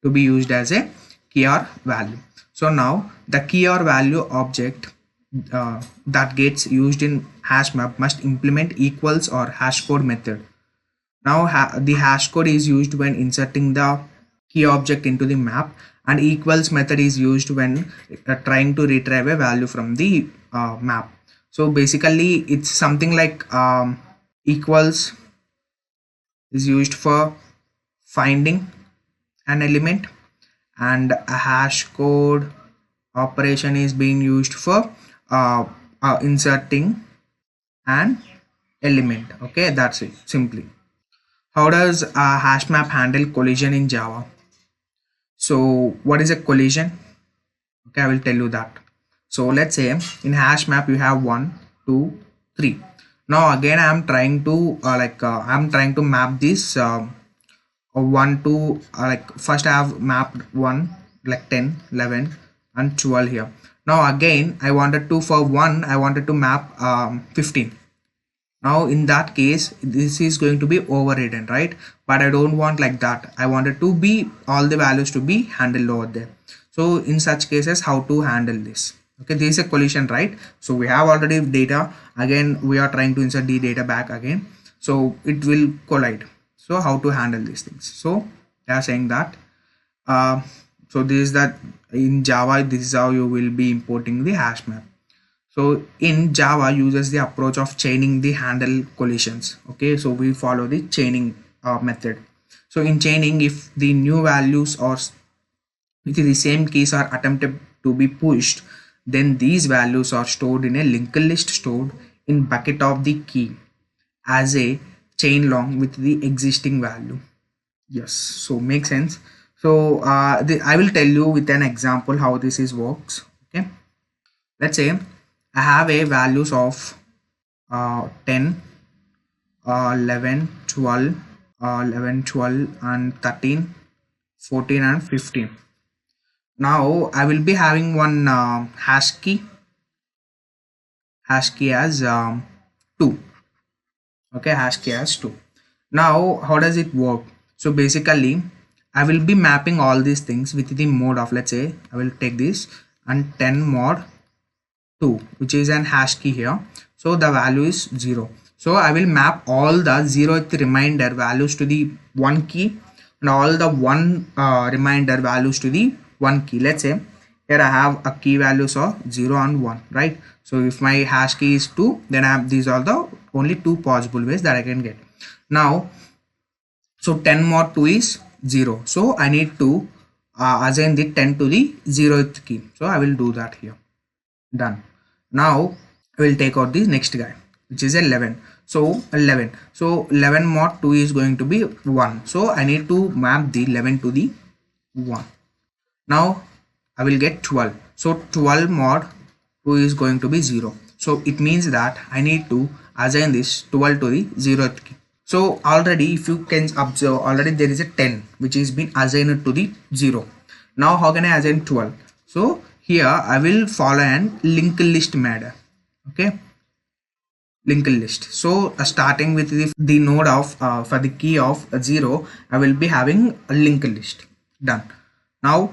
to be used as a key or value. So now the key or value object that gets used in hash map must implement equals or hash code method. Now the hash code is used when inserting the key object into the map, and equals method is used when trying to retrieve a value from the map. So basically it's something like equals is used for finding an element, and a hash code operation is being used for inserting an element. Okay, that's it simply. How does a hash map handle collision in Java? So what is a collision? Okay, I will tell you that. So let's say in hash map you have 1, 2, 3. Now again I am trying to map this 1 to first I have mapped 1 like 10, 11 and 12 here. Now again I wanted to, for 1 I wanted to map 15. Now in that case this is going to be overridden, right? But I don't want like that. I wanted to be all the values to be handled over there. So in such cases, how to handle this? Okay, this is a collision, right? So we have already data, again we are trying to insert the data back again, so it will collide. So how to handle these things? So they are saying that so this is that in Java, this is how you will be importing the hash map. So in Java uses the approach of chaining the handle collisions. Okay, so we follow the chaining method. So in chaining, if the new values or with the same keys are attempted to be pushed, then these values are stored in a linked list stored in bucket of the key as a chain long with the existing value. Yes, so makes sense. So I will tell you with an example how this is works. Okay, let's say I have a values of 10, 11, 12, 11, 12 and 13, 14 and 15. Now I will be having one hash key as 2. Okay, hash key as 2. Now how does it work? So basically I will be mapping all these things with the mode of, let's say I will take this and 10 mod 2, which is an hash key here. So the value is 0. So I will map all the 0th reminder values to the 1 key and all the 1 reminder values to the 1 key. Let's say here I have a key values of 0 and 1, right? So if my hash key is 2, then I have these are the only 2 possible ways that I can get. Now so 10 mod 2 is 0, so I need to assign the 10 to the 0th key. So I will do that here. Done. Now I will take out the next guy, which is 11. So 11. So 11 mod 2 is going to be 1. So I need to map the 11 to the 1. Now I will get 12. So 12 mod 2 is going to be 0. So it means that I need to assign this 12 to the 0th key. So already, if you can observe, already there is a 10 which is been assigned to the 0. Now how can I assign 12? So here I will follow an linked list method. Okay, linked list. So starting with the node of for the key of 0, I will be having a linked list. Done. Now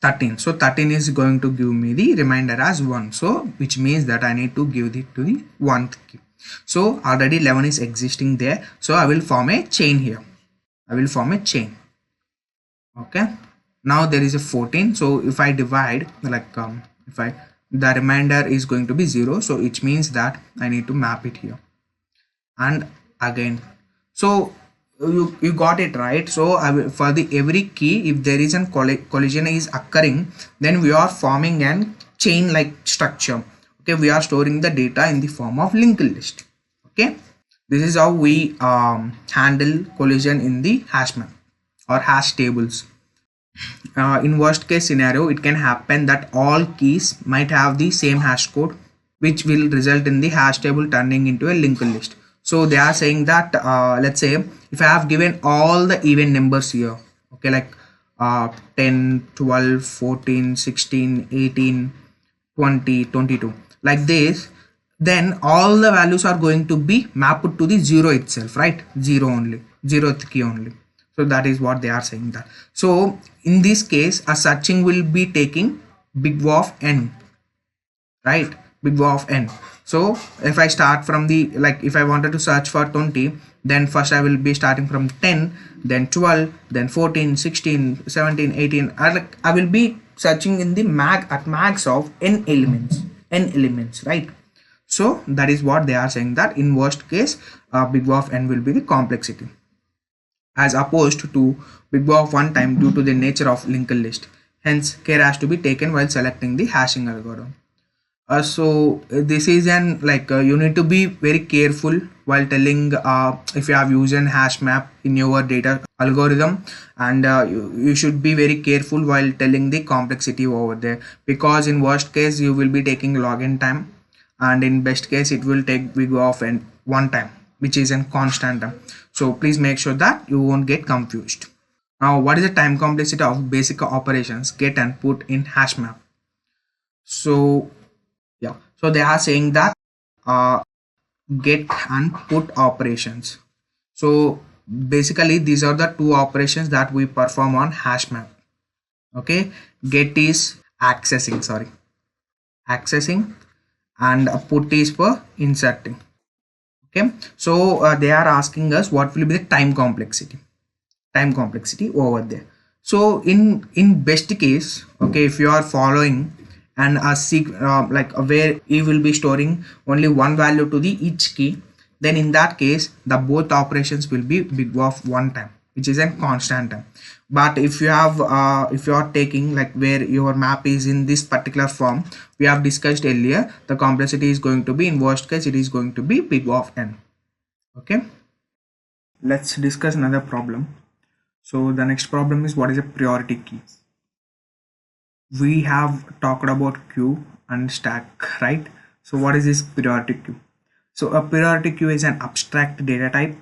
13. So 13 is going to give me the reminder as 1. So which means that I need to give it to the 1th key. So already 11 is existing there. So I will form a chain here. I will form a chain. Okay. Now there is a 14. So if I divide, like the remainder is going to be 0. So it means that I need to map it here. And again, so you got it right. So I will, for the every key, if there is a collision is occurring, then we are forming an chain like structure. Okay, we are storing the data in the form of linked list. Okay, this is how we handle collision in the hash map or hash tables. In worst case scenario, it can happen that all keys might have the same hash code, which will result in the hash table turning into a linked list. So they are saying that let's say if I have given all the even numbers here, okay, like 10, 12, 14, 16, 18, 20, 22, like this, then all the values are going to be mapped to the 0 itself, right? 0 only, 0th key only. So that is what they are saying that. So in this case, a searching will be taking big O of n, right? Big O of n. So if I start from the, like if I wanted to search for 20, then first I will be starting from 10, then 12, then 14, 16, 17, 18. I will be searching in the max of n elements, right? So that is what they are saying, that in worst case big O of n will be the complexity, as opposed to big O of one time due to the nature of linked list. Hence care has to be taken while selecting the hashing algorithm. So this is an you need to be very careful while telling if you have used an hash map in your data algorithm, and you should be very careful while telling the complexity over there, because in worst case you will be taking login time, and in best case it will take big O of n one time, which is a constant time. So please make sure that you won't get confused. Now what is the time complexity of basic operations get and put in hash map? So yeah, so they are saying that get and put operations. So basically these are the two operations that we perform on hash map. Okay, get is accessing, sorry, accessing, and put is for inserting. Okay, so they are asking us what will be the time complexity over there. So in best case, okay, if you are following and where you will be storing only one value to the each key, then in that case the both operations will be big of one time, which is a constant time. But if you have if you are taking like where your map is in this particular form we have discussed earlier, the complexity is going to be, in worst case, it is going to be big of n. Okay, let's discuss another problem. So the next problem is, what is a priority key? We have talked about queue and stack, right? So what is this priority queue? So a priority queue is an abstract data type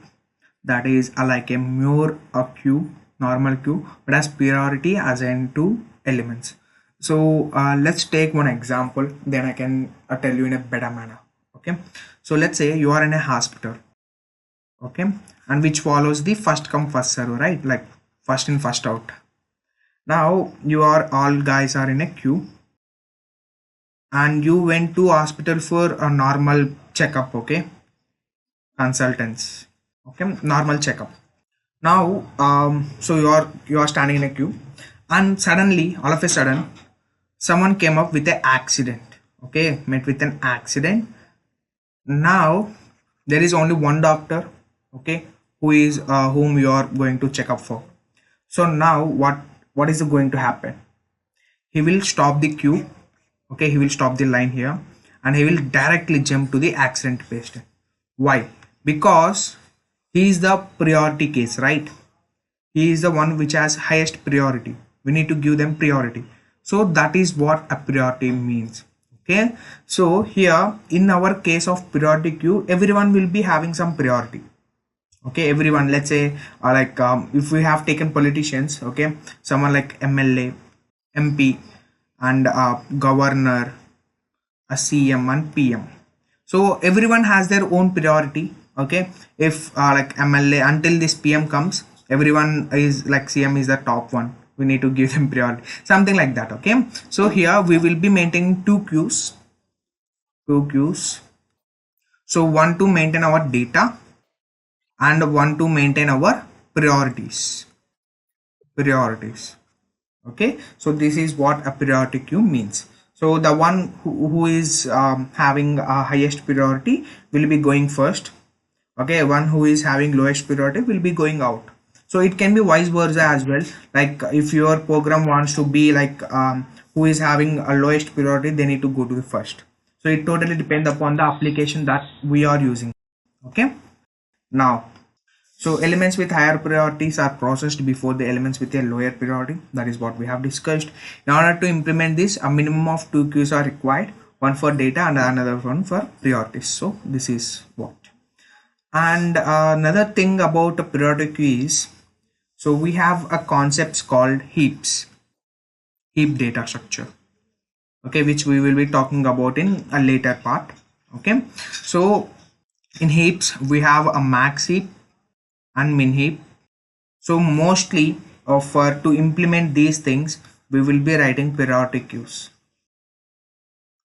that is like a more a queue, normal queue, but has priority assigned to elements. So let's take one example, then I can tell you in a better manner. Okay, so let's say you are in a hospital, okay, and which follows the first come first serve, right? Like first in first out. Now you are all guys are in a queue and you went to hospital for a normal checkup, okay, consultants, okay, normal checkup. Now so you are standing in a queue and suddenly, all of a sudden, someone came up with an accident, okay, met with an accident. Now there is only one doctor, okay, who is whom you are going to check up for. So now what is going to happen? He will stop the queue, okay, he will stop the line here and he will directly jump to the accident patient. Why? Because he is the priority case, right? He is the one which has highest priority. We need to give them priority. So that is what a priority means. Okay, so here in our case of priority queue, everyone will be having some priority. Okay, everyone, let's say if we have taken politicians, okay, someone like MLA, MP, and governor, a CM and PM. So everyone has their own priority. Okay, if like MLA, until this PM comes, everyone is like CM is the top one, we need to give them priority, something like that. Okay, so here we will be maintaining two queues. So one to maintain our data and one to maintain our priorities. Okay, so this is what a priority queue means. So the one who is having a highest priority will be going first. Okay, one who is having lowest priority will be going out. So it can be vice versa as well. Like if your program wants to be like who is having a lowest priority, they need to go to the first. So it totally depends upon the application that we are using. Okay, now so elements with higher priorities are processed before the elements with a lower priority. That is what we have discussed. In order to implement this, a minimum of two queues are required, one for data and another one for priorities. So this is what. And another thing about a priority queue is, so we have a concepts called heap data structure, okay, which we will be talking about in a later part. Okay, so in heaps we have a max heap and min heap. So mostly for to implement these things we will be writing periodic queues.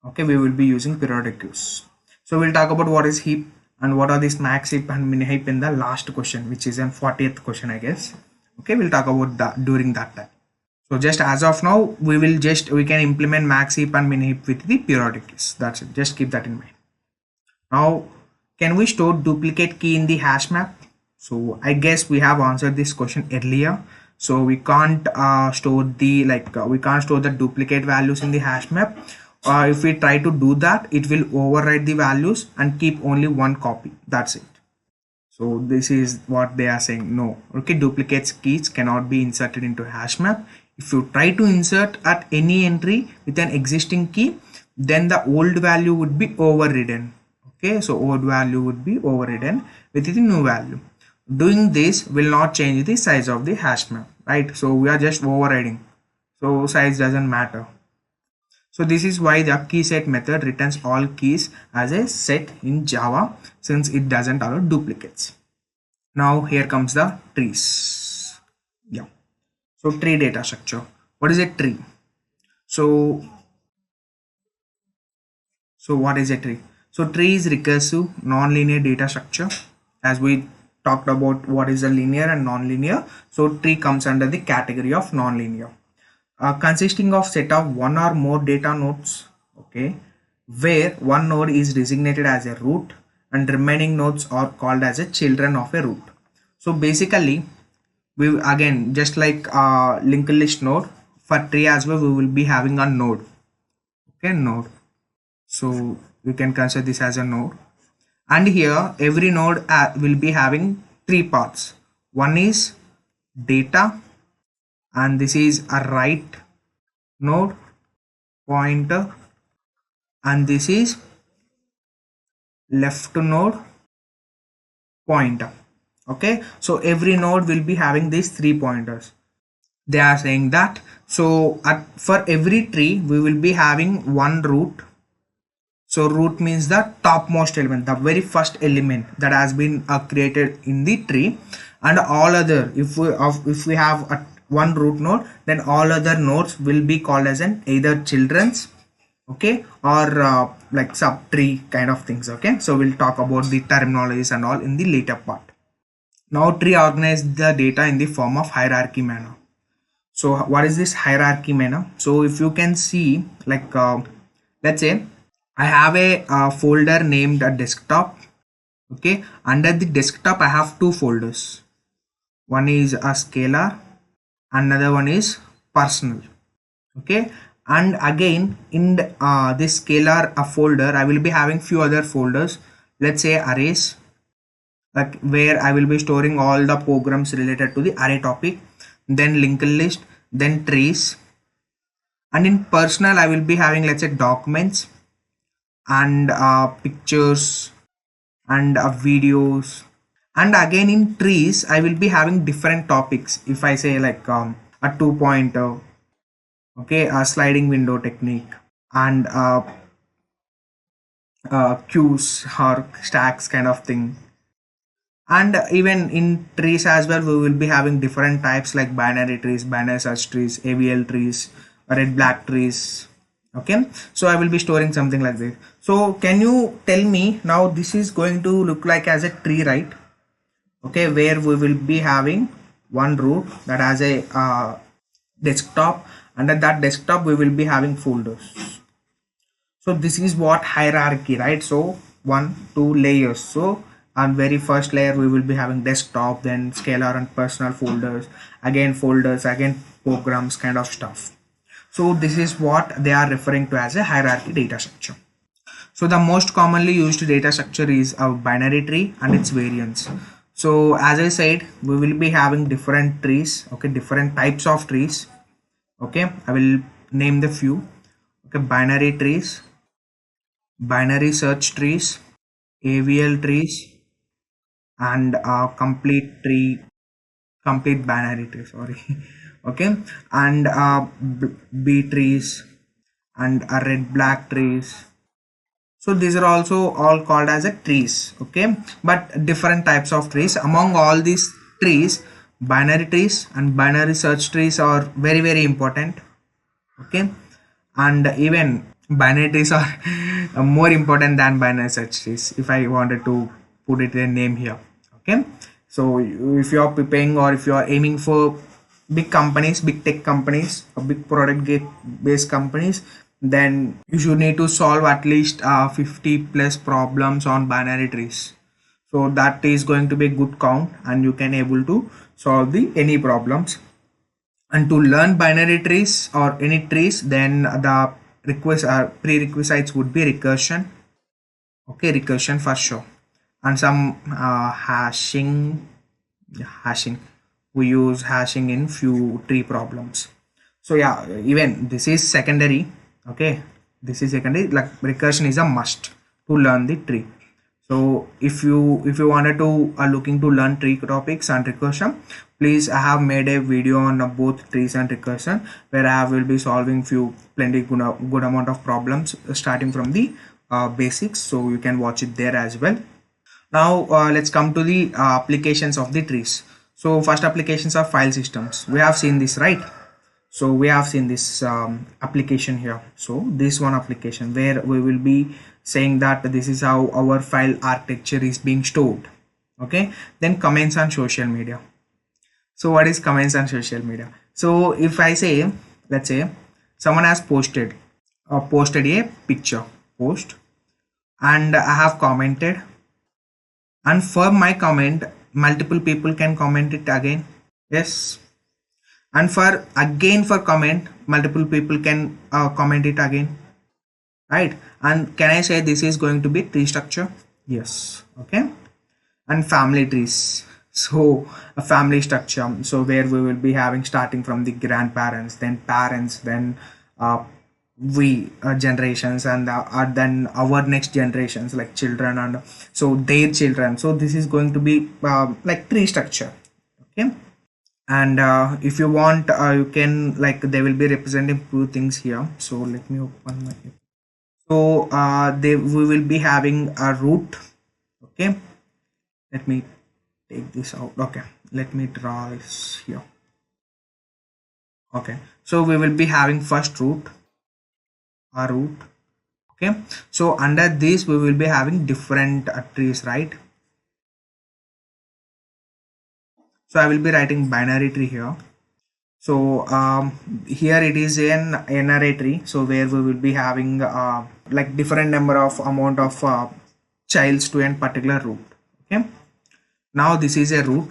Okay, we will be using periodic queues. So we'll talk about what is heap and what are these max heap and min heap in the last question, which is an 40th question, I guess. Okay, we'll talk about that during that time. So just as of now, we can implement max heap and min heap with the periodic keys. That's it. Just keep that in mind. Now, can we store duplicate key in the hash map? So I guess we have answered this question earlier. So we can't store the we can't store the duplicate values in the hash map. If we try to do that, it will override the values and keep only one copy. That's it. So this is what they are saying. No, okay, duplicates keys cannot be inserted into hash map. If you try to insert at any entry with an existing key, then the old value would be overridden. Okay, so old value would be overridden with the new value. Doing this will not change the size of the hash map, right? So we are just overriding. So size doesn't matter. So this is why the key set method returns all keys as a set in Java, since it doesn't allow duplicates. Now here comes the trees. Yeah. So tree data structure. What is a tree? So So what is a tree? So tree is recursive non-linear data structure. As we talked about what is a linear and non-linear, so tree comes under the category of non-linear, consisting of set of one or more data nodes, okay, where one node is designated as a root and remaining nodes are called as a children of a root. So basically, we again, just like linked list node, for tree as well we will be having a node, okay, node. So we can consider this as a node, and here every node will be having three parts. One is data, and this is a write node, pointer, and this is left node, pointer. Okay, so every node will be having these three pointers. They are saying that, so for every tree we will be having one root. So root means the topmost element, the very first element that has been created in the tree, and all other, if we have one root node, then all other nodes will be called as an either children's, okay, or like sub tree kind of things. Okay, so we'll talk about the terminologies and all in the later part. Now tree organizes the data in the form of hierarchy manner. So what is this hierarchy manner? So if you can see, like let's say I have a folder named a desktop. Okay, under the desktop I have two folders. One is a scalar, another one is personal. Okay, and again in this scalar folder I will be having few other folders. Let's say arrays, like where I will be storing all the programs related to the array topic, then linked list, then trees, and in personal I will be having, let's say, documents and pictures and videos. And again in trees I will be having different topics. If I say like a 2-pointer, okay, a sliding window technique, and queues or stacks kind of thing. And even in trees as well we will be having different types like binary trees, binary search trees, AVL trees, red black trees. Okay, so I will be storing something like this. So can you tell me now, this is going to look like as a tree, right? Okay, where we will be having one root that has a desktop. Under that desktop we will be having folders. So this is what hierarchy, right? So 1, 2 layers. So on very first layer we will be having desktop, then scalar and personal folders, again folders, again programs kind of stuff. So this is what they are referring to as a hierarchy data structure. So the most commonly used data structure is a binary tree and its variants. So as I said, we will be having different trees, okay, different types of trees. Okay, I will name the few. Okay, binary trees, binary search trees, AVL trees, and complete binary tree, sorry. Okay, and B trees and red black trees. So these are also all called as a trees. Okay, but different types of trees. Among all these trees, binary trees and binary search trees are very, very important. Okay, and even binary trees are more important than binary search trees, if I wanted to put it in a name here. Okay, so if you are preparing or if you are aiming for big companies, big tech companies, or big product based companies, then you should need to solve at least 50 plus problems on binary trees. So that is going to be a good count and you can able to solve any problems. And to learn binary trees or any trees, then the prerequisites would be recursion. Okay, recursion for sure, and some hashing. We use hashing in few tree problems. So yeah, even this is secondary. Okay, this is secondary. Like recursion is a must to learn the tree. So if you wanted to looking to learn tree topics and recursion, please, I have made a video on both trees and recursion where I will be solving plenty good amount of problems starting from the basics. So you can watch it there as well. Now let's come to the applications of the trees. So first, applications of file systems. We have seen this, right? So we have seen this application here. So this one application where we will be saying that this is how our file architecture is being stored. Okay, then comments on social media. So what is comments on social media? So if I say, let's say someone has posted a picture post, and I have commented, and for my comment multiple people can comment it again. Yes, and for comment multiple people can comment it again, right? And can I say this is going to be tree structure? Yes. Okay. And family trees, so a family structure, so where we will be having starting from the grandparents, then parents, then we generations, and then our next generations like children, and so their children. So this is going to be like tree structure. Okay. And if you want you can, like, they will be representing two things here. So let me open my, so we will be having a root. Okay, let me take this out. Okay, let me draw this here. Okay, so we will be having first root, a root. Okay, so under this we will be having different trees, right? So I will be writing binary tree here. So here it is an NRA tree, so where we will be having like different number of amount of childs to a particular root. Okay, now this is a root,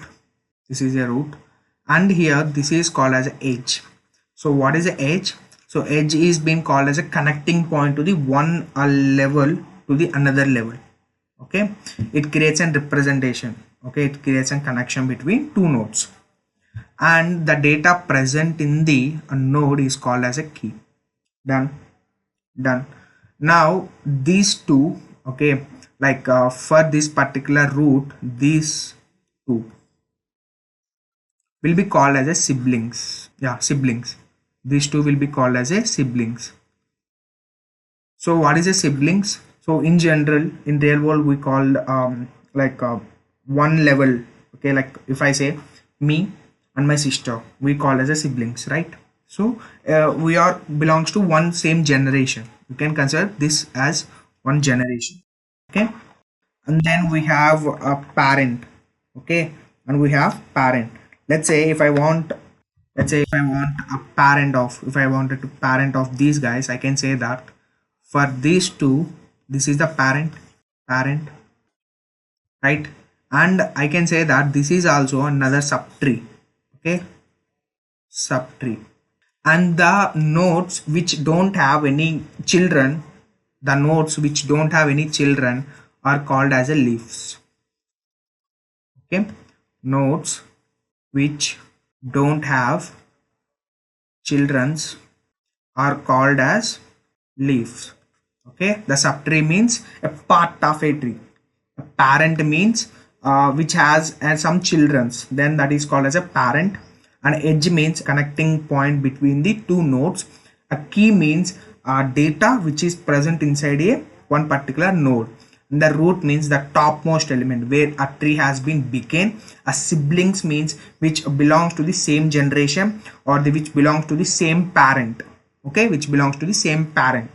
this is a root, and here this is called as edge. So what is the edge? So edge is being called as a connecting point to the one level to the another level. Okay, it creates a representation. Okay, it creates a connection between two nodes, and the data present in the node is called as a key. Done. Now these two, okay, like for this particular root, these two will be called as a siblings. Yeah, siblings. These two will be called as a siblings. So what is a siblings? So in general, in real world, we call like one level. Okay, like if I say me and my sister, we call as a siblings, right? So we are belongs to one same generation. You can consider this as one generation. Okay, and then we have a parent. Okay, and we have parent. Let's say if I want, if I wanted to parent of these guys, I can say that for these two, this is the parent, right? And I can say that this is also another subtree. Okay, subtree. And the nodes which don't have any children, are called as a leaves. Okay, nodes which don't have childrens are called as leaves. Okay, the subtree means a part of a tree. A parent means which has some childrens, then that is called as a parent. An edge means connecting point between the two nodes. A key means data which is present inside a one particular node. And the root means the topmost element where a tree has been begun. A siblings means which belongs to the same generation, or which belongs to the same parent. Okay, which belongs to the same parent.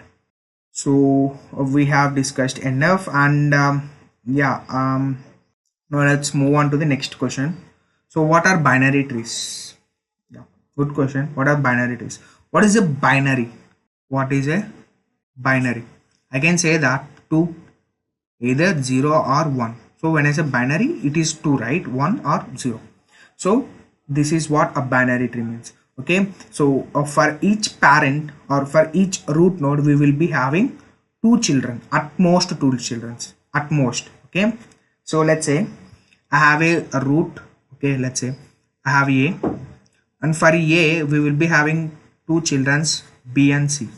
So we have discussed enough, and now let's move on to the next question. So what are binary trees? Yeah, good question. What are binary trees? What is a binary? What is a binary? I can say that two, either 0 or 1. So when I say binary, it is 2, right? 1 or 0. So this is what a binary tree means. Okay, so for each parent or for each root node, we will be having two children, at most two children, at most. Okay, so let's say I have a root. Okay, let's say I have A, and for A we will be having two children, B and C.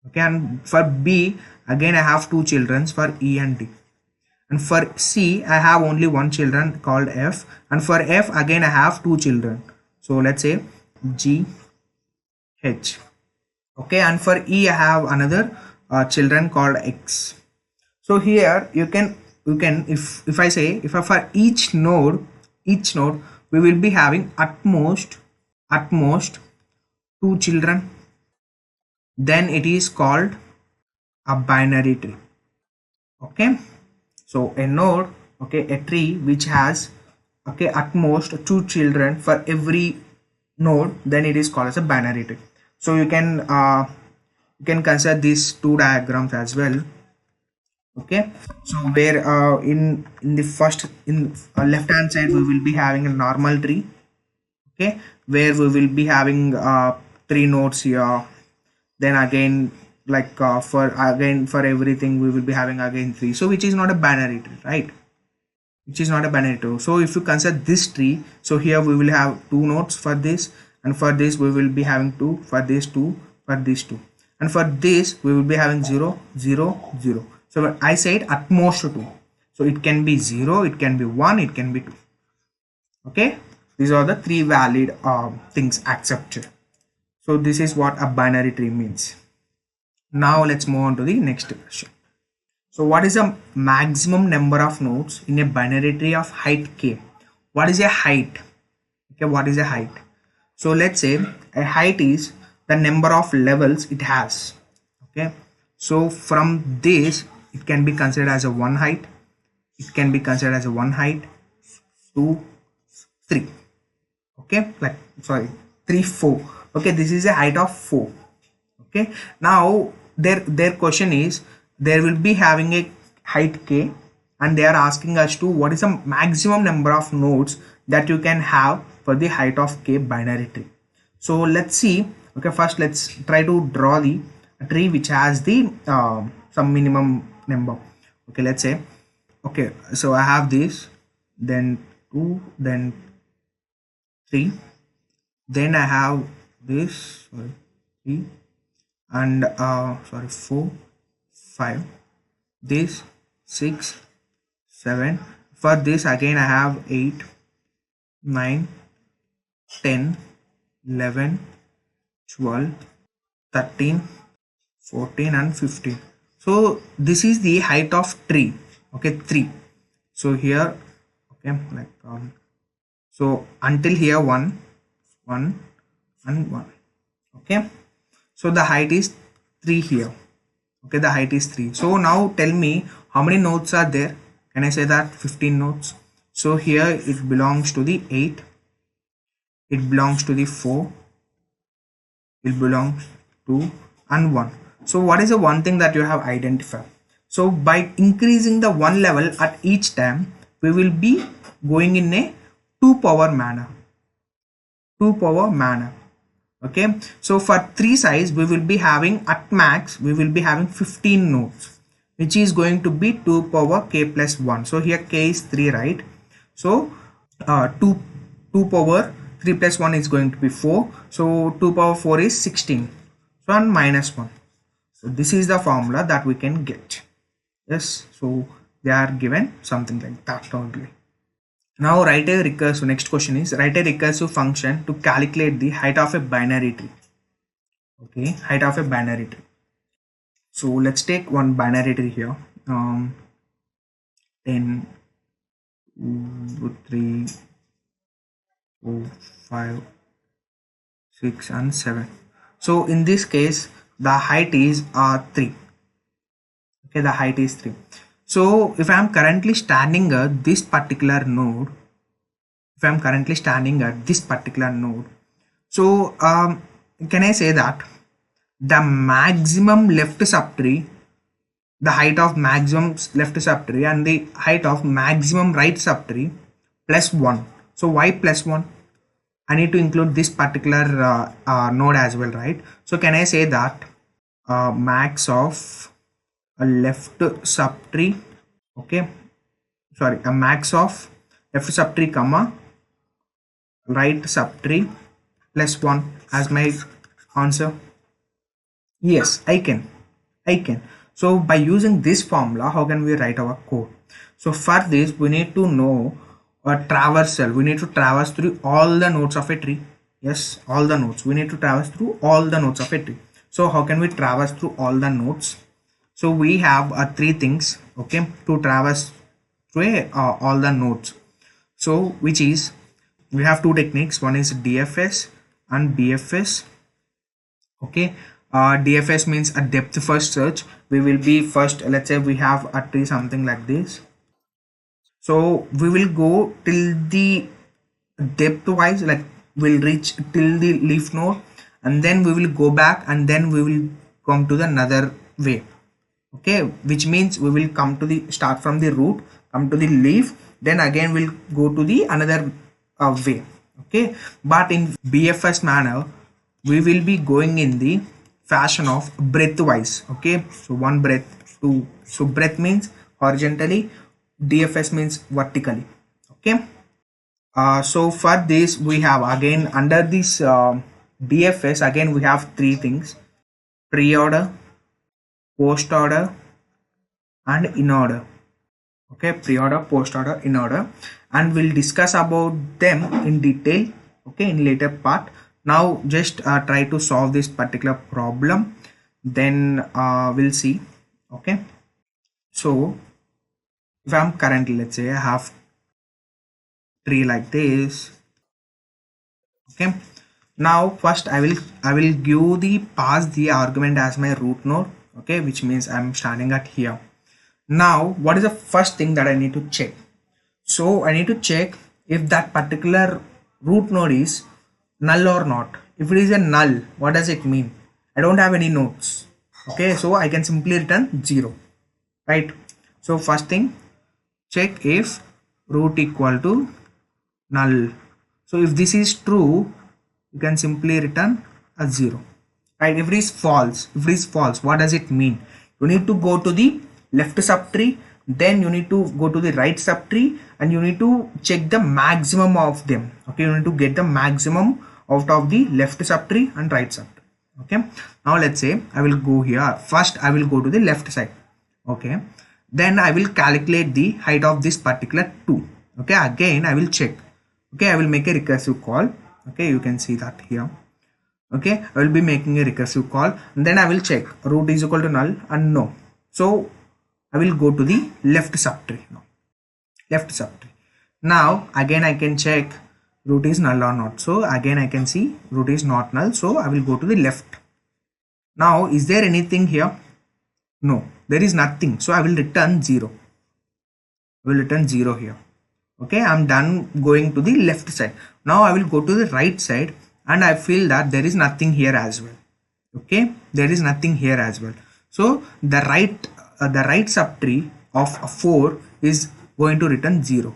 Okay, and for B again I have two children, for E and D. And for C I have only one children called F, and for F again I have two children. So let's say G, H. Okay, and for E I have another children called X. So here you can if I say for each node we will be having at most two children, then it is called a binary tree. Okay, so a node, okay, a tree which has, okay, at most 2 children for every node, then it is called as a binary tree. So you can consider these two diagrams as well. Okay, so where in the first, in left hand side, we will be having a normal tree, okay, where we will be having 3 nodes here. Then again, like for everything we will be having again 3, so which is not a binary tree, right? Which is not a binary tree. So if you consider this tree, so here we will have 2 nodes for this, and for this we will be having 2, for this 2, for this 2, and for this we will be having 0 0 0. So I said at most 2, so it can be 0, it can be 1, it can be 2. Okay, these are the 3 valid things accepted. So this is what a binary tree means. Now let's move on to the next question. So what is the maximum number of nodes in a binary tree of height k? What is a height? Okay, what is a height? So let's say a height is the number of levels it has. Okay, so from this it can be considered as a 1 height. It can be considered as a 1 height, 2, 3. Okay, like sorry, 3, 4. Okay, this is a height of 4. Okay, now their question is, there will be having a height k, and they are asking us to what is the maximum number of nodes that you can have for the height of k binary tree. So let's see. Okay, first let's try to draw the tree which has the some minimum number. Okay, let's say, okay, so I have this, then 2, then 3, then I have this, sorry, 3, and 4, 5, this 6, 7. For this again I have 8, 9, 10, 11, 12, 13, 14, and 15. So this is the height of tree. Okay, 3. So here, okay, like so until here 1, 1, and 1. Okay, so the height is 3 here. Okay, the height is 3. So now tell me how many nodes are there. Can I say that 15 nodes? So here it belongs to the 8, it belongs to the 4, it belongs to, and 1. So what is the one thing that you have identified? So by increasing the 1 level at each time, we will be going in a 2 power manner. 2 power manner. Okay, so for 3 size we will be having at max, we will be having 15 nodes, which is going to be 2 power k plus 1. So here k is 3, right? So 2 power 3 plus 1 is going to be 4. So 2 power 4 is 16. So and minus 1. So this is the formula that we can get. Yes, so they are given something like that only. Now write a recursive, next question is write a recursive function to calculate the height of a binary tree. Okay, height of a binary tree. So let's take one binary tree here. 10, 2, 3, 4, 5, 6, and 7. So in this case the height is 3. Okay, the height is 3. So if I am currently standing at this particular node, so can I say that the maximum left subtree, the height of maximum left subtree and the height of maximum right subtree plus 1. So why plus 1? I need to include this particular node as well, right? So can I say that max of a left subtree, okay, sorry, a max of left subtree comma right subtree plus 1 as my answer? Yes, I can. So by using this formula, how can we write our code? So for this we need to know a traversal. We need to traverse through all the nodes of a tree. Yes, all the nodes. We need to traverse through all the nodes of a tree. So how can we traverse through all the nodes? So we have 3 things, okay, to traverse through all the nodes. So which is, we have 2 techniques. One is DFS and BFS. Okay, DFS means a depth first search. We will be first, let's say we have a tree something like this, so we will go till the depth wise, like we'll reach till the leaf node, and then we will go back, and then we will come to the another way. Okay, which means we will come to the start from the root, come to the leaf, then again we'll go to the another way. Okay, but in BFS manner we will be going in the fashion of breadth wise. Okay, so one breadth, two, so breadth means horizontally, DFS means vertically. Okay, so for this we have again under this DFS, again we have three things: pre-order, post-order, and in order. Okay, pre-order, post-order, in order, and we'll discuss about them in detail, okay, in later part. Now just try to solve this particular problem, then we'll see. Okay, so if I'm currently, let's say I have tree like this. Okay, now first I will give the pass the argument as my root node. Okay, which means I'm starting at here. Now what is the first thing that I need to check? So I need to check if that particular root node is null or not. If it is a null, what does it mean? I don't have any nodes. Okay, so I can simply return 0, right? So first thing, check if root equal to null. So if this is true, you can simply return a 0, right? If it is false, what does it mean? You need to go to the left subtree, then you need to go to the right subtree, and you need to check the maximum of them. Okay, you need to get the maximum out of the left subtree and right subtree. Okay, now let's say I will go here. First I will go to the left side. Okay, then I will calculate the height of this particular 2. Okay, again I will check. Okay, I will make a recursive call. Okay, you can see that here. Okay, I will be making a recursive call, and then I will check root is equal to null and no. So I will go to the left subtree now. Left subtree. Now again I can check root is null or not. So again I can see root is not null. So I will go to the left. Now is there anything here? No, there is nothing. So I will return 0. I will return 0 here. Okay, I'm done going to the left side. Now I will go to the right side, and I feel that there is nothing here as well. Okay, there is nothing here as well. So the right subtree of 4 is going to return 0.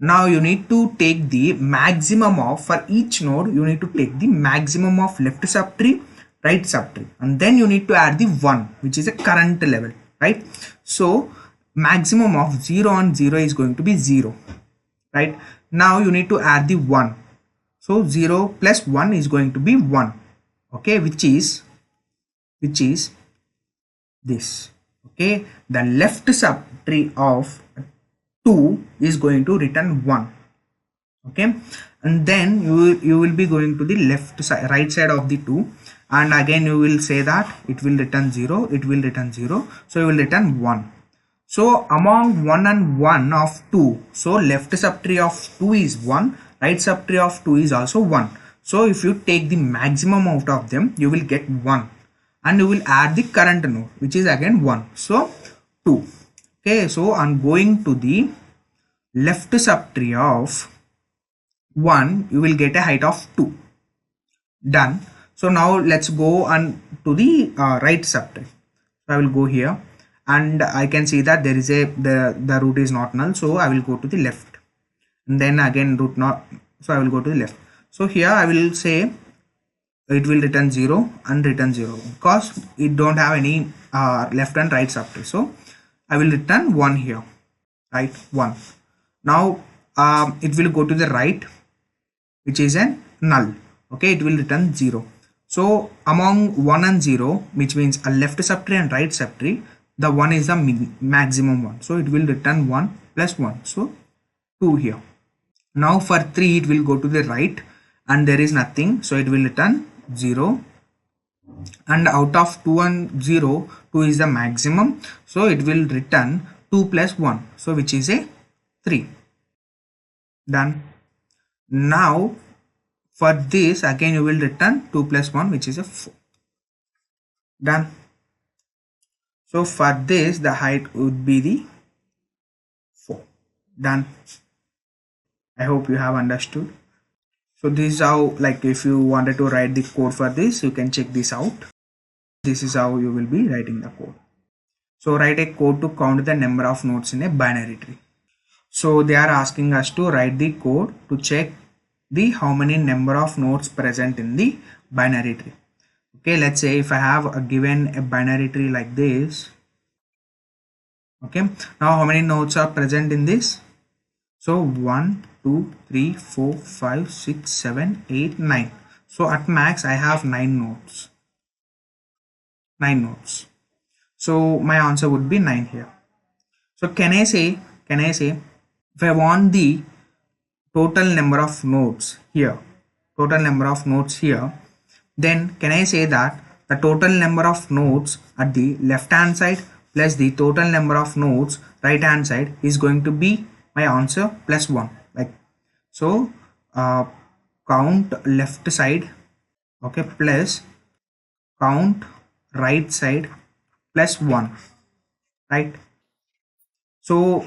Now you need to take the maximum of, for each node you need to take the maximum of left subtree, right subtree, and then you need to add the 1, which is a current level, right? So maximum of 0 and 0 is going to be 0, right? Now you need to add the 1. So 0 plus 1 is going to be 1. Okay, which is this. Okay, the left subtree of 2 is going to return 1. Okay, and then you will be going to the left side, right side of the 2, and again you will say that it will return 0, it will return 0, so you will return 1. So among 1 and 1 of 2, so left subtree of 2 is 1, right subtree of 2 is also 1. So if you take the maximum out of them, you will get 1, and you will add the current node, which is again 1, so 2. Okay, so I'm going to the left subtree of 1, you will get a height of 2. Done. So now let's go on to the right subtree. So I will go here, and I can see that there is the root is not null, so I will go to the left, and then again root not, so I will go to the left. So here I will say it will return 0 and return 0 because it don't have any left and right subtree. So I will return 1 here, right? 1. Now it will go to the right, which is a null. Okay, it will return 0. So among 1 and 0, which means a left subtree and right subtree, the 1 is the maximum one, so it will return 1 plus 1, so 2 here. Now for 3 it will go to the right, and there is nothing, so it will return 0, and out of 2 and 0, 2 is the maximum, so it will return 2 plus 1, so which is a 3. Done. Now for this again you will return 2 plus 1, which is a 4. Done. So for this, the height would be the 4. Done. I hope you have understood. So this is how, like, if you wanted to write the code for this, you can check this out. This is how you will be writing the code. So write a code to count the number of nodes in a binary tree. So they are asking us to write the code to check the how many number of nodes present in the binary tree. Okay, let's say if I have given a binary tree like this. Okay, now how many nodes are present in this? So 1, 2, 3, 4, 5, 6, 7, 8, 9. So at max I have 9 nodes. 9 nodes. So my answer would be 9 here. So can I say if I want the total number of nodes here, then can I say that the total number of nodes at the left hand side plus the total number of nodes right hand side is going to be my answer plus 1, like so. Count left side, okay, plus count right side plus 1, right? So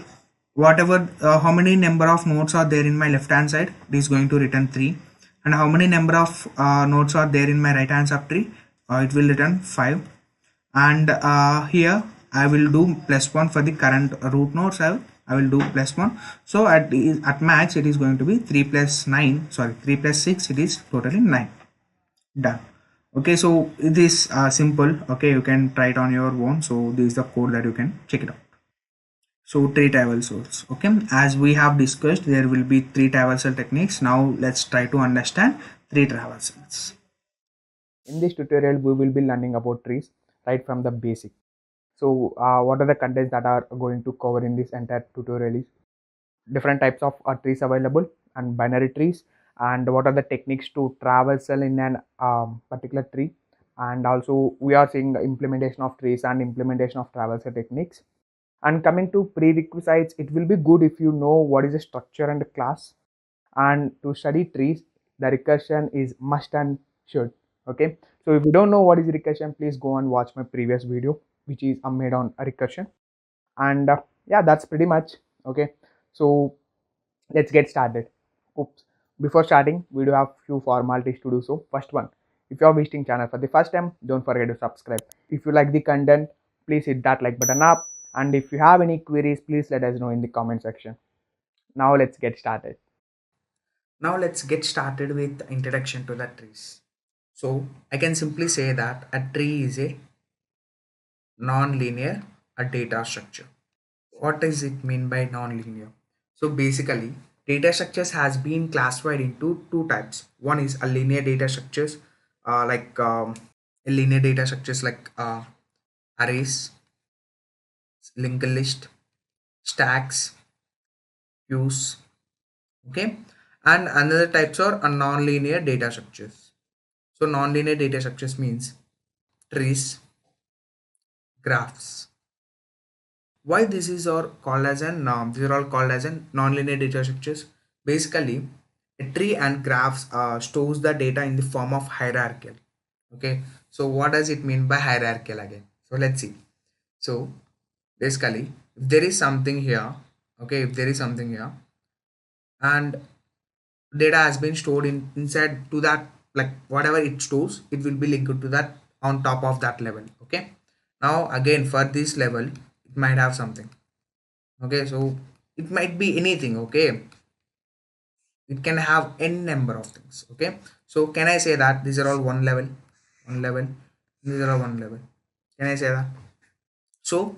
whatever how many number of nodes are there in my left hand side, it is going to return 3, and how many number of nodes are there in my right hand subtree, it will return 5, and here I will do plus 1 for the current root nodes. I will do plus 1. So at max it is going to be 3 plus 9, sorry, 3 plus 6, it is totally 9. Done. Okay, so it is simple. Okay, you can try it on your own. So this is the code that you can check it out. So 3 traversals. Okay, as we have discussed, there will be 3 traversal techniques. Now let's try to understand 3 traversals. In this tutorial, we will be learning about trees right from the basic. So what are the contents that are going to cover in this entire tutorial is different types of trees available and binary trees, and what are the techniques to traversal in an particular tree, and also we are seeing the implementation of trees and implementation of traversal techniques. And coming to prerequisites, it will be good if you know what is a structure and a class, and to study trees the recursion is must and should. Okay, so if you don't know what is recursion, please go and watch my previous video which is made on a recursion. And yeah, that's pretty much. Okay, so let's get started. Oops, before starting we do have few formalities to do. So first one, if you are visiting channel for the first time, don't forget to subscribe. If you like the content, please hit that like button up, and if you have any queries, please let us know in the comment section. Now let's get started. Now let's get started with the introduction to the trees. So I can simply say that a tree is a non-linear data structure. What does it mean by non-linear? So basically, data structures has been classified into 2 types. One is a linear data structures, a linear data structures like arrays, linked list, stacks, queues. Okay, and another types are a non-linear data structures. So non-linear data structures means trees, graphs. Why this is or called as an these are all called as an non-linear data structures? Basically, a tree and graphs stores the data in the form of hierarchical. Okay, so what does it mean by hierarchical again? So let's see. So basically, if there is something here, okay, if there is something here, and data has been stored inside to that, like whatever it stores, it will be linked to that on top of that level. Okay, now again for this level it might have something. Okay, so it might be anything. Okay, it can have n number of things. Okay, so can I say that these are all one level, these are all one level? Can I say that? So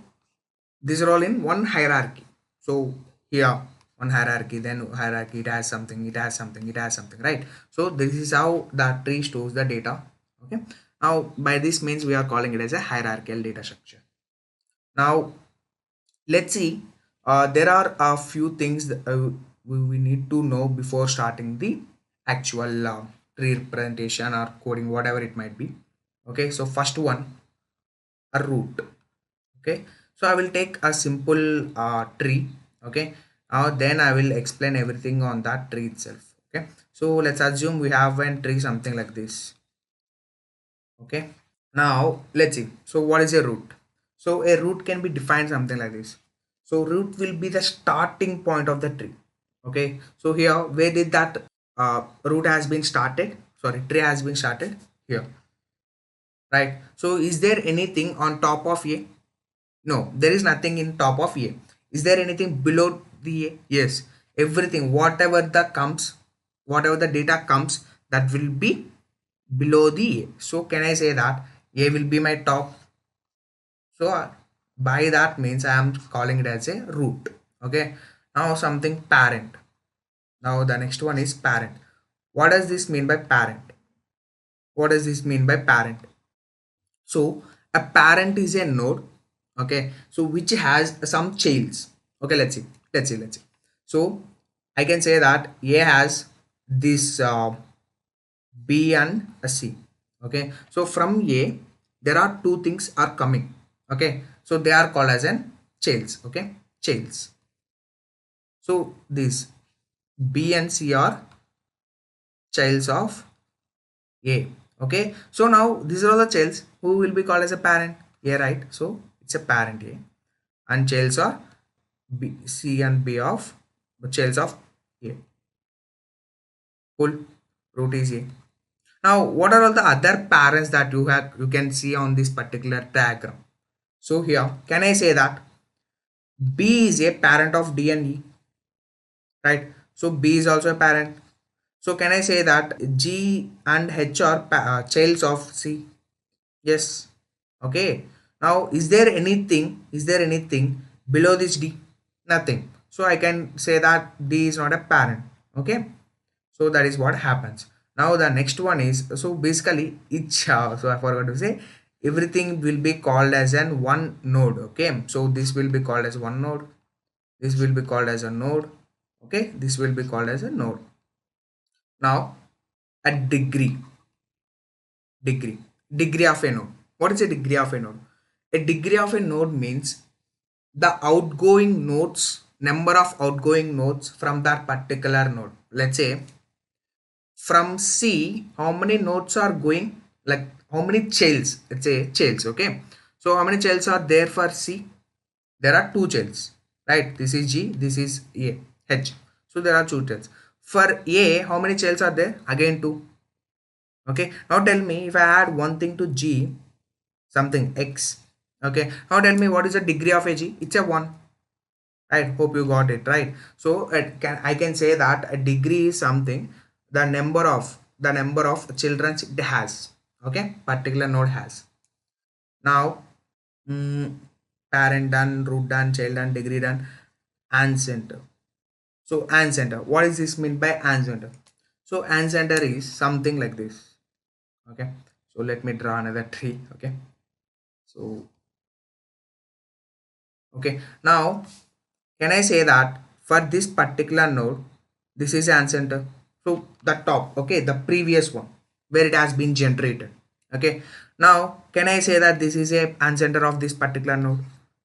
these are all in one hierarchy. So here one hierarchy, then hierarchy, it has something, it has something, it has something, right? So this is how the tree stores the data. Okay, now by this means we are calling it as a hierarchical data structure. Now let's see, there are a few things that we need to know before starting the actual tree representation or coding, whatever it might be. Okay, so first one, a root. Okay, so I will take a simple tree. Okay, now then I will explain everything on that tree itself. Okay, so let's assume we have a tree something like this. Okay, Now let's see. So what is a root? So a root can be defined something like this. So root will be the starting point of the tree. Okay. So here, where did that root has been started? Sorry, tree has been started here, right? So is there anything on top of A? No, there is nothing in top of A. Is there anything below the A? Yes. Everything, whatever the comes, whatever the data comes, that will be below the A. So can I say that A will be my top? So by that means I am calling it as a root. Okay. Now something parent. Now the next one is parent. What does this mean by parent? What does this mean by parent? So a parent is a node. Okay. So which has some childs. Okay. Let's see. So I can say that A has this B and a C. Okay. So from A, there are two things are coming. Okay. So they are called as an childs. Okay. Childs. So these B and C are childs of A. Okay. So now these are all the childs who will be called as a parent. A, right? So it's a parent A. And childs are B, C and B of childs of A. Cool. Root is A. Now, what are all the other parents that you can see on this particular diagram? So here, can I say that B is a parent of D and E, right? So B is also a parent. So can I say that G and H are childs of C? Yes. Okay. Now, is there anything? Is there anything below this D? Nothing. So I can say that D is not a parent. Okay. So that is what happens. Now the next one is, so basically each so I forgot to say, everything will be called as an one node. Okay, so this will be called as one node, this will be called as a node. Okay, this will be called as a node. Now a degree of a node. What is a degree of a node? A degree of a node means the outgoing nodes, number of outgoing nodes from that particular node. Let's say from C, how many nodes are going, like how many childs, let's say childs. Okay, so how many childs are there for C? There are two childs, right? This is G, this is A, H. So there are two childs. For A, how many childs are there? Again two. Okay, now tell me, if I add one thing to G, something X. Okay, now tell me what is the degree of a G? It's a 1. I hope you got it right. So I can say that a degree is something, the number of children it has. Okay, particular node has. Now parent done, root done, child done, degree done, and center. So and center, what is this mean by and center? So and center is something like this. Okay, so let me draw another tree. Okay, so okay, now can I say that for this particular node, this is an center? So the top, okay, the previous one where it has been generated. Okay, now can I say that this is a ancestor of this particular node?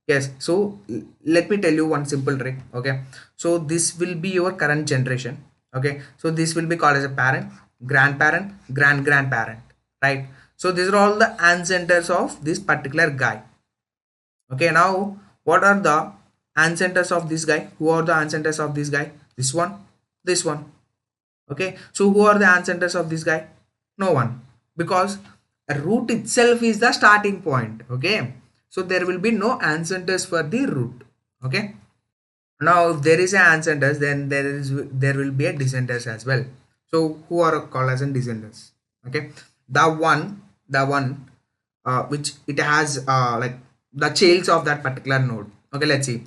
Yes. So let me tell you one simple trick. Okay, so this will be your current generation. Okay, so this will be called as a parent, grandparent, grandparent, right? So these are all the ancestors of this particular guy. Okay, now what are the ancestors of this guy? Who are the ancestors of this guy? This one, this one. Okay, so who are the ancestors of this guy? No one, because a root itself is the starting point. Okay, so there will be no ancestors for the root. Okay, now if there is an ancestors, then there will be a descendants as well. So who are called as descendants? Okay, the one which it has like the childs of that particular node. Okay, let's see.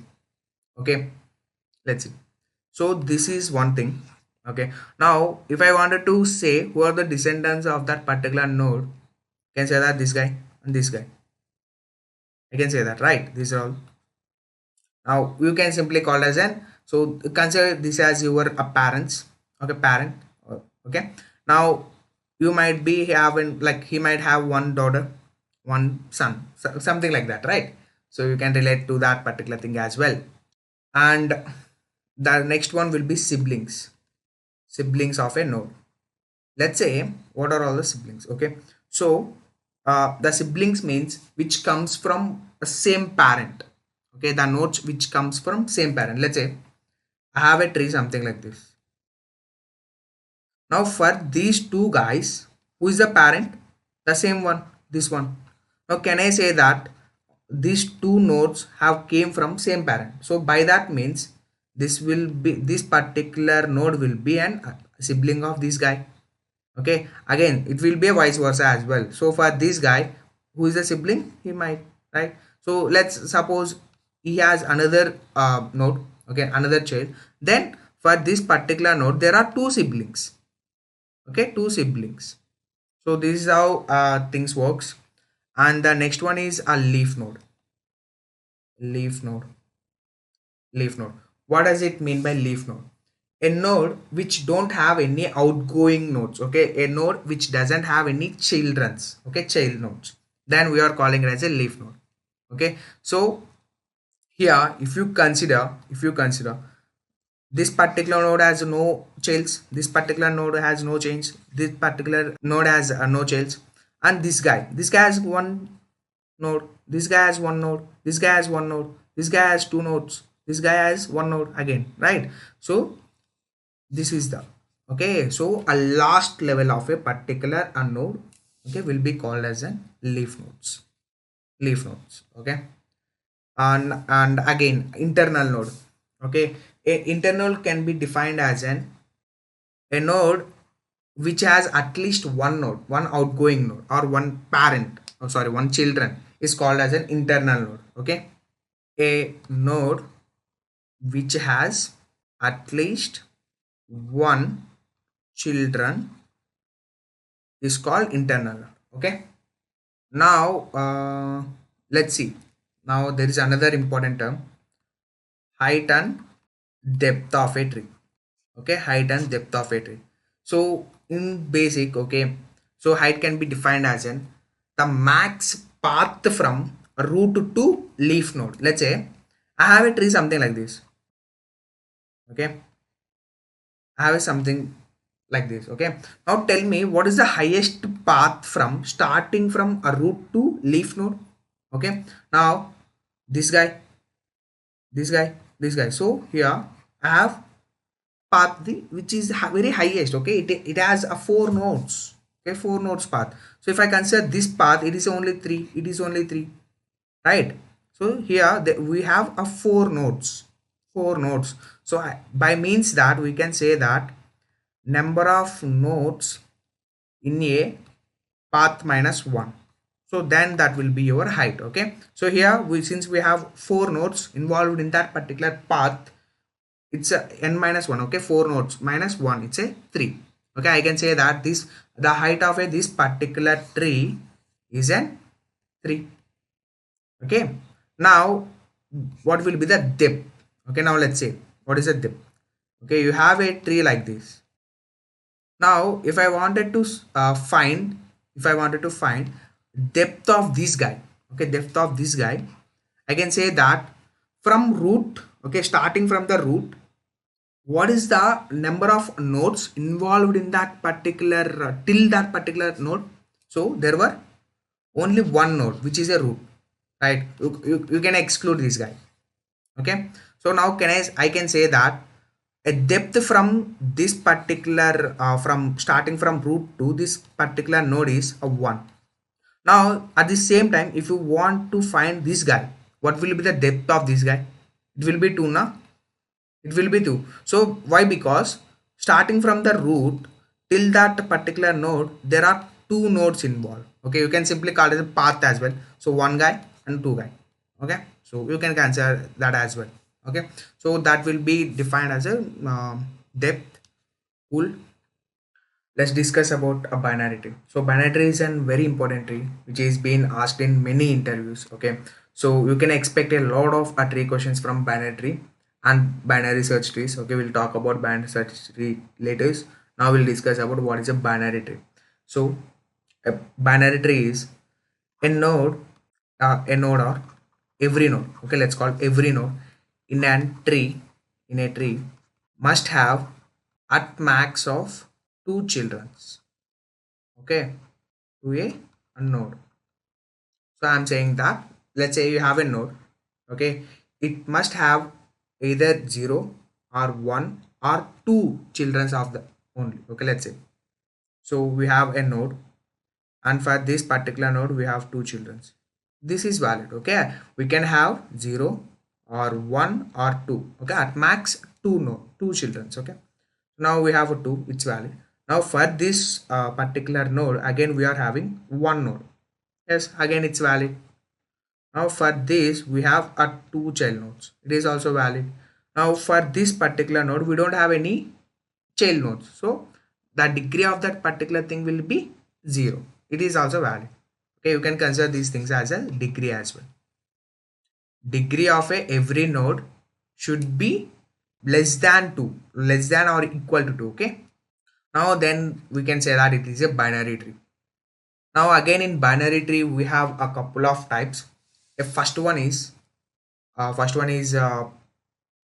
Okay, let's see. So this is one thing. Okay, now if I wanted to say who are the descendants of that particular node, I can say that this guy and this guy. I can say that, right? These are all. Now you can simply call as an, so consider this as your parents. Okay, parent. Okay, now you might be having, like, he might have one daughter, one son, something like that, right? So you can relate to that particular thing as well. And the next one will be siblings of a node. Let's say what are all the siblings. Okay, so the siblings means which comes from the same parent. Okay, the nodes which comes from same parent. Let's say I have a tree something like this. Now for these two guys, who is the parent? The same one, this one. Now can I say that these two nodes have came from same parent? So by that means this particular node will be an sibling of this guy. Okay, again it will be a vice versa as well. So for this guy, who is a sibling, he might, right? So let's suppose he has another node, okay, another child. Then for this particular node there are two siblings. Okay, two siblings. So this is how things works. And the next one is a leaf node. Leaf node. Leaf node. What does it mean by leaf node? A node which don't have any outgoing nodes. Okay, a node which doesn't have any childrens. Okay, child nodes. Then we are calling it as a leaf node. Okay, so here if you consider this particular node has no childs, this particular node has no change, this particular node has no childs, and this guy has one node, this guy has one node, this guy has one node, this guy has two nodes, this guy has one node again, right? So this is the, okay, so a last level of a particular node, okay, will be called as a leaf nodes. Okay. And again internal node. Okay, a internal can be defined as a node which has at least one node, one outgoing node, or one parent, oh sorry, one children, is called as an internal node. Okay, a node which has at least one children is called internal node. Okay, now let's see. Now there is another important term, height and depth of a tree. Okay, height and depth of a tree. So in basic, okay, so height can be defined as an the max path from root to leaf node. Let's say I have a tree something like this. Okay, I have something like this. Okay, now tell me what is the highest path from starting from a root to leaf node. Okay, now this guy, this guy, this guy. So here I have path which is very highest. Okay, it has a 4 nodes. Okay, 4 nodes path. So if I consider this path, it is only 3, right? So here we have a 4 nodes, so by means that we can say that number of nodes in a path minus 1, so then that will be your height. Okay, so here since we have 4 nodes involved in that particular path, it's a n minus 1. Okay, 4 nodes minus 1, it's a 3. Okay, I can say that the height of this particular tree is an 3. Okay, now what will be the depth? Okay, now let's say what is the depth. Okay, you have a tree like this. Now if I wanted to find depth of this guy, okay, depth of this guy, I can say that from root, okay, starting from the root, what is the number of nodes involved in that particular till that particular node. So there were only one node which is a root, right? You can exclude this guy. Okay, so now I can say that a depth from this particular from starting from root to this particular node is a 1. Now at the same time, if you want to find this guy, what will be the depth of this guy? It will be 2 now. It will be 2. So why? Because starting from the root till that particular node, there are 2 nodes involved. Okay, you can simply call it a path as well. So 1 guy and 2 guy. Okay, so you can consider that as well. Okay, so that will be defined as a depth. Cool. Let's discuss about a binary tree. So binary tree is a very important tree which is being asked in many interviews. Okay, so you can expect a lot of tree questions from binary tree and binary search trees. Okay, we'll talk about binary search tree later. Now we'll discuss about what is a binary tree. So a binary tree is a node or every node. Okay, let's call every node in a tree must have at max of 2 children. Okay, to a node. So I'm saying that, let's say you have a node, okay, it must have either 0 or 1 or 2 children of the only, okay, let's say. So we have a node, and for this particular node we have 2 children. This is valid, okay. We can have 0 or 1 or 2, okay, at max 2 children, okay. Now we have a 2, it's valid. Now for this particular node, again we are having 1 node. Yes, again it's valid. Now for this we have a 2 child nodes. It is also valid. Now for this particular node we don't have any child nodes. So the degree of that particular thing will be 0. It is also valid. Okay, you can consider these things as a degree as well. Degree of every node should be less than 2, less than or equal to 2. Okay. Now then we can say that it is a binary tree. Now again in binary tree we have a couple of types. The first one is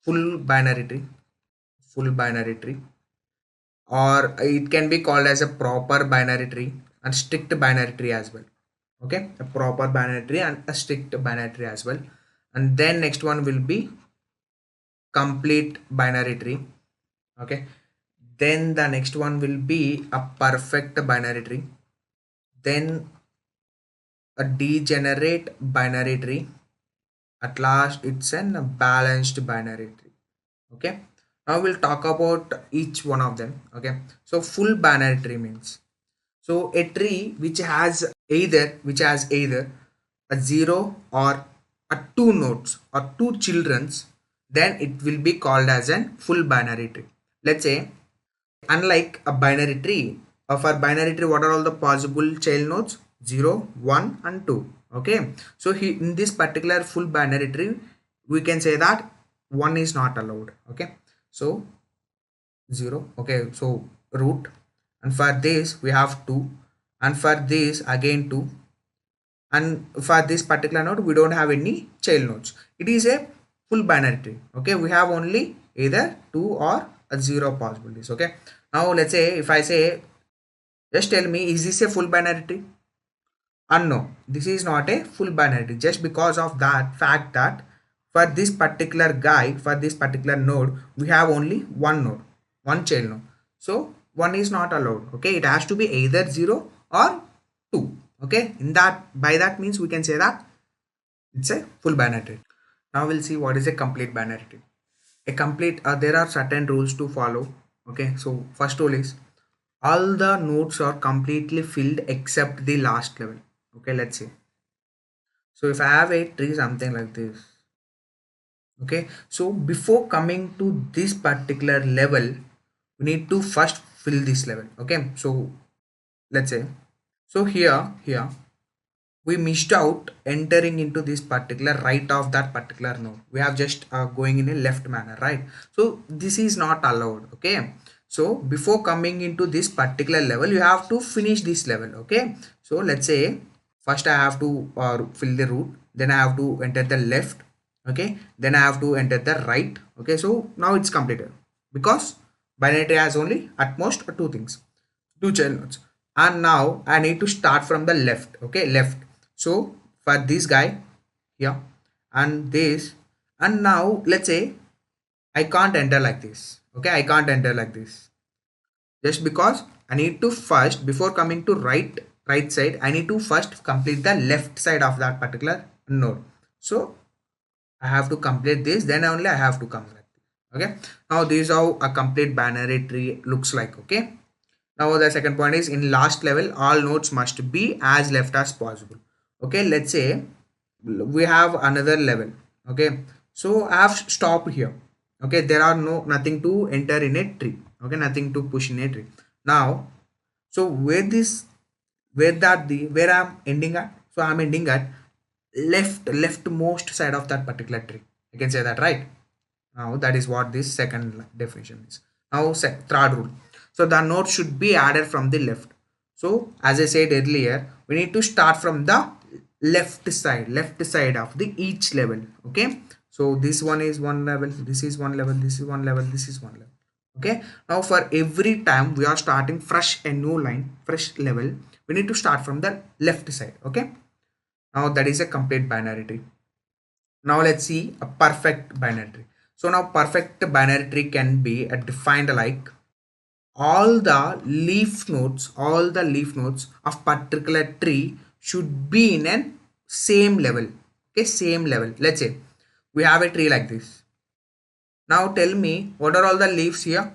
full binary tree, or it can be called as a proper binary tree and strict binary tree as well. Okay, a proper binary tree and a strict binary tree as well. And then next one will be complete binary tree. Okay, then the next one will be a perfect binary tree, then a degenerate binary tree. At last it's a balanced binary tree. Okay, now we'll talk about each one of them. Okay, so full binary tree means, so a tree which has either a 0 or a 2 nodes or 2 childrens, then it will be called as a full binary tree. Let's say, unlike a binary tree, for binary tree what are all the possible child nodes? 0, 1 and 2. Okay, so in this particular full binary tree we can say that 1 is not allowed. Okay, so 0, okay, so root, and for this we have 2, and for this again 2, and for this particular node we don't have any child nodes. It is a full binary tree. Okay, we have only either 2 or a 0 possibilities. Okay, now let's say if I say, just tell me, is this a full binary tree? And no, this is not a full binary tree, just because of that fact that for this particular guy, for this particular node, we have only one node, one child node. So 1 is not allowed. Okay, it has to be either 0 or 2. Okay, in that, by that means we can say that it's a full binary tree. Now we'll see what is a complete binary tree. A complete, there are certain rules to follow. Okay, so first rule is all the nodes are completely filled except the last level. Okay, let's see. So if I have a tree something like this, okay, so before coming to this particular level we need to first fill this level. Okay, so let's say, so here we missed out entering into this particular right of that particular node. We have just going in a left manner, right? So this is not allowed. Okay, so before coming into this particular level you have to finish this level. Okay, so let's say first I have to fill the root, then I have to enter the left. Okay, then I have to enter the right. Okay, so now it's completed because binary tree has only at most 2 things, 2 child nodes. And now I need to start from the left. Okay, left. So for this guy here and this, and now let's say I can't enter like this. Okay, I can't enter like this, just because I need to first, before coming to right side, I need to first complete the left side of that particular node. So I have to complete this, then only I have to come like this. Okay, now this is how a complete binary tree looks like. Okay, now the second point is, in last level all nodes must be as left as possible. Okay, let's say we have another level. Okay, so I have stopped here. Okay, there are nothing to enter in a tree. Okay, nothing to push in a tree. Now, so where I'm ending at, so I'm ending at leftmost side of that particular tree. I can say that, right? Now that is what this second definition is. Now third rule, so the node should be added from the left. So as I said earlier, we need to start from the left side of the each level. Okay, so this one is one level, this is one level, this is one level, this is one level. Okay, now for every time we are starting fresh, a new line, fresh level, we need to start from the left side. Okay, Now that is a complete binary tree. Now let's see a perfect binary tree. So now perfect binary tree can be defined like all the leaf nodes of particular tree should be in a same level. Okay, same level. Let's say we have a tree like this. Now tell me what are all the leaves here?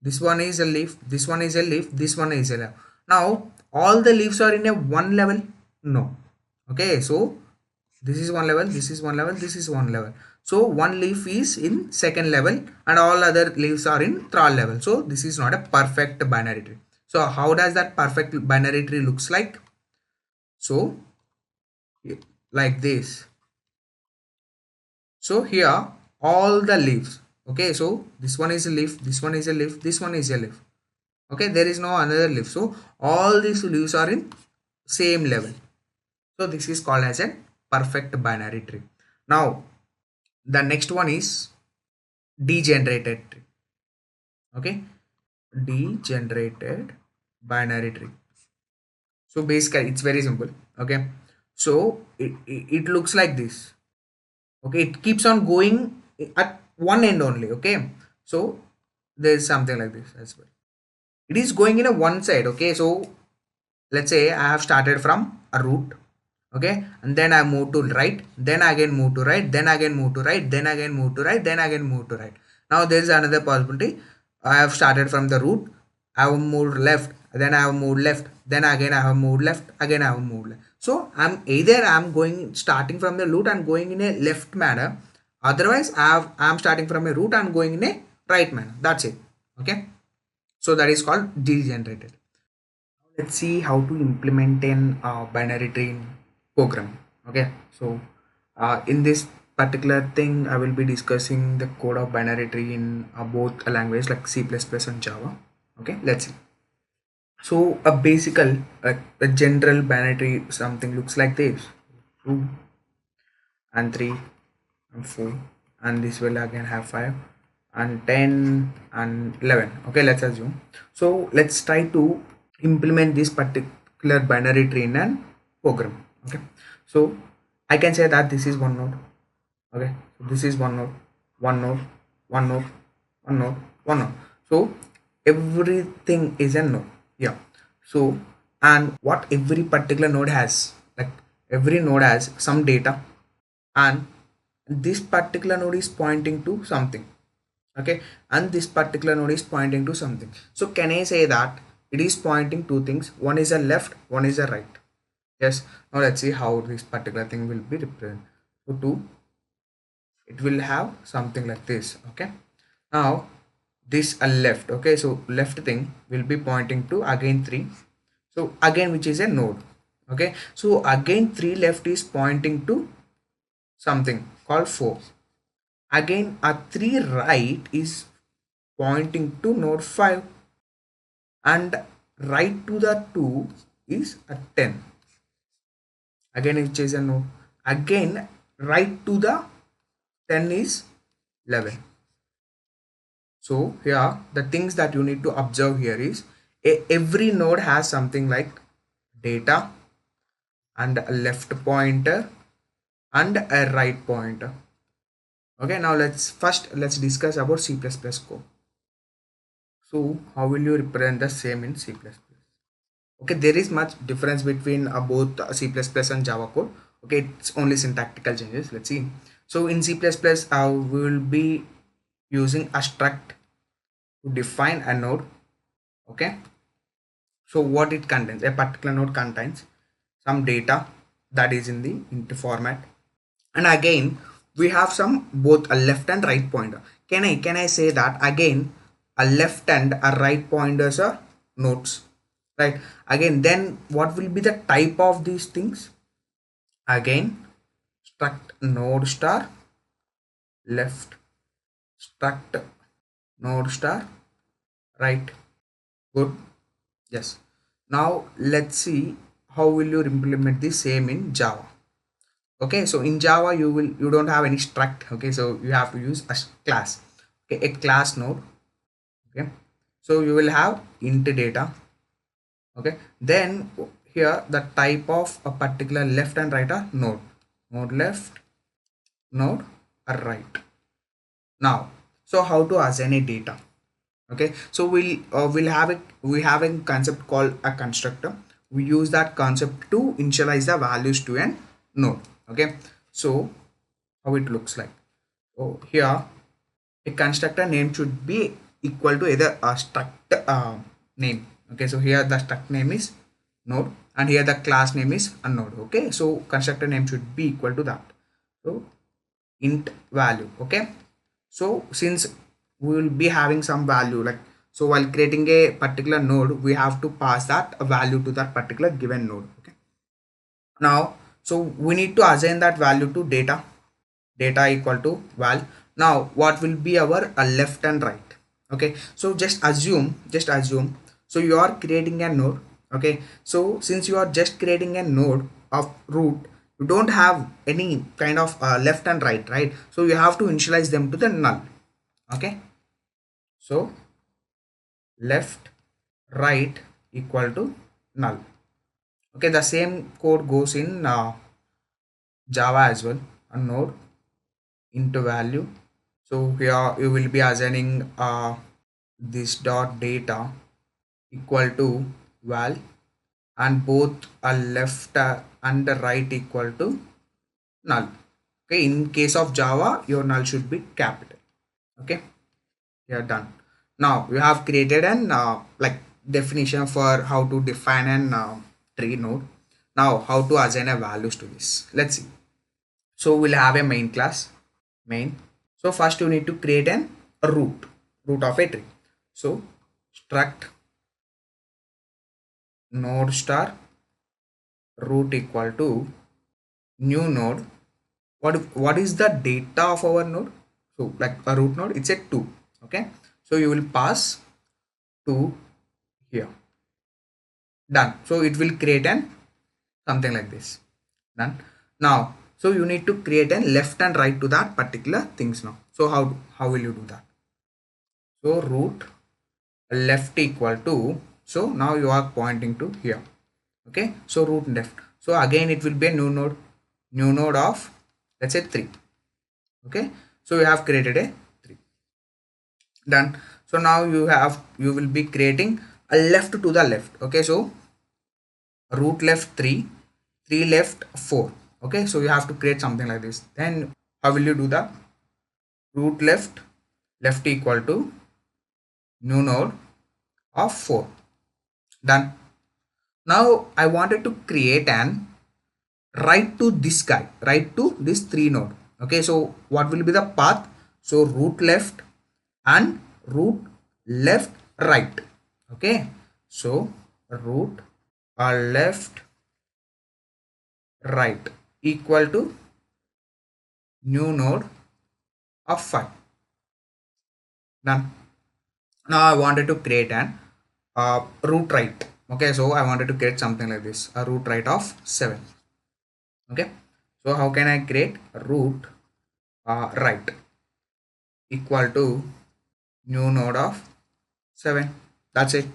This one is a leaf, this one is a leaf, this one is a leaf. Now all the leaves are in a one level? No. Okay, so this is one level, this is one level, this is one level. So one leaf is in second level and all other leaves are in third level. So this is not a perfect binary tree. So how does that perfect binary tree looks like? So like this. So here all the leaves. Okay, so this one is a leaf, this one is a leaf, this one is a leaf. Okay, there is no another leaf. So all these leaves are in same level. So this is called as a perfect binary tree. Now the next one is degenerated tree. Okay, degenerated binary tree. So basically it's very simple. Okay, so it looks like this. Okay, it keeps on going at one end only. Okay, so there is something like this as well. It is going in a one side. Okay, so let's say I have started from a root. Okay, and then I move to right, then again move to right, then again move to right, then again move to right, then again move to right. Now there is another possibility. I have started from the root, I have moved left, then I have moved left, then again I have moved left, again I have moved left. So I'm going starting from the root and going in a left manner, otherwise I'm starting from a root and going in a right manner. That's it. Okay, so that is called degenerated. Let's see how to implement an binary tree in program. Okay, so in this particular thing I will be discussing the code of binary tree in both languages like C++ and Java. Okay, let's see. So a general binary tree something looks like this: 2 and 3 and 4, and this will again have 5 and 10 and 11. Okay, let's assume. So let's try to implement this particular binary tree in a program. Okay, so I can say that this is one node. Okay, so this is one node, one node, one node, one node, one node. So everything is a node. Yeah, so and what every particular node has, like every node has some data, and this particular node is pointing to something. Okay, and this particular node is pointing to something. So can I say that it is pointing two things? One is a left, one is a right. Yes. Now let's see how this particular thing will be represented. So 2, it will have something like this. Okay, now this a left. Okay, so left thing will be pointing to again 3. So again, which is a node. Okay, so again 3 left is pointing to something called 4. Again a 3 right is pointing to node 5, and right to the 2 is a 10. Again which is a node. Again right to the 10 is 11. So here the things that you need to observe here is every node has something like data and a left pointer and a right pointer. Okay, now let's discuss about C++ code. So how will you represent the same in C++? Okay, there is much difference between both C++ and Java code. Okay, it's only syntactical changes. Let's see. So in C++, we will be using a struct to define a node. Okay, so what it contains? A particular node contains some data that is in the int format, and again we have some both a left and right pointer. Can I say that again a left and a right pointers are nodes, right? Again, then what will be the type of these things? Again, struct node star left, struct node star right. Good. Yes. Now let's see how will you implement the same in Java. Okay, so in Java you don't have any struct. Okay, so you have to use a class. Okay, a class node. Okay, so you will have int data. Okay, then here the type of a particular left and right are node left, node right. Now, so how to assign a data? Okay, so we have a concept called a constructor. We use that concept to initialize the values to a node. Okay, so how it looks like. So here a constructor name should be equal to either a struct name. Okay, so here the struct name is node and here the class name is a node. Okay, so constructor name should be equal to that. So int value. Okay, so since we will be having some value, like, so while creating a particular node we have to pass that value to that particular given node. Okay, now so we need to assign that value to data equal to val. Now what will be our left and right? Okay, so just assume so you are creating a node. Okay, so since you are just creating a node of root, you don't have any kind of left and right, so you have to initialize them to the null. Okay, so left right equal to null. Okay, the same code goes in Java as well. A node into value, so here you will be assigning this dot data equal to val and both a left and the right equal to null. Okay, in case of Java your null should be capital. Okay, we are done. Now we have created an like definition for how to define an tree node. Now how to assign a values to this, let's see. So we'll have a main class, main. So first you need to create a root of a tree. So struct node star root equal to new node. What is the data of our node? So like a root node, it's a 2. Okay, so you will pass 2 here. Done. So it will create an something like this. Done. Now so you need to create a left and right to that particular things now. So how will you do that? So root left equal to, so now you are pointing to here. Okay, so root left. So again it will be a new node of, let's say, 3. Okay, so you have created a 3. Done. So now you will be creating a left to the left. Okay, so root left 3 left 4. Okay, so you have to create something like this. Then how will you do that? Root left equal to new node of 4. Done. Now I wanted to create an right to this guy, right to this 3 node. Okay, so what will be the path? So root left and root left right. Okay, so root left right equal to new node of 5. Done. Now I wanted to create an root right. Okay, so I wanted to create something like this, a root right of 7. Okay, so how can I create root right equal to new node of 7? That's it.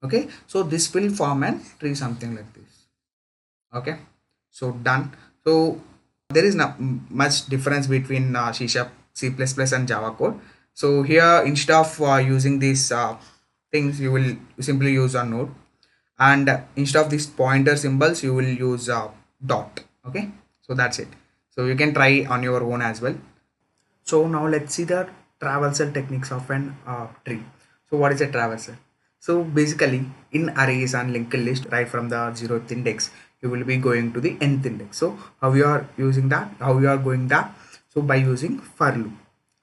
Okay, so this will form a tree something like this. Okay, so done. So there is not much difference between C#, C++ and Java code. So here instead of using these things, you will simply use a node, and instead of these pointer symbols you will use dot. Okay, so that's it. So you can try on your own as well. So now let's see the traversal techniques of an tree. So what is a traversal? So basically in arrays and linked list, right from the 0th index you will be going to the nth index. So how you are using that, how you are going that? So by using for loop,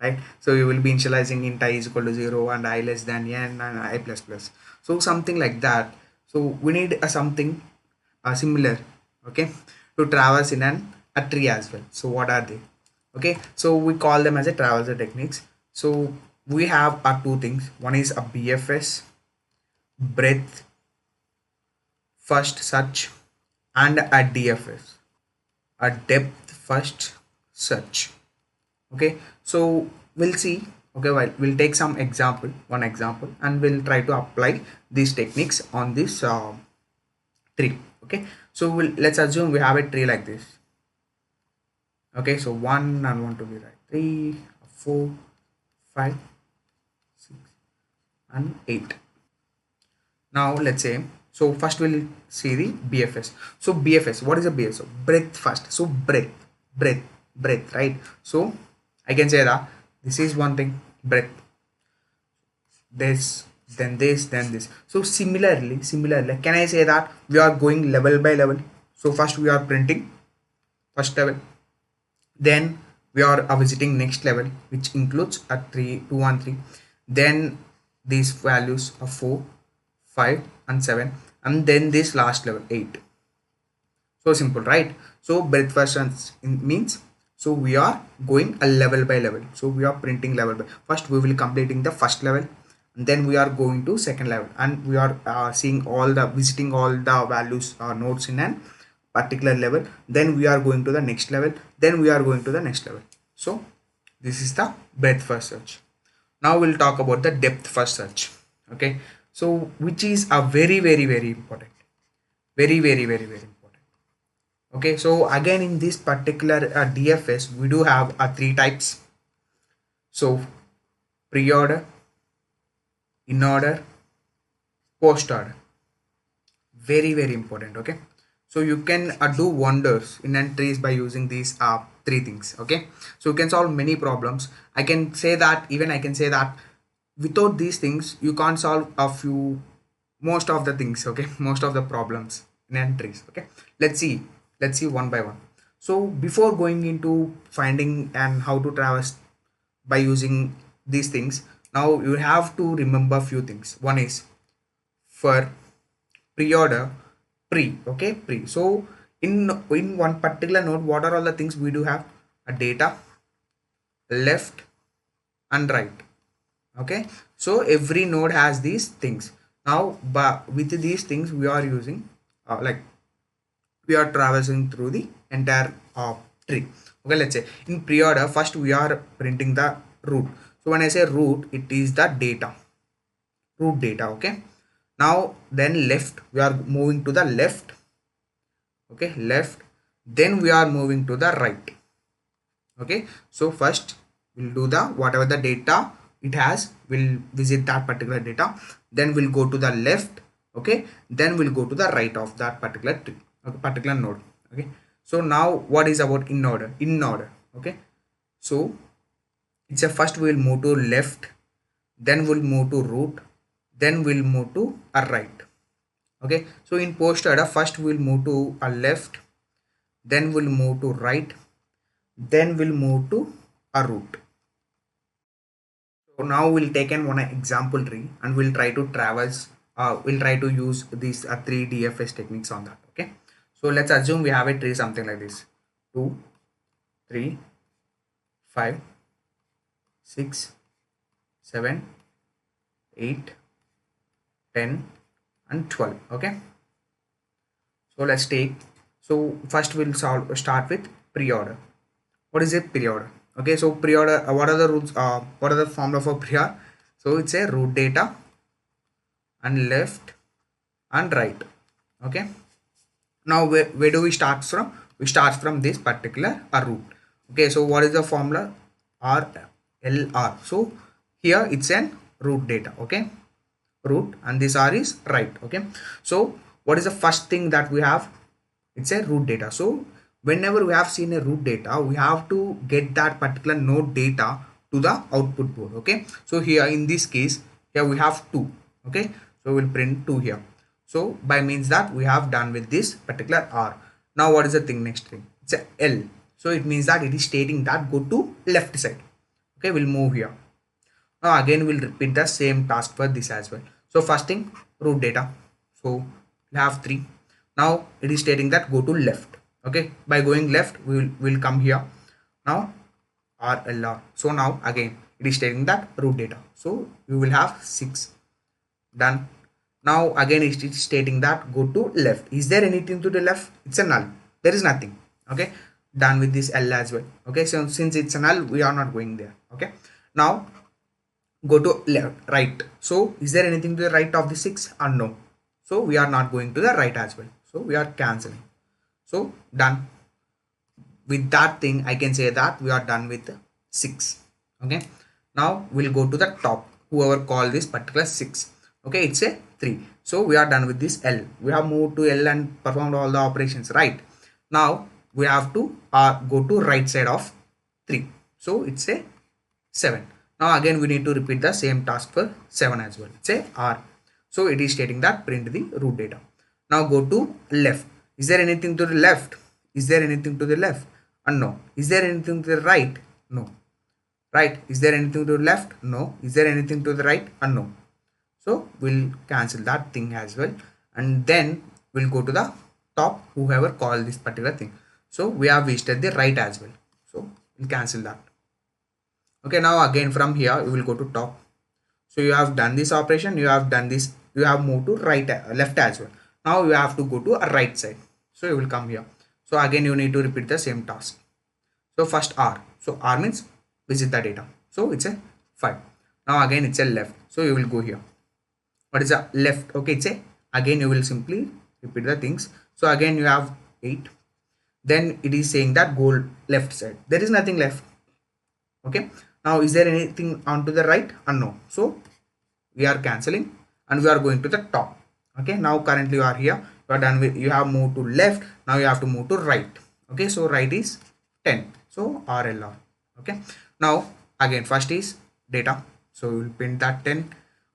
right? So you will be initializing int I is equal to 0 and I less than n and I plus plus. So something like that. So we need something similar, okay, to traverse in a tree as well. So what are they? Okay, so we call them as a traversal techniques. So we have two things. One is a BFS, breadth first search, and a DFS, a depth first search. Okay, so we'll see. Okay, well, we'll take one example, and we'll try to apply these techniques on this tree. Okay, so let's assume we have a tree like this. Okay, so 1 and 1 to be right, 3, 4, 5, 6 and 8. Now let's say, so first we'll see the BFS. So BFS, what is a BFS? So breadth first. So breadth, right? So I can say that this is one thing, breadth, this, then this, then this. So similarly, can I say that we are going level by level? So first we are printing first level, then we are visiting next level, which includes a 3, 2 and 3, then these values of 4, 5 and 7, and then this last level 8. So simple, right? So breadth first means, so we are going a level by level. So we are printing level by, first we will completing the first level, and then we are going to second level, and we are seeing all the visiting all the values or nodes in an particular level, then we are going to the next level, then we are going to the next level. So this is the breadth first search. Now we'll talk about the depth first search. Okay, so which is a very important, very important. Okay, so again in this particular DFS we do have 3 types. So pre-order, in order, post order, very important. Okay, so you can do wonders in entries by using these 3 things. Okay, so you can solve many problems. I can say that without these things you can't solve most of the things. Okay, most of the problems in entries. Okay, let's see one by one. So before going into finding and how to traverse by using these things, now you have to remember a few things. One is for pre-order, pre. So in one particular node, what are all the things we do have? A data, left and right. Okay, so every node has these things. Now with these things we are using we are traversing through the entire tree. Okay, let's say in pre-order, first we are printing the root. So when I say root, it is the data, root data. Okay, now then left, we are moving to the left. Okay, left, then we are moving to the right. Okay, so first we'll do the whatever the data it has, we'll visit that particular data, then we'll go to the left. Okay, then we'll go to the right of that particular tree, particular node. Okay, so now what is about in order? Okay, so it's a first we'll move to left, then we'll move to root, then we'll move to a right. Okay, so in post order, first we'll move to a left, then we'll move to right, then we'll move to a root. So now we'll take one example tree and we'll try to traverse, we'll try to use these 3 DFS techniques on that. Okay, so let's assume we have a tree something like this: 2, 3, 5, 6, 7, 8, 10 and 12. Okay, so let's take, so first we'll start with pre-order. What is a pre-order? Okay, so pre-order, what are the rules, what are the formula for pre-order? So it's a root data and left and right. Okay, now where do we start from? We start from this particular root. Okay, so what is the formula? RLR. So here it's an root data. Okay, root, and this R is right. Okay, so what is the first thing that we have? It's a root data. So whenever we have seen a root data, we have to get that particular node data to the output board. Okay, so here in this case, here we have 2. Okay, so we'll print 2 here. So by means that we have done with this particular R. Now what is the thing next thing? It's a L. So it means that it is stating that go to left side. Okay, we'll move here. Now again we'll repeat the same task for this as well. So first thing, root data. So we have 3. Now it is stating that go to left. Okay, by going left we will come here. Now RLR. So now again it is stating that root data. So we will have 6. Done. Now again it is stating that go to left. Is there anything to the left? It's a null. There is nothing. Okay, done with this L as well. Okay, so since it's a null, we are not going there. Okay, now go to left, right. So is there anything to the right of the 6 or no? So we are not going to the right as well. So we are cancelling. So done. With that thing, I can say that we are done with 6. Okay. Now we'll go to the top. Whoever called this particular 6. Okay, it's a 3. So we are done with this L. We have moved to L and performed all the operations, right? Now we have to go to right side of 3. So it's a 7. Now again we need to repeat the same task for 7 as well. It's a R. So it is stating that print the root data. Now go to left. Is there anything to the left? Is there anything to the left? No. Is there anything to the right? No. Right. Is there anything to the left? No. Is there anything to the right? No. So we'll cancel that thing as well. And then we'll go to the top, whoever called this particular thing. So we have visited the right as well. So we'll cancel that. Okay, now again from here you will go to top. So you have done this operation, you have done this, you have moved to left as well. Now you have to go to a right side. So you will come here. So again you need to repeat the same task. So first R. So R means visit the data. So it's a 5. Now again it's a left. So you will go here. What is a left? Okay, it's a, again you will simply repeat the things. So again you have 8. Then it is saying that go left side. There is nothing left. Okay. Now is there anything onto the right? No. So we are cancelling and we are going to the top. Okay. Now currently you are here. You are done with, you have moved to left. Now you have to move to right. Okay. So right is 10. So RLR. Okay. Now again first is data. So we will print that 10.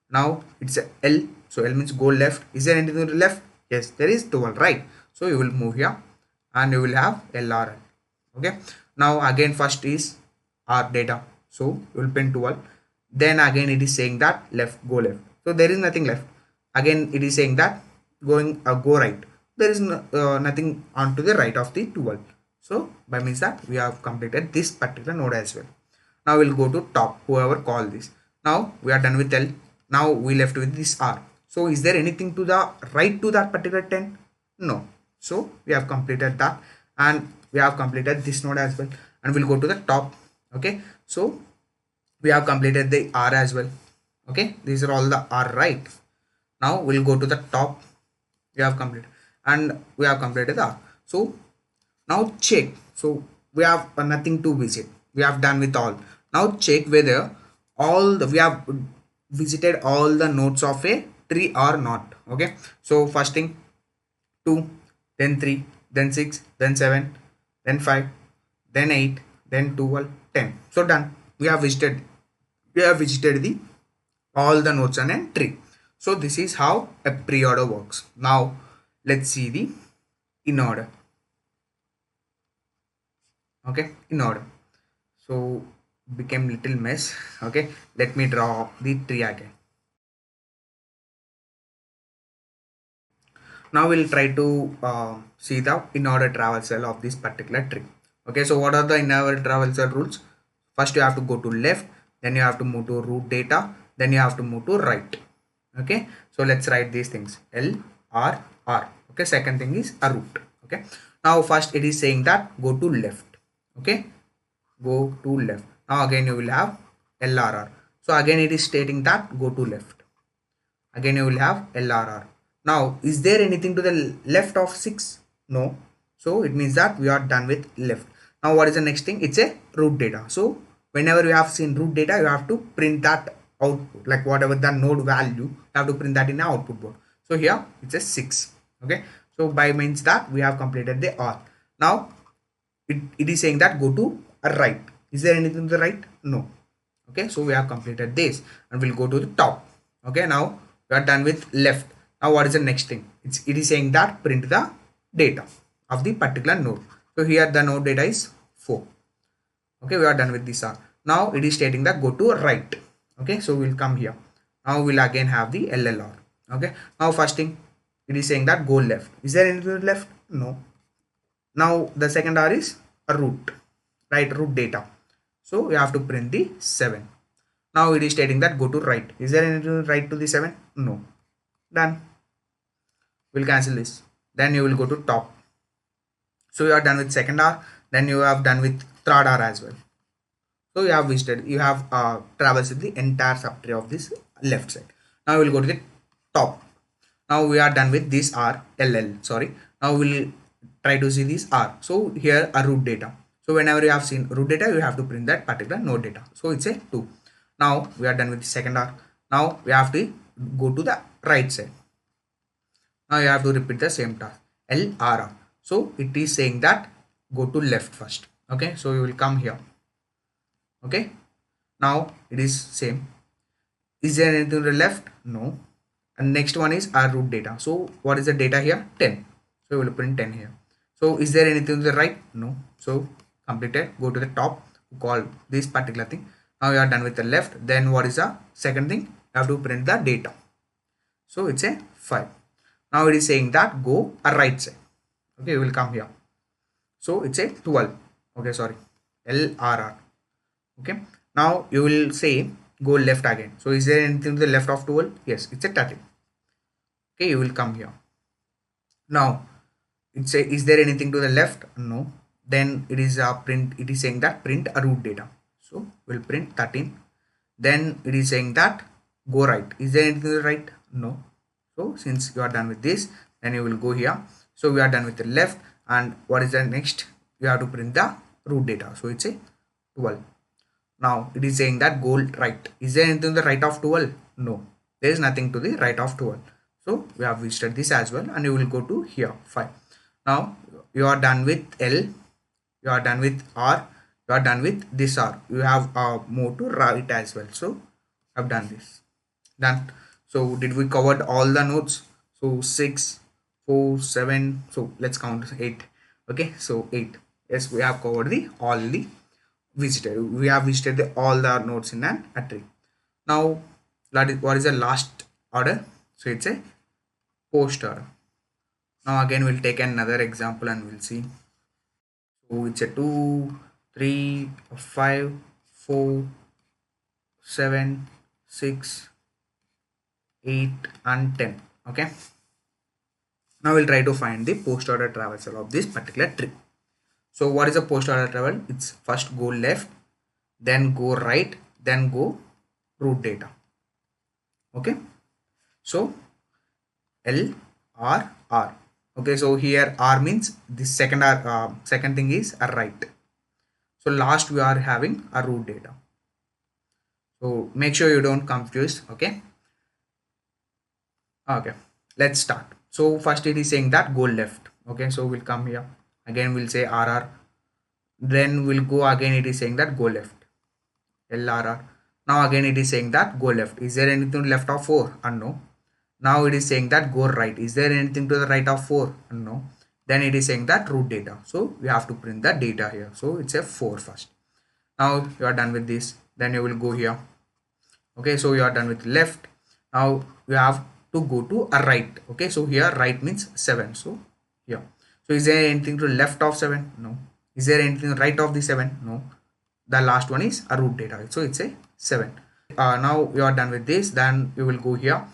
Now it's a L. So L means go left. Is there anything to the left? Yes, there is 12, right? So you will move here and you will have LRL. Okay. Now again first is our data. So you will print 12. Then again it is saying that left, go left. So there is nothing left. Again it is saying that going go right. There is nothing onto the right of the 12. So by means that we have completed this particular node as well. Now we'll go to top, whoever called this. Now we are done with L. Now we left with this R. So is there anything to the right to that particular 10? No. So we have completed that and we have completed this node as well. And we'll go to the top. Okay. So we have completed the R as well. Okay. These are all the R, right? Now we'll go to the top. We have completed and we have completed the R. So now check. So we have nothing to visit. We have done with all. Now check whether we have visited all the nodes of a tree or not. Okay. So first thing 2, then 3, then 6, then 7, then 5, then 8, then 12, 10. So done. We have visited the all the nodes on a tree. So this is how a pre-order works. Now let's see the in order. Okay, in order. So became little mess. Okay, let me draw the tree again. Now we'll try to see the in order traversal of this particular tree. Okay, so what are the in order traversal rules? First you have to go to left, then you have to move to root data, then you have to move to right. Okay, so let's write these things L R R. Okay, second thing is a root. Okay, now first it is saying that go to left. Okay, go to left. Now again you will have LRR. So again it is stating that go to left. Again you will have LRR. Now is there anything to the left of 6? No. So it means that we are done with left. Now what is the next thing? It's a root data. So whenever you have seen root data, you have to print that output, like whatever the node value, you have to print that in the output board. So here it's a 6. Okay, so by means that we have completed the R. Now it is saying that go to a right. Is there anything to the right? No. Okay, so we have completed this and we'll go to the top. Okay, now we are done with left. Now what is the next thing? It is saying that print the data of the particular node. So here the node data is 4. Okay, we are done with this R. Now it is stating that go to right. Okay, so we'll come here. Now we'll again have the LLR. Okay, now first thing it is saying that go left. Is there anything left? No. Now the second R is a root, right? Root data. So we have to print the 7. Now it is stating that go to right. Is there anything right to the 7? No. Done. We'll cancel this. Then you will go to top. So you are done with second R. Then you have done with third R as well. So you have visited, you have traversed the entire subtree of this left side. Now we will go to the top. Now we are done with this R, LL, sorry. Now we'll try to see this R. So here a root data. So whenever you have seen root data, you have to print that particular node data. So it's a 2. Now we are done with the second R. Now we have to go to the right side. Now you have to repeat the same task. LRR. So it is saying that go to left first. Okay, so you will come here. Okay, now it is same. Is there anything to the left? No. And next one is our root data. So what is the data here? 10. So we will print 10 here. So is there anything to the right? No. So completed. Go to the top. Call this particular thing. Now you are done with the left. Then what is the second thing? You have to print the data. So it's a 5. Now it is saying that go a right side. Okay, we will come here. So it's a 12. Okay, sorry. LRR. Okay. Now you will say go left again. So is there anything to the left of 12? Yes, it's a 13. Okay, you will come here. Now it's a is there anything to the left? No. Then it is a print. It is saying that print a root data. So we'll print 13. Then it is saying that go right. Is there anything to the right? No. So since you are done with this, then you will go here. So we are done with the left. And what is the next? You have to print the root data. So it's a 12. Now it is saying that go right. Is there anything to the right of 12? No. There is nothing to the right of 12. So we have visited this as well, and you will go to here 5. Now you are done with L. You are done with R. You are done with this R. You have more to right as well. So I have done this. Done. So did we covered all the nodes? So 6, 4, 7. So let's count 8. Okay. So 8. Yes, we have covered all the visited. We have visited all the nodes in a tree. Now what is the last order? So it's a post order. Now again we'll take another example and we'll see. So it's a 2, 3, 5, 4, 7, 6, 8 and 10. Okay. Now we'll try to find the post order traversal of this particular tree. So what is a post order travel? It's first go left, then go right, then go root data. Okay. So L R R. Okay. So here R means this second thing is a right. So last we are having a root data. So make sure you don't confuse. Okay. Okay. Let's start. So first it is saying that go left. Okay. So we'll come here. Again we'll say RR. Then we'll go again. It is saying that go left. LRR. Now again it is saying that go left. Is there anything left of 4? No. Now it is saying that go right. Is there anything to the right of 4? No. Then it is saying that root data. So we have to print the data here. So it's a 4 first. Now you are done with this. Then you will go here. Okay. So you are done with left. Now you have to go to a right. Okay. So here right means 7. So here. So is there anything to the left of 7? No. Is there anything right of the 7? No. The last one is a root data. So it's a 7. Now you are done with this. Then you will go here.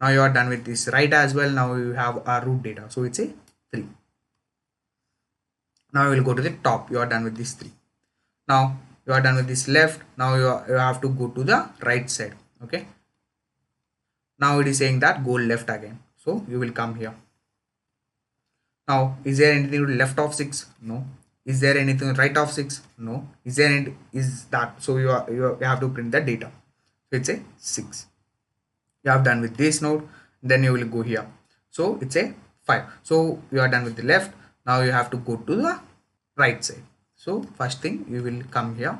Now you are done with this right as well. Now you have a root data. So it's a 3. Now you will go to the top. You are done with this 3. Now you are done with this left. Now you have to go to the right side. Okay. Now it is saying that go left again. So you will come here. Now is there anything to the left of 6? No. Is there anything right of 6? No. Is there any, is that? So you have to print the data. So it's a 6. You have done with this node. Then you will go here. So it's a 5. So you are done with the left. Now you have to go to the right side. So first thing you will come here,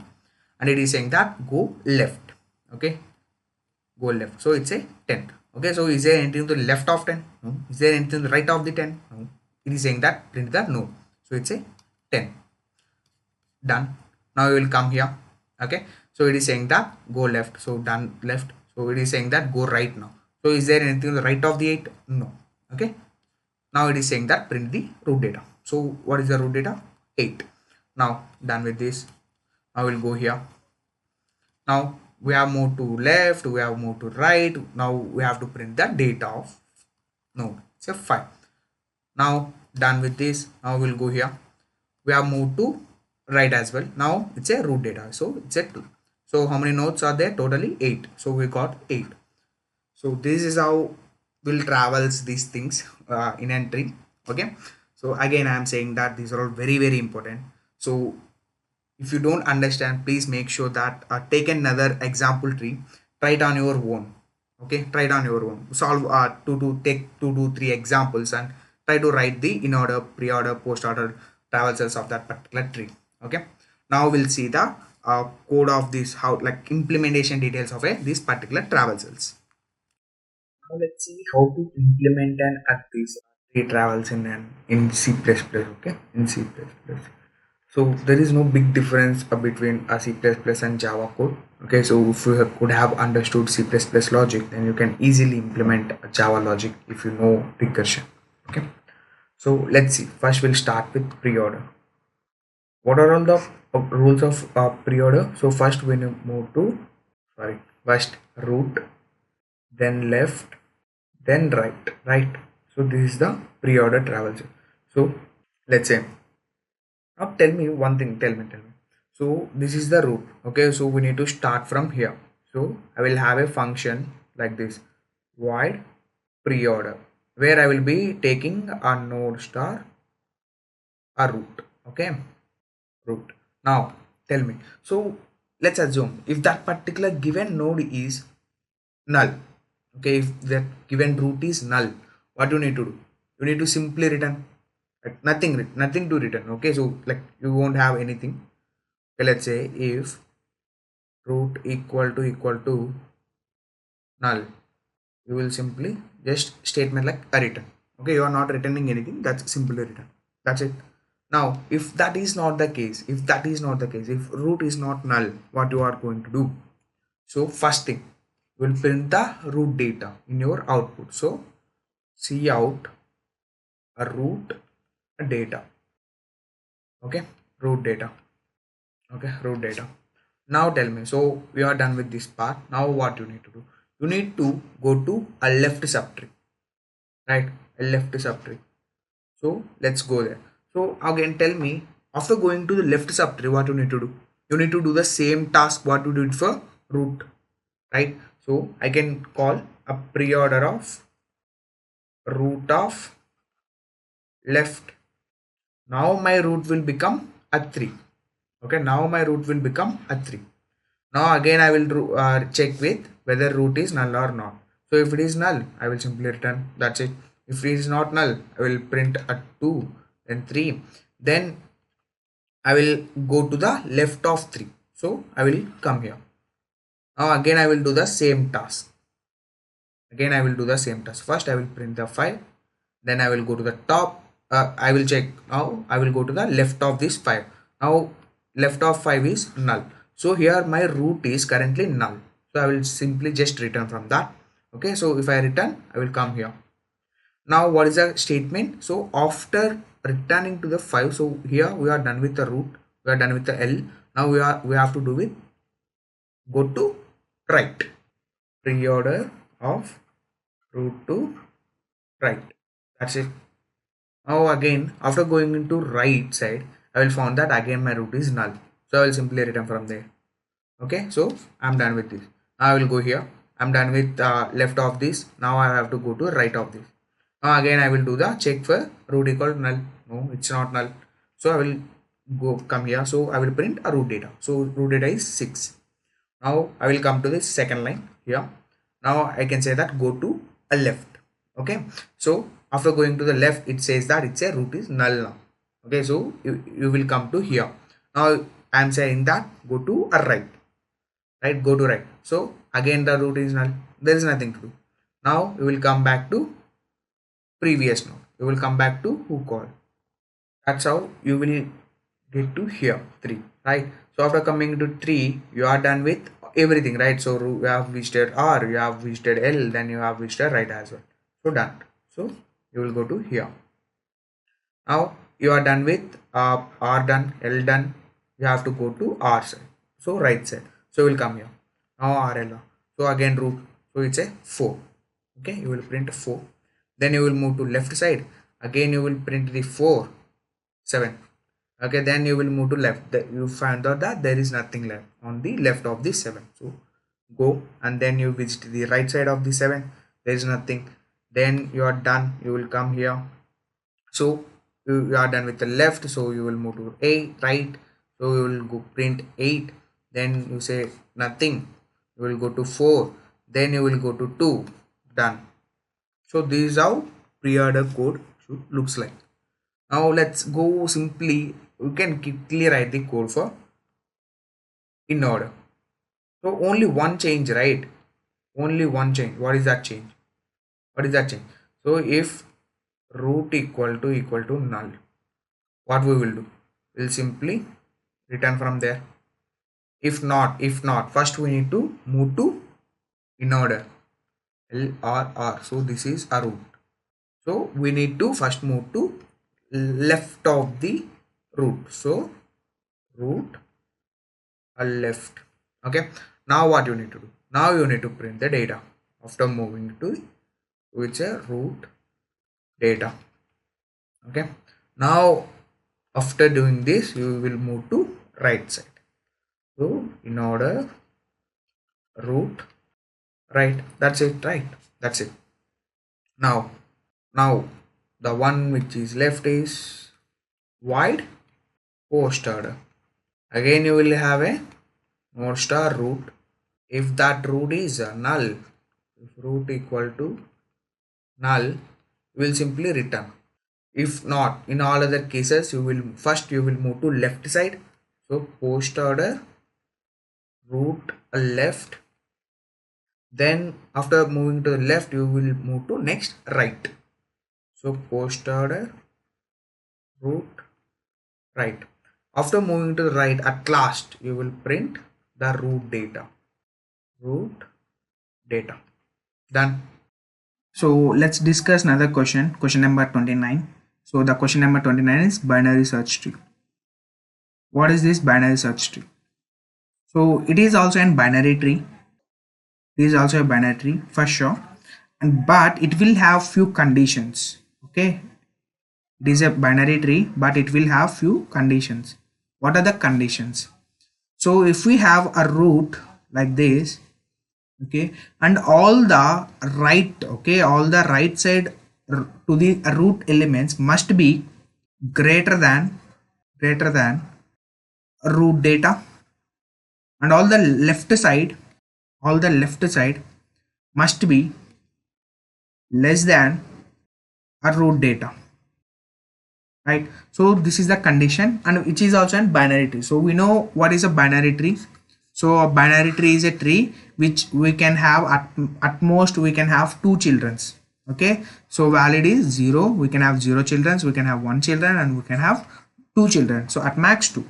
and it is saying that go left. Okay. Go left. So it's a 10. Okay. So is there anything to the left of 10? No. Is there anything to the right of the 10? No. It is saying that print the node. So it's a 10. Done. Now you will come here. Okay. So it is saying that go left. So done left. So it is saying that go right now. So is there anything to the right of the 8? No. Okay. Now it is saying that print the root data. So what is the root data? 8. Now done with this. I will go here. Now we have moved to left. We have moved to right. Now we have to print the data of node. It's a 5. Now done with this. Now we'll go here. We have moved to right as well. Now it's a root data. So it's a 2. So how many nodes are there? Totally 8. So we got 8. So this is how we'll travels these things in a tree. Okay. So again, I am saying that these are all very, very important. So if you don't understand, please make sure that take another example tree, try it on your own. Okay, try it on your own. Solve take 2 to 3 examples and try to write the in order, pre-order, post-order traversals of that particular tree. Okay, now we'll see the code of this, how like implementation details of this particular traversals. Now let's see how to implement and add these tree travels in C++. Okay, in C++. So there is no big difference between a C++ and Java code. Okay, so if you could have understood C++ logic, then you can easily implement a Java logic if you know recursion. Okay, so let's see. First, we'll start with pre-order. What are all the rules of pre-order? So first, when you move to first root, then left, then right. So this is the pre-order traversal. So let's say, now tell me one thing, tell me. So this is the root. Okay, so we need to start from here. So I will have a function like this, void pre-order, where I will be taking a node star a root. Okay, root. Now tell me, so let's assume if that particular given node is null. Okay, if that given root is null, what do you need to do? You need to simply return nothing to return. Okay, so like you won't have anything. Okay, let's say if root equal to null, you will simply just statement like a return. Okay, you are not returning anything, that's simply return, that's it. Now if that is not the case, if root is not null, what you are going to do? So first thing, you will print the root data in your output. So cout a root data. Okay, root data. Okay, root data. Now tell me, so we are done with this part. Now what you need to do? You need to go to a left subtree, right? A left subtree. So let's go there. So again, tell me, after going to the left subtree, what you need to do? You need to do the same task what you did for root, right? So I can call a pre-order of root of left. Now my root will become a 3. Okay, now my root will become a 3. Now again I will check with whether root is null or not. So if it is null, I will simply return, that's it. If it is not null, I will print a 2, then 3. Then I will go to the left of 3. So I will come here. Now again I will do the same task. First I will print the 5. Then I will go to the top. I will check. Now I will go to the left of this 5. Now left of 5 is null. So here my root is currently null. So I will simply just return from that. Okay, so if I return, I will come here. Now what is the statement? So after returning to the 5, so here we are done with the root, we are done with the L. Now we have to do with go to right, pre-order of root to right, that's it. Now again, after going into right side, I will find that again my root is null. So I will simply return from there. Okay, so I'm done with this. Now I will go here. I'm done with left of this. Now I have to go to right of this. Now again I will do the check for root equal to null. No, it's not null. So I will come here. So I will print a root data. So root data is 6. Now I will come to this second line here. Now I can say that go to a left. Okay, so after going to the left, it says that it's a root is null now. Okay, so you will come to here. Now I am saying that go to a right, go to right. So again the root is null, there is nothing to do. Now you will come back to previous node, you will come back to who call. That's how you will get to here 3, right? So after coming to 3, you are done with everything, right? So you have visited R, you have visited L, then you have visited right as well. So done. So you will go to here. Now you are done with R done, L done. You have to go to R side. So right side. So you will come here. Now RL. So again root. So it's a 4. Okay, you will print 4. Then you will move to left side. Again you will print the 4, 7. Okay, then you will move to left. You find out that there is nothing left on the left of the 7. So go and then you visit the right side of the 7. There is nothing. Then you are done. You will come here. So you are done with the left, so you will move to 8 right, so you will go print 8, then you say nothing, you will go to 4, then you will go to 2, done. So this is how pre-order code looks like. Now let's go simply, we can quickly write the code for in order. So only one change, right? Only one change. What is that change? What is that change? So if root equal to null, what we will do? We'll simply return from there. If not, first we need to move to in order. LRR. So this is a root. So we need to first move to left of the root. So root left. Okay. Now what you need to do? Now you need to print the data after moving to which a root data. Okay. Now after doing this, you will move to right side. So in order root right, that's it, right? That's it. Now the one which is left is void post order. Again you will have a node star root. If that root is null, if root equal to null, you will simply return. If not, in all other cases, you will move to left side. So post order root left. Then after moving to the left, you will move to next right. So post order root right. After moving to the right, at last you will print the root data. Root data. Done. So let's discuss another question number 29. So the question number 29 is binary search tree. What is this binary search tree? So it is also a binary tree. It is also a binary tree for sure, but it will have few conditions. Okay, it is a binary tree, but it will have few conditions. What are the conditions? So if we have a root like this, okay, and all the right side to the root elements must be greater than root data, and all the left side must be less than a root data, right? So this is the condition, and which is also a binary tree. So we know what is a binary tree. So a binary tree is a tree which we can have at most we can have 2 children. Okay, so valid is 0. We can have 0 children, we can have 1 children, and we can have 2 children. So at max 2.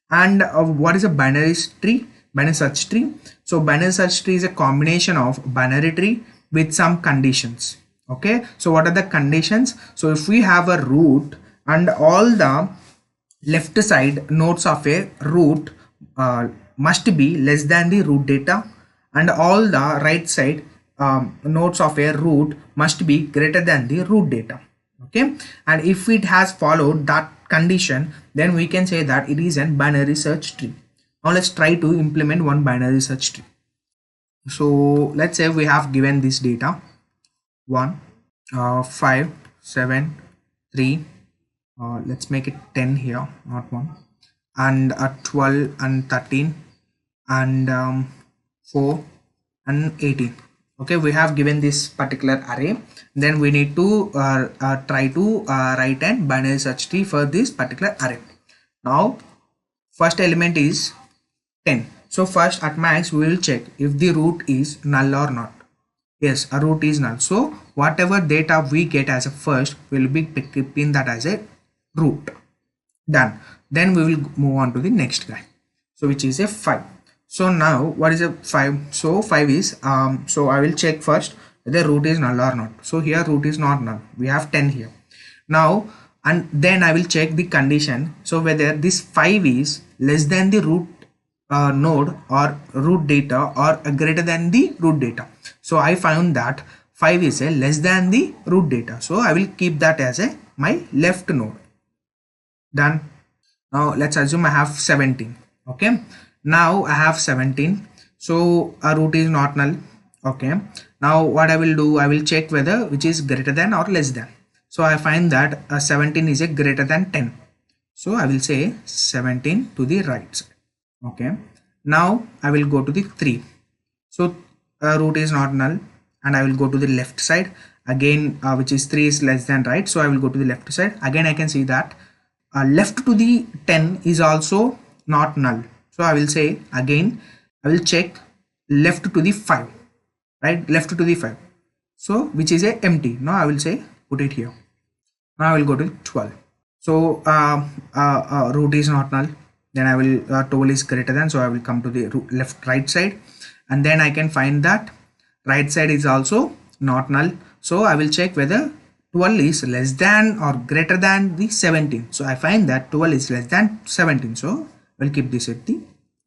And what is a binary tree? Binary search tree. So binary search tree is a combination of binary tree with some conditions. Okay, so what are the conditions? So if we have a root and all the left side nodes of a root must be less than the root data, and all the right side nodes of a root must be greater than the root data. Okay, and if it has followed that condition, then we can say that it is a binary search tree. Now let's try to implement one binary search tree. So let's say we have given this data 1 5 7 3 let's make it 10 here, not 1, and 12 and 13 and 4 and 18. Okay, we have given this particular array. Then we need to try to write a binary search tree for this particular array. Now first element is 10. So first at max we will check if the root is null or not. Yes, a root is null. So whatever data we get as a first, we will be keeping that as a root. Done. Then we will move on to the next guy, so which is a 5. So now what is a 5? So 5 is so I will check first whether root is null or not. So here root is not null. We have 10 here. Now and then I will check the condition. So whether this 5 is less than the root node or root data or greater than the root data. So I found that 5 is a less than the root data. So I will keep that as a my left node. Done. Now let's assume I have 17. Okay. Now I have 17. So a root is not null. Okay. Now what I will do, I will check whether which is greater than or less than. So I find that 17 is a greater than 10. So I will say 17 to the right side. Okay. Now I will go to the 3. So root is not null, and I will go to the left side again, which is 3 is less than right. So I will go to the left side. Again, I can see that left to the 10 is also not null. So I will say again, I will check left to the 5, right? Left to the 5. So which is a empty. Now I will say put it here. Now I will go to 12. So root is not null. Then I will 12 is greater than. So I will come to the right side, and then I can find that right side is also not null. So I will check whether 12 is less than or greater than the 17. So I find that 12 is less than 17. So we'll keep this at the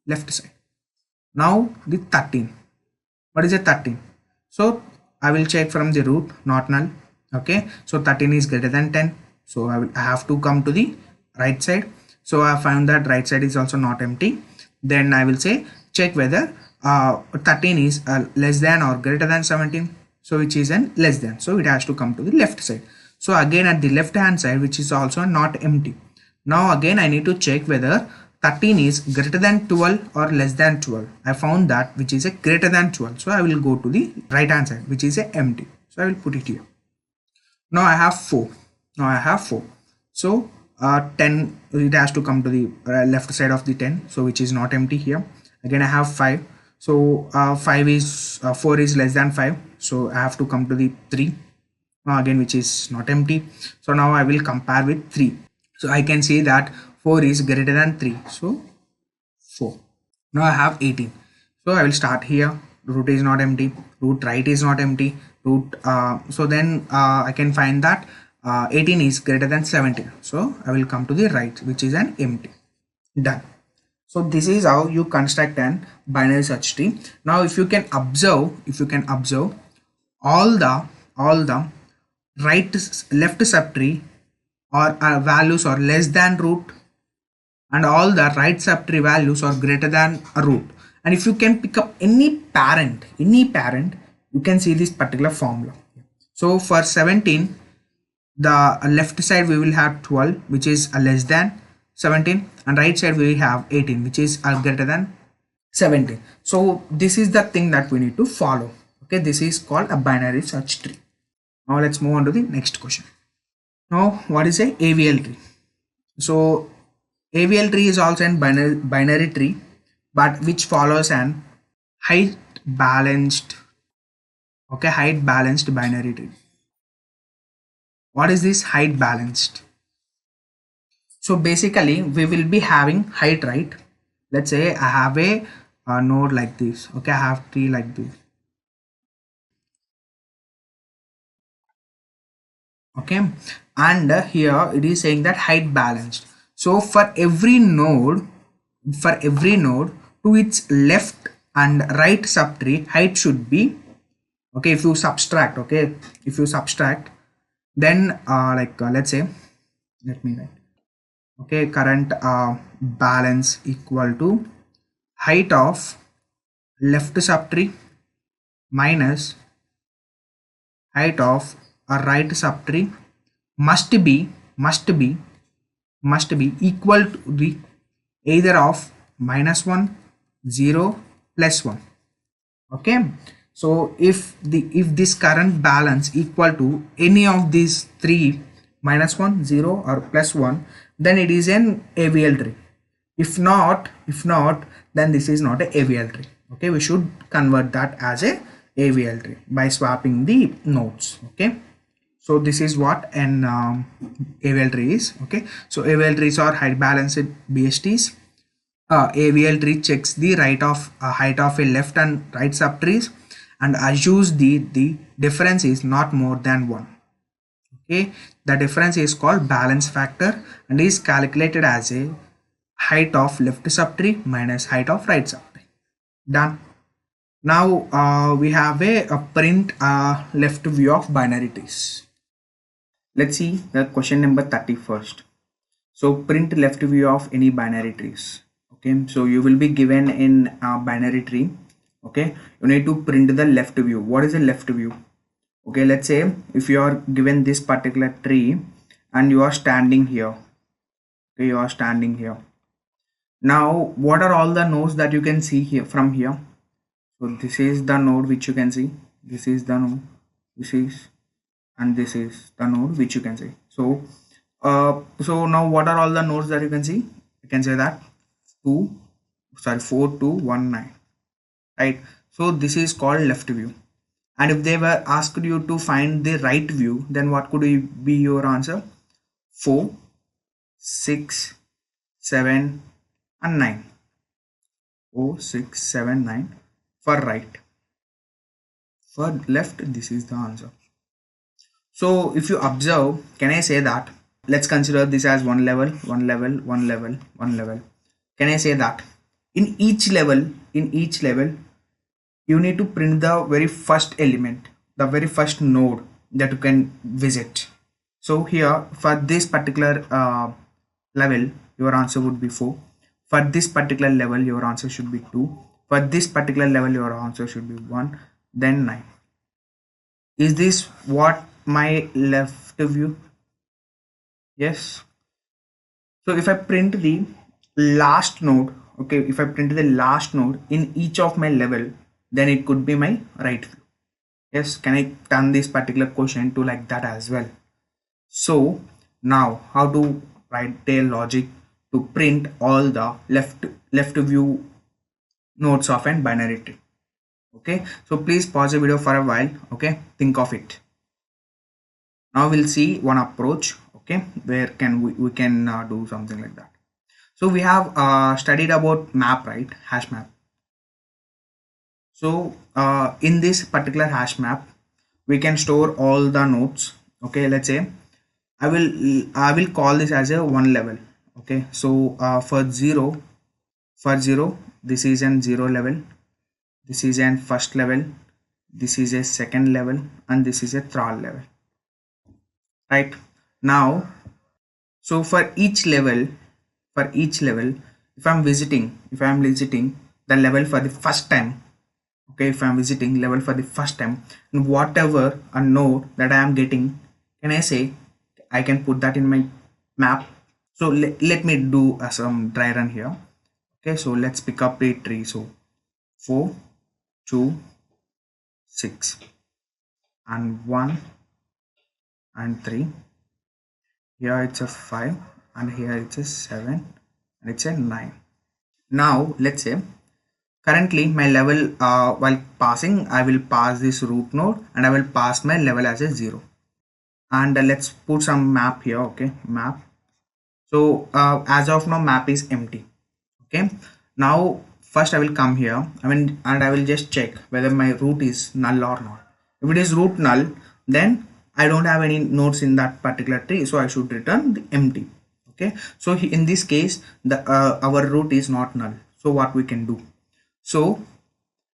left side. Now the 13. What is a 13? So I will check from the root, not null. Okay. So 13 is greater than 10. So I have to come to the right side. So I found that right side is also not empty. Then I will say check whether 13 is less than or greater than 17. So which is an less than. So it has to come to the left side. So again at the left hand side, which is also not empty. Now again I need to check whether 13 is greater than 12 or less than 12. I found that which is a greater than 12. So I will go to the right hand side, which is a empty. So I will put it here. Now I have 4. Now I have 4. So 10, it has to come to the left side of the 10. So which is not empty here. Again I have 5. So 4 is less than 5. So I have to come to the 3. Now again, which is not empty. So now I will compare with 3. So I can see that 4 is greater than 3. So 4. Now I have 18. So I will start here. Root is not empty. Root right is not empty. Root so then I can find that 18 is greater than 17. So I will come to the right, which is an empty. Done. So this is how you construct an binary search tree. Now if you can observe all the right left subtree or values are less than root, and all the right subtree values are greater than a root. And if you can pick up any parent, you can see this particular formula. So for 17, the left side we will have 12, which is less than 17, and right side we have 18, which is greater than 17. So this is the thing that we need to follow. Okay, this is called a binary search tree. Now let's move on to the next question. Now what is a AVL tree? So AVL tree is also a binary tree, but which follows an height balanced binary tree. What is this height balanced? So basically we will be having height, right? Let's say I have a node like this. Okay, I have tree like this. Okay, and here it is saying that height balanced. So for every node to its left and right subtree, height should be, okay, if you subtract, then let's say, let me write, okay, current balance equal to height of left subtree minus height of a right subtree must be equal to the either of -1, 0, +1. Okay, so if this current balance equal to any of these three, -1, 0 or +1, then it is an AVL tree. If not, then this is not a AVL tree. Okay, we should convert that as a AVL tree by swapping the nodes. Okay, so this is what an AVL tree is. Okay, so AVL trees are height balanced BSTs. AVL tree checks the height of a left and right subtrees and assumes the difference is not more than 1. Okay, the difference is called balance factor and is calculated as a height of left subtree minus height of right subtree. Done. Now we have a print left view of binary trees. Let's see the question number 30 first. So print left view of any binary trees. Okay, so you will be given in a binary tree. Okay, you need to print the left view. What is the left view? Okay, let's say if you are given this particular tree and you are standing here. Okay, you are standing here. Now, what are all the nodes that you can see here from here? So this is the node which you can see. This is the node. This is, and this is the node which you can see. So, so now what are all the nodes that you can see? You can say that 4, 2, 1, 9. Right. So this is called left view. And if they were asked you to find the right view, then what could be your answer? 4, 6, 7, and 9. 4, 6, 7, 9 for right. For left, this is the answer. So if you observe, can I say that? Let's consider this as one level, one level, one level, one level. Can I say that in each level, you need to print the very first element, the very first node that you can visit. So here for this particular level, your answer would be 4. For this particular level, your answer should be 2. For this particular level, your answer should be 1, then 9. Is this what my left view? Yes. So if I print the last node, okay, if I print the last node in each of my level, then it could be my right view. Yes, can I turn this particular question to like that as well? So now how to write a logic to print all the left view nodes of an binary tree. Okay, so please pause the video for a while. Okay, think of it. Now we'll see one approach. Okay, where can we can do something like that. So we have studied about map, right? Hash map. So in this particular hash map, we can store all the nodes. Okay, let's say I will call this as a one level. Okay, so for 0, this is an 0 level, this is an first level, this is a second level, and this is a third level. Right now, so for each level, if I'm visiting the level for the first time, okay, if I'm visiting level for the first time, and whatever a node that I am getting, can I say I can put that in my map? So let me do some dry run here. Okay, so let's pick up a tree. So 4, 2, 6, and 1, and 3. Here it's a 5, and here it's a 7, and it's a 9. Now let's say currently my level, while passing, I will pass this root node and I will pass my level as a 0. And let's put some map here. Okay, map. So as of now, map is empty. Okay, now first I will come here, and I will just check whether my root is null or not. If it is root null, then I don't have any nodes in that particular tree, so I should return the empty. Okay, so in this case, the our root is not null. So what we can do? So,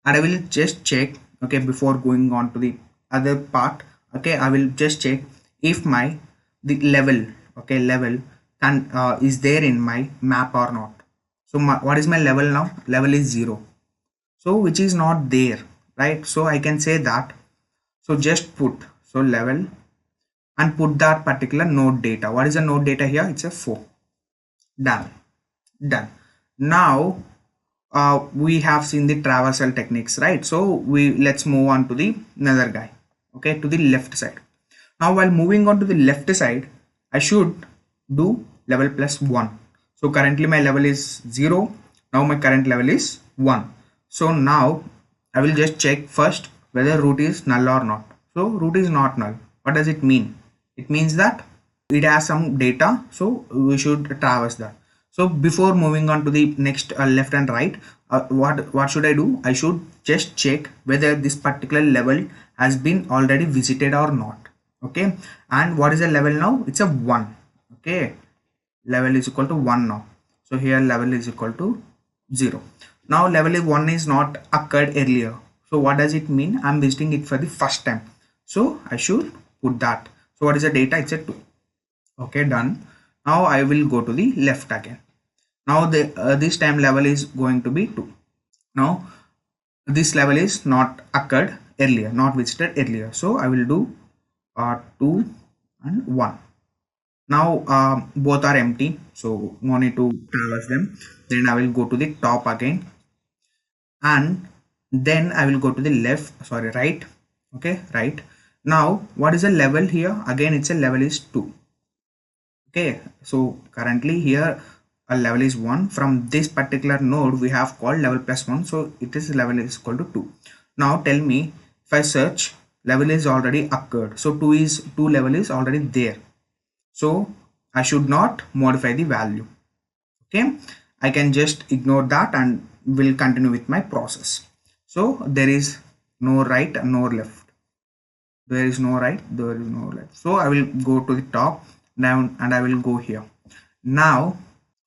and I will just check. Okay, before going on to the other part. Okay, I will just check if the level, okay, level can is there in my map or not. So what is my level now? Level is 0. So which is not there, right? So I can say that. So just put level and put that particular node data. What is the node data here? It's a 4. Done. Now we have seen the traversal techniques, right? So let's move on to the another guy. Okay, to the left side. Now while moving on to the left side, I should do level plus 1. So currently my level is 0. Now my current level is 1. So now I will just check first whether root is null or not. So root is not null. What does it mean? It means that it has some data, so we should traverse that. So before moving on to the next left and right, what should I do? I should just check whether this particular level has been already visited or not. Okay, and what is the level now? It's a 1. Okay, level is equal to 1 now. So here level is equal to 0. Now level 1 is not occurred earlier. So what does it mean? I'm visiting it for the first time. So I should put that. So what is the data? It's a 2. Okay, done. Now I will go to the left again. Now this time level is going to be 2. Now this level is not occurred earlier, not visited earlier. So I will do 2 and 1. Now both are empty, so no need to traverse them. Then I will go to the top again, and then I will go to the right. Okay, right. Now what is the level here? Again, it's a level is 2. Okay, so currently here a level is 1. From this particular node we have called level plus 1, so it is level is equal to 2. Now tell me, if I search, level is already occurred, so 2 level is already there, so I should not modify the value. Okay, I can just ignore that and will continue with my process. So there is no right and no left. There is no right, there is no left. So I will go to the top, down, and I will go here. Now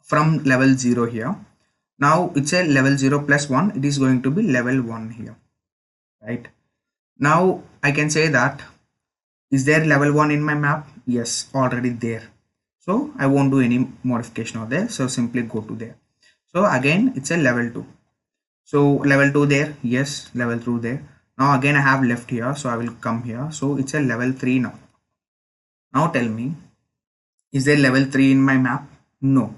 from level 0 here, now it's a level 0 plus 1, it is going to be level 1 here, right? Now I can say that, is there level 1 in my map? Yes, already there. So I won't do any modification over there, so simply go to there. So again it's a level 2. So level 2 there, yes, level 2 there. Now again I have left here, so I will come here. So it's a level 3 now. Now tell me, is there level 3 in my map? No,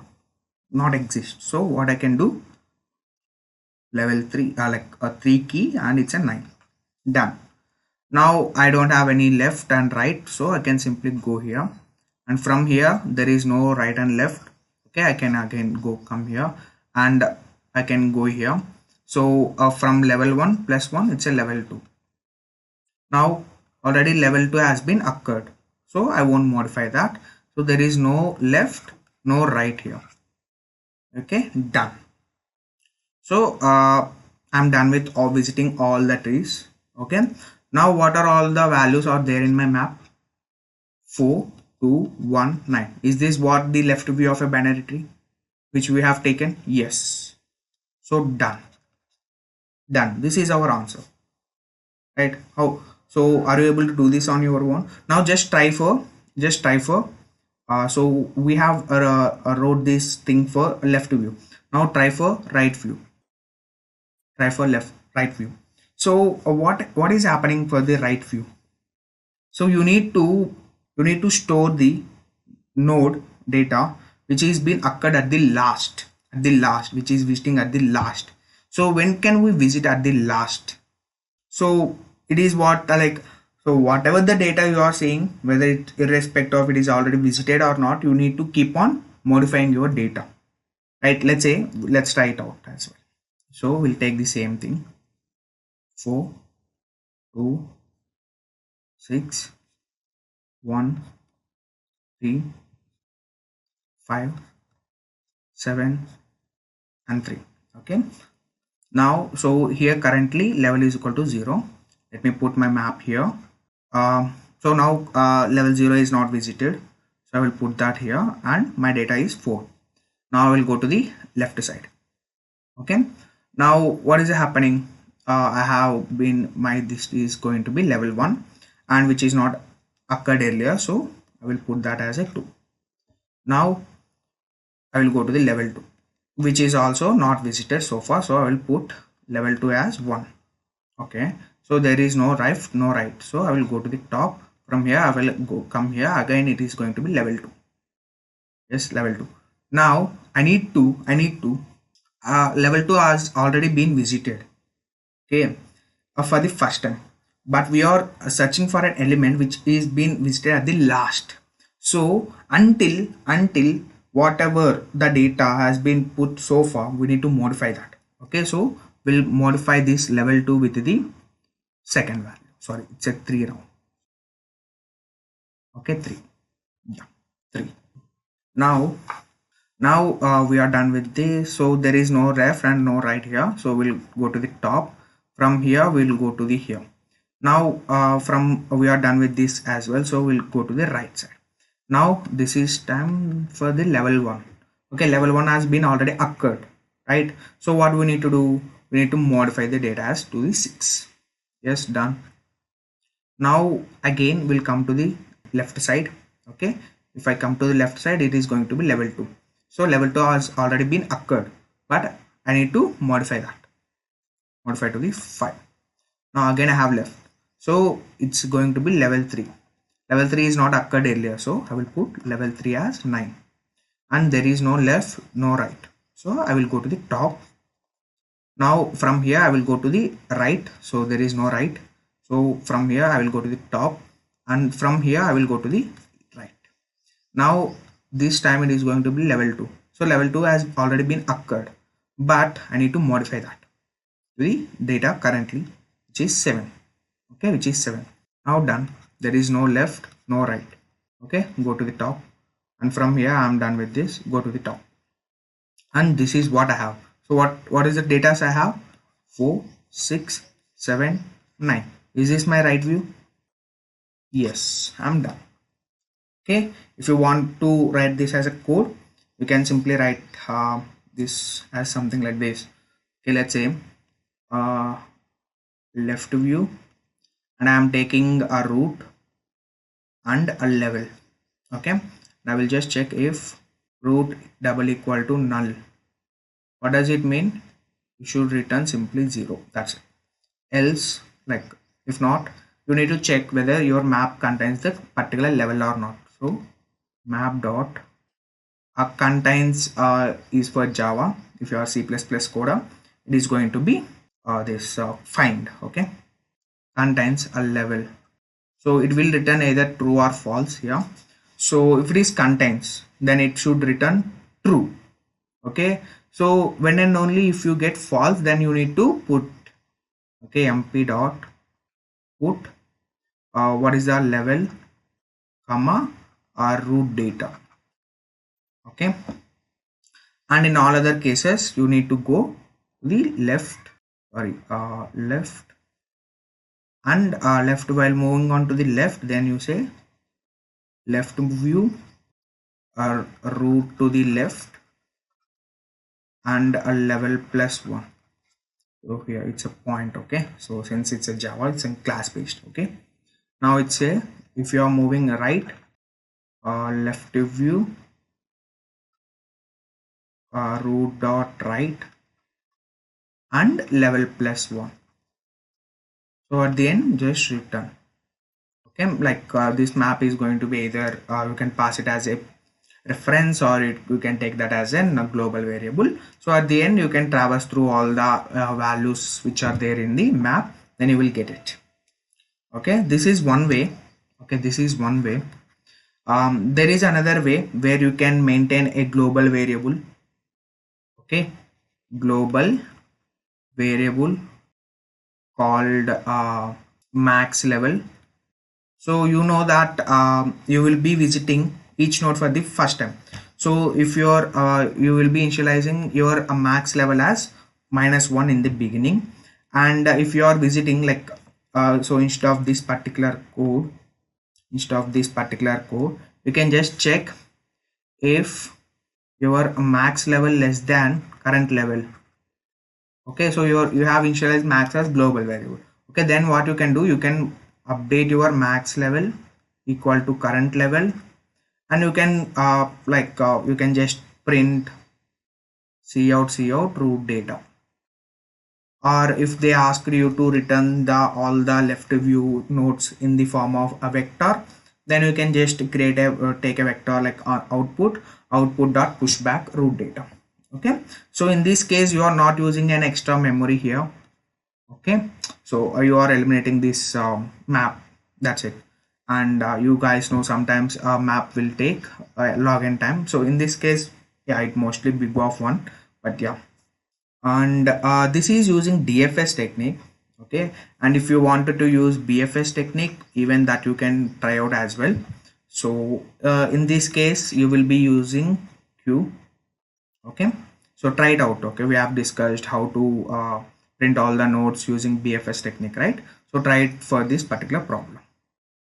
not exist. So what I can do, level 3 like a 3 key, and it's a 9. Done. Now I don't have any left and right, so I can simply go here, and from here there is no right and left. Okay, I can again come here, and I can go here. So from level 1 plus 1, it's a level 2. Now already level 2 has been occurred, so I won't modify that. So there is no left, no right here. Okay, done. So I'm done with visiting all the trees. Okay, now what are all the values are there in my map? 4, 2, 1, 9. Is this what the left view of a binary tree which we have taken? Yes. So done. This is our answer, right? How? So are you able to do this on your own? Now just try for so we have wrote this thing for left view. Now try for right view. Try for right view. So what is happening for the right view? So you need to store the node data which is been occurred at the last, which is visiting at the last. So when can we visit at the last? So it is what so whatever the data you are seeing, whether it irrespective of it is already visited or not, you need to keep on modifying your data, right? Let's try it out as well. So we'll take the same thing, 4, 2, 6, 1, 3, 5, 7, and 3. Okay, now so here currently level is equal to 0. Let me put my map here. So now level 0 is not visited, so I will put that here, and my data is 4. Now I will go to the left side. Okay, now what is happening? I have been this is going to be level 1, and which is not occurred earlier, so I will put that as a 2. Now I will go to the level 2, which is also not visited so far, so I will put level 2 as 1. Okay, so there is no right, so I will go to the top. From here I will come here again, it is going to be level 2. Yes, level 2. Now I need to level 2 has already been visited, okay, for the first time, but we are searching for an element which is being visited at the last. So until whatever the data has been put so far, we need to modify that. Okay, so we'll modify this level 2 with the second value. Sorry, it's a 3 now. Okay, 3. Yeah, 3. Now we are done with this. So there is no left and no right here, so we'll go to the top. From here we'll go to the here. Now we are done with this as well, so we'll go to the right side. Now this is time for the level 1. Okay, level 1 has been already occurred, right? So what we need to do, we need to modify the data as to the 6. Yes, done. Now again we'll come to the left side. Okay, if I come to the left side, it is going to be level 2. So level 2 has already been occurred, but I need to modify that, modify to the 5. Now again I have left. So it's going to be level 3. Level 3 is not occurred earlier. So I will put level 3 as 9. And there is no left, no right. So I will go to the top. Now from here I will go to the right. So there is no right. So from here I will go to the top. And from here I will go to the right. Now this time it is going to be level 2. So level 2 has already been occurred. But I need to modify that to the data currently, which is 7. Okay, which is 7. Now done. There is no left, no right. Okay, go to the top. And from here I am done with this. Go to the top. And this is what I have. So what is the data I have? 4, 6, 7, 9. Is this my right view? Yes, I'm done. Okay, if you want to write this as a code, you can simply write this as something like this. Okay, let's say left view, and I am taking a root and a level. Okay, and I will just check if root double equal to null. What does it mean? You should return simply 0. That's it. Else, like if not, you need to check whether your map contains the particular level or not. So map dot contains is for Java. If you are C++ coder, it is going to be this find. Okay, contains a level. So it will return either true or false here. So if it is contains, then it should return true. Okay, so when and only if you get false, then you need to put, okay, mp dot put what is the level, comma, root data. Okay, and in all other cases you need to go to the left, left, and left. While moving on to the left, then you say left view or root to the left and a level +1. So here it's a point. Okay, so since it's a Java, it's in class based. Okay, now it's a, if you are moving right, left view root dot right and level +1. So at the end just return. Okay, like this map is going to be either you can pass it as a reference, or you can take that as a global variable. So at the end you can traverse through all the values which are there in the map, then you will get it. Okay, this is one way. Okay, this is one way. There is another way where you can maintain a global variable. Okay, global variable called max level. So you know that you will be visiting each node for the first time. So if you're you will be initializing your max level as -1 in the beginning, and if you are visiting like so instead of this particular code, you can just check if your max level less than current level. Okay, so you have initialized max as global variable. Okay, then what you can do, you can update your max level equal to current level, and you can you can just print cout root data. Or if they ask you to return all the left view nodes in the form of a vector, then you can just create a take a vector like output dot pushback root data. Okay, so in this case you are not using an extra memory here. Okay, so you are eliminating this map, that's it. And you guys know sometimes a map will take login time. So in this case, yeah, it mostly big of 1, but yeah. And this is using DFS technique. Okay, and if you wanted to use BFS technique, even that you can try out as well. So in this case you will be using Q. Okay, so try it out. Okay, we have discussed how to print all the nodes using BFS technique, right? So try it for this particular problem.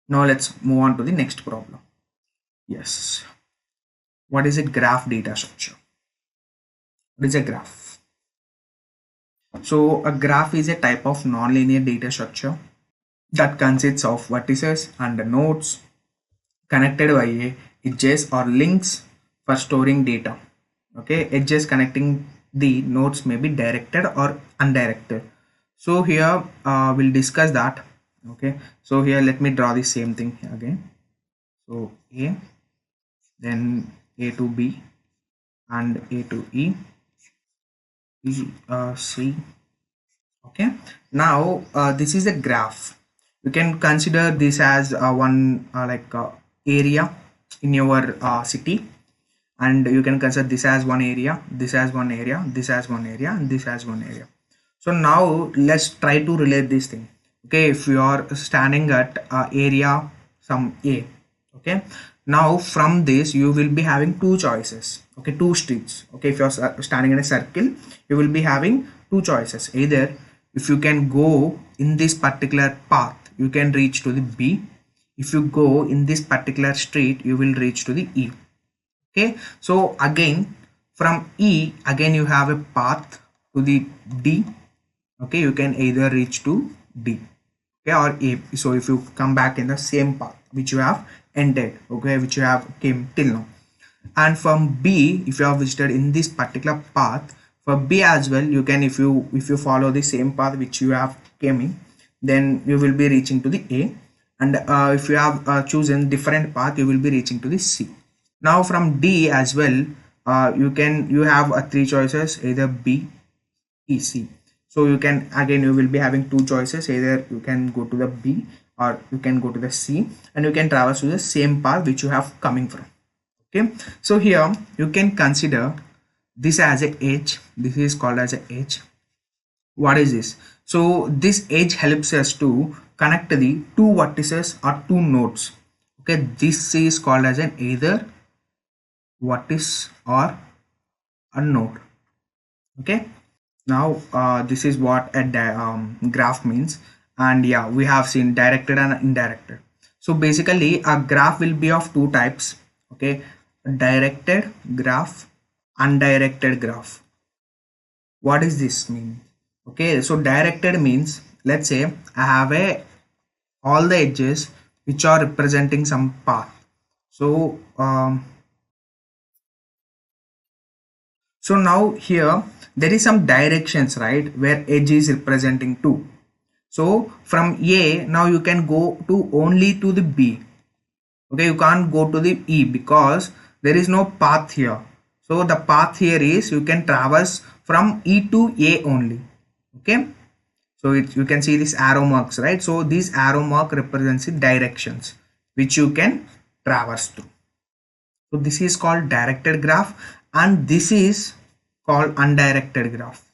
Now let's move on to the next problem. Yes, what is a graph data structure? What is a graph? So a graph is a type of nonlinear data structure that consists of vertices and nodes connected by a edges or links for storing data. Okay, edges connecting the nodes may be directed or undirected. So here we'll discuss that. Okay, so here let me draw the same thing again. So A, then A to B, and A to E, C. Okay, now this is a graph. You can consider this as one area in your city, and you can consider this as one area, this as one area, this as one area, and this as one area. So now let's try to relate this thing. Okay, if you are standing at area some A, okay, now from this you will be having two choices. Okay, two streets. Okay, if you are standing in a circle, you will be having two choices. Either if you can go in this particular path, you can reach to the B. If you go in this particular street, you will reach to the E. Okay, so again from E, again you have a path to the D. Okay, you can either reach to D, okay, or A. So if you come back in the same path which you have ended, okay, which you have came till now, and from B, if you have visited in this particular path, for B as well, you can, if you follow the same path which you have came in, then you will be reaching to the A, and if you have chosen different path, you will be reaching to the C. Now from D as well, you have three choices, either B, E, C. So you can, again you will be having two choices, either you can go to the B or you can go to the C, and you can traverse to the same path which you have coming from. Okay, so here you can consider this as a edge. This is called as a edge. What is this? So this edge helps us to connect the two vertices or two nodes. Okay, this is called as an either vertex or a node. Okay, now this is what a graph means, and yeah, we have seen directed and indirected. So basically a graph will be of two types. Okay, directed graph, undirected graph. What does this mean? Okay, so directed means, let's say I have all the edges which are representing some path. So so now here there is some directions, right, where edge is representing 2. So from A, now you can go to only to the B. Okay, you can't go to the E because there is no path here. So the path here is you can traverse from E to A only. Okay, so you can see this arrow marks, right? So this arrow mark represents the directions which you can traverse through. So this is called directed graph, and this is called undirected graph.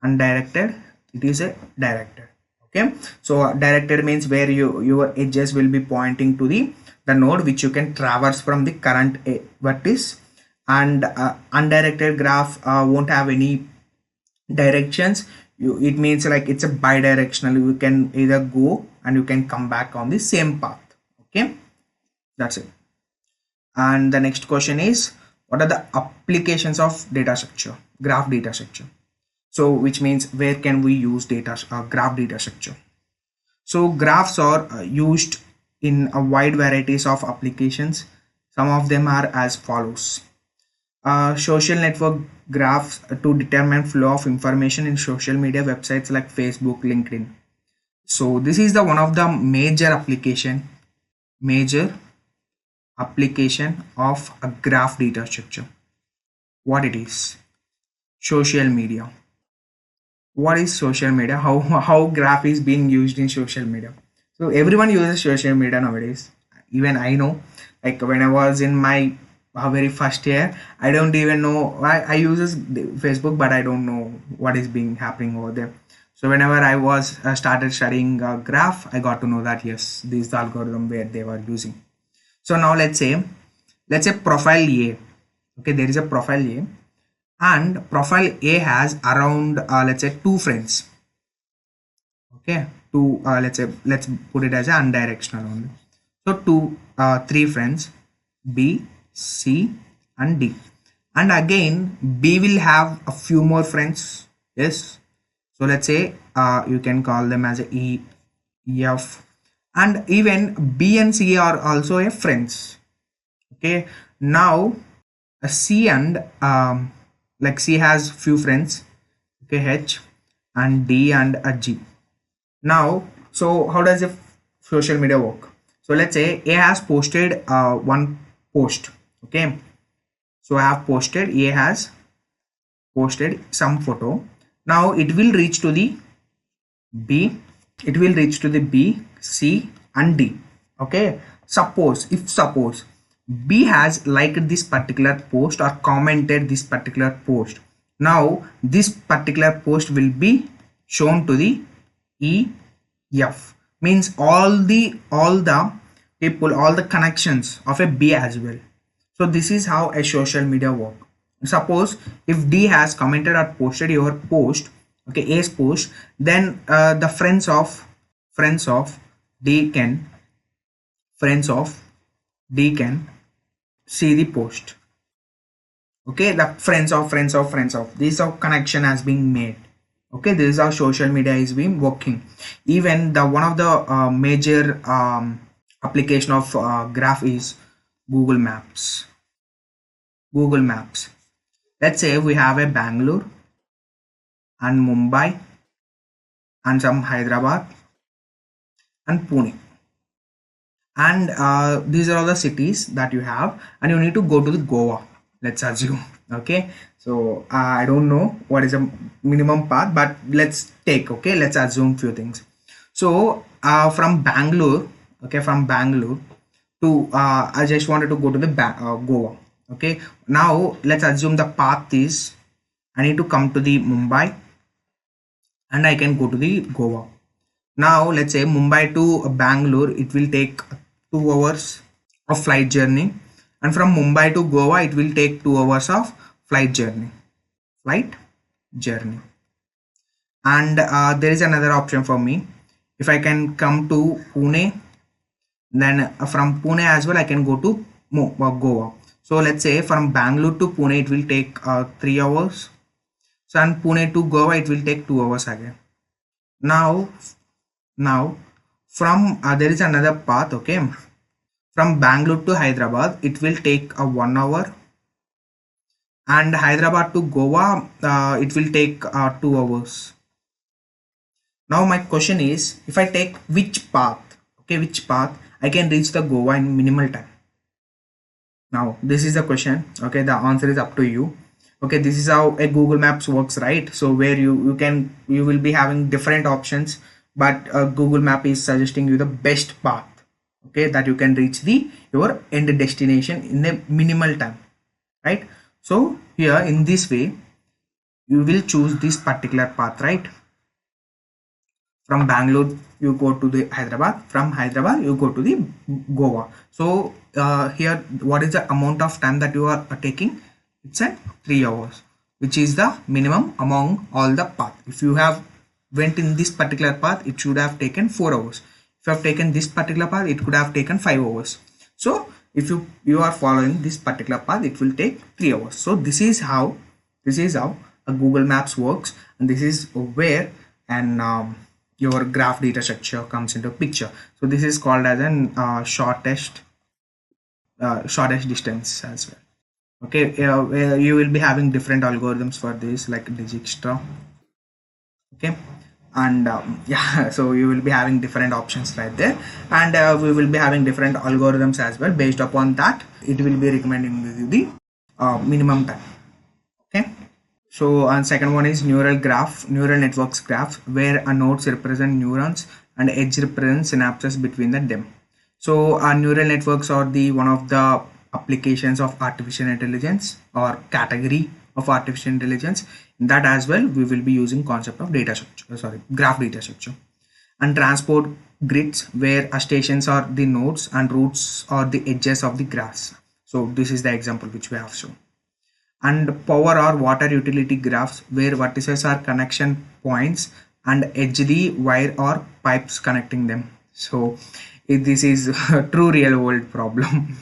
Undirected, it is a directed. Okay, so directed means where your edges will be pointing to the node which you can traverse from the current vertex, and undirected graph won't have any directions. It means like it's a bidirectional. You can either go and you can come back on the same path. Okay, that's it. And the next question is, what are the applications of data structure, graph data structure? So which means where can we use graph data structure? So graphs are used in a wide varieties of applications. Some of them are as follows. Social network graphs to determine flow of information in social media websites like Facebook, LinkedIn. So this is the one of the major application of a graph data structure. What it is? Social media. What is social media? How graph is being used in social media? So everyone uses social media nowadays. Even I know, like when I was in my very first year, I don't even know. I use Facebook, but I don't know what is being happening over there. So whenever I was started studying graph, I got to know that yes, this is the algorithm where they were using. So now let's say profile A. Okay, there is a profile A, and profile A has around let's say 2 friends. Okay, let's put it as a undirectional only. So 3 friends, B, C, and D, and again B will have a few more friends. Yes, so let's say you can call them as a E, F, and even B and C are also a friends. Okay, now C and like C has few friends. Okay, H, and D and a G. Now, so how does a social media work? So let's say A has posted one post. Okay, so I have posted, A has posted some photo. Now it will reach to the B, it will reach to the B, C and D. Okay, suppose B has liked this particular post or commented this particular post. Now this particular post will be shown to the E, F, means all the people, all the connections of a B as well. So this is how a social media work. Suppose if D has commented or posted your post, okay, A's post, then the friends of D can see the post. Okay, the friends of this how connection has been made. Okay, this is how social media is being working. Even the one of the major application of graph is Google Maps. Let's say we have a Bangalore and Mumbai and some Hyderabad and Pune, and these are all the cities that you have, and you need to go to the Goa, let's assume. Okay, so I don't know what is a minimum path, but let's assume few things. So from Bangalore to I just wanted to go to the Goa. Okay, now let's assume the path is I need to come to the Mumbai and I can go to the Goa. Now let's say Mumbai to Bangalore, it will take 2 hours of flight journey, and from Mumbai to Goa it will take 2 hours of flight journey. And there is another option for me. If I can come to Pune, then from Pune as well I can go to Goa. So let's say from Bangalore to Pune it will take 3 hours. So and Pune to Goa it will take 2 hours again. Now from there is another path. Okay, from Bangalore to Hyderabad it will take 1 hour, and Hyderabad to Goa it will take 2 hours. Now my question is, if I take which path I can reach the Goa in minimal time? Now this is the question. Okay, the answer is up to you. Okay, this is how a Google Maps works, right? So where you will be having different options, but Google Map is suggesting you the best path, okay, that you can reach your end destination in a minimal time, right? So here in this way you will choose this particular path, right? From Bangalore you go to the Hyderabad, from Hyderabad you go to the Goa. So here what is the amount of time that you are taking? It's at 3 hours, which is the minimum among all the path. If you have went in this particular path, it should have taken 4 hours. If you have taken this particular path, it could have taken 5 hours. So if you are following this particular path, it will take 3 hours. So this is how a Google Maps works, and this is where your graph data structure comes into picture. So this is called as an shortest distance as well. Okay, you will be having different algorithms for this, like Dijkstra. Okay, and yeah, so you will be having different options right there, and we will be having different algorithms as well. Based upon that, it will be recommending you the minimum time. Okay, so and second one is neural networks graph, where a nodes represent neurons and edge represents synapses between them. So neural networks are the one of the applications of artificial intelligence or category of artificial intelligence. In that as well we will be using concept of graph data structure. And transport grids, where stations are the nodes and routes are the edges of the graphs. So this is the example which we have shown. And power or water utility graphs, where vertices are connection points and edge the wire or pipes connecting them. So this is a true real world problem.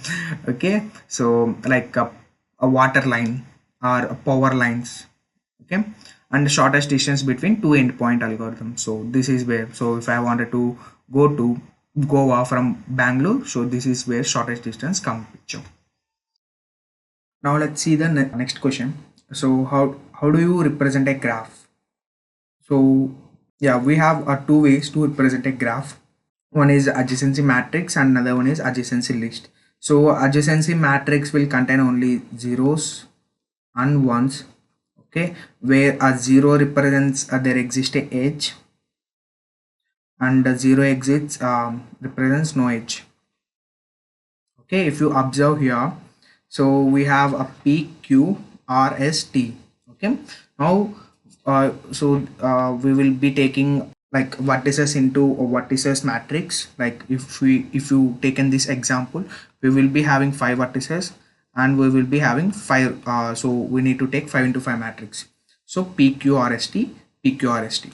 Okay, so like a water line or a power lines. Okay, and the shortest distance between two endpoint algorithms. So this is where, so if I wanted to go to Goa from Bangalore, so this is where shortest distance come picture. Now let's see the next question. So how do you represent a graph? So yeah, we have two ways to represent a graph. One is adjacency matrix and another one is adjacency list. So adjacency matrix will contain only zeros and ones, okay, where a zero represents there exists a edge and the zero exists represents no edge. Okay, if you observe here, so we have a p q r s t. Okay, now we will be taking like vertices into a vertices matrix. Like if you taken this example, we will be having 5 vertices and we will be having 5, so we need to take 5 into 5 matrix. So pqrst, pqrst.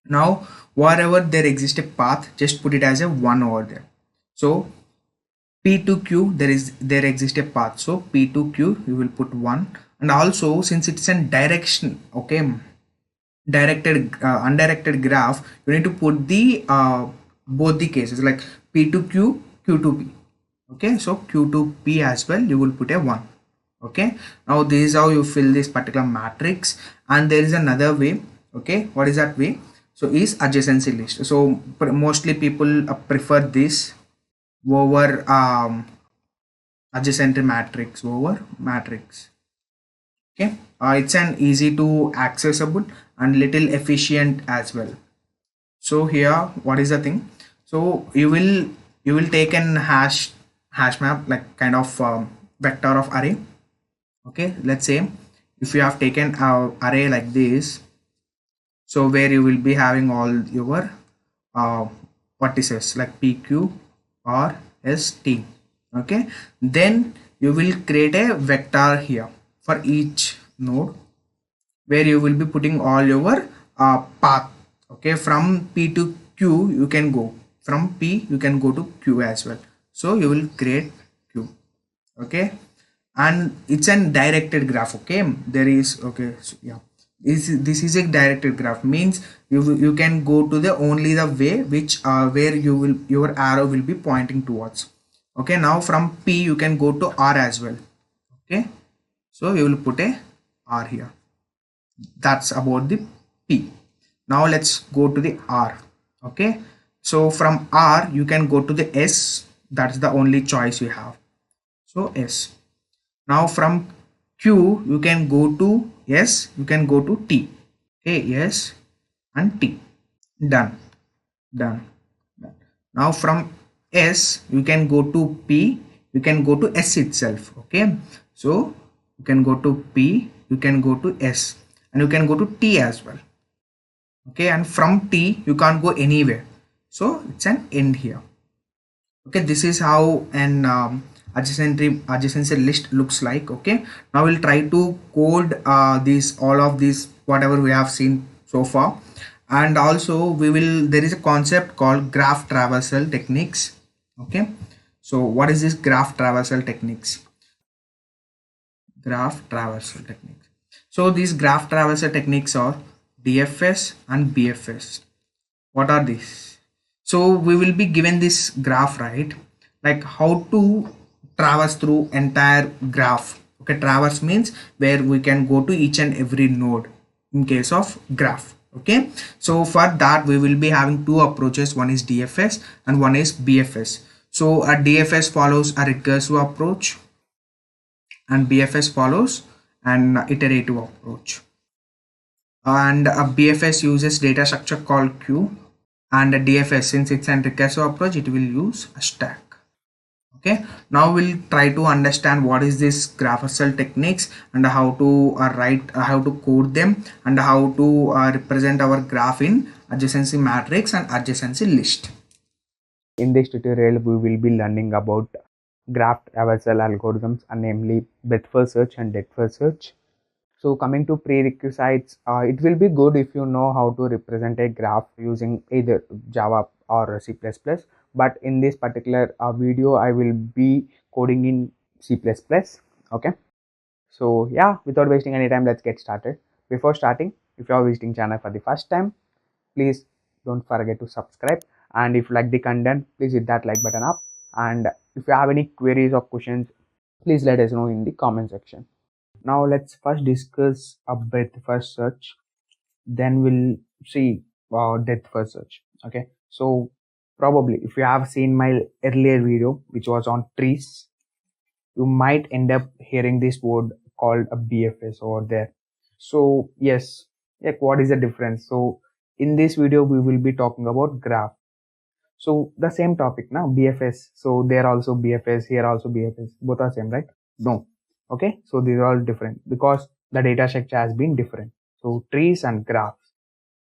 Now wherever there exists a path, just put it as a 1 over there. So p to q, there exists a path, so p to q you will put 1. And also since it's a direction, okay, directed undirected graph, you need to put the both the cases, like p to q, q to p. Okay, so q to p as well you will put a 1. Okay, now this is how you fill this particular matrix. And there is another way. Okay, what is that way? So is adjacency list. So mostly people prefer this over adjacent matrix over matrix. Okay, it's an easy to accessible and little efficient as well. So here what is the thing? So you will take an hash map, like kind of vector of array. Okay, let's say if you have taken an array like this, so where you will be having all your vertices like p q r s t. Okay, then you will create a vector here for each node where you will be putting all your path. Okay, from p to q you can go, from p you can go to q as well. So you will create q. Okay, and it's a directed graph. Okay, there is, okay, so yeah, this is a directed graph, means you can go to the only the way which where your arrow will be pointing towards. Okay, now from p you can go to r as well. Okay, so you will put a r here. That's about the p. Now let's go to the r. Okay, so from r you can go to the s. That's the only choice you have, so s. Now from q you can go to s, you can go to t. Okay, s and t. Done, done, done. Now from s you can go to p, you can go to s itself. Okay, so you can go to p, you can go to s, and you can go to t as well. Okay, and from t you can't go anywhere, so it's an end here. Okay, this is how an adjacency list looks like. Okay, now we'll try to code all of these whatever we have seen so far. And also there is a concept called graph traversal techniques. Okay, so what is this graph traversal techniques? Graph traversal techniques. So these graph traversal techniques are DFS and BFS. What are these? So we will be given this graph, right? Like how to traverse through entire graph. Okay, traverse means where we can go to each and every node in case of graph. Okay, so for that we will be having two approaches. One is DFS and one is BFS. So a DFS follows a recursive approach and BFS follows an iterative approach. And a BFS uses data structure called queue, and a DFS, since it's an recursive approach, it will use a stack. Okay, now we'll try to understand what is this Traversal techniques and how to how to code them, and how to represent our graph in adjacency matrix and adjacency list. In this tutorial, we will be learning about graph traversal algorithms, namely breadth first search and depth first search. So coming to prerequisites, it will be good if you know how to represent a graph using either Java or C++. But in this particular video, I will be coding in C++. Okay. So yeah, without wasting any time, let's get started. Before starting, if you are visiting channel for the first time, please don't forget to subscribe. And if you like the content, please hit that like button up. And if you have any queries or questions, please let us know in the comment section. Now let's first discuss a breadth first search. then we'll see depth first search. Okay, so probably if you have seen my earlier video which was on trees, you might end up hearing this word called a BFS over there. So yes, like what is the difference? So in this video we will be talking about graph. So the same topic now, BFS. So there also BFS, here also BFS, both are same, right? No. Okay, so these are all different because the data structure has been different. So trees and graphs.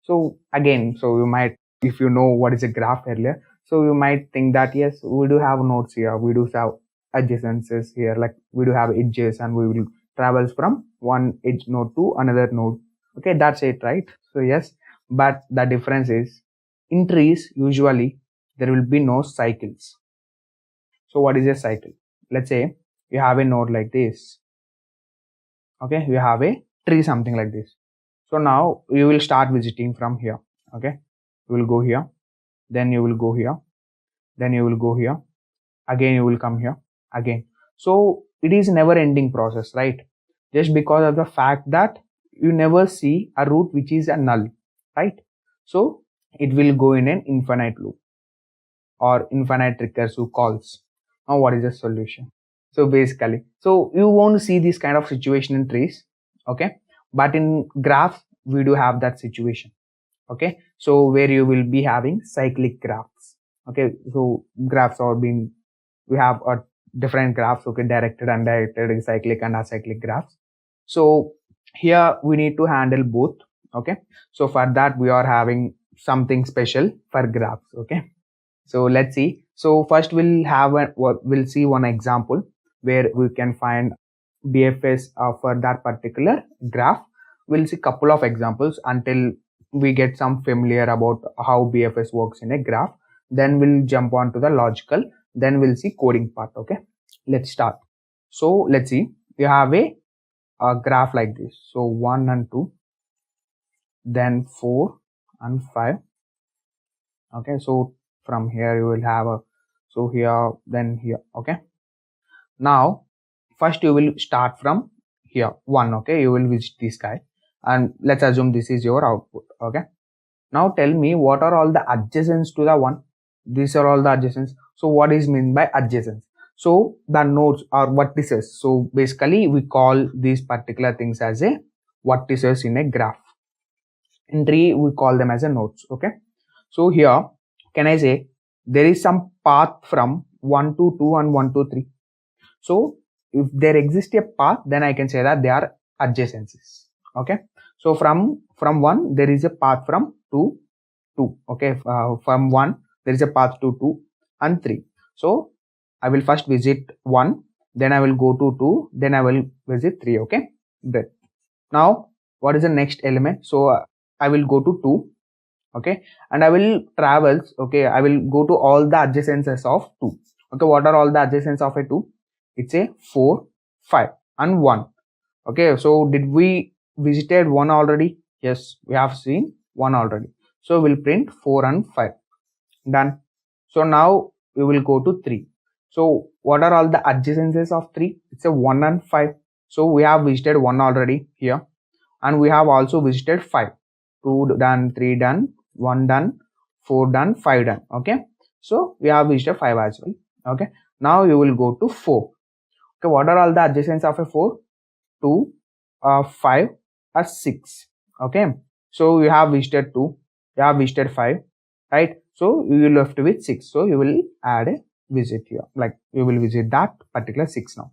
So again, so you might, if you know what is a graph earlier, so you might think that yes, we do have nodes here, we do have adjacencies here, like we do have edges and we will travel from one edge node to another node. Okay, that's it, right? So yes, but the difference is in trees, usually there will be no cycles. So what is a cycle? Let's say you have a node like this. Okay, you have a tree, something like this. So now you will start visiting from here. Okay, you will go here, then you will go here, then you will go here, again you will come here, again. So it is never ending process, right? Just because of the fact that you never see a route which is a null, right? So it will go in an infinite loop or infinite recursive calls. Now what is the solution? So basically, so you won't see this kind of situation in trees. Okay, but in graphs we do have that situation. Okay, so where you will be having cyclic graphs. Okay, so graphs are being, we have a different graphs. Okay, directed, undirected, cyclic and acyclic graphs. So here we need to handle both. Okay, so for that we are having something special for graphs. Okay, so let's see. So first we'll see one example where we can find BFS for that particular graph. We'll see couple of examples until we get some familiar about how BFS works in a graph. Then we'll jump on to the logical. Then we'll see coding part. Okay, let's start. So let's see. You have a graph like this. So 1 and 2, then 4 and 5. Okay, so from here you will have a, so here, then here. Okay, now first you will start from here 1. Okay, you will visit this guy and let's assume this is your output. Okay, now tell me what are all the adjacents to the 1. These are all the adjacents. So what is meant by adjacents? So the nodes are vertices. So basically we call these particular things as a vertices in a graph. In tree we call them as a nodes. Okay, so here can I say there is some path from 1 to 2 and 1 to 3. So if there exists a path, then I can say that they are adjacencies. Okay, so from 1 there is a path from 2. Okay, from 1 there is a path to 2 and 3. So I will first visit 1, then I will go to 2, then I will visit 3. Okay, then now what is the next element? So I will go to 2. Okay, and I will travel. Okay, I will go to all the adjacencies of 2. Okay, what are all the adjacencies of a 2? It's a 4, 5 and 1. Okay, so did we visited 1 already? Yes, we have seen 1 already. So we'll print 4 and 5. Done. So now we will go to 3. So what are all the adjacencies of 3? It's a 1 and 5. So we have visited 1 already here, and we have also visited 5. 2 done, 3 done, 1 done, 4 done, 5 done. Okay, so we have visited 5 as well. Okay, now you will go to 4. Okay, what are all the adjacents of a 4? 2, 5 or 6. Okay, so you have visited 2, you have visited 5, right? So you will left with 6. So you will add a visit here, like you will visit that particular 6 now.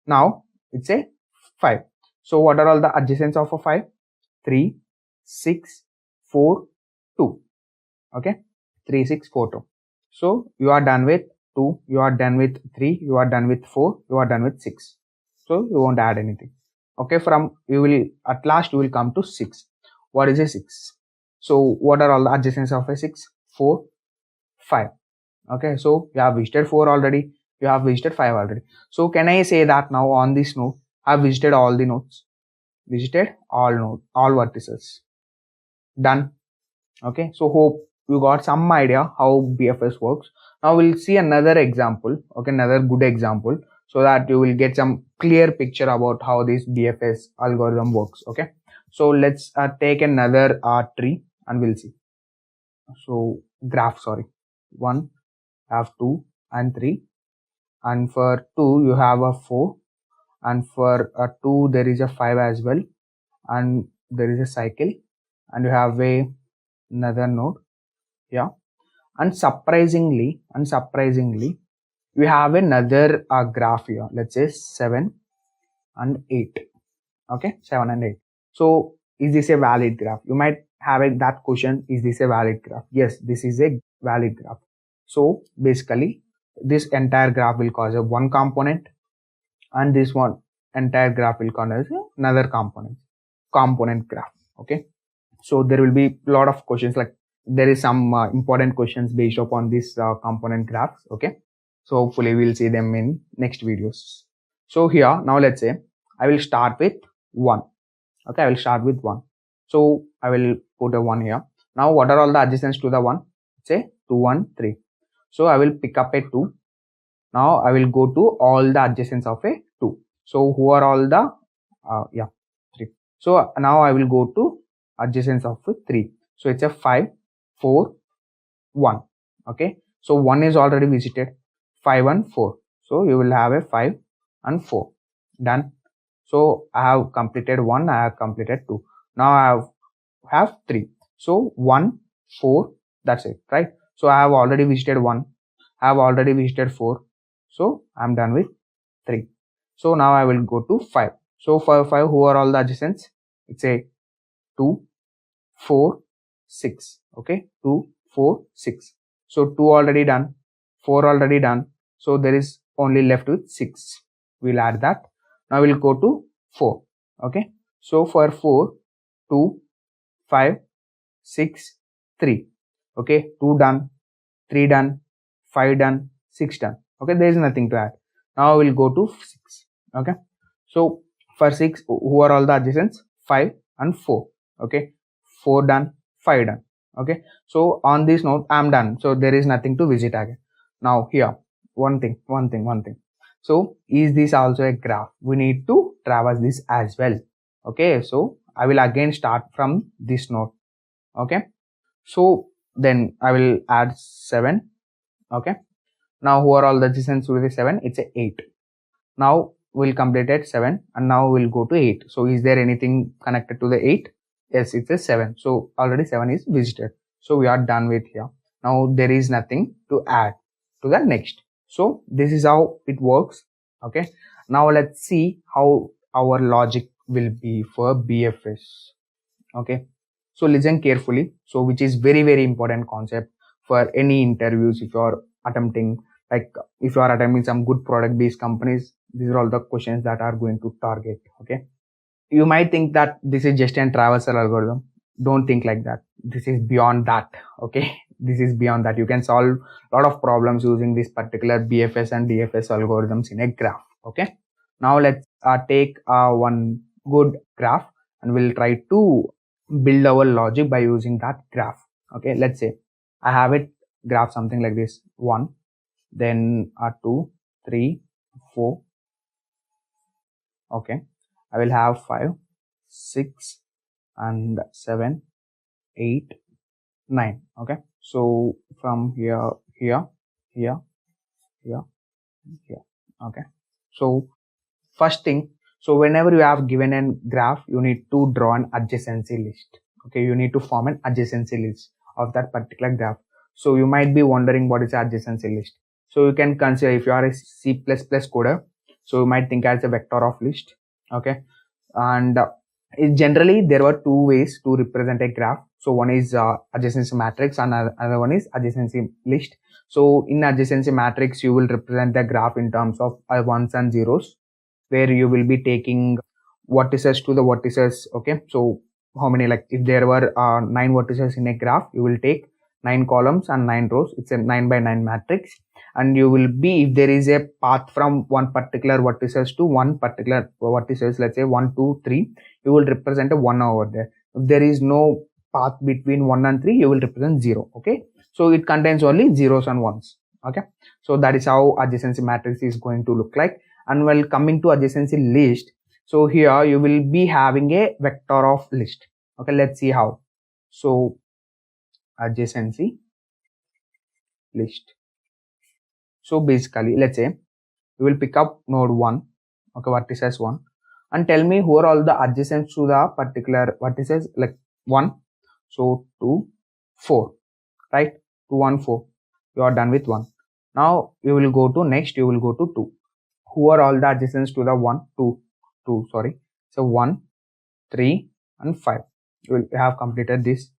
Now it's a 5. So what are all the adjacents of a 5? 3, 6, 4, 2. Okay, 3, 6, 4, 2. So you are done with 2, you are done with 3, you are done with 4, you are done with 6. So you won't add anything. Okay, from you will at last you will come to 6. What is a 6? So what are all the adjacents of a 6? 4, 5. Okay, so you have visited 4 already, you have visited 5 already. So can I say that now on this node I have visited all the nodes, visited all nodes, all vertices. Done. Okay, so hope you got some idea how BFS works. Now we'll see another example. Okay, another good example, so that you will get some clear picture about how this BFS algorithm works. Okay, So let's take another tree and we'll see. So graph, sorry, 1, have 2 and 3, and for 2 you have a 4, and for 2 there is a 5 as well, and there is a cycle, and you have another node. Yeah, and surprisingly we have another graph here. Let's say 7 and 8. Okay, 7 and 8. So is this a valid graph? You might have that question, is this a valid graph? Yes, this is a valid graph. So basically this entire graph will cause a one component, and this one entire graph will cause another component graph. Okay, so there will be a lot of questions, like there is some important questions based upon this component graphs. Okay, so hopefully we'll see them in next videos. So here now let's say I will start with 1. Okay, I will start with 1. So I will put a 1 here. Now what are all the adjacents to the 1? Say 2, 1, 3. So I will pick up a 2. Now I will go to all the adjacents of a 2. So who are all the 3. So now I will go to adjacents of 3. So it's a 5, 4, 1. Okay, so 1 is already visited, 5 and 4. So you will have a 5 and 4. Done. So I have completed 1, I have completed 2. Now I have 3. So 1, 4, that's it, right? So I have already visited 1, I have already visited 4. So I'm done with 3. So now I will go to 5. So for 5, who are all the adjacents? It's a 2, 4, 6. Okay, 2, 4, 6. So 2 already done, 4 already done. So there is only left with 6. We'll add that. Now we'll go to 4. Okay, so for 4, 2, 5, 6, 3. Okay, 2 done, 3 done, 5 done, 6 done. Okay, there is nothing to add. Now we'll go to 6. Okay, so for 6, who are all the adjacents? 5 and 4. Okay, 4 done, 5 done. Okay, so on this note I'm done. So there is nothing to visit again. Now here one thing. So is this also a graph? We need to traverse this as well. Okay, so I will again start from this node. Okay, so then I will add 7. Okay, now who are all the adjacents to the 7? It's a 8. Now we'll complete it 7, and now we'll go to 8. So is there anything connected to the 8? Yes, it's a 7. So already 7 is visited. So we are done with here. Now there is nothing to add to the next. So this is how it works. Okay, now let's see how our logic will be for BFS. Okay, so listen carefully. So which is very, very important concept for any interviews. If you are attempting, like if you are attempting some good product based companies, these are all the questions that are going to target. Okay, you might think that this is just a traversal algorithm. Don't think like that. This is beyond that. Okay, this is beyond that. You can solve a lot of problems using this particular BFS and DFS algorithms in a graph. Okay, now let's take one good graph and we'll try to build our logic by using that graph. Okay, let's say I have it graph something like this: 1, then 2, 3, 4. Okay, I will have 5, 6 and 7, 8, 9. Okay, so from here, here. Okay, so first thing, so whenever you have given a graph, you need to draw an adjacency list. Okay, you need to form an adjacency list of that particular graph. So you might be wondering what is the adjacency list. So you can consider, if you are a C++ coder, so you might think as a vector of list. Okay, and generally there were two ways to represent a graph. So one is adjacency matrix and another one is adjacency list. So in adjacency matrix, you will represent the graph in terms of ones and zeros, where you will be taking vertices to the vertices. Okay, so how many, like if there were 9 vertices in a graph, you will take 9 columns and 9 rows. It's a 9 by 9 matrix. And you will be, if there is a path from one particular vertices to one particular vertices, let's say 1, 2, 3, you will represent a 1 over there. If there is no path between 1 and 3, you will represent 0. Okay, so it contains only zeros and ones. Okay, so that is how adjacency matrix is going to look like. And while coming to adjacency list, So here you will be having a vector of list. Okay, let's see how. So adjacency list. So basically, let's say you will pick up node 1, okay, vertices 1, and tell me who are all the adjacent to the particular vertices, like 1, so 2, 4, right? 2, 1, 4. You are done with 1. Now you will go to next, you will go to 2. Who are all the adjacents to the 1, 2, sorry. So 1, 3, and 5. You will have completed this.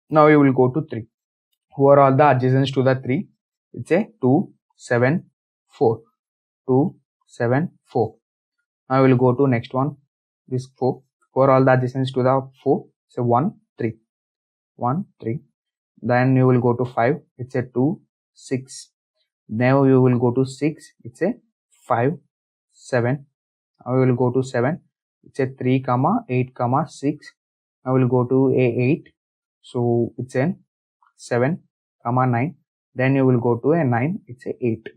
Now you will go to 3. Who are all the adjacents to the 3? It's a 2, 7, 4. 2, 7, 4. Now we will go to next one, this 4. Who are all the adjacents to the 4? So 1, 3. 1, 3. Then you will go to 5. It's a 2, 6. Now you will go to 6. It's a 5, 7. Now we will go to 7. It's a 3, 8, 6. Now we will go to a 8. So it's a 7, 9. Then you will go to a 9. It's a 8.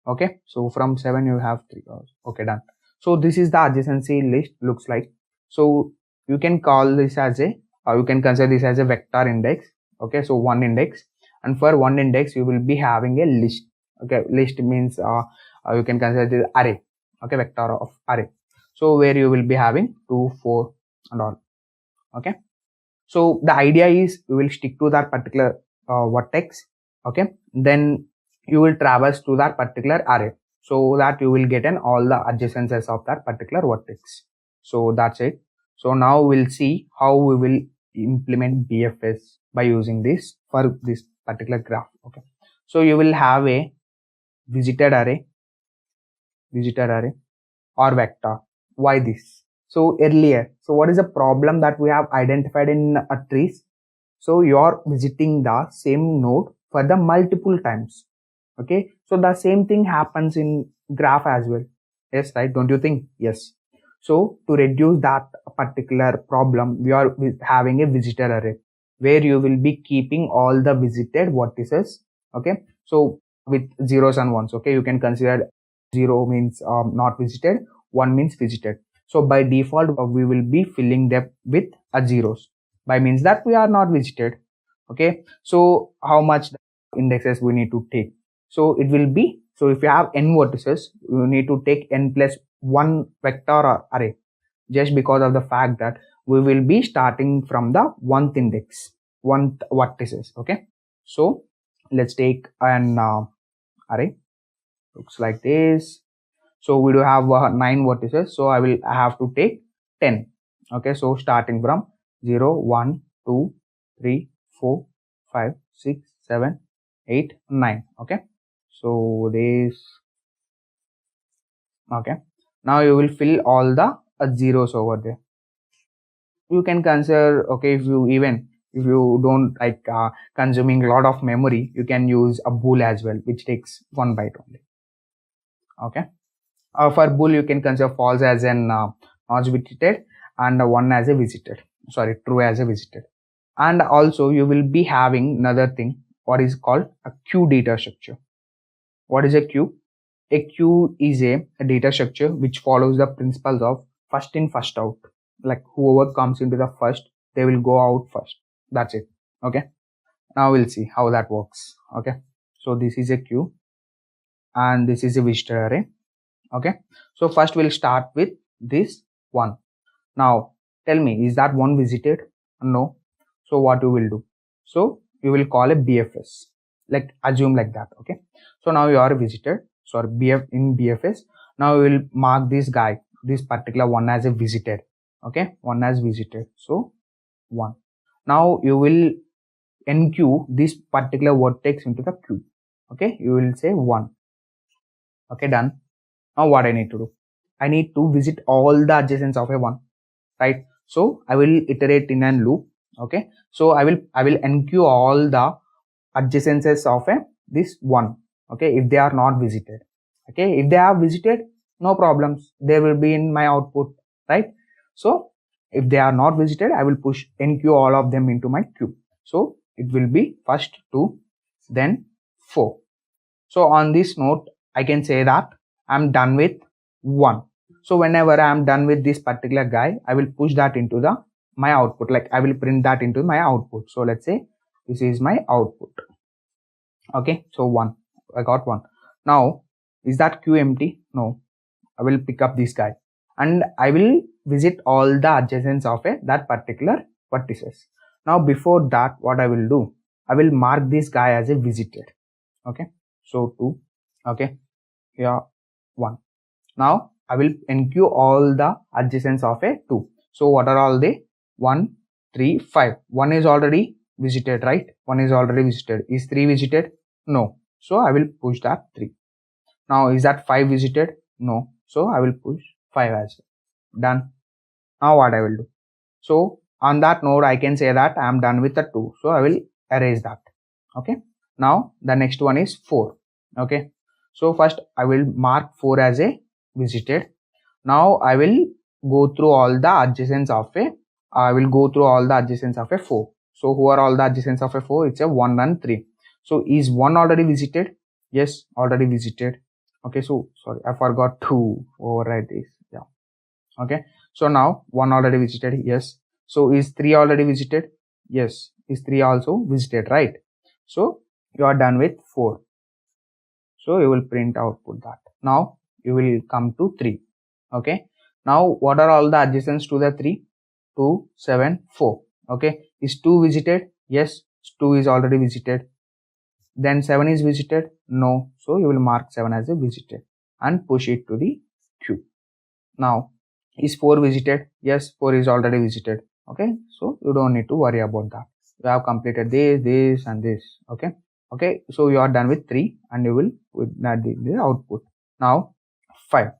Okay, so from 7 you have 3. Okay, done. So this is the adjacency list looks like. So you can call this as a, you can consider this as a vector index. Okay, so one index, and for one index you will be having a list. Okay, list means you can consider the array. Okay, vector of array. So where you will be having 2, 4 and all. Okay, so the idea is you will stick to that particular vertex. Okay, then you will traverse to that particular array, so that you will get all the adjacencies of that particular vertex. So that's it. So now we'll see how we will implement BFS by using this for this particular graph. Okay, so you will have a visited array or vector. Why this? So earlier, so what is the problem that we have identified in trees? So you are visiting the same node for the multiple times. Okay, so the same thing happens in graph as well. Yes, right? Don't you think? Yes. So to reduce that particular problem, we are having a visitor array where you will be keeping all the visited vertices. Okay, so with zeros and ones. Okay, you can consider 0 means not visited, 1 means visited. So by default, we will be filling them with zeros. By means that we are not visited. Okay, so how much indexes we need to take? So it will be, so if you have n vertices, you need to take n plus 1 vector array, just because of the fact that we will be starting from the 1th index, 1th vertices. Okay, so let's take an array, looks like this. So we do have 9 vertices, so I have to take 10. Okay, so starting from 0, 1, 2, 3, 4, 5, 6, 7, 8, 9. Okay, so this. Okay, now you will fill all the zeros over there. You can consider, okay, if you don't like consuming a lot of memory, you can use a bool as well, which takes 1 byte only. Okay, for bool you can consider false as an not visited and 1 as a visited, sorry, true as a visited. And also you will be having another thing, what is called a queue data structure. What is a queue? A queue is a data structure which follows the principles of first in, first out. Like whoever comes into the first, they will go out first. That's it. Okay, now we'll see how that works. Okay, so this is a queue and this is a visitor array. Okay, so first we'll start with this 1. Now tell me, is that 1 visited? No. So what you will do? So you will call a BFS, like assume like that. Okay, so now you are visited, sorry, in BFS. Now we will mark this guy, this particular 1 as a visited. Okay, 1 as visited, so 1. Now you will enqueue this particular vertex into the queue. Okay, you will say 1. Okay, done. Now what I need to do? I need to visit all the adjacents of a 1, right? So I will iterate in a loop. Okay, so I will enqueue all the adjacencies of this 1. Okay, if they are not visited. Okay, if they are visited, no problems, they will be in my output, right? So if they are not visited, I will push enqueue all of them into my queue. So it will be first 2, then 4. So on this note, I can say that I'm done with 1. So whenever I am done with this particular guy, I will push that into my output. Like I will print that into my output. So let's say this is my output. Okay, so 1, I got 1. Now is that queue empty? No. I will pick up this guy and I will visit all the adjacents of that particular vertices. Now before that, what I will do, I will mark this guy as a visited. Okay, so 2. Okay, here 1. Now I will enqueue all the adjacents of a 2. So what are all they? 1, 3, 5. 1 is already visited, right? 1 is already visited. Is 3 visited? No. So I will push that 3. Now is that 5 visited? No. So I will push 5 as well. Done. Now what I will do? So on that node, I can say that I am done with the 2. So I will erase that. Okay. Now the next one is 4. Okay. So first I will mark 4 as a visited. Now I will go through all the adjacents of a 4. So who are all the adjacents of a 4? It's a 1 and 3. So is 1 already visited? Yes, already visited. Okay, so sorry, I forgot to overwrite this. Yeah. Okay, so now 1 already visited. Yes. So is 3 already visited? Yes. Is 3 also visited, right? So you are done with 4. So you will print output that. Now you will come to 3. Okay. Now what are all the adjacents to the 3? 2, 7, 4. Okay. Is 2 visited? Yes. 2 is already visited. Then 7 is visited? No. So you will mark 7 as a visited and push it to the queue. Now is 4 visited? Yes, 4 is already visited. Okay, so you don't need to worry about that. You have completed this and this. Okay. Okay, so you are done with 3 and you will add the output. Now 5.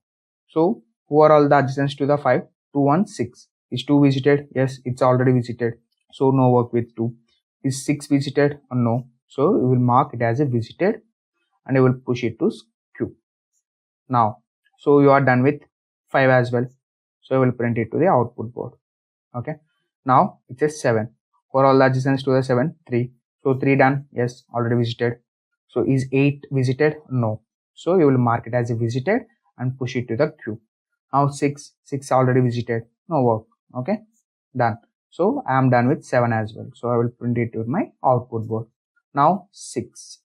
So who are all the adjacents to the 5? 2 and 6. Is 2 visited? Yes, it's already visited. So no work with 2. Is 6 visited? No. So you will mark it as a visited and you will push it to queue. Now, so you are done with 5 as well. So you will print it to the output board. Okay. Now it says 7. For all the adjacents to the 7, 3. So 3 done. Yes, already visited. So is 8 visited? No. So you will mark it as a visited and push it to the queue. Now 6 already visited. No work. Okay. Done. So I am done with 7 as well. So I will print it to my output board. Now 6.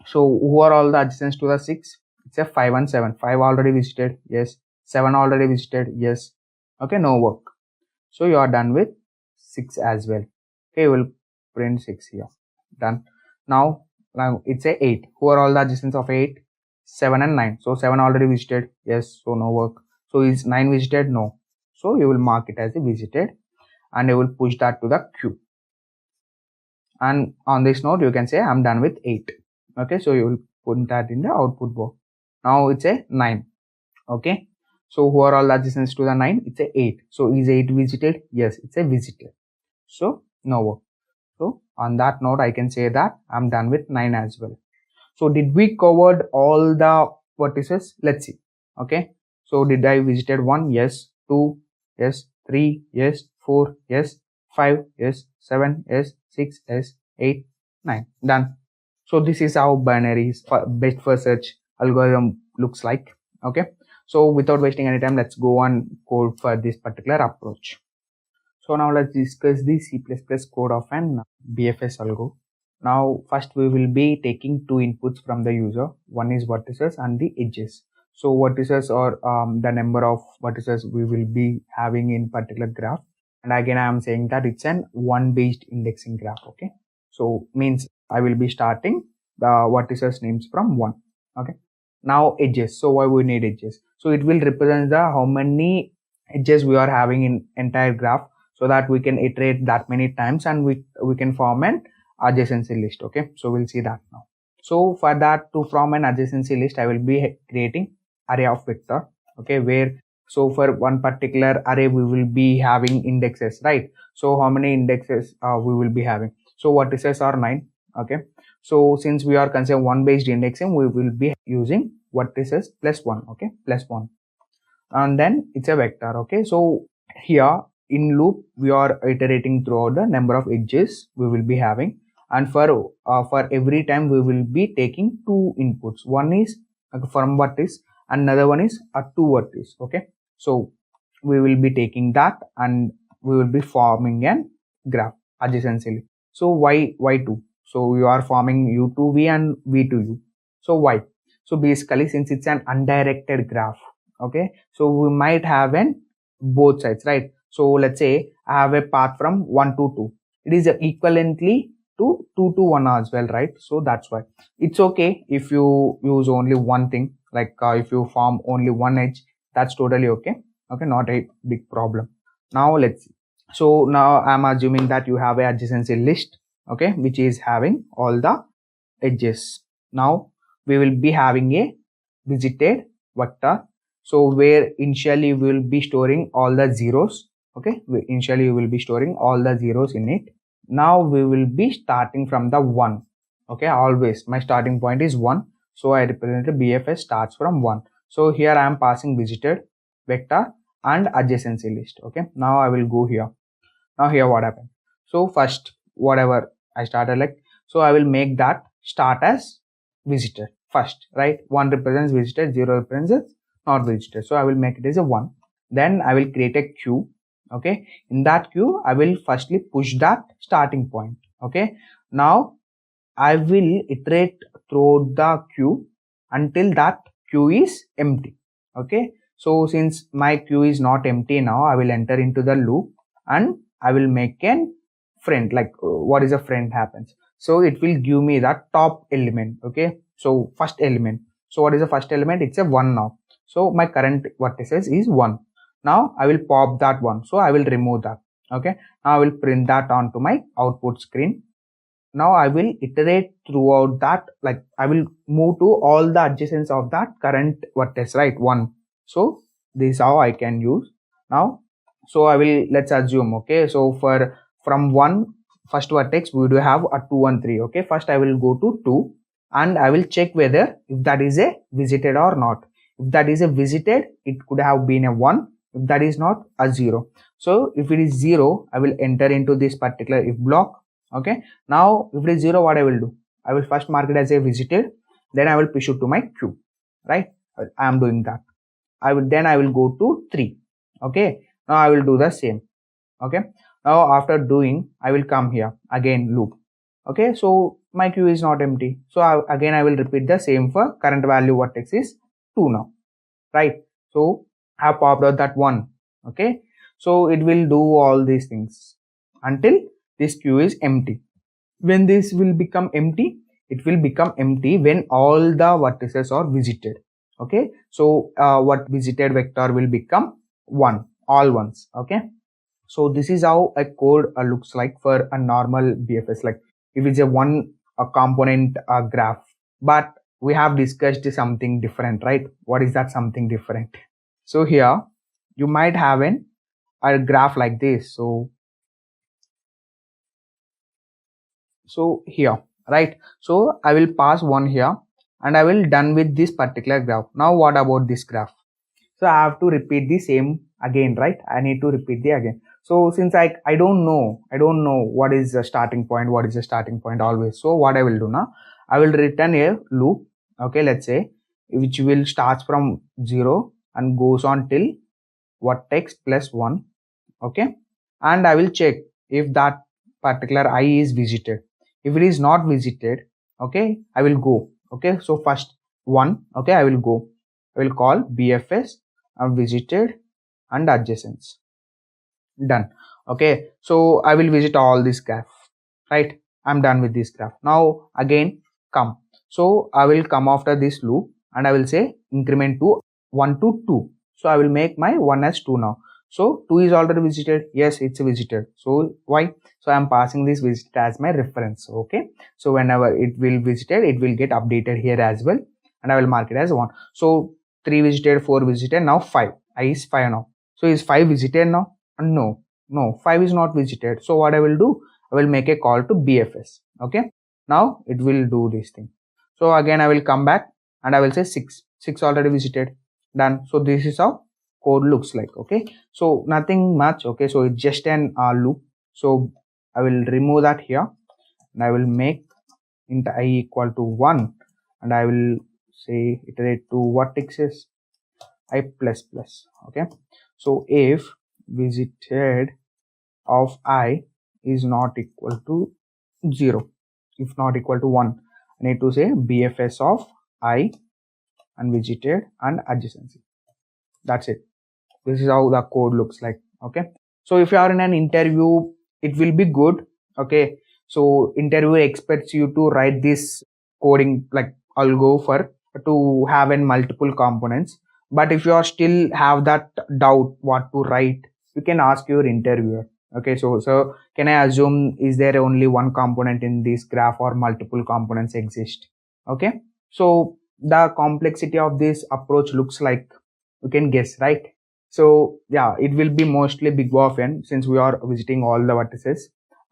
So who are all the adjacents to the 6? It's a 5 and 7. 5 already visited. Yes. 7 already visited. Yes. Okay. No work. So you are done with 6 as well. Okay. You will print 6 here. Done. Now it's a 8. Who are all the adjacents of 8? 7 and 9. So 7 already visited. Yes. So no work. So is 9 visited? No. So you will mark it as a visited and you will push that to the queue. And on this node, you can say I'm done with 8. Okay, so you will put that in the output board. Now it's a 9. Okay, so who are all the adjacents to the 9? It's a 8. So is 8 visited? Yes, it's a visited. So no work. So on that node, I can say that I'm done with 9 as well. So did we covered all the vertices? Let's see. Okay, so did I visited 1? Yes. 2? Yes. 3? Yes. 4? Yes. 5? Yes. 7? Yes. 6? Yes. 8? 9. Done. So this is how binary best first search algorithm looks like. Okay. So without wasting any time, let's go on code for this particular approach. So now let's discuss the C++ code of an BFS algo. Now first we will be taking 2 inputs from the user. One is vertices and the edges. So vertices are the number of vertices we will be having in particular graph. And again, I am saying that it's an 1 based indexing graph. Okay. So means I will be starting the vertices names from 1. Okay. Now edges. So why we need edges? So it will represent the how many edges we are having in entire graph, so that we can iterate that many times and we can form an adjacency list. Okay. So we'll see that now. So for that, to form an adjacency list, I will be creating array of vector. Okay. Where so for one particular array, we will be having indexes, right? So how many indexes we will be having? So vertices are 9. Okay. So since we are considering 1 based indexing, we will be using vertices plus 1. Okay. Plus 1. And then it's a vector. Okay. So here in loop, we are iterating throughout the number of edges we will be having. And for every time we will be taking 2 inputs. One is from vertex, another one is a 2 vertex. Okay. So we will be taking that and we will be forming an graph adjacency. So why 2? So you are forming u to v and v to u. So why? So basically, since it's an undirected graph, okay, so we might have an both sides, right? So let's say I have a path from 1 to 2. It is equivalently to 2 to 1 as well, right? So that's why it's okay if you use only one thing, like if you form only one edge, that's totally okay. Okay, not a big problem. Now let's see. So now I'm assuming that you have a adjacency list, okay, which is having all the edges. Now we will be having a visited vector, so where initially we will be storing all the zeros, okay, initially we will be storing all the zeros in it. Now we will be starting from the 1, okay, always my starting point is 1, so I represent the BFS starts from 1. So here I am passing visited vector and adjacency list. Okay, now I will go here. Now here what happened? So first whatever I started, like, so I will make that start as visited first, right? 1 represents visited, 0 represents not visited, so I will make it as a 1. Then I will create a queue. Okay, in that queue I will firstly push that starting point. Okay, now I will iterate throughout the queue until that queue is empty. Okay, so since my queue is not empty now, I will enter into the loop and I will make an friend, like what is a friend happens. So it will give me the top element. Okay, so first element. So what is the first element? It's a 1 now. So my current vertices is 1. Now I will pop that 1. So I will remove that. Okay, now I will print that onto my output screen. Now I will iterate throughout that, like I will move to all the adjacents of that current vertex, right? 1. So this is how I can use now. So I will, let's assume, okay, so for from 1 first vertex we do have a 2 and 3. Okay, first I will go to 2 and I will check whether if that is a visited or not. If that is a visited, it could have been a 1. If that is not, a 0. So if it is 0, I will enter into this particular if block. Okay, now if it is 0, what I will do? I will first mark it as a visited, then I will push it to my queue, right? I am doing that. I will go to 3. Okay, now I will do the same. Okay, now after doing, I will come here again loop. Okay, so my queue is not empty, so again I will repeat the same for current value vertex is 2 now, right? So I have popped out that 1. Okay, so it will do all these things until this queue is empty. When this will become empty, it will become empty when all the vertices are visited. Okay, so what visited vector will become 1, all ones. Okay, so this is how a code looks like for a normal BFS, like if it's a component graph. But we have discussed something different, right? What is that something different? So here you might have a graph like this. So here, right? So I will pass 1 here and I will done with this particular graph. Now what about this graph? So I have to repeat the same again, right? I need to repeat the again. So since I don't know what is the starting point, always. So what I will do now, I will return a loop. Okay, let's say, which will start from 0 and goes on till vertex plus 1. Okay, and I will check if that particular I is visited. If it is not visited, okay, I will go. Okay, so first 1, okay, I will go. I will call BFS visited and adjacents. Done. Okay, so I will visit all this graph, right? I'm done with this graph. Now again come. So I will come after this loop and I will say increment to 1 to 2. So I will make my 1 as 2 now. So 2 is already visited. Yes, it's visited. So why? So I'm passing this visit as my reference. Okay, so whenever it will visited, it will get updated here as well, and I will mark it as 1. So 3 visited, 4 visited, now 5. I is 5 now. So is 5 visited now? No, 5 is not visited. So what I will do, I will make a call to BFS. Okay, now it will do this thing. So again I will come back and I will say 6 already visited. Done. So this is how code looks like. Okay, so nothing much. Okay, so it's just an loop. So I will remove that here and I will make int I equal to 1 and I will say iterate to vertices I plus plus. Okay, so if visited of I is not equal to 0, if not equal to 1, I need to say BFS of I and visited and adjacency. That's it. This is how the code looks like. Okay, so if you are in an interview, it will be good. Okay, so interviewer expects you to write this coding like Algo for to have in multiple components. But if you are still have that doubt what to write, you can ask your interviewer. Okay, so can I assume is there only one component in this graph or multiple components exist? Okay, so the complexity of this approach looks like, you can guess, right? So yeah, it will be mostly big O of n since we are visiting all the vertices,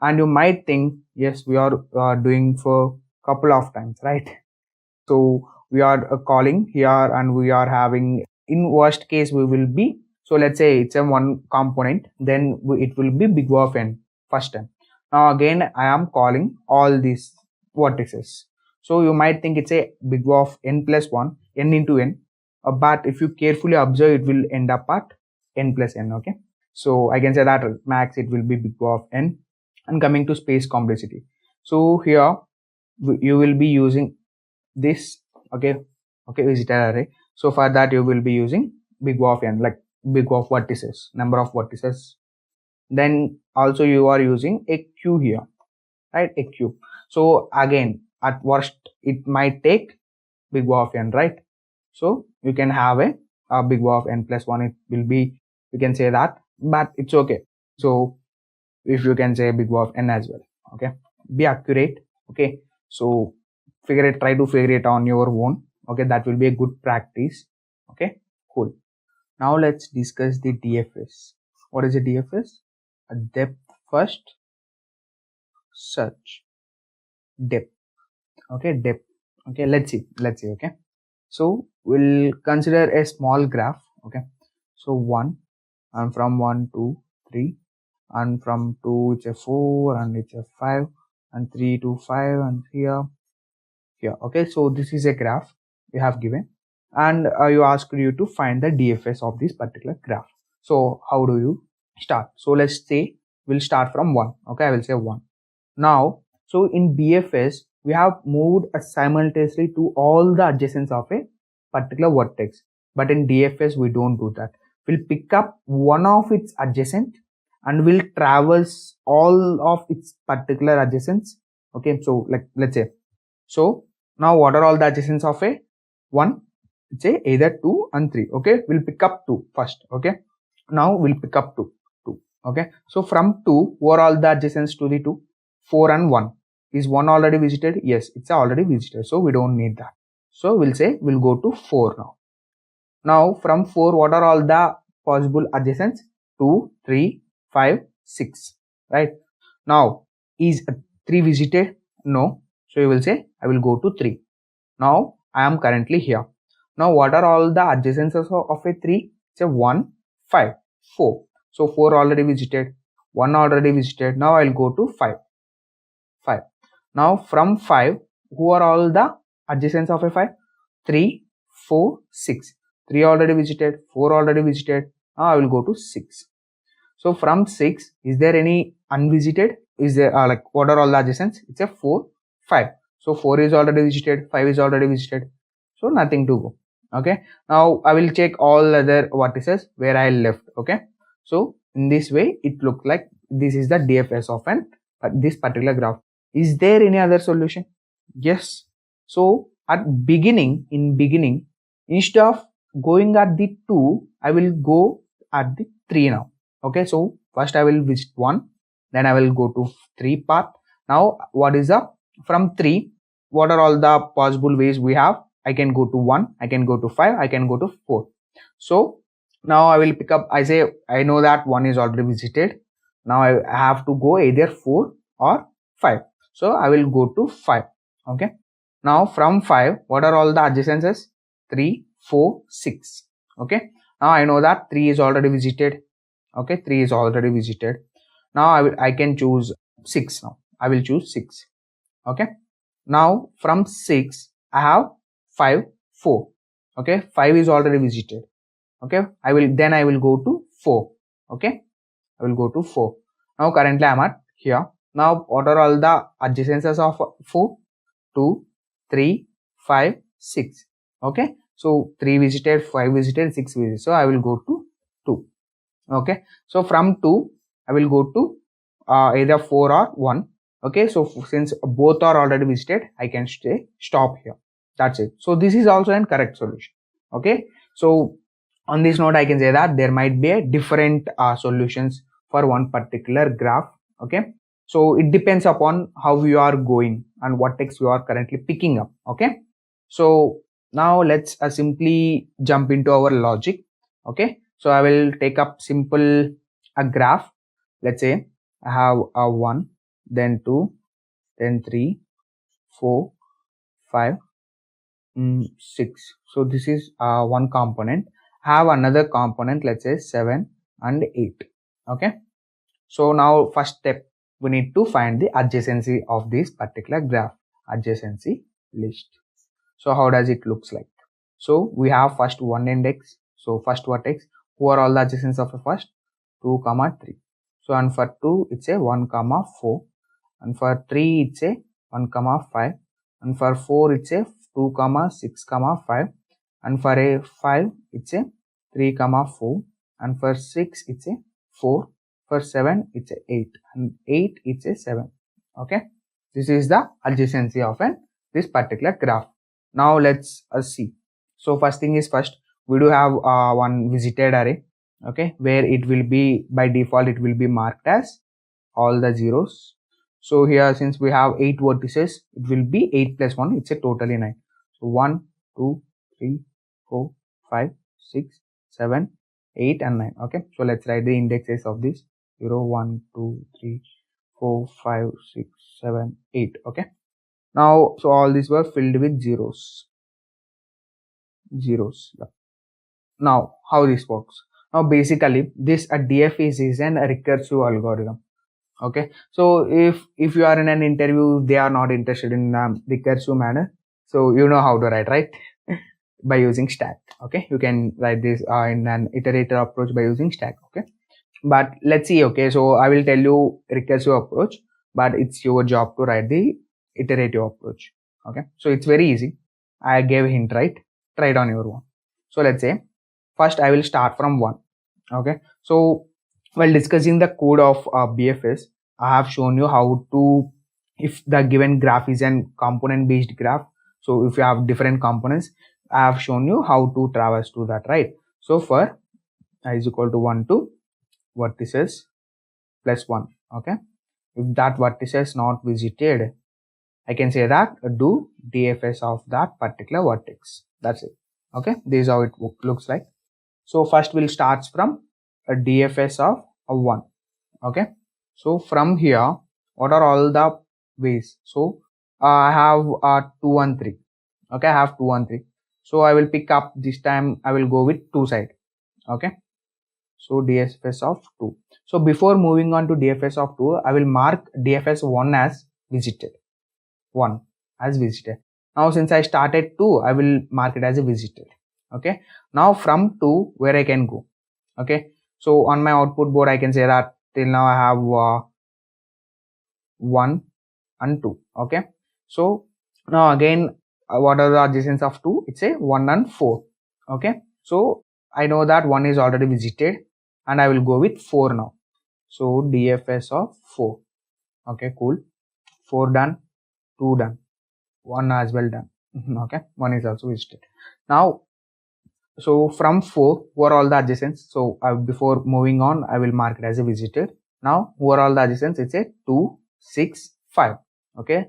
and you might think, yes, we are doing for couple of times, right? So we are calling here and we are having, in worst case we will be, so let's say it's a one component, then it will be big O of n first time. Now again I am calling all these vertices, so you might think it's a big O of n plus 1, n into n, but if you carefully observe, it will end up at n plus n. Okay, so I can say that max it will be big O of n. And coming to space complexity, so here you will be using this, okay, visitor array. So for that you will be using big O of n, like big O of vertices, number of vertices. Then also you are using a queue here, right, a queue. So again, at worst it might take big O of n, right? So you can have a big O of n plus 1, it will be, you can say that, but it's okay. So if you can say big O of n as well, okay, be accurate. Okay, so try to figure it on your own. Okay, that will be a good practice. Okay, cool. Now let's discuss the DFS. What is a DFS? A depth first search. Depth. Okay, depth. Okay, let's see. Okay, so we'll consider a small graph. Okay, so 1, and from 1 to 3, and from 2 it's a 4, and it's a 5, and 3 to 5, and here. Okay, so this is a graph you have given, and you asked you to find the DFS of this particular graph. So how do you start? So let's say we'll start from 1. Okay, I will say 1. Now, so in BFS we have moved simultaneously to all the adjacents of a particular vertex, but in DFS we don't do that. We'll pick up one of its adjacent and we'll traverse all of its particular adjacents. Okay, so like let's say, so now what are all the adjacents of a 1? Say either 2 and 3. Okay, we'll pick up 2 first. Okay, now we'll pick up 2. Okay, so from 2, who are all the adjacents to the 2? 4 and 1. Is 1 already visited? Yes, it's already visited, so we don't need that. So we'll say we'll go to 4 now. Now from 4, what are all the possible adjacents? 2, 3, 5, 6. Right? Now is 3 visited? No. So you will say I will go to 3. Now I am currently here. Now what are all the adjacencies of a 3? It's a 1, 5, 4. So 4 already visited, 1 already visited. Now I'll go to 5. Now from 5, who are all the adjacents of a 5? 3, 4, 6. 3 already visited, 4 already visited. Now I will go to 6. So from 6, is there any unvisited? Is there like what are all the adjacents? It's a 4, 5. So 4 is already visited, 5 is already visited. So nothing to go. Okay. Now I will check all other vertices where I left. Okay. So in this way, it looks like this is the DFS of this particular graph. Is there any other solution? Yes. So at beginning, instead of going at the 2, I will go at the 3 now. Okay. So first I will visit 1, then I will go to 3 path. Now what is the, from 3, what are all the possible ways we have? I can go to 1, I can go to 5, I can go to 4. So now I will pick up, I say, I know that 1 is already visited. Now I have to go either 4 or 5. So I will go to 5. Okay. Now from 5, what are all the adjacencies? 3, 4, 6. Okay. Now I know that 3 is already visited. Okay. 3 is already visited. Now I can choose 6 now. I will choose 6. Okay. Now from 6, I have 5, 4. Okay. 5 is already visited. Okay, I will go to 4. Okay, I will go to 4. Now currently I'm at here. Now what are all the adjacencies of 4? 2, 3, 5, 6. Okay, so 3 visited, 5 visited, 6 visited. So I will go to 2. Okay, so from 2 I will go to either 4 or 1. Okay, so since both are already visited, I can stop here. That's it. So this is also an correct solution. Okay, so on this note I can say that there might be a different solutions for one particular graph. Okay, so it depends upon how you are going and what text you are currently picking up. Okay, so now let's simply jump into our logic. Okay, so I will take up simple a graph. Let's say I have a 1, then 2, then 3, 4, 5, 6. So this is one component. Have another component, let's say 7 and 8. Okay, so now first step, we need to find the adjacency of this particular graph, adjacency list. So how does it looks like? So we have first one index, so first vertex. Who are all the adjacencies of the first? 2, 3. So and for 2 it's a 1, 4, and for 3 it's a 1, 5, and for 4 it's a 2, 6, 5, and for a 5 it's a 3, 4, and for 6 it's a 4, for 7 it's a 8, and 8 it's a 7. Okay, this is the adjacency of this particular graph. Now let's see. So first thing is first, we do have one visited array. Okay, where it will be by default it will be marked as all the zeros. So here since we have 8 vertices, it will be 8 plus 1, it's a totally 9. So 1, 2, 3, 4, 5, 6, 7, 8 and 9. Okay, so let's write the indexes of this. 0, 1, 2, 3, 4, 5, 6, 7, 8. Okay, now so all these were filled with zeros. Now how this works? Now basically this DFS is an recursive algorithm. Okay, so if you are in an interview, they are not interested in recursive manner, so you know how to write, right? By using stack. Okay, you can write this in an iterative approach by using stack. Okay, but let's see. Okay, so I will tell you recursive approach, but it's your job to write the iterative approach. Okay, so it's very easy. I gave a hint, right? Try it on your own. So let's say first I will start from 1. Okay, so while discussing the code of BFS, I have shown you how to, if the given graph is an component based graph, so if you have different components, I have shown you how to traverse to that, right? So for I is equal to 1 to vertices plus 1. Okay, if that vertice is not visited, I can say that do DFS of that particular vertex. That's it. Okay, this is how it looks like. So first we'll start from a DFS of a 1. Okay, so from here, what are all the ways? So I have 2 and 3. Okay, I have 2 and 3. So I will pick up this time, I will go with 2 side. Okay, so DFS of 2. So before moving on to DFS of 2, I will mark DFS 1 as visited. 1 as visited. Now since I started 2, I will mark it as a visited. Okay, now from 2 where I can go. Okay, so on my output board I can say that till now I have 1 and 2. Okay, so now again what are the adjacencies of 2? It's a 1 and 4. Okay, so I know that 1 is already visited and I will go with 4 now. So DFS of 4. Okay, cool. 4 done, 2 done, 1 as well done. Okay, 1 is also visited. Now so from 4, who are all the adjacents? So before moving on, I will mark it as a visited. Now who are all the adjacents? It's a 2, 6, 5. Okay,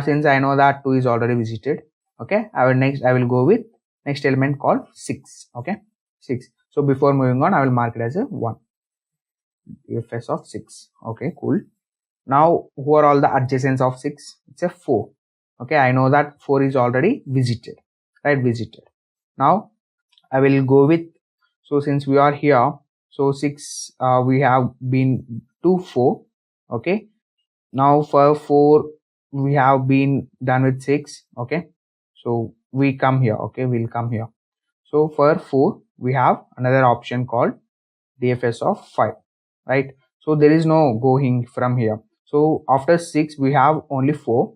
since I know that 2 is already visited. Okay, I will go with next element called 6. Okay, 6. So before moving on, I will mark it as a 1. DFS of 6. Okay, cool. Now who are all the adjacents of 6? It's a 4. Okay, I know that 4 is already visited, right? Visited. Now I will go with, so since we are here, so 6 we have been to 4. Okay, now for 4 we have been done with 6. Okay, so we come here. Okay, we'll come here. So for 4 we have another option called DFS of 5, right? So there is no going from here. So after 6 we have only 4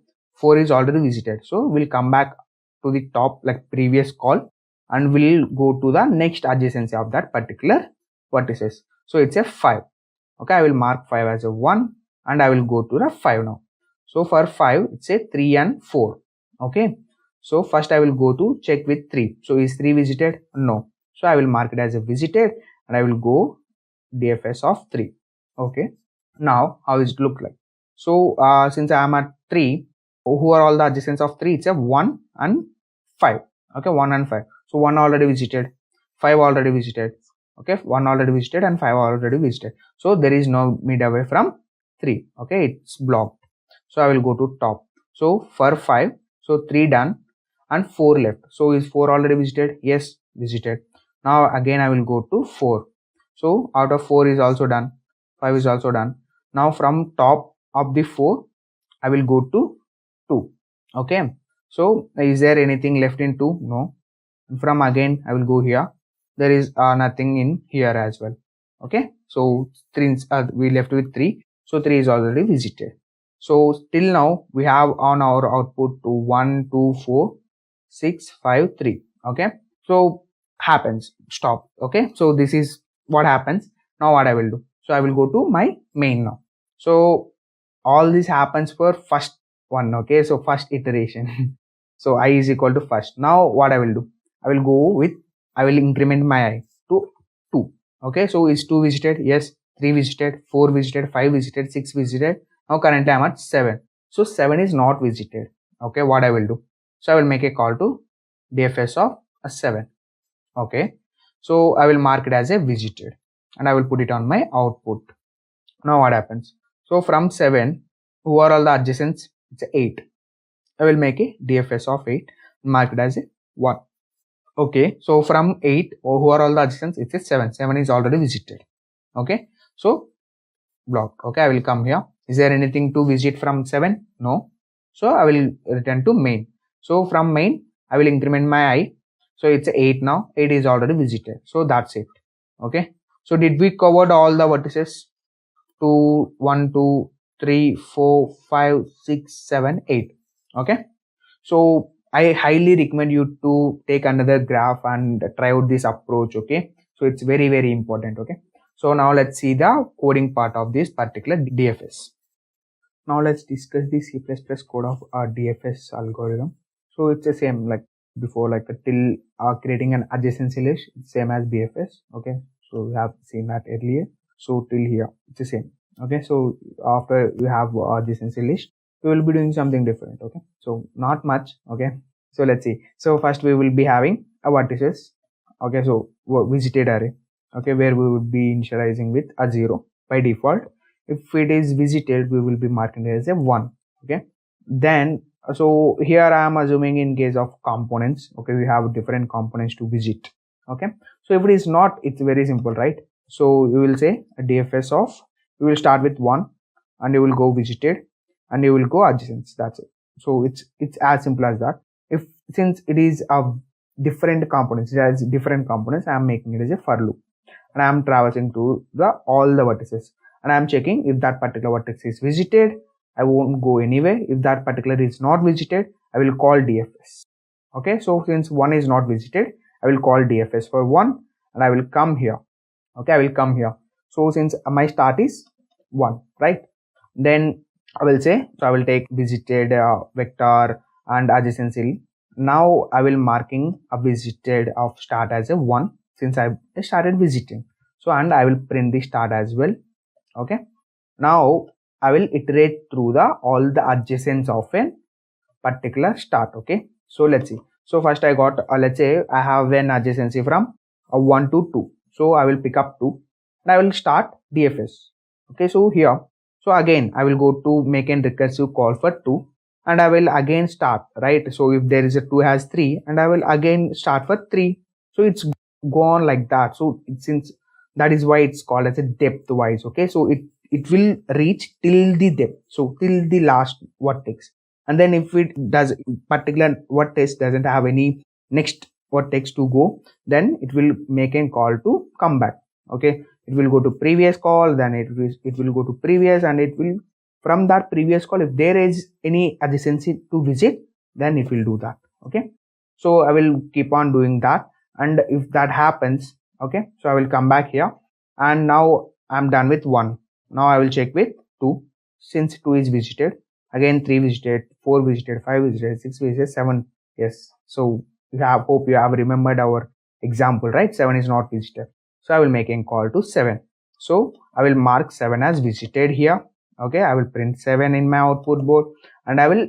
is already visited, so we'll come back to the top like previous call and we'll go to the next adjacency of that particular vertices. So it's a 5. Okay, I will mark 5 as a 1 and I will go to the 5 now. So for 5 it's a 3 and 4. Okay, so first I will go to check with 3. So is 3 visited? No. So I will mark it as a visited and I will go DFS of 3. Okay, now how does it look like? So since I am at 3, who are all the adjacents of 3? It's a 1 and 5. Okay, 1 and 5. So 1 already visited, 5 already visited. Okay, 1 already visited and 5 already visited. So there is no mid away from 3. Okay, it's blocked. So I will go to top. So for 5, so 3 done and 4 left. So is 4 already visited? Yes, visited. Now again I will go to 4. So out of 4 is also done, 5 is also done. Now from top of the 4 I will go to 2. Okay, so is there anything left in 2? No. And from again I will go here, there is nothing in here as well. Okay, so 3 we left with 3, so 3 is already visited. So till now we have on our output to 1 2 4 6 5 3. Okay, so happens, stop. Okay, so this is what happens. Now what I will do, so I will go to my main now. So all this happens for first one. Okay, so first iteration. So I is equal to first. Now what I will do, I will go with, I will increment my I to 2. Okay, so is 2 visited? Yes. 3 visited, 4 visited, 5 visited, 6 visited. Now currently I am at 7. So 7 is not visited. Okay, what I will do, so I will make a call to DFS of a 7. Okay, so I will mark it as a visited and I will put it on my output. Now what happens, so from 7, who are all the adjacents? It's 8. I will make a DFS of 8, mark it as a 1. Okay, so from 8, who are all the adjacents? It's a 7. 7 is already visited. Okay, so block. Okay, I will come here. Is there anything to visit from 7? No. So I will return to main. So from main I will increment my I. So it's 8 now. 8 is already visited. So that's it. Okay, so did we covered all the vertices? 2 1 2 3 4 5 6 7 8. Okay, so I highly recommend you to take another graph and try out this approach. Okay, so it's very very important. Okay, so now let's see the coding part of this particular DFS. Now let's discuss the C++ code of our DFS algorithm. So it's the same like before, like till creating an adjacency list, it's same as BFS. Okay, so we have seen that earlier. So till here it's the same. Okay, so after we have adjacency list, we will be doing something different. Okay, so not much. Okay, so let's see. So first we will be having a vertices. Okay, so visited array. Okay, where we would be initializing with a 0 by default. If it is visited, we will be marking it as a 1. Okay, then so here I am assuming in case of components. Okay, we have different components to visit. Okay, so if it is not, it's very simple, right? So you will say a DFS of, you will start with 1 and you will go visited and you will go adjacent. That's it. So it's as simple as that. If since it is a different components, it has different components, I am making it as a for loop and I am traversing to the all the vertices and I am checking if that particular vertex is visited. I won't go anywhere. If that particular is not visited, I will call DFS. Okay, so since 1 is not visited, I will call DFS for 1 and I will come here. Okay, I will come here. So since my start is 1, right, then I will say, so I will take visited vector and adjacency. Now I will marking a visited of start as a 1 since I started visiting. So and I will print the start as well. Okay, now I will iterate through the all the adjacents of a particular start. Okay, so let's see. So first I got let's say I have an adjacency from 1 to 2. So I will pick up 2 and I will start DFS. Okay, so here, so again I will go to make an recursive call for 2 and I will again start, right? So if there is a 2 has 3 and I will again start for 3. So it's gone like that. So since that is why it's called as a depth wise. Okay, so it will reach till the depth, so till the last vertex, and then if it does particular vertex doesn't have any next for text to go, then it will make a call to come back. Okay, it will go to previous call, then it will go to previous, and it will, from that previous call, if there is any adjacency to visit, then it will do that. Okay, so I will keep on doing that, and if that happens, okay, so I will come back here, and now I'm done with 1. Now I will check with 2. Since 2 is visited, again 3 visited, 4 visited, 5 visited, 6 visited, 7. Yes, so hope you have remembered our example, right? 7 is not visited, so I will make a call to 7. So I will mark 7 as visited here. Okay, I will print 7 in my output board, and I will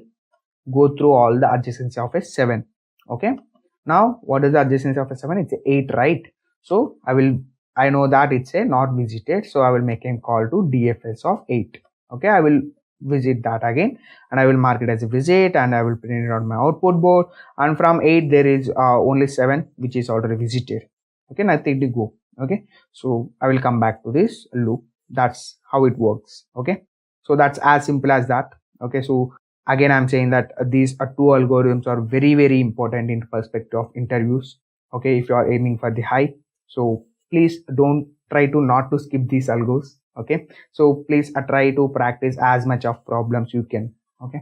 go through all the adjacency of a 7. Okay, now what is the adjacency of a 7? It's a 8, right? So I know that it's a not visited, so I will make a call to DFS of 8. Okay, I will visit that again, and I will mark it as a visit, and I will print it on my output board, and from 8 there is only 7 which is already visited. Okay, nothing to go. Okay, so I will come back to this loop. That's how it works. Okay, so that's as simple as that. Okay, so again I'm saying that these 2 algorithms are very, very important in perspective of interviews. Okay, if you are aiming for the high, so please don't try to not to skip these algos. Okay, so please try to practice as much of problems you can. Okay,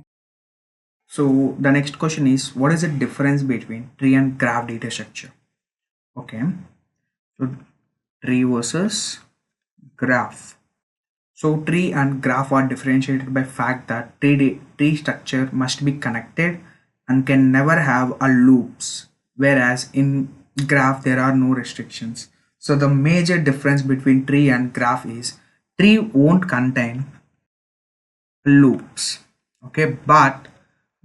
so the next question is, what is the difference between tree and graph data structure? Okay, so tree versus graph. So tree and graph are differentiated by fact that tree structure must be connected and can never have a loops, whereas in graph there are no restrictions. So the major difference between tree and graph is tree won't contain loops, okay, but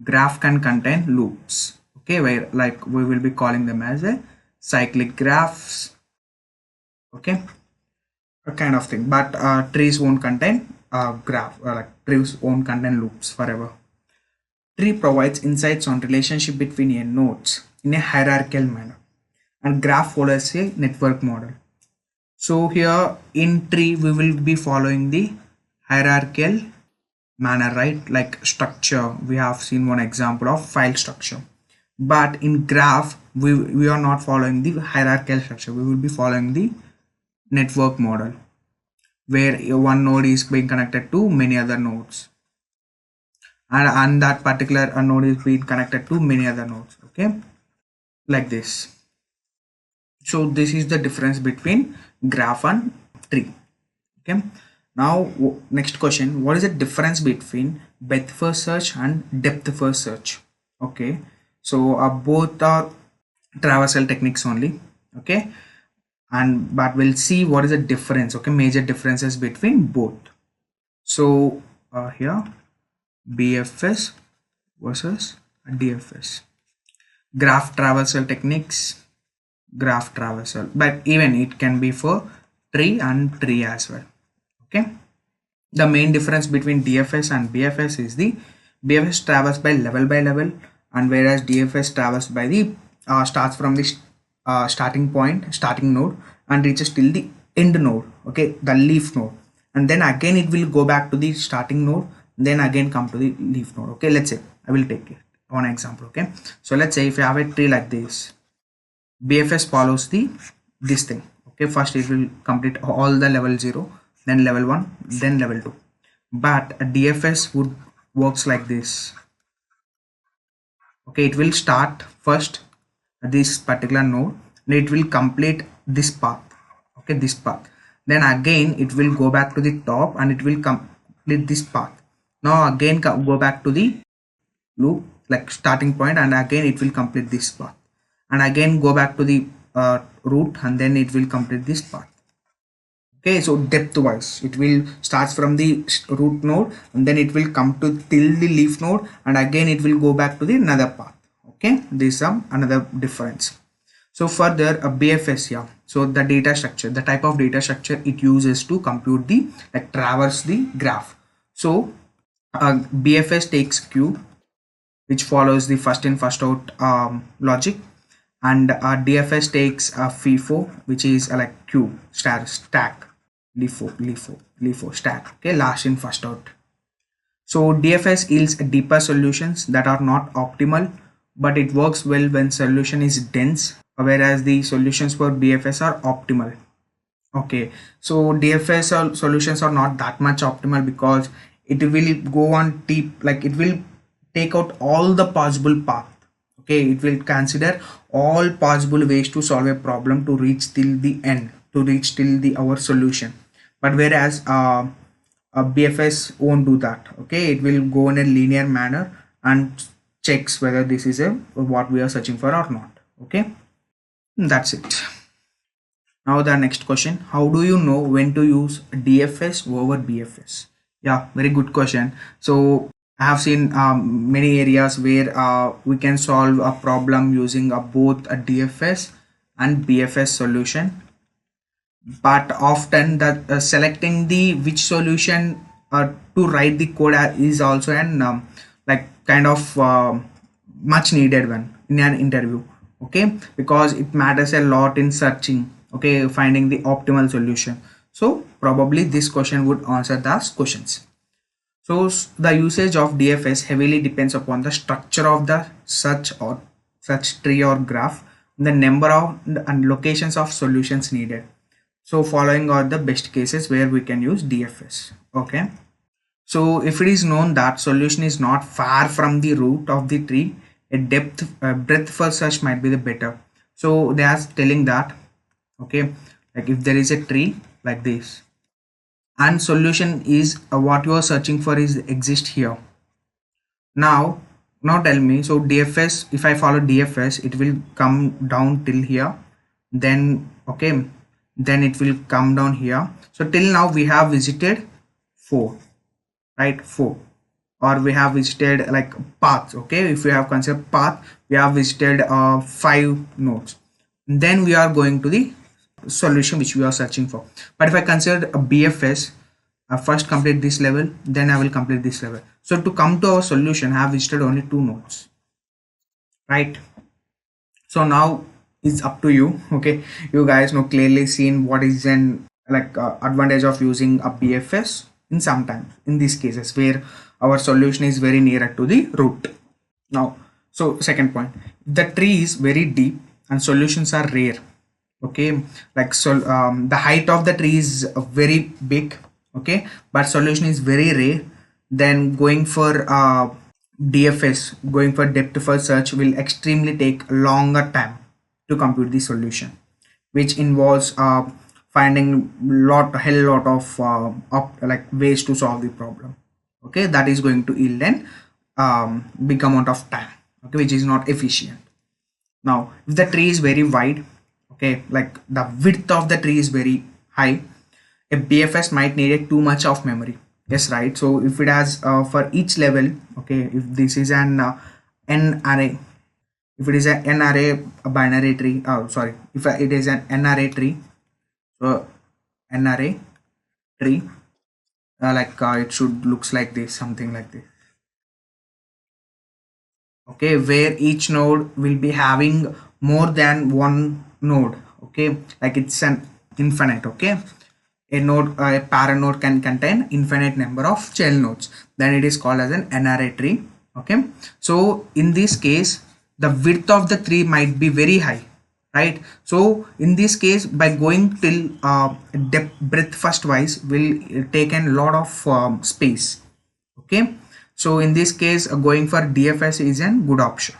graph can contain loops, okay, where like we will be calling them as a cyclic graphs, okay, a kind of thing. But trees won't contain graph, like trees won't contain loops forever. Tree provides insights on relationship between a nodes in a hierarchical manner, and graph follows a network model. So here in tree we will be following the hierarchical manner, right? Like structure, we have seen one example of file structure. But in graph we are not following the hierarchical structure. We will be following the network model, where one node is being connected to many other nodes, and that particular node is being connected to many other nodes, okay, like this. So this is the difference between graph and tree. Okay, now next question, what is the difference between breadth first search and depth first search? Okay, so both are traversal techniques only. Okay, but we'll see what is the difference, okay, major differences between both. So here BFS versus DFS, graph traversal techniques, graph traversal, but even it can be for tree and tree as well. Okay, the main difference between DFS and BFS is the BFS travels by level, and whereas DFS travels by the starts from the starting node and reaches till the end node, okay, the leaf node, and then again it will go back to the starting node, then again come to the leaf node. Okay, let's say I will take one example. Okay, so let's say if you have a tree like this, BFS follows this thing. Okay, first it will complete all the level 0, then level 1, then level 2. But a DFS works like this. Okay, it will start first this particular node, and it will complete this path. Okay, this path. Then again it will go back to the top and it will complete this path. Now again go back to the loop, like starting point, and again it will complete this path, and again go back to the root, and then it will complete this path. Okay, so depth wise it will starts from the root node, and then it will come to till the leaf node, and again it will go back to the another path. Okay, this is another difference. So further BFS, yeah, so the data structure, the type of data structure it uses to compute the traverse the graph. So BFS takes queue, which follows the first in first out logic, and DFS takes FIFO, which is like queue stack, LIFO stack, okay, last in first out. So DFS yields deeper solutions that are not optimal, but it works well when solution is dense whereas the solutions for BFS are optimal. Okay, so DFS solutions are not that much optimal because it will go on deep, like it will take out all the possible path. Okay, it will consider all possible ways to solve a problem to reach till the end, to reach till the our solution. But whereas a BFS won't do that. Okay, it will go in a linear manner and checks whether this is a what we are searching for or not. Okay, that's it. Now the next question, how do you know when to use DFS over BFS? Yeah, very good question. So I have seen many areas where we can solve a problem using both a DFS and BFS solution. But often that selecting the which solution to write the code is also an like kind of much needed one in an interview. Okay, because it matters a lot in searching, okay, finding the optimal solution. So probably this question would answer those questions. So the usage of DFS heavily depends upon the structure of the search or search tree or graph, the number of and locations of solutions needed. So following are the best cases where we can use DFS. Okay, so if it is known that solution is not far from the root of the tree, a breadth first search might be the better. So they are telling that, okay, like if there is a tree like this and solution is what you are searching for is exist here. Now tell me, so DFS, if I follow DFS, it will come down till here, then okay, then it will come down here. So till now we have visited 4, right? 4, or we have visited like paths. Okay, if we have considered path, we have visited 5 nodes, then we are going to the solution which we are searching for. But if I consider a BFS, I first complete this level, then I will complete this level. So to come to our solution, I have visited only 2 nodes, right? So now it's up to you. Okay, you guys know clearly seen what is an like advantage of using a BFS in sometimes in these cases where our solution is very near to the root. Now, so second point, the tree is very deep and solutions are rare. Okay, like so the height of the tree is very big, okay, but solution is very rare. Then going for DFS, going for depth first search will extremely take longer time to compute the solution, which involves finding hell lot of like ways to solve the problem. Okay, that is going to yield an big amount of time, okay, which is not efficient. Now if the tree is very wide, okay, like the width of the tree is very high, a BFS might need too much of memory. Yes, right. So if it has for each level, okay, if this is an n array, if it is an n array a binary tree, sorry, if it is an n array tree, so n array tree, like it should looks like this, something like this. Okay, where each node will be having more than one node. Okay, like it's an infinite. Okay, a node, a parent node can contain infinite number of child nodes, then it is called as an n array tree. Okay, so in this case the width of the tree might be very high, right? So in this case, by going till depth breadth first wise will take a lot of space. Okay, so in this case going for DFS is a good option.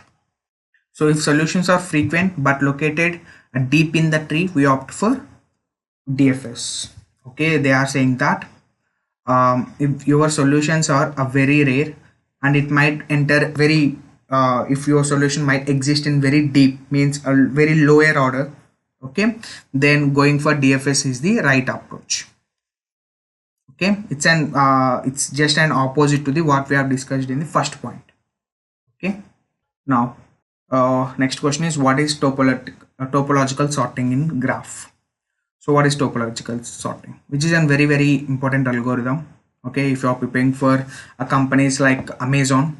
So if solutions are frequent but located deep in the tree, we opt for DFS. Okay, they are saying that if your solutions are very rare and it might enter very if your solution might exist in very deep, means a very lower order, okay, then going for DFS is the right approach. Okay, it's just an opposite to the what we have discussed in the first point. Okay, now next question is, what is topological sorting in graph? So what is topological sorting, which is a very very important algorithm. Okay, if you are preparing for companies like Amazon,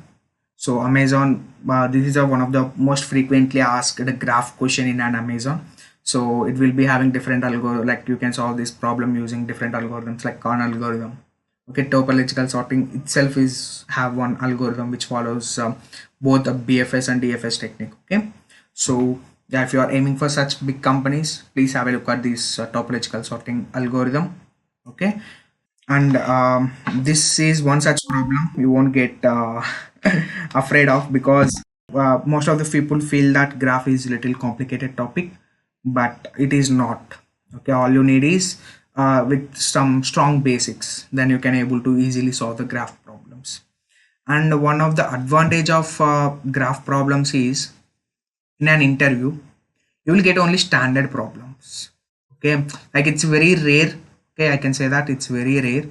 so Amazon, this is one of the most frequently asked graph question in an Amazon. So it will be having different algorithm, like you can solve this problem using different algorithms like Khan algorithm. Okay, topological sorting itself is have one algorithm which follows both a BFS and DFS technique. Okay, so Yeah, if you are aiming for such big companies, please have a look at this topological sorting algorithm. Okay, and this is one such problem you won't get afraid of, because most of the people feel that graph is little complicated topic, but it is not. Okay, all you need is with some strong basics, then you can able to easily solve the graph problems. And one of the advantage of graph problems is, in an interview you will get only standard problems. Okay, like it's very rare, okay, I can say that it's very rare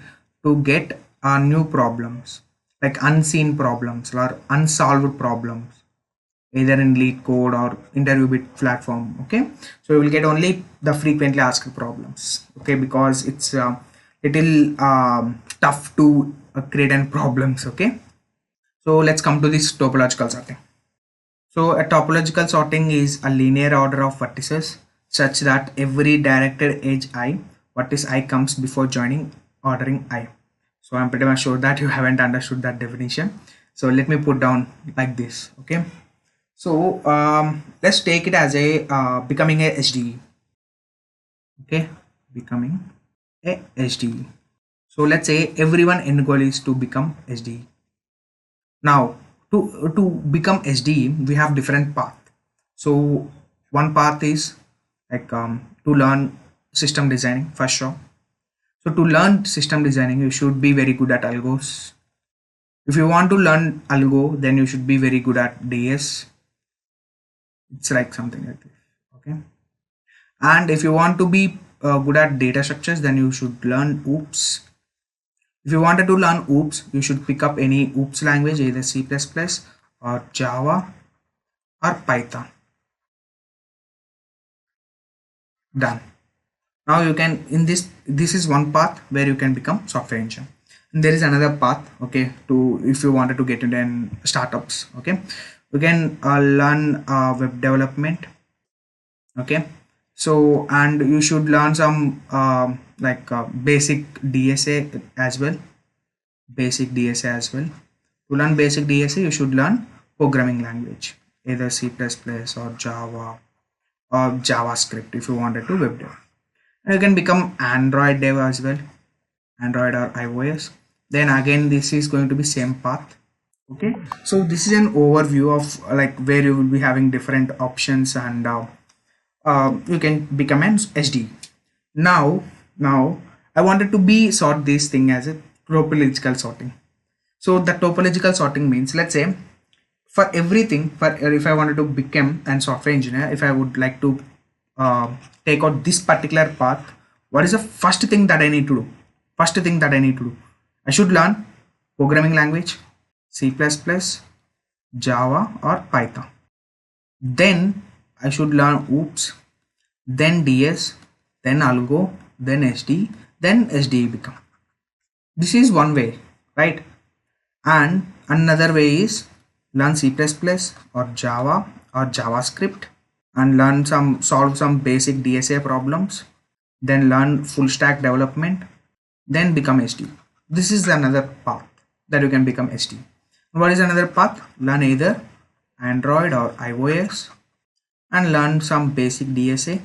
to get new problems, like unseen problems or unsolved problems, either in lead code or interview bit platform. Okay, so you will get only the frequently asked problems. Okay, because it's little tough to create an problems. Okay, so let's come to this topological sorting. So a topological sorting is a linear order of vertices such that every directed edge I, vertex I comes before joining ordering I. So I'm pretty much sure that you haven't understood that definition. So let me put down like this. Okay. So let's take it as a becoming a SDE. Okay, becoming a SDE. So let's say everyone end goal is to become SDE. Now to become SDE, we have different path. So one path is like to learn system designing for sure. So to learn system designing, you should be very good at algos. If you want to learn algo, then you should be very good at DS. It's like something like this. Okay. And if you want to be good at data structures, then you should learn OOPS. If you wanted to learn OOPS, you should pick up any OOPS language, either C++ or Java or Python. Done. Now you can, in this is one path where you can become software engineer. And there is another path, okay, to if you wanted to get into startups. Okay, you can learn web development. Okay, so and you should learn some basic DSA as well. Basic DSA as well. To learn basic DSA, you should learn programming language, either C++ or Java or JavaScript if you wanted to web dev. And you can become Android dev as well, Android or iOS. Then again, this is going to be same path. Okay, so this is an overview of like where you will be having different options, and you can become an SD. Now I wanted to sort this thing as a topological sorting. So the topological sorting means, let's say for everything, if I wanted to become a software engineer, if I would like to take out this particular path, what is the first thing that I need to do? First thing that I need to do, I should learn programming language, C++, Java or Python. Then I should learn OOPS, then DS, then Algo, then SD, then SDE become. This is one way, right? And another way is learn C++ or Java or JavaScript and solve some basic DSA problems, then learn full stack development, then become SD. This is another path that you can become SD. What is another path? Learn either Android or iOS and learn some basic DSA.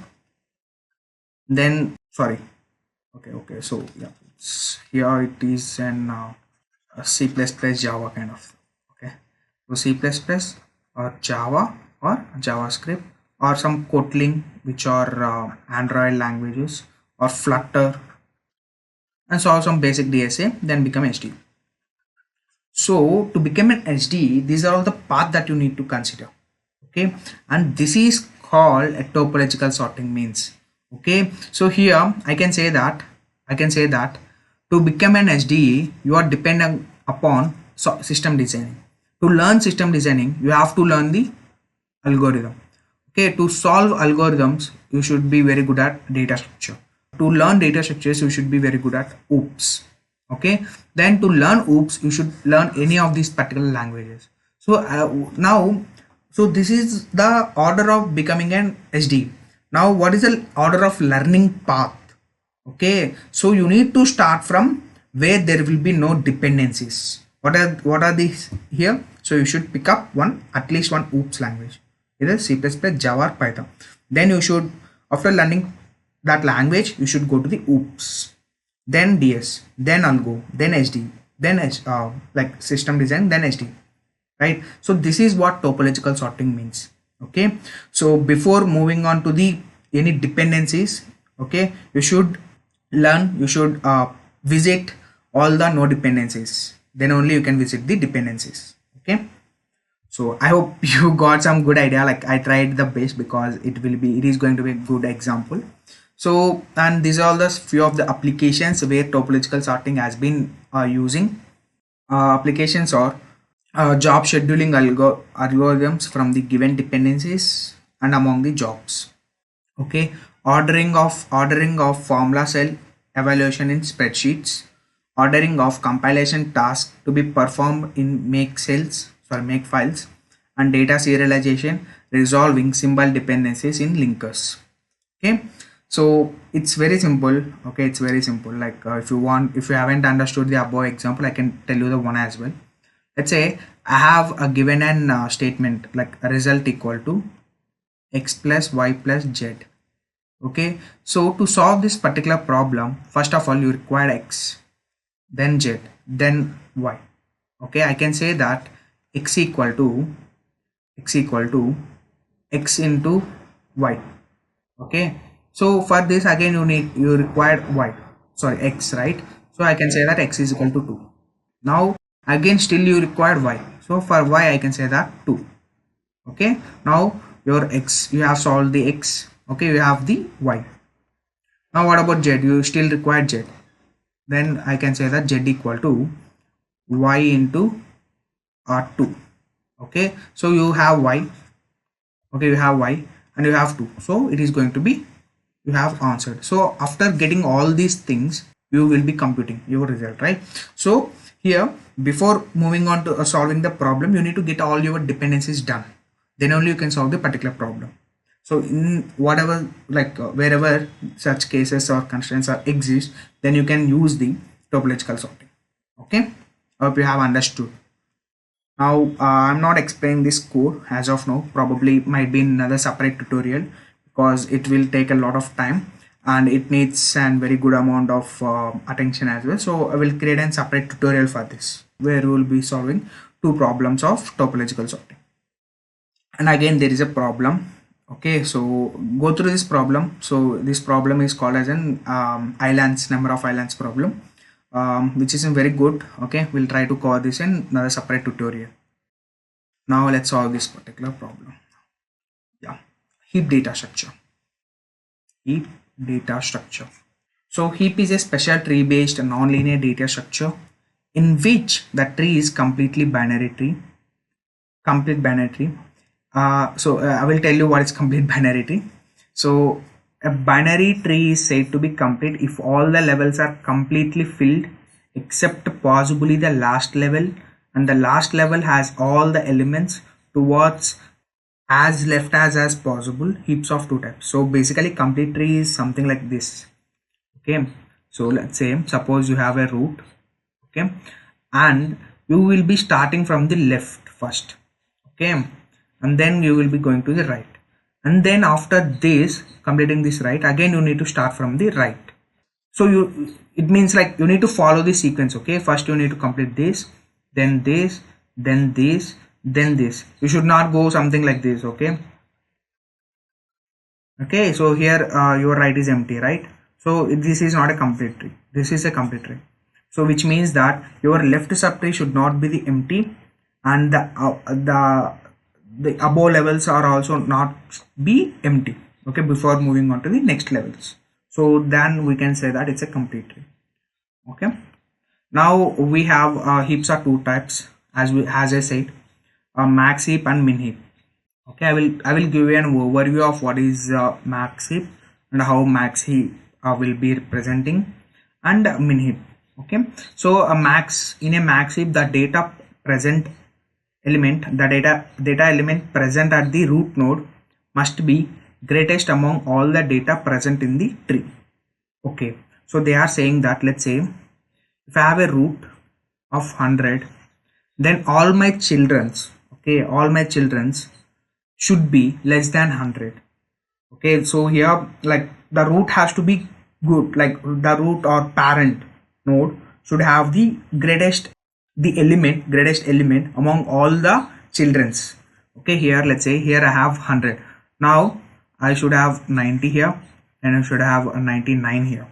Then okay, so yeah, here it is an C++ Java kind of. Okay, so C++ or Java or JavaScript or some Kotlin, which are Android languages, or Flutter, and solve some basic DSA, then become SD. So to become an SD, these are all the paths that you need to consider. Okay, and this is called a topological sorting means. Okay, so here I can say that to become an SDE, you are dependent upon system designing. To learn system designing, you have to learn the algorithm. Okay, to solve algorithms, you should be very good at data structure. To learn data structures, you should be very good at OOPS. Okay, then to learn OOPS, you should learn any of these particular languages. So so this is the order of becoming an SD. Now what is the order of learning path? Okay, so you need to start from where there will be no dependencies. What are these here? So you should pick up at least one OOPS language. either C++, Java or Python. Then you should, after learning that language, you should go to the OOPS, then DS, then Algo, then SD, then like system design, then SD, right? So this is what topological sorting means. Okay, so before moving on to the any dependencies, okay, you should learn, you should visit all the no dependencies, then only you can visit the dependencies. Okay, so I hope you got some good idea. Like I tried the best because it is going to be a good example. So, and these are all the few of the applications where topological sorting has been using. Applications are job scheduling algorithms from the given dependencies and among the jobs. Okay, ordering of formula cell evaluation in spreadsheets, ordering of compilation tasks to be performed in make files, and data serialization, resolving symbol dependencies in linkers. Okay, so it's very simple. Okay, it's very simple. Like if you haven't understood the above example, I can tell you the one as well. Let's say I have a given an statement like a result equal to x plus y plus z. Okay, so to solve this particular problem, first of all you require x, then z, then y. Okay, I can say that x equal to x into y. Okay, so for this again you require x, right? So I can say that x is equal to 2. Now again still you require y, so for y I can say that 2. Okay, now your x, you have solved the x. Okay, you have the y. Now what about z? You still require z, then I can say that z equal to y into r2. Okay, so you have y. Okay, you have y and you have 2, so it is going to be, you have answered. So after getting all these things, you will be computing your result, right? So here, before moving on to solving the problem, you need to get all your dependencies done, then only you can solve the particular problem. So in whatever, like wherever such cases or constraints exist, then you can use the topological sorting. Okay, I hope you have understood. Now I'm not explaining this code as of now, probably might be in another separate tutorial because it will take a lot of time and it needs a very good amount of attention as well. So I will create a separate tutorial for this where we will be solving 2 problems of topological sorting. And again there is a problem. Okay, so go through this problem. So this problem is called as an number of islands problem, which is very good. Okay, we'll try to cover this in another separate tutorial. Now let's solve this particular problem. Yeah, heap data structure. So heap is a special tree based non-linear data structure in which the tree is complete binary tree. I will tell you what is complete binary tree. So a binary tree is said to be complete if all the levels are completely filled except possibly the last level, and the last level has all the elements towards as left as possible, heaps of 2 types. So basically complete tree is something like this. Okay, so let's say suppose you have a root. Okay, and you will be starting from the left first. Okay, and then you will be going to the right, and then after this completing this right, again you need to start from the right. So it means like you need to follow the sequence. Okay, first you need to complete this, then this, then this, then this. You should not go something like this. Okay, so here your right is empty, right? So this is not a complete tree, this is a complete tree. So which means that your left subtree should not be the empty, and the above levels are also not be empty. Okay, before moving on to the next levels. So then we can say that it's a complete tree. Okay, now we have heaps are 2 types as I said, max heap and min heap. Okay, I will give you an overview of what is max heap and how max heap will be representing, and min heap. Okay, so in a max heap, the data element present at the root node must be greatest among all the data present in the tree. Okay, so they are saying that, let's say if I have a root of 100, then all my children's should be less than 100. Okay, so here like the root has to be good, like the root or parent node should have the greatest element among all the children's. Okay, here let's say here I have 100. Now I should have 90 here, and I should have a 99 here.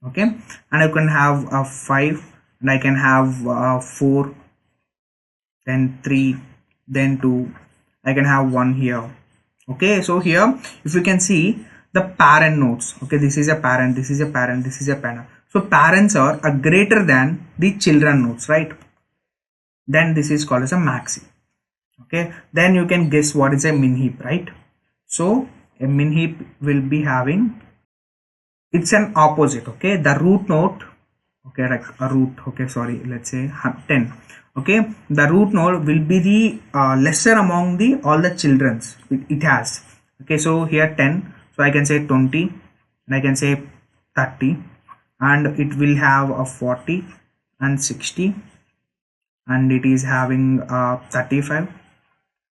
Okay, and I can have a 5, and I can have 4, then 3, then 2, I can have 1 here. Okay, so here if you can see the parent nodes, okay, this is a parent, this is a parent, this is a parent. So parents are greater than the children nodes, right? Then this is called as a maxi. Okay, then you can guess what is a min heap, right? So a min heap will be having, it's an opposite. Okay, the root node, okay, like a root, okay, sorry, let's say 10. Okay, the root node will be the lesser among the all the children's it has. Okay, so here 10, so I can say 20, and I can say 30, and it will have a 40 and 60, and it is having 35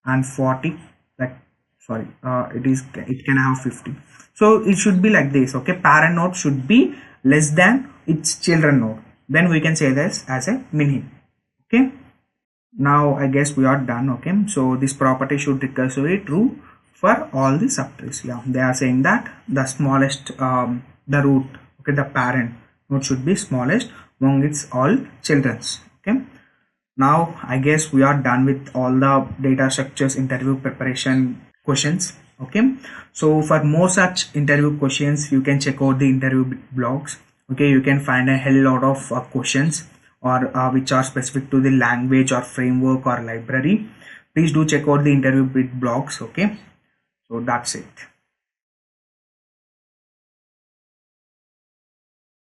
and 40, like sorry, it can have 50. So it should be like this. Okay, parent node should be less than its children node, then we can say this as a min heap. Okay, now I guess we are done. Okay, so this property should recursively true for all the subtrees. Yeah, they are saying that the smallest the root, okay, the parent node should be smallest among its all children's. Okay, now I guess we are done with all the data structures interview preparation questions. Okay, so for more such interview questions, you can check out the interview blogs. Okay, you can find a hell lot of questions or which are specific to the language or framework or library. Please do check out the interview bit blogs. Okay, so that's it.